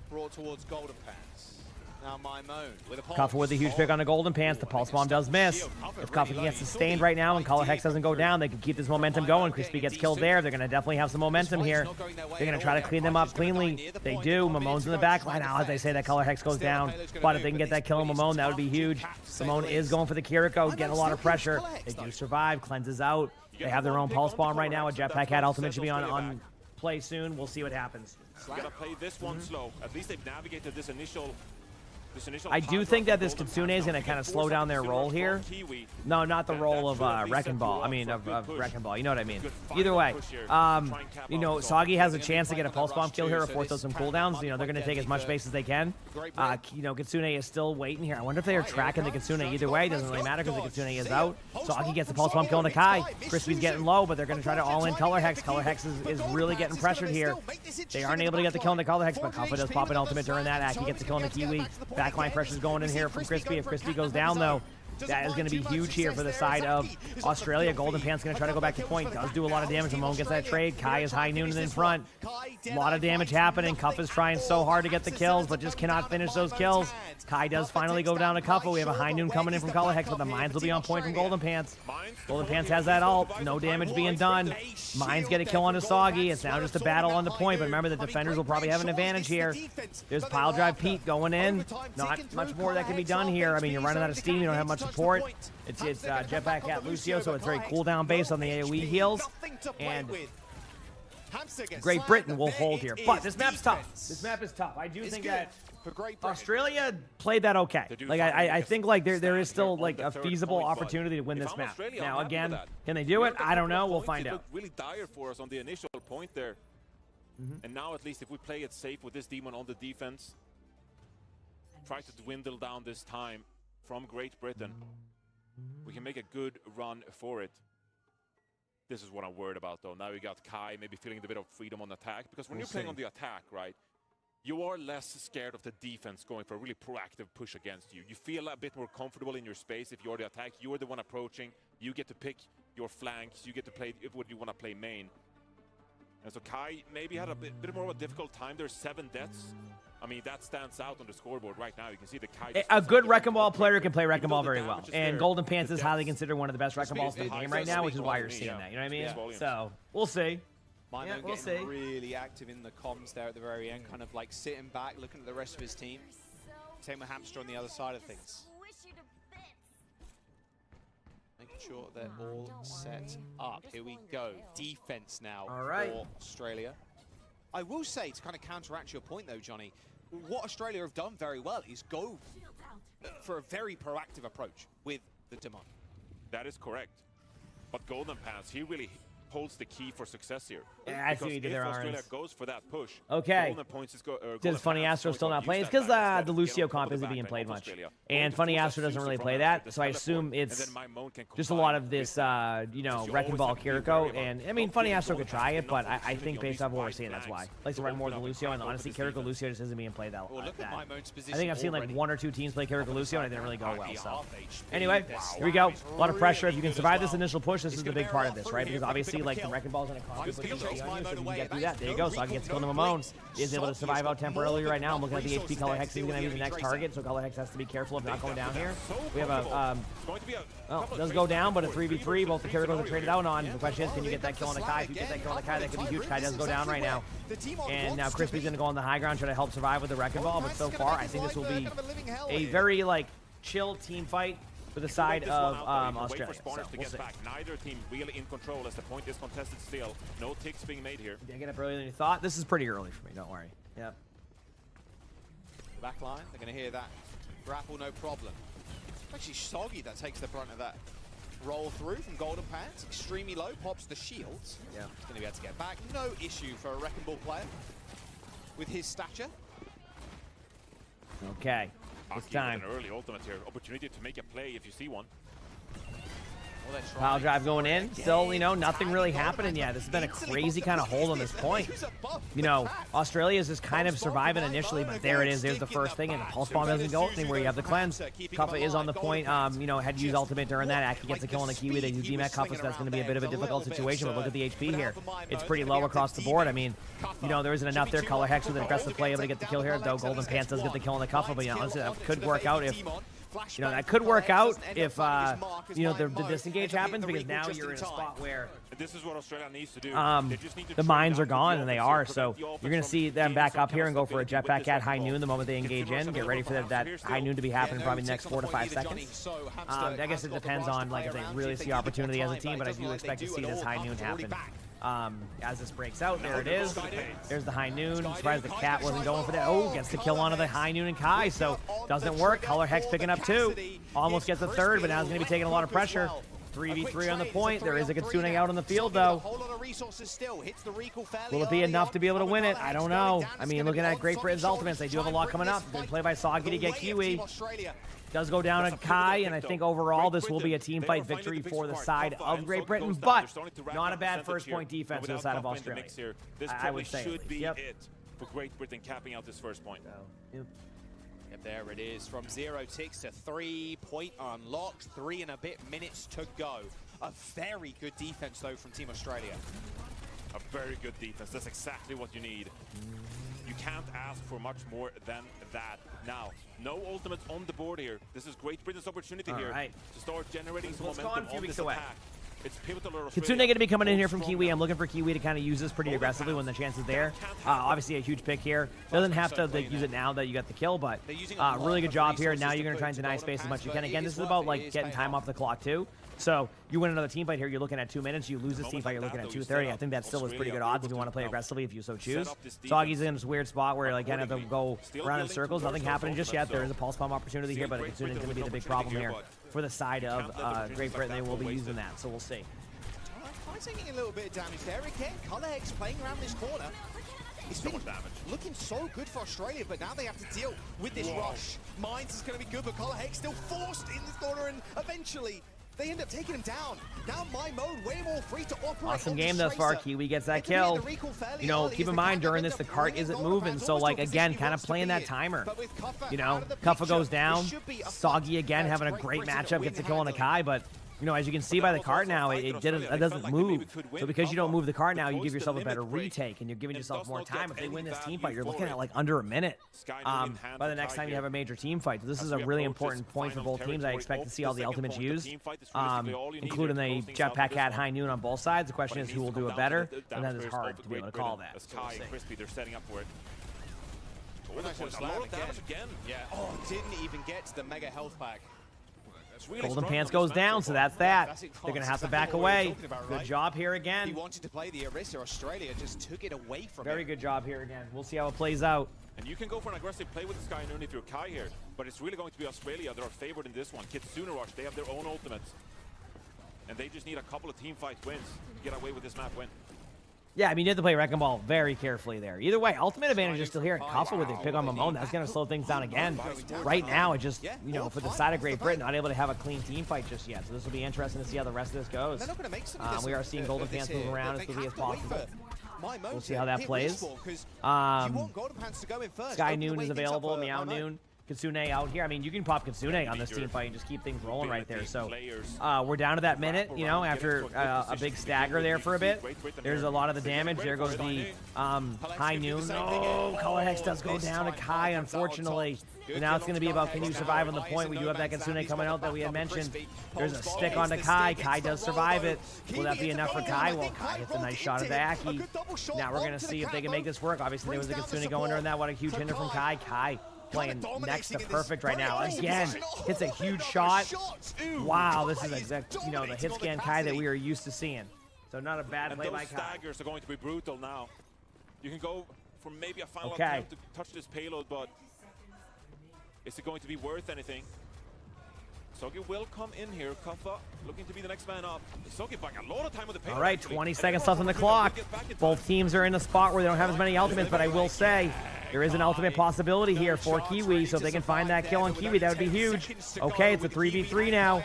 brought towards Golden Pants. Now Maimon with a pulse. Cuffer with a huge pick on the Golden Pants. The Pulse Bomb does miss. If Cuffer gets sustained right now and Color Hex doesn't go down, they can keep this momentum going. Crispy gets killed there. They're going to definitely have some momentum here. They're going to try to clean them up cleanly. They do. Mamon's in the back line. Now, as I say, that Color Hex goes down. But if they can get that kill on Mamon, that would be huge. Mamon is going for the Kiriko, getting a lot of pressure. They do survive. Cleanses out. They have their own pulse bomb right now. A jetpack hat ultimate should be on play soon. We'll see what happens. You gotta play this one slow. At least they've navigated this initial. I do think that this Kitsune is going to kind of slow down their role here. No, not the role of Wrecking Ball. I mean, of Wrecking Ball. You know what I mean? Either way, you know, Soggy has a chance to get a Pulse Bomb kill here or force out some cooldowns. You know, they're going to take as much space as they can. You know, Kitsune is still waiting here. I wonder if they are tracking the Kitsune either way. It doesn't really matter because the Kitsune is out. Soggy gets the Pulse Bomb kill on Kai. Crispy's getting low, but they're going to try to all-in Color Hex. Color Hex is really getting pressured here. They aren't able to get the kill on the Color Hex, but Kuffa does pop an ultimate during that. Aki gets the kill on the Kiwi. Backline pressure's going in here from Crispy. If Crispy goes down, though, that is going to be huge here for the side of Australia. Golden Pant's going to try to go back to point. Does do a lot of damage. Emongg gets that trade. Kai is high noon and in front. A lot of damage happening. Kuffa is trying so hard to get the kills, but just cannot finish those kills. Kai does finally go down to Kuffa. We have a high noon coming in from Color Hex, but the mines will be on point from Golden Pants. Golden Pants has that ult. No damage being done. Mines get a kill on the Soggy. It's now just a battle on the point, but remember the defenders will probably have an advantage here. There's Pile Drive Pete going in. Not much more that can be done here. I mean, you're running out of steam. You don't have much support. It's Jetpack at Lucio, so it's very cooldown based on the AoE heals. And Great Britain will hold here. But this map's tough. This map is tough. I do think that Australia played that okay. Like I think like there is still like a feasible opportunity to win this map. Now again, can they do it? I don't know. We'll find out. Really dire for us on the initial point there. And now at least if we play it safe with this demon on the defense, try to dwindle down this time from Great Britain, we can make a good run for it. This is what I'm worried about, though. Now you got Kai maybe feeling a bit of freedom on attack, because when you're playing on the attack, right, you are less scared of the defense going for a really proactive push against you. You feel a bit more comfortable in your space if you're the attack. You're the one approaching. You get to pick your flanks. You get to play what you want to play main. And so Kai maybe had a bit more of a difficult time. There's 7 deaths. I mean, that stands out on the scoreboard right now. You can see the Kai. A good Wrecking Ball player can play Wrecking Ball very well. And Golden Pants is highly considered one of the best Wrecking Balls in the game right now, which is why you're seeing that. You know what I mean? So, we'll see. Mimo getting really active in the comms there at the very end, kind of like sitting back, looking at the rest of his team. Same with Hamster on the other side of things. Making sure they're all set up. Here we go. Defense now for Australia. I will say, to kind of counteract your point though, Johnny, what Australia have done very well is go for a very proactive approach with the demand. That is correct. But Golden Pants, he really holds the key for success here. Yeah, I see if Australia goes for that push, okay. Golden Points is Does Funny Astro still not play? It's because the Lucio comp isn't being played much. And Funny Astro doesn't really play that, so I assume it's just a lot of this, you know, Wrecking Ball Kiriko. And, I mean, Funny Astro could try it, but I think based off what we're seeing, that's why. Likes to run more than Lucio, and honestly, Kiriko Lucio just isn't being played that well. I think I've seen like 1 or 2 teams play Kiriko Lucio, and it didn't really go well, so. Anyway, here we go. A lot of pressure. If you can survive this initial push, this is the big part of this, right? Because obviously, like, the Wrecking Ball's in a con, so you can get through that. There you go. So I can get to kill the Mamone. Is able to survive out temporarily right now. I'm looking at the HP Color Hex. He's going to be the next target, so Color Hex has to be careful of not going down here. We have a, well, it does go down, but a 3v3. Both the Kirikos are traded out on. The question is, can you get that kill on the Kai? If you get that kill on the Kai, that could be huge. Kai does go down right now. And now Crispy's going to go on the high ground, try to help survive with the Wrecking Ball. But so far, I think this will be a very, like, chill team fight for the side of Australia. So we'll see. Neither team really in control as the point is contested still. No ticks being made here. Did I get up earlier than you thought? This is pretty early for me, don't worry. Yep. Back line, they're going to hear that grapple, no problem. Actually, Soggy that takes the brunt of that roll through from Golden Pants. Extremely low, pops the shields. Yeah. He's going to be able to get back. No issue for a Wrecking Ball player with his stature. Okay. It's time. An early ultimate here. Opportunity to make a play if you see one. Pile drive going in. Still, you know, nothing really happening yet. This has been a crazy kind of hold on this point. You know, Australia is just kind of surviving initially, but there it is. There's the first thing, and the Pulse Bomb doesn't go anywhere. You have the cleanse. Kuffa is on the point. You know, had to use ultimate during that. Aki gets a kill on the Kiwi. They use DMAC Kuffa, so that's going to be a bit of a difficult situation, but look at the HP here. It's pretty low across the board. I mean, you know, there isn't enough there. Color Hex with an aggressive play able to get the kill here, though Golden Pants does get the kill on the Kuffa, but, you know, honestly, that could work out if you know, that could work out if, you know, the disengage happens, because now you're in a spot where this is what Australia needs to do. the mines are gone, and they are. So you're going to see them back up here and go for a jetpack at high noon the moment they engage in. Get ready for that high noon to be happening probably the next 4 to 5 seconds. I guess it depends on like if they really see opportunity as a team, but I do expect to see this high noon happen. As this breaks out, there it is. There's the high noon. I'm surprised the cat wasn't going for that. Oh, gets the kill onto the high noon and Kai, so doesn't work. Color Hex picking up 2. Almost gets a 3rd, but now he's going to be taking a lot of pressure. 3v3 on the point. There is a Kitsune out on the field, though. Will it be enough to be able to win it? I don't know. I mean, looking at Great Britain's ultimates, they do have a lot coming up. Good play by Soggy to get Kiwi. Does go down to Kai, and I think overall this will be a team fight victory for the side of Great Britain, but not a bad first point defense for the side of Australia. I would say. Should be it for Great Britain capping out this first point. Yep, there it is. From 0 ticks to 3 point unlocked. 3 and a bit minutes to go. A very good defense, though, from Team Australia. A very good defense. That's exactly what you need. You can't ask for much more than that. Now, no ultimates on the board here. This is Great Britain's opportunity here to start generating some momentum on this attack. It's pivotal. Kitsune going to be coming in here from Kiwi. I'm looking for Kiwi to kind of use this pretty aggressively when the chance is there. Obviously, a huge pick here. Doesn't have to use it now that you got the kill, but really good job here. Now you're going to try and deny space as much as you can. Again, this is about like getting time off the clock too. So you win another team fight here, you're looking at 2 minutes. You lose this team fight, you're looking at 2:30. I think that still is pretty good odds if you want to play aggressively if you so choose. Soggy's in this weird spot where like kind of have to go around in circles. Nothing happening just yet. There is a pulse bomb opportunity here, but Kitsune is going to be the big problem here for the side of Great Britain. They will be using that, so we'll see. Taking a little bit of damage there again. Color Hex playing around this corner. It's been looking so good for Australia, but now they have to deal with this rush. Mines is going to be good, but Color Hex still forced in this corner, and eventually they end up taking him down. Now my mode way more free to operate. Awesome game thus far. Kiwi gets that kill. You know, keep in mind during this the cart isn't moving, so like again, kind of playing that timer. You know, Kuffa goes down. Soggy again having a great matchup, gets a kill on Akai, but you know, as you can see by the cart now, it doesn't move. So because you don't move the cart now, you give yourself a better retake, and you're giving yourself more time. If they win this team fight, you're looking at like under a minute by the next time you have a major team fight. So this is a really important point for both teams. I expect to see all the ultimates used, including the jetpack at high noon on both sides. The question is who will do it better, and that is hard to be able to call that. Kai and Crispy, they're setting up for it. A lot of damage again. Yeah. Oh, didn't even get to the mega health pack. Golden Pants goes down, so that's that. They're going to have to back away. Good job here again. He wanted to play the Orisa. Australia just took it away from him. Very good job here again. We'll see how it plays out. And you can go for an aggressive play with the Sky Noon if you're Kai here, but it's really going to be Australia that are favored in this one. Kitsune Rush, they have their own ultimates. And they just need a couple of team fight wins to get away with this map win. Yeah, I mean, you have to play Wrecking Ball very carefully there. Either way, ultimate advantage is still here. And Kuffa with his pick on Mamone, that's going to slow things down again. Right now, it just, you know, for the side of Great Britain, not able to have a clean team fight just yet. So this will be interesting to see how the rest of this goes. We are seeing Golden Pants move around as quickly as possible. We'll see how that plays. Sky Noon is available, Meow Noon. Kitsune out here. I mean, you can pop Kitsune on this team fight and just keep things rolling right there. So we're down to that minute, you know, after a big stagger there for a bit. There's a lot of the damage. There goes the high noon. Oh, Color Hex does go down to Kai, unfortunately. And now it's going to be about can you survive on the point. We do have that Kitsune coming out that we had mentioned. There's a stick onto Kai. Kai does survive it. Will that be enough for Kai? Well, Kai hits a nice shot at the Aki. Now we're going to see if they can make this work. Obviously, there was a Kitsune going during that. What a huge hinder from Kai. Kai playing next to perfect right now. Again, hits a huge shot. Wow, this is exact, you know, the hit scan Kai that we are used to seeing. So not a bad play by Kai. Those staggers are going to be brutal now. You can go for maybe a final attempt to touch this payload, but is it going to be worth anything? Soggy will come in here. Kuffa looking to be the next man up. Soggy buying a lot of time with the payload. All right, 20 seconds left on the clock. Both teams are in a spot where they don't have as many ultimates, but I will say there is an ultimate possibility here for Kiwi, so if they can find that kill on Kiwi, that would be huge. Okay, it's a 3v3 now.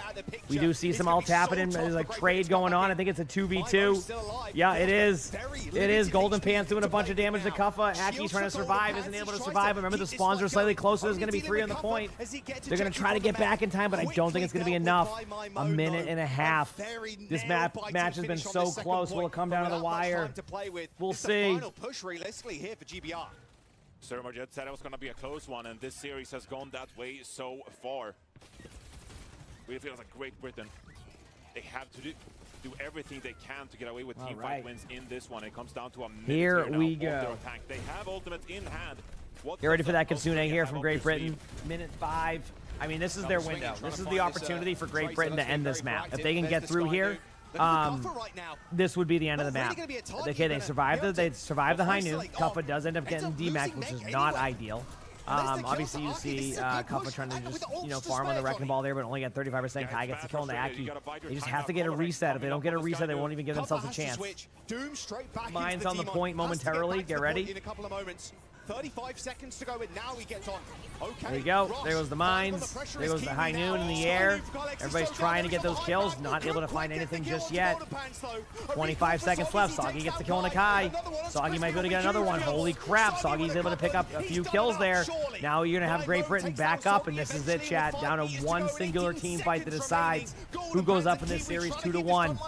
We do see some ult happening. There's a trade going on. I think it's a 2v2. Yeah, it is. It is. Golden Pants doing a bunch of damage to Kuffa. Aki trying to survive, isn't able to survive. Remember, the spawns are slightly closer. There's going to be 3 on the point. They're going to try to get back in time, but I don't think it's going to be enough. A minute and a half. This match has been so close. Will it come down to the wire? We'll see. Final push realistically here for GBR. Sir Marjet said it was going to be a close one, and this series has gone that way so far. It feels like Great Britain, they have to do everything they can to get away with team fight wins in this one. It comes down to a minute Here now we of go. their attack. They have ultimate in hand. Get ready for that Kitsune here from Great Britain. Minute 5. I mean, this is their window. This is the opportunity for Great Britain to end this map. If they can get through here, this would be the end of the map. Okay, they survived the high noon. Kuffa does end up getting DMAC, which is not ideal. Obviously, you see Kuffa trying to just, farm on the Wrecking Ball there, but only at 35%. Kai gets the kill on the Aki. They just have to get a reset. If they don't get a reset, they won't even give themselves a chance. Mine's on the point momentarily. Get ready. 35 seconds to go, and now he gets on. Okay. There you go. There goes the mines. There goes the high noon in the air. Everybody's trying to get those kills. Not able to find anything just yet. 25 seconds left. Soggy gets the kill on the Kai. Soggy might be able to get another one. Holy crap. Soggy's able to pick up a few kills there. Now you're going to have Great Britain back up, and this is it, chat. Down to one singular team fight that decides who goes up in this series 2-1.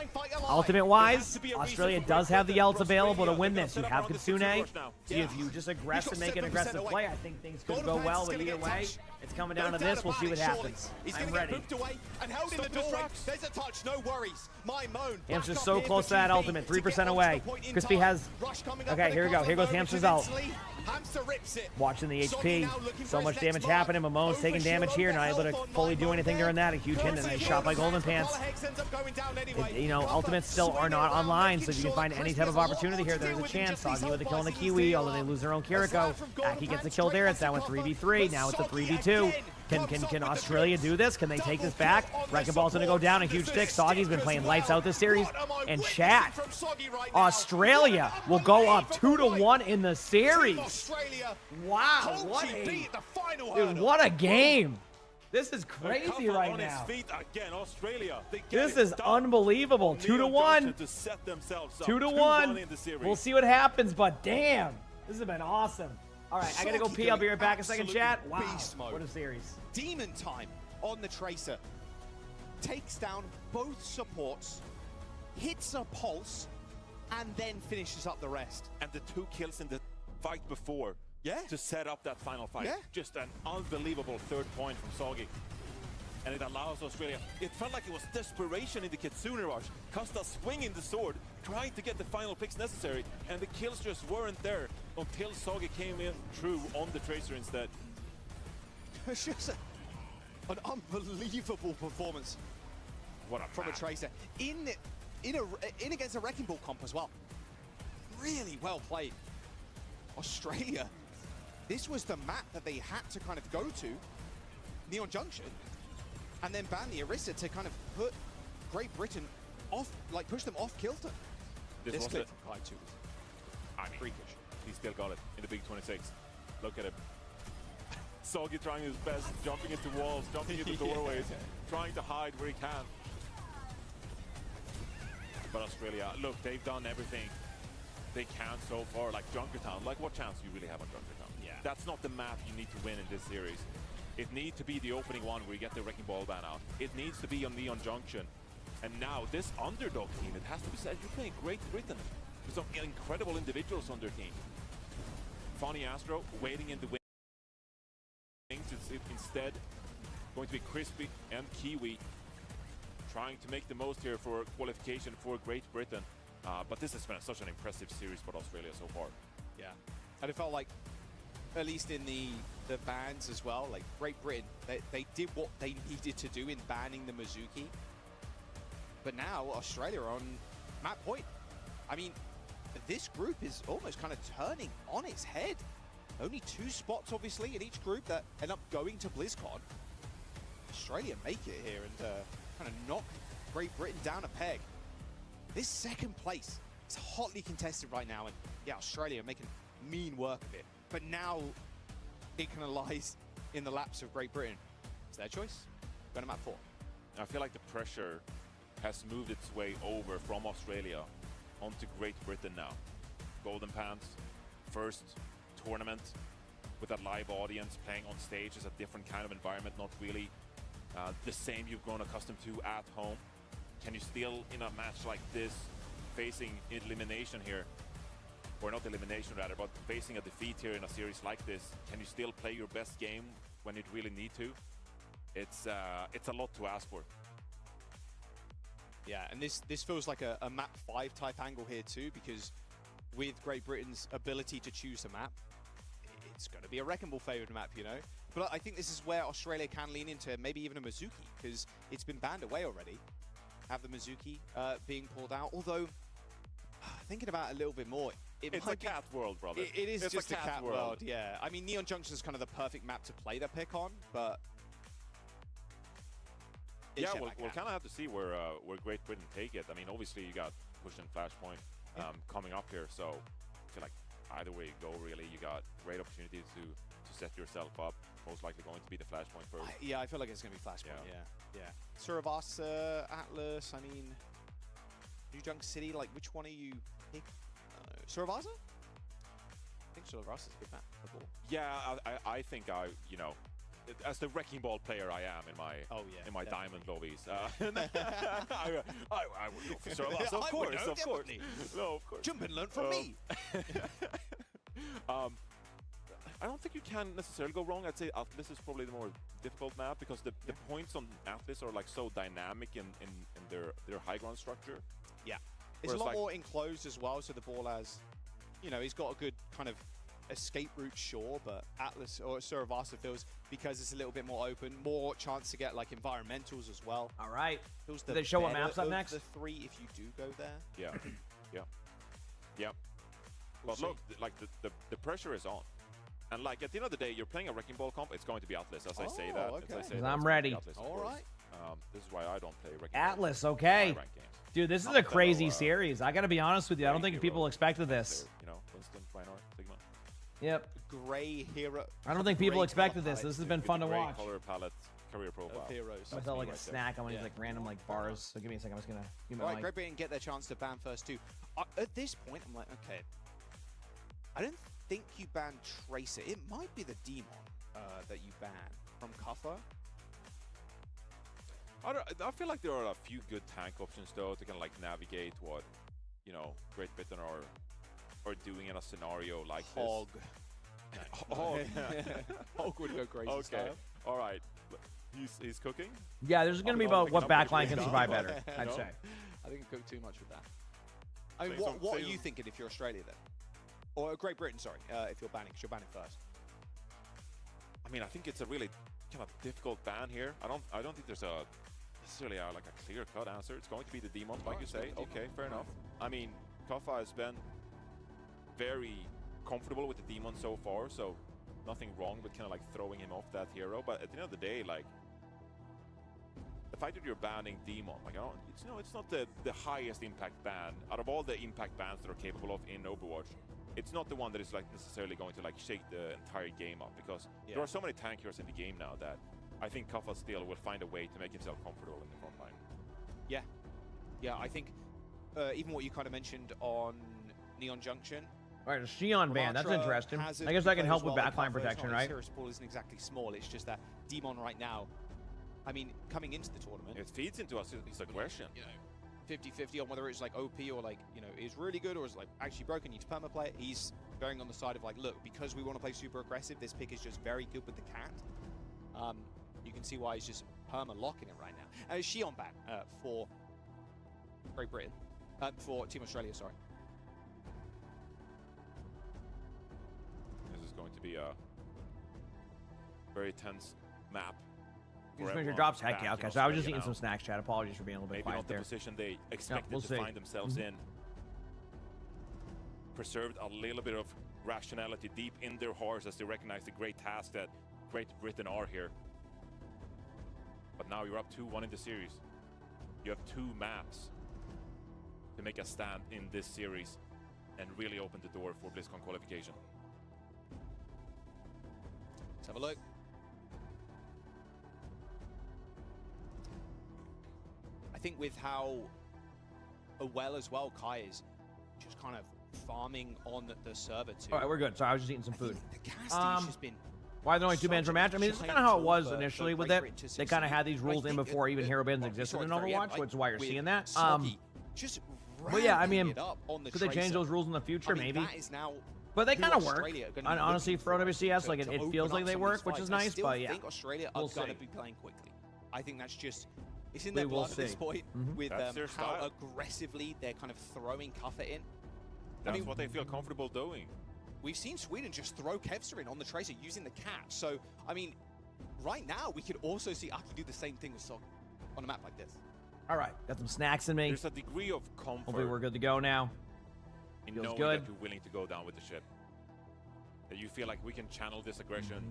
Ultimate-wise, Australia does have the ults available to win this. You have Kitsune. If you just aggressive, make an aggressive play, I think things could go well, but either way, it's coming down to this. We'll see what happens. I'm ready. There's a touch, no worries. Hamster's so close to that ultimate, 3% away. Crispy has... Okay, here we go. Here goes Hamster's ult. Watching the HP. So much damage happening. Momo's taking damage here. Not able to fully do anything during that. A huge hit and a nice shot by Golden Pants. Ultimates still are not online, so if you can find any type of opportunity here, there's a chance. Soggy with a kill on the Kiwi, although they lose their own Kiriko. Aki gets the kill there. It's now a 3v3. Now it's a 3v2. Can Australia do this? Can they take this back? Wrecking Ball's going to go down. A huge stick. Soggy's been playing lights out this series. And chat, Australia will go up 2-1 in the series. Wow. What a game. This is crazy right now. This is unbelievable. 2-1. 2-1. We'll see what happens, but damn, this has been awesome. All right, I gotta go pee. I'll be right back in a second, chat. Wow, what a series. Demon time on the Tracer. Takes down both supports, hits a pulse, and then finishes up the rest. And the 2 kills in the fight before to set up that final fight. Just an unbelievable 3rd point from Soggy. And it allows Australia. It felt like it was desperation in the Kitsune rush. Costa swinging the sword, trying to get the final picks necessary, and the kills just weren't there until Soggy came in through on the Tracer instead. It's just an unbelievable performance from a Tracer. In against a Wrecking Ball comp as well. Really well played. Australia, this was the map that they had to kind of go to, Neon Junction, and then ban the Orisa to kind of put Great Britain off, like push them off kilter. This was it. High too. I mean, freakish. He still got it in the big 26. Look at him. Soggy trying his best, jumping into walls, jumping into doorways, trying to hide where he can. But Australia, look, they've done everything they can so far. Like Junkertown, like what chance do you really have on Junkertown? Yeah. That's not the map you need to win in this series. It needs to be the opening one where you get the Wrecking Ball ban out. It needs to be on Neon Junction. And now this underdog team, it has to be said, you're playing Great Britain with some incredible individuals on their team. Funny Astro waiting in the wings. It's instead going to be Crispy and Kiwi trying to make the most here for qualification for Great Britain. But this has been such an impressive series for Australia so far. Yeah, and it felt like, at least in the bans as well, like Great Britain, they did what they needed to do in banning the Mizuki. But now Australia are on map point. I mean, this group is almost kind of turning on its head. Only 2 spots, obviously, in each group that end up going to BlizzCon. Australia make it here and kind of knock Great Britain down a peg. This 2nd place is hotly contested right now, and yeah, Australia are making mean work of it. But now it kind of lies in the laps of Great Britain. It's their choice. Go to map 4. I feel like the pressure has moved its way over from Australia onto Great Britain now. Golden Pants, first tournament with a live audience, playing on stage is a different kind of environment, not really the same you've grown accustomed to at home. Can you still, in a match like this, facing elimination here, or not elimination rather, but facing a defeat here in a series like this, can you still play your best game when you really need to? it's a lot to ask for. Yeah, and this feels like a map 5 type angle here too, because with Great Britain's ability to choose a map, it's going to be a Wrecking Ball favored map, you know. But I think this is where Australia can lean into maybe even a Mizuki, because it's been banned away already. Have the Mizuki being pulled out, although thinking about it a little bit more, it's a cat world, brother. It is it's just a cat world, yeah. I mean, Neon Junction is kind of the perfect map to play the pick on, but yeah, we'll kind of have to see where Great Britain take it. I mean, obviously you got Push and Flashpoint coming up here, so I feel like either way you go, really, you got great opportunities to set yourself up. Most likely going to be the Flashpoint first. Yeah, I feel like it's going to be Flashpoint, yeah. Suravasa, Atlas, I mean, New Junk City, like, which one are you picking? Suravasa? I think Suravasa's a good map. Yeah, I think you know, as the Wrecking Ball player I am in my diamond lobbies, I would go for Suravasa, of course. No, of course. Jump and learn from me. I don't think you can necessarily go wrong. I'd say Atlas is probably the more difficult map because the points on Atlas are like so dynamic in their high ground structure. Yeah, it's a lot more enclosed as well, so the ball has, you know, he's got a good kind of escape route, sure, but Atlas or Suravasa feels, because it's a little bit more open, more chance to get like environmentals as well. All right. Feels Do they show what maps up next? The 3 if you do go there. Yeah. But look, like the pressure is on. And like at the end of the day, you're playing a Wrecking Ball comp. It's going to be Atlas, as I say that. Okay. As I say I'm ready. Atlas, all right. This is why I don't play Wrecking Atlas, Ball. okay. Dude, this is a crazy series. I got to be honest with you. I don't think people expected this. You know, Winston, Reinhardt, Sigma. Yep. Gray hero. I don't think people expected this. This has been fun to watch. Color palette, career profile. Heroes. I felt like a snack. I'm gonna use like random like bars. So give me a second. I'm just gonna. All right, Great Britain get their chance to ban first too. At this point, I'm like, okay. I don't think you ban Tracer. It might be the Demon that you ban from Kuffer. I feel like there are a few good tank options though to kind of like navigate what, you know, Great Britain are doing in a scenario like Hog. this. Hog. Hog would go crazy. Okay. Style. All right. He's cooking. Yeah, there's gonna be about what backline can survive better. I'd say. I think you cook too much with that. I mean, what are you thinking if you're Australia then? Or Great Britain, sorry, if you're banning, because you're banning first. I mean, I think it's a really kind of difficult ban here. I don't think there's necessarily like a clear-cut answer. It's going to be the Demon, like you say. Okay, fair enough. I mean, Kaffa has been very comfortable with the Demon so far, so nothing wrong with kind of like throwing him off that hero. But at the end of the day, like, the fact that you're banning Demon, like, it's not the highest impact ban out of all the impact bans that are capable of in Overwatch. It's not the one that is like necessarily going to like shake the entire game up, because there are so many tank heroes in the game now that I think Kaffa still will find a way to make himself comfortable in the front line. Yeah, I think even what you kind of mentioned on Neon Junction. All right, a Xion ban. That's interesting. I guess that can help with backline protection, right? Serious ball isn't exactly small. It's just that Demon right now, I mean, coming into the tournament, it feeds into his aggression. You know, 50-50 on whether it's like OP or like, you know, is really good or is like actually broken, you need to perma play it. He's going on the side of like, look, because we want to play super aggressive, this pick is just very good with the cat. You can see why he's just perma locking it right now. Xion ban for Great Britain, for Team Australia, sorry. This is going to be a very tense map. Your drops, heck yeah. Okay, so I was just eating some snacks, chat. Apologies for being a little bit quiet there. Maybe not the position they expected to find themselves in. Preserved a little bit of rationality deep in their hearts as they recognize the great task that Great Britain are here. But now you're up 2-1 in the series. You have 2 maps to make a stand in this series and really open the door for BlizzCon qualification. Let's have a look. I think with how well as well Kai is just kind of farming on the server too. All right, we're good. Sorry, I was just eating some food. The casting's just been why are there only 2 bans per match? I mean, this is kind of how it was initially with it. They kind of had these rules in before even hero bans existed in Overwatch, which is why you're seeing that. Just but yeah, I mean, on the could they change those rules in the future? I mean, maybe. That is now But they who kind of work. Australia are gonna be Honestly, looking for for, I WCS, think, like to it open feels up like they some of these work, which is fights. I nice. still But yeah, think Australia are we'll going to see. be playing quickly. I think that's just, it's in We their will blood at this see. point with That's their how style. aggressively they're kind of throwing Kuffa in. That's mean- what they feel comfortable doing. We've seen Sweden just throw Kevster in on the Tracer using the catch. So, I mean, right now we could also see Aki do the same thing with Sok on a map like this. All right, got some snacks in me. There's a degree of comfort Hopefully we're good to go now. in feels knowing good. that you're willing to go down with the ship. That you feel like we can channel this aggression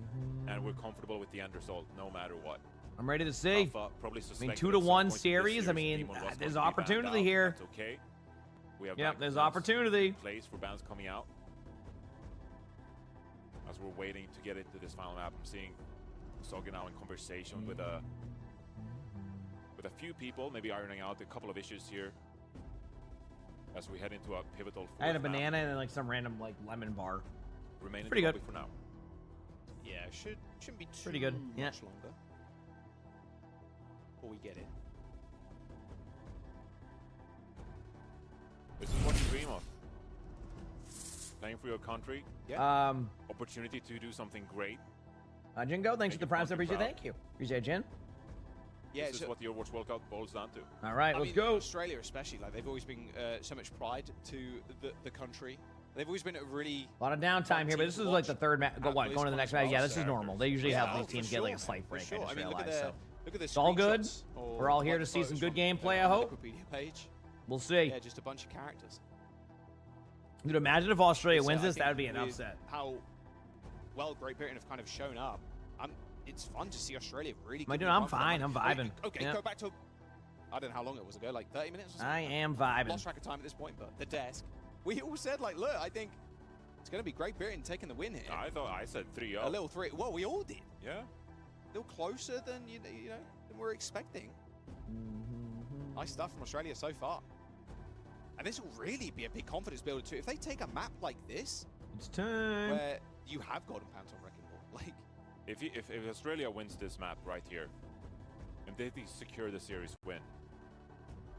and we're comfortable with the end result no matter what. I'm ready to see. Alpha probably I mean, suspected 2 at to some 1 point in this series. I series mean, Demon was going there's to be banned opportunity out. here. That's okay. We have Yep, there's bans opportunity. in place for bans coming out. As we're waiting to get into this final map, I'm seeing Soga now in conversation with a few people, maybe ironing out a couple of issues here as we head into a pivotal I had a fourth map. banana and like some random like lemon bar. Remain in Pretty the good. lobby for now. Yeah, shouldn't be too Pretty good, much yeah. longer before we get it. This is what you dream of. Playing for your country. Yeah. Opportunity to do something great. Jingo, thanks for the prime sub. country Appreciate proud. Thank you. Appreciate Jin. Yeah, This is what the Overwatch World Cup boils down to. All right, I let's mean, go. Australia especially, like they've always been so much pride to the country. They've always been a really A lot of downtime here, but this is like the third match. Go what? Going to the next match? Yeah, this is normal. They usually have these teams get like a slight break. I just realized. So look at the it's all good. screenshots or We're all here like to see some photos good from, gameplay. I the hope. Wikipedia page. We'll see. Yeah, just a bunch of characters. Dude, imagine if Australia So wins I this. think That would be an with upset. How well Great Britain have kind of shown up. It's fun to see Australia really. My give dude, me a I'm run for fine. their I'm money. vibing. Okay, Yeah. go back to. I don't know how long it was ago, like 30 minutes or something. I am vibing. Lost track of time at this point, but the desk. We all said, like, look, I think it's going to be Great Britain taking the win here. I said 3-0. A little 3. Well, we all did. Yeah. A little closer than you know than we're expecting. Nice stuff from Australia so far. And this will really be a big confidence builder too. If they take a map like this, It's time. where you have Golden Pants on Wrecking Ball, like If Australia wins this map right here, and they secure the series win,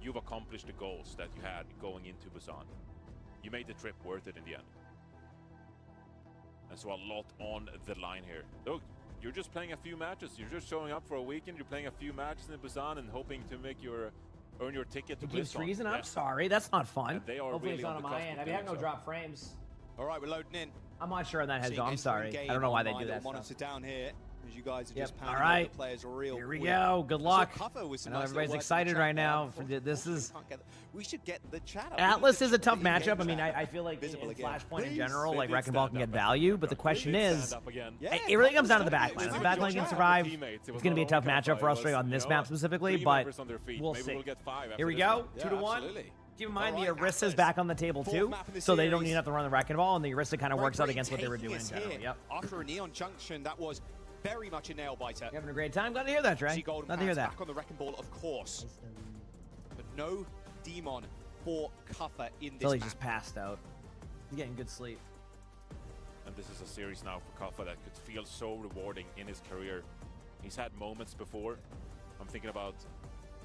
you've accomplished the goals that you had going into Busan. You made the trip worth it in the end. And so a lot on the line here. Look, you're just playing a few matches. You're just showing up for a weekend. You're playing a few matches in Busan and hoping to make earn your ticket to It keeps BlizzCon. freezing. I'm Yeah. sorry. That's not fun. And they are Hopefully really it's not on on the my cusp end. of I mean, I have doing no so. drop frames. all right, we're loading in. I'm not sure on that head, Seeing so I'm instant sorry. game I don't know why they on do my that little stuff. monitor down here, as you guys are Yep. just All pounding right. the players real Here we quick. go. Good I saw luck. Kuffa with some I know nice everybody's little words in the excited chat right there now. before- This before we is can't get we should get the chat up. Atlas We is a should tough put the matchup. I game mean, chat I feel like visible in again. Flashpoint in Please. general, They like did Wrecking Ball stand can get up value, again. but the They question did is, stand up again. Yeah, it really Kuffa comes down to the was backline. doing The it. backline Good can job. survive. Teammates. It was It's going to be a not tough all matchup for Kuffa. It Australia was, on this you map know, specifically, 3 but members on their feet. we'll Maybe see. we'll get 5 after Here we this go. one. 2 to 1. Absolutely. Keep in mind, All the right, Arista's Atlas. back on the table Fourth too, map in the so they don't series. even have to run the Wrecking Ball, and the Arista kind of Great works out Britain against what they were taking doing in us general. here Yep. After a Neon Junction, that was very much a nail biter. You having a great time? Glad to hear that, Trey. See Golden Glad to hear Pants that. back on the Wrecking Ball, of course. But no Demon for Kuffa in this Billy map. just passed out. He's getting good sleep. And this is a series now for Kuffa that could feel so rewarding in his career. He's had moments before. I'm thinking about the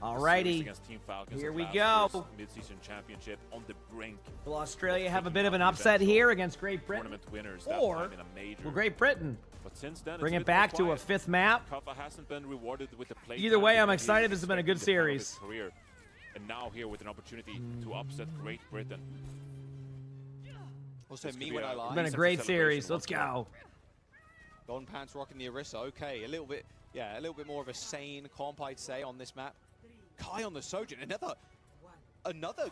series Alrighty. against Team Falcons Here at we last go. year's mid-season championship on the brink. Will Australia of have a taking bit of out an the upset eventual here against Great Britain? Tournament winners that Or time in a major. will Great Britain But since then, bring it's it been more back to a quiet. 5th map? Kuffa hasn't been rewarded with the play. Either time way, I'm that excited. he This has been a good expected to have of his series. career. And now here with an opportunity to upset Great Britain. Also, This could me be when a- I It's lie. been a Decent great celebration series. once Let's go. Golden Pants rocking the Arissa. Okay, a little bit more of a sane comp, I'd say, on this map. Kai on the Sojourn, another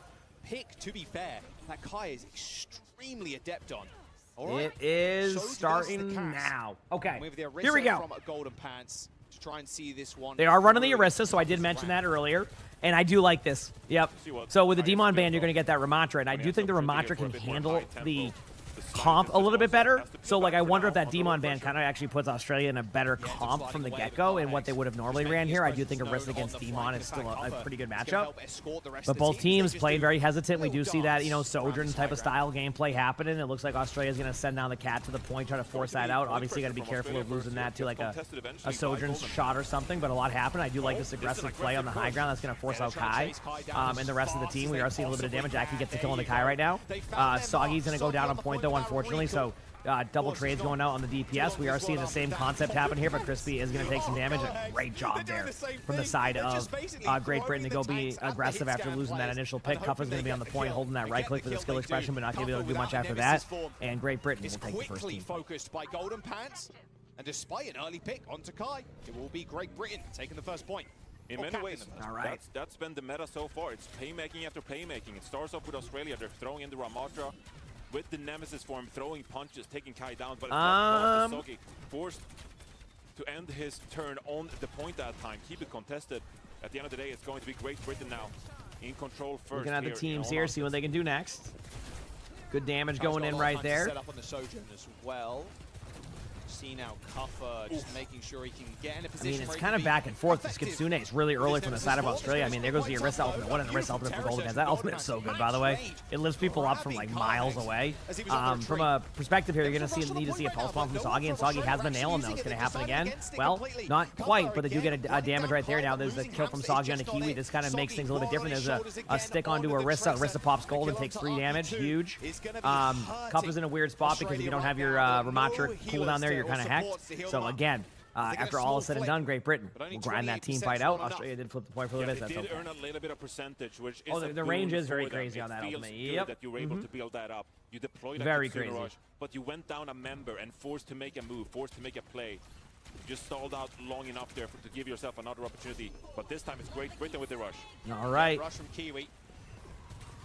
pick. To be fair, that Kai is extremely adept on. All right. It is Sojourn starting versus the Cass. now. Okay, With the Arissa here we go. from Golden Pants to try and see this one. They are running the through Arista, so I did this mention round. that earlier. And I do like this. Yep. See what So with the Kai is Demon built ban, you're on. going to get that Ramatra, and I When he do has think the opportunity Ramatra for a can bit more handle high tempo, the slide comp a distance little bit also better. has to be So like back I for wonder now if that under Demon ban pressure. kind of actually puts Australia in a better Yeah, just comp sliding from the away get-go with and what they would have normally Just ran making here. I his do think presence Arista known against on the Demon flank. is still a Kuffa pretty good is gonna matchup. help escort the rest But of the both teams. teams They just played do very hesitant. We little do see that, dance around Sojourn this type high of style gameplay happening. It looks like Australia's going to send down the cat to the point, try to force that out. Obviously, got to be careful of losing that to like a Sojourn shot or something, but a lot happened. I do like this aggressive play on the high ground. That's going to force out Kai. And the rest of the team, we are seeing a little bit of damage. Aki gets the kill on the Kai right now. Soggy's going to go down on point, though. though, unfortunately. So double trades going out on the DPS. We are seeing the same concept happen here, but Crispy is going to take some damage. A great job there from the side of Great Britain to go be aggressive after losing that initial pick. Kuffa's going to be on the point, holding that right click for the skill expression, but not going to be able to do much after that. And Great Britain will take the first team. Focused by Golden Pants, and despite an early pick onto Kai, it will be Great Britain taking the first point. In many ways, all right. That's been the meta so far. It's playmaking after playmaking. It starts off with Australia. They're throwing in the Ramatra with the Nemesis form, throwing punches, taking Kai down, but Soggy forced to end his turn on the point that time. Keep it contested. At the end of the day, it's going to be Great Britain now in control first. Looking at the teams here, see what they can do next. Good damage going in right there. Set up on the Sojourn as well. See now Kuffa just making sure he can get in a position. I mean, it's kind of back and forth. This Kitsune is really early from the side of Australia. I mean, there goes the Orisa ultimate. What an Orisa ultimate for Golden Pants. That ultimate is so good, by the way. It lifts people up from like miles away. From a perspective here, you're going to need to see a pulse bomb from Soggy, and Soggy has been nailing those. Going to happen again? Well, not quite, but they do get a damage right there. Now there's the kill from Soggy onto Kiwi. This kind of makes things a little bit different. There's a stick onto Orisa. Orisa pops gold and takes 3 damage. Huge. Kuffa's in a weird spot because if you don't have your Ramatra cooldown there, you're kind of hacked. So again, after all is said and done, Great Britain will grind that team fight out. Australia did flip the point for a little bit. That's okay. Earn a little bit of percentage, which the range is very crazy on that ultimate. Yep. That you were able to build that up. You deployed very crazy. Rush, but you went down a member and forced to make a move, forced to make a play. You just stalled out long enough there to give yourself another opportunity. But this time it's Great Britain with the rush. All right. Rush from Kiwi.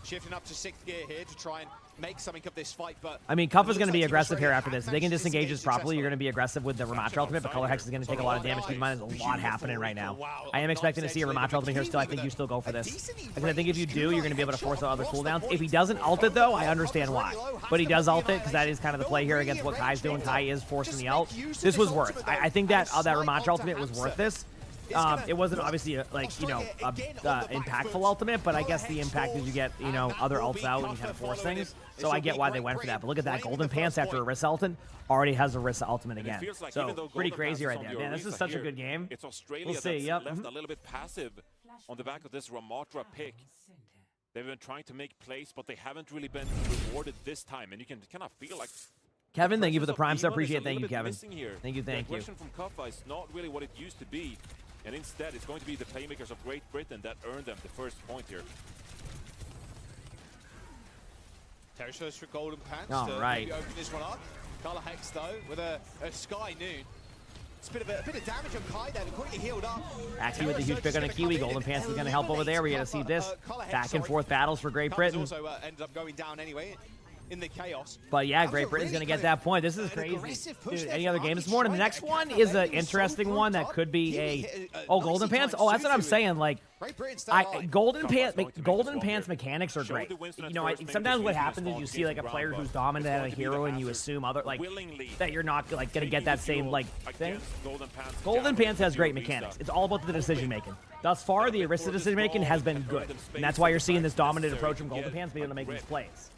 Shifting up to 6th gear here to try and make something of this fight, but I mean, Kuffa's going to be aggressive here after this. If they can disengage this properly, you're going to be aggressive with the Ramatra ultimate, but Color Hex is going to take a lot of damage. Keep in mind, there's a lot happening right now. I am expecting to see a Ramatra ultimate here still. I think you still go for this. Because I think if you do, you're going to be able to force out other cooldowns. If he doesn't ult it, though, I understand why. But he does ult it, because that is kind of the play here against what Kai's doing. Kai is forcing the ult. This was worth. I think that Ramatra ultimate was worth this. It wasn't obviously impactful ultimate, but I guess the impact is you get other ults out and you kind of force things. So I get why they went for that. But look at that Golden Pants after Orisa ultimate already has Orisa ultimate again. So pretty crazy right there. Man, this is such a good game. It's Australia we'll see. Left a little bit passive on the back of this Ramatra pick. They've been trying to make plays, but they haven't really been rewarded this time, and you can kind of feel like. Kevin, thank you for the prime sub. Appreciate it. Thank you, Kevin. Thank you. The aggression from Kuffa is not really what it used to be. And instead, it's going to be the playmakers of Great Britain that earned them the first point here. Terrorist for Golden Pants. All right. Open this one up. Color Hex, though, with a Sky Noon. It's a bit of damage on Kai there, quickly healed up. Aki with a huge pick on a Kiwi. Golden Pants is going to help over there. We got to see this back and forth battles for Great Britain. Also ended up going down anyway. In the chaos. But yeah, Great Britain's going to get that point. This is crazy. Dude, any other game this morning? The next one is an interesting one that could be a... Oh, Golden Pants? Oh, that's what I'm saying. Like, Golden Pants mechanics are great. Sometimes what happens is you see like a player who's dominant at a hero and you assume that you're not like going to get that same thing. Golden Pants has great mechanics. It's all about the decision making. Thus far, the Orisa decision making has been good. And that's why you're seeing this dominant approach from Golden Pants being able to make these plays.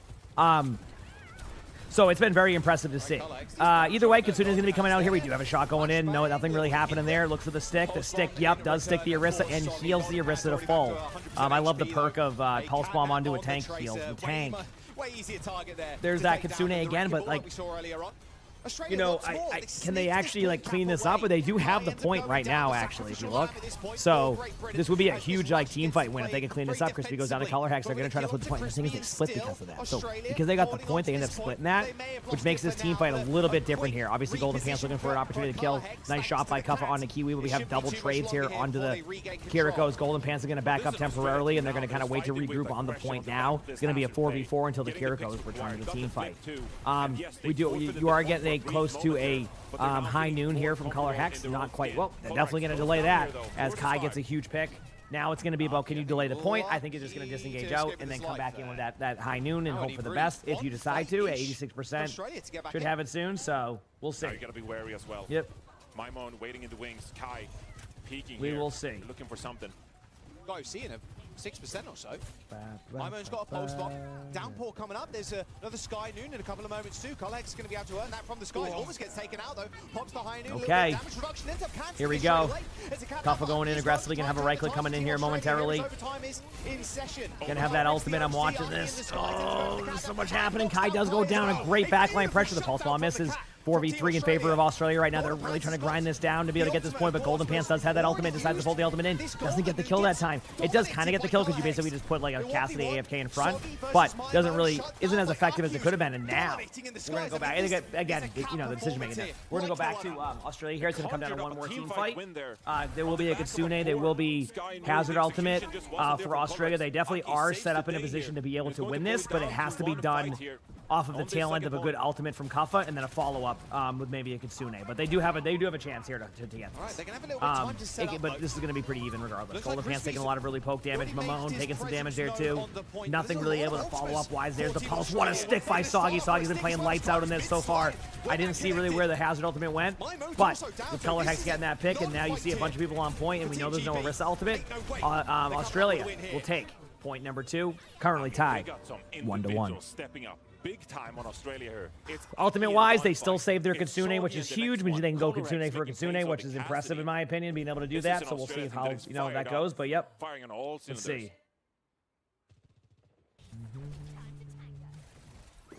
So it's been very impressive to see. Either way, Kitsune is going to be coming out here. We do have a shot going in. No, nothing really happening there. Look for the stick. The stick, yep, does stick the Orisa and heals the Orisa to full. I love the perk of Pulse Bomb onto a tank heals the tank. There's that Kitsune again, but like... can they actually clean this up? But they do have the point right now, actually, if you look. So this would be a huge team fight win if they can clean this up. Crispy goes down to Color Hex. They're going to try to flip the point. The thing is, they split because of that. So because they got the point, they end up splitting that, which makes this team fight a little bit different here. Obviously, Golden Pants looking for an opportunity to kill. Nice shot by Kuffa on the Kiwi, but we have double trades here onto the Kirikos. Golden Pants are going to back up temporarily, and they're going to kind of wait to regroup on the point now. It's going to be a 4v4 until the Kirikos return to the team fight. You are getting close to a high noon here from Color Hex. Not quite. Well, they're definitely going to delay that as Kai gets a huge pick. Now it's going to be about, can you delay the point? I think you're just going to disengage out and then come back in with that high noon and hope for the best if you decide to. At 86%. Should have it soon, so we'll see. You got to be wary as well. Yep. Maimon waiting in the wings. Kai peeking We will see. Looking for something. Guys, seeing a 6% or so. Mimo's got a pulse bomb. Downpour coming up. There's another Sky Noon in a couple of moments too. Collex is going to be able to earn that from the Sky. Almost gets taken out though. Pops the High Noon. Okay. Here we go. Kuffa going in aggressively. Gonna have a right click coming in here momentarily. Gonna have that ultimate. I'm watching this. Oh, there's so much happening. Kai does go down. A great backline pressure. The pulse bomb misses. 4v3 in favor of Australia right now. They're really trying to grind this down to be able to get this point, but Golden Pants does have that ultimate, decides to pull the ultimate in. Doesn't get the kill that time. It does kind of get the kill because you basically just put like a Cassidy AFK in front, but isn't as effective as it could have been. And now we're going to go back. And again, you know, the decision making there. We're going to go back to Australia here. It's going to come down to one more team fight. There will be a Kitsune. There will be Hazard ultimate for Australia. They definitely are set up in a position to be able to win this, but it has to be done off of the tail end of a good ultimate from Kuffa and then a follow-up with maybe a Kitsune. But they do have a chance here to get this. All right, they can have a little bit of time to set up, but this is going to be pretty even regardless. Golden Pants taking a lot of really poke damage. Mamone taking some damage there too. Nothing really able to follow up wise. There's the pulse. What a stick by Soggy. Soggy's been playing lights out in this so far. I didn't see really where the Hazard ultimate went, but with Color Hex getting that pick, and now you see a bunch of people on point, and we know there's no Orisa ultimate. Australia will take point number 2, currently tied 1-1. Stepping up big time on Australia here. Ultimate-wise, they still save their Kitsune, which is huge. Means they can go Kitsune for a Kitsune, which is impressive in my opinion, being able to do that. So we'll see how that goes. But yep, firing on all cylinders. Let's see.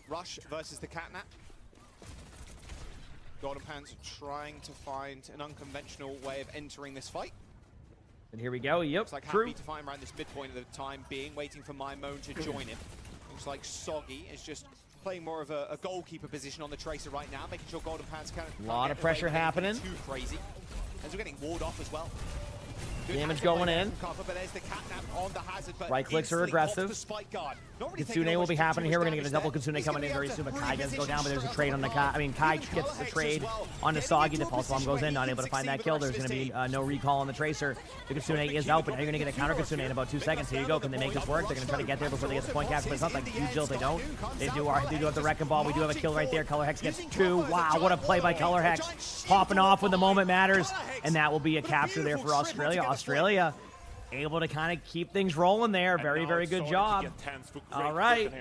Rush versus the Catnap. Golden Pants trying to find an unconventional way of entering this fight. And here we go. Yep, looks like true. happy to find around this midpoint of the time being, waiting for Mimone to join him. Looks like Soggy is just playing more of a goalkeeper position on the Tracer right now, making sure Golden Pants can't a lot of pressure happening. Too crazy. As we're getting walled off as well. Good damage going in. Cover, but there's the Catnap on the Hazard, but right clicks are aggressive. Really Kitsune will be happening here. We're going to get a double Kitsune coming in very soon, but Kai does go down, but there's a trade on the Kai. I mean, Kai gets the trade on the Soggy. The Pulse Bomb goes in, not able to find that kill. There's going to be no recall on the Tracer. The Kitsune is out, but now you're going to get a counter Kitsune in about 2 seconds. Here you go. Can they make this work? They're going to try to get there before they get the point capture, but it's not like huge deal if they don't. They do have the Wrecking Ball. We do have a kill right there. Color Hex gets 2. Wow, what a play by Color Hex. Popping off when the moment matters, and that will be a capture there for Australia. Australia able to kind of keep things rolling there. Very, very good job. All right.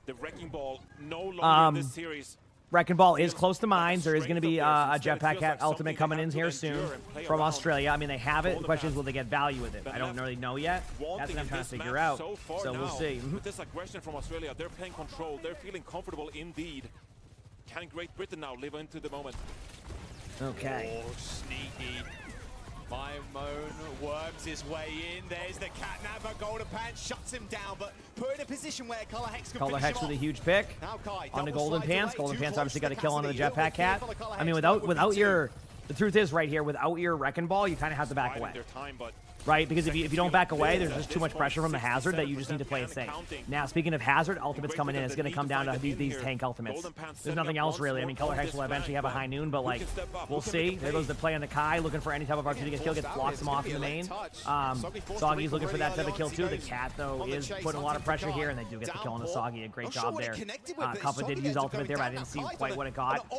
The Wrecking Ball no longer in this series. Wrecking Ball is close to mines. There is going to be a Jetpack Cat ultimate coming in here soon from Australia. I mean, they have it. The question is, will they get value with it? I don't really know yet. That's what I'm trying to figure out. So we'll see. With this aggression from Australia, they're playing control. They're feeling comfortable indeed. Can Great Britain now live into the moment? Okay. Oh, sneaky. Mimone worms his way in. There's the Catnap, but Golden Pants shuts him down, but put in a position where Color Hex can Color Hex with a huge pick on the Golden Pants. Golden Pants obviously got a kill onto the Jetpack Cat. I mean, without your, the truth is right here, without your Wrecking Ball, you kind of have to back away. Right, because if you don't back away, there's just too much pressure from the Hazard that you just need to play it safe. Now, speaking of Hazard, ultimates coming in. It's going to come down to these tank ultimates. There's nothing else really. I mean, Color Hex will eventually have a high noon, but like, we'll see. There goes the play on the Kai, looking for any type of opportunity to get kill, gets blocks him off in the main. Soggy's looking for that type of kill too. The Cat, though, is putting a lot of pressure here, and they do get the kill on the Soggy. A great job there. Kuffa did use ultimate there, but I didn't see quite what it got.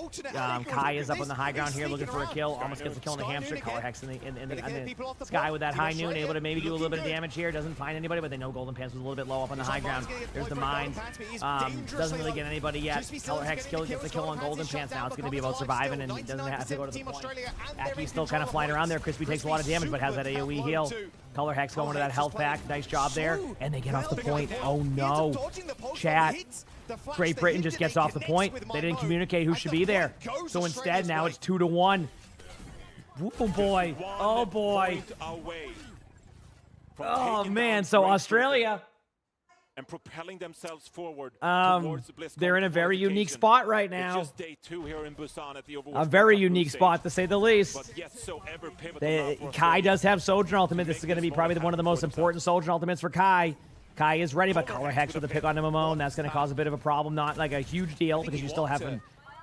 Kai is up on the high ground here, looking for a kill. Almost gets the kill on the hamster. Color Hex in the sky with that high noon, able to maybe do a little bit of damage here. Doesn't find anybody, but they know Golden Pants was a little bit low up on the high ground. There's the mine. Doesn't really get anybody yet. Color Hex gets the kill on Golden Pants. Now it's going to be about surviving, and he doesn't have to go to the point. Aki's still kind of flying around there. Crispy takes a lot of damage, but has that AoE heal. Color Hex going to that health pack. Nice job there. And they get off the point. Oh no. Chat. Great Britain just gets off the point. They didn't communicate who should be there. So instead, now it's 2-1. Oh boy. Oh boy. Oh man, so Australia and propelling themselves forward they're in a very unique spot right now. It's just day 2 here in Busan at the Overwatch. A very unique spot to say the least. But yet so ever pivotal Kai does have Sojourn ultimate. This is going to be probably one of the most important Sojourn ultimates for Kai. Kai is ready, but Color Hex with a pick on Mamone. That's going to cause a bit of a problem. Not like a huge deal because you still have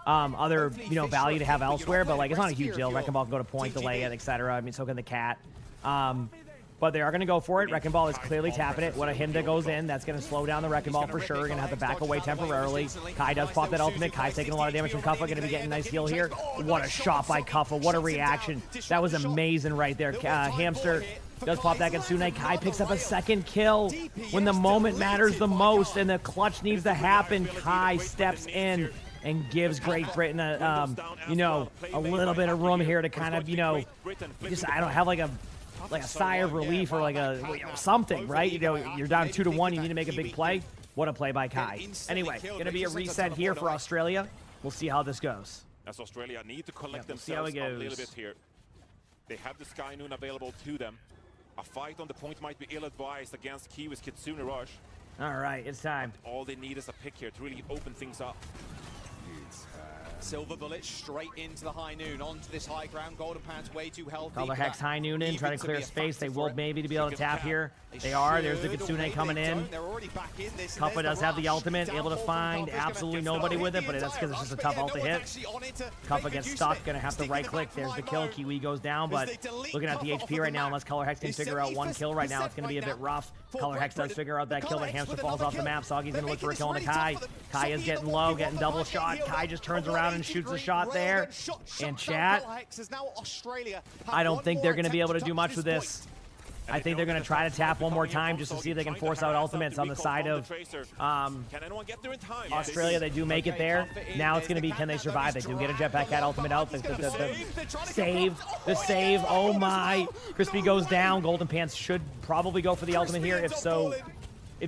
other value to have elsewhere, but like it's not a huge deal. Wrecking Ball can go to point, delay it, etc. I mean, so can the Cat. But they are going to go for it. Wrecking Ball is clearly tapping it. When a Hinda goes in, that's going to slow down the Wrecking Ball for sure. Going to have to back away temporarily. Kai does pop that ultimate. Kai's taking a lot of damage from Kuffa. Going to be getting a nice heal here. What a shot by Kuffa. What a reaction. That was amazing right there. Hamster Does pop that Kitsune. Kai picks up a second kill when the moment matters the most and the clutch needs to happen. Kai steps in and gives Great Britain a, you know, a little bit of room here to kind of, you know, just, I don't have like a sigh of relief or like a, you know, something, right? You know, you're down 2-1, you need to make a big play. What a play by Kai. Anyway, gonna be a reset here for Australia. We'll see how this goes. As Australia need to collect We'll see how themselves it a little goes. bit here. They have the Sky Noon available to them. A fight on the point might be ill-advised against Kiwi's Kitsune Rush. All right, it's time. All they need is a pick here to really open things up. Silver Bullet straight into the High Noon, onto this high ground. Golden Pants way too healthy. Color for Hex that High Noon in, even trying to to clear be a space. They factor will for it. maybe to be able to tap here. They are. There's the Kitsune coming in. They're already back in this. Kappa does have the ultimate, able to find absolutely nobody with it, but that's because it's just a tough ult to hit. Kappa gets stuck, gonna have to right click. There's the kill. Kiwi goes down, but looking at the HP right now, unless Color Hex can figure out one kill right now, it's gonna be a bit rough. Color Hex does figure out that kill, but Hamster falls off the map. Soggy's gonna look for a kill on the Kai. Kai is getting low, getting double shot. Kai just turns around and shoots a shot there. And chat, I don't think they're gonna be able to do much with this. I think they're going to try to tap one more time just to see if they can force out ultimates on the side of Australia. They do make it there. Now it's going to be, can they survive? They do get a Jetpack Cat ultimate out. The save. Oh my. Crispy goes down. Golden Pants should probably go for the ultimate here. If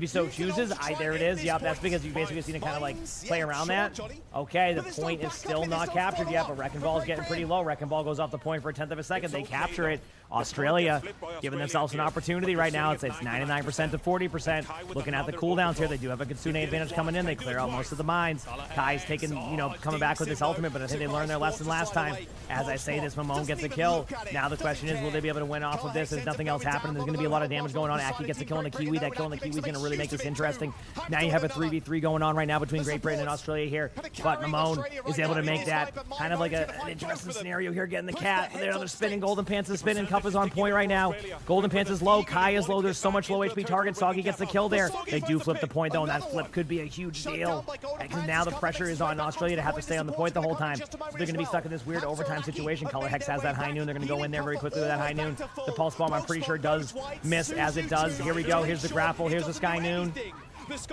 he so chooses, there it is. Yep, that's because you basically seen it kind of like play around that. Okay, the point is still not captured yet, but Wrecking Ball is getting pretty low. Wrecking Ball goes off the point for a 10th of a second. They capture it. Australia giving themselves an opportunity right now. It's 99% to 40%. Looking at the cooldowns here, they do have a Kitsune advantage coming in. They clear out most of the mines. Kai's taking, you know, coming back with this ultimate, but I think they learned their lesson last time. As I say this, Emongg gets a kill. Now the question is, will they be able to win off of this? There's nothing else happening. There's going to be a lot of damage going on. Aki gets a kill on the Kiwi. That kill on the Kiwi is going to really make this interesting. Now you have a 3v3 going on right now between Great Britain and Australia here, but Emongg is able to make that kind of like an interesting scenario here, getting the cat. They're spinning. Golden Pants is spinning. Cup is on point right now. Golden Pants is low. Kai is low. There's so much low HP target. Soggy gets the kill there. They do flip the point though, and that flip could be a huge deal. Because now the pressure is on Australia to have to stay on the point the whole time. So they're going to be stuck in this weird overtime situation. Color Hex has that High Noon. They're going to go in there very quickly with that High Noon. The Pulse Bomb, I'm pretty sure, does miss as it does. Here we go. Here's the grapple. Here's the Sky Noon.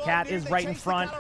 Cat is right in front.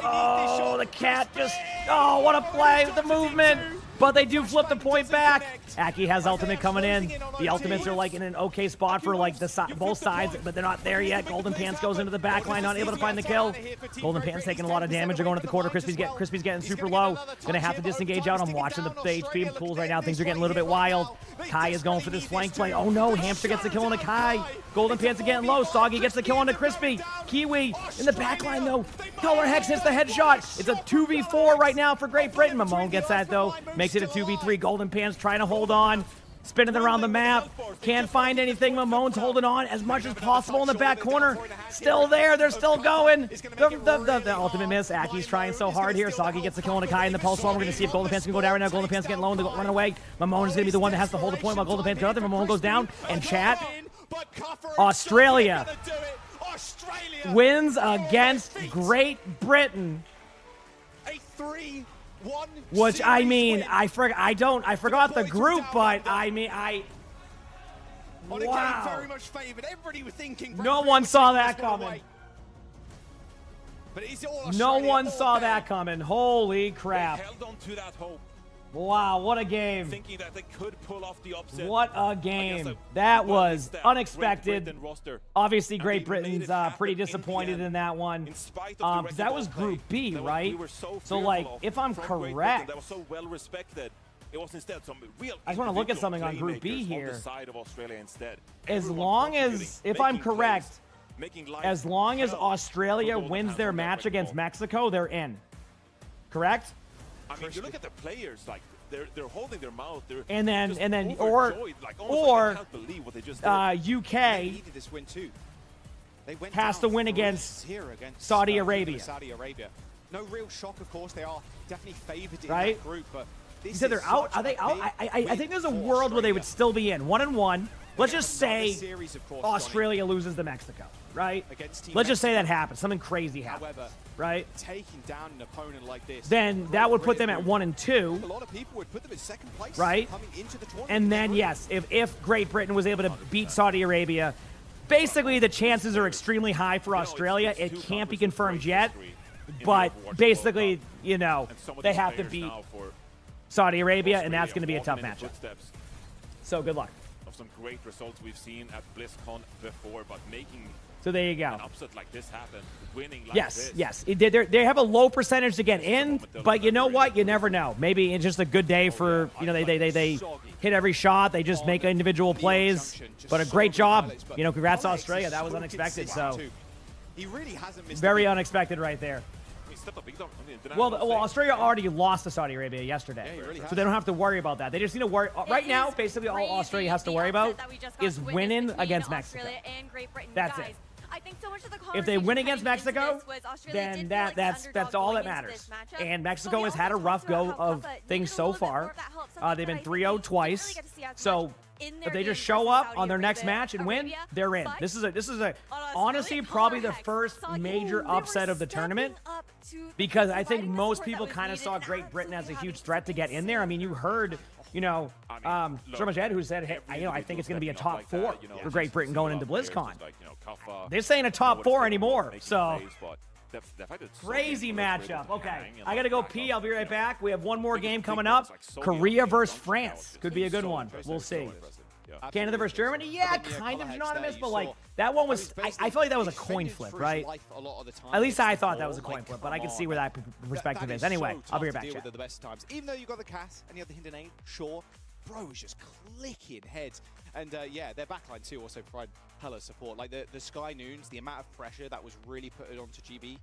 Oh, the cat just... Oh, what a play with the movement. But they do flip the point back. Aki has ultimate coming in. The ultimates are like in an okay spot for like both sides, but they're not there yet. Golden Pants goes into the back line, not able to find the kill. Golden Pants taking a lot of damage. They're going to the quarter. Crispy's getting super low. Gonna have to disengage out. I'm watching the HP pools right now. Things are getting a little bit wild. Kai is going for this flank play. Oh no, Hamster gets the kill on the Kai. Golden Pants are getting low. Soggy gets the kill on the Crispy. Kiwi in the back line though. Color Hex hits the headshot. It's a 2v4 right now for Great Britain. Emongg gets that though. Makes it a 2v3. Golden Pants trying to hold on. Spinning around the map. Can't find anything. Mamon's holding on as much as possible in the back corner. Still there. They're still going. The ultimate miss. Aki's trying so hard here. Soggy gets the kill on a Kai in the pulse bomb. We're going to see if Golden Pants can go down right now. Golden Pants getting low and run away. Mamon is going to be the one that has to hold the point while Golden Pants goes out there. Mamon goes down. And chat, Australia wins against Great Britain. A 3-1. Which I mean, I forgot the group, but I mean, wow. Very much favored. Everybody was thinking no one saw that coming. No one saw that coming. Holy crap. They held on to that hope. Wow, what a game. Thinking that they could pull off the upset. What a game. That was unexpected. Obviously, Great Britain's pretty disappointed in that one. Because that was Group B, right? So, like, if I'm correct, that was so well respected. It was instead some real I just want to look at something on Group B here. On the side of Australia instead. As long as, if I'm correct, as long as Australia wins their match against Mexico, they're in. Correct? I mean, you look at the players, like they're holding their mouth. They're UK has to win against Saudi Arabia. No real shock, of course. They are definitely favored in right? that group, but you said they're out. Are they out? I think there's a world where they would still be in 1-1. Let's just say Australia loses to Mexico, right? Let's just say that happens. Something crazy happens. right? Taking down an opponent like this, Then that would put them at 1 and 2. A lot of people would put them in second place, Right. Coming into the tournament. And then, yes, if Great Britain was able to beat Saudi Arabia, basically the chances are extremely high for Australia. It can't be confirmed yet, but basically, you know, they have to beat Saudi Arabia, and that's going to be a tough matchup. So good luck. Of some great results we've seen at BlizzCon before, but making So there you go. an upset like this happen, winning like Yes, this. yes. They have a low percentage to get in, but you know what? You never know. Maybe it's just a good day for, you know, they hit every shot. They just make individual plays. But a great job. You know, congrats to Australia. That was unexpected. So he really hasn't missed very unexpected right there. Well, Australia already lost to Saudi Arabia yesterday, so they don't have to worry about that. They just need to worry. Right now, basically, all Australia has to worry about is winning against Mexico. That's it. I think so much of the If they win against conversation Mexico, was Australia then did feel like the that's underdog all going that into matters. this matchup. And But Mexico we has had a also rough talked about go how of Kappa things needed a so little bit more far. of that help, something They've that been I think 3-0 we twice. didn't really get to see as So much in their if they just game show versus up Saudi on their next Arabia. match and win, Arabia, they're in. but This is a on honestly Australia, probably the Polar Hex first saw you. major They were upset of the tournament, stepping up to because I think providing the most support that people was kind of needed saw and Great Britain as a absolutely huge threat to get in there. I mean, you heard, you know, Shermajed, who said, hey, you know, I think it's going to be a top 4 for Great Britain going into BlizzCon. They're saying a top 4 anymore, so crazy matchup. Okay, I got to go pee. I'll be right back. We have one more game coming up. Korea versus France. Could be a good one. We'll see. Canada versus Germany? Yeah, kind of anonymous, but like that one was, I feel like that was a coin flip, right? At least I thought that was a coin flip, but I can see where that perspective is. Anyway, I'll be right back, chat. The best times. Even though you got the Cass and you have the Hinder name, sure, bro is just clicking heads. And yeah, their backline too also provide hella support. Like the Sky Noons, the amount of pressure that was really put onto GB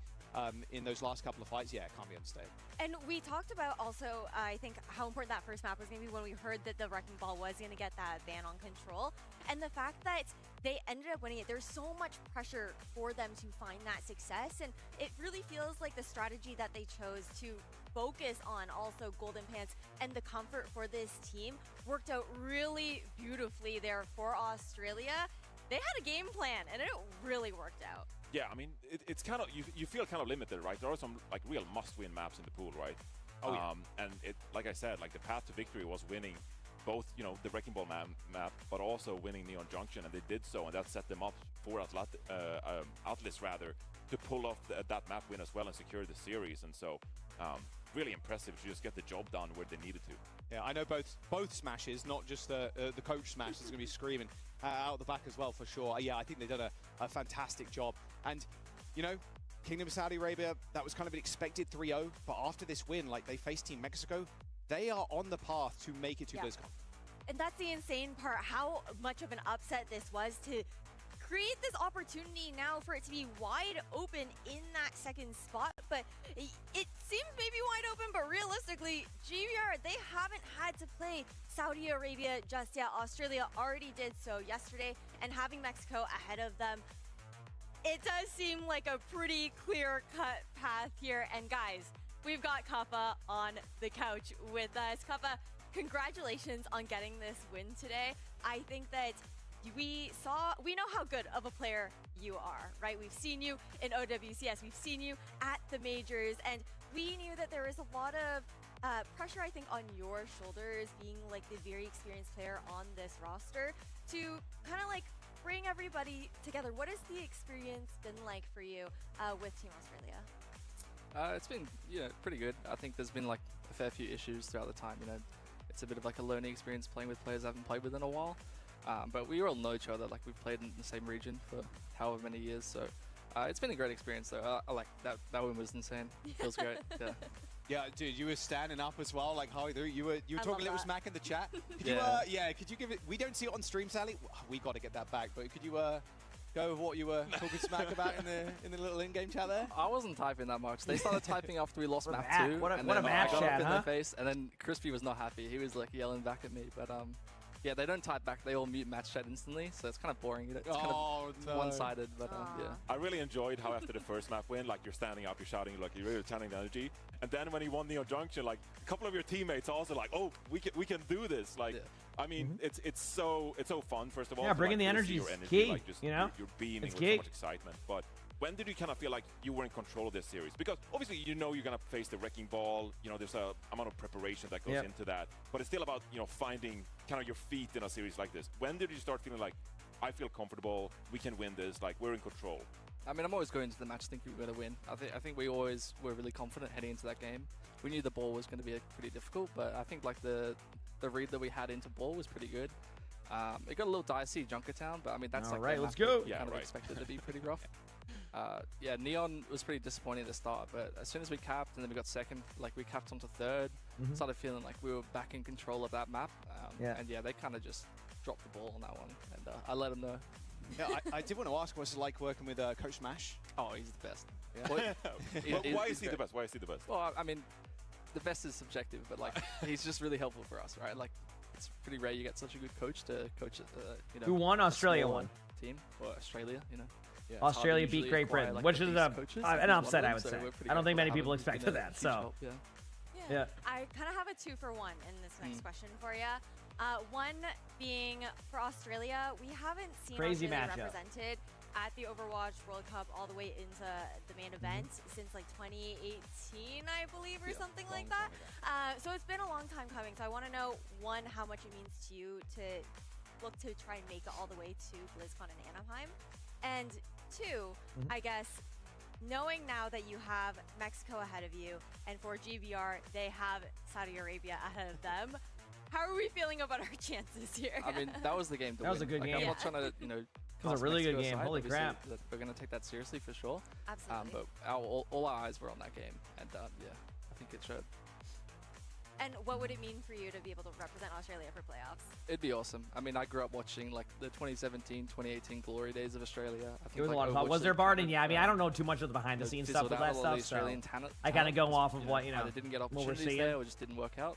in those last couple of fights, yeah, it can't be understated. And we talked about also, I think, how important that first map was going to be when we heard that the Wrecking Ball was going to get that ban on control. And the fact that they ended up winning it, there's so much pressure for them to find that success. And it really feels like the strategy that they chose to focus on also Golden Pants and the comfort for this team worked out really beautifully there for Australia. They had a game plan, and it really worked out. Yeah, I mean, it's kind of, you feel kind of limited, right? There are some like real must-win maps in the pool, right? Oh, yeah. And it, like I said, like the path to victory was winning both, you know, the Wrecking Ball map, but also winning Neon Junction, and they did so, and that set them up for Atlas rather to pull off that map win as well and secure the series. And so, really impressive to just get the job done where they needed to. Yeah, I know both smashes, not just the coach smash is going to be screaming out the back as well, for sure. Yeah, I think they've done a fantastic job. And, you know, Kingdom of Saudi Arabia, that was kind of an expected 3-0, but after this win, like, they face Team Mexico, they are on the path to make it to BlizzCon. And that's the insane part, how much of an upset this was to create this opportunity now for it to be wide open in that second spot. But it seems maybe wide open, but realistically, GBR, they haven't had to play Saudi Arabia just yet. Australia already did so yesterday, and having Mexico ahead of them, it does seem like a pretty clear-cut path here. And guys, we've got Kappa on the couch with us. Kappa, congratulations on getting this win today. I think that we know how good of a player you are, right? We've seen you in OWCS, we've seen you at the majors, and we knew that there was a lot of pressure, I think, on your shoulders, being like the very experienced player on this roster, to kind of like bring everybody together. What has the experience been like for you with Team Australia? It's been, pretty good. I think there's been like a fair few issues throughout the time. It's a bit of like a learning experience playing with players I haven't played with in a while. But we all know each other. Like, we've played in the same region for however many years. So it's been a great experience, though. I like that. That win was insane. Feels great. Yeah. Yeah, dude, you were standing up as well, like how you were talking a little smack in the chat. Could could you give it? We don't see it on stream, Sally. We got to get that back. But could you go with what you were talking smack about in the little in-game chat there? I wasn't typing that much. They started typing after we lost map 2. What a and then match I got chat, up in huh? their face, and then Crispy was not happy. He was like yelling back at me, but yeah, they don't type back. They all mute match chat instantly, so it's kind of boring. It's kind of one-sided, but yeah. I really enjoyed how after the first map win, like, you're standing up, you're shouting, like, you're really channeling the energy. And then when you won Neon Junction, like, a couple of your teammates also like, oh, we can do this. Like, I mean, it's so fun. First of all, yeah, bringing the like, energy is energy, key. like, just, you know, you're beaming it's with key. so much excitement. But when did you kind of feel like you were in control of this series? Because obviously you know you're going to face the Wrecking Ball. You know, there's a amount of preparation that goes into that. But it's still about, you know, finding kind of your feet in a series like this. When did you start feeling like, I feel comfortable, we can win this, like we're in control? I mean, I'm always going into the match thinking we're going to win. I think we always were really confident heading into that game. We knew the ball was going to be pretty difficult, but I think like the read that we had into ball was pretty good. It got a little dicey Junkertown, but I mean that's all like right. Let's map go. we kind of expected to be pretty rough. Yeah, Neon was pretty disappointing at the start, but as soon as we capped and then we got second, like we capped onto third, started feeling like we were back in control of that map. And yeah, they kind of just dropped the ball on that one, and I let them know. Yeah, I did want to ask, what's it like working with Coach Smash? Oh, he's the best. Yeah. Why is he the best? Why is he the best? Well, I mean, the best is subjective, but like he's just really helpful for us, right? Like it's pretty rare you get such a good coach to coach you know. Who won? Australia won. Team or Australia, you know. Yeah, Australia beat Great Britain, like which is an upset, I would say. I don't think many people expected that. So, yeah. I kind of have a 2-for-1 in this next question for you. One being for Australia, we haven't seen Australia represented at the Overwatch World Cup all the way into the main event since like 2018, I believe, or something like that. So it's been a long time coming. So I want to know, one, how much it means to you to look to try and make it all the way to BlizzCon in Anaheim. And two, I guess, knowing now that you have Mexico ahead of you, and for GBR, they have Saudi Arabia ahead of them, how are we feeling about our chances here? I mean, that was the game to win. That was a good game. I'm not trying to, you know, that was a really good game. Holy crap. We're going to take that seriously for sure. Absolutely. But all our eyes were on that game. And yeah, I think it showed. And what would it mean for you to be able to represent Australia for playoffs? It'd be awesome. I mean, I grew up watching like the 2017, 2018 glory days of Australia. I think it was a lot of fun. Was there Barden? Yeah, I mean, I don't know too much of the behind the scenes stuff with that stuff. So I kind of go off of what, you know, they didn't get what we're opportunities seeing. there or just didn't work out.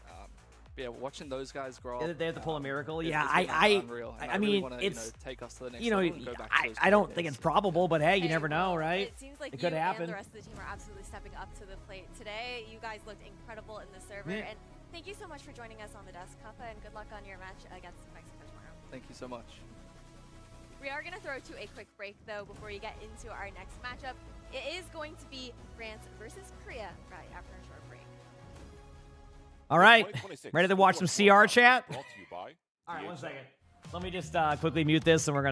Yeah, watching those guys grow up. They have to pull a miracle. It's Yeah, unreal. I mean, wanna, it's take us to the next you know, level and go back to those I don't days. think it's probable, but hey, you never know, well, right? It seems like it you could happen. and the rest of the team are absolutely stepping up to the plate today. You guys looked incredible in the server, and thank you so much for joining us on the Desk Cup, and good luck on your match against Mexico tomorrow. Thank you so much. We are going to throw to a quick break, though, before we get into our next matchup. It is going to be France versus Korea right after a short break. All right, ready to watch some CR chat? All right, 1 second. Let me just quickly mute this, and we're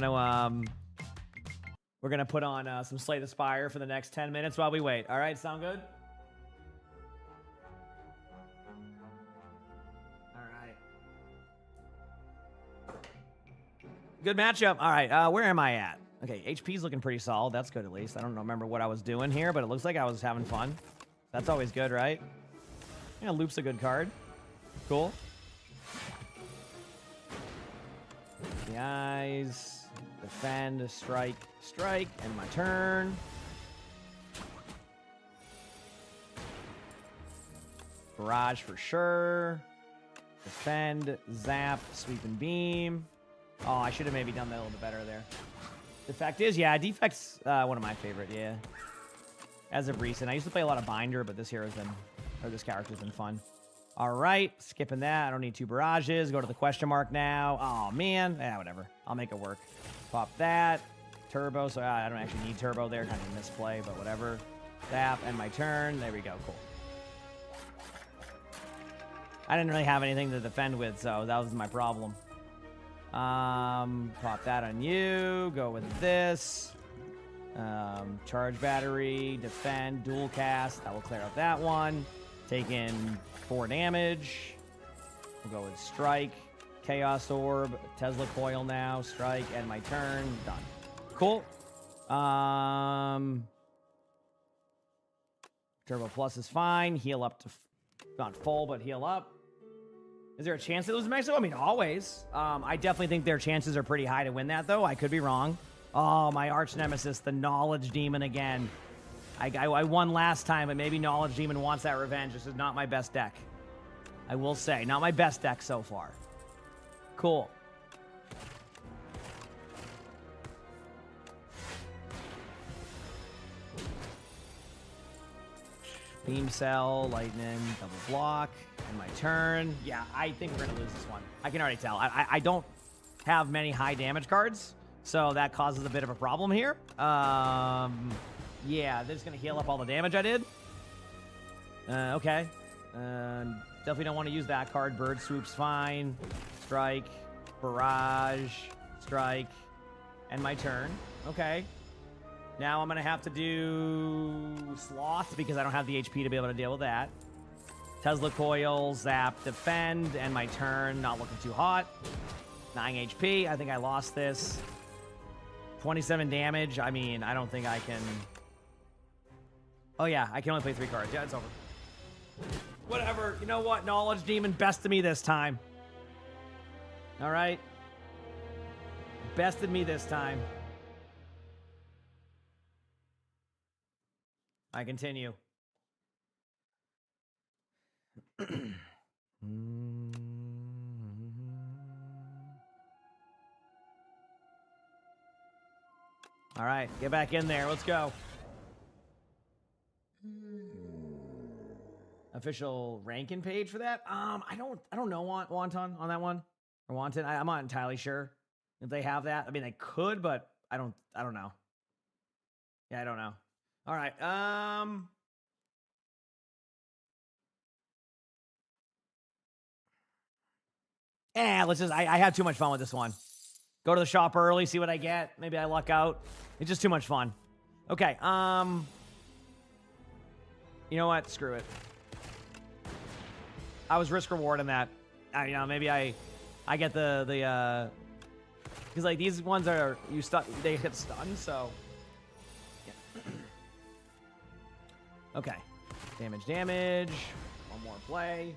gonna put on some Slay the Spire for the next 10 minutes while we wait. All right, sound good? All right. Good matchup. All right, where am I at? Okay, HP's looking pretty solid. That's good at least. I don't remember what I was doing here, but it looks like I was having fun. That's always good, right? Yeah, Loop's a good card. Cool. The eyes. Defend, strike, strike, and my turn. Barrage for sure. Defend, zap, sweep, and beam. Oh, I should have maybe done that a little bit better there. Defect is, yeah, Defect's one of my favorite, yeah. As of recent. I used to play a lot of Binder, but this hero's been... or this character's been fun. All right, skipping that. I don't need 2 barrages. Go to the question mark now. Oh, man. Yeah, whatever. I'll make it work. Pop that. Turbo. So I don't actually need turbo there. Kind of a misplay, but whatever. Zap, and my turn. There we go. Cool. I didn't really have anything to defend with, so that was my problem. Pop that on you. Go with this. Charge battery. Defend. Dual cast. That will clear up that one. Taking 4 damage. We'll go with strike, chaos orb, Tesla coil now, strike, and my turn. Done. Cool. Turbo plus is fine. Heal up to not full, but heal up. Is there a chance to lose to Mexico? I mean, always. I definitely think their chances are pretty high to win that, though. I could be wrong. Oh, my arch nemesis, the Knowledge Demon again. I won last time, but maybe Knowledge Demon wants that revenge. This is not my best deck. I will say, not my best deck so far. Cool. Beam Cell, Lightning, double block, and my turn. Yeah, I think we're going to lose this one. I can already tell. I don't have many high damage cards, so that causes a bit of a problem here. Yeah, they're just going to heal up all the damage I did. Okay. Definitely don't want to use that card. Bird Swoop's fine. Strike. Barrage. Strike. And my turn. Okay. Now I'm going to have to do Sloth because I don't have the HP to be able to deal with that. Tesla Coil, Zap, Defend, and my turn. Not looking too hot. 9 HP. I think I lost this. 27 damage. I mean, I don't think I can... Oh, yeah. I can only play 3 cards. Yeah, it's over. Whatever. You know what? Knowledge Demon bested me this time. All right. Bested me this time. I continue. All right, get back in there. Let's go. Official ranking page for that? I don't know Wonton on that one or Wonton. I'm not entirely sure if they have that. I mean, they could, but I don't know. Yeah, I don't know. All right. Let's just. I had too much fun with this one. Go to the shop early, see what I get. Maybe I luck out. It's just too much fun. Okay. You know what? Screw it. I was risk reward in that. You know, maybe I get the because like these ones are they hit stun, so yeah. Okay. Damage. One more play.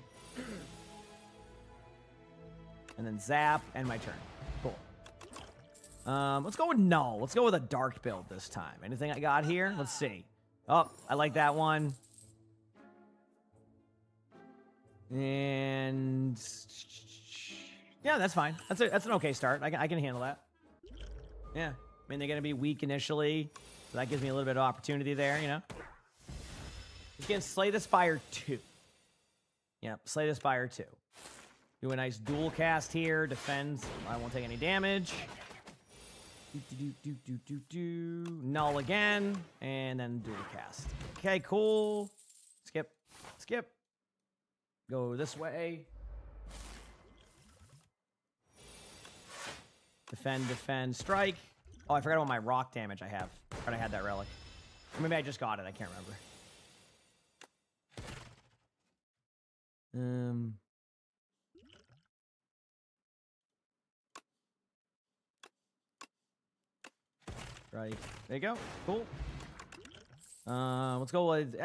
And then zap and my turn. Cool. Let's go with no. Let's go with a dark build this time. Anything I got here? Let's see. Oh, I like that one. And yeah, that's fine. That's an okay start. I can handle that. Yeah. I mean, they're gonna be weak initially, so that gives me a little bit of opportunity there, you know. Again, Slay the Spire 2. Yep, Slay the Spire 2. Do a nice dual cast here. Defends. I won't take any damage. Null again. And then dual cast. Okay, cool. Skip. Go this way. Defend, strike. Oh, I forgot about my rock damage I have. I thought I had that relic. Or maybe I just got it. I can't remember. Right. There you go. Cool. Let's go with...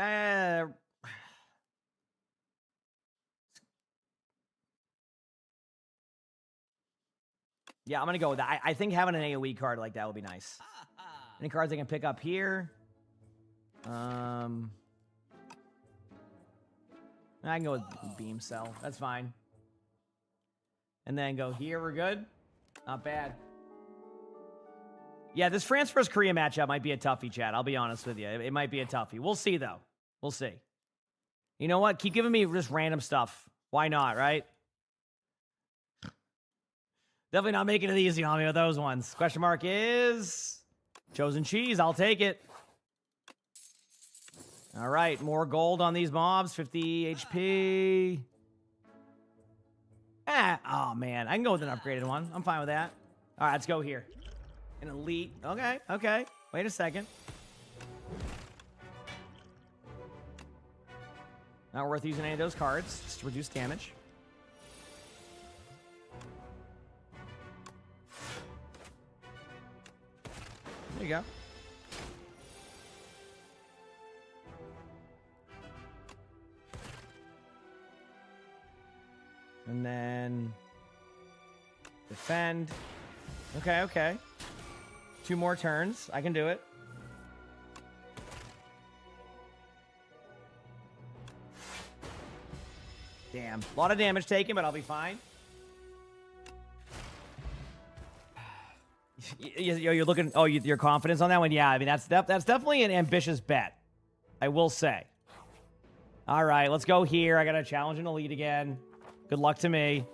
yeah, I'm going to go with that. I think having an AoE card like that would be nice. Any cards I can pick up here? I can go with Beam Cell. That's fine. And then go here. We're good. Not bad. Yeah, this France vs. Korea matchup might be a toughie, chat. I'll be honest with you. It might be a toughie. We'll see, though. We'll see. You know what? Keep giving me just random stuff. Why not, right? Definitely not making it easy on me with those ones. Question mark is... Chosen Cheese. I'll take it. All right. More gold on these mobs. 50 HP. Oh, man. I can go with an upgraded one. I'm fine with that. All right, let's go here. An elite. Okay. Wait a second. Not worth using any of those cards. Just to reduce damage. There you go. And then defend. Okay. 2 more turns. I can do it. Damn. A lot of damage taken, but I'll be fine. You're looking... Oh, your confidence on that one? Yeah, I mean, that's definitely an ambitious bet. I will say. All right, let's go here. I got to challenge an elite again. Good luck to me.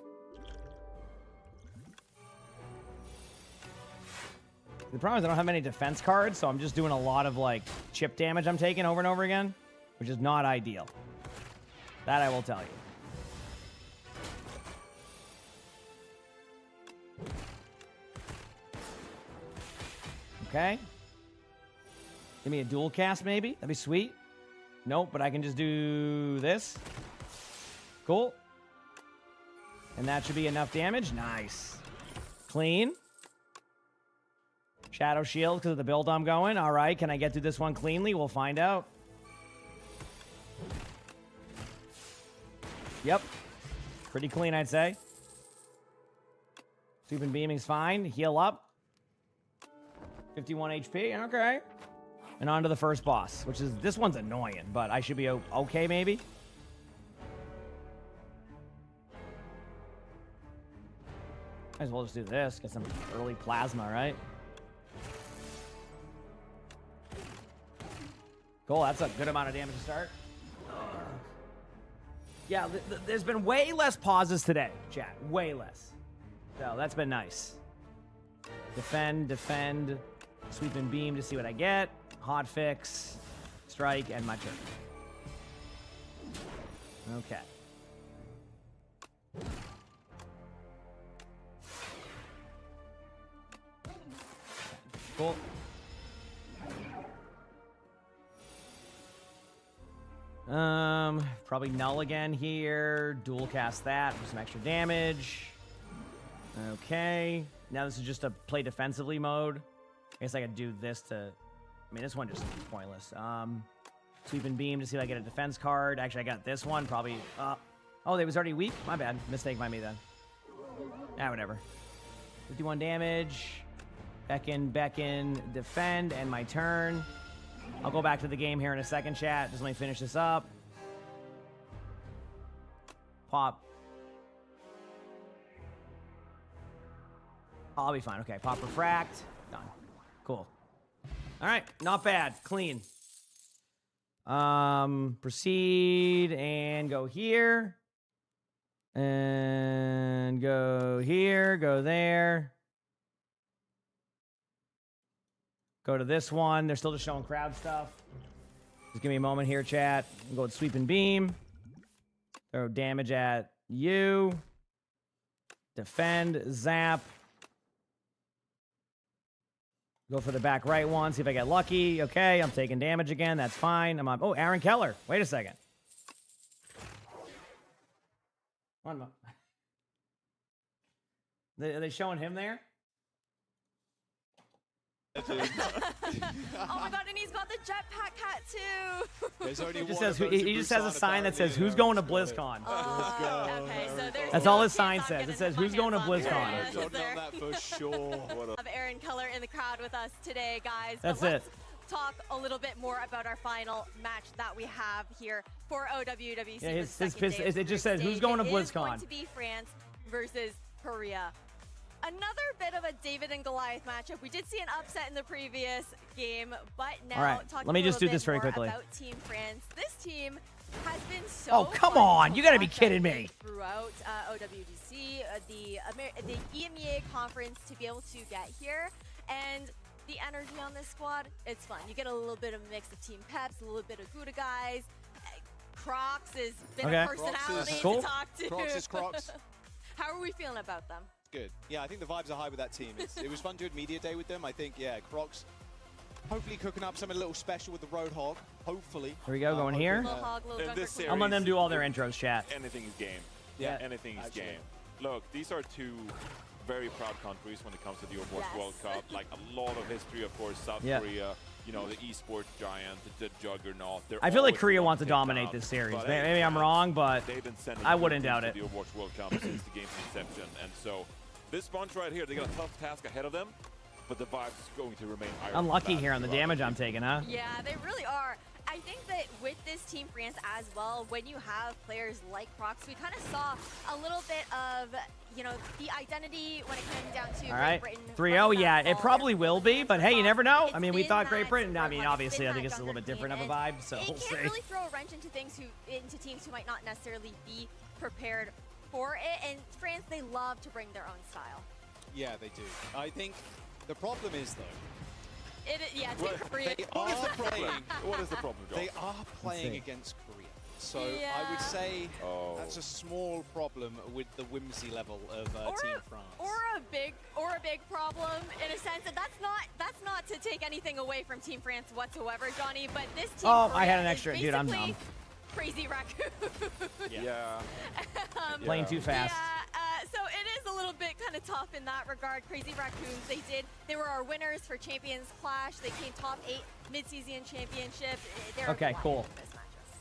The problem is I don't have many defense cards, so I'm just doing a lot of like chip damage I'm taking over and over again, which is not ideal. That I will tell you. Okay. Give me a dual cast maybe. That'd be sweet. Nope, but I can just do this. Cool. And that should be enough damage. Nice. Clean. Shadow Shield because of the build I'm going. All right, can I get through this one cleanly? We'll find out. Yep. Pretty clean, I'd say. Sweep and Beaming's fine. Heal up. 51 HP. Okay. And on to the first boss, which is, this one's annoying, but I should be okay, maybe. Might as well just do this. Get some early plasma, right? Cool, that's a good amount of damage to start. Yeah, there's been way less pauses today, chat. Way less. So that's been nice. Defend, defend, sweep and beam to see what I get. Hot fix, strike, and my turn. Okay. Cool. Probably null again here. Dual cast that for some extra damage. Okay. Now this is just a play defensively mode. I guess I could do this to... I mean, this one just seems pointless. Sweep and beam to see if I get a defense card. Actually, I got this one. Probably... oh, they was already weak? My bad. Mistake by me then. Ah, whatever. 51 damage. Beckon, defend, and my turn. I'll go back to the game here in a second, chat. Just let me finish this up. Pop. I'll be fine. Okay, pop refract. Done. Cool. All right, not bad. Clean. Proceed and go here. And go here, go there. Go to this one. They're still just showing crowd stuff. Just give me a moment here, chat. We'll go with sweep and beam. Throw damage at you. Defend, zap. Go for the back right one. See if I get lucky. Okay, I'm taking damage again. That's fine. I'm on. Oh, Aaron Keller. Wait a second. One moment. Are they showing him there? Oh my god, and he's got the jetpack hat too. There's only He just one says, of those he just has a Busan sign that says, apparently, "Who's going to BlizzCon?" Okay, so there's That's no all his chance sign I'm says. It getting says, my "Who's going to hands on BlizzCon?" Aaron, is Jotting there? on that for sure. Of Aaron Keller in the crowd with us today, guys. That's but let's it. talk a little bit more about our final match that we have here for OWWC. Yeah, for the second day of it the just group says, "Who's stage. going to It is BlizzCon?" going to be France versus Korea. Another bit of a David and Goliath matchup. We did see an upset in the previous game, but now All right, talking let me a just little do this bit very more quickly. about Team France. This team has been so Oh, come fun on. to You gotta be watch, I kidding think, me. Throughout OWDC, the EMEA conference to be able to get here, and the energy on this squad, it's fun. You get a little bit of a mix of Team Peps, a little bit of Gouda guys. Crocs has been Okay. a personality Cool. to talk to. Crocs is Crocs. How are we feeling about them? Good. Yeah, I think the vibes are high with that team. It was fun doing media day with them. I think, yeah, Crocs hopefully cooking up something a little special with the Roadhog. Hopefully. Here we go, going here. Little hog, little In junker this queen. I'm letting them do all their intros, chat. Anything is game. Yeah, anything is actually. game. Look, these are two very proud countries when it comes to the Overwatch Yes. World Cup. Like a lot of history, of course. South Yeah. Korea, you know, the esports giant, the juggernaut. They're I feel like always Korea the wants to picked dominate up. this series. But, Maybe hey, I'm wrong, but they've been sending I good wouldn't teams doubt to it. the Overwatch World Cup since the game's inception, and so this bunch right here, they got a tough task ahead of them, but the vibe is going to remain iron. Unlucky here on the damage I'm taking, huh? Yeah, they really are. I think that with this Team France as well, when you have players like Crocs, we kind of saw a little bit of, you know, the identity when it came down to All right. Great Britain. 3-0, yeah, it probably will be, but hey, you never know. It's I mean, we been thought that Great Britain. I super mean, fun. It's obviously, been I think that it's a little bit junker different of a queen, vibe, so and we'll it see. can really throw a wrench into things into teams who might not necessarily be prepared for it. And France, they love to bring their own style. Yeah, they do. I think The problem is, though, Yeah, Team Korea. What is the problem? What is the problem, Joel? they are playing against Korea. So I would say that's a small problem with the whimsy level of Team France. Or a big problem in a sense, and that's not to take anything away from Team France whatsoever, Johnny. But this team. I had an extra. Dude, I'm dumb. Crazy Raccoon. Yeah. Playing too fast. Yeah, so it is a little bit kind of tough in that regard. Crazy Raccoons, they were our winners for Champions Clash. They came top 8 mid-season championship. Okay, cool.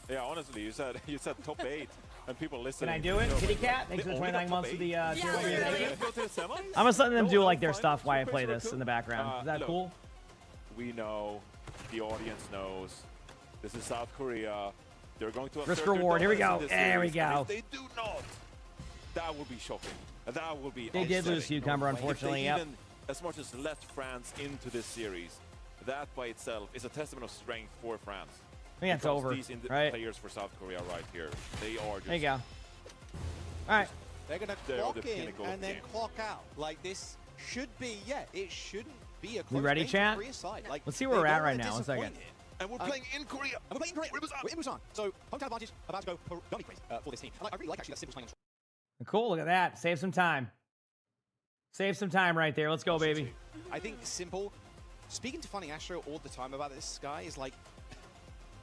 Yeah, honestly, you said top 8, and people listening. Can I do it, Kitty Cat? Thanks for the 29 months for the tier 1 Go to the semis? I'm just letting them do like their stuff while I play this in the background. Is that look, cool? We know, the audience knows. This is South Korea. They're going to risk reward. Here we go. There we go. If they do not, that will be shocking. That will be. They did lose Cucumber, unfortunately. If they even as much as let France into this series, that by itself is a testament of strength for France. Yeah, it's over. These right? players for South Korea right here, they are just. There you go. All right. They're going to clock in and then clock out. Like this should be, it shouldn't be a close We ready, game for chat? Korea's side. Like, Let's see where we're at right now. 1 second. And we're playing in Korea. And we're playing in Korea. We're in Busan. So hometown advantage about to go for Johnny Craze for this team. And I really like actually that Simple's playing on. Cool. Look at that. Save some time. Save some time right there. Let's go, baby. I think Simple, speaking to Funny Astro all the time about this guy, is like,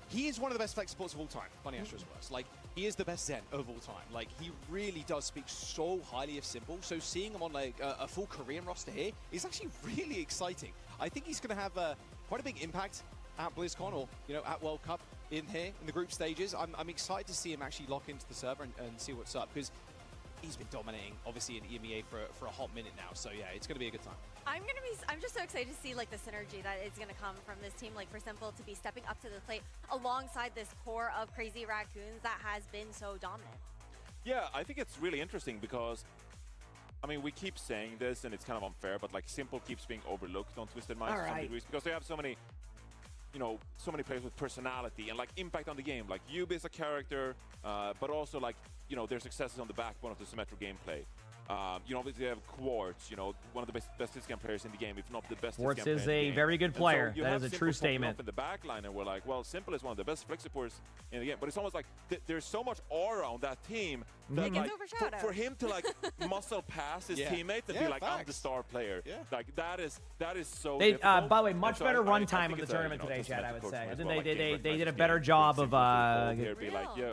he is one of the best flex supports of all time. Funny Astro's worst. Like, he is the best Zen of all time. Like, he really does speak so highly of Simple. So seeing him on like a full Korean roster here is actually really exciting. I think he's going to have quite a big impact at BlizzCon or at World Cup in here in the group stages. I'm excited to see him actually lock into the server and see what's up, because he's been dominating obviously in EMEA for a hot minute now. So yeah, it's going to be a good time. I'm just so excited to see like the synergy that is going to come from this team, like for Simple to be stepping up to the plate alongside this core of Crazy Raccoons that has been so dominant. Yeah, I think it's really interesting because, I mean, we keep saying this and it's kind of unfair, but like Simple keeps being overlooked on Twisted Minds to some degrees because they have so many, so many players with personality and like impact on the game. Like Yubi is a character, but also like, their successes on the backbone of the symmetric gameplay. Obviously you have Quartz, one of the best Tiscan players in the game, if not the best. Quartz is a very good player. So that is a true statement. In the back line, and we're like, well, Simple is one of the best flex supports in the game, but it's almost like there's so much aura on that team that like for him to like muscle past his teammates and be like, I'm the star player. Like that is so. They, by the way, much better run time of the tournament today, Chad. I would say. I think they did a better job of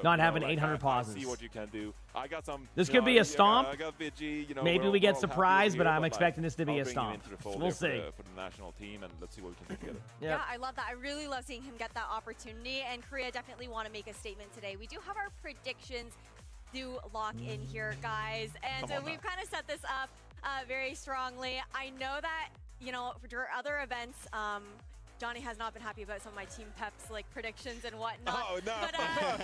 not having 800 pauses. See what you can do. I got some. This could be a stomp. I got Vigi, maybe we get surprised, but I'm expecting this to be a stomp. We'll see. For the national team, and let's see what we can do together. Yeah, I love that. I really love seeing him get that opportunity, and Korea definitely want to make a statement today. We do have our predictions to lock in here, guys, and so we've kind of set this up very strongly. I know that, for other events, Johnny has not been happy about some of my Team Pep's like predictions and whatnot. Oh no! But, Ash,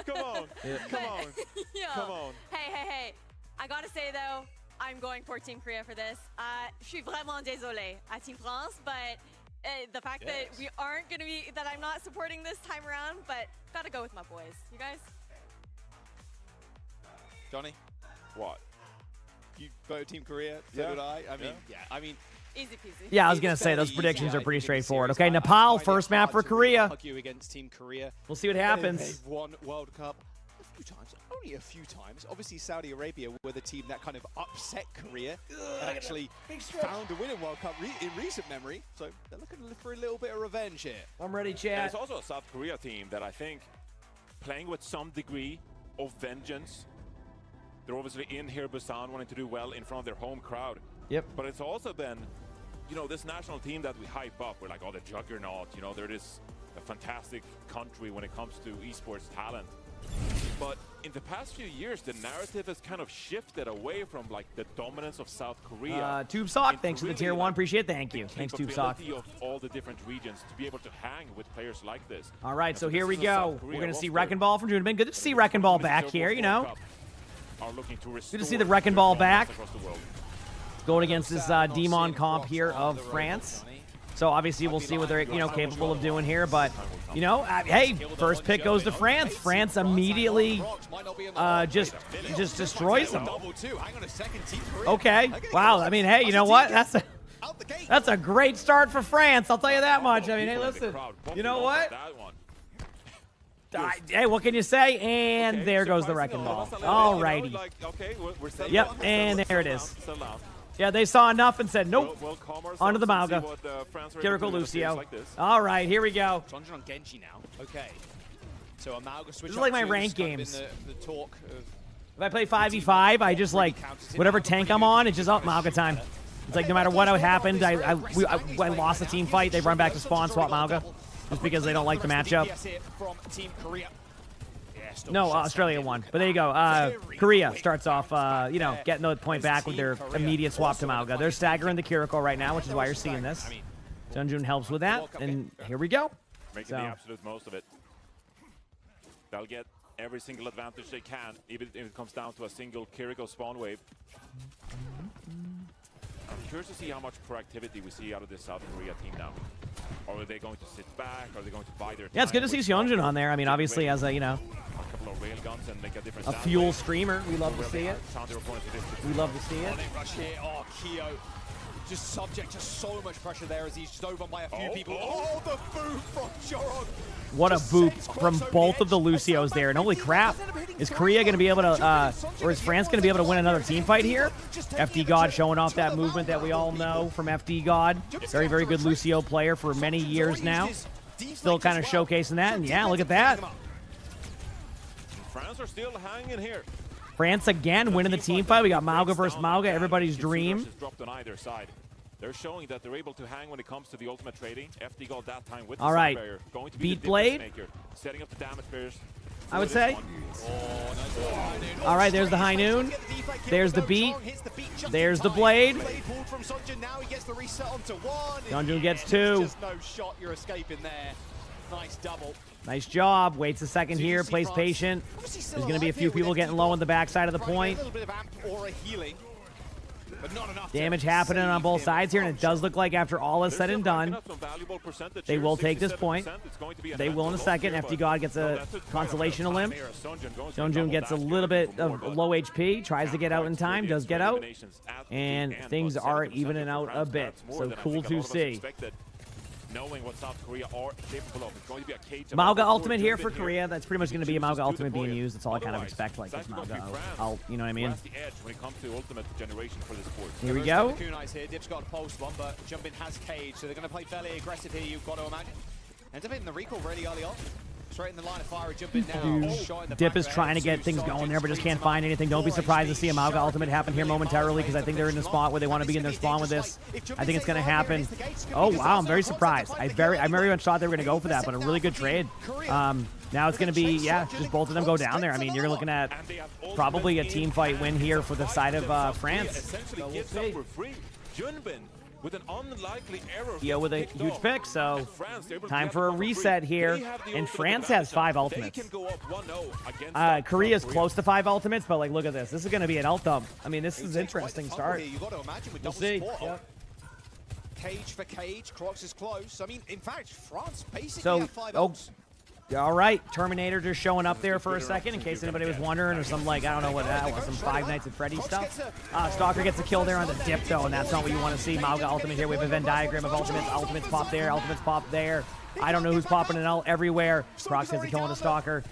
come on, come on, come on. Hey! I gotta say though, I'm going for Team Korea for this. Je suis vraiment désolé à Team France, but the fact that we aren't gonna be, that I'm not supporting this time around, but gotta go with my boys. You guys? Johnny? What? You voted Team Korea, so did I. I mean, easy peasy. Yeah, I was gonna say those predictions are pretty straightforward. Okay, Nepal, first map for Korea. Against Team Korea. We'll see what happens. They've won World Cup a few times, only a few times. Obviously, Saudi Arabia were the team that kind of upset Korea and actually found a win in World Cup in recent memory. So they're looking for a little bit of revenge here. I'm ready, Chad. And it's also a South Korea team that I think playing with some degree of vengeance. They're obviously in here, Busan, wanting to do well in front of their home crowd. Yep. But it's also been, this national team that we hype up. We're like, oh, the juggernaut. They're this a fantastic country when it comes to esports talent. But in the past few years, the narrative has kind of shifted away from like the dominance of South Korea. Tube Sock, thanks for the tier 1. Appreciate it. Thank you. Thanks, Tube Sock. Of all the different regions to be able to hang with players like this. All right, so here we go. We're going to see Wrecking Ball from Junebin. Good to see Wrecking Ball back here, Are looking to Good to see the Wrecking Ball back. Going against this Demon comp here of France. So obviously we'll see what they're capable of doing here. But hey, first pick goes to France. France immediately just destroys them. Okay, wow. I mean, hey, you know what? That's a great start for France. I'll tell you that much. I mean, hey, listen. You know what? Hey, what can you say? And there goes the wrecking ball. All righty. Yep, and there it is. Yeah, they saw enough and said, nope. Onto the Mauga. Kiriko Lucio. All right, here we go. On Genji now. Okay. So a Mauga switch. This is like my rank games. The talk of if I play 5v5, I just like whatever tank I'm on, it's just Mauga time. It's like no matter what happened, I lost a team fight, they run back to spawn, swap Mauga. Just because they don't like the matchup. No, Australia won. But there you go. Korea starts off, getting the point back with their immediate swap to Mauga. They're staggering the Kiriko right now, which is why you're seeing this. Sunjun helps with that, and here we go. Making the absolute most of it. They'll get every single advantage they can, even if it comes down to a single Kiriko spawn wave. I'm curious to see how much proactivity we see out of this South Korea team now. Or are they going to sit back? Are they going to buy their time? Yeah, it's good to see Hyunjin on there. I mean, obviously, as a, couple of railguns and make a different fuel streamer. We love to see it. We love to see it. Rush here. Oh, Kyo. Just subject to so much pressure there as he's just overrun by a few people. Oh, the boot from Joron. What a boop from both of the Lucios there. And holy crap, is Korea going to be able to, or is France going to be able to win another team fight here? FD God showing off that movement that we all know from FD God. Very, very good Lucio player for many years now. Still kind of showcasing that. And yeah, look at that. France are still hanging here. France again winning the team fight. We got Mauga versus Mauga, everybody's dream. Dropped on either side. They're showing that they're able to hang when it comes to the ultimate trading. FD Gold that time with the barrier. Going to be Beat Blade. Maker, setting up the damage barriers. I would say. All right, there's the high noon. There's the beat. There's the blade. Sunjun gets 2. Just no shot. You're escaping there. Nice double. Nice job. Waits a second here. Plays patient. There's going to be a few people getting low on the backside of the point. Damage happening on both sides here, and it does look like after all is said and done, they will take this point. They will in a second. FD God gets a consolation limp. Sunjun gets a little bit of low HP, tries to get out in time, does get out, and things are evening out a bit. So cool to see. Knowing what South Korea are capable of. It's going to be a cage. Mauga ultimate here for Korea. That's pretty much going to be a Mauga ultimate being used. That's all I kind of expect. Like this Mauga, you know what I mean? The edge when it comes to ultimate generation for this sport. Here we go. Here. Dip's got a pulse bomb, but Jumpin has cage, so they're going to play fairly aggressive here. You've got to imagine. Ends up hitting the recall really early on. Straight in the line of fire, Jumpin now. Dip is trying to get things going there, but just can't find anything. Don't be surprised to see a Mauga ultimate happen here momentarily, because I think they're in the spot where they want to be in their spawn with this. I think it's going to happen. Oh, wow, I'm very surprised. I very much thought they were going to go for that, but a really good trade. Now it's going to be, just both of them go down there. I mean, you're looking at probably a team fight win here for the side of France. So we'll see. With an unlikely error. Yo with a huge pick, so time for a reset here. And France has 5 ultimates. Korea's close to 5 ultimates, but like, look at this. This is going to be an ult dump. I mean, this is an interesting start. We'll see. Cage for cage. Crocs is close. I mean, in fact, France basically have 5 ults. All right, Terminator just showing up there for a second in case anybody was wondering, or some like, I don't know what that was, some Five Nights at Freddy's stuff. Stalker gets a kill there on the dip though, and that's not what you want to see. Mauga ultimate here. We have a Venn diagram of ultimates. Ultimates pop there, ultimates pop there. I don't know who's popping an ult everywhere. Crocs gets a kill on the Stalker.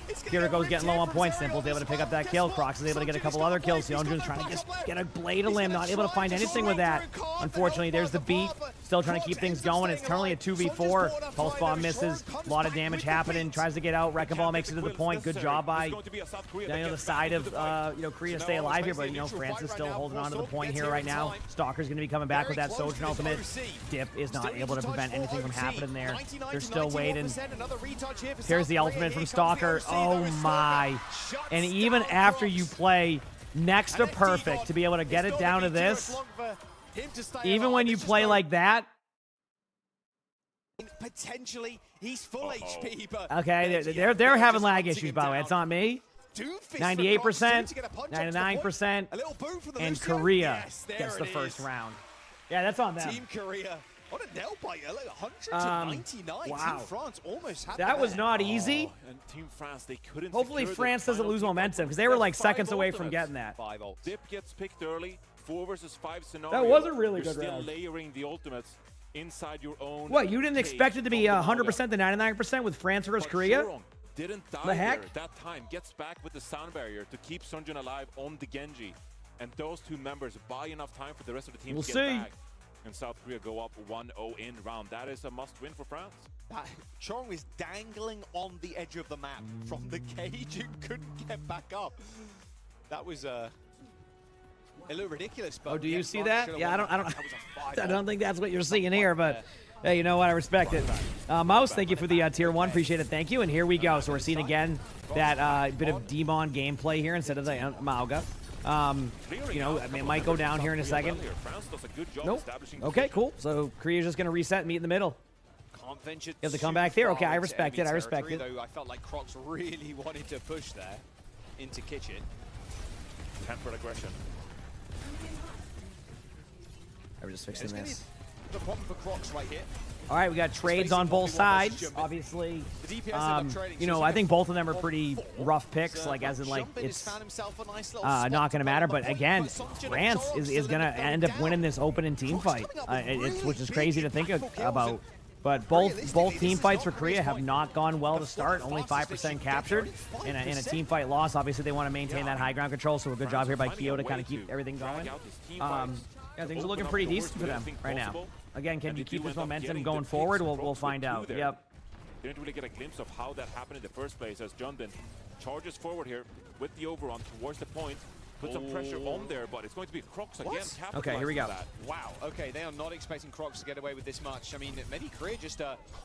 Kiriko's getting low on points. Simple's able to pick up that kill. Crocs is able to get a couple other kills. Hyunjin's trying to just get a blade of limb. Not able to find anything with that. Unfortunately, there's the beat. Still trying to keep things going. It's currently a 2v4. Pulse bomb misses. A lot of damage happening. Tries to get out. Wrecking ball makes it to the point. Good job by the side of Korea to stay alive here. But France is still holding on to the point here right now. Stalker's going to be coming back with that Sojourn ultimate. Dip is not able to prevent anything from happening there. They're still waiting. Here's the ultimate from Stalker. Oh my. And even after you play next to perfect to be able to get it down to this, even when you play like that. Potentially, he's full HP, but okay, they're having lag issues, by the way. It's not me. 98%, 99%, and Korea gets the first round. Yeah, that's on them. Team Korea On a nail biter, like 100 to 99. Wow. Team France almost had That was not easy. And Team France, they couldn't. Hopefully secure the France doesn't final lose team momentum, up. because they were like That's 5 seconds away from ultimates. getting that. 5 ults. Dip gets picked early. 4 versus 5 scenario. That was a really You're good still round. layering the ultimates inside your own. What, you didn't cage expect it to be from the 100% to 99% with France versus But Korea? Shorong didn't die The heck? there that time. Gets back with the sound barrier to keep Sunjun alive on the Genji. And those two members buy enough time for the rest of the team We'll to get see. back. And South Korea go up 1-0 in round. That is a must-win for France. Chong is dangling on the edge of the map from the cage and couldn't get back up. That was a little ridiculous. But Oh, do you yeah, see France that? should've Yeah, won I don't, That was a 5-0. I don't think that's what you're seeing here, but hey, you know what? I respect it. Mouse, thank you for the tier 1. Appreciate it. Thank you. And here we go. So we're seeing again that bit of Demon gameplay here instead of the Mauga. You know, I mean, it might go down here in a second. France does a good job Nope. establishing Okay, position. cool. So Korea's just going to reset and meet in the middle. Can't venture You have to too come back there? far Okay, I into respect enemy it, I respect territory, it. Though I felt like Crocs really wanted to push there into kitchen. Tempered aggression. I'm just fixing It's gonna this. be the problem for Crocs right here. All right, we got trades on both sides. Obviously, The DPS end up trading, you so know, it's I like think a both of them are 4-4. pretty rough picks, So like as in like Jumpin has it's found himself a nice little spot not to going to matter. find But the point, again, but Songjian and France Torok is still going to end up down. winning this opening team fight, which is crazy to think about. But both Realistically, team this is fights not for Korea Korea's have point. not gone well to The start. fourth Only fastest 5% that captured. she In a gets, team fight loss, obviously they want to maintain that high ground control. So a good job here by France Kyo to finding a kind of way keep to everything drag going. out his team fights, Yeah, things are open looking up pretty doors decent for with them everything right now. possible. Again, can And you they keep do this end up momentum getting going the picks forward? and We'll Crocs find with two out. there. Yep. Didn't really get a glimpse of how that happened in the first place as Jundin charges forward here with the overrun towards the point. Put some pressure on there, but it's going to be Crocs again. Okay, here we go. That. Wow, okay, they are not expecting Crocs to get away with this much. I mean, maybe Korea just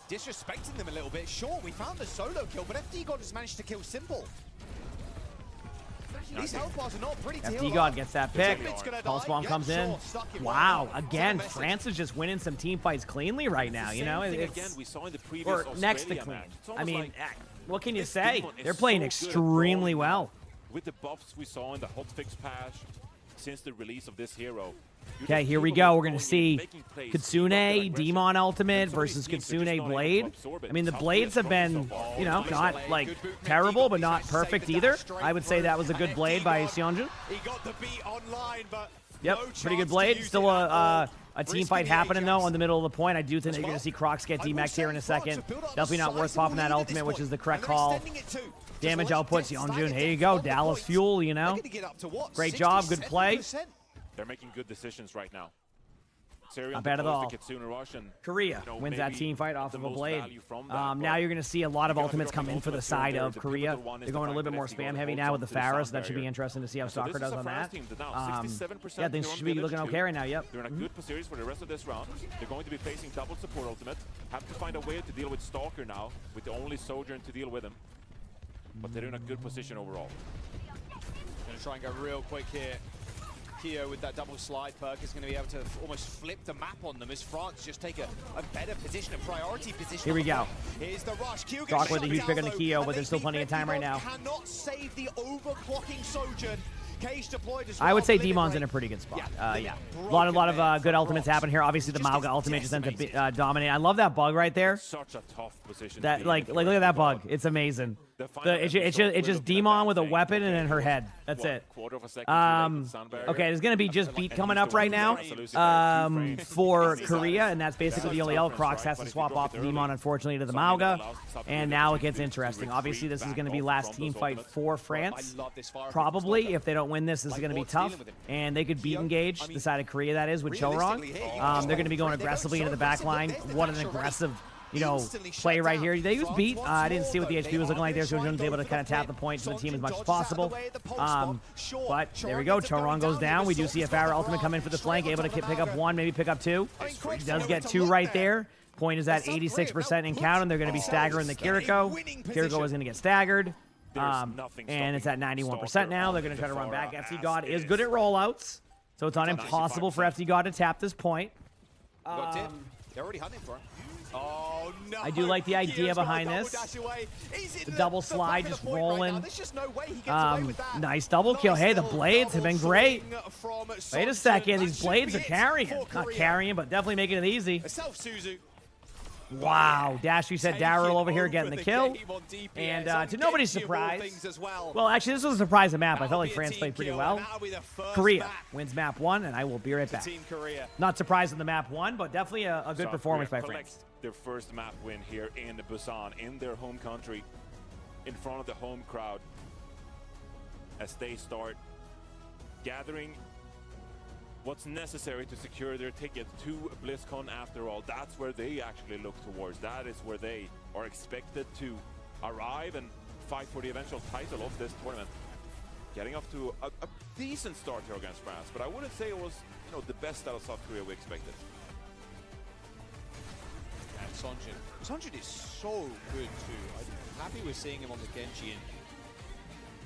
disrespecting them a little bit. Sure, we found the solo kill, but FD God has managed to kill Simple. These health bars are not pretty to heal FD up. God gets that pick. Jumpin's gonna Pulse die. bomb Yep, comes in. sure, stuck it Wow, right. again, Message. France is just winning some team fights cleanly right now. You know, Same thing it's again we saw in the previous or next to Australia clean. match. It's I almost mean, like what can you this say? Demon is They're playing so good at extremely brawling well. now. With the buffs we saw in the hotfix patch since the release of this hero. Okay, here we go. We're going to see Kitsune, Demon Ultimate versus Kitsune Blade. I mean, the Blades have been, you know, not, like, terrible, but not perfect either. I would say that was a good Blade by Seonjun. He got the beat online, but Yep, pretty good Blade. Still a team fight happening, though, on the middle of the point. I do think that you're going to see Crocs get D-Max here in a second. Definitely not worth popping that ultimate, which is the correct call. Damage output, Seonjun. Here you go. Dallas Fuel, you know. Great job, good play. They're making good decisions right now. Not bad at all. Korea you know, wins that maybe team fight off the of a most Blade. value from that, Now but you're going to see a lot of gotta ultimates drop come an in for the ultimate side there. of The Korea. pivotal one is They're the going a fact little bit that more if you go spam to heavy hold now with the on to the Pharos. sound That should be barrier. interesting to see how So this Soccer is does a on France that. team that now 67% Yeah, things they're on should be village looking two. okay right now. Yep. They're in a good position for the rest of this round. They're going to be facing double support ultimate. Have to find a way to deal with Stalker now, with the only Sojourn to deal with him. But they're in a good position overall. Gonna try and go real quick here. Kyo with that double slide perk is going to be able to almost flip the map on them as France just take a better position, a priority position. Here we go. Here's the rush. Kyo gets Shock with a shut huge down, pick on the though, Kyo, and but they there's still think plenty of time right now. Cannot save the overclocking Sojourn. Cage deployed as I would well, say Limit Demon's Break. in a pretty good spot. Yeah, A lot of good ultimates happen here. Obviously, the Mauga ultimate just ends up dominating. I love that bug right there. Such a tough position. That look at that bug. It's amazing. It's just Demon with a weapon and in her head. That's it. Quarter of a second Okay, there's gonna be just beat coming up right now for Korea, and that's basically the only L. Crocs has to swap off the Demon, unfortunately, to the Mauga, and now it gets interesting. Obviously, this is gonna be last team fight for France. Probably, if they don't win this, this is gonna be tough, and they could beat Engage, the side of Korea that is, with Chorong. They're gonna be going aggressively into the back line. What an aggressive, you know, play right here. They use beat. I didn't see what the HP was looking like there, so Jun's able to kind of tap the point to the team as much as possible. But there we go. Chorong goes down. We do see a Farah ultimate come in for the flank, able to pick up one, maybe pick up two. He does get two right there. Point is at 86% in count, and they're going to be staggering the Kiriko. Kiriko is going to get staggered. And it's at 91% now. They're going to try to run back. FT God is good at rollouts, so it's not impossible for FT God to tap this point. They're already hunting for him. Oh, no. I do like the idea behind this. The double slide just rolling. Nice double kill. Hey, the blades have been great. Wait a second. These blades are carrying. Not carrying, but definitely making it easy. Wow, Dashy said Daryl over here getting the kill. And to nobody's surprise, well, actually, this was a surprise map. I felt like France played pretty well. Korea wins map 1, and I will be right back. Not surprised in the map 1, but definitely a good performance by France. Their first map win here in Busan, in their home country, in front of the home crowd, as they start gathering what's necessary to secure their ticket to BlizzCon. After all, that's where they actually look towards. That is where they are expected to arrive and fight for the eventual title of this tournament. Getting off to a decent start here against France, but I wouldn't say it was, you know, the best out of South Korea we expected. And Sonjin is so good too. I'm happy we're seeing him on the Genji and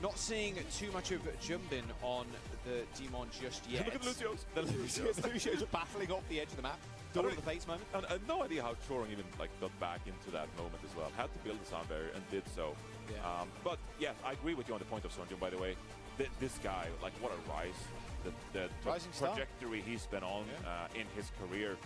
not seeing too much of Jumbin on the Demon just yet. Look at Lucio's. The Lucio's battling off the edge of the map. Door of the face moment. And I have no idea how Choring even like got back into that moment as well. Had to build the sound barrier and did so. Yeah. But yeah, I agree with you on the point of Sonjin, by the way. This guy, like, what a rise. The trajectory he's been on in his career,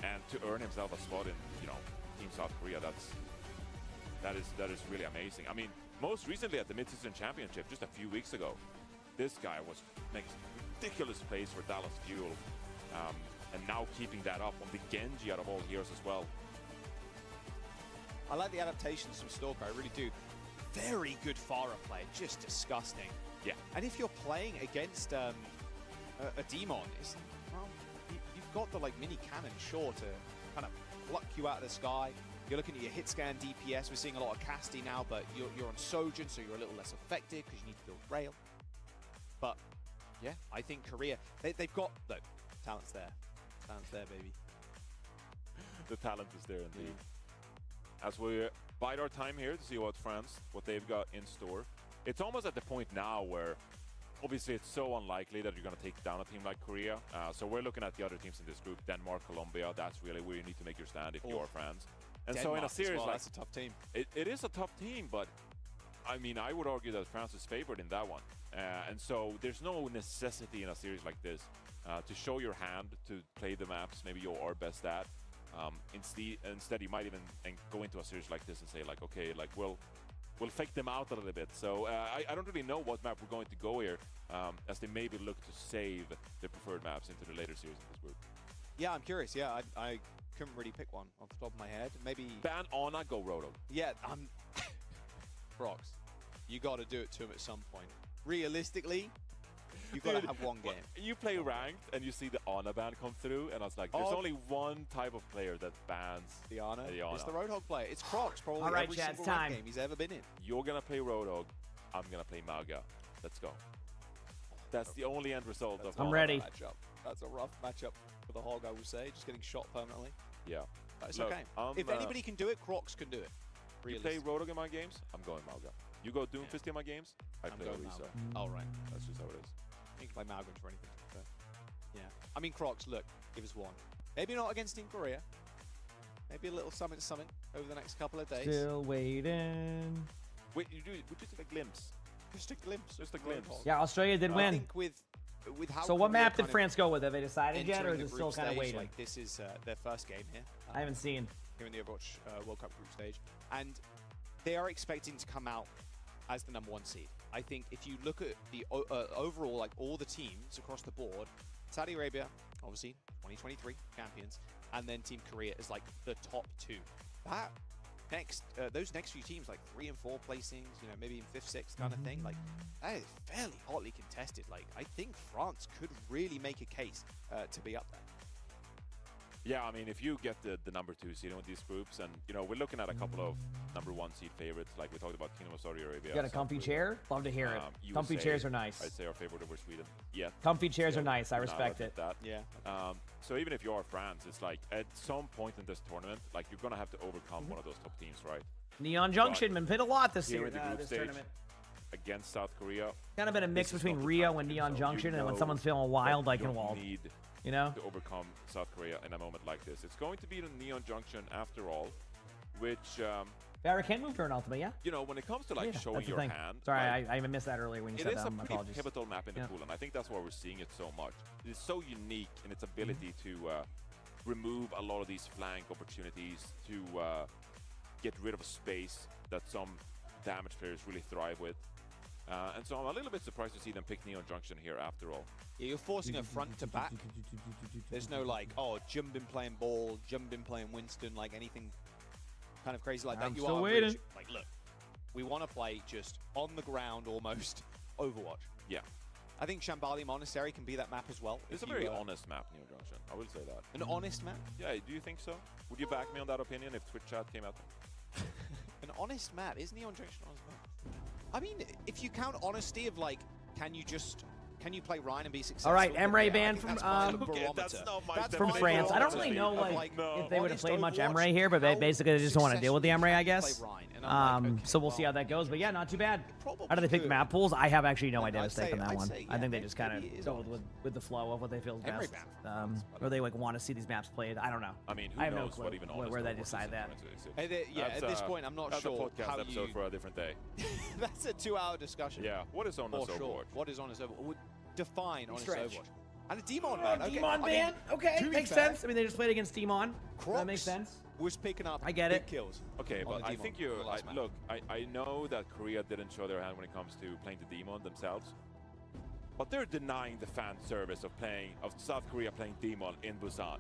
and to earn himself a spot in, you know, Team South Korea, that is really amazing. I mean, most recently at the Mid-Season Championship, just a few weeks ago, this guy was making ridiculous plays for Dallas Fuel, and now keeping that up on the Genji out of all heroes as well. I like the adaptations from Stalker, I really do. Very good Pharah play, just disgusting. Yeah. And if you're playing against a Demon, well, you've got the like mini cannon, sure, to kind of pluck you out of the sky. You're looking at your hit scan DPS. We're seeing a lot of Casti now, but you're on Sojin, so you're a little less effective because you need to build rail. But yeah, I think Korea, they've got, look, talent's there. Talent's there, baby. The talent is there indeed. As we bide our time here to see what they've got in store. It's almost at the point now where obviously it's so unlikely that you're going to take down a team like Korea. So we're looking at the other teams in this group, Denmark, Colombia. That's really where you need to make your stand if you're France. And Denmark so in a series like that's a tough team. It is a tough team, but I mean, I would argue that France is favored in that one. And so there's no necessity in a series like this to show your hand, to play the maps maybe you are best at. Instead, you might even go into a series like this and say, like, okay, like we'll fake them out a little bit. So I don't really know what map we're going to go here, as they maybe look to save their preferred maps into the later series in this group. Yeah, I'm curious. Yeah, I couldn't really pick one off the top of my head. Maybe ban Ana, go Roto. Yeah, Brox, you got to do it to him at some point. Realistically, you've got to have one game. You play ranked and you see the Ana ban come through, and I was like, there's only one type of player that bans the Ana. It's the Roadhog player. It's Crocs, probably. All right, every Chad, single time. game he's ever been in. You're gonna play Roadhog. I'm gonna play Mauga. Let's go. That's the only end result of. I'm ready. That's a rough matchup for the Hog, I would say. Just getting shot permanently. Yeah. That's okay. If anybody can do it, Crocs can do it. You play Roadhog in my games, I'm going Mauga. You go Doomfist in my games, I play Orisa. All right. That's just how it is. You can play Malcolm for anything. So. Yeah. I mean, Crocs, look, give us one. Maybe not against Team Korea. Maybe a little summit over the next couple of days. Still waiting. Wait, we just did a glimpse. Just a glimpse. Just a glimpse. Yeah, Australia did win. I think with how so what Korea map did France go with? Have they decided yet, or is the it group still kind of stage, waiting? Like, this is their first game here. I haven't seen. Here in the Overwatch World Cup group stage. And they are expecting to come out as the #1 seed. I think if you look at the overall, like all the teams across the board, Saudi Arabia, obviously 2023 champions, and then Team Korea is like the top 2. That those next few teams, like 3 and 4 placings, you know, maybe in 5th, 6th kind of thing, like that is fairly hotly contested. Like I think France could really make a case to be up there. Yeah, I mean, if you get the #2 seed with these groups, and you know, we're looking at a couple of #1 seed favorites, like we talked about Kingdom of Saudi Arabia. You got a comfy chair? Love to hear it. Comfy chairs are nice. I'd say our favorite over Sweden. Yeah. Comfy chairs are nice. I respect it. That. Yeah. So even if you are France, it's like at some point in this tournament, like you're gonna have to overcome one of those top teams, right? Neon Junction been played a lot this here year. in the group This stage tournament. against South Korea. Kind of been a mix between Rio and Neon Junction, and when someone's feeling wild, I can wall. You know? to overcome South Korea in a moment like this. It's going to be the Neon Junction after all, which Barry can move to an ultimate, yeah? you know, when it comes to like Yeah, showing that's the your thing. hand. Sorry, like, I even missed that earlier when you it said is that. a My pretty apologies. pivotal map in the Yeah. pool, and I think that's why we're seeing it so much. It's so unique in its ability to remove a lot of these flank opportunities, to get rid of space that some damage players really thrive with. And so I'm a little bit surprised to see them pick Neon Junction here after all. Yeah, you're forcing a front to back. There's no like, oh, Jumbin playing ball, Jumbin playing Winston, like anything kind of crazy like that. I'm You still are waiting. rich. Like, look, we want to play just on the ground almost Overwatch. Yeah. I think Shambali Monastery can be that map as well. It's if a very you, honest map, Neon Junction. I will say that. An honest map? Yeah, do you think so? Would you back me on that opinion if Twitch chat came out? An honest map? Is Neon Junction an honest map? I mean, if you count honesty of like, can you play Ryan and be successful? All right, then Emre yeah, I banned think from that's my barometer. that's not my That's from my France. I don't barometer really know of, like no. if they would have honest played much Overwatch, Emre here, but how basically they just don't want to deal with the successfully Emre, I can you guess. play Ryan? And I'm like, okay, So we'll see well, how that goes. But yeah, not too bad. probably How do they pick could. map pools? I have actually no No, idea I'd mistake on say- that I'd one. say, I yeah, think they just kind maybe it of is go honest. with the flow of what they feel is Emre best. banned. Or they like want to see these maps played. I don't know. I mean, who I have knows no clue what even honest where they Overwatch decide is that. in 2026. Yeah, That's, at this point, I'm not that's sure a podcast how episode you... for a different day. That's a 2-hour discussion. Yeah, what is honest For sure. Overwatch? What is honest Overwatch? Define honest Stretch. Overwatch. And a Demon ban. Okay. Demon I mean, ban? Okay, to be makes fair, sense. I mean, they just played against Demon. Crocs That makes sense. was picking up I get big it. kills. Okay, on but the I Demon think for the last map. look, I know that Korea didn't show their hand when it comes to playing the Demon themselves, but they're denying the fan service of South Korea playing Demon in Busan.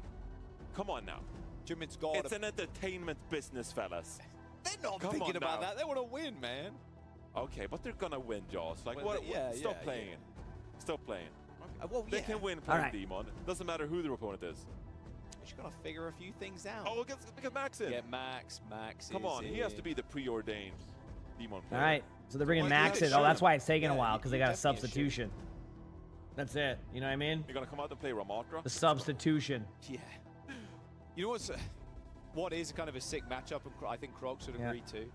Come on now. Jimin's got It's an entertainment business, fellas. They're not Come thinking on about now. that. They want to win, man. Okay, but they're gonna win, Jaws. Like, Well, what? yeah, Stop yeah, playing yeah. it. Stop playing. Well, They yeah. can win playing right. Demon. Doesn't matter who their opponent is. You just got to figure a few things out. Oh, look at Max in. Yeah, Max. Come is on, he has to in. be the preordained Demon All player. right, so they're bringing Well, Max yeah, in. Oh, that's sure. why it's taking a Yeah, while because they you got a definitely should. substitution. That's it. You know what I mean? You're gonna come out and play Ramatra? The substitution. Yeah. You know what is kind of a sick matchup, and I think Crocs would Yeah. agree to?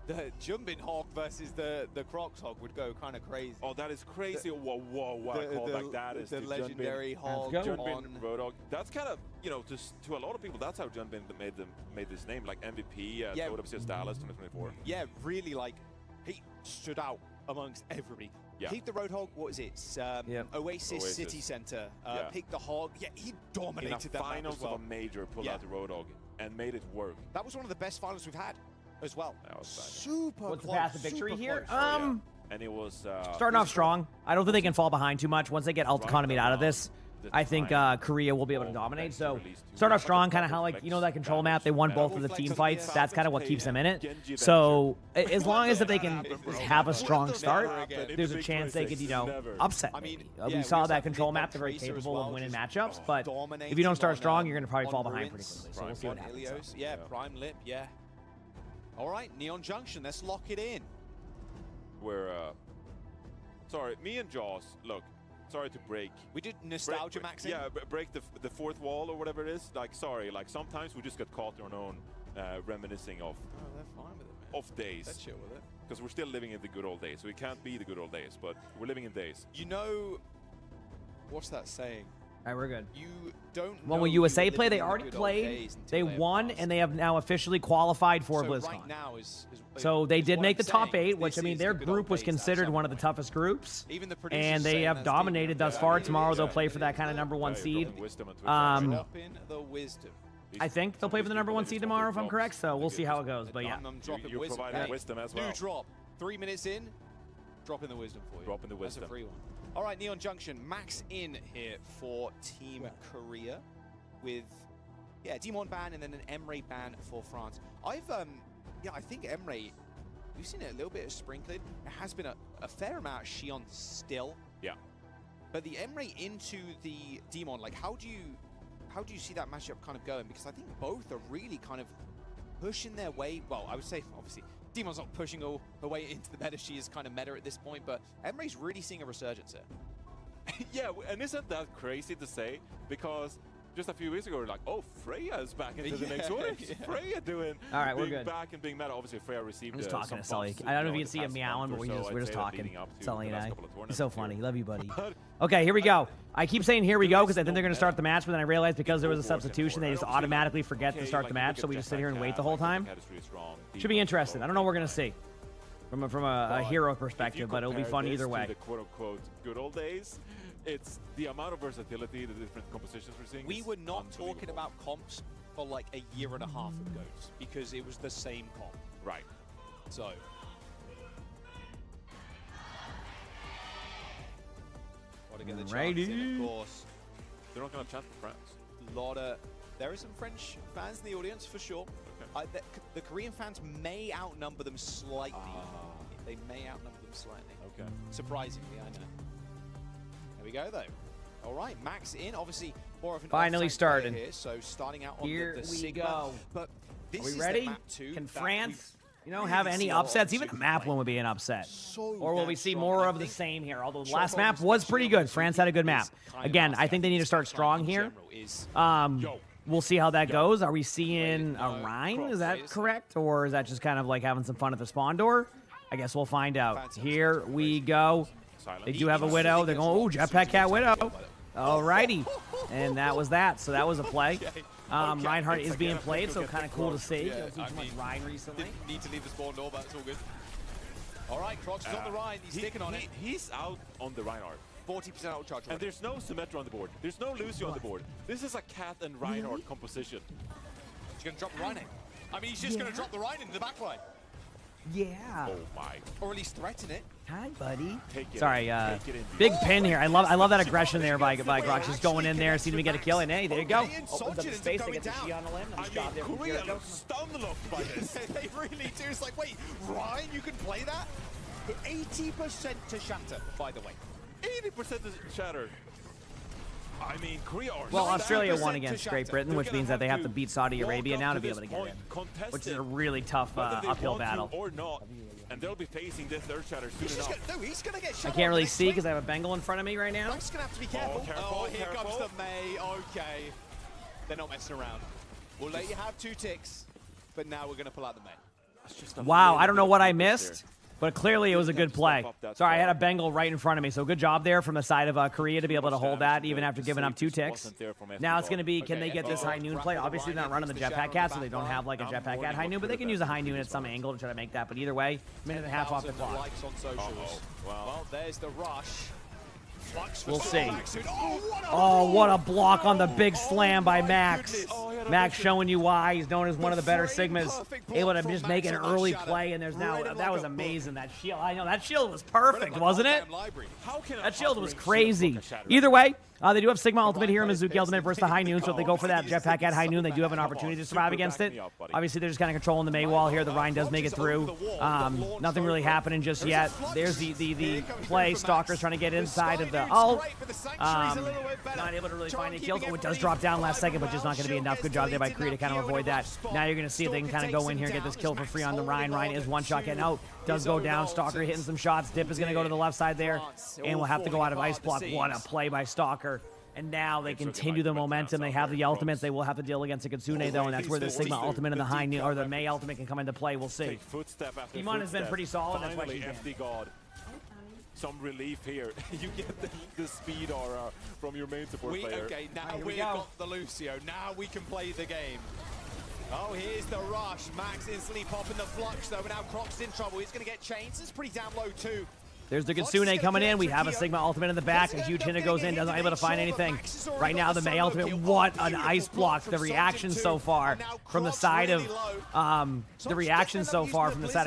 The Jumbin Hog versus the Crocs Hog would go kind of crazy. Oh, that is crazy. Whoa, what a callback that is. The to legendary Hog Let's go. Junbin on... Roadhog. That's kind of, you know, to a lot of people, that's how Junbin made this name, like MVP, Yeah. Toad of Dallas 2024. Yeah, really, like, he stood out amongst everybody. Yeah. Picked the Roadhog, what is it? Oasis City Center. Yeah. Picked the Hog. Yeah, he In dominated the that map finals as well. of a major, pulled Yeah. out the Roadhog and made it work. That was one of the best finals we've had as well. That was bad. Super What's the close, path to victory super here? close. And it was Starting off strong. I don't think they can fall behind too much. Once they get ult economy out of this, I think Korea will be able to dominate. So start off strong, kind of how like, you know, that control map, they won both of the team fights. That's kind of what keeps them in it. So as long as if they can have a strong start, there's a chance they could, you know, upset. I mean, we yeah, saw we that saw control Big map. They're very Tracer as capable well, of winning just matchups. But dominating if you don't start on, strong, you're going to probably on fall behind pretty Bruins. quickly. So we'll see what On happens. Ilios, yeah, Prime Lip, yeah. All right, Neon Junction, let's lock it in. where, sorry, me and Jaws, look, sorry to break. We did nostalgia maxing. Yeah, break the fourth wall or whatever it is. Like, sorry, like sometimes we just get caught in our own reminiscing of Oh, they're fine with it, man. of days. Let's chill with it. Because we're still living in the good old days. So we can't be the good old days, but we're living in days. You know, what's that saying? All right, we're good. You don't Well, know when you USA were play, living they in the already good old played, days until they have won, passed. and they have now officially qualified for So BlizzCon. right now So they did what make I'm the top saying. 8, which, I This mean, is their the good group old was days at considered some one of the point. toughest groups. Even the producers And they saying have that's dominated deep. thus far. Tomorrow they'll yeah. play for that kind of number 1 you're seed. dropping wisdom on Twitch, Drop in the wisdom. I think they'll play for the number 1 seed tomorrow, if I'm correct. So we'll see how it goes. But yeah, I'm dropping You're wisdom. providing Hey, wisdom as well. New drop. 3 minutes in, dropping the wisdom for you. Dropping the That's a wisdom. free one. All right, Neon Junction, Max in here for Team Korea with, yeah, Demon ban and then an Emre ban for France. I think Emre, we've seen it a little bit of sprinkling. There has been a fair amount of Xion still. Yeah. But the Emre into the Demon, like, how do you see that matchup kind of going? Because I think both are really kind of pushing their way. Well, I would say, obviously, Demon's not pushing all her way into the meta. She is kind of meta at this point, but Emre's really seeing a resurgence here. Yeah, and isn't that crazy to say? Because just a few weeks ago, we were like, oh, Freya is back into the mix. What is Freya doing? All right, we're being good. back and being meta. Obviously, Freya received I'm just some talking to Sully. buffs, I don't know if in you can see the him past meowing, month but or so, we're I'd just say that talking. leading up to Sully the and last I. couple of He's tournaments so here. funny. Love you, buddy. But Okay, here we go. I keep saying here we go because I think no they're going to start the match, but then I realized because there was a Overwatch substitution, they just obviously, automatically forget to okay, start like, the you match, look so at we just sit here and Jetpack wait the Cat, whole like, time. Jetpack Cat is really strong. Should be Demon interesting. I don't know what we're going to see from a hero perspective, but it'll be fun either way. The quote-unquote good old days. It's the amount of versatility, the different compositions we're seeing. We is were not talking unbelievable. about comps for like a year and a half ago because it was the same comp. Right. So. Want to get the chance in, of course. They're not going to have a chance for France. There are some French fans in the audience for sure. The Korean fans may outnumber them slightly. They may outnumber them slightly. Okay. Surprisingly, I know. There we go, though. All right, Max in. Obviously, more of an Finally off-tank player started. Here, so starting out on Here the we Sigma. go. But this Are we is ready? the map too Can that France, we have really any see a lot of upsets? Even a Super map play. one would be an upset. So Or will we damn see strong. more I of the think same here? Although the Short last Roll, map was especially pretty on good. the France Super had a good is map. kind of Again, I nasty. think they need to start This strong in here. general is- We'll see how that goes. Are we seeing a No, Rhine? Is cross, that yes. correct? Or is that just kind of like having some fun at the spawn door? I guess we'll find out. Here we go. They do have a Widow. They're going, ooh, Jetpack Cat Widow. Alrighty. And that was that. So that was a play. Reinhardt is being played, so kind of cool to see. Yeah, Don't see too much Rhine recently. Didn't need to leave the spawn door, but it's all good. All right, Crocs is on the Rhine. He's sticking on it. He's out on the Reinhardt. 40% out charge. And there's no Symmetra on the board. There's no Lucio on the board. This is a Cat and Reinhardt composition. He's going to drop the Rhine in. I mean, he's just going to drop the Rhine into the backline. Yeah. Oh my. Or at least threaten it. Hi, buddy. Take it Sorry, in. Take it in, big dude. pin here. I love that aggression there by Grox, just going in there, seeing him get a kill, and hey, there you go. Okay, and Opens up the Soldier space, they going get the down. G on the limb. I Nice job there mean, from Korea Jericho. looks stun-locked by this. They really do. It's like, wait, Ryan, you can play that? 80% to shatter, by the way. 80% to shatter. I mean, Korea are Well, 90% Australia won to against shatter. Great Britain, They're which gonna means that they have to have to beat Saudi walk Arabia up now to to be able this to get in, point, contest which is it, a really tough whether they uphill want to battle. or not, and they'll be facing this third shatter soon He's just enough. gonna, no, he's going to get shot I on can't the really next see swing. because I have a Bengal in front of me right now. Frank's going to have to be careful. careful, here comes careful. the May. Okay. They're not messing around. We'll let you have 2 ticks, but now we're going to pull out the May. That's just a Wow, little I don't know bit what of I purpose missed, but clearly it was a good play. step up that Sorry, I had a far. Bengal right in front of me, so good job there from the side of Korea to be able to hold that even after giving up 2 ticks. wasn't there from Now FD it's going to be, can Okay, they get this FD high noon play? Obviously, they're not running the jetpack cat, so they don't have like a jetpack cat high noon, but they can use a high noon at some angle to try to make that. But either way, minute and a half off the 10,000 clock. likes on socials. Well, there's the rush. Flux for We'll see. Max. Oh, Oh, what a block on the big slam by Max. goodness. Oh, Max showing you why he's known as one of the better frame Sigmas. perfect block Able to from just Max make an on that early shadow. play, and there's now, Read him that like was a book. amazing, that shield. I know, that shield was perfect, wasn't it? Goddamn library. How can a That shield hot was ring crazy. block a shatter? Either way, they do have Sigma Ultimate here, Mizuki Ultimate versus the High Noon, so if they go for that Jetpack at High Noon, they do have an opportunity to survive against it. Obviously, they're just kind of controlling the May wall here. The Rhine does make it through. Nothing really happening just yet. There's the play. Stalker's trying to get inside of the ult. Not able to really find any kills. Oh, it does drop down last second, but just not going to be enough. Good job there by Korea to kind of avoid that. Now you're going to see if they can kind of go in here and get this kill for free on the Rhine. Rhine is one shot getting out. Does go down. Stalker hitting some shots. Dip is going to go to the left side there. And we'll have to go out of Ice Block. What a play by Stalker. And now they continue the momentum. They have the ultimates. They will have to deal against a Kitsune, though, and that's where the Sigma ultimate and the High Noon, or the May ultimate can come into play. We'll see. Take footstep after Iman has been footstep. pretty solid. That's why Finally, she's FD God. Some relief here. You get the speed aura from your main support player. Okay, now Here we we've go. got the Lucio. Now we can play the game. Oh, here's the rush. Max instantly popping the flux, though, and now Croc's in trouble. He's going to get chains. It's pretty damn low, too. There's the Kitsune coming in. We have a Sigma ultimate in the back. A huge hitter goes in, doesn't able to find anything. Right now, the May ultimate. What an ice block! The reaction so far from the side of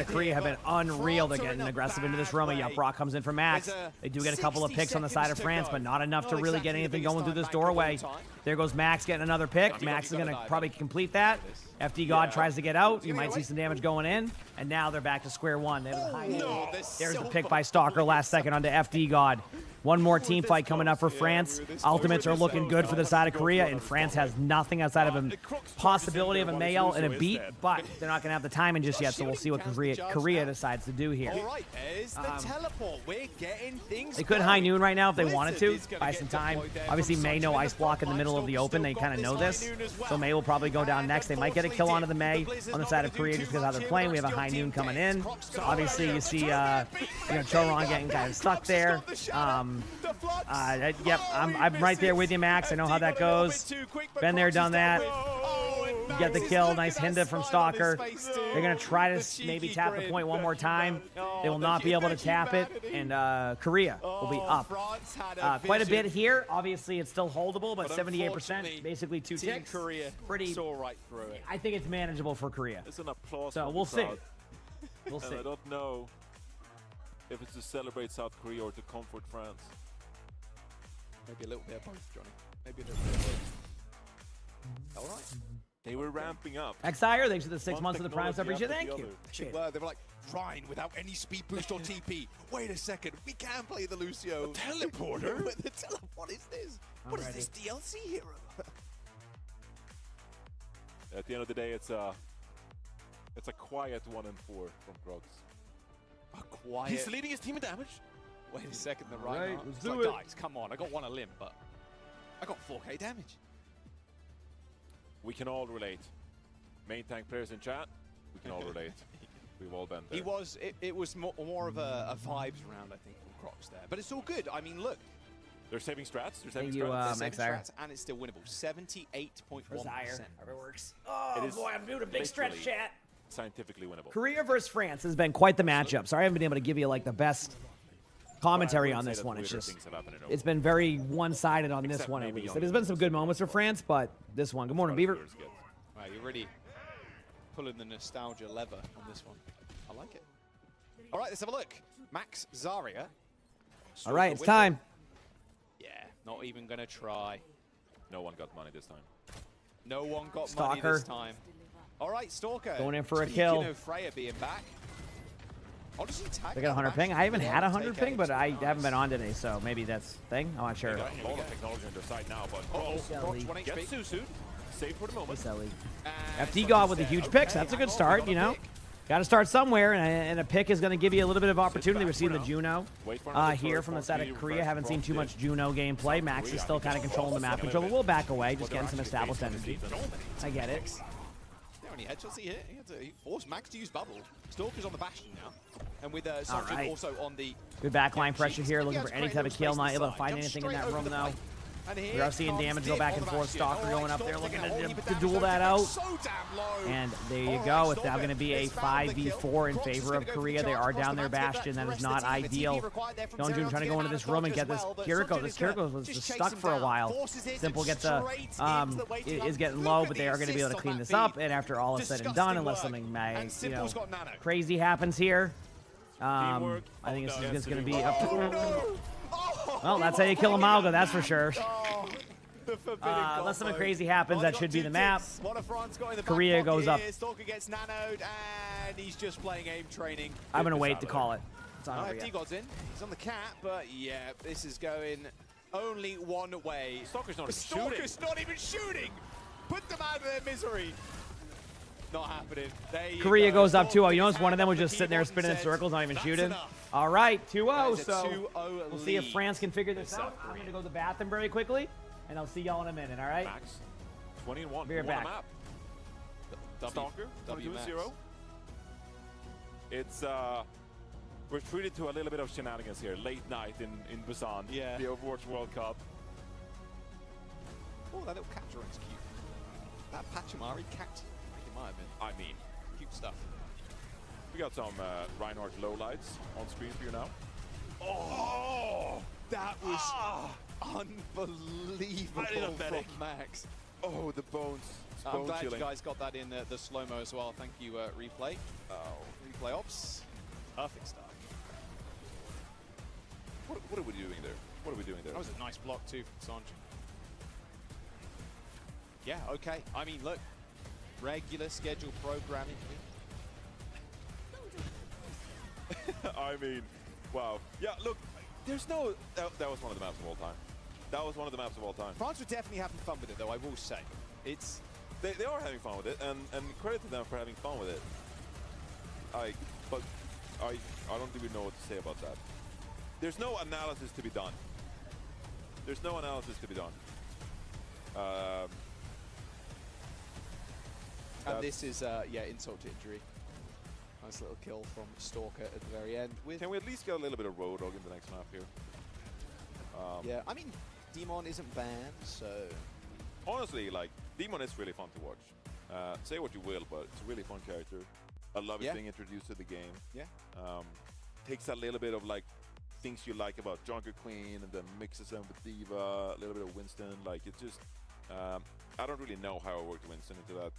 Korea have been unreal. They're getting aggressive into this room. A Brock comes in for Max. They do get a couple of picks on the side of France, but not enough to really get anything going through this doorway. There goes Max getting another pick. Max is going to probably complete that. FD God tries to get out. You might see some damage going in. And now they're back to square one. There's the pick by Stalker last second onto FD God. One more team fight coming up for France. Ultimates are looking good for the side of Korea, and France has nothing outside of a possibility of a Mayo and a beat, but they're not going to have the timing just yet, so we'll see what Korea decides to do here. All right, there's the teleport. We're getting things They could high noon right now if they wanted to, buy some time. Obviously, May no ice block in the middle of the open. They kind of know this, so May will probably go down next. They might get a kill onto the May on the side of Korea just because how they're playing. We have a high noon coming in. Obviously, you see Choron getting kind of stuck there. Yep, I'm right there with you, Max. I know how that goes. Been there, done that. You get the kill. Nice Hinda from Stalker. They're going to try to maybe tap the point one more time. They will not be able to tap it, and Korea will be up. Quite a bit here. Obviously, it's still holdable, but 78%, basically 2 ticks. Pretty. Right through it. I think it's manageable for Korea. It's an applause. So we'll see. We'll see. I don't know if it's to celebrate South Korea or to comfort France. Maybe a little bit of both, Johnny. Maybe a little bit of both. All right. They were ramping up. Xire, thanks for the 6 months of the Prime sub. Appreciate it. Thank you. They were like, Rhine without any speed boost or TP. Wait a second, we can play the Lucio. Teleporter? What is this? What is this DLC hero? At the end of the day, it's a quiet 1-4 from Grogs. A quiet. He's leading his team in damage. Wait a second, the Right, Reinhardt. let's It's do like, it. guys, come on. I got one a limb, but I got 4k damage. We can all relate. Main tank players in chat, we can all relate. We've all been there. It was more of a vibes round, I think, from Crocs there. But it's all good. I mean, look. They're saving strats. They're Thank saving you, strats. Saving Xire. strats, and it's still winnable. 78.1%. However it works. Oh, boy, I'm doing a big stretch literally chat. Scientifically winnable. Korea versus France has been quite the matchup. Sorry I haven't been able to give you like the best commentary on this one. It's been very one-sided on this one at least. There's been some good moments for France, but this one. Good morning, Beaver. Wow, you're really pulling the nostalgia lever on this one. I like it. All right, let's have a look. Max Zarya. All right, it's time. Yeah, not even going to try. No one got money this time. No one got Stalker. money this time. All right, Stalker. Going in for a Speaking kill. of Freya being back. Oh, does he tag They got a 100 ping. I haven't had a 100 ping, but I haven't been on today, so maybe that's the thing. I'm not sure. They got a lot of technology on their side now, but Selly. gets Susu. Safe for the moment. Selly. FD God with a huge pick, so that's a good start, you know. Got to start somewhere, and a pick is going to give you a little bit of opportunity. We're seeing the Juno here from the side of Korea. Haven't seen too much Juno gameplay. Max is still kind of controlling the map control, but we'll back away, just getting some established energy. I get it. How many headshots he hit? He forced Max to use bubble. Stalker's on the Bastion now. And with Sergeant right. also on the... Good backline pressure here, looking for any type of kill. Not able to find anything in that room, though. We are seeing damage go back and forth. Stalker going up there, looking to duel that out. And there you go. It's now going to be a 5v4 in favor of Korea. They are down their Bastion. That is not ideal. Yeonjun trying to go into this room and get this Kiriko. This Kiriko was just stuck for a while. Simple gets a is getting low, but they are going to be able to clean this up. And after all is said and done, unless something crazy happens here, I think this is just going to be up to... Well, that's how you kill a Malga, that's for sure. Unless something crazy happens, that should be the map. Korea goes up. Stalker gets nanoed, and he's just playing aim training. I'm going to wait to call it. It's on over FD God's in. He's on the cat, but yeah, this is going only one way. Stalker's not even shooting. Stalker's not even shooting. Put them out of their misery. Not happening. Korea goes up 2-0. You notice one of them was just sitting there spinning in circles, not even shooting. All right, 2-0. So we'll see if France can figure this out. I'm going to go to the bathroom very quickly, and I'll see y'all in a minute, all right? Max, 20-1. Be right back. Stalker, 22-0. It's, we're treated to a little bit of shenanigans here. Late night in Busan. Yeah. The Overwatch World Cup. Oh, that little cat drawing's cute. That Pachimari cat. I mean, cute stuff. We got some Reinhardt lowlights on screen for you now. Oh, that was unbelievable from Max. Oh, the bones. I'm glad you guys got that in the slow-mo as well. Thank you, Replay. Replay Ops. Perfect stuff. What are we doing there? What are we doing there? That was a nice block too from Sanj. Yeah, okay. I mean, look. Regular schedule programming. I mean, wow. Yeah, look, There's no... That was one of the maps of all time. That was one of the maps of all time. France are definitely having fun with it, though, I will say. It's... They are having fun with it, and credit to them for having fun with it. But I don't even know what to say about that. There's no analysis to be done. There's no analysis to be done. And this is, yeah, insult to injury. Nice little kill from Stalker at the very end. Can we at least get a little bit of Road Dogg in the next map here? Yeah, I mean, Demon isn't banned, so... Honestly, like, Demon is really fun to watch. Say what you will, but it's a really fun character. I love it being introduced to the game. Yeah. Takes a little bit of, like, things you like about Junker Queen and then mixes them with D.Va, a little bit of Winston. Like, it's just... I don't really know how I worked Winston into that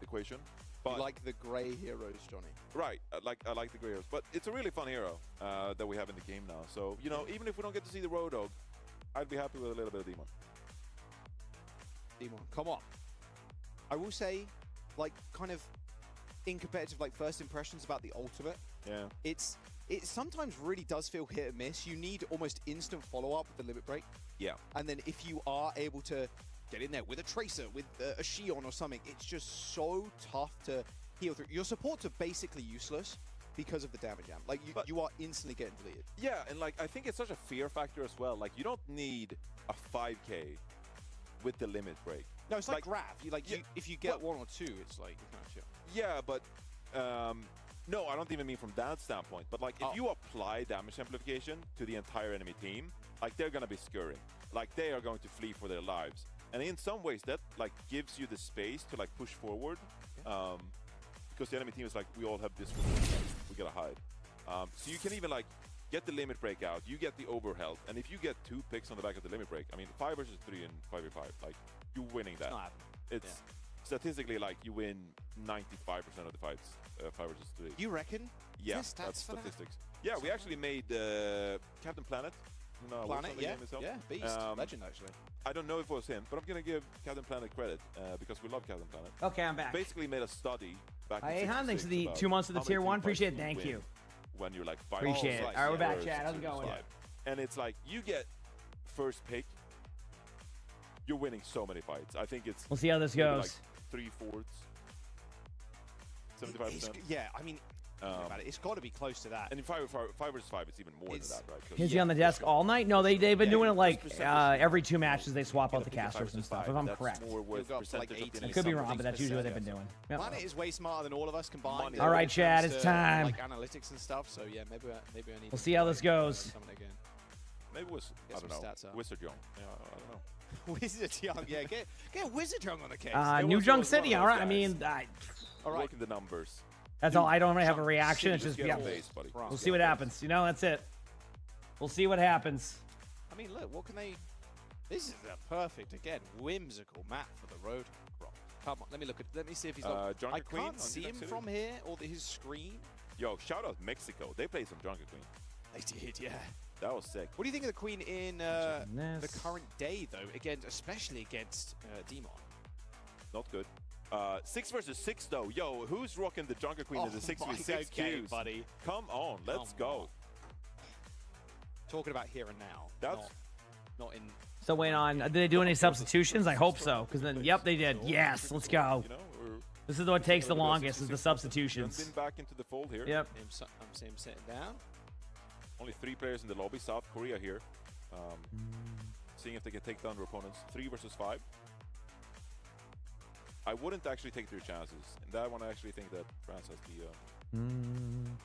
equation. But you like the grey heroes, Johnny. Right, I like the grey heroes. But it's a really fun hero that we have in the game now. So, you know, even if we don't get to see the Road Dogg, I'd be happy with a little bit of Demon. Demon, come on. I will say, like, kind of in competitive, like, first impressions about the ultimate. Yeah. It sometimes really does feel hit and miss. You need almost instant follow-up with the limit break. Yeah. And then if you are able to get in there with a Tracer, with a Shion or something, it's just so tough to heal through. Your supports are basically useless because of the damage amp. Like, you are instantly getting deleted. Yeah, and, like, I think it's such a fear factor as well. Like, you don't need a 5K with the limit break. No, it's like Grav. If you get one or two, it's like, you can't shoot. Yeah, but no, I don't even mean from that standpoint. But, like, if you apply damage amplification to the entire enemy team, like, they're gonna be scurrying. Like, they are going to flee for their lives. And in some ways, that, like, gives you the space to, like, push forward. Because the enemy team is like, we all have this, we gotta hide. So you can even, like, get the limit break out, you get the overhealth, and if you get 2 picks on the back of the limit break, I mean, 5 versus 3 and 5v5, like, you're winning that. It's statistically, like, you win 95% of the fights, 5 versus 3. You reckon? Yeah, Is there stats that's for that? statistics. Yeah, we actually made Captain Planet. Planet, yeah, Beast, legend, actually. I don't know if it was him, but I'm gonna give Captain Planet credit because we love Captain Planet. Okay, I'm back. Basically made a study back in Hey, Han, thanks for 66 the about 2 months of the how many tier team 1. fights Appreciate it. you Thank win you. When you're like 5 Appreciate it. All right, we're back, versus chat. How's it 2 going? versus 5. And it's like, you get first pick, you're winning so many fights. I think it's... We'll see how this goes. Like 3/4, 75%. Yeah, I mean, about it. It's got to be close to that. And in 5 versus 5, it's even more than that, right? Is he on the desk all night? No, they've been doing it like every 2 matches. They swap out the casters and stuff. If I'm correct, I could be wrong, but that's usually what they've been doing. Yep. Planet is way smarter than all of us combined. All right, Chad, it's time. Like analytics and stuff. So yeah, maybe I need. We'll see how this goes. Again. Maybe I don't know. Wizard Young. Yeah, I don't know. Wizard Young, yeah, get Wizard Young on the case. New Junk City, all right. I mean, all right. Look at the numbers. That's all. I don't really have a reaction. It's just, yeah. Base, We'll see what happens. You know, that's it. We'll see what happens. I mean, look, what can they... This is a perfect, again, whimsical map for the road. Come on, let me see if he's not... I can't see him from here, or his screen. Yo, shout out Mexico. They played some Junker Queen. They did, yeah. That was sick. What do you think of the Queen in the current day, though? Again, especially against Demon. Not good. 6 versus 6 though. Yo, who's rocking the Junker Queen in the 6v6 queues? Buddy. Come on, let's go. Talking about here and now. That's not in. So wait on. Did they do any substitutions? I hope so. Because then, yep, they did. Yes, let's go. This is what takes the longest. Is the substitutions. Been back into the fold here. Yep. I'm seeing him sitting down. Only 3 players in the lobby. South Korea here. Seeing if they can take down their opponents. 3 versus 5. I wouldn't actually take their chances. In that one, I actually think that France has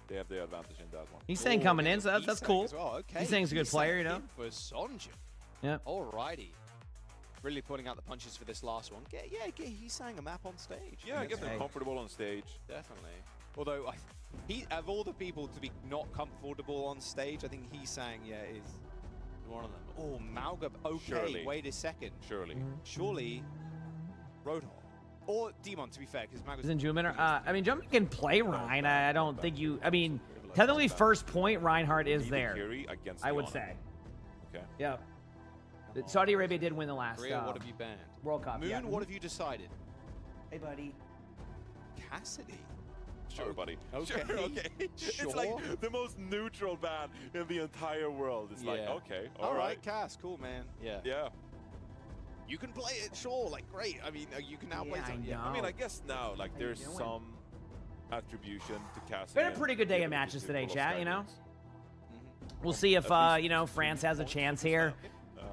they have the advantage in that one. He's saying coming in, so that's cool. Well. Okay. He's saying he's a good player, you know. For Sonja. Yep. Alrighty. Really putting out the punches for this last one. He's saying a map on stage. Yeah, get them comfortable on stage. Definitely. Although, of all the people to be not comfortable on stage, I think he's saying, is one of them. Oh, Malga. Okay, surely. Wait a second. Surely. Roadhog. Or Demon, to be fair, because Malga's... Isn't Julian? I mean, Jumpman can play Ryan. I don't think you... I mean, technically first point, Reinhardt is there. I would say. Okay. Yep. Saudi Arabia did win the last Korea, what have you banned? World Cup. Moon, what have you decided? Hey, buddy. Cassidy. Sure, buddy. Okay. Sure, okay. Sure. It's like the most neutral ban in the entire world. It's like, okay, all right. Cass, cool, man. Yeah. Yeah. You can play it, sure, like, great. I mean, you can now play Yeah, something. I mean, I guess now, like, there's doing? some attribution to Cass. Been a pretty good day of matches today, chat, you know? Mm-hmm. We'll see if, you know, France has a chance here.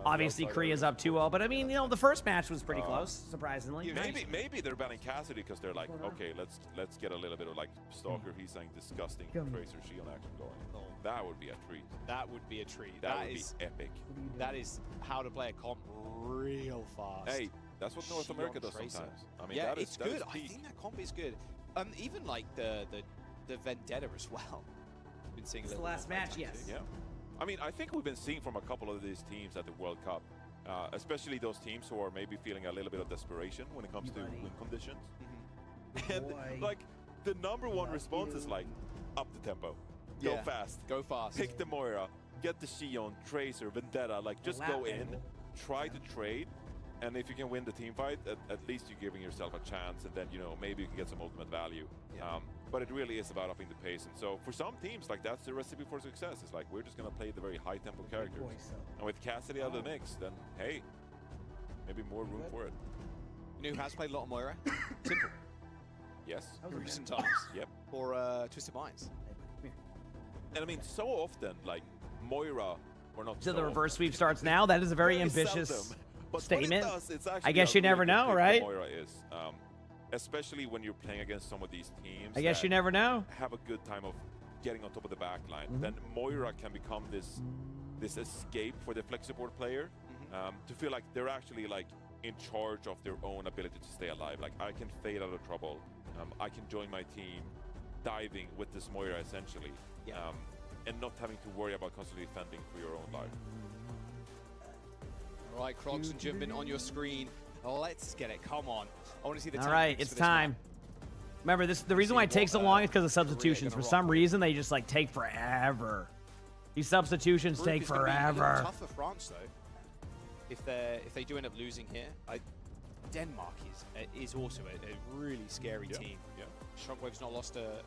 Obviously, Korea's up 2-0, but I mean, you know, the first match was pretty close, surprisingly. Maybe they're banning Cassidy because they're like, okay, let's get a little bit of like Stalker. He's saying disgusting Tracer Shield action going. That would be a treat. That would be a treat. That would be epic. That is how to play a comp real fast. Hey, that's what North America does Tracer. sometimes. I mean, yeah, that is, it's that good. is I peak. think that comp is good. Even like the Vendetta as well. Been seeing It's a the little last more match, playtime yes. too. Yeah. I mean, I think we've been seeing from a couple of these teams at the World Cup, especially those teams who are maybe feeling a little bit of desperation when it comes to win conditions. And like the #1 response is like, up the tempo, go fast, pick the Moira, get the Xion, Tracer, Vendetta, like just go in, try to trade, and if you can win the team fight, at least you're giving yourself a chance, and then, you know, maybe you can get some ultimate value. But it really is about upping the pace, and so for some teams, like, that's the recipe for success. It's like, we're just gonna play the very high tempo characters, and with Cassidy out of the mix, then hey, maybe more room for it. You know who has played a lot of Moira? Simple. Yes. In recent times. Yep. Or Twisted Minds. And I mean, so often, like, Moira, or not So so the reverse often, sweep starts now. That is a very ambitious seldom, but statement. When it does, it's I actually guess a you never really good know, pick right? that Moira is, especially when you're playing against some of these teams. I guess you that never know. Have a good time of getting on top of the back line. Then Moira can become this escape for the flex support player, to feel like they're actually like in charge of their own ability to stay alive. Like, I can fade out of trouble. I can join my team diving with this Moira essentially, and not having to worry about constantly defending for your own life. All right, Crocs and Jimbin on your screen. Let's get it. Come on. I want to see the All right, it's time. Remember, the reason why it takes so long is because of substitutions. For some reason, they just like take forever. These substitutions take forever. Tough for France though. If they do end up losing here, Denmark is also a really scary team. Yeah. Shockwave's not lost a.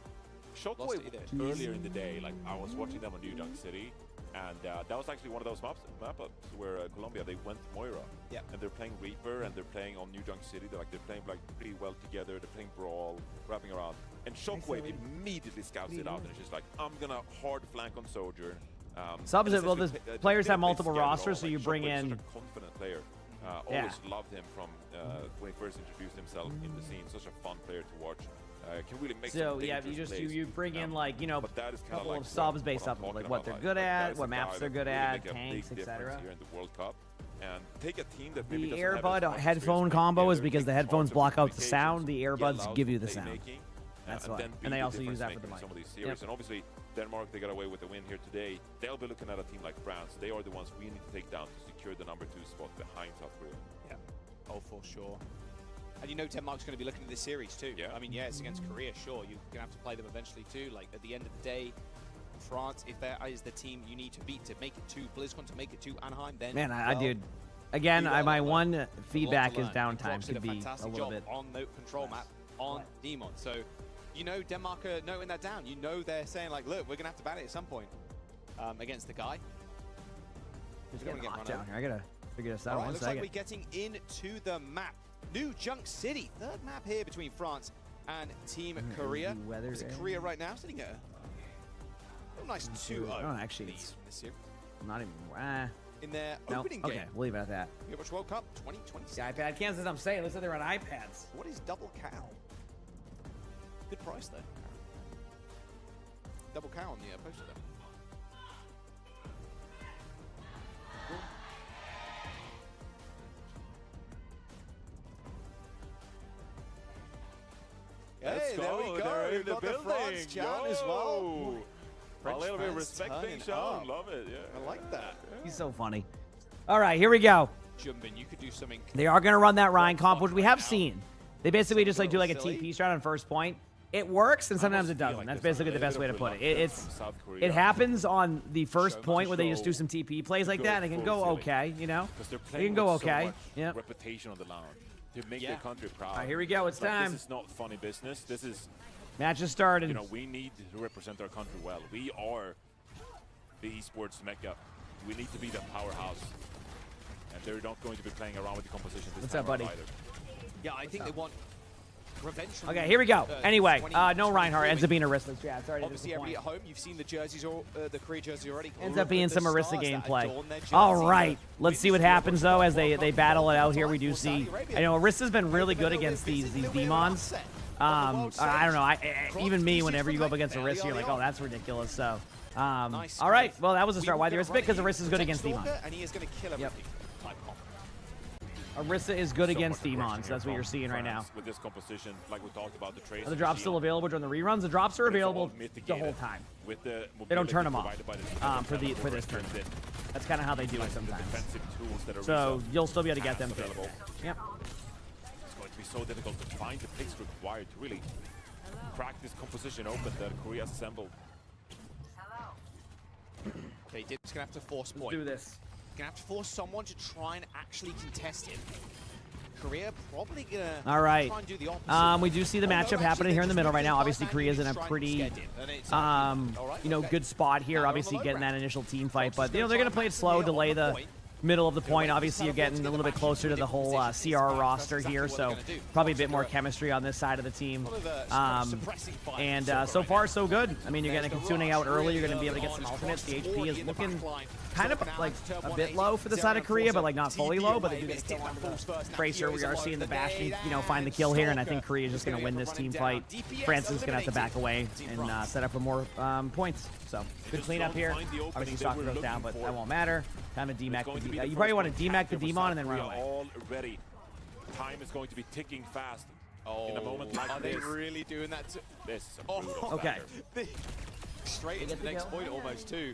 Shockwave earlier in the day, like I was watching them on New Dunk City, and that was actually one of those map-ups where Colombia, they went Moira. Yeah. And they're playing Reaper, and they're playing on New Dunk City. They're playing like pretty well together. They're playing Brawl, wrapping around. And Shockwave immediately scouts it out, and it's just like, I'm gonna hard flank on Sojourn. Subs it. Well, the players have multiple rosters, so you bring Shockwave's in. such a confident player. Always loved him from when he first introduced himself in the scene. Such a fun player to watch. Can really make So some yeah, dangerous you plays. bring in like, you know, but that is a kinda couple like of subs based what off I'm of like talking what they're about. good Like, that at, is what a maps guy they're that good really at, make a big tanks, difference etc. here in the World Cup. And take a team that maybe The doesn't have as earbud much headphone experience combo is together, because the take headphones charge of block out the communications, sound. The get earbuds loud give you for the sound. playmaking, That's and why. then And they be the also use that for difference the maker in mic. some of these series. And obviously, Denmark, they got away with the win here today. They'll be looking at a team like France. They are the ones we need to take down to secure the #2 spot behind South Korea. Yeah. Oh, for sure. And you know Denmark's going to be looking at this series too. Yeah. I mean, yeah, it's against Korea, sure. You're going to have to play them eventually too. Like, at the end of the day, France, if that is the team you need to beat to make it to BlizzCon, to make it to Anaheim, then... Man, well, dude. Again, you got a my lot one to learn. feedback is And downtime Crocs did could be a fantastic little job bit. on the control map on Demon. So, you know, Denmark are noting that down. You know they're saying, like, look, we're going to have to ban it at some point against the guy. Just We're getting gonna locked get down run here. I gotta figure this out. All right, One looks second. like we're getting into the map. New Junk City, third map here between France and Team Korea. weather Obviously, area. Korea right now sitting at a nice 2-0 Oh, actually, lead it's this year. not even. In their No. opening Okay, game, we'll leave it at that. Overwatch World Cup 2026. The iPad Kansas, I'm saying. Looks like they're on iPads. What is Double Cow? Good price there. Double Cow on the poster there. Let's Hey, there go. we go. They're in We've the got the building. France chat as well. Yo. French a little bit of fans respect being turning shown. up. Love it. Yeah. I like that. He's so funny. All right, here we go. Jumbin, you could do something. They are going to run that Ryan comp, which we have seen. They basically just like do like a Silly. TP strat on first point. It works, and sometimes it feel doesn't. like That's there's a basically the best way to little put bit it. of It's from South Korea. it happens on the first Show- point where they just do show- some TP plays like that, and it can full go silly. okay, you know. Because they're It playing can go with so okay. much Yep. reputation on the line to make Yeah. their country proud. All right, here we go. It's Like, time. This is not funny business. This is Match is started. You know, we need to represent our country well. We are the esports mecca. We need to be the powerhouse. And they're not going to be playing around with the composition this What's time up, buddy? around either. Yeah, I think they want revenge from Okay, here we go. Anyway, 20, no Reinhardt. Ends up being Arista. Yeah, sorry to obviously, everybody at home, you've seen the jerseys, or the career jersey already. Ends up being some Arista gameplay. Jersey, All right, let's see what happens though as they battle it out here. We do see, I know Arista's been really good against these demons. I don't know. Even me, whenever you go up against Arista, you're like, oh, that's ridiculous. So, all right, well, that was a start. Why the Arista pick? Because Arista's good against demons. And he is going to kill everything. Arista is good against demons. That's what you're seeing right now. With this composition, like we talked about, the trace. Are the drops still available during the reruns? The drops are available the whole time. With the they don't turn them off for this turn. That's kind of how they do it sometimes. So you'll still be able to get them. Yep. It's going to be so difficult to find the picks required to really crack this composition open that Korea's assembled. Okay, Dip's going to have to force point. Let's do this. Gonna have to force someone to try and actually contest him. Korea probably gonna try and do the opposite. We do see the matchup happening here in the middle right now. Obviously, Korea's in a pretty, good spot here. Obviously, getting that initial team fight, but they're gonna play it slow, delay the middle of the point. Obviously, you're getting a little bit closer to the whole CR roster here, so probably a bit more chemistry on this side of the team. So far, so good. I mean, you're getting Kitsune out early. You're going to be able to get some alternates. The HP is looking kind of like a bit low for the side of Korea, but like not fully low. But they do get a kill on the Tracer. We are seeing the Bastion, find the kill here, and I think Korea is just going to win this team fight. France is going to have to back away and set up for more points. So good cleanup here. Obviously, stock goes down, but that won't matter. Time to DMAC. You probably want to DMAC the Demon and then run away. Already, time is going to be ticking fast. In a moment like are this. they really doing that? This is a brutal okay. Straight into the next point, almost too.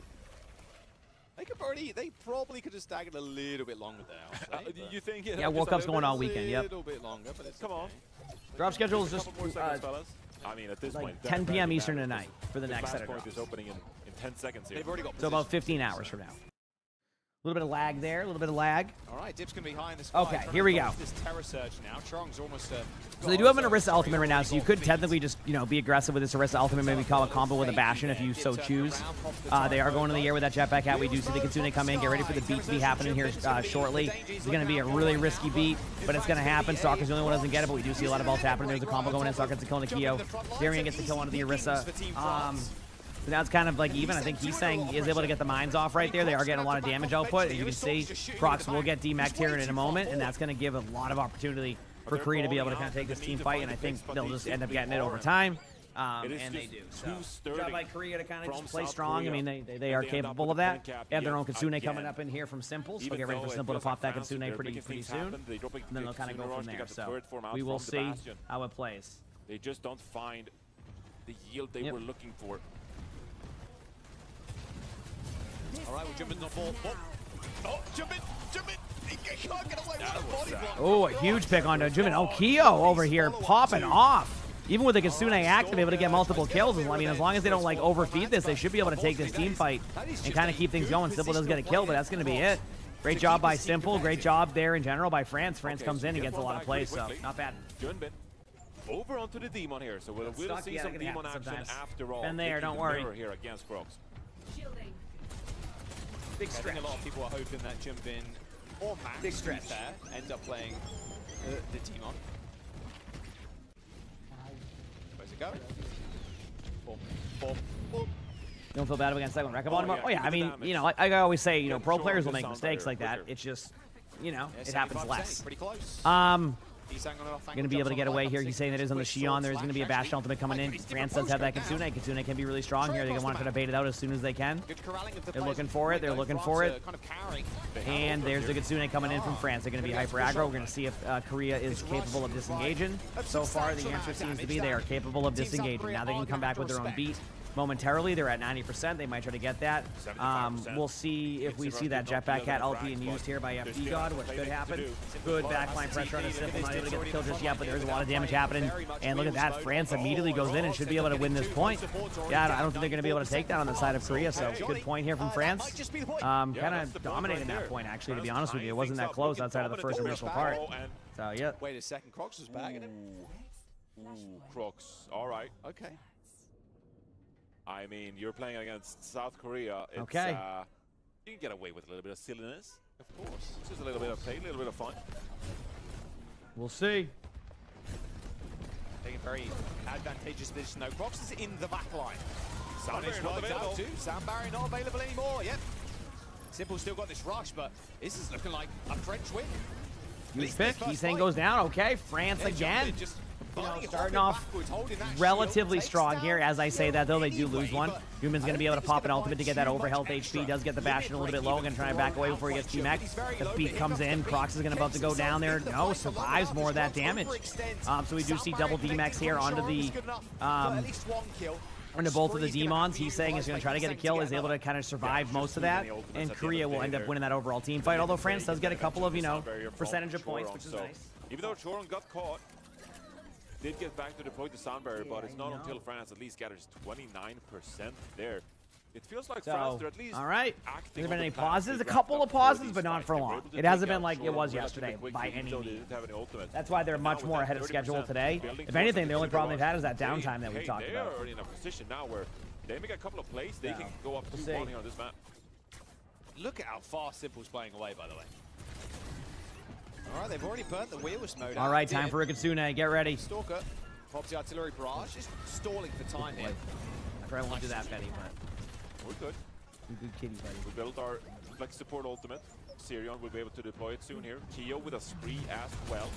They probably could have staggered a little bit longer there. You think? Yeah, World Cup's going all weekend. Yep. A little bit longer, but it's come on. Drop schedule is just I mean, at this like point, 10 p.m. Eastern tonight for the next set of drops. Is opening in 10 seconds here. They've already got so about 15 hours from now. A little bit of lag there, a little bit of lag. All right, Dip's going to be high in the sky. Okay, here we go. This Terror Surge now. Chong's almost so they do have an Orisa ultimate right now, so you could technically just, be aggressive with this Orisa ultimate, maybe call a combo with a Bastion if you so choose. They are going to the air with that jetpack hat. We do see the Kitsune come in. Get ready for the beat to be happening here shortly. It's going to be a really risky beat, but it's going to happen. Stalker's the only one who doesn't get it, but we do see a lot of ults happening. There's a combo going in. Stalker gets a kill on Kyo. Darian gets the kill onto the Orisa. So now it's kind of like even. I think he's saying he is able to get the mines off right there. They are getting a lot of damage output. As you can see, Prox will get DMAC'd here in a moment, and that's going to give a lot of opportunity for Korea to be able to kind of take this team fight, and I think they'll just end up getting it over time. And they do. So, job by Korea to kind of just play strong. I mean, they are capable of that. They have their own Kitsune coming up in here from Simple, so get ready for Simple to pop that Kitsune pretty soon. And then they'll kind of go from there. So we will see how it plays. They just don't find the yield they were looking for. All right, we're jumping the ball. Oh, jump in! He can't get away with the body block. Oh, a huge pick on Jimin. Oh, Kyo over here popping off. Even with the Kitsune active, able to get multiple kills. I mean, as long as they don't like overfeed this, they should be able to take this team fight and kind of keep things going. Simple does get a kill, but that's going to be it. Great job by Simple. Great job there in general by France. France comes in and gets a lot of plays, so not bad. Over onto the Demon here, so we'll see some Demon action after all. Been there, don't worry. Here against Crocs. Big stretch. I think a lot of people are hoping that jump in or Max, big stretch, end up playing the Demon. Where's it go? Boom. You don't feel bad against that one. Oh yeah, I mean, I always say, pro players will make mistakes like that. It's just, it happens less. Pretty close. Going to be able to get away here. He's saying that is on the Xion. There's going to be a Bastion ultimate coming in. France does have that Kitsune. Kitsune can be really strong here. They're going to want to bait it out as soon as they can. They're looking for it. And there's the Kitsune coming in from France. They're going to be hyper aggro. We're going to see if Korea is capable of disengaging. So far, the answer seems to be they are capable of disengaging. Now they can come back with their own beat. Momentarily, they're at 90%. They might try to get that. We'll see if we see that jetpack hat ult being used here by FD God, which could happen. Good backline pressure on a Simple. Not able to get the kill just yet, but there's a lot of damage happening. And look at that. France immediately goes in and should be able to win this point. Yeah, I don't think they're going to be able to take that on the side of Korea, so good point here from France. Kind of dominating that point, actually, to be honest with you. It wasn't that close outside of the first initial part. So, yeah. Wait a second. Crocs was bagging him. Ooh, Crocs. All right. Okay. I mean, you're playing against South Korea. It's, Okay. You can get away with a little bit of silliness. Of course. It's just a little bit of play, a little bit of fun. We'll see. Taking very advantageous position though. Crocs is in the back line. Sound barrier not available. Sound barrier not available anymore. Yep. Simple still got this rush, but this is looking like a French win. Huge pick. Heesang goes down. Okay, France again. Just Starting off relatively strong here. As I say that, though, they do lose one. Human's going to be able to pop an ultimate to get that overhealth HP. Does get the Bastion a little bit low. Going to try and back away before he gets T-Mac. The beat comes in. Crocs is going to about to go down there. No, survives more of that damage. So we do see double D-Max here onto the... Onto both of the demons. He's saying he's going to try to get a kill, is able to kind of survive most of that, and Korea will end up winning that overall team fight, although France does get a couple of, you know, percentage of points, which is nice. Even though Choron got caught, did get back to deploy the sound barrier, but it's not until France at least gathers 29% there. It feels like France are at least all right. Has there been any pauses? A couple of pauses, but not for long. It hasn't been like it was yesterday by any means. That's why they're much more ahead of schedule today. If anything, the only problem they've had is that downtime that we talked about. They're already in a position now where they make a couple of plays, they can go up 2-1 here on this map. Look at how far Simple's playing away, by the way. All right, they've already burnt the wheelless mode. All right, time for Rikitsune. Get ready. Stalker pops the artillery barrage, just stalling for time here. I probably won't do that, Betty, but we're good. Good kitty, buddy. We built our flex support ultimate. Sirion will be able to deploy it soon here. Keo with a spree as well.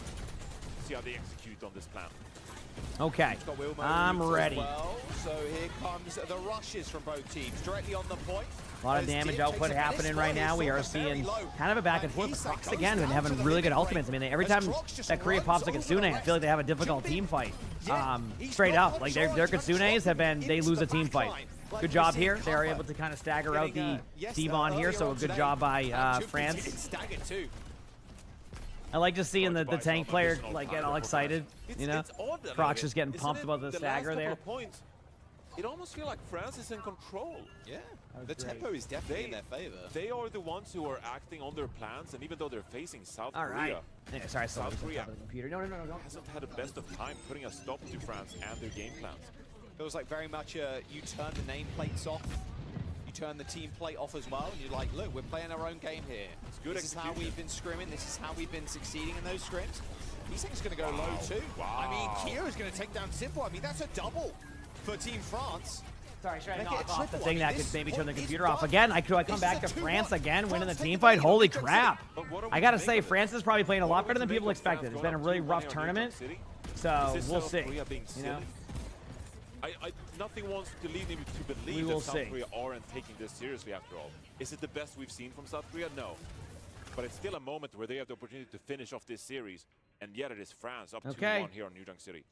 See how they execute on this plan. Okay, I'm ready. So here comes the rushes from both teams, directly on the point. A lot of damage output happening right now. We are seeing kind of a back and forth. Crocs again and having really good ultimates. I mean, every time that Korea pops a Kitsune, I feel like they have a difficult team fight. Straight up, like their Kitsunes have been, they lose a team fight. Good job here. They are able to kind of stagger out the Devon here, so a good job by France. I like just seeing the tank player like get all excited, you know? Crocs just getting pumped about the stagger there. It almost feels like France is in control. Yeah, the tempo is definitely in their favor. They are the ones who are acting on their plans, and even though they're facing South Korea. Right. Yeah, sorry, South Korea the computer. No. Hasn't had the best of time putting a stop to France and their game plans. Feels like very much you turn the nameplates off. You turn the team plate off as well, and you're like, look, we're playing our own game here. It's good this execution. Is how we've been scrimming. This is how we've been succeeding in those scrims. Heesang's going to go low too. Wow. I mean, Keo is going to take down Simple. I mean, that's a double for Team France. Sorry, should I knock off the thing that could maybe turn the computer off again? I come back to France again, winning the team fight? Holy crap. I gotta say, France is probably playing a lot better than people expected. It's been a really rough tournament, so we'll see. You know? Nothing wants to lead me to believe that South Korea aren't taking this seriously after all. Is it the best we've seen from South Korea? No. But it's still a moment where they have the opportunity to finish off this series, and yet it is France up 2-1 here on New Junk City.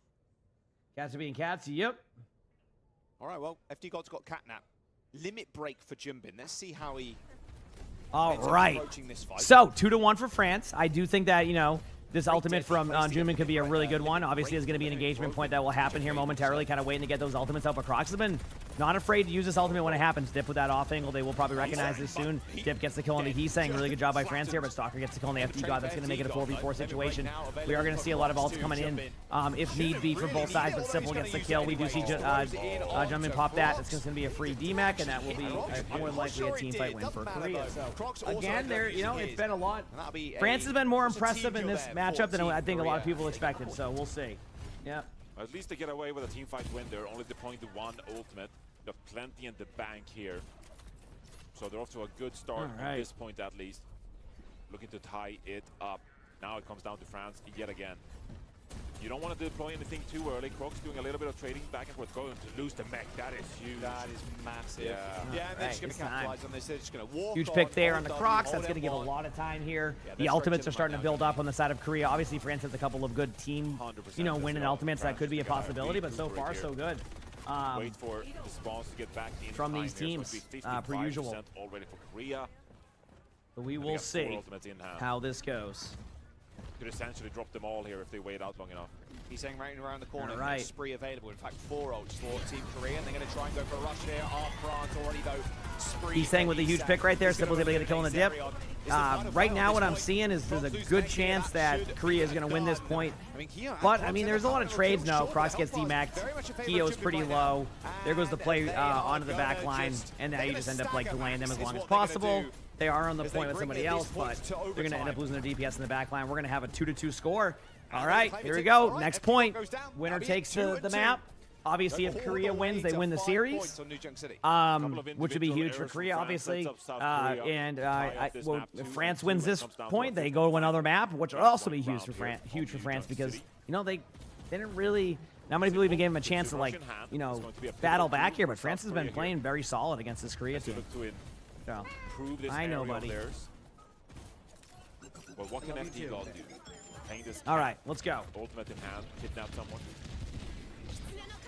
Cats are being cats, yep. All right, well, FD God's got Catnap. Limit break for Jimbin. Let's see how he all right. So 2-1 for France. I do think that, you know, this ultimate from Jimbin could be a really good one. Obviously, there's going to be an engagement point that will happen here momentarily, kind of waiting to get those ultimates out. But Crocs has been not afraid to use this ultimate when it happens. Dip with that off angle. They will probably recognize this soon. Dip gets the kill on the Heesang. Really good job by France here, but Stalker gets the kill on the FD God. That's going to make it a 4v4 situation. We are going to see a lot of ults coming in, if need be, for both sides, but Simple gets the kill. We do see Jimbin pop that. It's going to be a free DMAC, and that will be more than likely a team fight win for Korea. So, again, there, you know, it's been a lot. France has been more impressive in this matchup than I think a lot of people expected, so we'll see. Yeah. At least they get away with a team fight win. They're only deploying the one ultimate. They have plenty in the bank here. So they're off to a good start at this point at least. Looking to tie it up. Now it comes down to France yet again. You don't want to deploy anything too early. Crocs doing a little bit of trading back and forth. Going to lose the mech. That is huge. That is massive. Yeah, and they're just going to capitalize on this. They're just going to walk huge pick there on the Crocs. That's going to give a lot of time here. The ultimates are starting to build up on the side of Korea. Obviously, France has a couple of good team, you know, winning ultimates. That could be a possibility, but so far, so good. Wait for the spawns to get back in from these teams, per usual. Already for Korea. But we will see how this goes. Could essentially drop them all here if they wait out long enough. He's saying right around the corner. Right. Spree available. In fact, 4 ults for Team Korea. And they're going to try and go for a rush here. France already, though, He's saying with a huge pick right there, Simple's able to get a kill on the dip. Right now, what I'm seeing is there's a good chance that Korea is going to win this point. But, I mean, there's a lot of trades now. Crocs gets demacked. Kio's pretty low. There goes the play onto the back line. And now you just end up, like, delaying them as long as possible. They are on the point with somebody else, but they're going to end up losing their DPS in the back line. We're going to have a 2-2 score. All right, here we go. Next point. Winner takes the map. Obviously, if Korea wins, they win the series, which would be huge for Korea, obviously. If France wins this point, they go to another map, which would also be huge for France because, you know, they didn't really. Not many people even gave them a chance to, like, you know, battle back here, but France has been playing very solid against this Korea team. So, I know, buddy. Well, what can FD God do? All right, let's go. Ultimate in hand, kidnap someone.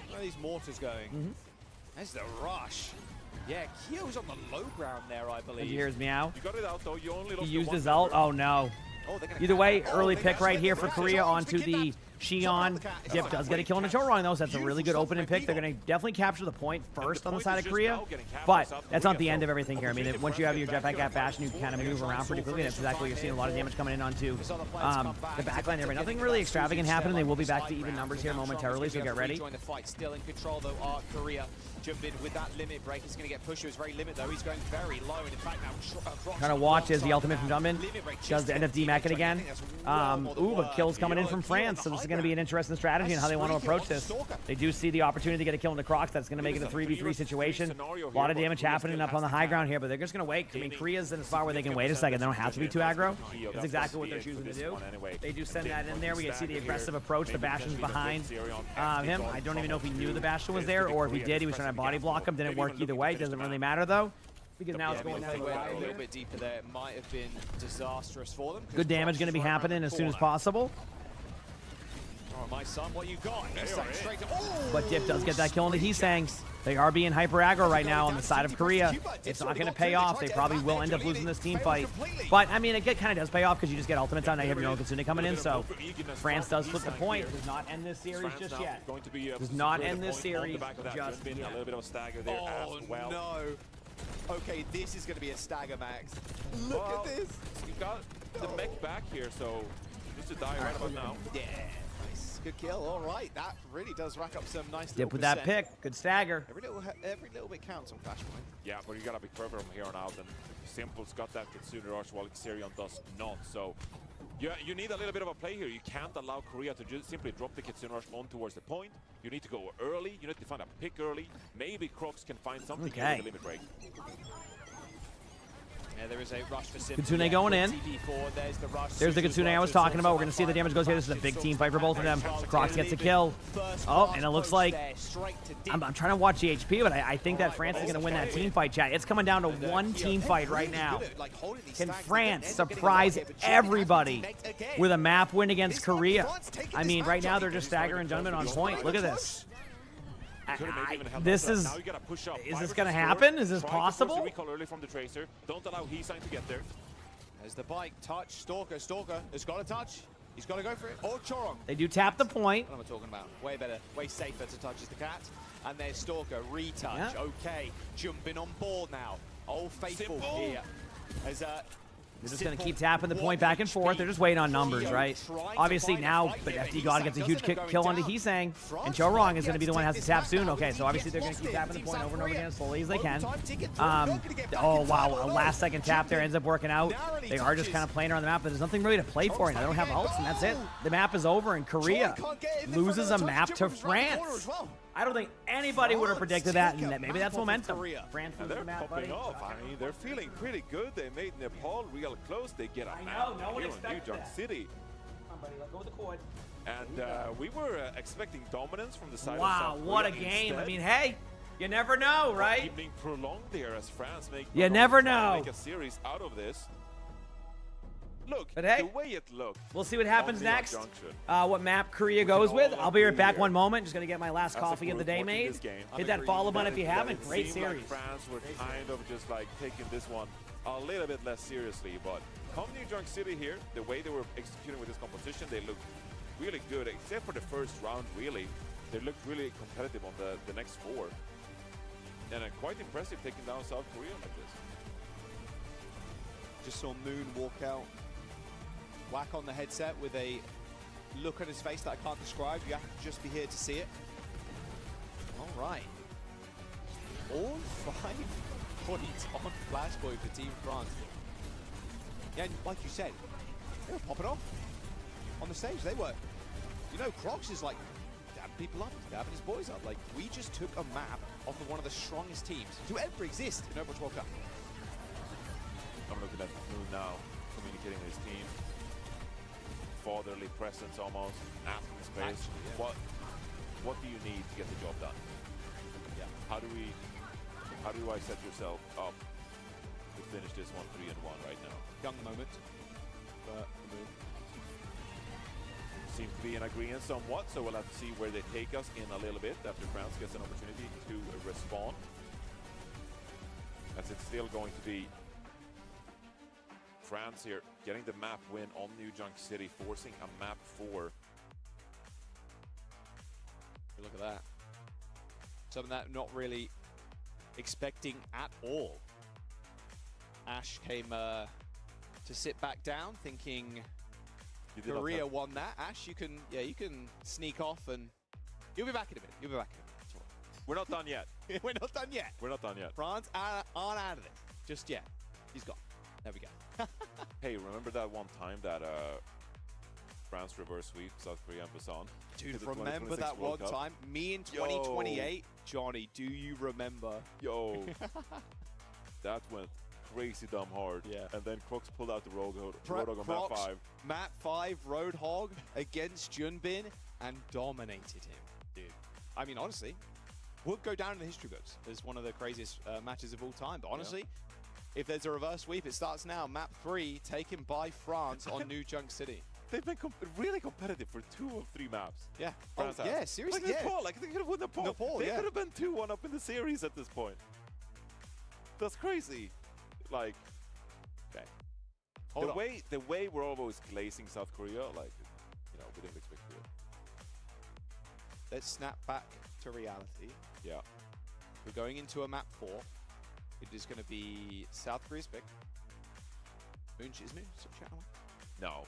Where are these mortars going? There's the rush. Yeah, Kyo's on the low ground there, I believe. Did you hear his meow? You got it out, though. You only He used his ult. Oh, no. Either way, early pick right here for Korea onto the Xion. Dip does get a kill on the Chorong, though, so that's a really good opening pick. They're going to definitely capture the point first on the side of Korea, but that's not the end of everything here. I mean, once you have your jetpack at Bastion, you can kind of maneuver around pretty quickly. That's exactly what you're seeing. A lot of damage coming in onto the backline there, but nothing really extravagant happening. They will be back to even numbers here momentarily, so get ready. Join the fight, still in control though. Are Korea jump in with that limit break? He's going to get pushed. It's very limit though. He's going very low, and in fact now trying to watch as the ultimate from Dumbin does end up demacking again. But kills coming in from France, so this is going to be an interesting strategy and how they want to approach this. They do see the opportunity to get a kill into Crocs. That's going to make it a 3v3 situation. A lot of damage happening up on the high ground here, but they're just going to wait. I mean, Korea's in a spot where they can wait a second. They don't have to be too aggro. That's exactly what they're choosing to do. They do send that in there. We can see the aggressive approach. The Bastion's behind him. I don't even know if he knew the Bastion was there, or if he did, he was trying to body block him. Didn't work either way. Doesn't really matter, though, because now it's going down a little bit deeper there. It might have been disastrous for them. Good damage going to be happening as soon as possible. Oh, my son, what you got? But Dip does get that kill into Heesang. They are being hyper aggro right now on the side of Korea. It's not going to pay off. They probably will end up losing this team fight. But, I mean, it kind of does pay off because you just get ultimates on. Now you have your own Kitsune coming in, so France does flip the point. Does not end this series just yet. Does not end this series just yet. A little bit of a stagger there as well. No. Okay, this is going to be a stagger, Max. Look at this. You got the mech back here, so just to die right about now. Yeah. Good kill. All right, that really does rack up some nice. Dip with that pick. Good stagger. Every little bit counts on Flashpoint. Yeah, but you gotta be clever from here on out. And Simple's got that Kitsune Rush while Xerion does not. So you need a little bit of a play here. You can't allow Korea to just simply drop the Kitsune Rush on towards the point. You need to go early. You need to find a pick early. Maybe Crocs can find something here with the limit break. Yeah, there is a rush for Kitsune going in. There's the Kitsune I was talking about. We're going to see the damage goes here. This is a big team fight for both of them. Crocs gets a kill. Oh, and it looks like I'm trying to watch the HP, but I think that France is going to win that team fight, chat. It's coming down to one team fight right now. Can France surprise everybody with a map win against Korea? I mean, right now they're just staggering Dunman on point. Look at this. This is this going to happen? Is this possible? Recall early from the Tracer. Don't allow Heesang to get there. There's the bike, touch, Stalker has got a touch. He's got to go for it. Or Chorong. They do tap the point. What am I talking about? Way better, way safer to touch is the cat. And there's Stalker, retouch. Yeah. Okay, jumping on board now. Old Faithful here. As they're just going to keep tapping the point back and forth. They're just waiting on numbers, right? Obviously now, but FD God gets a huge kill onto Heesang, and Chorong is going to be the one that has to tap soon. Okay, so obviously they're going to keep tapping the point over and over again as slowly as they can. Oh, wow, a last-second tap there ends up working out. They are just kind of playing around the map, but there's nothing really to play for. They don't have ults, and that's it. The map is over, and Korea loses a map to France. I don't think anybody would have predicted that, and maybe that's momentum. France loses the map, buddy. Off. I mean, they're feeling pretty good. They made Nepal real close. They get a map here in New York City. Come on, buddy, let go of the cord. And we were expecting dominance from the side of Wow, South what a Korea. game. Instead, I mean, hey, you never know, right? Being prolonged there as France make never know. Make a series out of this. Look, but hey, the way it looked. We'll see what happens next. What map Korea goes with. I'll be right back one moment. Just going to get my last coffee of the day made. Hit that follow button if you haven't. Great series. Like France were kind of just like taking this one a little bit less seriously. But come New York City here, the way they were executing with this competition, they looked really good. Except for the first round, really. They looked really competitive on the next four. And quite impressive taking down South Korea like this. Just saw Moon walk out, whack on the headset with a look on his face that I can't describe. You have to just be here to see it. All right. All 5 points on Flashpoint for Team France. Yeah, and like you said, they were popping off on the stage. They were, you know, Crocs is like dabbing people up, dabbing his boys up. Like, we just took a map off of one of the strongest teams to ever exist in Overwatch World Cup. I'm looking at Moon now, communicating with his team. Fatherly presence almost, asking space. Actually, yeah. What do you need to get the job done? Yeah. How do I set yourself up to finish this one 3-1 right now? Young moment for Moon. Seems to be in agreement somewhat, so we'll have to see where they take us in a little bit after France gets an opportunity to respond. As it's still going to be France here getting the map win on New Junk City, forcing a map 4. Look at that. Something that I'm not really expecting at all. Ash came to sit back down, thinking Korea won that. Ash, you can sneak off and you'll be back in a minute. You'll be back in a minute. We're not done yet. We're not done yet. We're not done yet. France aren't out of it just yet. He's gone. There we go. Hey, remember that one time that France reverse sweep South Korea and Busan? Dude, remember that one time? Me in 2028? Johnny, do you remember? Yo. That went crazy dumb hard. Yeah. And then Crocs pulled out the Roadhog on map 5. Map 5, Roadhog against Junbin and dominated him, dude. I mean, honestly, would go down in the history books as one of the craziest matches of all time. But honestly, if there's a reverse sweep, it starts now. Map 3 taken by France on New Junk City. They've been really competitive for 2 of 3 maps. Yeah. France has. Yeah, seriously. Like Nepal, like they could have won Nepal. They could have been 2-1 up in the series at this point. That's crazy. Like, okay. The way we're always glazing South Korea, like, you know, we didn't expect it. Let's snap back to reality. Yeah. We're going into a map 4. It is going to be South Korea's pick. Moon, is Moon still chatting away? No.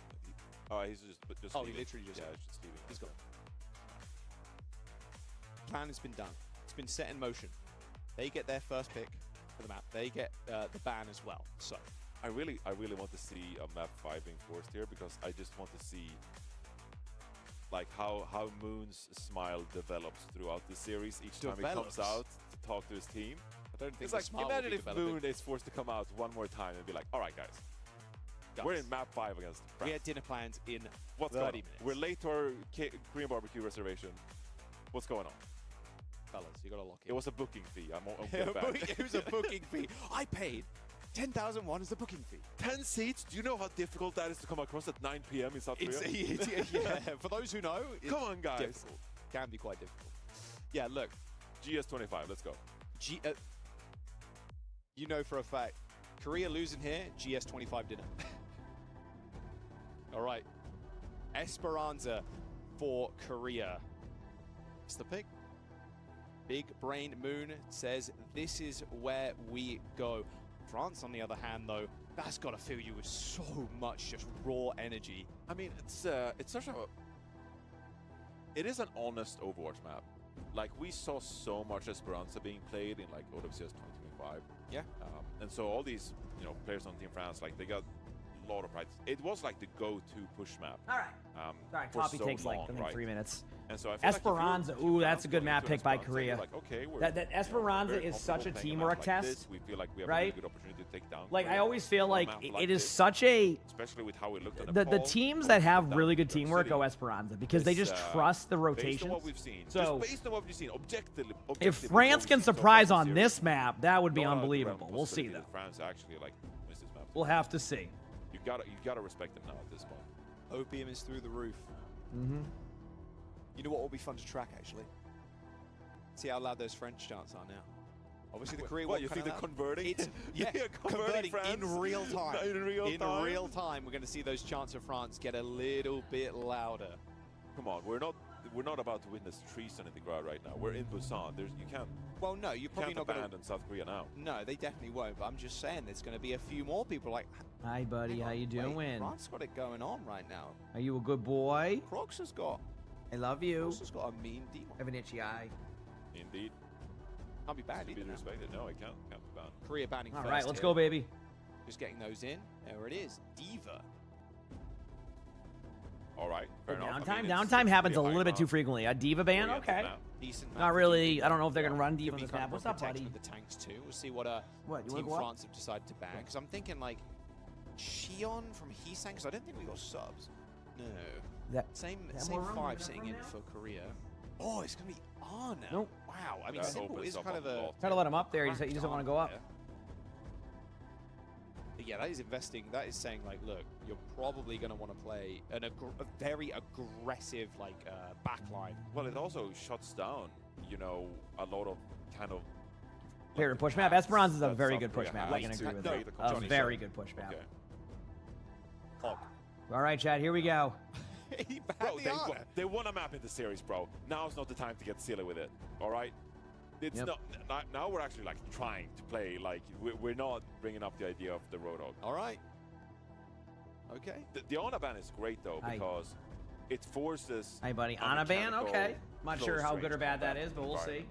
He's just oh, leaving. he literally just just leaving. He's gone. Plan has been done. It's been set in motion. They get their first pick for the map. They get the ban as well. So I really want to see a map 5 being forced here, because I just want to see like how Moon's smile develops throughout the series each time he comes out to talk to his team. I don't think it's like, imagine if Moon is forced to come out one more time and be like, all right, guys. We're in map 5 against France. We had dinner plans in What's 30 going on? minutes. We're late to our Korean barbecue reservation. What's going on? Fellas, you gotta lock in. It was a booking fee. I'm back. It was a booking fee. I paid 10,000 won as the booking fee. 10 seats? Do you know how difficult that is to come across at 9 p.m. in South Korea? Yeah, for those who know, come on, guys. Difficult. Can be quite difficult. Yeah, look. GS25, let's go. You know for a fact, Korea losing here, GS25 dinner. All right. Esperanza for Korea. It's the pick. Big Brain Moon says this is where we go. France, on the other hand, though, that's got to fill you with so much just raw energy. I mean, it's such a... It is an honest Overwatch map. Like, we saw so much Esperanza being played in, like, OWCS 2025. Yeah. And so all these, you know, players on Team France, like, they got a lot of practice. It was, like, the go-to push map. All right. Sorry, for Toppy so takes, long, like, I think 3 minutes. And so I feel Esperanza, like ooh, that's a good map pick by Korea. Like, okay, that Esperanza is such a teamwork test. We feel like we have right? a good opportunity to take down. Like, Korea I always feel on a like map it is this, such a... Especially with how we looked at the teams that have really good teamwork go Esperanza, because they just trust the rotations. Based on what we've seen. So, just based on what we've seen, objectively if France can surprise on this map, that would be unbelievable. We'll see, though. France actually, like, wins this map. We'll have to see. You gotta respect them now at this point. OPM is through the roof. Mm-hmm. You know what will be fun to track, actually? See how loud those French chants are now. Obviously, the Korean one. You think they're converting? Yeah, converting in real time. In real time, we're going to see those chants of France get a little bit louder. Come on, we're not we're not about to witness treason in the crowd right now. We're in Busan. You can't. Well, no, you're probably can't not going abandon South Korea now. No, they definitely won't. But I'm just saying, there's going to be a few more people like. Hi, buddy. How you doing? France got it going on right now. Are you a good boy? Crocs has got. I love you. Crocs has got a mean demon. I have an itchy eye. Indeed. Can't be bad To either. be respected. No, I can't be banned. Korea banning All first right, let's here. go, baby. Just getting those in. There it is. Diva. All right. Fair enough. I mean, Downtime happens a pretty little high bit too ground. frequently. A Diva ban, Oriented okay. map. Decent map Not for really. Diva. I don't know if they're gonna run Could Diva on be this kind map. of What's a up, protection buddy? of the tanks too. We'll see what What, you wanna Team go up? France have decided to ban. Because I'm thinking like Shion from Heesang. Because I don't think we got subs. No. Same more room, 5 enough sitting room in there? for Korea. Oh, it's gonna be Ana. Nope. Wow. I mean, That Simple opens is up kind a of a. lot. Try to let him up there. He doesn't want to go up. But yeah, that is investing. That is saying like, look, you're probably going to want to play a very aggressive like backline. Well, it also shuts down, you know, a lot of kind of. Favorite push map. Esperance is a very good push map. I can agree with that. A very good push map. Okay. All right, Chad. Here we go. Bro, they won a map in the series, bro. Now's not the time to get silly with it. All right. It's not. Now we're actually like trying to play. Like we're not bringing up the idea of the Roadhog. All right. Okay. The Ana ban is great though because it forces. Hey, buddy. Ana ban. Okay. I'm not sure how good or bad that is, but we'll see.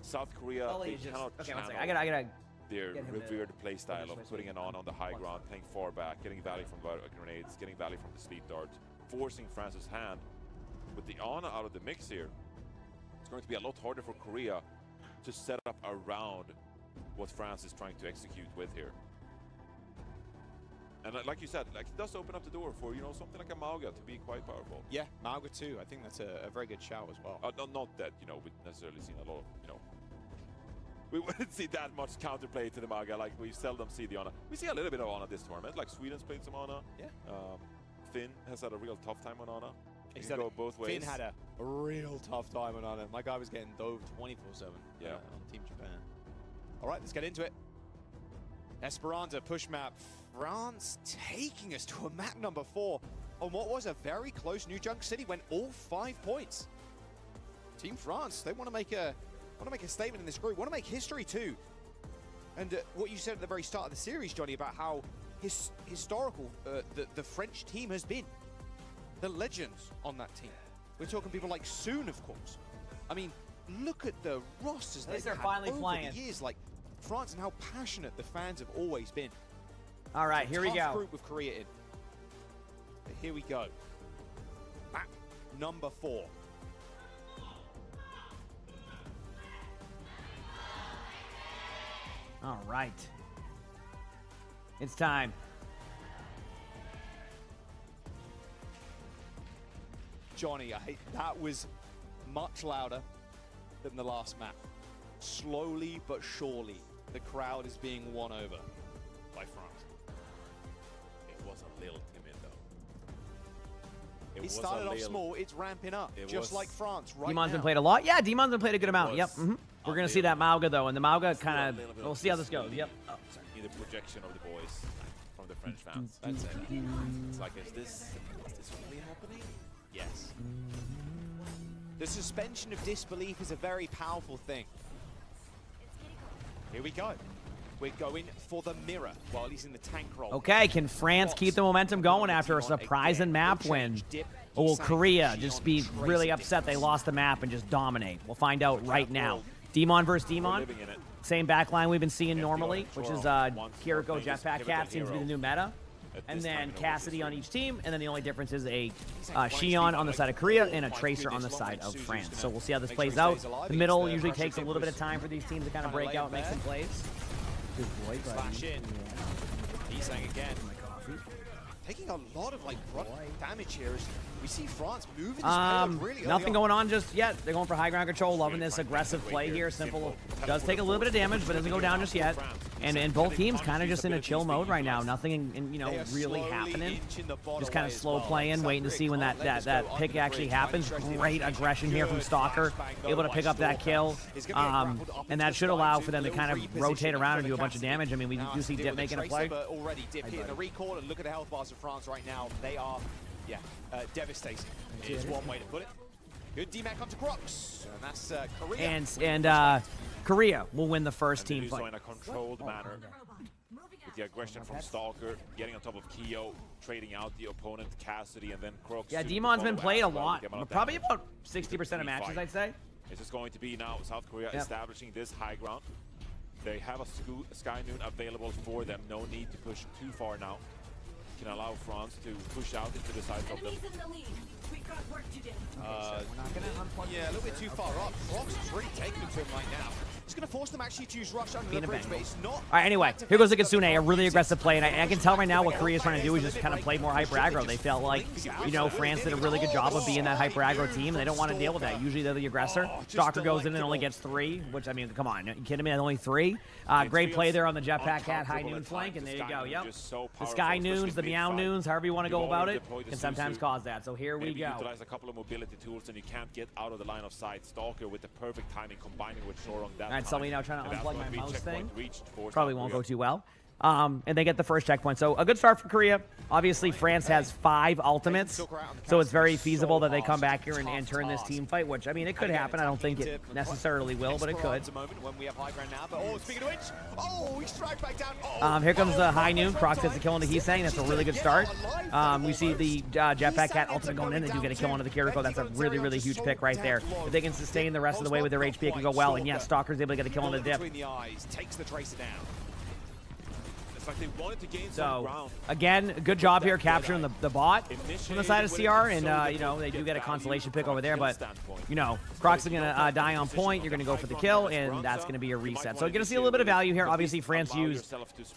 South Korea, Ollie they is just- cannot okay, one channel second. I gotta their get him to revered playstyle finish of this putting one. it on the high ground, playing far back, getting value from grenades, getting value from the sleep darts, forcing France's hand. With the Ana out of the mix here, it's going to be a lot harder for Korea to set up around what France is trying to execute with here. And like you said, like it does open up the door for, you know, something like a Mauga to be quite powerful. Yeah, Mauga too. I think that's a very good shout as well. Not that, you know, we've necessarily seen a lot of, you know, we wouldn't see that much counterplay to the Mauga, like we seldom see the Ana. We see a little bit of Ana this tournament, like Sweden's played some Ana. Yeah. Finn has had a real tough time on Ana. He can Exactly. go both ways. Finn had a real tough time on it. My guy was getting dove 24/7 Yeah. on Team Japan. All right, let's get into it. Esperanza push map. France taking us to a map number 4 on what was a very close New Junk City. Went all 5 points. Team France, they want to make a statement in this group. Want to make history too. And what you said at the very start of the series, Johnny, about how historical the French team has been. The legends on that team. We're talking people like Soon, of course. I mean, look at the rosters At least they've they're had finally over playing. the years, like France, and how passionate the fans have always been. All right, It's a here we tough go. group with Korea in. But here we go. Map number 4. All right. It's time. Johnny, that was much louder than the last map. Slowly but surely, the crowd is being won over by France. It was a little timid though. It started off small, it's ramping up, just like France right Demon's now. been played a lot. Yeah, Demon's been played a good amount. Yep. We're going to see that Mauga, though, and the Mauga kind of, we'll see how this goes. Yep. Oh, sorry. The projection of the boys from the French fans. That's it. It's like, is this really happening? Yes. The suspension of disbelief is a very powerful thing. Here we go. We're going for the mirror while he's in the tank roll. Okay, can France keep the momentum going after a surprising map win? Or will Korea just be really upset they lost the map and just dominate? We'll find out right now. Demon versus Demon. Same backline we've been seeing normally, which is Kiriko Jetpack Cat seems to be the new meta. And then Cassidy on each team, and then the only difference is a Shion on the side of Korea and a Tracer on the side of France. So we'll see how this plays out. The middle usually takes a little bit of time for these teams to kind of break out and make some plays. Good boy, buddy. Slash in. He's saying again. Taking a lot of like damage here as we see France moving this payload really early Nothing on. going on just yet. They're going for high ground control, loving this aggressive play here. Simple does take a little bit of damage, but doesn't go down just yet. And both teams kind of just in a chill mode right now. Nothing, you know, really happening. Just kind of slow playing, waiting to see when that pick actually happens. Great aggression here from Stalker, able to pick up that kill. And that should allow for them to kind of rotate around and do a bunch of damage. I mean, we do see Dip making a play. Already Dip hitting the recall, and look at the health bars of France right now. They are, devastating. Is one way to put it. Good DMAC onto Crux. And that's Korea. And Korea will win the first team So fight. in a controlled manner. With the aggression from Stalker, getting on top of Keo, trading out the opponent, Cassidy, and then Crux. Yeah, to Demon's been follow played a as well lot. with the amount of Probably damage. about 60% of matches, I'd say. This is going to be now South Korea establishing this high ground. They have a Sky Noon available for them. No need to push too far now. Can allow France to push out into the side of them. Yeah, a little bit too far up. Crux is really taking it to him right now. It's going to force them actually to use rush under the bridge, but it's not. All right, anyway, here goes the Kitsune, a really aggressive play, and I can tell right now what Korea's trying to do is just kind of play more hyper aggro. They felt like, you know, France did a really good job of being that hyper aggro team, and they don't want to deal with that. Usually they're the aggressor. Stalker goes in and only gets 3, which, I mean, come on, you kidding me? That's only 3. Great play there on the Jetpack Cat high noon flank, and there you go. Yep. The Sky Noons, the Meow Noons, however you want to go about it, can sometimes cause that. So here we go. Utilize a couple of mobility tools, and you can't get out of the line of sight. Stalker with the perfect timing, combining with Shorong that All right, so we now trying to unplug my mouse thing. Probably Probably won't go too well. And they get the first checkpoint. So a good start for Korea. Obviously, France has 5 ultimates, so it's very feasible that they come back here and turn this team fight, which, I mean, it could happen. I don't think it necessarily will, but it could. Here comes the high noon. Crocs gets a kill on the Heesang. That's a really good start. We see the Jetpack Cat ultimate going in. They do get a kill onto the Kiriko. That's a really, really huge pick right there. If they can sustain the rest of the way with their HP, it can go well. And yes, Stalker's able to get a kill on the dip. Takes the Tracer down. It's like they wanted to gain some So, ground. again, good job here capturing the bot from the side of CR, and, you know, they do get a consolation pick over there, but, you know, Crocs are going to die on point, you're going to go for the kill, and that's going to be a reset. So you're going to see a little bit of value here. Obviously, France used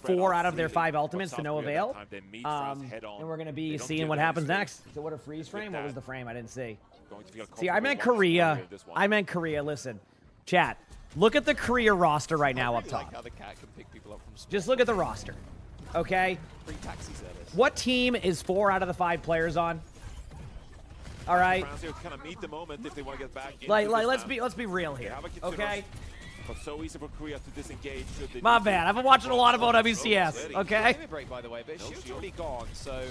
4 out of their 5 ultimates to no avail, and we're going to be seeing what happens next. So what a freeze frame? What was the frame? I didn't see. See, I meant Korea. I meant Korea. Listen, chat. Look at the Korea roster right now up top. Just look at the roster, okay? What team is 4 out of the 5 players on? All right. Like, let's be real here, okay? But so easy for Korea to disengage. My bad. I've been watching a lot of OWCS, okay?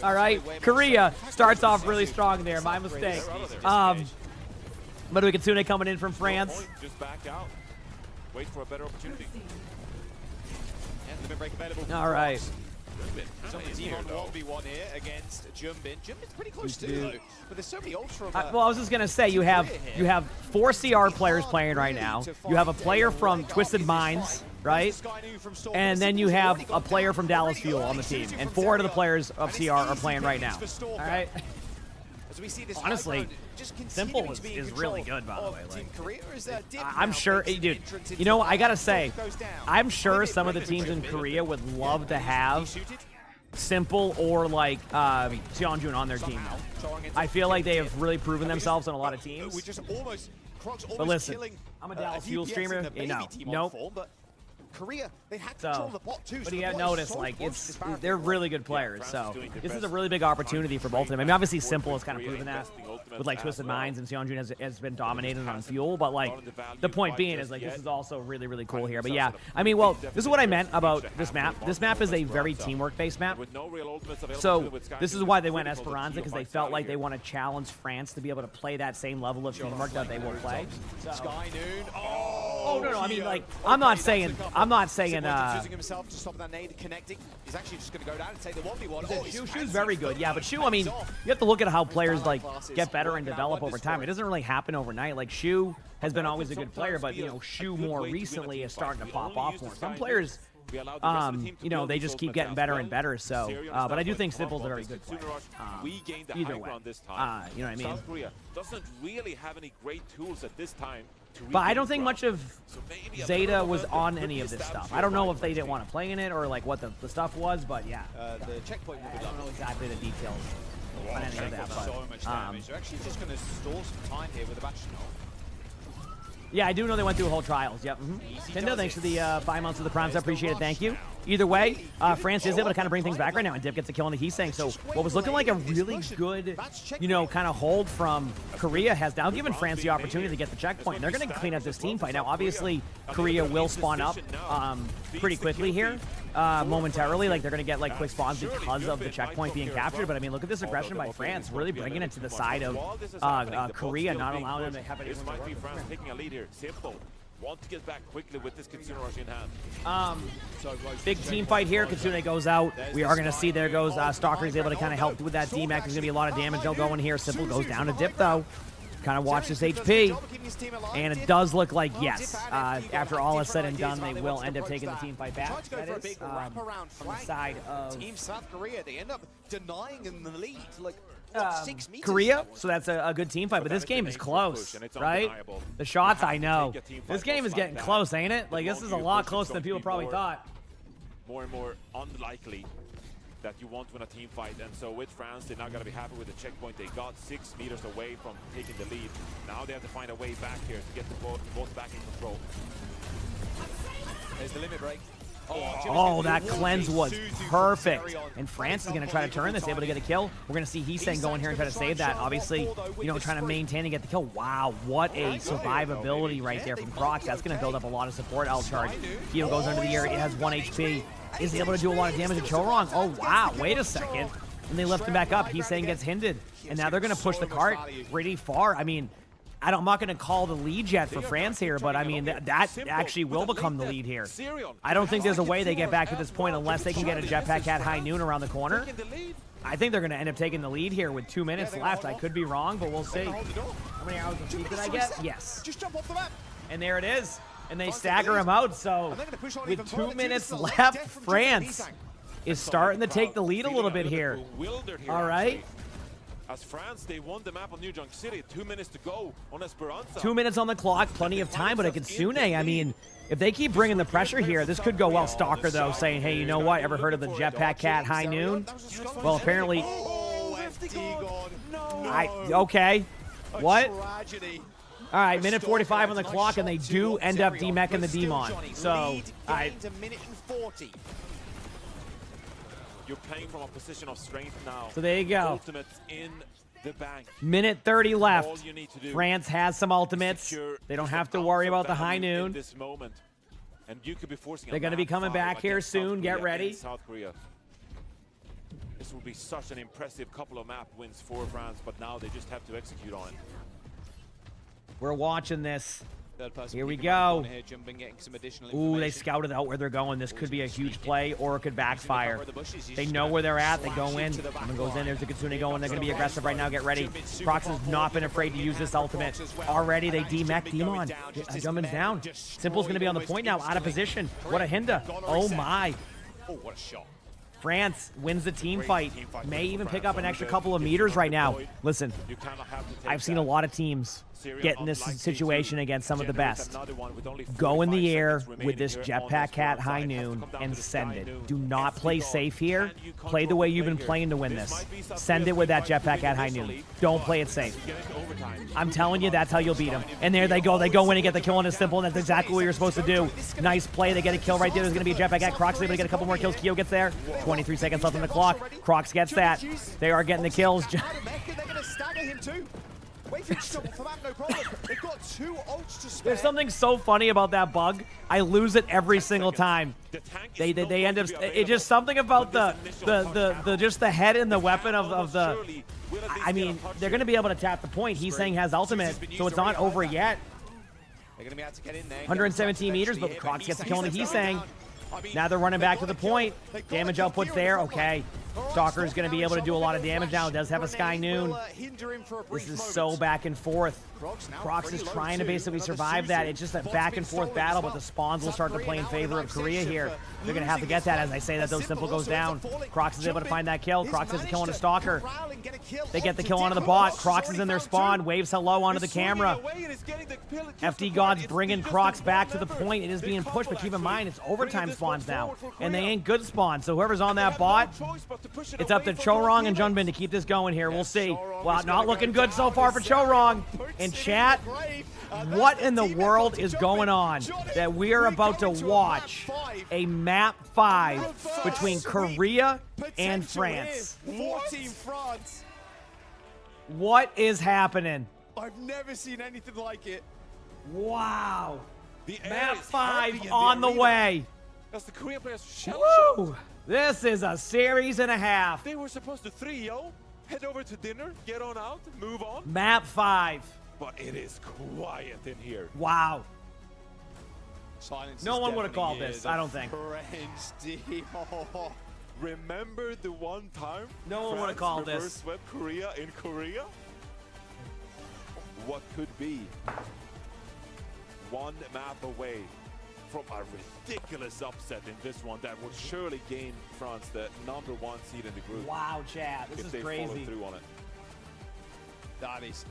All right. Korea starts off really strong there. My mistake. But we Kitsune coming in from France. Just back out. Wait for a better opportunity. All right. Demon 1v1 here against Jumbin. Jumbin's pretty close too, though. But there's so many ults from. Well, I was just gonna say you have 4 CR players playing right now. You have a player from Twisted Minds, right? And then you have a player from Dallas Fuel on the team, and 4 of the players of CR are playing right now. All right. Honestly, Simple is really good, by the way. Like, I'm sure, hey, dude, you know, I gotta say, I'm sure some of the teams in Korea would love to have Simple or, like, Seonjun on their team, though. I feel like they have really proven themselves on a lot of teams. But listen, I'm a Dallas Fuel streamer. Nope. Korea, they had control of the bot too. But you have noticed, like, they're really good players. So this is a really big opportunity for both of them. I mean, obviously, Simple has kind of proven that with, like, Twisted Minds, and Seonjun has been dominating on Fuel. But, like, the point being is, like, this is also really, really cool here. But yeah, I mean, well, this is what I meant about this map. This map is a very teamwork-based map. So this is why they went Esperanza, because they felt like they want to challenge France to be able to play that same level of teamwork that they will play. Sky Noon. Oh no, I mean, like, I'm not saying. Choosing himself to stop that nade connecting. He's actually just going to go down and take the 1v1. Shu's very good, yeah, but Shu, I mean, you have to look at how players, like, get better and develop over time. It doesn't really happen overnight. Like, Shu has been always a good player, but, you know, Shu more recently is starting to pop off more. Some players, you know, they just keep getting better and better. So, but I do think Simple's a very good player. Either way, you know what I mean? South Korea doesn't really have any great tools at this time. But I don't think much of Zeta was on any of this stuff. I don't know if they didn't want to play in it or, like, what the stuff was, but yeah. The checkpoint will be I don't know exactly the details on any of that, but so much damage. They're actually just going to stall some time here with the batch. Yeah, I do know they went through whole trials. Yep. Tindo, thanks for the 5 months of the primes. I appreciate it. Thank you. Either way, France is able to kind of bring things back right now, and Dip gets a kill on the Heat saying. So what was looking like a really good, you know, kind of hold from Korea has now given France the opportunity to get the checkpoint. And they're going to clean up this team fight. Now, obviously, Korea will spawn up pretty quickly here, momentarily. Like, they're going to get, like, quick spawns because of the checkpoint being captured. But, I mean, look at this aggression by France, really bringing it to the side of Korea, not allowing them to have This might be France taking a lead here. Simple. Want to get back quickly with this Kitsune rush in hand. Big team fight here. Kitsune goes out. We are going to see there goes Stalker is able to kind of help with that DMAC. There's going to be a lot of damage. They'll go in here. Simple goes down to Dip, though. Kind of watch this HP. And it does look like, yes, after all is said and done, they will end up taking the team fight back. That is on the side of Team South Korea. They end up denying in the lead. Like, 6 meters. Korea, so that's a good team fight, but this game is close, right? The shots, I know. This game is getting close, ain't it? Like, this is a lot closer than people probably thought. More and more unlikely that you want to win a team fight, and so with France, they're not going to be happy with the checkpoint. They got 6 meters away from taking the lead. Now they have to find a way back here to get the both back in control. There's the limit break. Oh, that cleanse was perfect. And France is going to try to turn this, able to get a kill. We're going to see Heesang go in here and try to save that. Obviously, you know, trying to maintain and get the kill. Wow, what a survivability right there from Crocs. That's going to build up a lot of support. I'll charge. Kyo goes under the air. It has 1 HP. Is able to do a lot of damage to Chorong. Oh, wow. Wait a second. And they lift him back up. Heesang gets hindered. And now they're going to push the cart pretty far. I mean, I'm not going to call the lead yet for France here, but I mean, that actually will become the lead here. I don't think there's a way they get back to this point unless they can get a Jetpack at high noon around the corner. I think they're going to end up taking the lead here with 2 minutes left. I could be wrong, but we'll see. How many hours of sleep did I get? Yes. Just jump off the map. And there it is. And they stagger him out. So with 2 minutes left, France is starting to take the lead a little bit here. All right. As France, they won the map on New Junk City. 2 minutes to go on Esperanza. 2 minutes on the clock, plenty of time, but a Kitsune, I mean, if they keep bringing the pressure here, this could go well. Stalker, though, saying, hey, you know what? Ever heard of the Jetpack Cat High Noon? Well, apparently... Okay. What? All right, minute 45 on the clock, and they do end up demecking the Demon. So, You're playing from a position of strength now. So there you go. Ultimates in the bank. Minute 30 left. All you need to do. France has some ultimates. They don't have to worry about the high noon. In this moment. And you could be forcing They're going to be coming back here soon. Get ready. South Korea. This will be such an impressive couple of map wins for France, but now they just have to execute on it. We're watching this. Here we go. Ooh, they scouted out where they're going. This could be a huge play, or it could backfire. They know where they're at. They go in. Someone goes in. There's the Kitsune going. They're going to be aggressive right now. Get ready. Crocs has not been afraid to use this ultimate. Already, they demech Demon. Jumping's down. Simple's going to be on the point now, out of position. What a hinder. Oh, my. Oh, what a shot. France wins the team fight. May even pick up an extra couple of meters right now. Listen, I've seen a lot of teams get in this situation against some of the best. Go in the air with this Jetpack Cat High Noon and send it. Do not play safe here. Play the way you've been playing to win this. Send it with that Jetpack Cat High Noon. Don't play it safe. I'm telling you, that's how you'll beat them. And there they go. They go in and get the kill on a Simple, and that's exactly what you're supposed to do. Nice play. They get a kill right there. There's going to be a Jetpack Cat. Crocs able to get a couple more kills. Kyo gets there. 23 seconds left on the clock. Crocs gets that. They are getting the kills. They're going to stagger him too. Wait for jump for that, no problem. They've got 2 ults to spare. There's something so funny about that bug. I lose it every single time. They end up. It's just something about the just the head and the weapon of the. I mean, they're going to be able to tap the point. He's saying has ultimate, so it's not over yet. They're going to be able to get in there. 117 meters, but Crocs gets the kill on the He's saying. Now they're running back to the point. Damage output's there. Okay. Stalker's going to be able to do a lot of damage now. It does have a Sky Noon. This is so back and forth. Crocs is trying to basically survive that. It's just a back and forth battle, but the spawns will start to play in favor of Korea here. They're going to have to get that. As I say that, though, Simple goes down. Crocs is able to find that kill. Crocs has a kill on a Stalker. They get the kill onto the bot. Crocs is in their spawn. Waves hello onto the camera. FD Gods bringing Crocs back to the point. It is being pushed, but keep in mind, it's overtime spawns now. And they ain't good spawns. So whoever's on that bot, to push it It's up to away from their Chorong and teammates. Junbin to keep this going here. We'll see. Chorong Well, is not gonna looking go good so down. far for Chorong. Puts it In in chat, the grave. what in the world is going on that we are about to watch a map 5 between Korea and France? For Team France. What is happening? I've never seen anything like it. Wow. The air Map is 5 heavy in on the arena. way. As the Korean players shell Woo! This is a series and a half. They were supposed to 3-0, head over to dinner, get on out, move on. Map 5. But it is quiet in here. Wow. Silence No is one would have deafening called here. this, The I don't think. French team. Remember the one time No one would have France called reverse this. swept Korea in Korea? What could be one map away from a ridiculous upset in this one that would surely gain France the #1 seed in the group. Wow, chat. This if is they follow crazy. through on it. That is.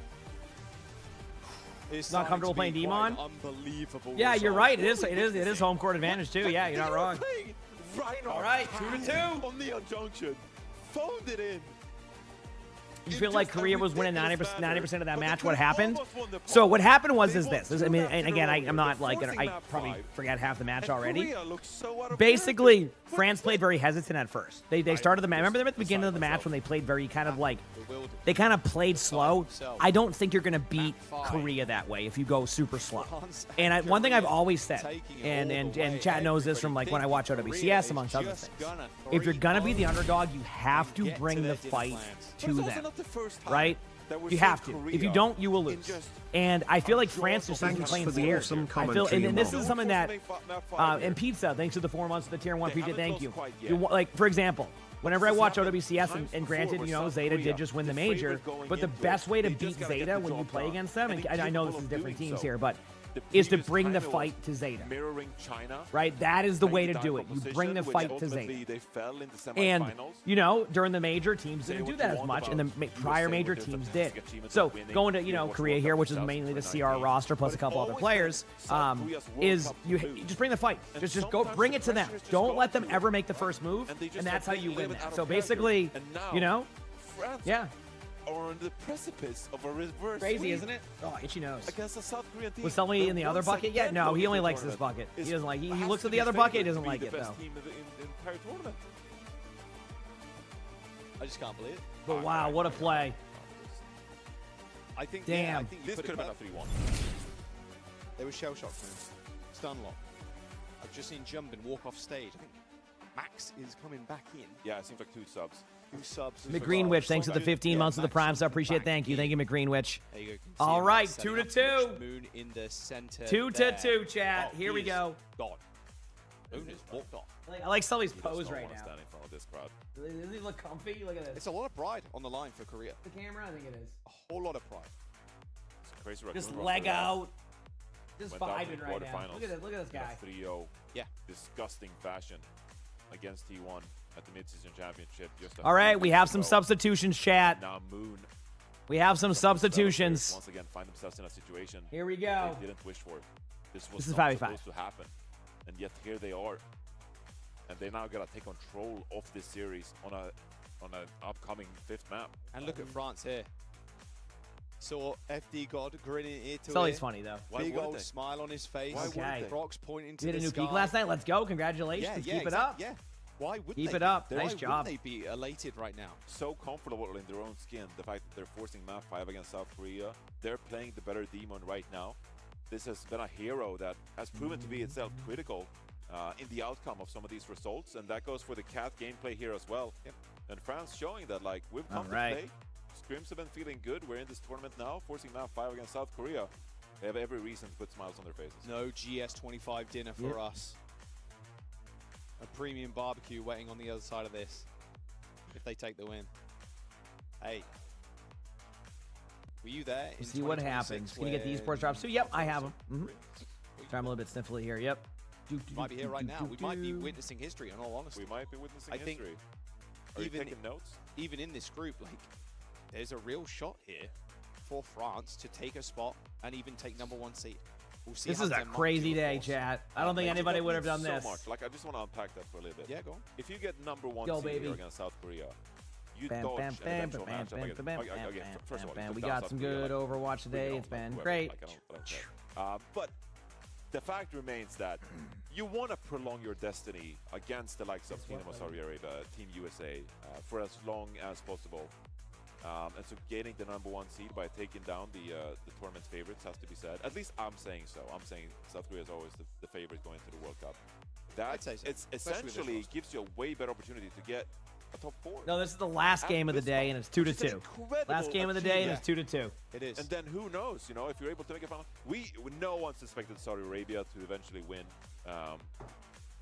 It's Not comfortable playing starting to be quite Demon? an Unbelievable. Yeah, you're result. right. It is home court advantage too. Yeah, you're not wrong. Right All right, 2-2 on the junction. Phoned it in. You feel like Korea was winning 90% of that match. What happened? So what happened was I mean, and again, I'm not like I probably forgot half the match already. Basically, France played very hesitant at first. They started the match. Remember them at the beginning of the match when they played very kind of like they kind of played slow. I don't think you're gonna beat Korea that way if you go super slow. And one thing I've always said, and chat knows this from like when I watch OWCS amongst other things. If you're gonna be the underdog, you have to bring the fight to them. Right? You have to. If you don't, you will lose. And I feel like France is starting to play scared. I feel, and this is something that, and Pizza, thanks to the 4 months of the Tier 1 PJ, thank you. Like, for example, whenever I watch OWCS, and granted, you know, Zeta did just win the major, but the best way to beat Zeta when you play against them, and I know this is different teams here, but is to bring the fight to Zeta. Mirroring China. Right? That is the way to do it. You bring the fight to Zeta. They fell in the And, semifinals. you know, during the major, teams didn't do that as much, and the prior major teams did. So, going to, you know, Korea here, which is mainly the CR roster plus a couple other players, is you just bring the fight. Just go bring it to them. Don't let them ever make the first move, and that's how you win that. So, basically, you know, yeah. Or on the precipice of a reverse Crazy, sweep isn't it? Oh, itchy nose. against a South Korean team. Was somebody that in the other once bucket yet? again No, he looked only at likes the this bucket. He tournament. doesn't like. He Has looks to at be the other bucket. He favored doesn't to be like the it best though. team in the entire tournament. I just can't believe it. But wow, what a play! I think. Damn. Yeah, I think you This put could it have been a back. 3-1. There was shell shock from him. Stun lock. I've just seen Jumpin walk off stage. I think Max is coming back in. Yeah, it seems like 2 subs. 2 subs. McGreenwich, thanks for the 15 months of the Prime sub. Appreciate it. Thank you, McGreenwich. There you go. All right, 2-2. Moon in the center. 2-2, chat. Oh, Here we he is go. Gone. Moon is walked off. I like Sully's He does pose not right want to now. stand in front of this crowd. Doesn't he look comfy? Look at this. It's a lot of pride on the line for Korea. The camera, I think it is. A whole lot of pride. It's a crazy Just raccoon run leg for that. out. Just Went out in vibing the right now. quarterfinals Look at this in a guy. 3-0 Yeah. disgusting fashion against T1 at the mid-season championship. Just a All right, few we weeks have some ago. substitutions, chat. Now Moon. We have some some of the substitutions. players once again find themselves in a situation Here we go. they didn't wish for. This was This is not 5v5. supposed to happen, and yet here they are, and they now gotta take control of this series on an upcoming 5th map. And look at France here. Saw FD God grinning ear to Sully's ear. funny though. Why Big wouldn't old they? smile on his face. Why wouldn't they? Brock's pointing to You hit the a new sky. peak last night. Let's go. Congratulations. Yeah, Keep it up. Yeah. Why would Keep they it be? up. Why Nice job. wouldn't they be elated right now? So comfortable in their own skin, the fact that they're forcing map 5 against South Korea. They're playing the better demon right now. This has been a hero that has proven to be itself critical in the outcome of some of these results, and that goes for the Cat gameplay here as well. Yep. And France showing that, like, we've come to right. play. Scrims have been feeling good. We're in this tournament now, forcing map 5 against South Korea. They have every reason to put smiles on their faces. No GS25 dinner for us. A premium barbecue waiting on the other side of this. If they take the win. Hey. Were you there? We'll see what happens. Can you get these sports drops too? Yep, I have them. Try them a little bit sniffly here. Yep. Might be here right now. We might be witnessing history, in all honesty. We might be witnessing I think history. Are you taking notes? Even in this group, like, there's a real shot here for France to take a spot and even take #1 seed. We'll see This how is a Denmark crazy do, of day, course. chat. I don't think Like, anybody that would have means done this. so much. Like, I just want to unpack that for a little bit. Yeah, go on. If you get #1 Go, seed baby. here against South Korea, you Bam, dodge bam, an bam, eventual bam, matchup. bam, Again, bam, okay, bam, first of all, bam. took We down got South some Korea, good like, Overwatch today. bring it It's on, been whoever, great. like, I don't care. But the fact remains that you want to prolong your destiny against the likes of Kingdom of Saudi Arabia, Team USA, for as long as possible. And so getting the #1 seed by taking down the tournament's favorites has to be said. At least I'm saying so. I'm saying South Korea is always the favorite going to the World Cup. That I'd say so, it's especially with this essentially roster. gives you a way better opportunity to get a top 4. No, this is the last game of the day, and it's 2-2. Last game of the day, and it's 2-2. It is. And then who knows? You know, if you're able to make a final, no one suspected Saudi Arabia to eventually win.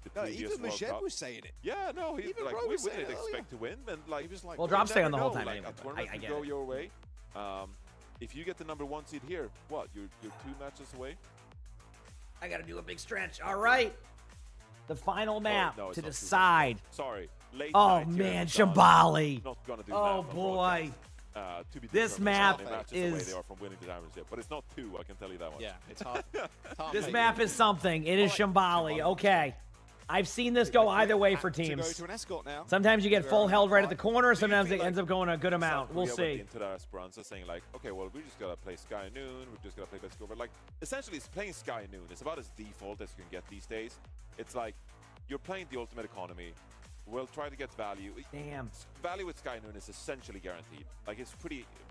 The No, previous even World Mashed Cup. was saying it. Yeah, no, he Even like Bro we was saying didn't it earlier. expect to win, and like He was like, Well, you drop stay never on the whole know, time like, anyway, a but tournament I can get go it. your way. If you get the #1 seed here, what? You're 2 matches away. I got to do a big stretch. All right. The final map no, it's to not too decide. Sorry, late Oh, night here man, in Sean. Shambali. Not gonna do Oh, math on boy. broadcast. To be This determined map how many matches is- away they are from winning the championship, but it's not 2. I can tell you that one. Yeah, it's hard. This map is something. It is Shambali. Okay. I've seen this go either way for To go teams. to an escort now. Sometimes you get full held right at the corner. Sometimes feel it ends like up going a good amount. South We'll Korea see. went into that Esperanza saying like, okay, well, we just gotta play Sky Noon. We just gotta play Best Score. Like, essentially, it's playing Sky Noon. It's about as default as you can get these days. It's like you're playing the ultimate economy. We'll try to get value. Damn. Value with Sky Noon is essentially guaranteed. Like, it's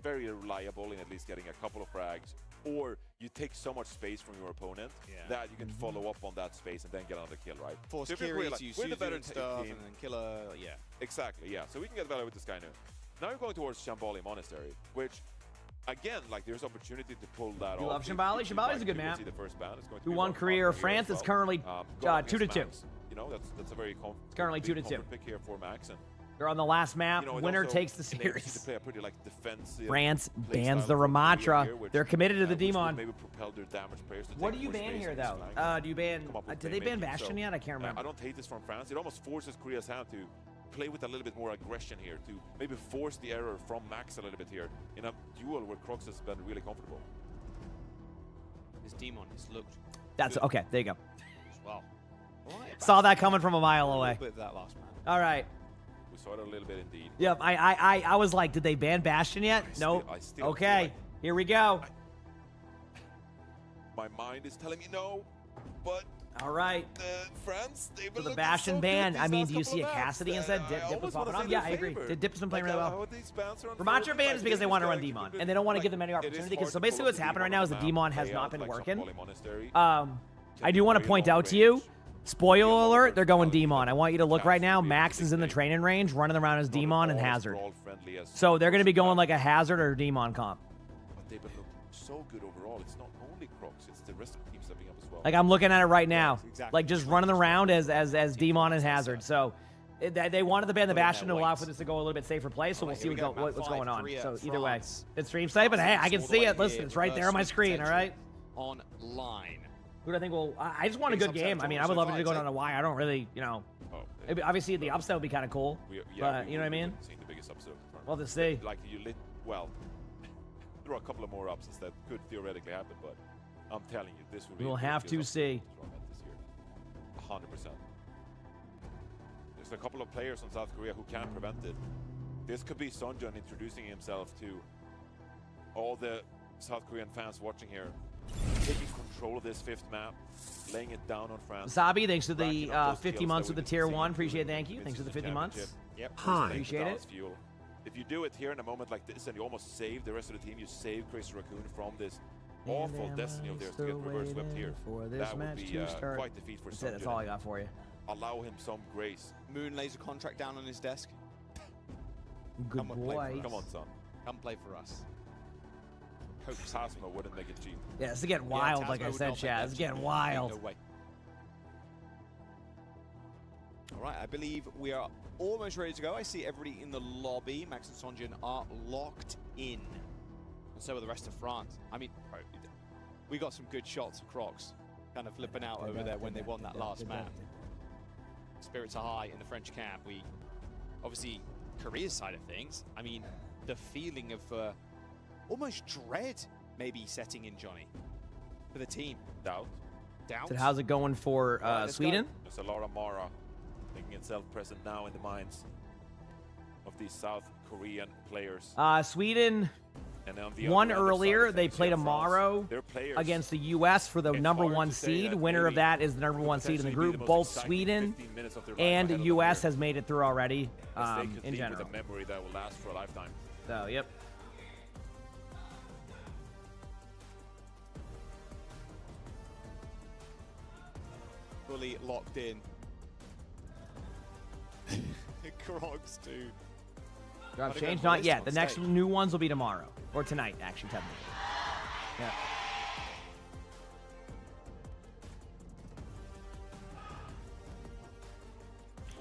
very reliable in at least getting a couple of frags, or you take so much space from your opponent that you can follow up on that space and then get another kill, right? Force So if you're Kiri like, to use we're the better and stuff, team. and then Killer, yeah. Exactly, yeah. So we can get value with the Sky Noon. Now we're going towards Shambali Monastery, which, again, like, there's opportunity to pull that off. You love If Shambali? you Shambali's like a good to map. see the first ban, it's going to Who be won one Korea or here France? as It's well. currently Going against 2-2. Max. You know, that's a very It's currently 2-2. comfort pick here for Max. And They're on the last map. you know, it Winner also takes the enables you to series. play a pretty, like, defensive France play bans style the from Korea Ramatra. here, which, They're committed to the which would Demon. maybe propel their damage players to What take do you more ban space here, in though? this flank, Do you ban? come up with Did they ban playmaking. Bastion So, yet? I can't remember. I don't hate this from France. It almost forces Korea's hand to play with a little bit more aggression here, to maybe force the error from Max a little bit here in a duel where Crocs has been really comfortable. His Demon has looked That's good okay. There you go. as well. Right, Saw that Bastion coming from a mile a away. little bit of that last man. All right. We saw it a little bit indeed. Yep. I was like, did they ban Bastion yet? Nope. I still feel Okay. like Here we go. my mind is telling me no, but All right. France, they've So been the looking Bastion so ban. good I these mean, last do you couple see a of maps Cassidy that instead? I Dip was almost popping wanna up. say Yeah, they're I agree. favored. Dip's been playing Like, really well. how these bans are Ramatra unfolding, ban like, is because they this want to is run going Demon, be and they don't want to like, give them any it is opportunity. Because hard so to basically pull what's off happening right Demon now on is the the Demon map, has play not out been like working. Shambali Monastery. I do want to point out to you, spoiler alert, they're going Demon. I want you to look right now. Max is in the training range, running around as Demon and Hazard. So they're going to be going like a Hazard or Demon comp. But they've been looking so good overall. It's not only Crocs, it's the rest of the team stepping up as well. Like I'm looking at it right now, exactly. like just running around as Demon and Hazard. So they wanted to ban the Bastion to allow for this to go a little bit safer play. So we'll see what's going on. So either way, it's stream safe, but hey, I can see it. Listen, it's right there on my screen. All right. Online. Who do I think will? I just want a good game. I mean, I would love it to go down to Y. I don't really, you know. Obviously, the upset would be kind of cool. But you know what I mean? Seeing the biggest upset of the tournament. We'll have to see. Like well, there are a couple of more upsets that could theoretically happen, but I'm telling you, this will be. We'll have to see. 100%. There's a couple of players from South Korea who can prevent it. This could be Sonjun introducing himself to all the South Korean fans watching here, taking control of this 5th map, laying it down on France. Sabi, thanks for the racking up those 50 kills months that with the we've tier been 1. seeing Appreciate it. through Thank the you. Thanks for the Vincent 50 months. Championship. Yep. Hi. Appreciate it. Fuel. If you do it here in a moment like this and you almost save the rest of the team, you save Crazy Raccoon from this awful destiny of theirs to get reverse swept here. That would be quite the feat for That's it. That's all I got for you. Allow him some grace. Moon lays a contract down on his desk. Good Come and play for boy. us. Come on, son. Come play for us. Tasma wouldn't make it cheap. Yeah, it's getting wild, like I said, Chad. It's getting wild. No way. All right, I believe we are almost ready to go. I see everybody in the lobby. Max and Sonjun are locked in. And so are the rest of France. I mean, we got some good shots of Crocs kind of flipping out over there when they won that last map. Spirits are high in the French camp. We, obviously, Korea's side of things, I mean, the feeling of almost dread maybe setting in, Johnny. for the team. Doubt. So how's it going for Sweden? There's a lot of Mara making itself present now in the minds of these South Korean players. Sweden And on the won other earlier. side, They you see played France. tomorrow Their players, against the U.S. for the it's number hard one to say seed. that Winner of maybe that is the number one seed in the potentially be group. most Both exciting Sweden 15 minutes of their life and ahead of them U.S. here. has made it through already As they could in leave general. with a memory that will last for a lifetime. So, yep. Fully locked in. Crocs too. Drop Gotta go change? for Not this yet. on The next stage. new ones will be tomorrow. Or tonight, actually, technically. Yeah.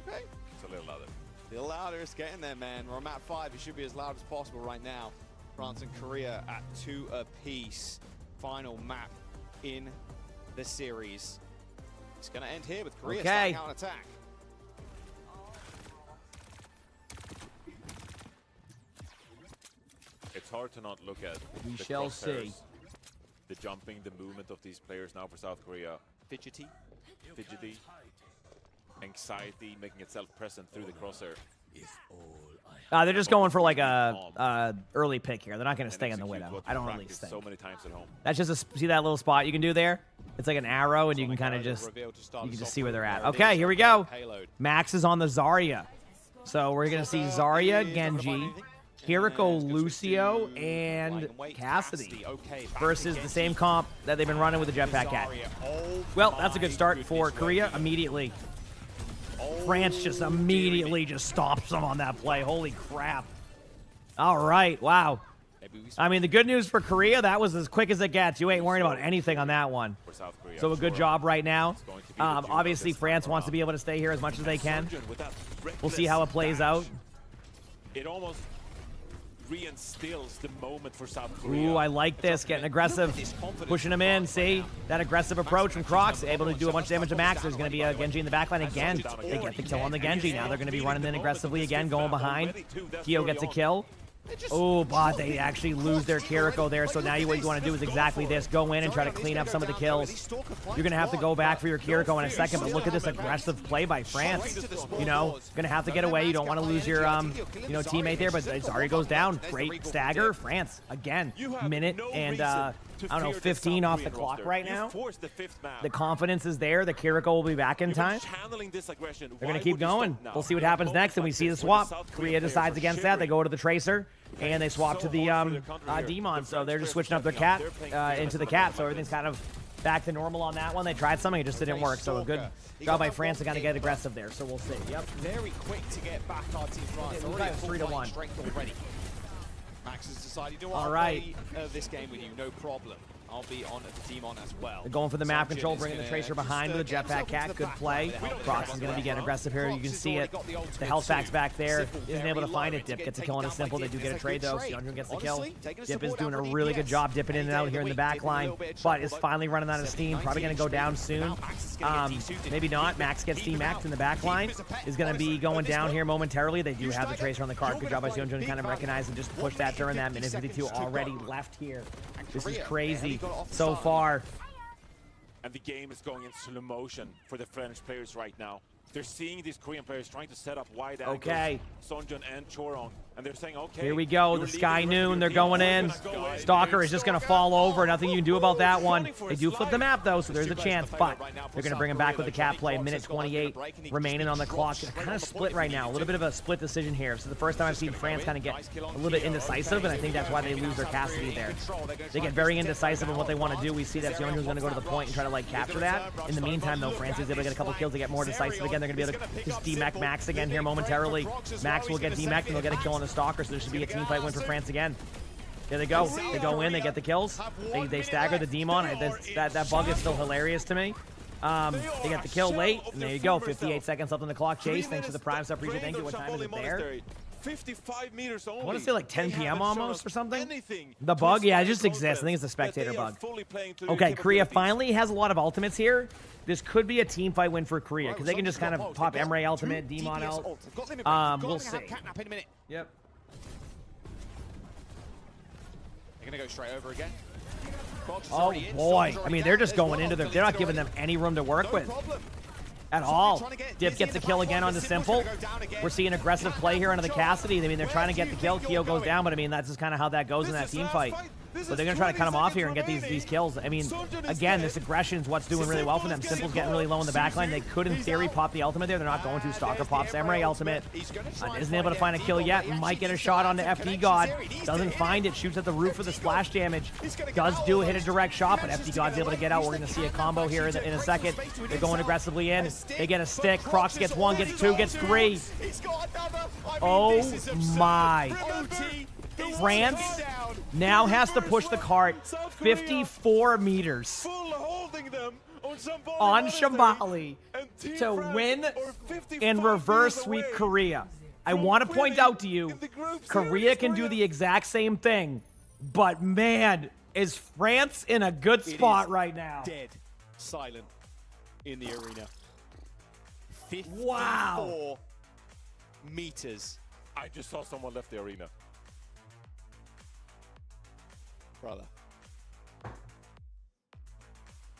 Okay. It's a little louder. A little louder, it's getting there, man. We're on map 5. It should be as loud as possible right now. France and Korea at 2 apiece. Final map in the series. It's going to end here with Korea starting out an attack. It's hard to not look at We the shall crosshairs, see. the jumping, the movement of these players now for South Korea. Fidgety. Anxiety making itself present through the crosshair. They're just going for like a early pick here. They're not going to stay in the widow. I don't really think. So many times at home. That's just see that little spot you can do there? It's like an arrow, and you can kind of just see where they're at. Okay, here we go. Max is on the Zarya. So we're going to see Zarya, Genji, Kiriko, Lucio, and Cassidy versus the same comp that they've been running with the Jetpack Cat. Well, that's a good start for Korea immediately. France just immediately just stomps them on that play. Holy crap. All right, wow. I mean, the good news for Korea, that was as quick as it gets. You ain't worrying about anything on that one. So a good job right now. Obviously, France wants to be able to stay here as much as they can. We'll see how it plays out. It almost reinstills the moment for South Korea. Ooh, I like this. Getting aggressive. Pushing him in. See? That aggressive approach from Crocs. Able to do a bunch of damage to Max. There's going to be a Genji in the backline again. They get the kill on the Genji. Now they're going to be running in aggressively again, going behind. Kyo gets a kill. Oh, but they actually lose their Kiriko there. So now what you want to do is exactly this. Go in and try to clean up some of the kills. You're going to have to go back for your Kiriko in a second, but look at this aggressive play by France. You know, going to have to get away. You don't want to lose your, teammate there, but Zarya goes down. Great stagger. France, again, minute and, I don't know, 15 off the clock right now. The confidence is there. The Kiriko will be back in time. They're going to keep going. We'll see what happens next, and we see the swap. Korea decides against that. They go to the Tracer, and they swap to the Demon. So they're just switching up their cat into the cat. So everything's kind of back to normal on that one. They tried something. It just didn't work. So a good job by France to kind of get aggressive there. So we'll see. Yep. Very quick to get back our team France. Yeah, Already 3-1. strength already. Max has decided to All right. play this game with you, no problem. I'll be on the Demon as well. They're going for the map control, bringing the Tracer behind with the Jetpack Cat. Good play. Crocs is going to be getting aggressive here. You can see it. The health pack's back there. Isn't able to find it. Dip gets a kill on a simple. They do get a trade, though. Seonjun gets the kill. Dip is doing a really good job dipping in and out here in the back line, but is finally running out of steam. Probably going to go down soon. Maybe not. Max gets D-Max in the back line. Is going to be going down here momentarily. They do have the Tracer on the card. Good job by Seonjun to kind of recognize and just push that during that minute 52 already left here. This is crazy so far. And the game is going in slow motion for the French players right now. They're seeing these Korean players trying to set up wide angles. Okay. Sonjun and Chorong. And they're saying, okay. Here we go. The Sky Noon. They're going in. Stalker is just going to fall over. Nothing you can do about that one. They do flip the map, though, so there's a chance. But they're going to bring him back with the cat play. Minute 28 remaining on the clock. They're kind of split right now. A little bit of a split decision here. So the first time I've seen France kind of get a little bit indecisive, and I think that's why they lose their Cassidy there. They get very indecisive in what they want to do. We see that Seonjun's going to go to the point and try to, like, capture that. In the meantime, though, France is able to get a couple kills to get more decisive again. They're going to be able to just D-Mac Max again here momentarily. Max will get D-Mac and they'll get a kill on the Stalker, so there should be a team fight win for France again. There they go. They go in, they get the kills. They stagger the Demon. That bug is still hilarious to me. They get the kill late, and there you go. 58 seconds left on the clock. Chase, thanks for the Prime sub. Appreciate. Thank you. What time is it there? 55 meters only. I want to say like 10 p.m. almost or something. The bug, yeah, it just exists. I think it's a spectator bug. Okay, Korea finally has a lot of ultimates here. This could be a team fight win for Korea because they can just kind of pop Emre ultimate, Demon ult. We'll see. Yep. They're going to go straight over again. Oh boy. I mean, they're just going into they're not giving them any room to work with at all. Dip gets the kill again on the Simple. We're seeing aggressive play here onto the Cassidy. I mean, they're trying to get the kill. Keo goes down, but I mean, that's just kind of how that goes in that team fight. But they're going to try to cut him off here and get these kills. I mean, again, this aggression is what's doing really well for them. Simple's getting really low in the backline. They could, in theory, pop the ultimate there. They're not going to. Stalker pops Emre ultimate. Isn't able to find a kill yet. Might get a shot on the FD God. Doesn't find it. Shoots at the roof for the splash damage. Does do hit a direct shot, but FD God's able to get out. We're going to see a combo here in a second. They're going aggressively in. They get a stick. Crocs gets one, gets two, gets three. Oh my. France now has to push the cart 54 meters on Shambali to win and reverse sweep Korea. I want to point out to you, Korea can do the exact same thing, but man, is France in a good spot right now. Dead silent in the arena. 54 wow. meters. I just saw someone left the arena. Brother,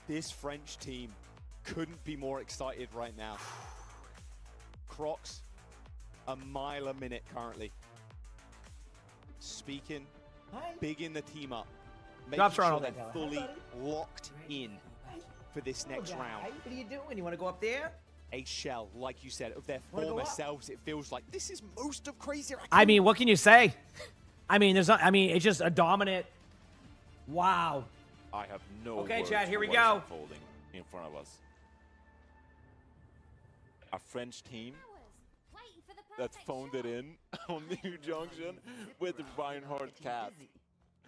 this French team couldn't be more excited right now. Crocs, a mile a minute currently. Speaking, bigging the team up, making sure they're fully locked in for this next round. What are you doing? You want to go up there? A shell, like you said, of their former selves. It feels like this is most of Crazy Raccoon. I mean, what can you say? I mean, it's just a dominant. Wow. I have no Okay, words Chad, here we for go. what's unfolding in front of us. A French team that phoned it in on New Junction with the Reinhardt Cat.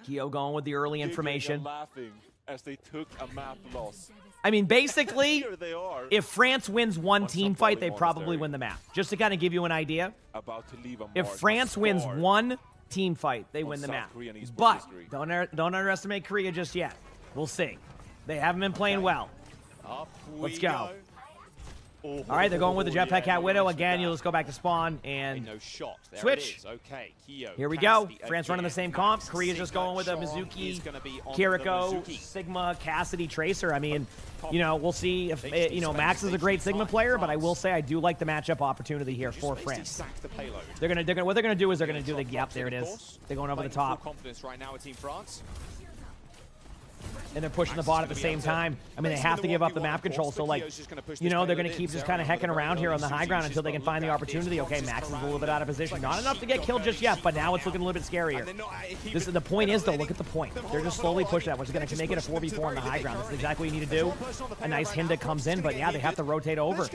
Keo going with the early information. Laughing as they took a map loss. I mean, basically, Here they are. if France wins one team fight, they probably win the map. Just to kind of give you an idea, About to leave a if mark, France a wins scar one team fight, they win the South map. Korean esports But history. don't underestimate Korea just yet. We'll see. They haven't been playing well. Let's go. All right, they're going with the Jetpack Cat Widow. Again, you'll just go back to spawn and switch. Okay, Keo, Here we go. Cassidy France running the again. same comp. Korea's just going with a Mizuki, Kiriko, Sigma, Cassidy, Tracer. I mean, you know, we'll see if, you know, Max is a great Sigma player, but I will say I do like the matchup opportunity here for France. What they're gonna do is they're gonna do the, yep, there it is. They're going over the top. Confidence right now, Team France. And they're pushing the bot at the same time. I mean, they have to give up the map control, so, like, you know, they're going to keep just kind of hecking around here on the high ground until they can find the opportunity. Okay, Max is a little bit out of position. Not enough to get killed just yet, but now it's looking a little bit scarier. The point is, though, look at the point. They're just slowly pushing that, which is going to make it a 4v4 on the high ground. That's exactly what you need to do. A nice Hinda comes in, but, yeah, they have to rotate over.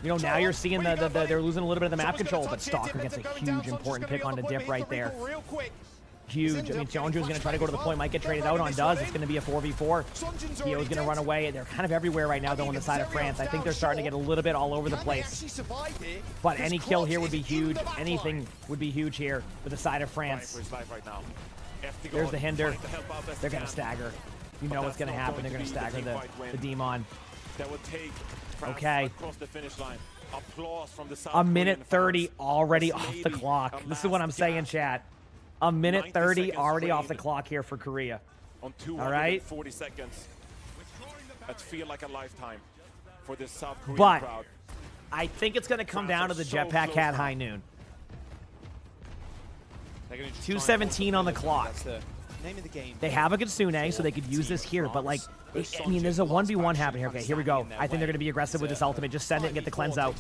You know, now you're seeing they're losing a little bit of the map control, but Stalker gets a huge, important pick on the dip right there. Huge. I mean, Jeonju is going to try to go to the point, might get traded out on Does. It's going to be a 4v4. Keo is going to run away. They're kind of everywhere right now, though, on the side of France. I think they're starting to get a little bit all over the place. But any kill here would be huge. Anything would be huge here for the side of France. There's the Hinder. They're going to stagger. You know what's going to happen. They're going to stagger the Demon. Okay. A minute 30 already off the clock. This is what I'm saying, chat. A minute 30 already off the clock here for Korea. On 240 seconds. That feel like a lifetime for this South Korean crowd. I think it's going to come down to the Jetpack Cat High Noon. 2:17 on the clock. Name of the game. They have a Kitsune, so they could use this here, but, like, I mean, there's a 1v1 happening here. Okay, here we go. I think they're going to be aggressive with this ultimate. Just send it and get the cleanse out.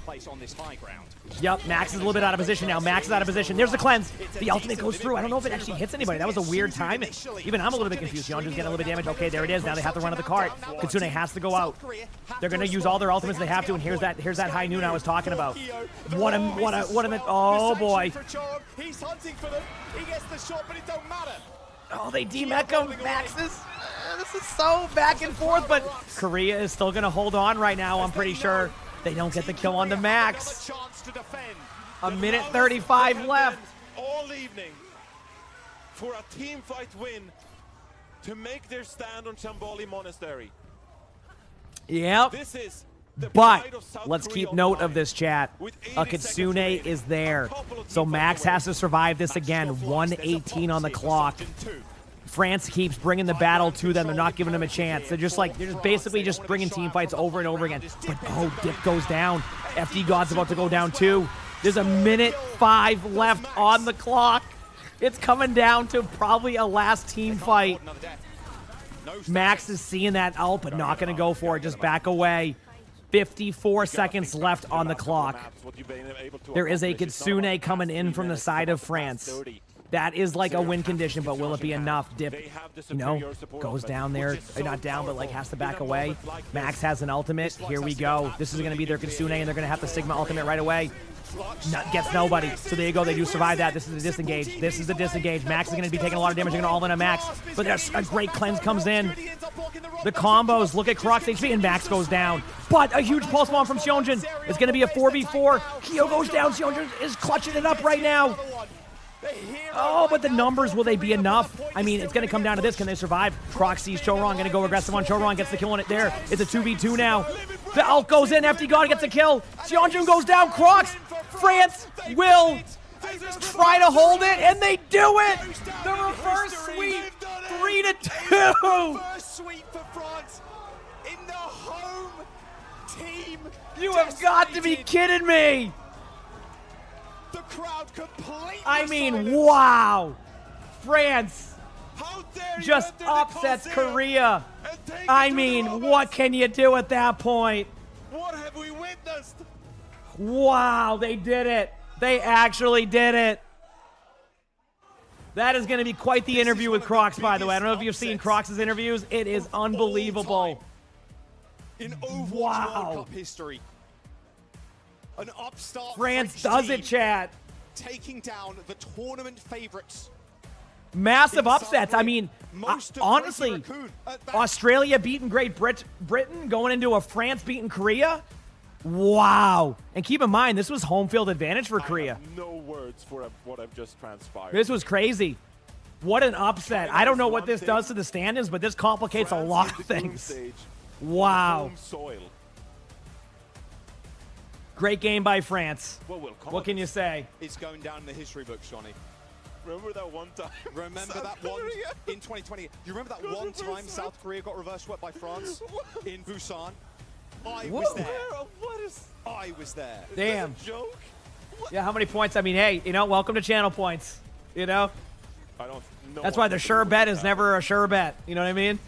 Yep, Max is a little bit out of position now. Max is out of position. There's the cleanse. The ultimate goes through. I don't know if it actually hits anybody. That was a weird timing. Even I'm a little bit confused. Yeonju's getting a little bit damage. Okay, there it is. Now they have to run to the cart. Kitsune has to go out. They're going to use all their ultimates they have to, and here's that high noon I was talking about. What a, oh boy. He's hunting for them. He gets the shot, but it don't matter. Oh, they demech him. Maxes. This is so back and forth, but Korea is still going to hold on right now, I'm pretty sure. They don't get the kill on the Max. A minute 35 left. All evening for a team fight win to make their stand on Shambali Monastery. Yep. This is but let's keep note of this, chat. A Kitsune is there. So Max has to survive this again. 1:18 on the clock. France keeps bringing the battle to them. They're not giving them a chance. They're just basically just bringing team fights over and over again. But, oh, Dip goes down. FD God's about to go down too. There's a minute 5 left on the clock. It's coming down to probably a last team fight. Max is seeing that ult, but not going to go for it. Just back away. 54 seconds left on the clock. There is a Kitsune coming in from the side of France. That is like a win condition, but will it be enough? Dip, you know, goes down there. Not down, but like has to back away. Max has an ultimate. Here we go. This is going to be their Kitsune, and they're going to have the Sigma ultimate right away. Gets nobody. So there you go. They do survive that. This is a disengage. This is the disengage. Max is going to be taking a lot of damage. They're going to all in on Max. But there's a great cleanse comes in. The combos. Look at Croc's HP, and Max goes down. But a huge pulse bomb from Sionjin. It's going to be a 4v4. Kyo goes down. Sionjin is clutching it up right now. Oh, but the numbers, will they be enough? I mean, it's going to come down to this. Can they survive? Croc sees Choron, going to go aggressive on Choron, gets the kill on it there. It's a 2v2 now. The ult goes in, FD God gets a kill. Sionjun goes down, Crocs. France will try to hold it, and they do it! The reverse sweep, 3-2! First sweep for France in the home team. You have got to be kidding me! The crowd completely I mean, silent. wow! France just upsets Korea. I mean, what can you do at that point? What have we witnessed? Wow, they did it. They actually did it. That is going to be quite the interview with Crocs, by the way. I don't know if you've seen Crocs' interviews. It is unbelievable. In Overwatch World Cup history. An upstart France does it, chat. Taking down the tournament favorites. Massive upsets. I mean, honestly, Australia beating Great Britain, going into a France beating Korea. Wow. And keep in mind, this was home field advantage for Korea. I have no words for what I've just transpired. This was crazy. What an upset. I don't know what this does to the standings, but this complicates a lot of things. Wow. Great game by France. What can you say? It's going down in the history books, Johnny. Remember that one time? Remember that one in 2020? You remember that one time South Korea got reverse swept by France in Busan? I was there. I was there. Damn. Joke? Yeah, how many points? I mean, hey, you know, welcome to channel points. You know? I don't know. That's why the sure bet is never a sure bet. You know what I mean?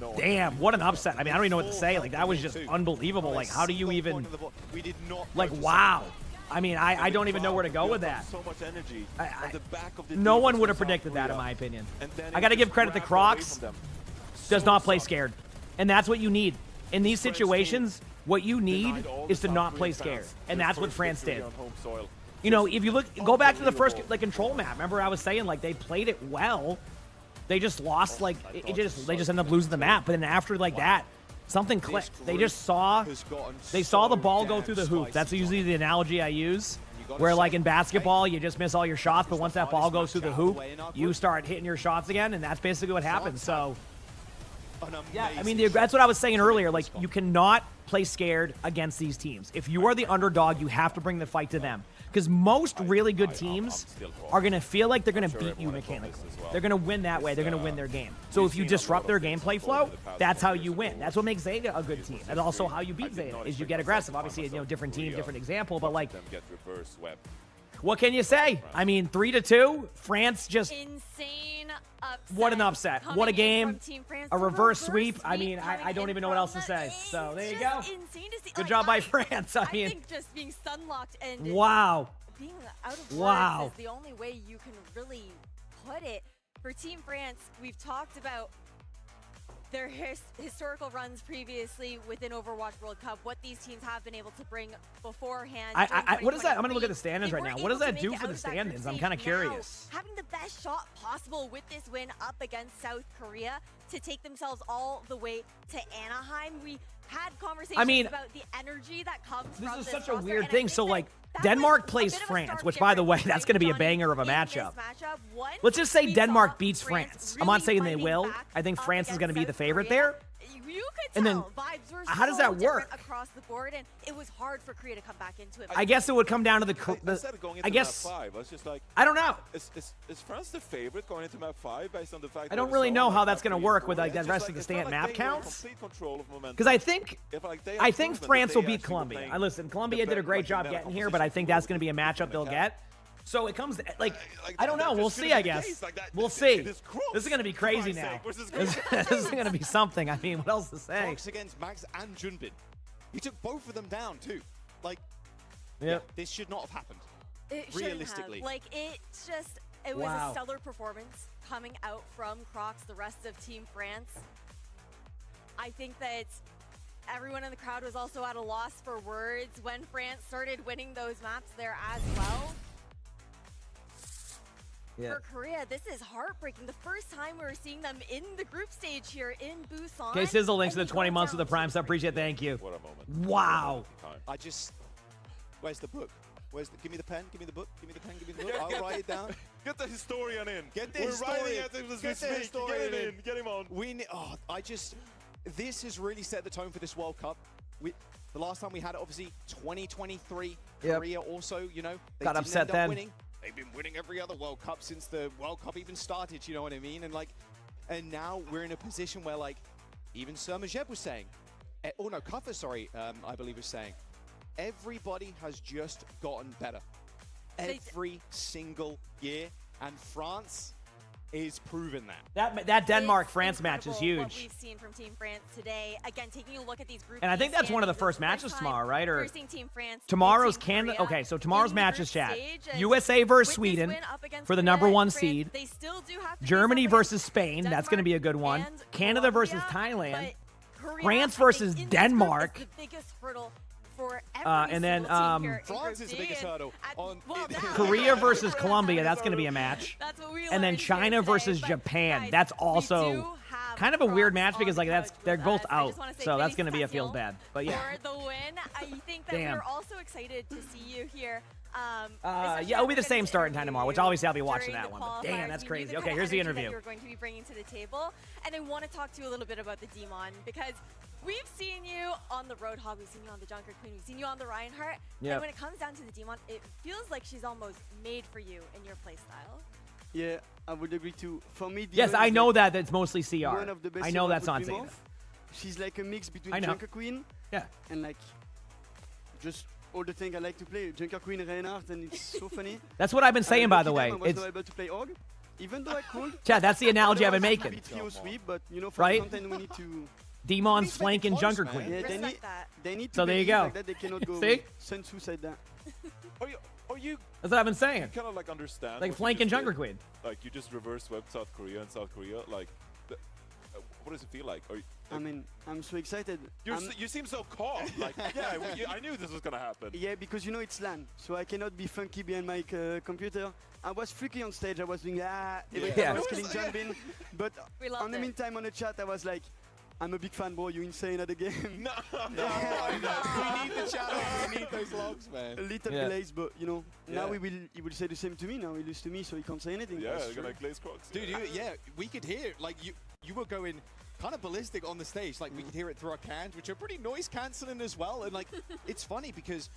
No. Damn, what an upset. I mean, I don't even know what to say. Like, that was just unbelievable. Like, how do you even... Like, wow. I mean, I don't even know where to go with that. So much energy on the back of the no one would have predicted that, in my opinion. I got to give credit to Crocs. Does not play scared. And that's what you need. In these situations, what you need is to not play scared. And that's what France did. You know, if you look, go back to the first control map. Remember I was saying, like, they played it well. They just lost, like, they just ended up losing the map. But then after, like, that, something clicked. They just saw the ball go through the hoop. That's usually the analogy I use. Where, like, in basketball, you just miss all your shots, but once that ball goes through the hoop, you start hitting your shots again, and that's basically what happens. So, yeah, I mean, that's what I was saying earlier. Like, you cannot play scared against these teams. If you are the underdog, you have to bring the fight to them. Because most really good teams are going to feel like they're going to beat you mechanically. They're going to win that way. They're going to win their game. So if you disrupt their gameplay flow, that's how you win. That's what makes Zeta a good team. And also how you beat Zeta is you get aggressive. Obviously, you know, different team, different example. But, like, what can you say? I mean, 3-2. France just... Insane upset. What an upset. What a game. A reverse sweep. I mean, sweep I don't even know what else to say. So there you go. Insane to see. Good job by France. I mean, think just being sunlocked and wow. Being out of wow. words is the only way you can really put it. For Team France, we've talked about their historical runs previously within Overwatch World Cup, what these teams have been able to bring beforehand. What is that? I'm going to look at the standings right now. What does that do for the standings? I'm kind of curious. Having the best shot possible with this win up against South Korea to take themselves all the way to Anaheim. We had conversations about the energy that comes from this. This is such a weird thing. So, like, Denmark plays France, which, by the way, that's going to be a banger of a matchup. Let's just say Denmark beats France. I'm not saying they will. I think France is going to be the favorite there. you could And then, tell vibes were how does so that different work? across the board, and it was hard for Korea to come back into it. I guess it would come down to the. Instead of going into I guess. map 5, I was just like, I don't know. Is France the favorite going into map 5 based on the fact? I don't really know how that's going to work with like that rest of the stand map counts. Because I think France will beat Colombia. Listen, Colombia did a great job getting here, but I think that's going to be a matchup they'll get. So it comes like I don't know. We'll see. I guess we'll see. This is going to be crazy now. This is going to be something. I mean, what else to say? Fox against Max and Junbin. He took both of them down too. Like, this should not have happened. Realistically, like it was a stellar performance coming out from Crocs. The rest of Team France. I think that everyone in the crowd was also at a loss for words when France started winning those maps there as well. Yeah. For Korea, this is heartbreaking. The first time we were seeing them in the group stage here in Busan. Okay, Sizzle, links to the 20 months of the Prime sub. Appreciate it. Thank you. What a moment. Wow. Where's the book? Give me the pen. Give me the book. Give me the pen. Give me the book. I'll write it down. Get the historian in. Get the We're historian. writing at him as we speak. Get him in. Get him on. This has really set the tone for this World Cup. The last time we had it, obviously, 2023. Yep. Korea also, they got didn't upset end up then. winning. They've been winning every other World Cup since the World Cup even started, you know what I mean? And now we're in a position where, even Sermajeb was saying, Kuffer, sorry, I believe was saying, everybody has just gotten better. Every single year. And France is proving that. That Denmark-France match is What huge. we've seen from Team France today. Again, taking a look at these group. And I think that's one of the standings, first it's matches first tomorrow, right? Or we're seeing Team France. tomorrow's Team Canada. Korea Okay, so tomorrow's in the matches, group chat. stage, and USA versus with this Sweden win up against for the Korea number and 1 France, seed. They still do have to Germany face up versus against Spain. That's going to be a good one. and Canada versus Colombia, Thailand. but Korea, France I think, versus in this group Denmark. is the biggest hurdle for And then, France is the biggest hurdle. Korea versus Colombia. That's going to be a match. That's what we And then learned China here today, versus but Japan. guys, That's we also do have kind of a weird Crocs match because on the couch they're with both us. I out. just wanna say So that's going to be a félicitations feels bad. But yeah. For the win, I think that Damn. we're also excited to see you here. Yeah, it'll be the same starting time tomorrow, which obviously I'll be watching that one. But damn, that's crazy. Okay, here's the interview. You're going to be bringing to the table, and I want to talk to you a little bit about the Demon because we've seen you on the Roadhog, we've seen you on the Junker Queen, we've seen you on the Reinhardt, Yep. and when it comes down to the Demon, it feels like she's almost made for you in your playstyle. Yeah, I would agree too. For me, Yes, Demon I is know like that it's mostly CR. one of the best I know hero that's I on could dream Zenith. of. She's like a mix between I know. Junker Queen Yeah. and just all the things I like to play. Junker Queen, Reinhardt, and it's so funny. That's what I've been saying, And by the lucky way. time I was It's not able to play Org, even though I could. Chad, that's the analogy I've been Otherwise, making. it's a bit trio sweep, but for Right? content we need to. Demon's flanking Junker Queen. Yeah, they need to So there you believe go. like that. They cannot go See? Sun Tzu said that. That's what I've been saying. You kind of understand. Like what you flanking just Junker did. Queen. Like you just reverse swept South Korea and South Korea. What does it feel like? I mean, I'm so excited. You seem so calm. Like, yeah, I knew this was gonna happen. Yeah, because it's LAN, so I cannot be funky behind my computer. I was freaky on stage. I was doing every time I was killing Junbin. But on the meantime, on the chat, I was like, I'm a big fan, bro. You insane at the game. No. We need the channel. We need those logs, man. A little glaze, but now he will say the same to me. Now he loses to me, so he can't say anything. Yeah, you're gonna glaze Crocs. Dude, we could hear it. Like you were going kind of ballistic on the stage. Like we could hear it through our cans, which are pretty noise cancelling as well. And it's funny because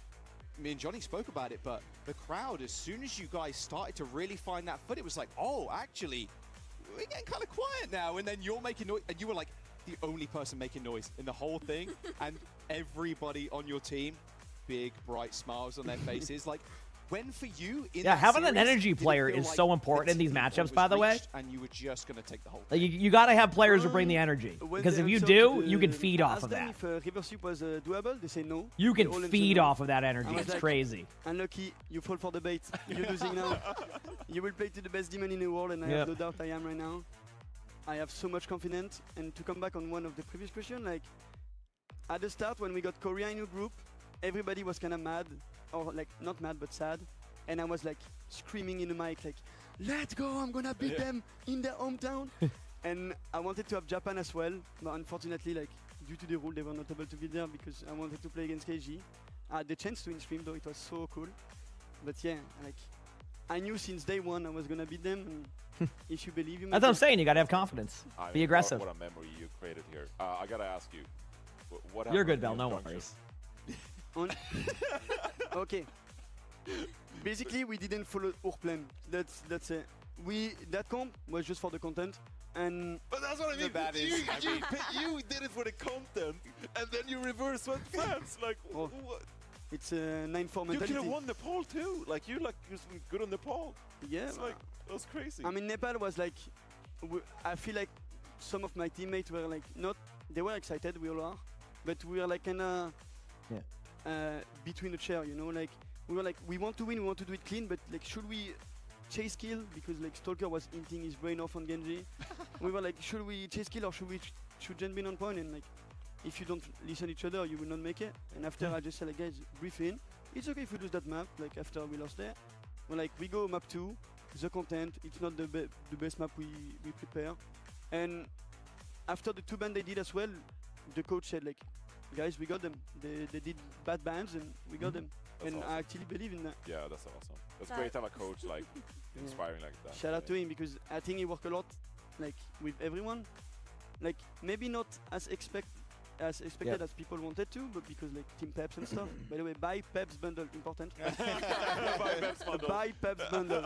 me and Johnny spoke about it, but the crowd, as soon as you guys started to really find that foot, it was like, oh, actually, we're getting kind of quiet now. And then you're making noise, and you were like the only person making noise in the whole thing, and everybody on your team, big bright smiles on their faces. Like when for you, having an energy player is so important in these matchups. By the way, and you were just gonna take the whole. Like you got to have players who bring the energy, because if you do, you can feed off of that. If reverse sweep was doable, they say no. You can feed off of that energy. I was It's like, crazy. Unlucky, you fall for the bait. You're losing now. You will play to the best demon in the world, and I have no doubt I am right now. I have so much confidence. And to come back on one of the previous questions, like at the start when we got Korea in a group, everybody was kind of mad, or like not mad but sad, and I was like screaming in the mic like, "Let's go! I'm gonna beat them in their hometown." And I wanted to have Japan as well, but unfortunately, like due to the rule, they were not able to be there because I wanted to play against KG. I had the chance to in-stream though; it was so cool. But yeah, like I knew since day one I was gonna beat them. And if you believe you, That's what I'm saying. You got to have confidence. Be aggressive. What a memory you created here. here. I gotta ask you. What You're happened good, in Bell. your No junction? worries. Okay. Basically, we didn't follow our plan. That's it. That comp was just for the content, and But that's what I mean. bad is- You did it for the content, and then you reverse went France. Like, Oh. what? it's a 9-4 You could mentality. have won Nepal too. Like, you're good on Nepal. Yeah, It's like, that was crazy. I mean, Nepal was like, I feel like some of my teammates were like not. They were excited, we all are, but we were like kinda between the chair, you know, like we were like, we want to win, we want to do it clean, but like, should we chase kill? Because like Stalker was hinting his brain off on Genji. We were like, should we chase kill or should we should Gen bin on point? And like, if you don't listen each other, you will not make it. And after I just said like, guys, brief in. It's okay if we lose that map. Like after we lost there, we're like, we go map 2. The content, it's not the best map we prepare. And after the 2 ban they did as well, the coach said like, guys, we got them. They did bad bans and we got them. That's and awesome. I actually believe in that. Yeah, that's awesome. That's That- great to have a coach like inspiring like that. Shout out to him because I think he worked a lot, like with everyone. Like maybe not as expected Yep. as people wanted to, but because like team peps and stuff. By the way, buy peps bundle, important. Buy Peps bundle. Buy peps bundle.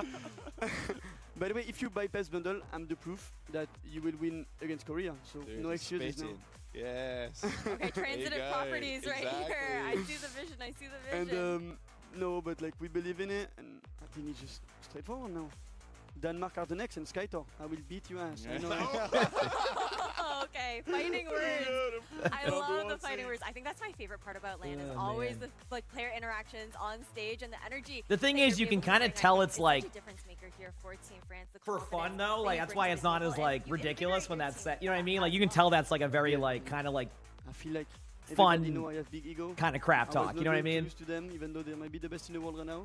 By the way, if you buy peps bundle, I'm the proof that you will win against Korea. So Dude, no the excuses now. spitting. Yes. Okay, transitive go. properties right here. I Exactly. see the vision. I see the And vision. no, but like we believe in it, and I think it's just straightforward now. Denmark are the next, and Skytor, I will beat your ass. I know. Okay, fighting words. I Number love the one fighting seed. words. I think that's my favorite part about LAN is Oh, always man. the like player interactions on stage and the energy. The thing that is, you're you can able to kinda bring. I tell think it's such like- a difference maker here for Team France. The For confidence fun though, that like you that's bring why to it's the not table, as and like you ridiculous integrate when your that's team set. You know what I with mean? that Like you can tell that's like a very like kind of like I feel like Fun everybody know I have big ego. kind of crap I was talk. You not know what I going to mean? lose to them, even though they might be the best in the world right now.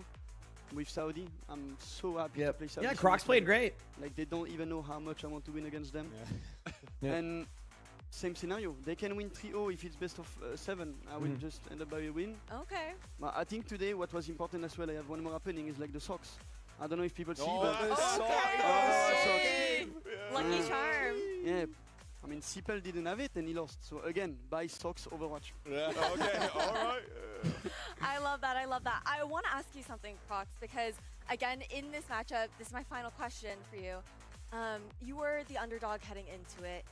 With Saudi, I'm so happy to Yep. play Saudi. Yeah, so Crocs much. played great. Like they don't even know how much I want to win against them. Yeah. And same scenario. They can win 3-0 if it's best of 7. I will just end up by a win. Okay. But I think today what was important as well, I have one more happening, is like the socks. I don't know if people see, Oh, but the socks. Okay. Lucky charm. yeah. I mean, Sipel didn't have it and he lost. So again, buy socks Overwatch. Okay, all right. I love that. I love that. I want to ask you something, Crocs, because again, in this matchup, this is my final question for you. You were the underdog heading into it,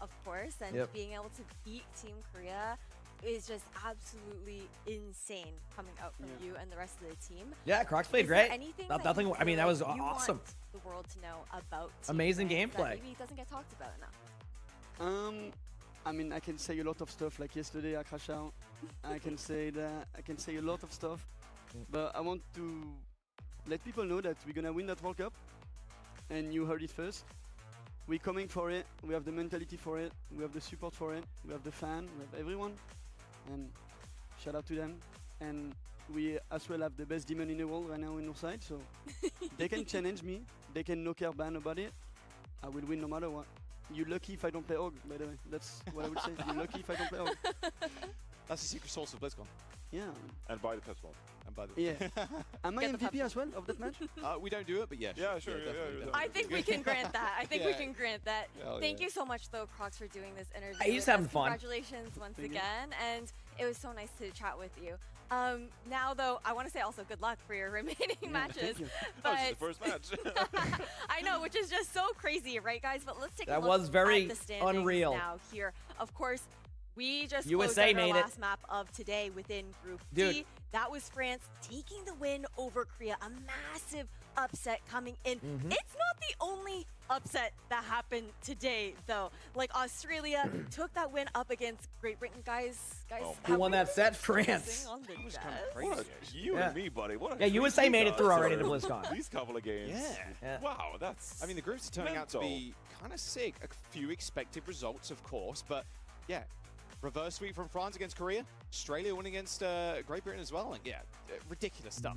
of course, and Yep. being able to beat Team Korea is just absolutely insane coming out from you and the rest of the team. Yeah, Crocs played Is there great. anything That- that nothing. you I mean, feel that was like you awesome. want the world to know about Team Amazing France that gameplay. maybe it doesn't get talked about enough. I mean, I can say a lot of stuff. Like yesterday, I crashed out. I can say that. I can say a lot of stuff. But I want to let people know that we're gonna win that World Cup, and you heard it first. We're coming for it. We have the mentality for it. We have the support for it. We have the fan. We have everyone. And shout out to them. And we as well have the best demon in the world right now in our side. So they can challenge me. They can no care ban about it. I will win no matter what. You're lucky if I don't play Og, by the way. That's what I would say. You're lucky if I don't play Og. That's the secret sauce of BlizzCon. Yeah. And buy the Peps one. And by the Yeah. Am I Get the MVP as well of that match? we don't do it, but yeah. Yeah, sure, yeah, definitely, yeah. I think we can grant that. I think we Yeah. can grant that. Hell Thank yeah. you so much, though, Crocs, for doing this interview. He's with having us. fun. Congratulations once Thank you. again, and it was so nice to chat with you. Now, though, I want to say also good luck for your remaining matches. Thank you. That was But just the first match. I know, which is just so crazy, right, guys? But let's take a That look was very at the standings unreal. now here. Of course, we just USA closed out made our it. last map of today within Group Dude. D. That was France taking the win over Korea. A massive upset coming in. Mm-hmm. It's not the only upset that happened today, though. Like Australia took that win up against Great Britain. Guys, Oh. Who have won we that set? been France. focusing on the was kind of death? crazy. What a, you Yeah. and me, buddy. What a Yeah, treat USA we made it got through already for to BlizzCon. These couple of games. Yeah. Wow, that's. I mean, the groups are turning out to mental. be kind of sick. A few expected results, of course, but yeah. Reverse sweep from France against Korea. Australia win against Great Britain as well. Like, yeah, ridiculous stuff.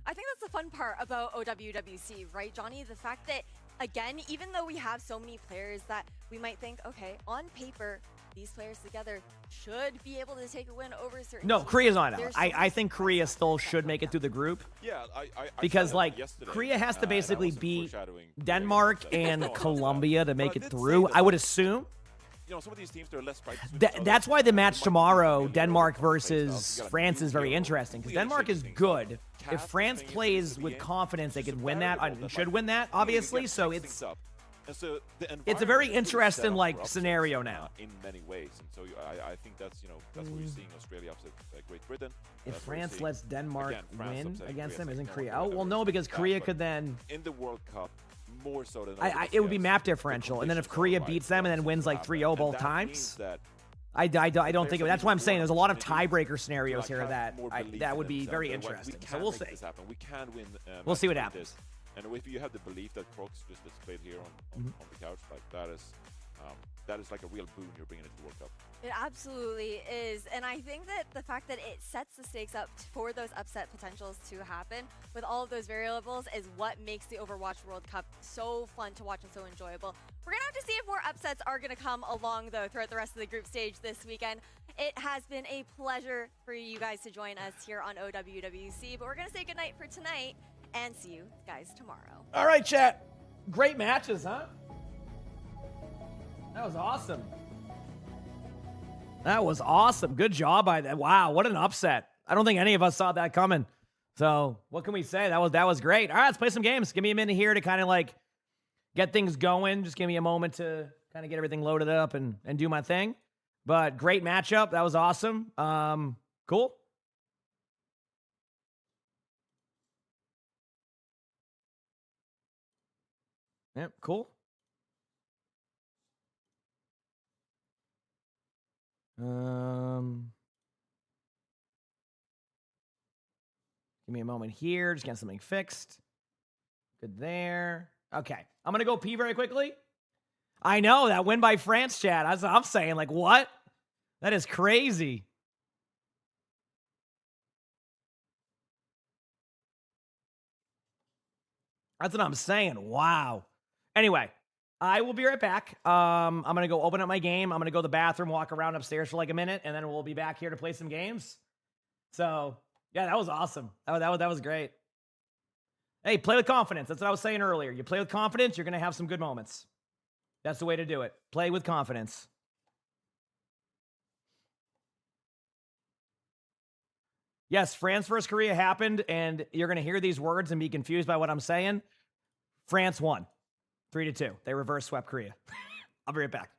I think that's the fun part about OWWC, right, Johnny? The fact that, again, even though we have so many players that we might think, okay, on paper, these players together should be able to take a win over certain No, teams. Korea's not out. There's I so think Korea still should make it through the group Yeah, I because said that like yesterday, Korea has to and I basically wasn't beat foreshadowing Denmark Korea. and No, no, no. Colombia to But make I it did say through. that, I would like, assume. you know, some of these teams, they're less practiced with each other. That's why the match It might be tomorrow, really Denmark early for the versus playstyle. You gotta France, move is very your interesting because really Denmark shape is things up. good. If Cast France the thing plays into the with end, confidence, they just could a win that variable and that should might win that, really obviously. get So things it's up. And so the a very environment is really interesting set up like for upsets, scenario now. in many ways, and so I think that's that's what you're seeing Australia upset Great Britain. If That's what you're France seeing. lets Denmark Again, France win upsetting against Korea, them, it's isn't like, Korea? no Oh one's well, ever no, because expected Korea that, could but then. in the World Cup more so than other It would be CIS, map the differential, and then if conditions are Korea right beats for them and then upsets wins to like happen. 3-0 And both that times. means that I don't players think have that's why I'm even saying more there's a lot of opportunity tiebreaker scenarios to, here have that more belief that in would be themselves. very They're like, interesting. we So can we'll make see. this happen. We can win. We'll see what matches like happens. this. And if you have the belief that Crocs just displayed here on the couch, like that is like a real boon you're bringing into the World Cup. It absolutely is. And I think that the fact that it sets the stakes up for those upset potentials to happen with all of those variables is what makes the Overwatch World Cup so fun to watch and so enjoyable. We're going to have to see if more upsets are going to come along, though, throughout the rest of the group stage this weekend. It has been a pleasure for you guys to join us here on OWWC, but we're going to say goodnight for tonight and see you guys tomorrow. All right, chat. Great matches, huh? That was awesome. That was awesome. Good job by that. Wow, what an upset. I don't think any of us saw that coming. So what can we say? That was great. All right, let's play some games. Give me a minute here to kind of like get things going. Just give me a moment to kind of get everything loaded up and do my thing. But great matchup. That was awesome. Cool. Yep, cool. Give me a moment here. Just get something fixed. Good there. Okay. I'm going to go pee very quickly. I know that win by France, chat. I'm saying, like, what? That is crazy. That's what I'm saying. Wow. Anyway, I will be right back. I'm going to go open up my game. I'm going to go to the bathroom, walk around upstairs for like a minute, and then we'll be back here to play some games. So, yeah, that was awesome. That was great. Hey, play with confidence. That's what I was saying earlier. You play with confidence, you're going to have some good moments. That's the way to do it. Play with confidence. Yes, France versus Korea happened, and you're going to hear these words and be confused by what I'm saying. France won 3-2. They reverse swept Korea. I'll be right back.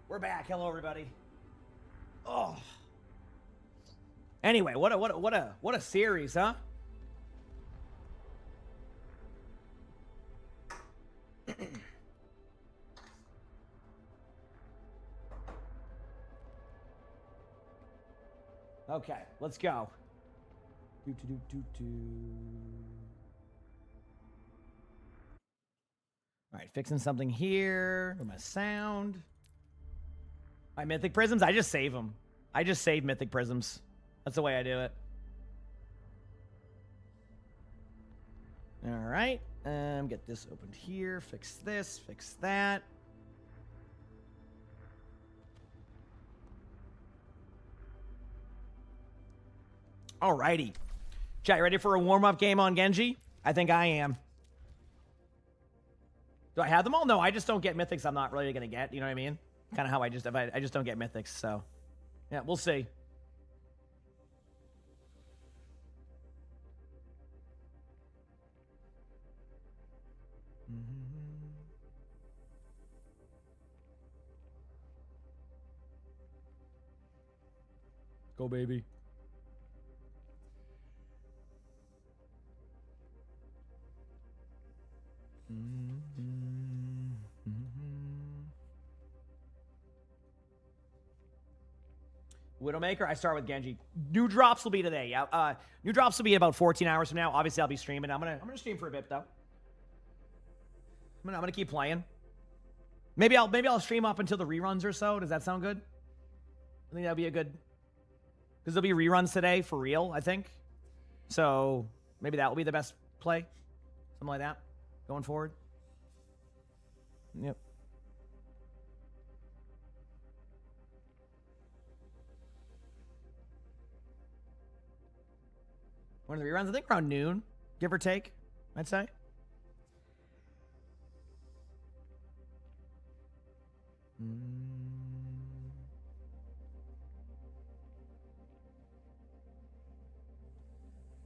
We're back. Hello, everybody. Oh. Anyway, what a series, huh? Okay, let's go. All right, fixing something here with my sound. My Mythic Prisms, I just save them. I just save Mythic Prisms. That's the way I do it. All right, get this opened here. Fix this, fix that. All righty. Chat, you ready for a warm-up game on Genji? I think I am. Do I have them all? No, I just don't get mythics I'm not really going to get. You know what I mean? Kind of how I just don't get mythics, so. Yeah, we'll see. Go, baby. Widowmaker, I start with Genji. New drops will be today. Yeah, new drops will be about 14 hours from now. Obviously, I'll be streaming. I'm gonna stream for a bit though. I'm gonna keep playing. Maybe I'll stream up until the reruns or so. Does that sound good? I think that'd be a good, because there'll be reruns today for real, I think. So maybe that will be the best play, something like that, going forward. Yep. One of the reruns, I think around noon, give or take, I'd say.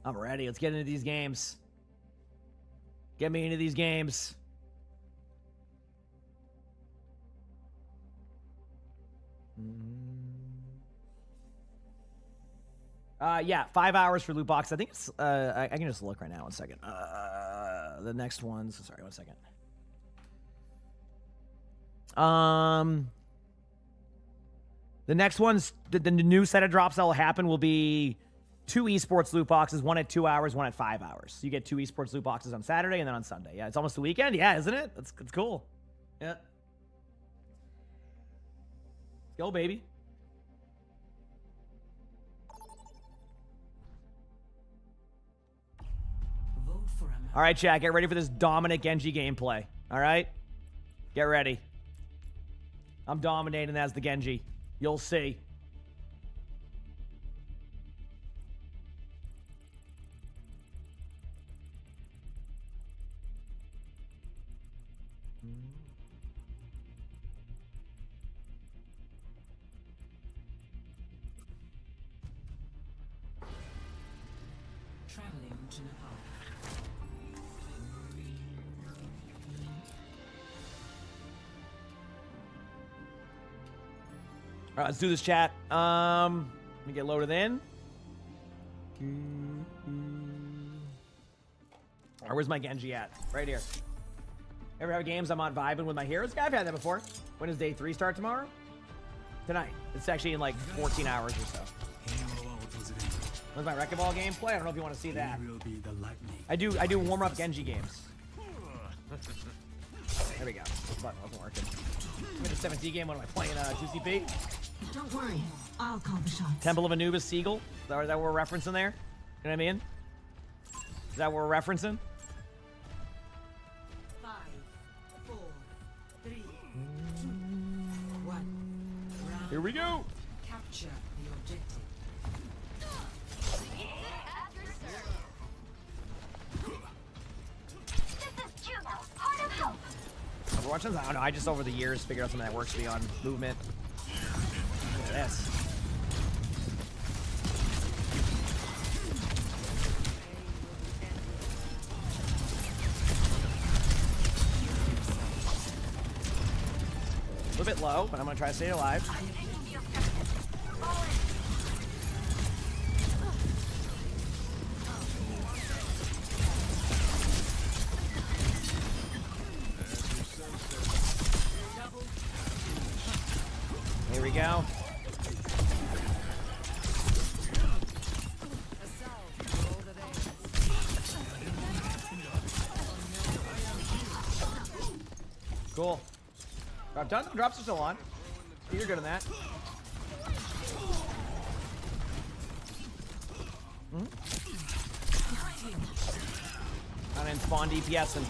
I'm ready. Let's get into these games. Get me into these games. Yeah, 5 hours for loot box. I think it's I can just look right now. 1 second. The next one's, sorry, 1 second. The next one's the new set of drops that will happen will be 2 esports loot boxes, one at 2 hours, one at 5 hours. So you get 2 esports loot boxes on Saturday and then on Sunday. Yeah, it's almost the weekend. Yeah, isn't it? It's cool. Yeah. Let's go, baby. All right, chat, get ready for this dominant Genji gameplay. All right? Get ready. I'm dominating as the Genji. You'll see. Traveling to Nepal. All right, let's do this, chat. Let me get loaded in. All right, where's my Genji at? Right here. Ever have games I'm on vibing with my heroes? Yeah, I've had that before. When does day 3 start tomorrow? Tonight. It's actually in like 14 hours or so. When's my Wrecking Ball gameplay? I don't know if you want to see that. I do warm-up Genji games. There we go. This button wasn't working. I'm in a 7D game. What am I playing? 2CP? Don't worry, I'll call the shots. Temple of Anubis Seagull? Is that what we're referencing there? You know what I mean? Is that what we're referencing? 5, 4, 3, 2, 1. Here we go. Capture the objective. Overwatch? I don't know. I just over the years figured out something that works for me on movement. Look at this. little bit low, but I'm gonna try to stay alive. Here we go. Cool. Tons of drops are still on. You're good on that. I'm in spawn DPS and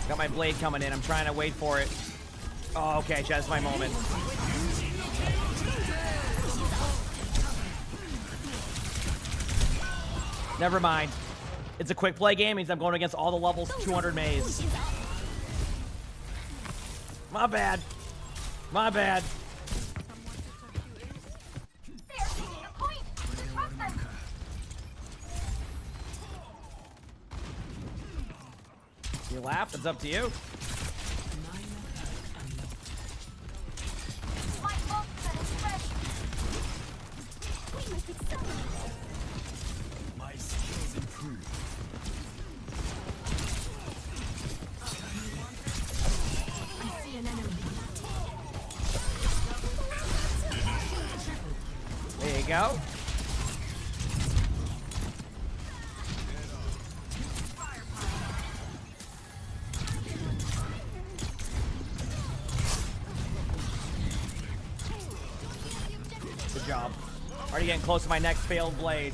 got my blade coming in. I'm trying to wait for it. Oh, okay, that's my moment. Never mind. It's a quick play game. Means I'm going against all the levels 200 maze. My bad. My bad. You laugh? It's up to you. My skills improve. I see an enemy. There you go. Good job. Already getting close to my next failed blade.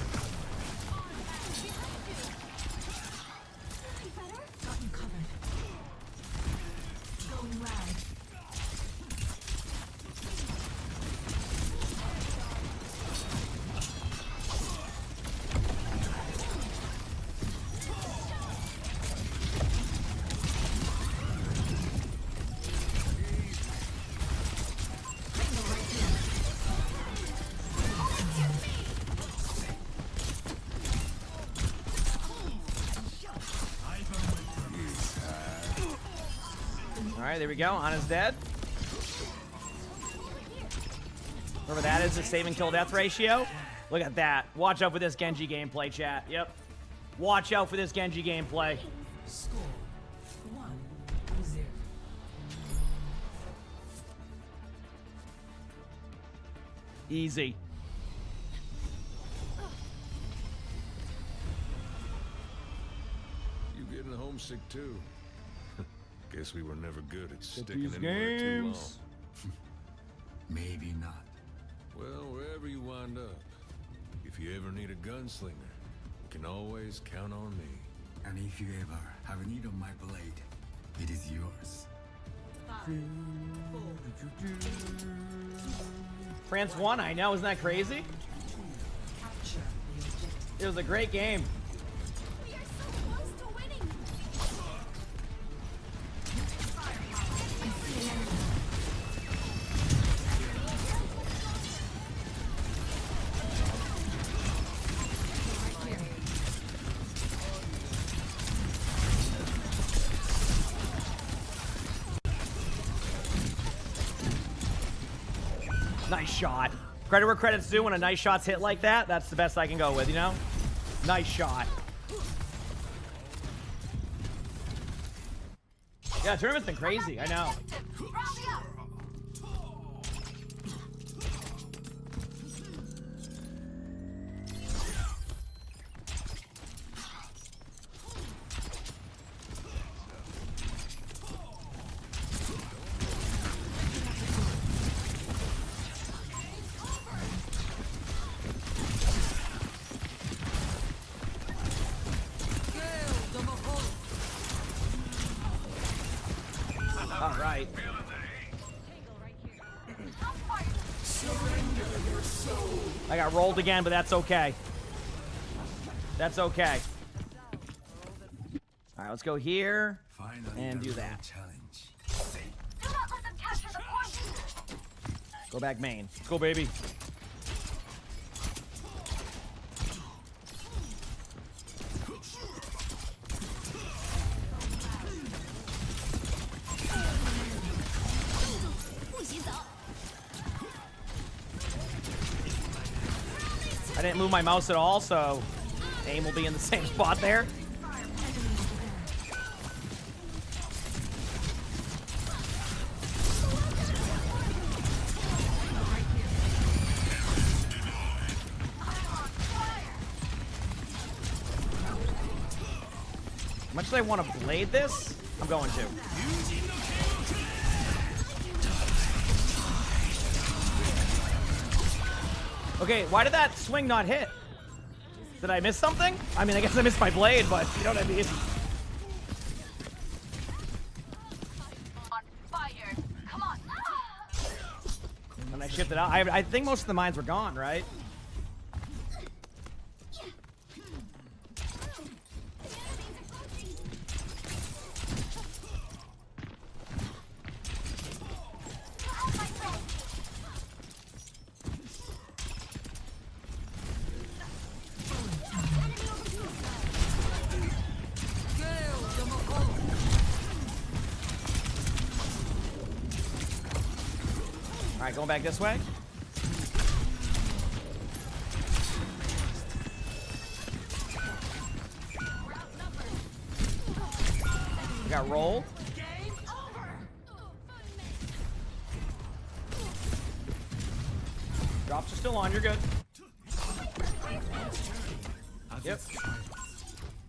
Alright, there we go. Ana's dead. Whatever that is, the saving kill death ratio. Look at that. Watch out for this Genji gameplay, chat. Yep. Watch out for this Genji gameplay. Score 1-0. Easy. You getting homesick too? Guess we were never good at sticking these anywhere too long. games. Maybe not. Well, wherever you wind up, if you ever need a gunslinger, you can always count on me. And if you ever have a need of my blade, it is yours. France won, I know. Isn't that crazy? It was a great game. Nice shot. Credit where credit's due. When a nice shot's hit like that, that's the best I can go with, you know? Nice shot. Yeah, tournament's been crazy. I know. All right. I got rolled again, but that's okay. That's okay. All right, let's go here and do that. Challenge. Do not let them capture the point. Go back main. Let's go, baby. I didn't move my mouse at all, so aim will be in the same spot there. How much do I want to blade this? I'm going to. Okay, why did that swing not hit? Did I miss something? I mean, I guess I missed my blade, but you know what I mean? On fire. Come on. And I shifted out. I think most of the mines were gone, right? All right, going back this way. We got rolled. Drops are still on. You're good. Yep.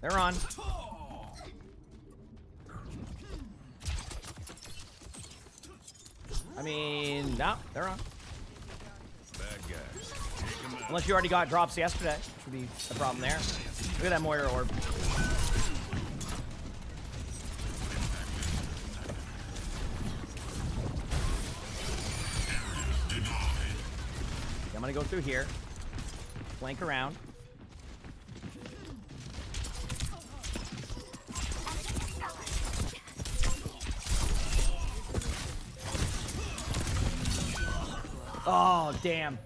They're on. I mean, no, they're on. Bad guys. Take 'em out. Unless you already got drops yesterday, which would be a problem there. Look at that Moira orb. I'm gonna go through here, flank around. Oh, damn.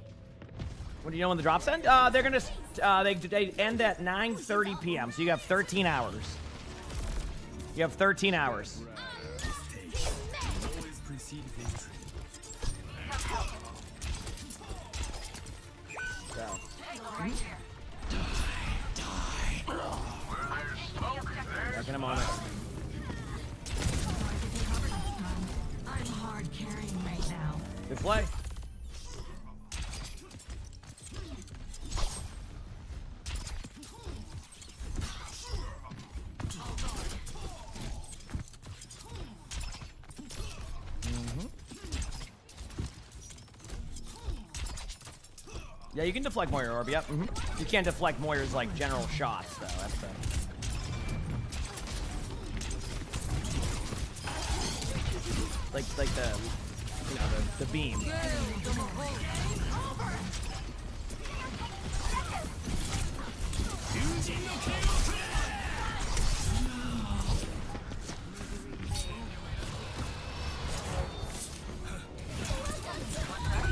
What do you know when the drops end? They're gonna they end at 9:30 p.m. So you have 13 hours. You have 13 hours. Back in a moment. I'm hard carrying right now. Good play. Yeah, you can deflect Moira orb, yep. You can't deflect Moira's like general shots though. That's the like the you know the beam.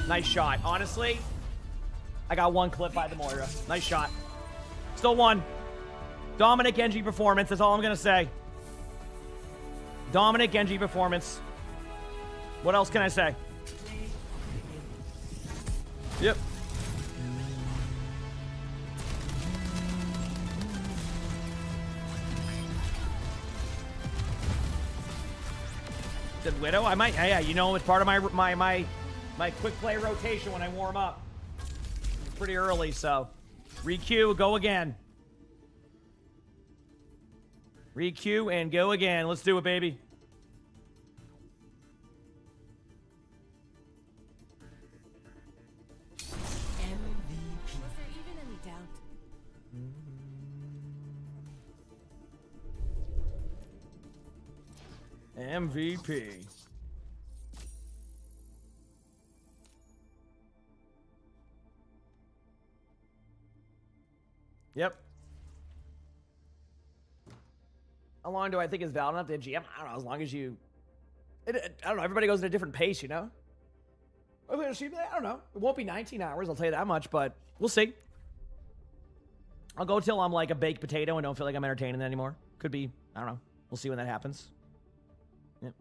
Nice shot. Honestly, I got one clip by the Moira. Nice shot. Still one. Dominic Genji performance. That's all I'm going to say. Dominic Genji performance. What else can I say? Yep. Did Widow? I might. Yeah, you know, it's part of my quick play rotation when I warm up. It's pretty early, so re-queue, go again. Re-queue and go again. Let's do it, baby. Was there even any doubt? MVP. Yep. How long do I think is valid enough to hit GM? I don't know, as long as you... I don't know, everybody goes at a different pace, you know? I don't know. It won't be 19 hours, I'll tell you that much, but we'll see. I'll go till I'm like a baked potato and don't feel like I'm entertaining anymore. Could be, I don't know. We'll see when that happens. Yep.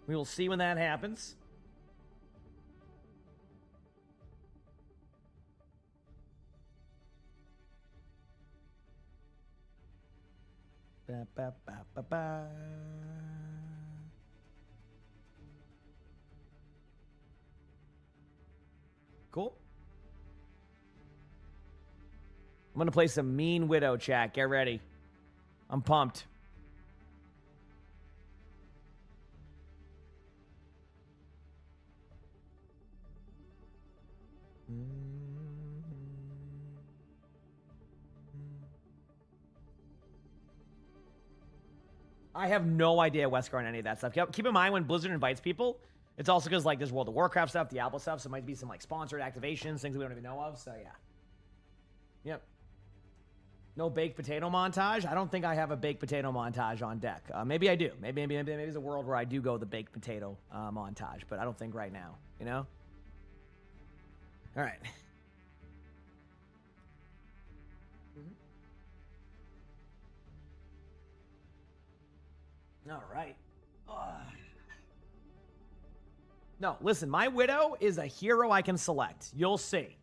We will see when that happens. Ba, ba, ba, ba, ba. Cool. I'm going to play some Mean Widow, chat. Get ready. I'm pumped. I have no idea Wesker on any of that stuff. Keep in mind when Blizzard invites people, it's also because like there's World of Warcraft stuff, Diablo stuff, so it might be some like sponsored activations, things we don't even know of. So yeah. Yep. No baked potato montage. I don't think I have a baked potato montage on deck. Maybe I do. Maybe there's a world where I do go the baked potato montage, but I don't think right now. You know. All right. All right. No, listen, my Widow is a hero I can select. You'll see.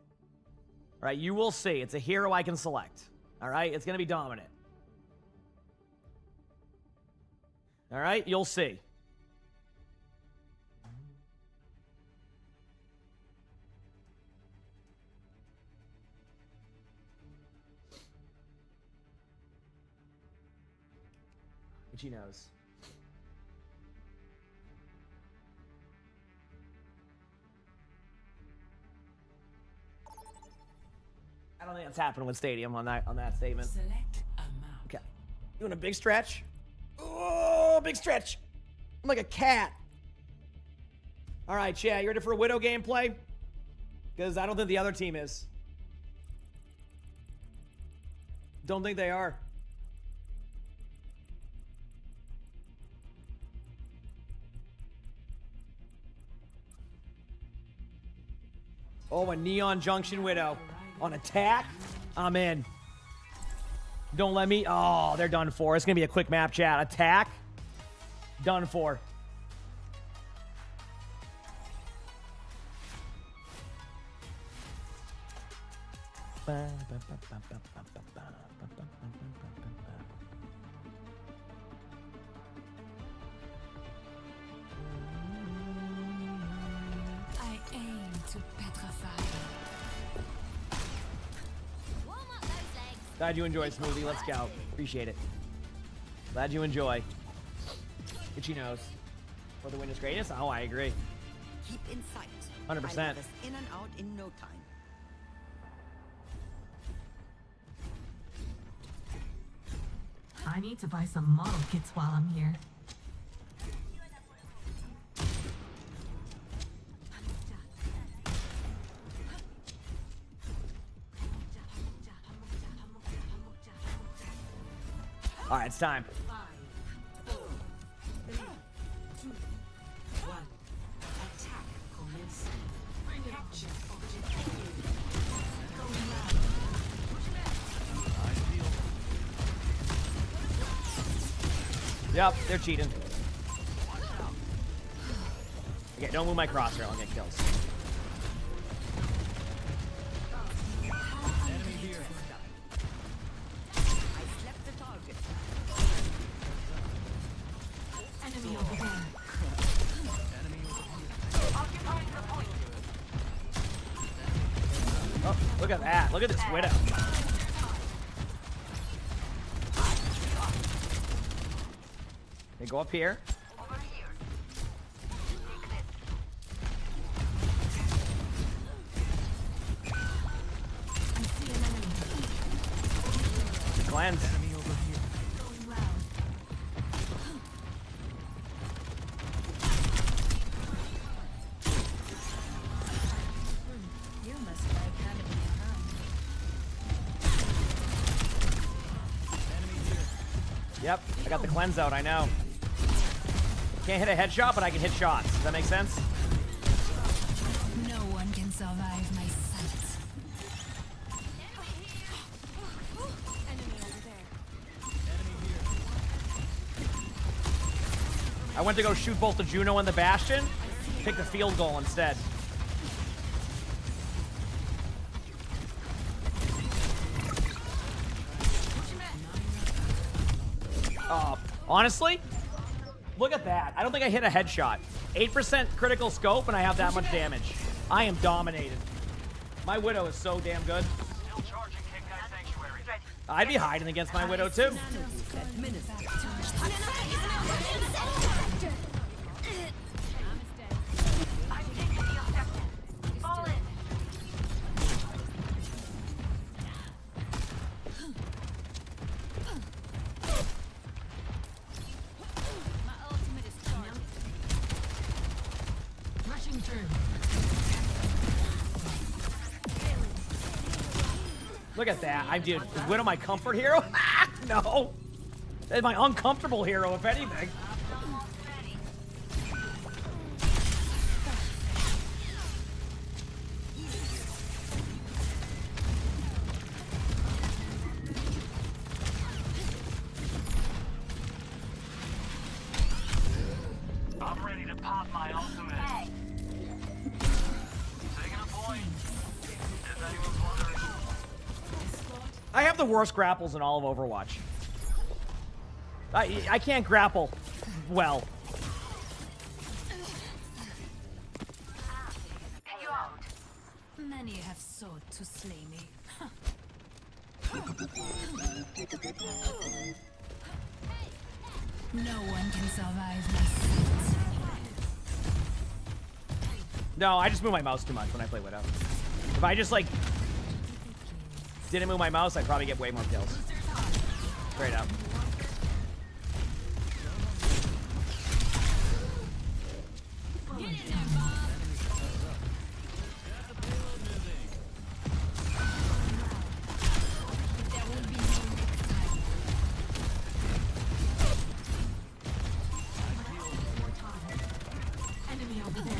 All right, you will see. It's a hero I can select. All right, it's going to be dominant. All right, you'll see. She knows. I don't think that's happening with Stadium on that statement. Okay. Doing a big stretch. Oh, big stretch. I'm like a cat. All right, chat, you ready for a Widow gameplay? Because I don't think the other team is. Don't think they are. Oh, a Neon Junction Widow. On attack, I'm in. Don't let me. Oh, they're done for. It's going to be a quick map, chat. Attack. Done for. I aim to petrify. Glad you enjoy, Smoothie. Let's go. Appreciate it. Glad you enjoy. Itchy nose. For the win is greatest? Oh, I agree. Keep in sight. 100%. I'll have us in and out in no time. I need to buy some model kits while I'm here. All right, it's time. 5, 4, 3, 2, 1. Attack commence. Capture objective. Going Yep, they're cheating. Okay, don't move my crosshair. I'll get kills. Enemy over there. Oh, look at that. Look at this Widow. They go up here. Cleanse. You must like having me around. Yep, I got the cleanse out, I know. Can't hit a headshot, but I can hit shots. Does that make sense? No one can survive my sight. I went to go shoot both the Juno and the Bastion. Picked the field goal instead. Honestly, look at that. I don't think I hit a headshot. 8% critical scope, and I have that much damage. I am dominated. My Widow is so damn good. I'd be hiding against my Widow, too. Look at that. I'm dude. Is Widow my comfort hero? No. That's my uncomfortable hero, if anything. I'm ready to pop my ultimate. Taking a point. If anyone's wondering. I have the worst grapples in all of Overwatch. I can't grapple well. Many have sought to slay me. No one can survive my sight. No, I just move my mouse too much when I play Widow. If I just, like, didn't move my mouse, I'd probably get way more kills. Straight up. Enemy over there.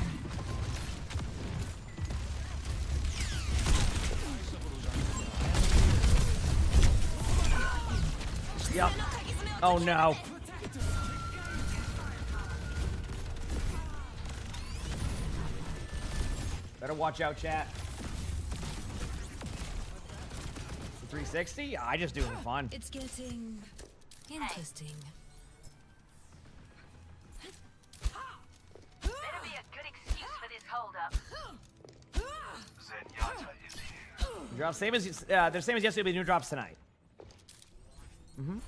Yep. Oh no. Better watch out, chat. 360? I just do it for fun. It's getting interesting. Better be a good excuse for this holdup. Zenyatta is here. Drop same as they're same as yesterday, but new drops tonight. Mm-hmm.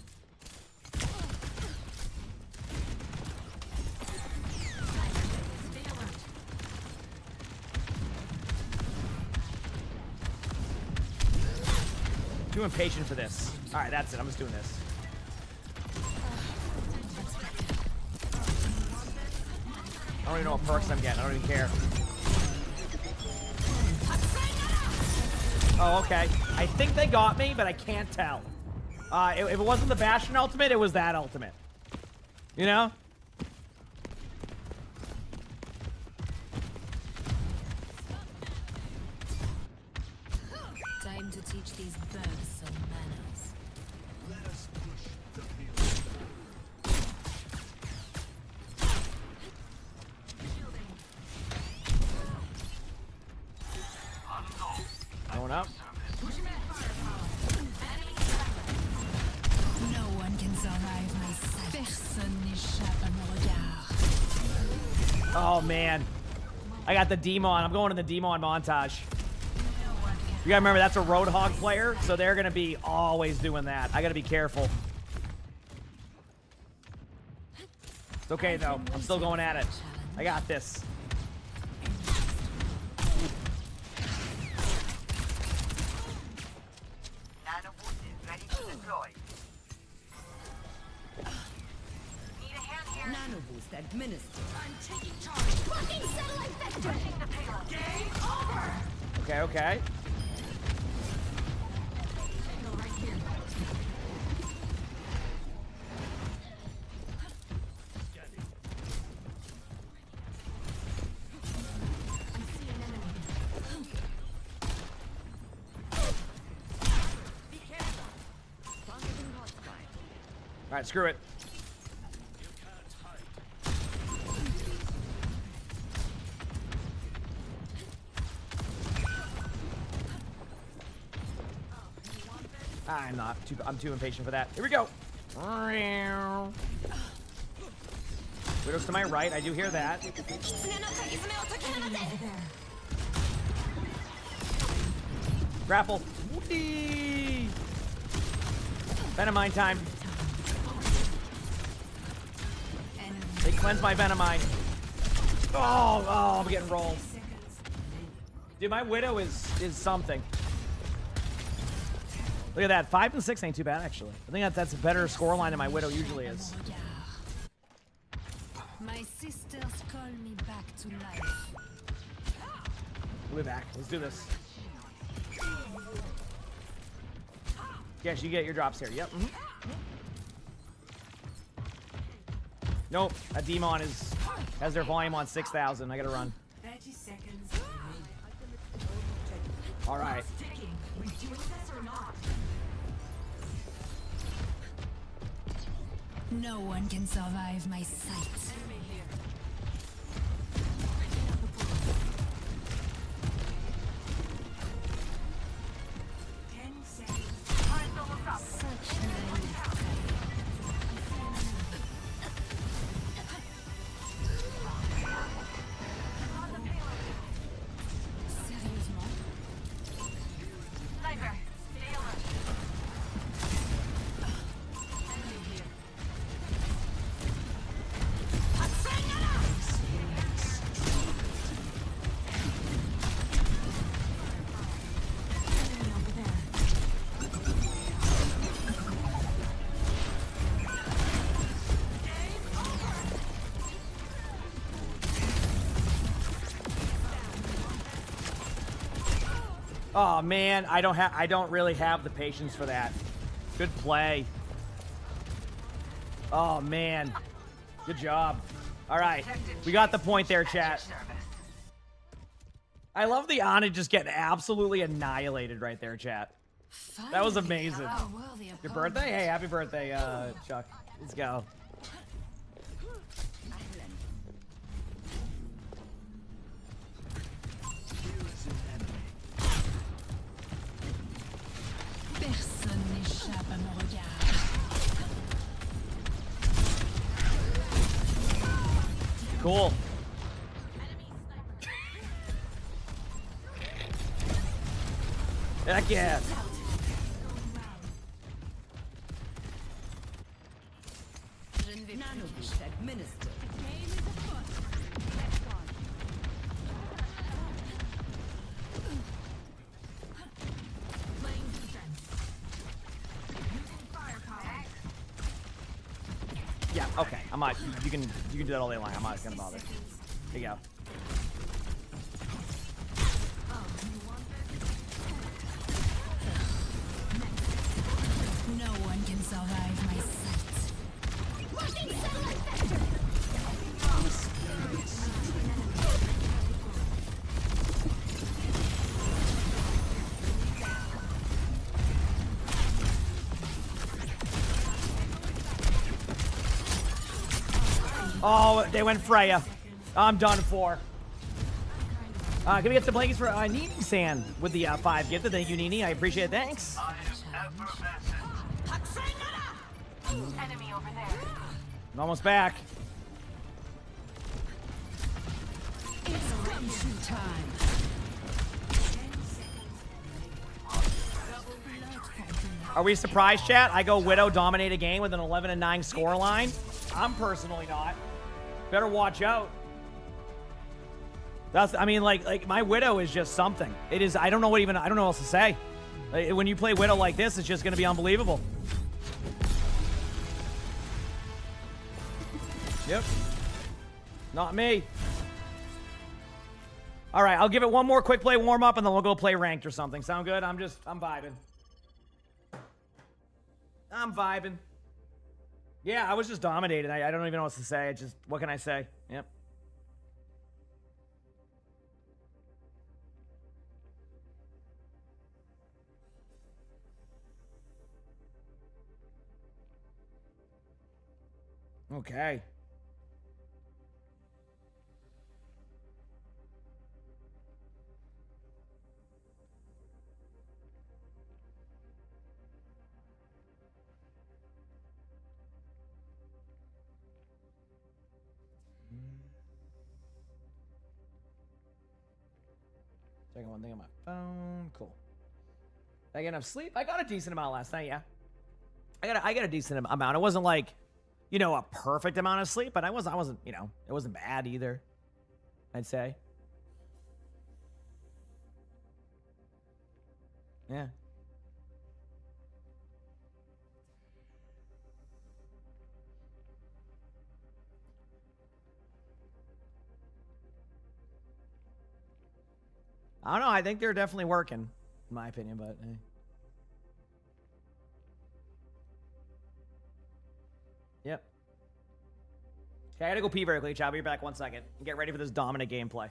Too impatient for this. All right, that's it. I'm just doing this. I don't even know what perks I'm getting. I don't even care. Oh, okay. I think they got me, but I can't tell. If it wasn't the Bastion ultimate, it was that ultimate. You know? Time to teach these birds some manners. Let us push the field. Going up. No one can survive my sight. Personne n'échappe à mon regard. Oh, man. I got the Demon. I'm going to the Demon montage. You gotta remember, that's a Roadhog player, so they're gonna be always doing that. I gotta be careful. It's okay, though. I'm still going at it. I got this. Nano boost is ready to deploy. Need a hand here. Nano boost administered. I'm taking charge. Blocking satellite vector. Pushing the payload. Game over. Okay, okay. All right, screw it. I'm too impatient for that. Here we go. Widow's to my right. I do hear that. Grapple. Whee! Venomine time. They cleanse my Venomine. Oh, I'm getting rolled. Dude, my Widow is something. Look at that. 5 and 6 ain't too bad, actually. I think that's a better scoreline than my Widow usually is. My sisters call me back to life. We'll be back. Let's do this. Yes, you get your drops here. Yep. Nope. That Demon has their volume on 6,000. I gotta run. 30 seconds. All right. No one can survive my sight. Oh man, I don't really have the patience for that. Good play. Oh man. Good job. All right. We got the point there, chat. I love the Ana just getting absolutely annihilated right there, chat. That was amazing. Your birthday? Hey, happy birthday, Chuck. Let's go. Personne n'échappe à mon regard. Cool. Heck yeah. Nanoboost administered. Yeah, okay. I'm not. You can do that all day long. I'm not gonna bother. Here you go. No one can survive my sight. Marking satellite sector. Oh, they went Freya. I'm done for. Can we get some blankets for Nini-san with the 5 gifted? Thank you, Nini. I appreciate it. Thanks. Enemy over there. I'm almost back. It's eruption time. Are we surprised, chat? I go Widow dominate a game with an 11-9 scoreline. I'm personally not. Better watch out. That's, I mean, like my Widow is just something. It is. I don't know what else to say. Like, when you play Widow like this, it's just going to be unbelievable. Yep. Not me. All right, I'll give it one more quick play warm up, and then we'll go play ranked or something. Sound good? I'm vibing. I'm vibing. Yeah, I was just dominated. I don't even know what to say. What can I say? Yep. Okay. Checking one thing on my phone. Cool. Did I get enough sleep? I got a decent amount last night, yeah. I got a decent amount. It wasn't like, you know, a perfect amount of sleep, but I wasn't, you know, it wasn't bad either, I'd say. Yeah. I don't know. I think they're definitely working, in my opinion, but hey. Yep. Okay, I gotta go pee very quickly, chat. I'll be back 1 second. And get ready for this dominant gameplay.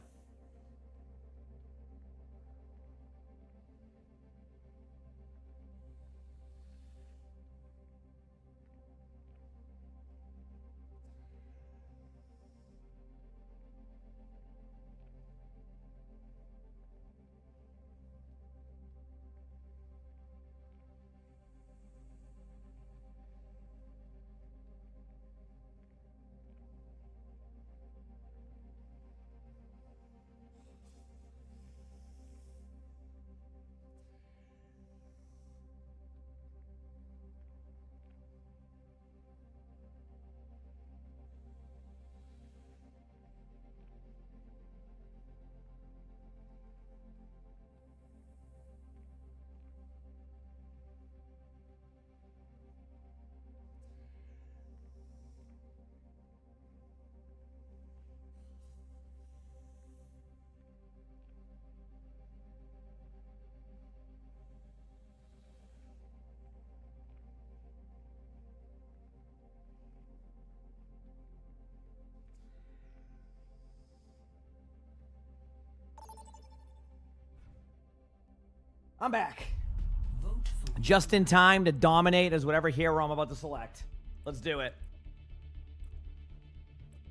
I'm back. Just in time to dominate as whatever hero I'm about to select. Let's do it.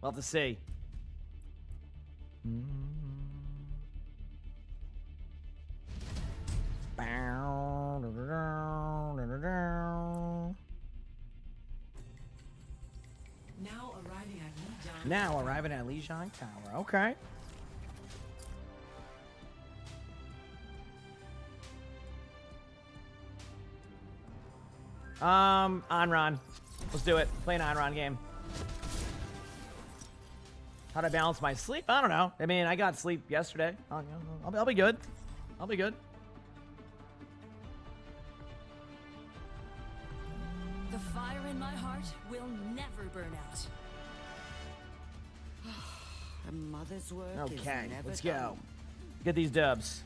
We'll have to see. Now arriving at Lijiang Tower. Okay. Onron. Let's do it. Play an Onron game. How'd I balance my sleep? I don't know. I mean, I got sleep yesterday. I'll be good. I'll be good. The fire in my heart will never burn out. A mother's work is Okay, never let's done. go. Get these dubs.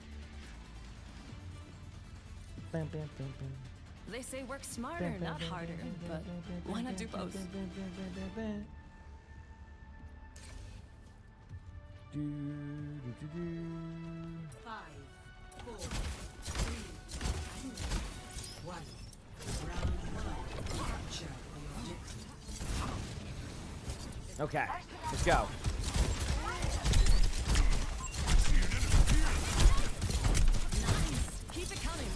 Bam, bam, bam, bam. They say work smarter, not harder, but why not do both? Five, 4, 3, 2, 1. Round 1. Capture the objective. Okay, let's go. Keep it coming.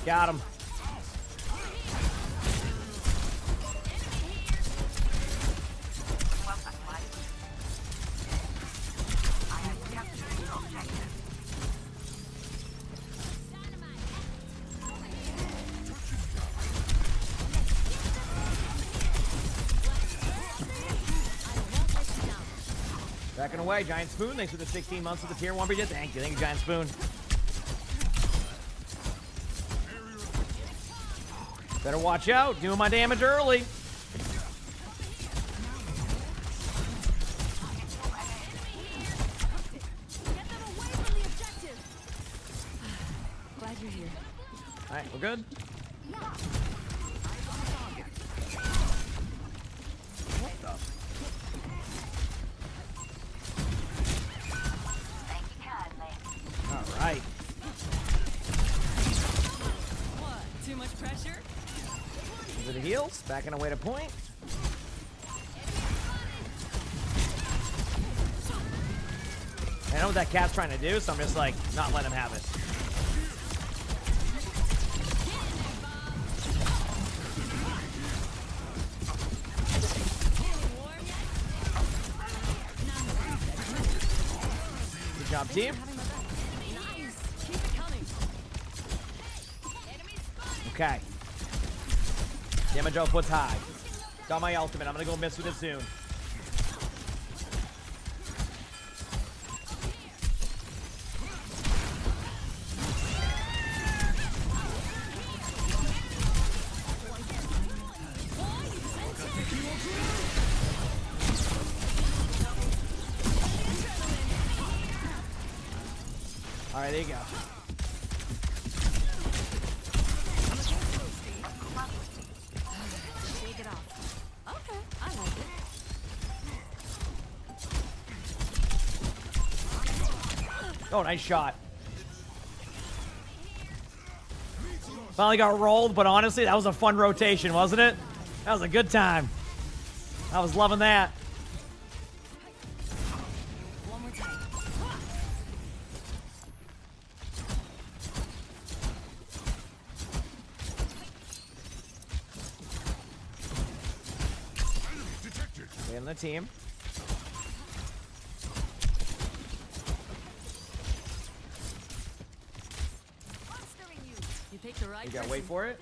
Got him. Backing away, Giant Spoon. Thanks for the 16 months of the tier 1 bridget. Thank you, Giant Spoon. Better watch out. Doing my damage early. Glad you're here. All right, we're good. What the? All right. heals. Backing away to point. I know what that cat's trying to do, so I'm just like, not letting him have it. Good job, team. Okay. Damage output's high. Got my ultimate. I'm gonna go miss with it soon. All right, there you go. Shake it off. Okay, I like it. Oh, nice shot. Finally got rolled, but honestly, that was a fun rotation, wasn't it? That was a good time. I was loving that. One more time. Stay on the team. You picked the right You gotta wait for it.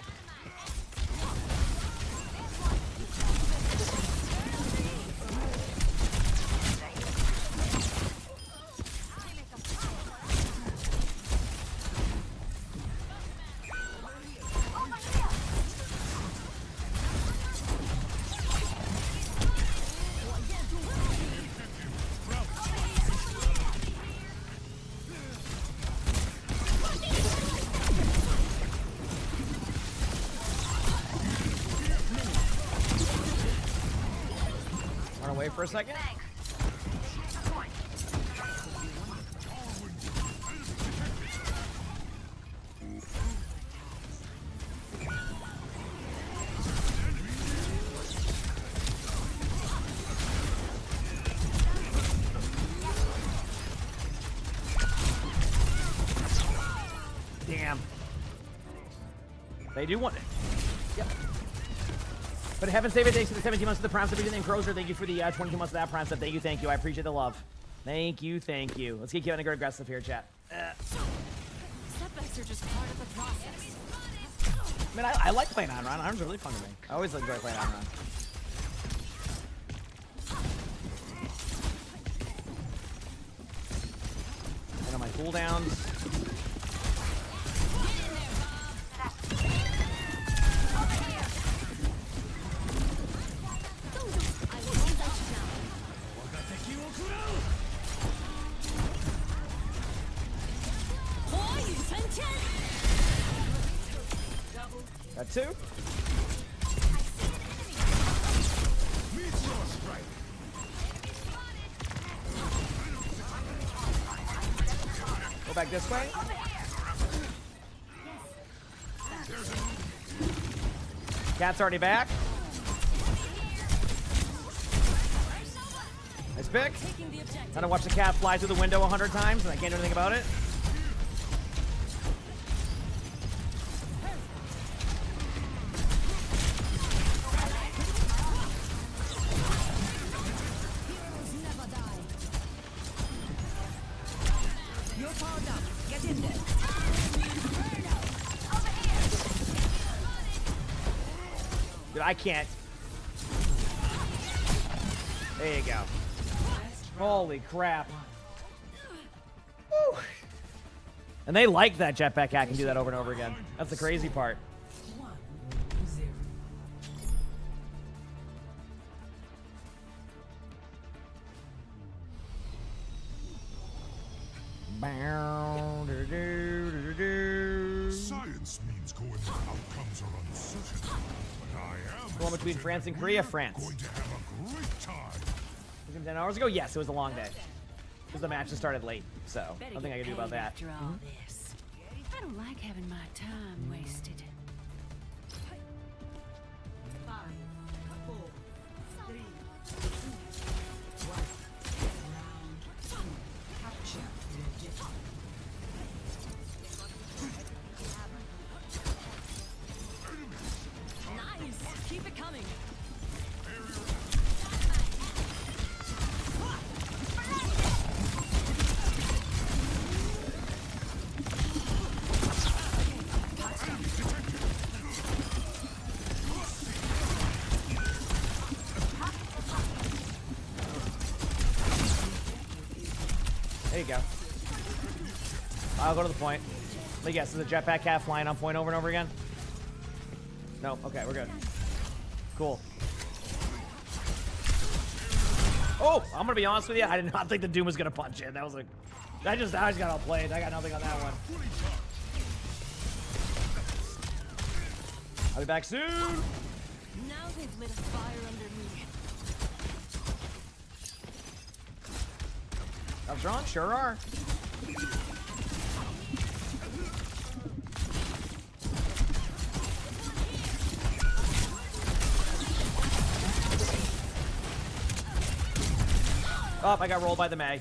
Run away for a second. Damn. They do want it. Yep. But heaven save it, thanks for the 17 months of the Prime sub. Name Crozer, thank you for the 22 months of that Prime sub. Thank you. I appreciate the love. Thank you. Let's get Kevin to go aggressive here, chat. Setbacks are just part of the process. I mean, I like playing on run. Arm's really fun to me. I always enjoy playing on run. And on my cooldowns. Got two. Go back this way. Cat's already back. Nice pick. Trying to watch the cat fly through the window 100 times and I can't do anything about it. Dude, I can't. There you go. Holy crap. Woo. And they like that jetpack hack and do that over and over again. That's the crazy part. Science means going where outcomes are uncertain. But I am Going between France and Korea, France. going to have a great time. 10 hours ago? Yes, it was a long day. Because the match just started late, so nothing I can do about that. After all this, I don't like having my time wasted. There you go. I'll go to the point. Let me guess, is the jetpack cat flying on point over and over again? No. Okay, we're good. Cool. Oh, I'm gonna be honest with you. I did not think the Doom was gonna punch in. That was like, I just got outplayed. I got nothing on that one. I'll be back soon. Now they've lit a fire under me. I'm strong. Sure are. Oh, I got rolled by the May.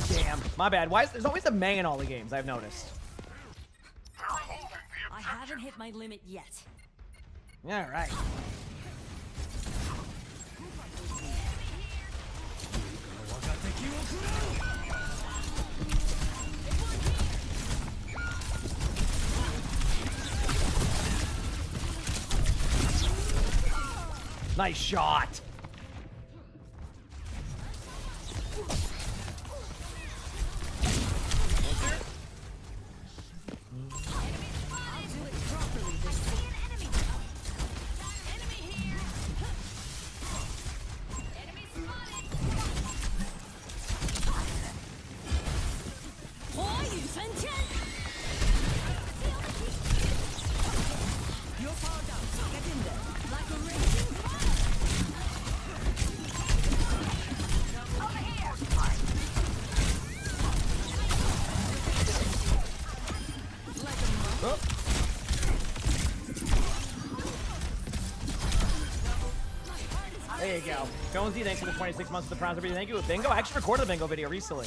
Damn, my bad. Why is there's always a May in all the games? I've noticed. I haven't hit my limit yet. All right. Nice shot. There you go. Jonesy, thanks for the 26 months of the Prime. Thank you. Bingo. I actually recorded a bingo video recently.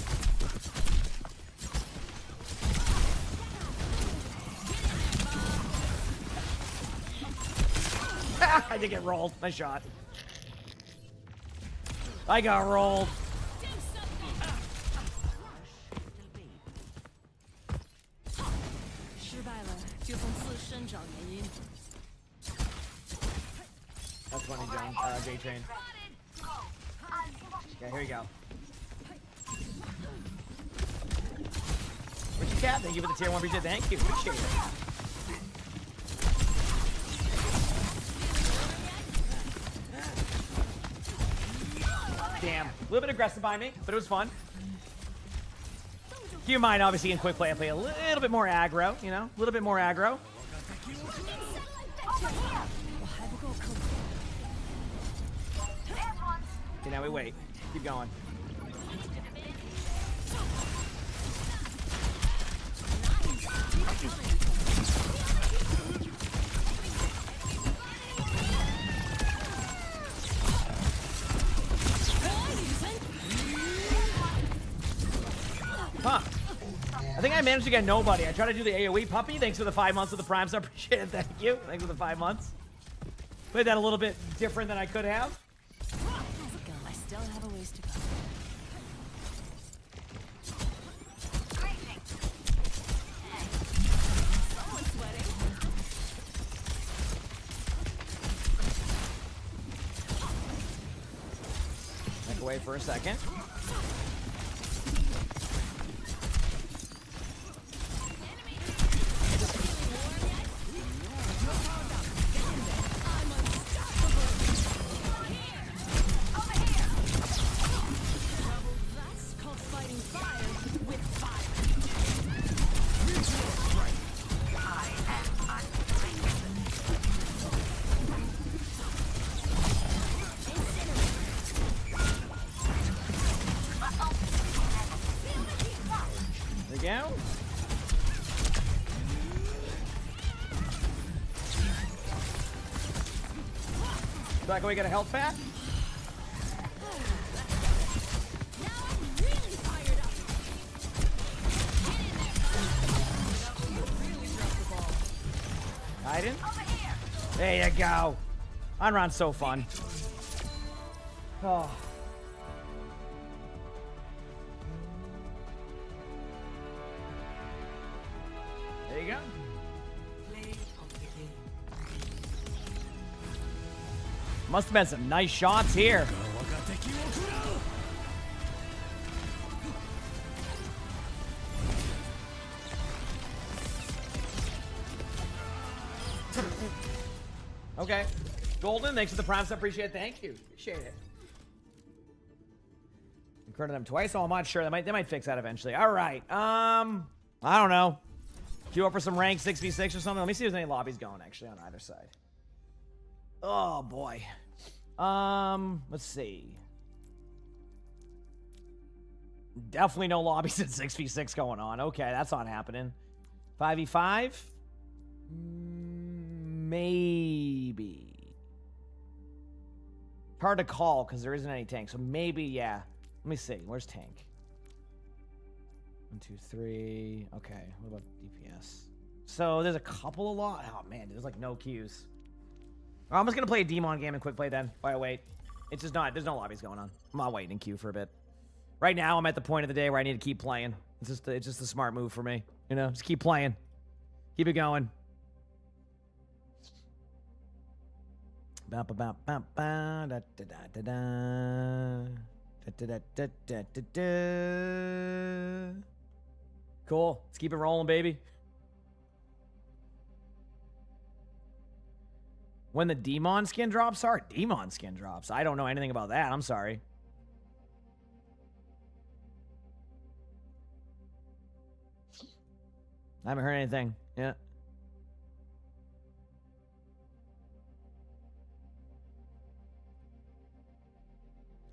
I did get rolled. Nice shot. I got rolled. That's funny, John. J-Train. Yeah, here you go. Richard Cat, thank you for the tier 1 reset. Thank you. Appreciate it. Damn. A little bit aggressive by me, but it was fun. Keep in mind, obviously, in quick play, I play a little bit more aggro, you know? A little bit more aggro. Okay, now we wait. Keep going. Huh. I think I managed to get nobody. I tried to do the AoE puppy. Thanks for the 5 months of the Prime. So I appreciate it. Thank you. Thanks for the 5 months. Played that a little bit different than I could have. I still have a ways to go. Someone's sweating. Back away for a second. There we go. Back away, get a health pack. Aiden? There you go. On-run's so fun. Oh. There you go. Must have been some nice shots here. Okay. Golden, thanks for the prompts. I appreciate it. Thank you. Appreciate it. Incurred them twice. Oh, I'm not sure. They might fix that eventually. All right. I don't know. Queue up for some rank 6v6 or something. Let me see if there's any lobbies going actually on either side. Oh boy. Let's see. Definitely no lobbies at 6v6 going on. Okay, that's not happening. 5v5? Maybe. Hard to call because there isn't any tank. So maybe, yeah. Let me see. Where's tank? 1, 2, 3. Okay. What about DPS? So there's a couple of oh man, there's like no queues. I'm just gonna play a Demon game and quick play then. While I wait. It's just not. There's no lobbies going on. I'm not waiting in queue for a bit. Right now, I'm at the point of the day where I need to keep playing. It's just a smart move for me. You know, just keep playing. Keep it going. Cool. Let's keep it rolling, baby. When the Demon skin drops, sorry, Demon skin drops. I don't know anything about that. I'm sorry. I haven't heard anything. Yeah.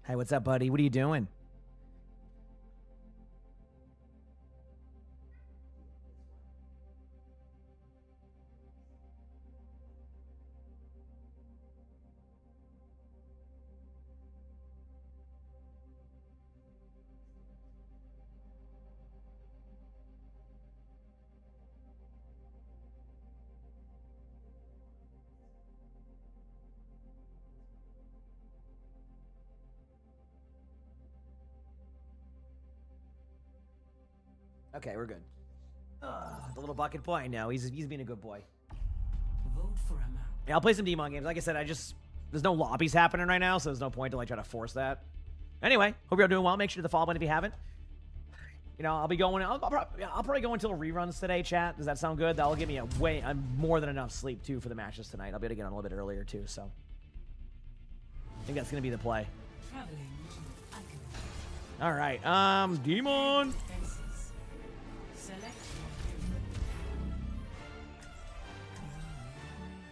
Hey, what's up, buddy? What are you doing? Okay, we're good. The little bucket boy, I know. He's being a good boy. Vote for a man. Yeah, I'll play some Demon games. Like I said, there's no lobbies happening right now, so there's no point to like try to force that. Anyway, hope you're all doing well. Make sure to follow button if you haven't. You know, I'll be going. I'll probably go until reruns today, chat. Does that sound good? That'll give me more than enough sleep too for the matches tonight. I'll be able to get on a little bit earlier too. So I think that's gonna be the play. All right, Demon.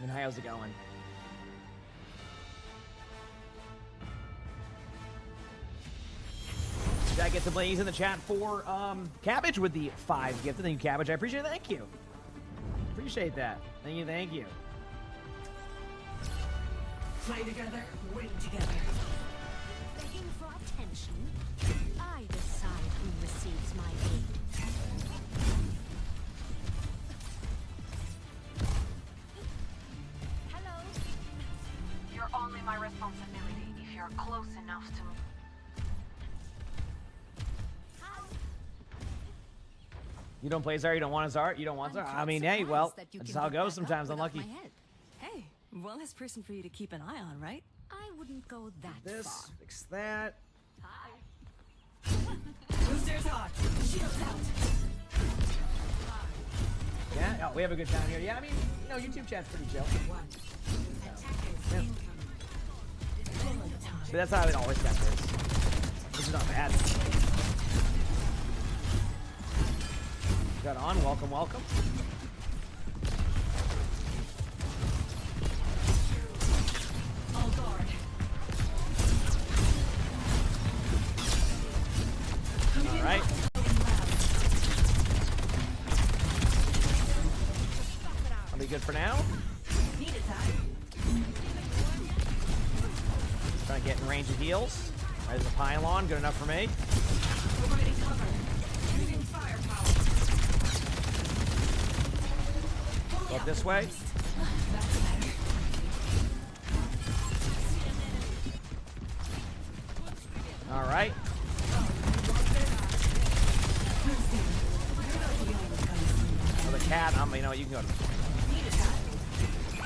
And how's it going? Did I get some ladies in the chat for Cabbage with the 5 gifted? Thank you, Cabbage. I appreciate it. Thank you. Appreciate that. Thank you. Thank you. Play together, win together. Begging for attention. I decide who receives my aid. Hello. You're only my responsibility if you're close enough to me. You don't play Zara? You don't want a Zara? You don't want Zara? I mean, hey, well, that's how it goes sometimes. Unlucky. Hey, one less person for you to keep an eye on, right? I wouldn't go that This, far. fix that. Hi. Boosters hot. Shields out. Yeah, oh, we have a good time here. Yeah, I mean, you know, YouTube chat's pretty chill. Yeah. But that's how it always gets, which is not bad. Got on. Welcome, welcome. All guard. All right. I'll be good for now. Trying to get in range of heals. There's a pylon. Good enough for me. Providing cover. Using firepower. Go up this way. All right. Oh, the cat. You know what? You can go.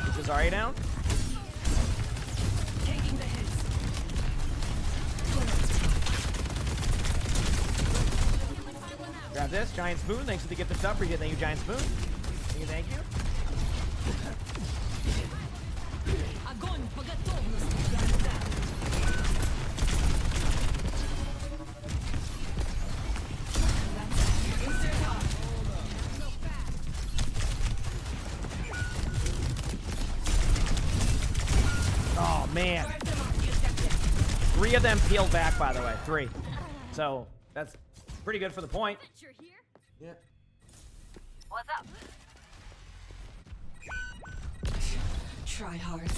Is this already down? Taking the hits. Grab this. Giant Spoon. Thanks for the gift of sub. Appreciate it. Thank you, Giant Spoon. Thank you. Thank you. 3 of them peeled back, by the way. 3. So that's pretty good for the point. Yeah. What's up? Try hard.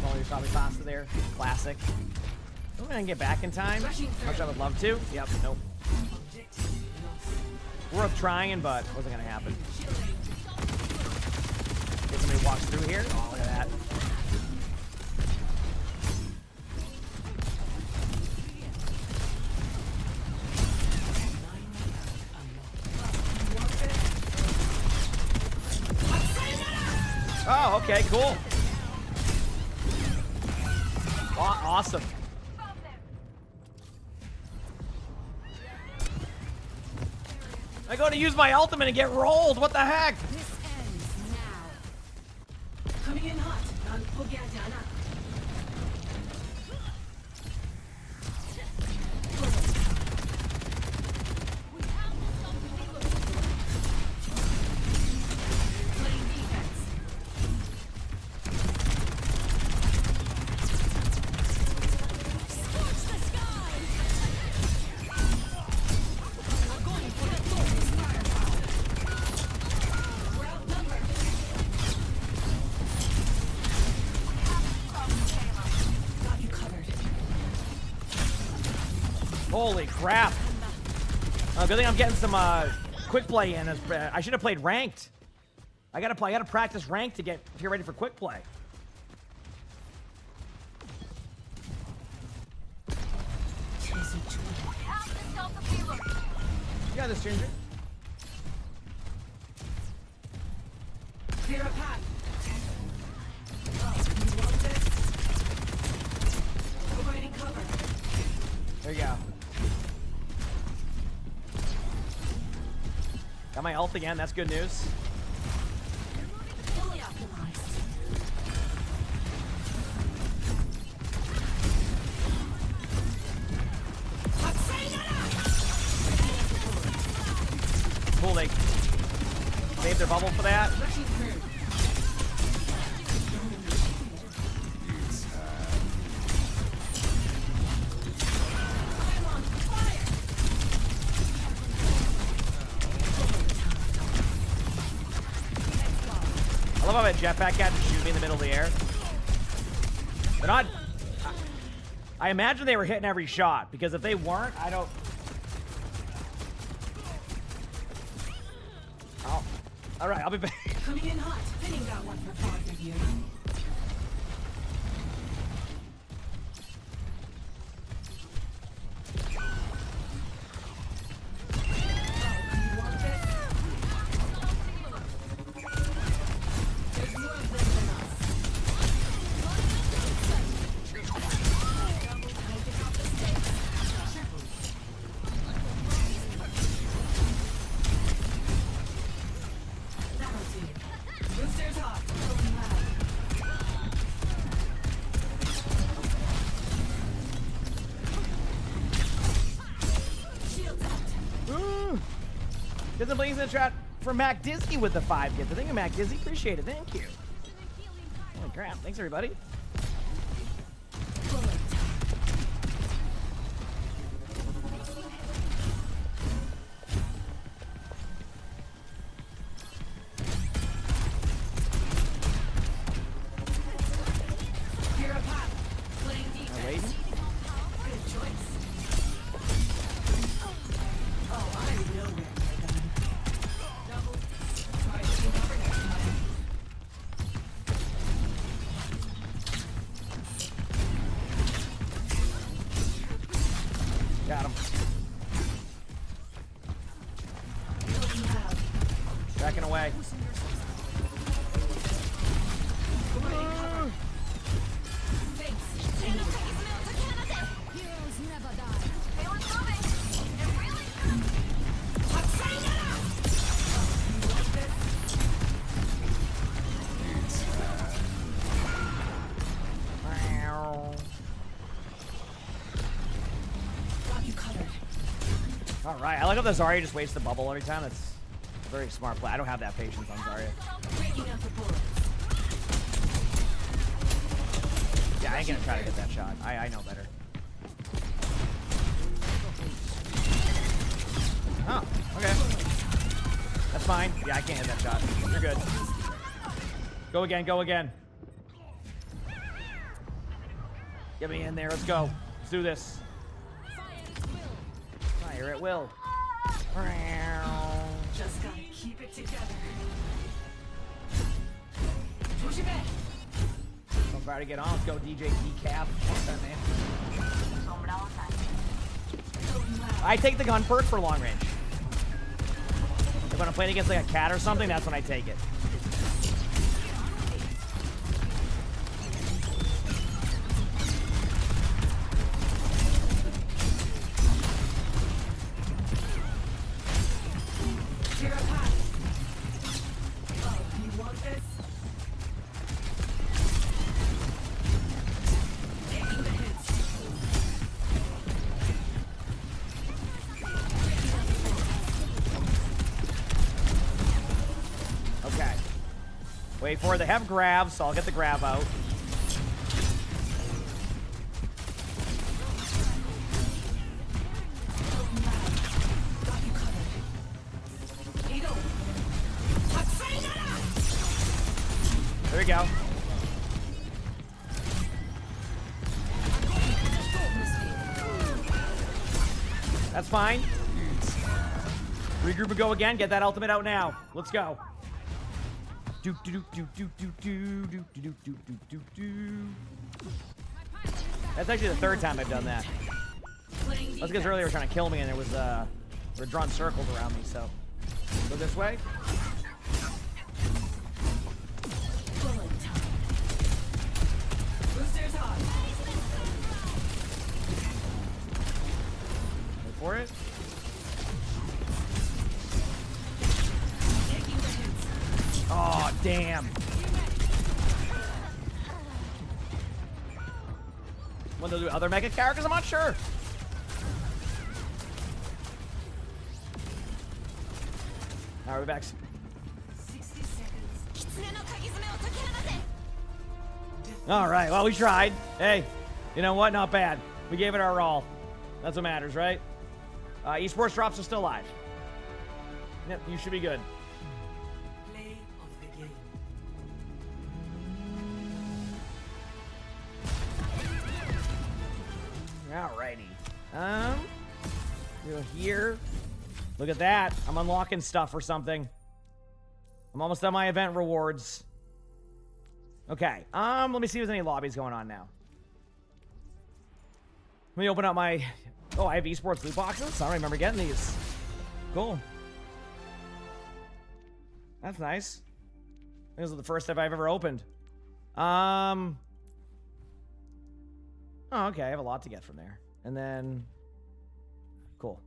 All your probably pasta there. Classic. I'm gonna get back in time. Much I would love to. Yep. Nope. Worth trying, but wasn't gonna happen. Get somebody walks through here. Oh, look at that. Oh, okay, cool. Awesome. I go to use my ultimate and get rolled. What the heck? This ends now. Coming in hot. Unforgettable. Holy crap. Good thing I'm getting some quick play in. I should have played ranked. I gotta practice ranked to get ready for quick play. You got this, Ginger. Clear a path. Providing cover. There you go. Got my ult again. That's good news. Fully optimized. Cool, they saved their bubble for that. I love how that jetpack got to shoot me in the middle of the air. They're not... I imagine they were hitting every shot, because if they weren't, I don't... Oh. Alright, I'll be back. Coming in hot. Pinning that one for fog review. Get the blaze in the chat for Mac Disney with the 5 gifts. Thank you, Mac Disney. Appreciate it. Thank you. Holy crap. Thanks, everybody. Got him. Backing away. All right, I like how the Zarya just wastes the bubble every time. That's a very smart play. I don't have that patience on Zarya. Breaking out the bullets. I ain't gonna try to get that shot. I know better. Oh, okay. That's fine. Yeah, I can't hit that shot. You're good. Go again, go again. Get me in there. Let's go. Let's do this. Fire at will. Just gotta keep it together. I'm about to get on. Let's go, DJ Decaf. What's that, man? I take the gun perk for long range. If I'm playing against like a cat or something, that's when I take it. Wait for it. They have grabs, so I'll get the grab out. There we go. That's fine. Regroup and go again. Get that ultimate out now. Let's go. That's actually the third time I've done that. That's because earlier they were trying to kill me and there was were drawn circles around me, so go this way. Wait for it. Oh, damn. Want to do other mega characters? I'm not sure. All right, we're back. 60 seconds. All right, well, we tried. Hey, you know what? Not bad. We gave it our all. That's what matters, right? Esports drops are still live. Yep, you should be good. Alrighty. Go here. Look at that. I'm unlocking stuff or something. I'm almost done my event rewards. Okay. Let me see if there's any lobbies going on now. Let me open up my... Oh, I have esports loot boxes? I don't remember getting these. Cool. That's nice. This is the first time I've ever opened. Oh, okay. I have a lot to get from there. And then... Cool.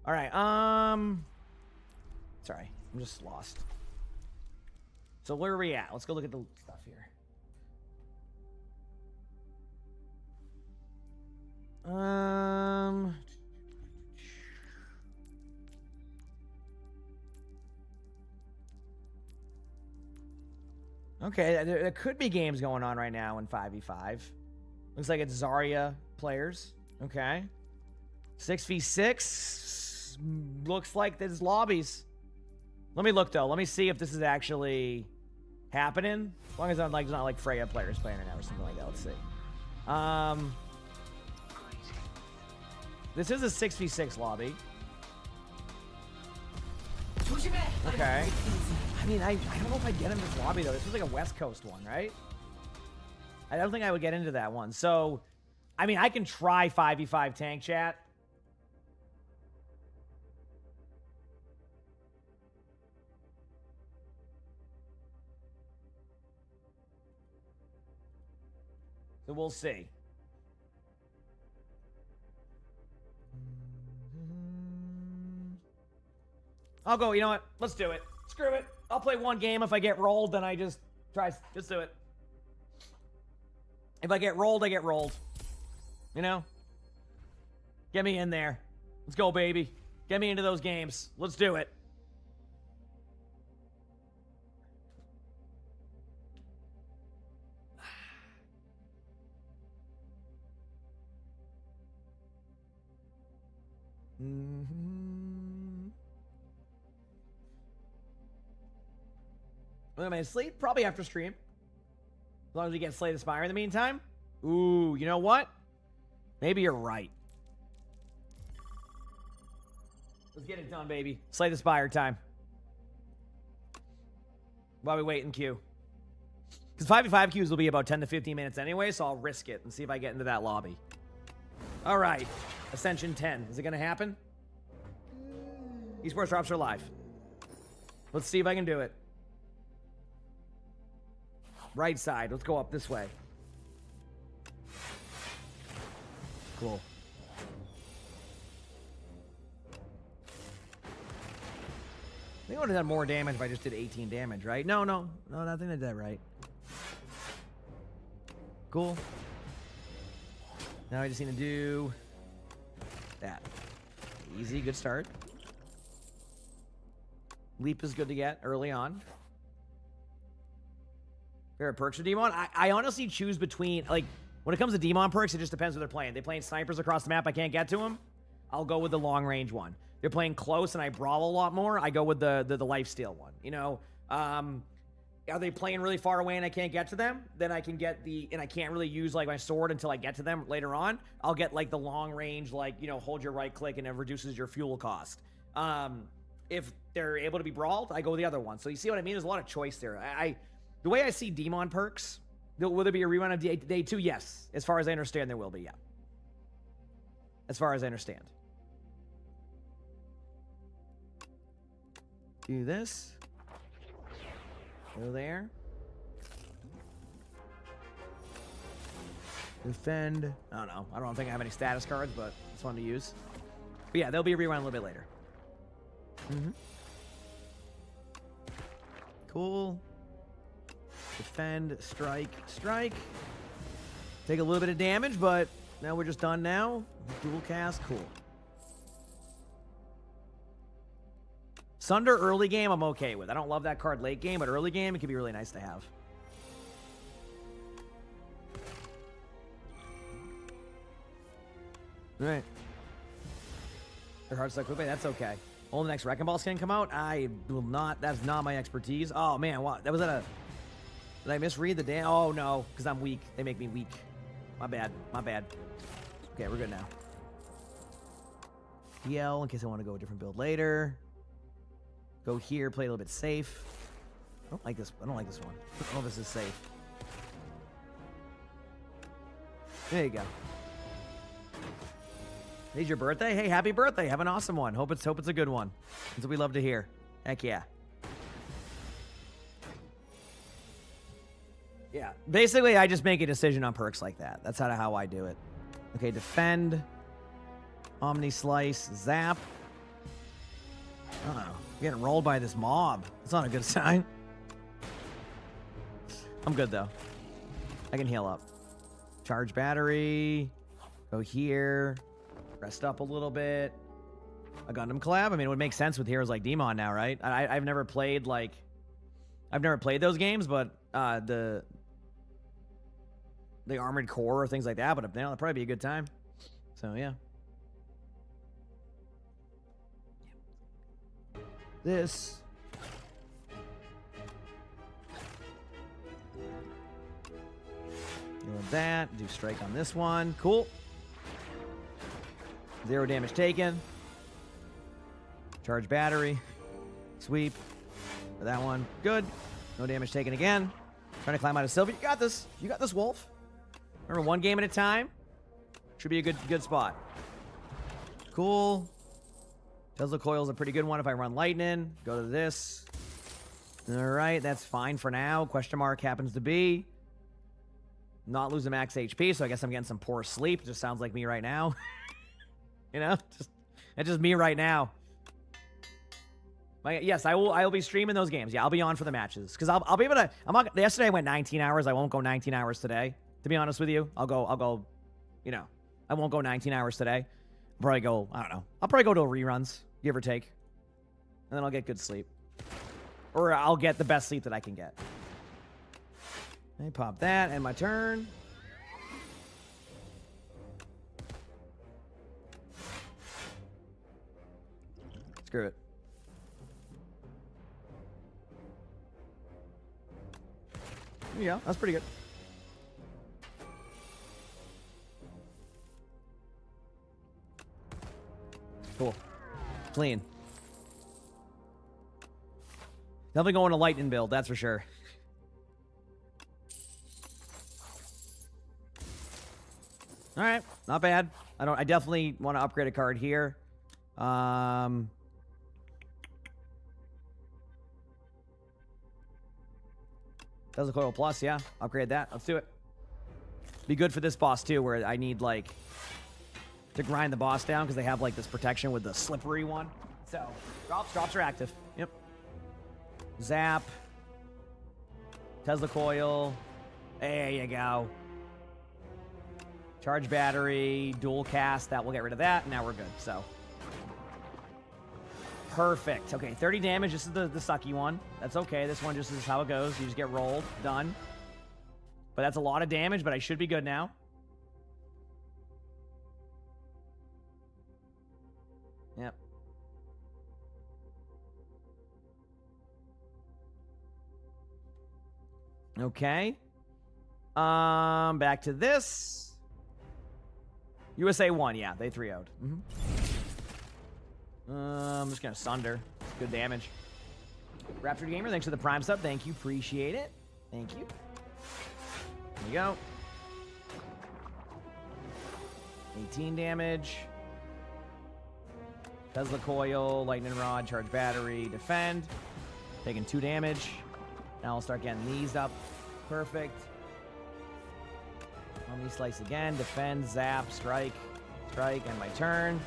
All right. Sorry. I'm just lost. So where are we at? Let's go look at the stuff here. Okay. There could be games going on right now in 5v5. Looks like it's Zarya players. Okay. 6v6. Looks like there's lobbies. Let me look, though. Let me see if this is actually happening. As long as I'm like, it's not like Freya players playing right now or something like that. Let's see. This is a 6v6 lobby. Okay. I mean, I don't know if I'd get in this lobby, though. This was like a West Coast one, right? I don't think I would get into that one. So, I mean, I can try 5v5 tank chat. So we'll see. I'll go, you know what? Let's do it. Screw it. I'll play one game. If I get rolled, then I just try. Just do it. If I get rolled, I get rolled. You know? Get me in there. Let's go, baby. Get me into those games. Let's do it. When am I asleep? Probably after stream. As long as we get Slay the Spire in the meantime. Ooh, you know what? Maybe you're right. Let's get it done, baby. Slay the Spire time. While we wait in queue. Because 5v5 queues will be about 10 to 15 minutes anyway, so I'll risk it and see if I get into that lobby. All right. Ascension 10. Is it going to happen? Esports drops are live. Let's see if I can do it. Right side. Let's go up this way. Cool. I think I would have done more damage if I just did 18 damage, right? No, I think I did that right. Cool. Now I just need to do that. Easy, good start. Leap is good to get early on. Favorite perks for Demon? I honestly choose between, like, when it comes to Demon perks, it just depends what they're playing. They're playing snipers across the map, I can't get to them. I'll go with the long range one. They're playing close and I brawl a lot more, I go with the lifesteal one. You know, are they playing really far away and I can't get to them? Then I can get and I can't really use like my sword until I get to them later on. I'll get like the long range, like, you know, hold your right click and it reduces your fuel cost. If they're able to be brawled, I go with the other one. So you see what I mean? There's a lot of choice there. The way I see Demon perks, will there be a rerun of day 2? Yes. As far as I understand, there will be, yeah. As far as I understand. Do this. Go there. Defend. I don't know. I don't think I have any status cards, but it's fun to use. But yeah, there'll be a rerun a little bit later. Cool. Defend, strike, strike. Take a little bit of damage, but now we're just done now. Dual cast, cool. Sunder early game, I'm okay with. I don't love that card late game, but early game, it can be really nice to have. All right. Their heart's like, that's okay. Only the next Wrecking Ball skin come out? I will not. That's not my expertise. Oh, man. What? That was at a... Did I misread the damn? Oh, no. Because I'm weak. They make me weak. My bad. My bad. Okay, we're good now. DL, in case I want to go a different build later. Go here, play a little bit safe. I don't like this. I don't like this one. Oh, this is safe. There you go. Today's your birthday? Hey, happy birthday. Have an awesome one. Hope it's a good one. That's what we love to hear. Heck yeah. Yeah. Basically, I just make a decision on perks like that. That's how I do it. Okay, defend. Omni Slice. Zap. I don't know. I'm getting rolled by this mob. It's not a good sign. I'm good, though. I can heal up. Charge battery. Go here. Rest up a little bit. A Gundam collab? I mean, it would make sense with heroes like Demon now, right? I've never played, like... I've never played those games, but the Armored Core or things like that, but you know, that'll probably be a good time. So, yeah. This. Doing that. Do strike on this one. Cool. 0 damage taken. Charge battery. Sweep. For that one. Good. No damage taken again. Trying to climb out of Sylvia. You got this. You got this, Wolf. Remember, 1 game at a time. Should be a good spot. Cool. Tesla Coil's a pretty good one if I run Lightning. Go to this. All right, that's fine for now. Question mark happens to be. Not losing max HP, so I guess I'm getting some poor sleep. Just sounds like me right now. You know? That's just me right now. Yes, I will be streaming those games. Yeah, I'll be on for the matches. Because I'll be able to... yesterday I went 19 hours. I won't go 19 hours today. To be honest with you. I'll go, you know, I won't go 19 hours today. I'll probably go, I don't know. I'll probably go to reruns, give or take. And then I'll get good sleep. Or I'll get the best sleep that I can get. I pop that, and my turn. Screw it. Yeah, that's pretty good. Cool. Clean. Definitely going to lightning build, that's for sure. All right, not bad. I definitely want to upgrade a card here. Does a coil plus, yeah. Upgrade that. Let's do it. Be good for this boss too, where I need like to grind the boss down because they have like this protection with the slippery one. So drops are active. Yep. Zap. Tesla coil. There you go. Charge battery, dual cast. That will get rid of that. Now we're good. So perfect. Okay, 30 damage. This is the sucky one. That's okay. This one just is how it goes. You just get rolled. Done. But that's a lot of damage, but I should be good now. Yep. Okay. Back to this. USA won. Yeah, they 3-0'd. I'm just gonna sunder. Good damage. Raptured Gamer, thanks for the Prime sub. Thank you. Appreciate it. Thank you. There you go. 18 damage. Tesla coil, lightning rod, charge battery, defend. Taking 2 damage. Now I'll start getting these up. Perfect. Omni slice again. Defend, zap, strike, and my turn.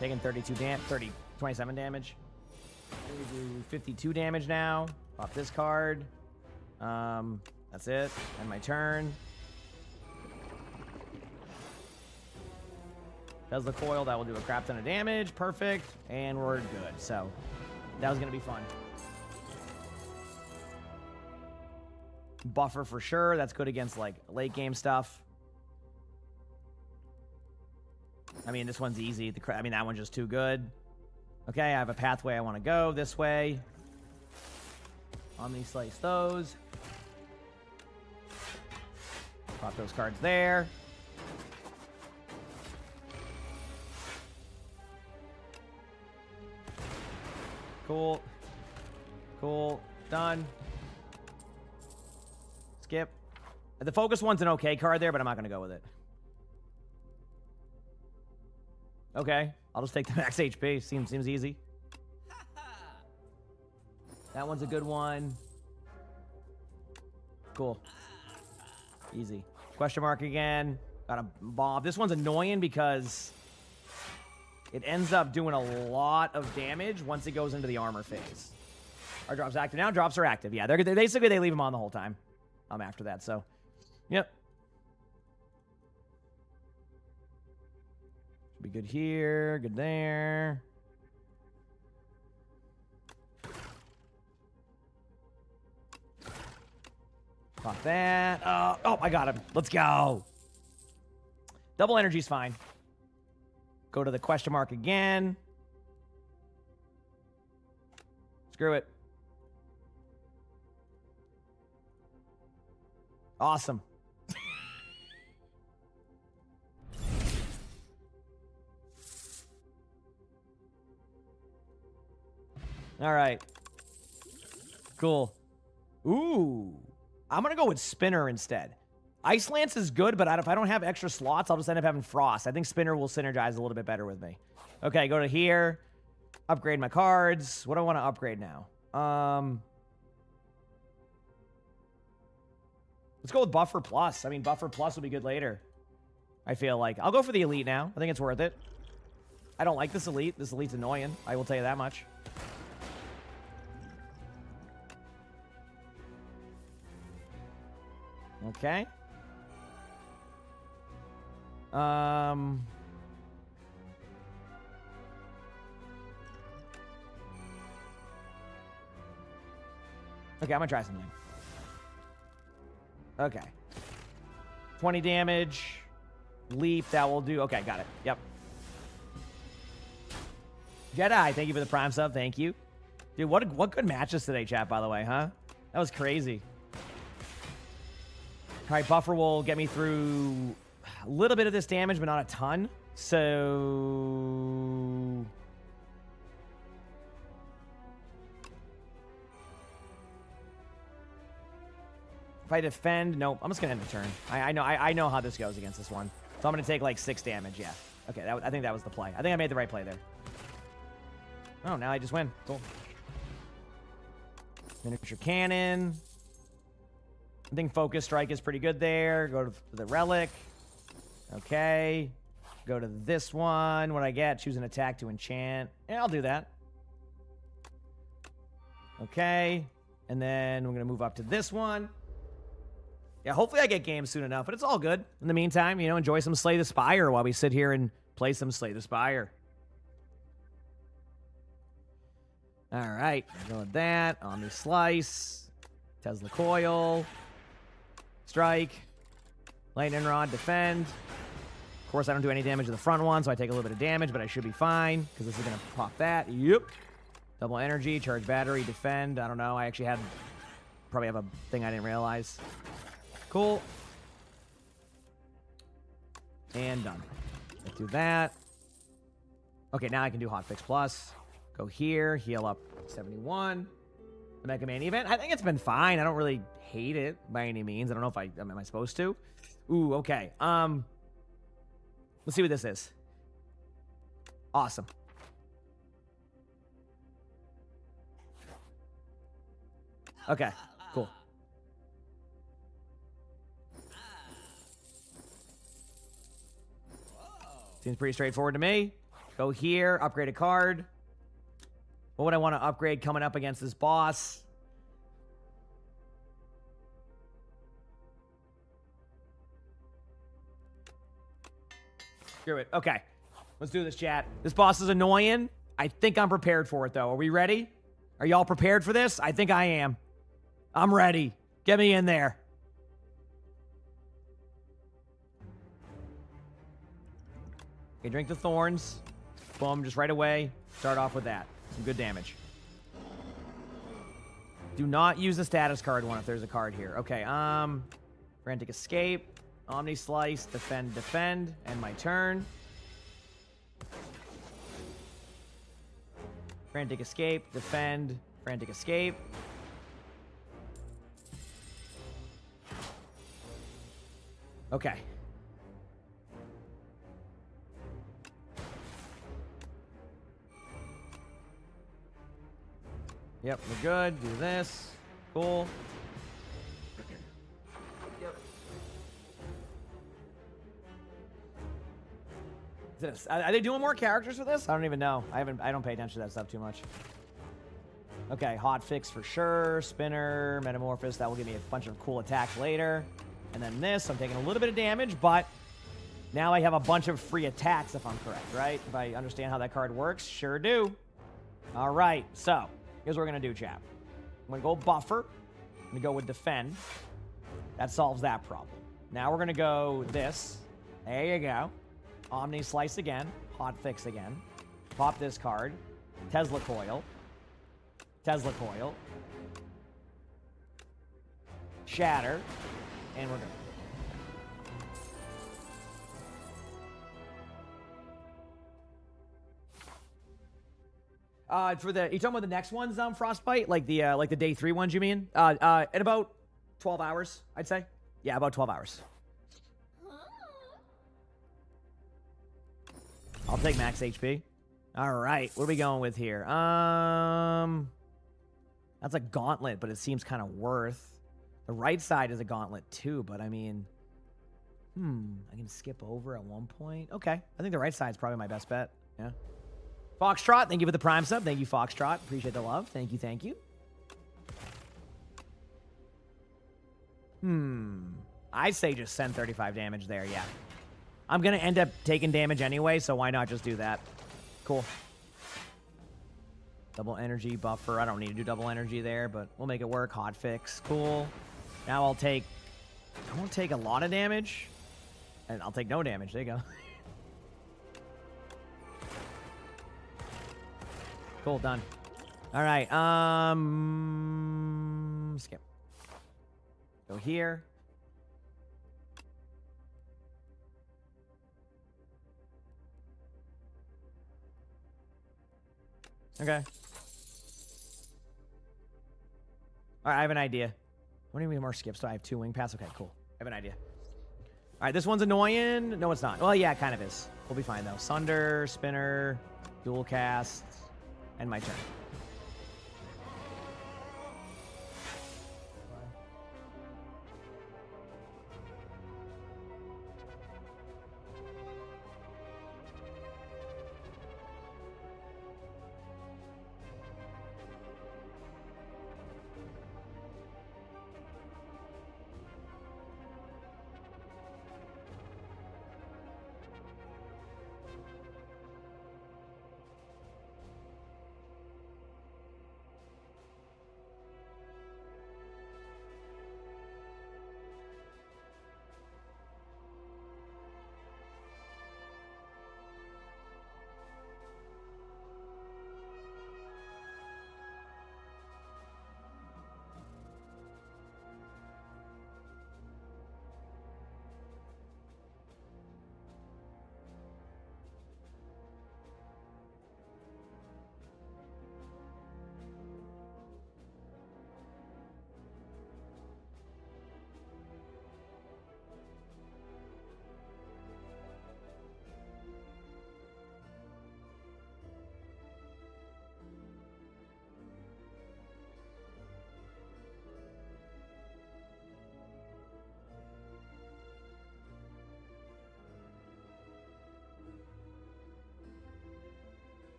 Taking 27 damage. We do 52 damage now. Pop this card. That's it. And my turn. Tesla coil, that will do a crap ton of damage. Perfect. And we're good. So that was going to be fun. Buffer for sure. That's good against like late game stuff. I mean, this one's easy. I mean, that one's just too good. Okay, I have a pathway I want to go this way. Omni slice those. Pop those cards there. Cool. Cool. Done. Skip. The focus one's an okay card there, but I'm not going to go with it. Okay. I'll just take the max HP. Seems easy. That one's a good one. Cool. Easy. Question mark again. Got a bomb. This one's annoying because it ends up doing a lot of damage once it goes into the armor phase. Are drops active now? Drops are active. Yeah, they're basically they leave them on the whole time. After that, so yep. Should be good here, good there. Pop that. Oh, I got him. Let's go. Double energy's fine. Go to the question mark again. Screw it. Awesome. All right. Cool. Ooh. I'm going to go with Spinner instead. Ice Lance is good, but if I don't have extra slots, I'll just end up having Frost. I think Spinner will synergize a little bit better with me. Okay, go to here. Upgrade my cards. What do I want to upgrade now? Let's go with Buffer Plus. I mean, Buffer Plus will be good later. I feel like. I'll go for the Elite now. I think it's worth it. I don't like this Elite. This Elite's annoying. I will tell you that much. Okay. Okay, I'm gonna try something. Okay. 20 damage. Leap, that will do. Okay, got it. Yep. Jedi, thank you for the Prime sub. Thank you. Dude, what good matches today, chat, by the way, huh? That was crazy. All right, Buffer will get me through a little bit of this damage, but not a ton. So... if I defend, nope. I'm just gonna end the turn. I know how this goes against this one. So I'm gonna take like 6 damage. Yeah. Okay. I think that was the play. I think I made the right play there. Oh, now I just win. Cool. Miniature cannon. I think focus strike is pretty good there. Go to the relic. Okay. Go to this one. What I get? Choose an attack to enchant. Yeah, I'll do that. Okay. And then we're gonna move up to this one. Yeah, hopefully I get games soon enough, but it's all good. In the meantime, you know, enjoy some Slay the Spire while we sit here and play some Slay the Spire. All right, go with that. Omni Slice, Tesla Coil, Strike, Lightning Rod, Defend. Of course, I don't do any damage to the front one, so I take a little bit of damage, but I should be fine, because this is going to pop that. Yep. Double Energy, Charge Battery, Defend. I don't know. I actually probably have a thing I didn't realize. Cool. And done. Let's do that. Okay, now I can do Hotfix Plus. Go here, heal up 71. The Mega Man event. I think it's been fine. I don't really hate it by any means. I don't know if am I supposed to? Ooh, okay. Let's see what this is. Awesome. Okay, cool. Seems pretty straightforward to me. Go here, upgrade a card. What would I want to upgrade coming up against this boss? Screw it. Okay. Let's do this, chat. This boss is annoying. I think I'm prepared for it, though. Are we ready? Are y'all prepared for this? I think I am. I'm ready. Get me in there. Okay, drink the thorns. Boom, just right away. Start off with that. Some good damage. Do not use the status card one if there's a card here. Okay, Frantic Escape, Omni Slice, Defend, Defend, end my turn. Frantic Escape, Defend, Frantic Escape. Okay. Yep, we're good. Do this. Cool. Yep. Are they doing more characters for this? I don't even know. I don't pay attention to that stuff too much. Okay, hot fix for sure. Spinner, Metamorphosis. That will give me a bunch of cool attacks later. And then this, I'm taking a little bit of damage, but now I have a bunch of free attacks if I'm correct, right? If I understand how that card works, sure do. All right, so here's what we're going to do, chap. I'm going to go Buffer. I'm going to go with Defend. That solves that problem. Now we're going to go this. There you go. Omni Slice again. Hot Fix again. Pop this card. Tesla Coil. Tesla Coil. Shatter. And we're good. For the, you talking about the next ones, Frostbite? Like the day 3 ones, you mean? In about 12 hours, I'd say. Yeah, about 12 hours. I'll take max HP. All right, what are we going with here? That's a gauntlet, but it seems kind of worth. The right side is a gauntlet too, but I mean, I can skip over at one point. Okay, I think the right side's probably my best bet. Yeah. Foxtrot, thank you for the Prime sub. Thank you, Foxtrot. Appreciate the love. Thank you, thank you. I say just send 35 damage there, yeah. I'm going to end up taking damage anyway, so why not just do that? Cool. Double energy buffer. I don't need to do double energy there, but we'll make it work. Hot fix. Cool. Now I won't take a lot of damage, and I'll take no damage. There you go. Cool, done. All right, skip. Go here. Okay. All right, I have an idea. What do you mean more skips? Do I have 2 wing pass? Okay, cool. I have an idea. All right, this one's annoying. No, it's not. Well, yeah, it kind of is. We'll be fine, though. Sunder, spinner, dual cast, and my turn.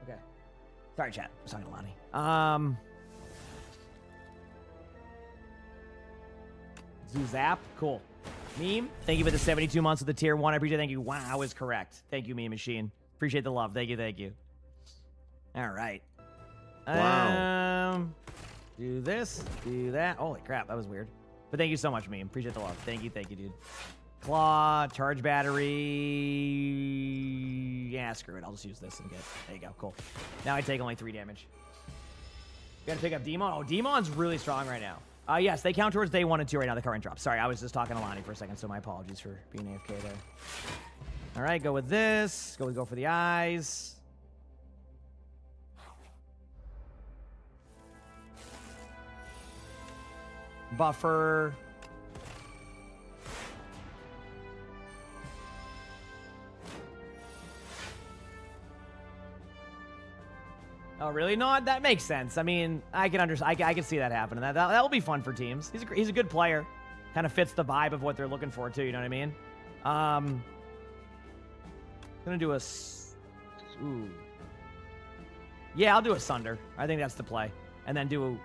Okay. Sorry, chat. I was talking to Lonnie. Zap. Cool. Meme, thank you for the 72 months of the tier 1. I appreciate it. Thank you. Wow is correct. Thank you, Meme Machine. Appreciate the love. Thank you. Thank you. All right. Wow. Do this. Do that. Holy crap. That was weird. But thank you so much, Meme. Appreciate the love. Thank you. Thank you, dude. Claw, charge battery. Yeah, screw it. I'll just use this and get. There you go. Cool. Now I take only 3 damage. Gotta pick up Demon. Oh, Demon's really strong right now. Yes, they count towards day 1 and 2 right now, the current drop. Sorry, I was just talking to Lonnie for a second, so my apologies for being AFK there. All right, go with this. Go for the eyes. Buffer. Oh, really? No, that makes sense. I mean, I can understand. I can see that happening. That'll be fun for teams. He's a good player. Kind of fits the vibe of what they're looking for too. You know what I mean? Gonna do a. Ooh. Yeah, I'll do a Sunder. I think that's the play, and then do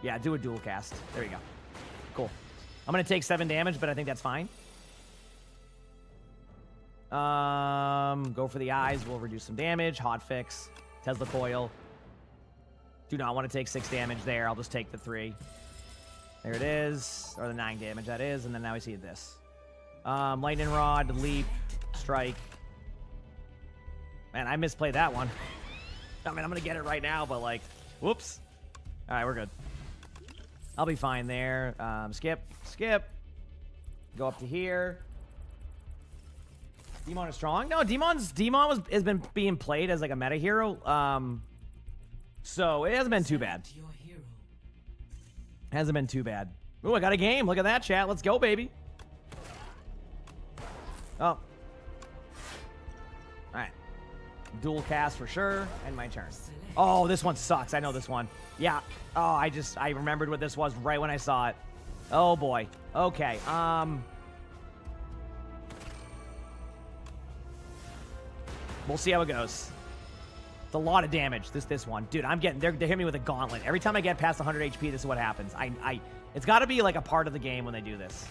a dual cast. There you go. Cool. I'm gonna take 7 damage, but I think that's fine. Go for the eyes. We'll reduce some damage. Hot fix. Tesla coil. Do not want to take 6 damage there. I'll just take the 3. There it is. Or the 9 damage, that is. And then now we see this. Lightning Rod, Leap, Strike. Man, I misplayed that one. I mean, I'm going to get it right now, but like, whoops. All right, we're good. I'll be fine there. Skip. Go up to here. Demon is strong. No, Demon has been being played as like a meta hero. So it hasn't been too bad. Hasn't been too bad. Ooh, I got a game. Look at that, chat. Let's go, baby. Oh. All right. Dual cast for sure. And my turn. Oh, this one sucks. I know this one. Yeah. Oh, I remembered what this was right when I saw it. Oh boy. Okay. We'll see how it goes. It's a lot of damage, this one. Dude, they're hitting me with a gauntlet. Every time I get past 100 HP, this is what happens. It's got to be like a part of the game when they do this.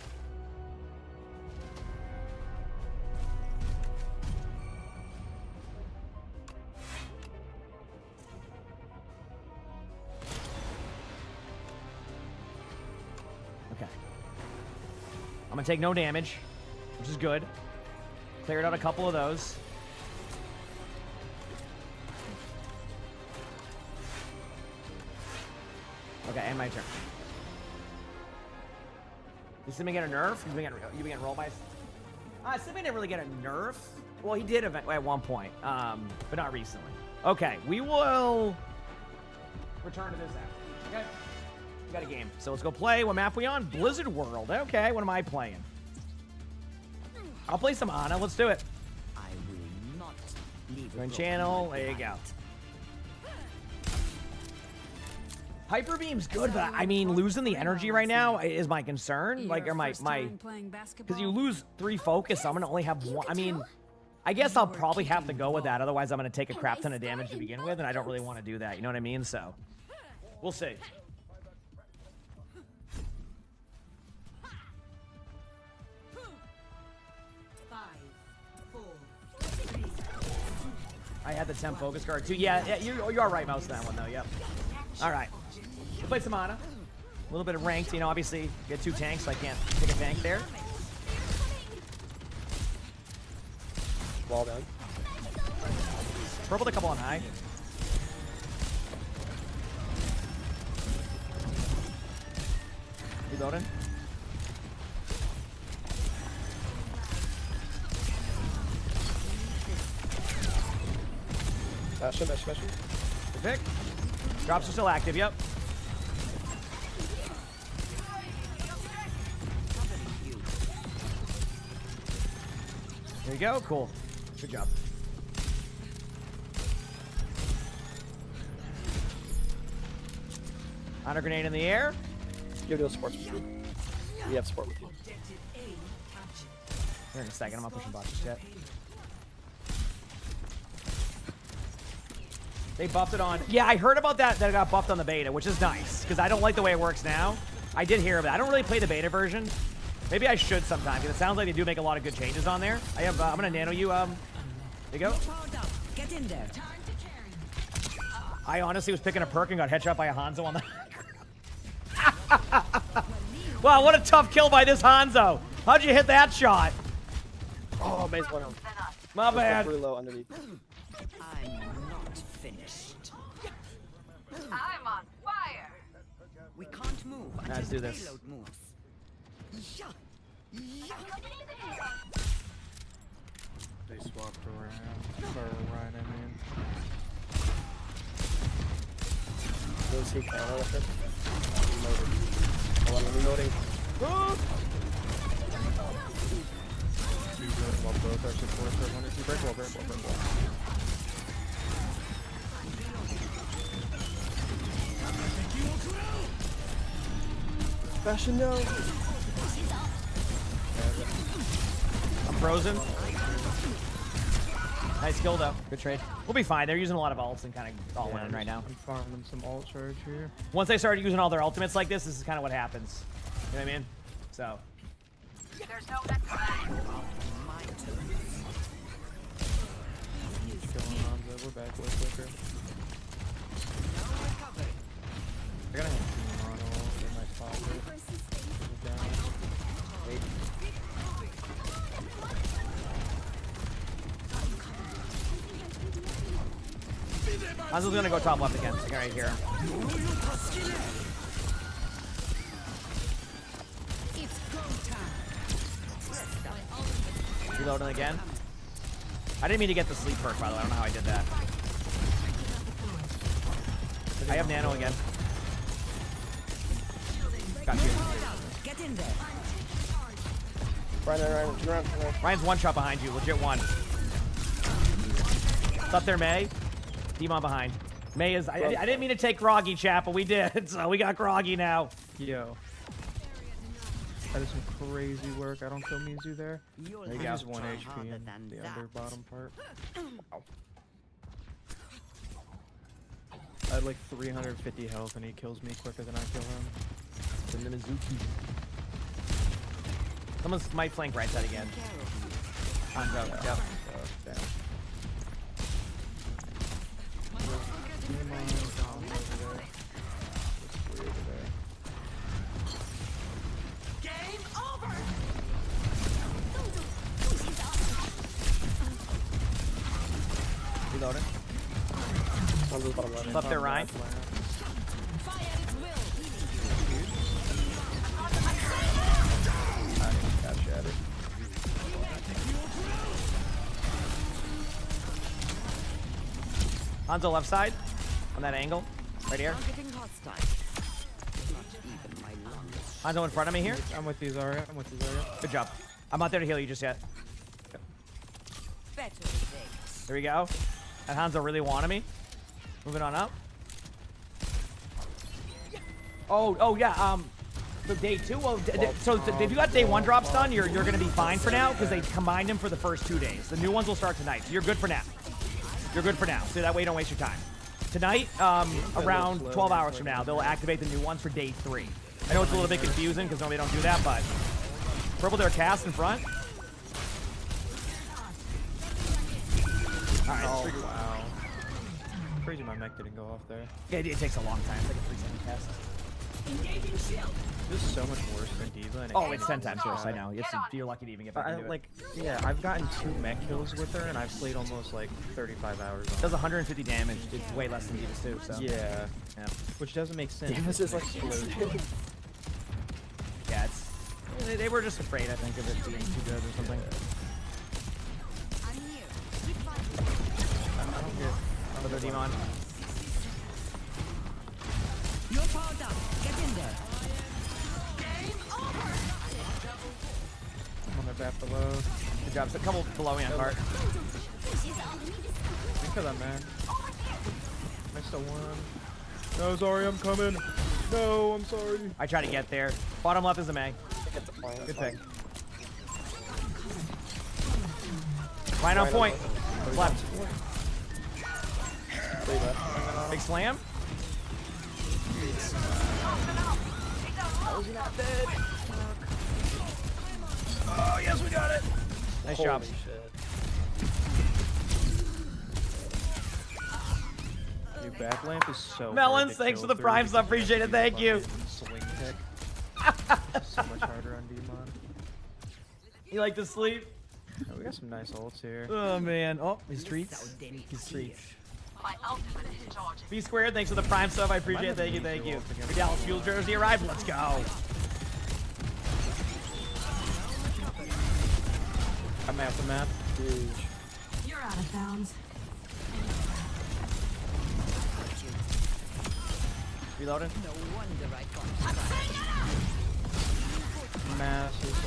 Okay. I'm gonna take no damage, which is good. Cleared out a couple of those. Okay, and my turn. Did Simi get a nerf? You been getting rolled by... Simi didn't really get a nerf. Well, he did at one point, but not recently. Okay, we will return to this after. Okay, we got a game. So let's go play. What map we on? Blizzard World. Okay, what am I playing? I'll play some Ana. Let's do it. I will not leave. Join channel. There you go. Hyper Beam's good, but I mean, losing the energy right now is my concern. Like, or my because you lose 3 focus, I'm gonna only have 1. I mean, I guess I'll probably have to go with that. Otherwise, I'm gonna take a crap ton of damage to begin with, and I don't really want to do that. You know what I mean? So, we'll see. I had the temp focus card too. Yeah, you are right most of that one though. Yep. All right. Play some Ana. A little bit of ranked, you know, obviously get 2 tanks, so I can't take a tank there. Wall down. Purple a couple on high. Reloading. Smash him. Good pick. Drops are still active, yep. There you go, cool. Good job. Honor grenade in the air. Give deal sports with you. We have support with you. Here in a second, I'm not pushing boxes yet. They buffed it on. Yeah, I heard about that it got buffed on the beta, which is nice, because I don't like the way it works now. I did hear of it. I don't really play the beta version. Maybe I should sometime, because it sounds like they do make a lot of good changes on there. I'm gonna nano you. There you go. Get in there. I honestly was picking a perk and got headshot by a Hanzo on the... Wow, what a tough kill by this Hanzo. How'd you hit that shot? Oh, base one. My bad. Pretty low underneath. I'm not finished. I'm on fire. We can't move until Let's do the this. payload moves. They swapped around. Or Ryan, I mean. Those he can with it. Reloading. Hold on, reloading. While both are supported. One is you break wall, break wall. Fashion no. I'm frozen. Nice kill though. Good trade. We'll be fine. They're using a lot of ults and kind of all in right now. I'm farming some ult charge here. Once they start using all their ultimates like this is kind of what happens. You know what I mean? So. There's no net We're back way quicker. They're gonna hit. Mono, they might pop it. Down. Wait. Hanzo's gonna go top left again. Okay, right here. Reloading again. I didn't mean to get the sleep perk, by the way. I don't know how I did that. I have nano again. Got you. Get in there. Ryan, turn around. Ryan's one shot behind you. Legit one. What's up there, May? Demon behind. May is... I didn't mean to take Groggy, chat, but we did. So we got Groggy now. Yo. That is some crazy work. I don't kill Mizu there. There you go. Just 1 HP in the under bottom part. I had like 350 health and he kills me quicker than I kill him. The Mimizuki. Someone might flank right side again. Hanzo, yep. Damn. Hanzo's bottom left. It's up there, Ryan. Got shattered. Hanzo left side on that angle, right here. Hanzo in front of me here. I'm with you, Zarya. I'm with you, Zarya. Good job. I'm not there to heal you just yet. There we go. And Hanzo really wanted me. Moving on up. Oh yeah. So day 2. Well, if you got day 1 drops done, you're gonna be fine for now because they combined them for the first 2 days. The new ones will start tonight, so you're good for now. You're good for now. So that way you don't waste your time. Tonight, around 12 hours from now, they'll activate the new ones for day 3. I know it's a little bit confusing because normally they don't do that, but purple their cast in front. All right. Oh, wow. Crazy my mech didn't go off there. Yeah, it takes a long time. It's like a 3-second cast. Engaging shield. This is so much worse than D.Va. And Oh, it's 10 times worse. I know. You're lucky to even get back into it. Like, yeah, I've gotten 2 mech kills with her, and I've played almost like 35 hours on It does 150 damage. It's way less than D.Va's too. So yeah, which doesn't make sense. D.Va's is like exploding. Yeah, they were just afraid, I think, of it being too good or something. I don't get another demon. You're powered up. Get in there. I'm on their back below. Good job. So a couple below me on cart. Think of that, man. I still won. No, sorry, I'm coming. No, I'm sorry. I try to get there. Bottom left is a May. Good pick. Right on point. Left. Big slam. How's he not dead? Oh, yes, we got it. Nice job. Your back lamp is so Melons, thanks for the prime sub. Appreciate it. Thank you. Swing tech. So much harder on Demon. You like to sleep? Oh, we got some nice ults here. Oh, man. Oh, his treats. His treats. My ultimate is charging. B squared, thanks for the prime sub. I appreciate it. Thank you, thank you. The Dallas Fuel jersey arrived. Let's go. I'm after map. You're out of bounds. Reloading. No wonder I got Massive.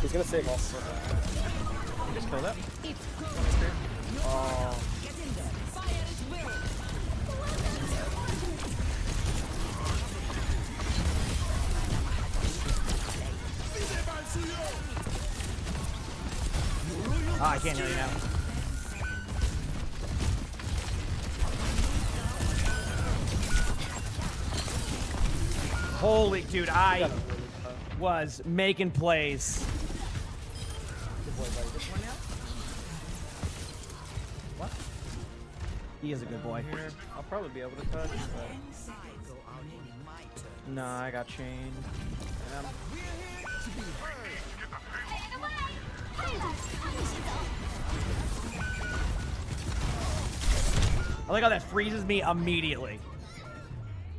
He's gonna save us. You just killed that? Oh. Oh, I can't hear you now. Holy dude, I was making plays. What? He is a good boy. Here, I'll probably be able to touch, but nah, I got chained. And I like how that freezes me immediately.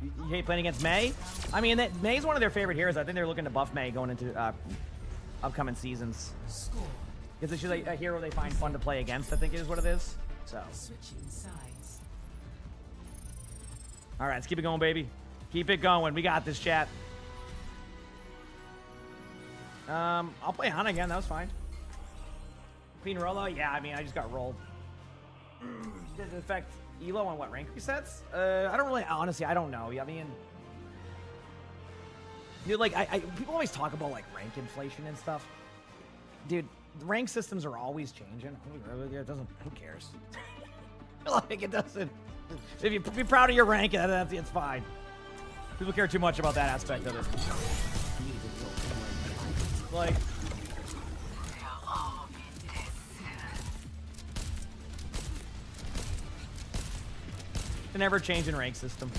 You hate playing against Mei? I mean, Mei's one of their favorite heroes. I think they're looking to buff Mei going into upcoming seasons. Because she's a hero they find fun to play against, I think is what it is. So. All right, let's keep it going, baby. Keep it going. We got this, chat. I'll play Hana again. That was fine. Queen Rolo? Yeah, I mean, I just got rolled. Did it affect Elo on what rank resets? I don't really, honestly, I don't know. I mean, dude, like, people always talk about, like, rank inflation and stuff. Dude, the rank systems are always changing. It doesn't, who cares? Like, it doesn't. If you be proud of your rank, it's fine. People care too much about that aspect of it. Like, The never-changing rank system.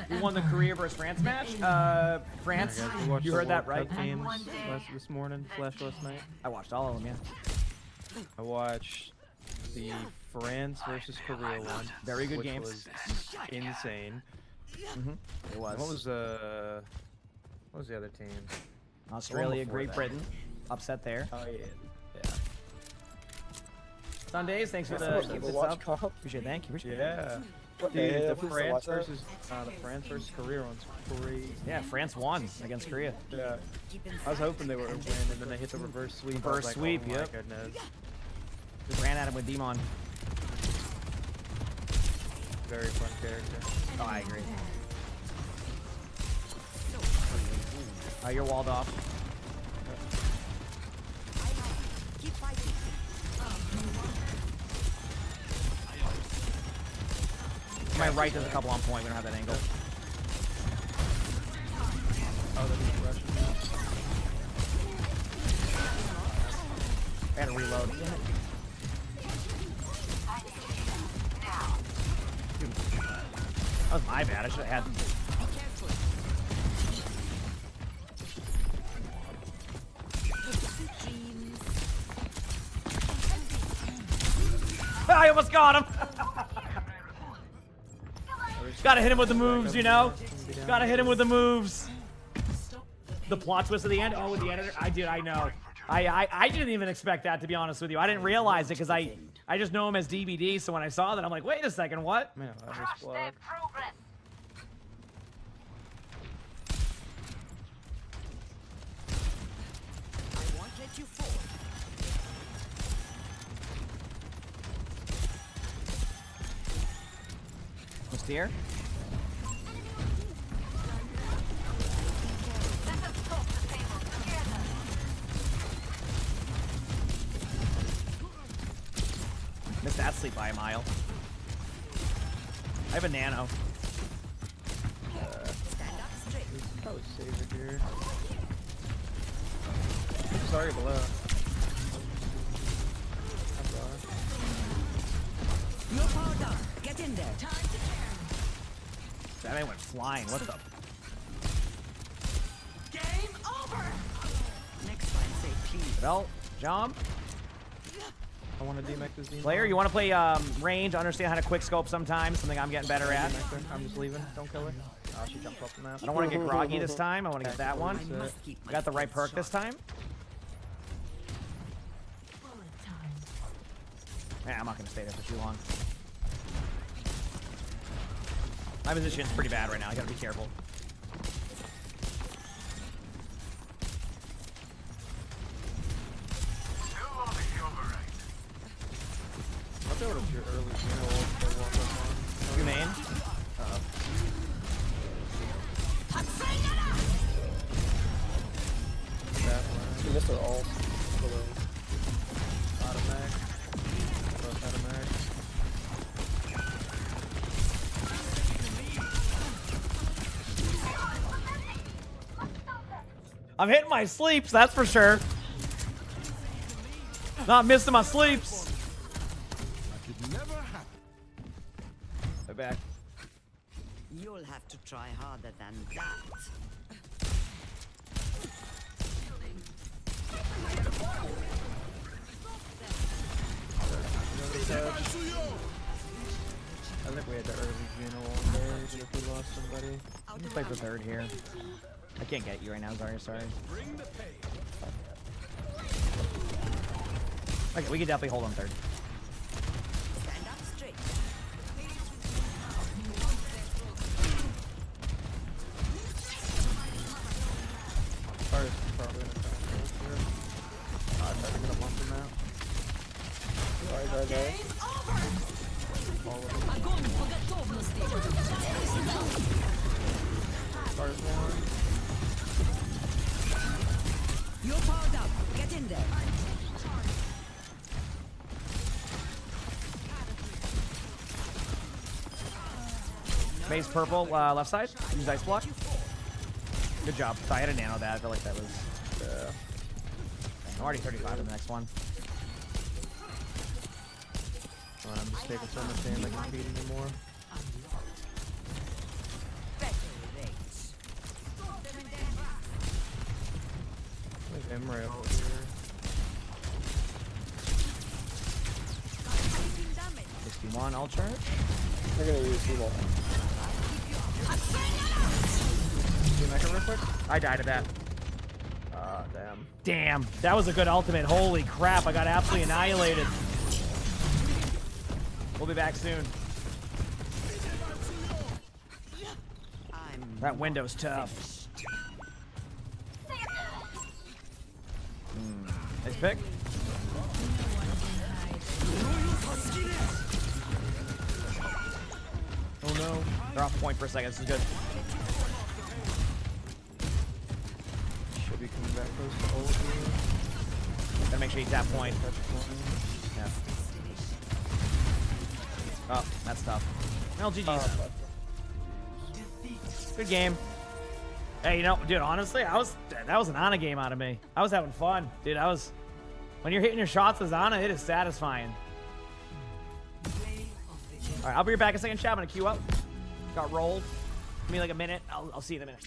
We won the Korea versus France match. France, you heard that right? Games this morning / last night. I watched all of them, yeah. I watched the France versus Korea one. Very good which games. Was insane. It was. What was the other team? Australia, Great Britain. Upset there. Oh yeah. Sundays, thanks for the Overwatch sub. Appreciate it. Thank you. Appreciate it. Yeah. Dude, the France versus Korea one's crazy. Yeah, France won against Korea. Yeah. I was hoping they were going to win, and then they hit the reverse sweep. Reverse sweep, oh yep. My goodness. Just ran at him with Demon. Very fun character. Oh, I agree. Oh, you're walled off. Keep fighting. My right does a couple on point. We don't have that angle. Oh, they're Russian. I had to reload. That was my bad. I should have had. I almost got him. Gotta hit him with the moves, you know? Gotta hit him with the moves. The plot twist at the end? Oh, with the editor? I know. I didn't even expect that, to be honest with you. I didn't realize it because I just know him as DBD, so when I saw that, I'm like, wait a second, what? Man, that was blood. I won't let you fall. Mystere? Missed that sleep by a mile. I have a nano. Probably save it here. Sorry below. You're powered up. Get in there. That man went flying. What the? Game over. Next time, say please. Well, jump. I want to DMX this demon. Player, you want to play range, understand how to quick scope sometimes, something I'm getting better at. I'm just leaving. Don't kill her. Oh, she jumped off the map. I don't want to get groggy this time. I want to get that one. I got the right perk this time. Yeah, I'm not going to stay there for too long. My position's pretty bad right now. I got to be careful. I'll be able to do early funeral if they walk up on. You main? That one. You missed her ult. Automatic. Both automatic. I'm hitting my sleeps, that's for sure. Not missing my sleeps. They're back. You'll have to try harder than that. I think we had the early funeral on there if we lost somebody. I'm gonna play for third here. I can't get you right now, Zarya, sorry. Okay, we can definitely hold on third. Stand up straight. First, probably gonna try and go through. I tried to get a bump him out. Sorry. All of them. First one. You're powered up. Get in there. Base purple, left side. Use ice block. Good job. So I had a nano that. I feel like that was. I'm already 35 in the next one. I'm just taking so much damage and feeding him more. There's Emre out here. 61, I'll charge. They're gonna use Evil. Do Mecha real quick? I died to that. Damn. Damn, that was a good ultimate. Holy crap, I got absolutely annihilated. We'll be back soon. That window's tough. Nice pick. Oh no. They're off point for a second. This is good. Should be coming back close to ult here. Gotta make sure you tap point. Yeah. Oh, that's tough. Well, GG's. Good game. Hey, you know, dude, honestly, that was an Ana game out of me. I was having fun. Dude, when you're hitting your shots as Ana, it is satisfying. All right, I'll be back in a second, chat. I'm gonna queue up. Got rolled. Give me like a minute. I'll see you in a minute.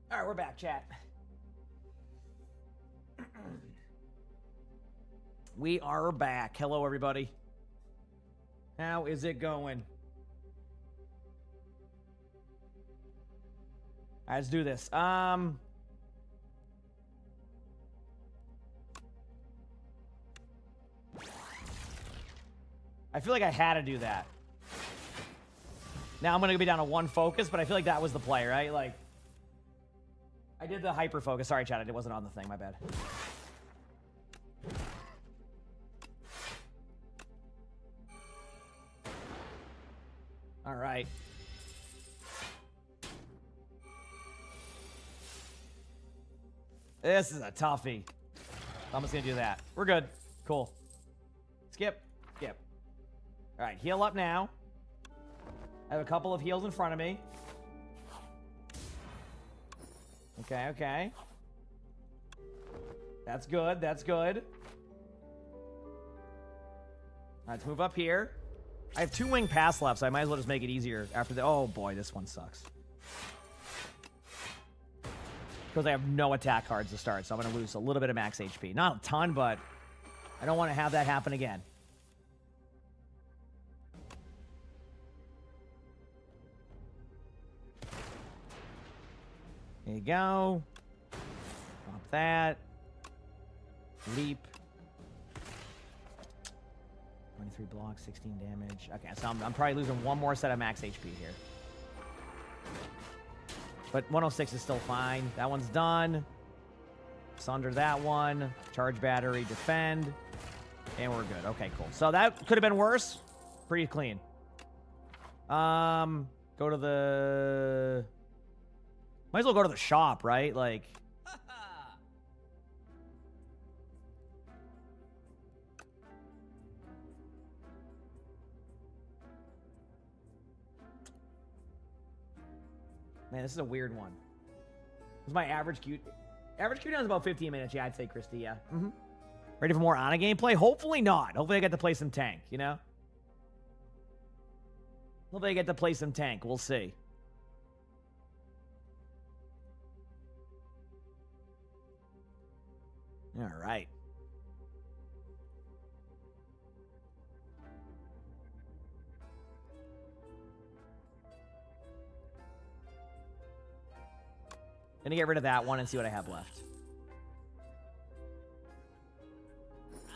All right, we're back, chat. We are back. Hello, everybody. How is it going? All right, let's do this. I feel like I had to do that. Now I'm gonna be down to one focus, but I feel like that was the play, right? Like, I did the hyper focus. Sorry, chat, it wasn't on the thing. My bad. right. This is a toughie. I'm just gonna do that. We're good. Cool. Skip. Skip. All right, heal up now. I have a couple of heals in front of me. Okay, okay. That's good. That's good. Let's move up here. I have 2 wing pass left, so I might as well just make it easier after the... Oh, boy, this one sucks. Because I have no attack cards to start, so I'm going to lose a little bit of max HP. Not a ton, but I don't want to have that happen again. There you go. Drop that. Leap. 23 blocks, 16 damage. Okay, so I'm probably losing 1 more set of max HP here. But 106 is still fine. That one's done. Sunder that one. Charge battery, defend. And we're good. Okay, cool. So that could have been worse. Pretty clean. Go to the... Might as well go to the shop, right? Like... Man, this is a weird one. What's my average Q? Average cooldown is about 15 minutes. Yeah, I'd say Christy, yeah. Ready for more Ana gameplay? Hopefully not. Hopefully I get to play some tank, you know? Hopefully I get to play some tank. We'll see. All right. Gonna get rid of that one and see what I have left.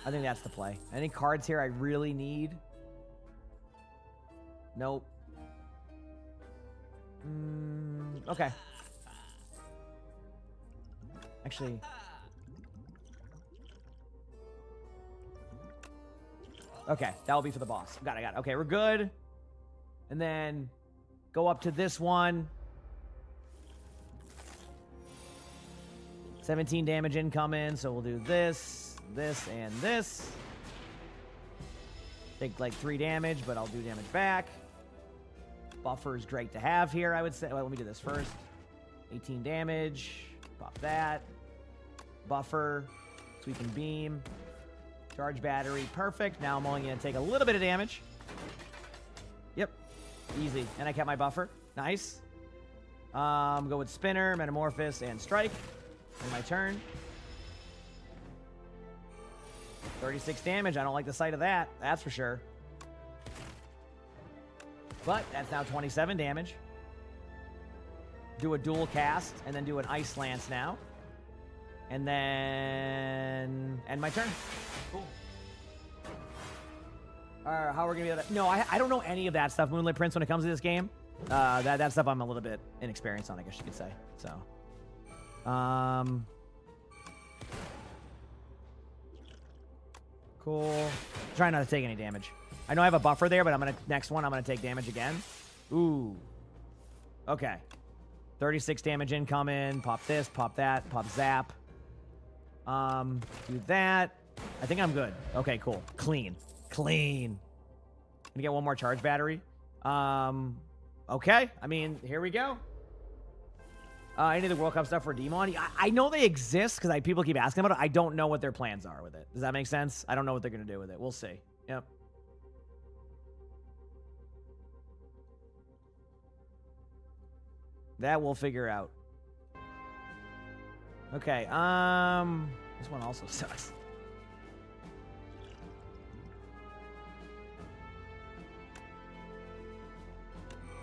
I think that's the play. Any cards here I really need? Nope. Okay. Actually... Okay, that will be for the boss. Got it. Okay, we're good. And then go up to this one. 17 damage incoming, so we'll do this, this, and this. Take like 3 damage, but I'll do damage back. Buffer is great to have here, I would say. Well, let me do this first. 18 damage. Pop that. Buffer. Sweeping beam. Charge battery. Perfect. Now I'm only going to take a little bit of damage. Yep. Easy. And I kept my buffer. Nice. Go with Spinner, Metamorphosis, and Strike. In my turn. 36 damage. I don't like the sight of that. That's for sure. But that's now 27 damage. Do a dual cast and then do an Ice Lance now. And then end my turn. Cool. How we're gonna be able to... No, I don't know any of that stuff, Moonlit Prince, when it comes to this game. That stuff I'm a little bit inexperienced on, I guess you could say. So... Cool. Try not to take any damage. I know I have a buffer there, but next one I'm gonna take damage again. Ooh. Okay. 36 damage incoming. Pop this, pop that, pop zap. Do that. I think I'm good. Okay, cool. Clean. Clean. Gonna get 1 more charge battery. Okay. I mean, here we go. Any of the World Cup stuff for Demon? I know they exist because people keep asking about it. I don't know what their plans are with it. Does that make sense? I don't know what they're going to do with it. We'll see. Yep. That we'll figure out. Okay, this one also sucks.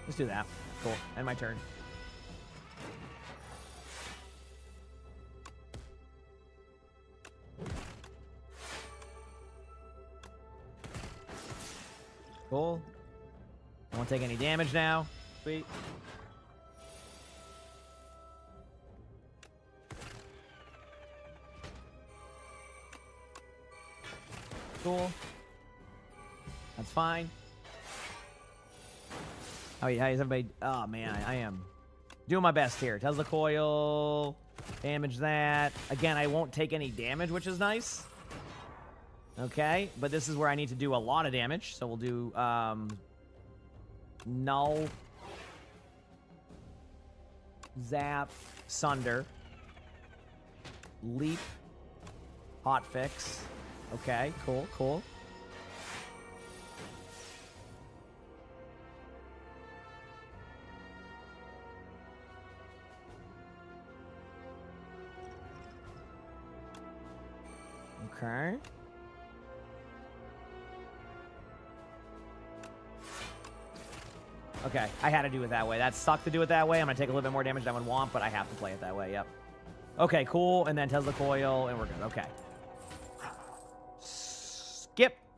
Let's do that. Cool. End my turn. Cool. I won't take any damage now. Sweet. Cool. That's fine. How is everybody? Oh, man, I am doing my best here. Tesla coil. Damage that. Again, I won't take any damage, which is nice. Okay, but this is where I need to do a lot of damage. So we'll do null, zap, sunder, leap, hotfix. Okay, cool, cool. Okay. Okay, I had to do it that way. That sucked to do it that way. I'm going to take a little bit more damage than I would want, but I have to play it that way, yep. Okay, cool, and then Tesla coil, and we're good. Okay.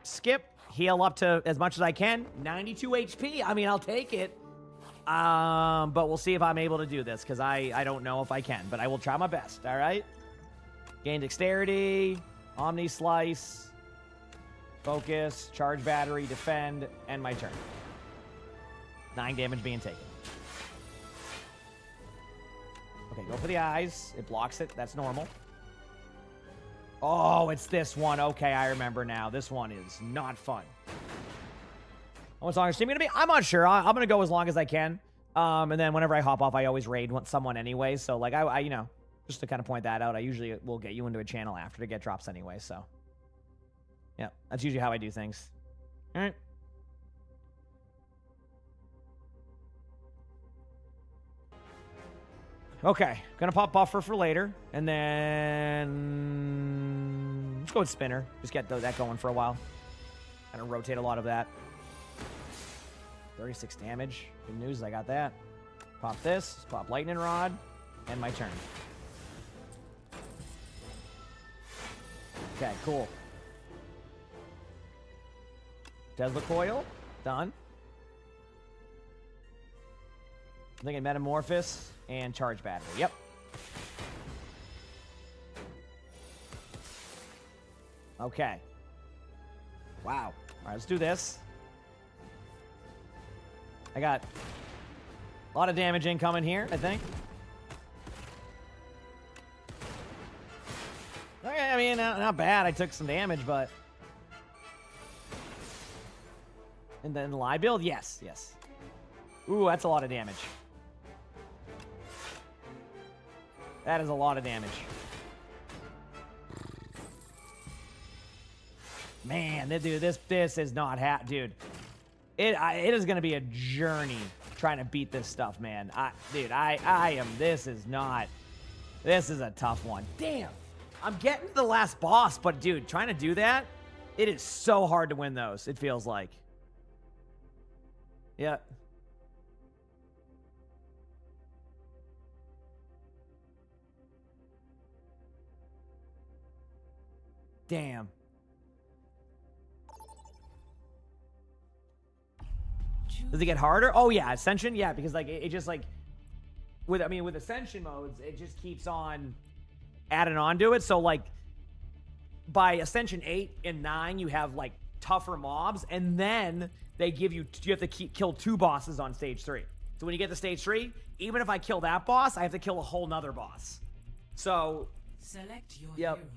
Skip, heal up to as much as I can. 92 HP, I mean, I'll take it. But we'll see if I'm able to do this, because I don't know if I can, but I will try my best, all right? Gain dexterity, Omni Slice, focus, charge battery, defend, end my turn. 9 damage being taken. Okay, go for the eyes. It blocks it. That's normal. Oh, it's this one. Okay, I remember now. This one is not fun. How much longer is stream going to be? I'm not sure. I'm going to go as long as I can. And then whenever I hop off, I always raid someone anyway. So, like, I you know, just to kind of point that out, I usually will get you into a channel after to get drops anyway. So, yeah, that's usually how I do things. All right. Okay, gonna pop buffer for later, and then let's go with spinner. Just get that going for a while. Kind of rotate a lot of that. 36 damage. Good news, I got that. Pop this, pop lightning rod, and my turn. Okay, cool. Tesla coil, done. I'm thinking metamorphosis and charge battery. Yep. Okay. Wow. All right, let's do this. I got a lot of damage incoming here, I think. Okay, I mean, not bad. I took some damage, but... And then live build? Yes, yes. Ooh, that's a lot of damage. That is a lot of damage. Man, dude, this is not dude. It is gonna be a journey trying to beat this stuff, man. This is a tough one. Damn, I'm getting to the last boss, but dude, trying to do that, it is so hard to win those. It feels like. Yeah. Damn. Does it get harder? Oh yeah, Ascension, yeah, because like it just like with Ascension modes, it just keeps on adding on to it. So like by Ascension 8 and 9, you have like tougher mobs, and then they give you have to kill 2 bosses on stage 3. So when you get to stage 3, even if I kill that boss, I have to kill a whole nother boss. So select your yep. hero.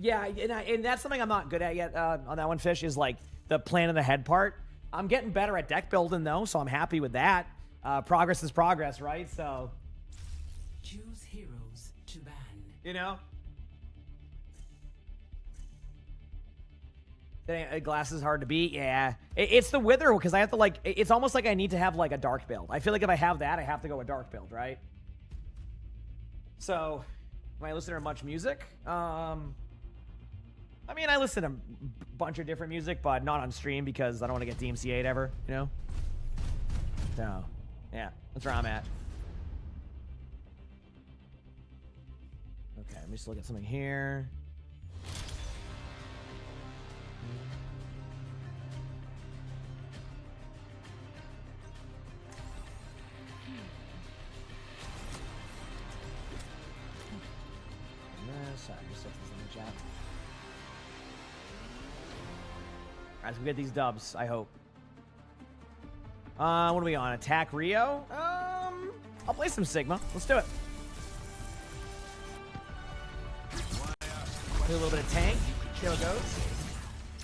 Yeah, and that's something I'm not good at yet on that one, Fish, is like the plan in the head part. I'm getting better at deck building, though, so I'm happy with that. Progress is progress, right? So... Choose heroes to ban. You know? Glass is hard to beat, yeah. It's the Wither, because I have to, like... It's almost like I need to have, like, a dark build. I feel like if I have that, I have to go a dark build, right? So, am I listening to much music? I mean, I listen to a bunch of different music, but not on stream because I don't want to get DMCA'd ever, you know? So, yeah, that's where I'm at. Okay, let me just look at something here. Sorry, just look this in the chat. Alright, so we get these dubs, I hope. What are we on? Attack Rio? I'll play some Sigma. Let's do it. Do a little bit of tank. See how it goes.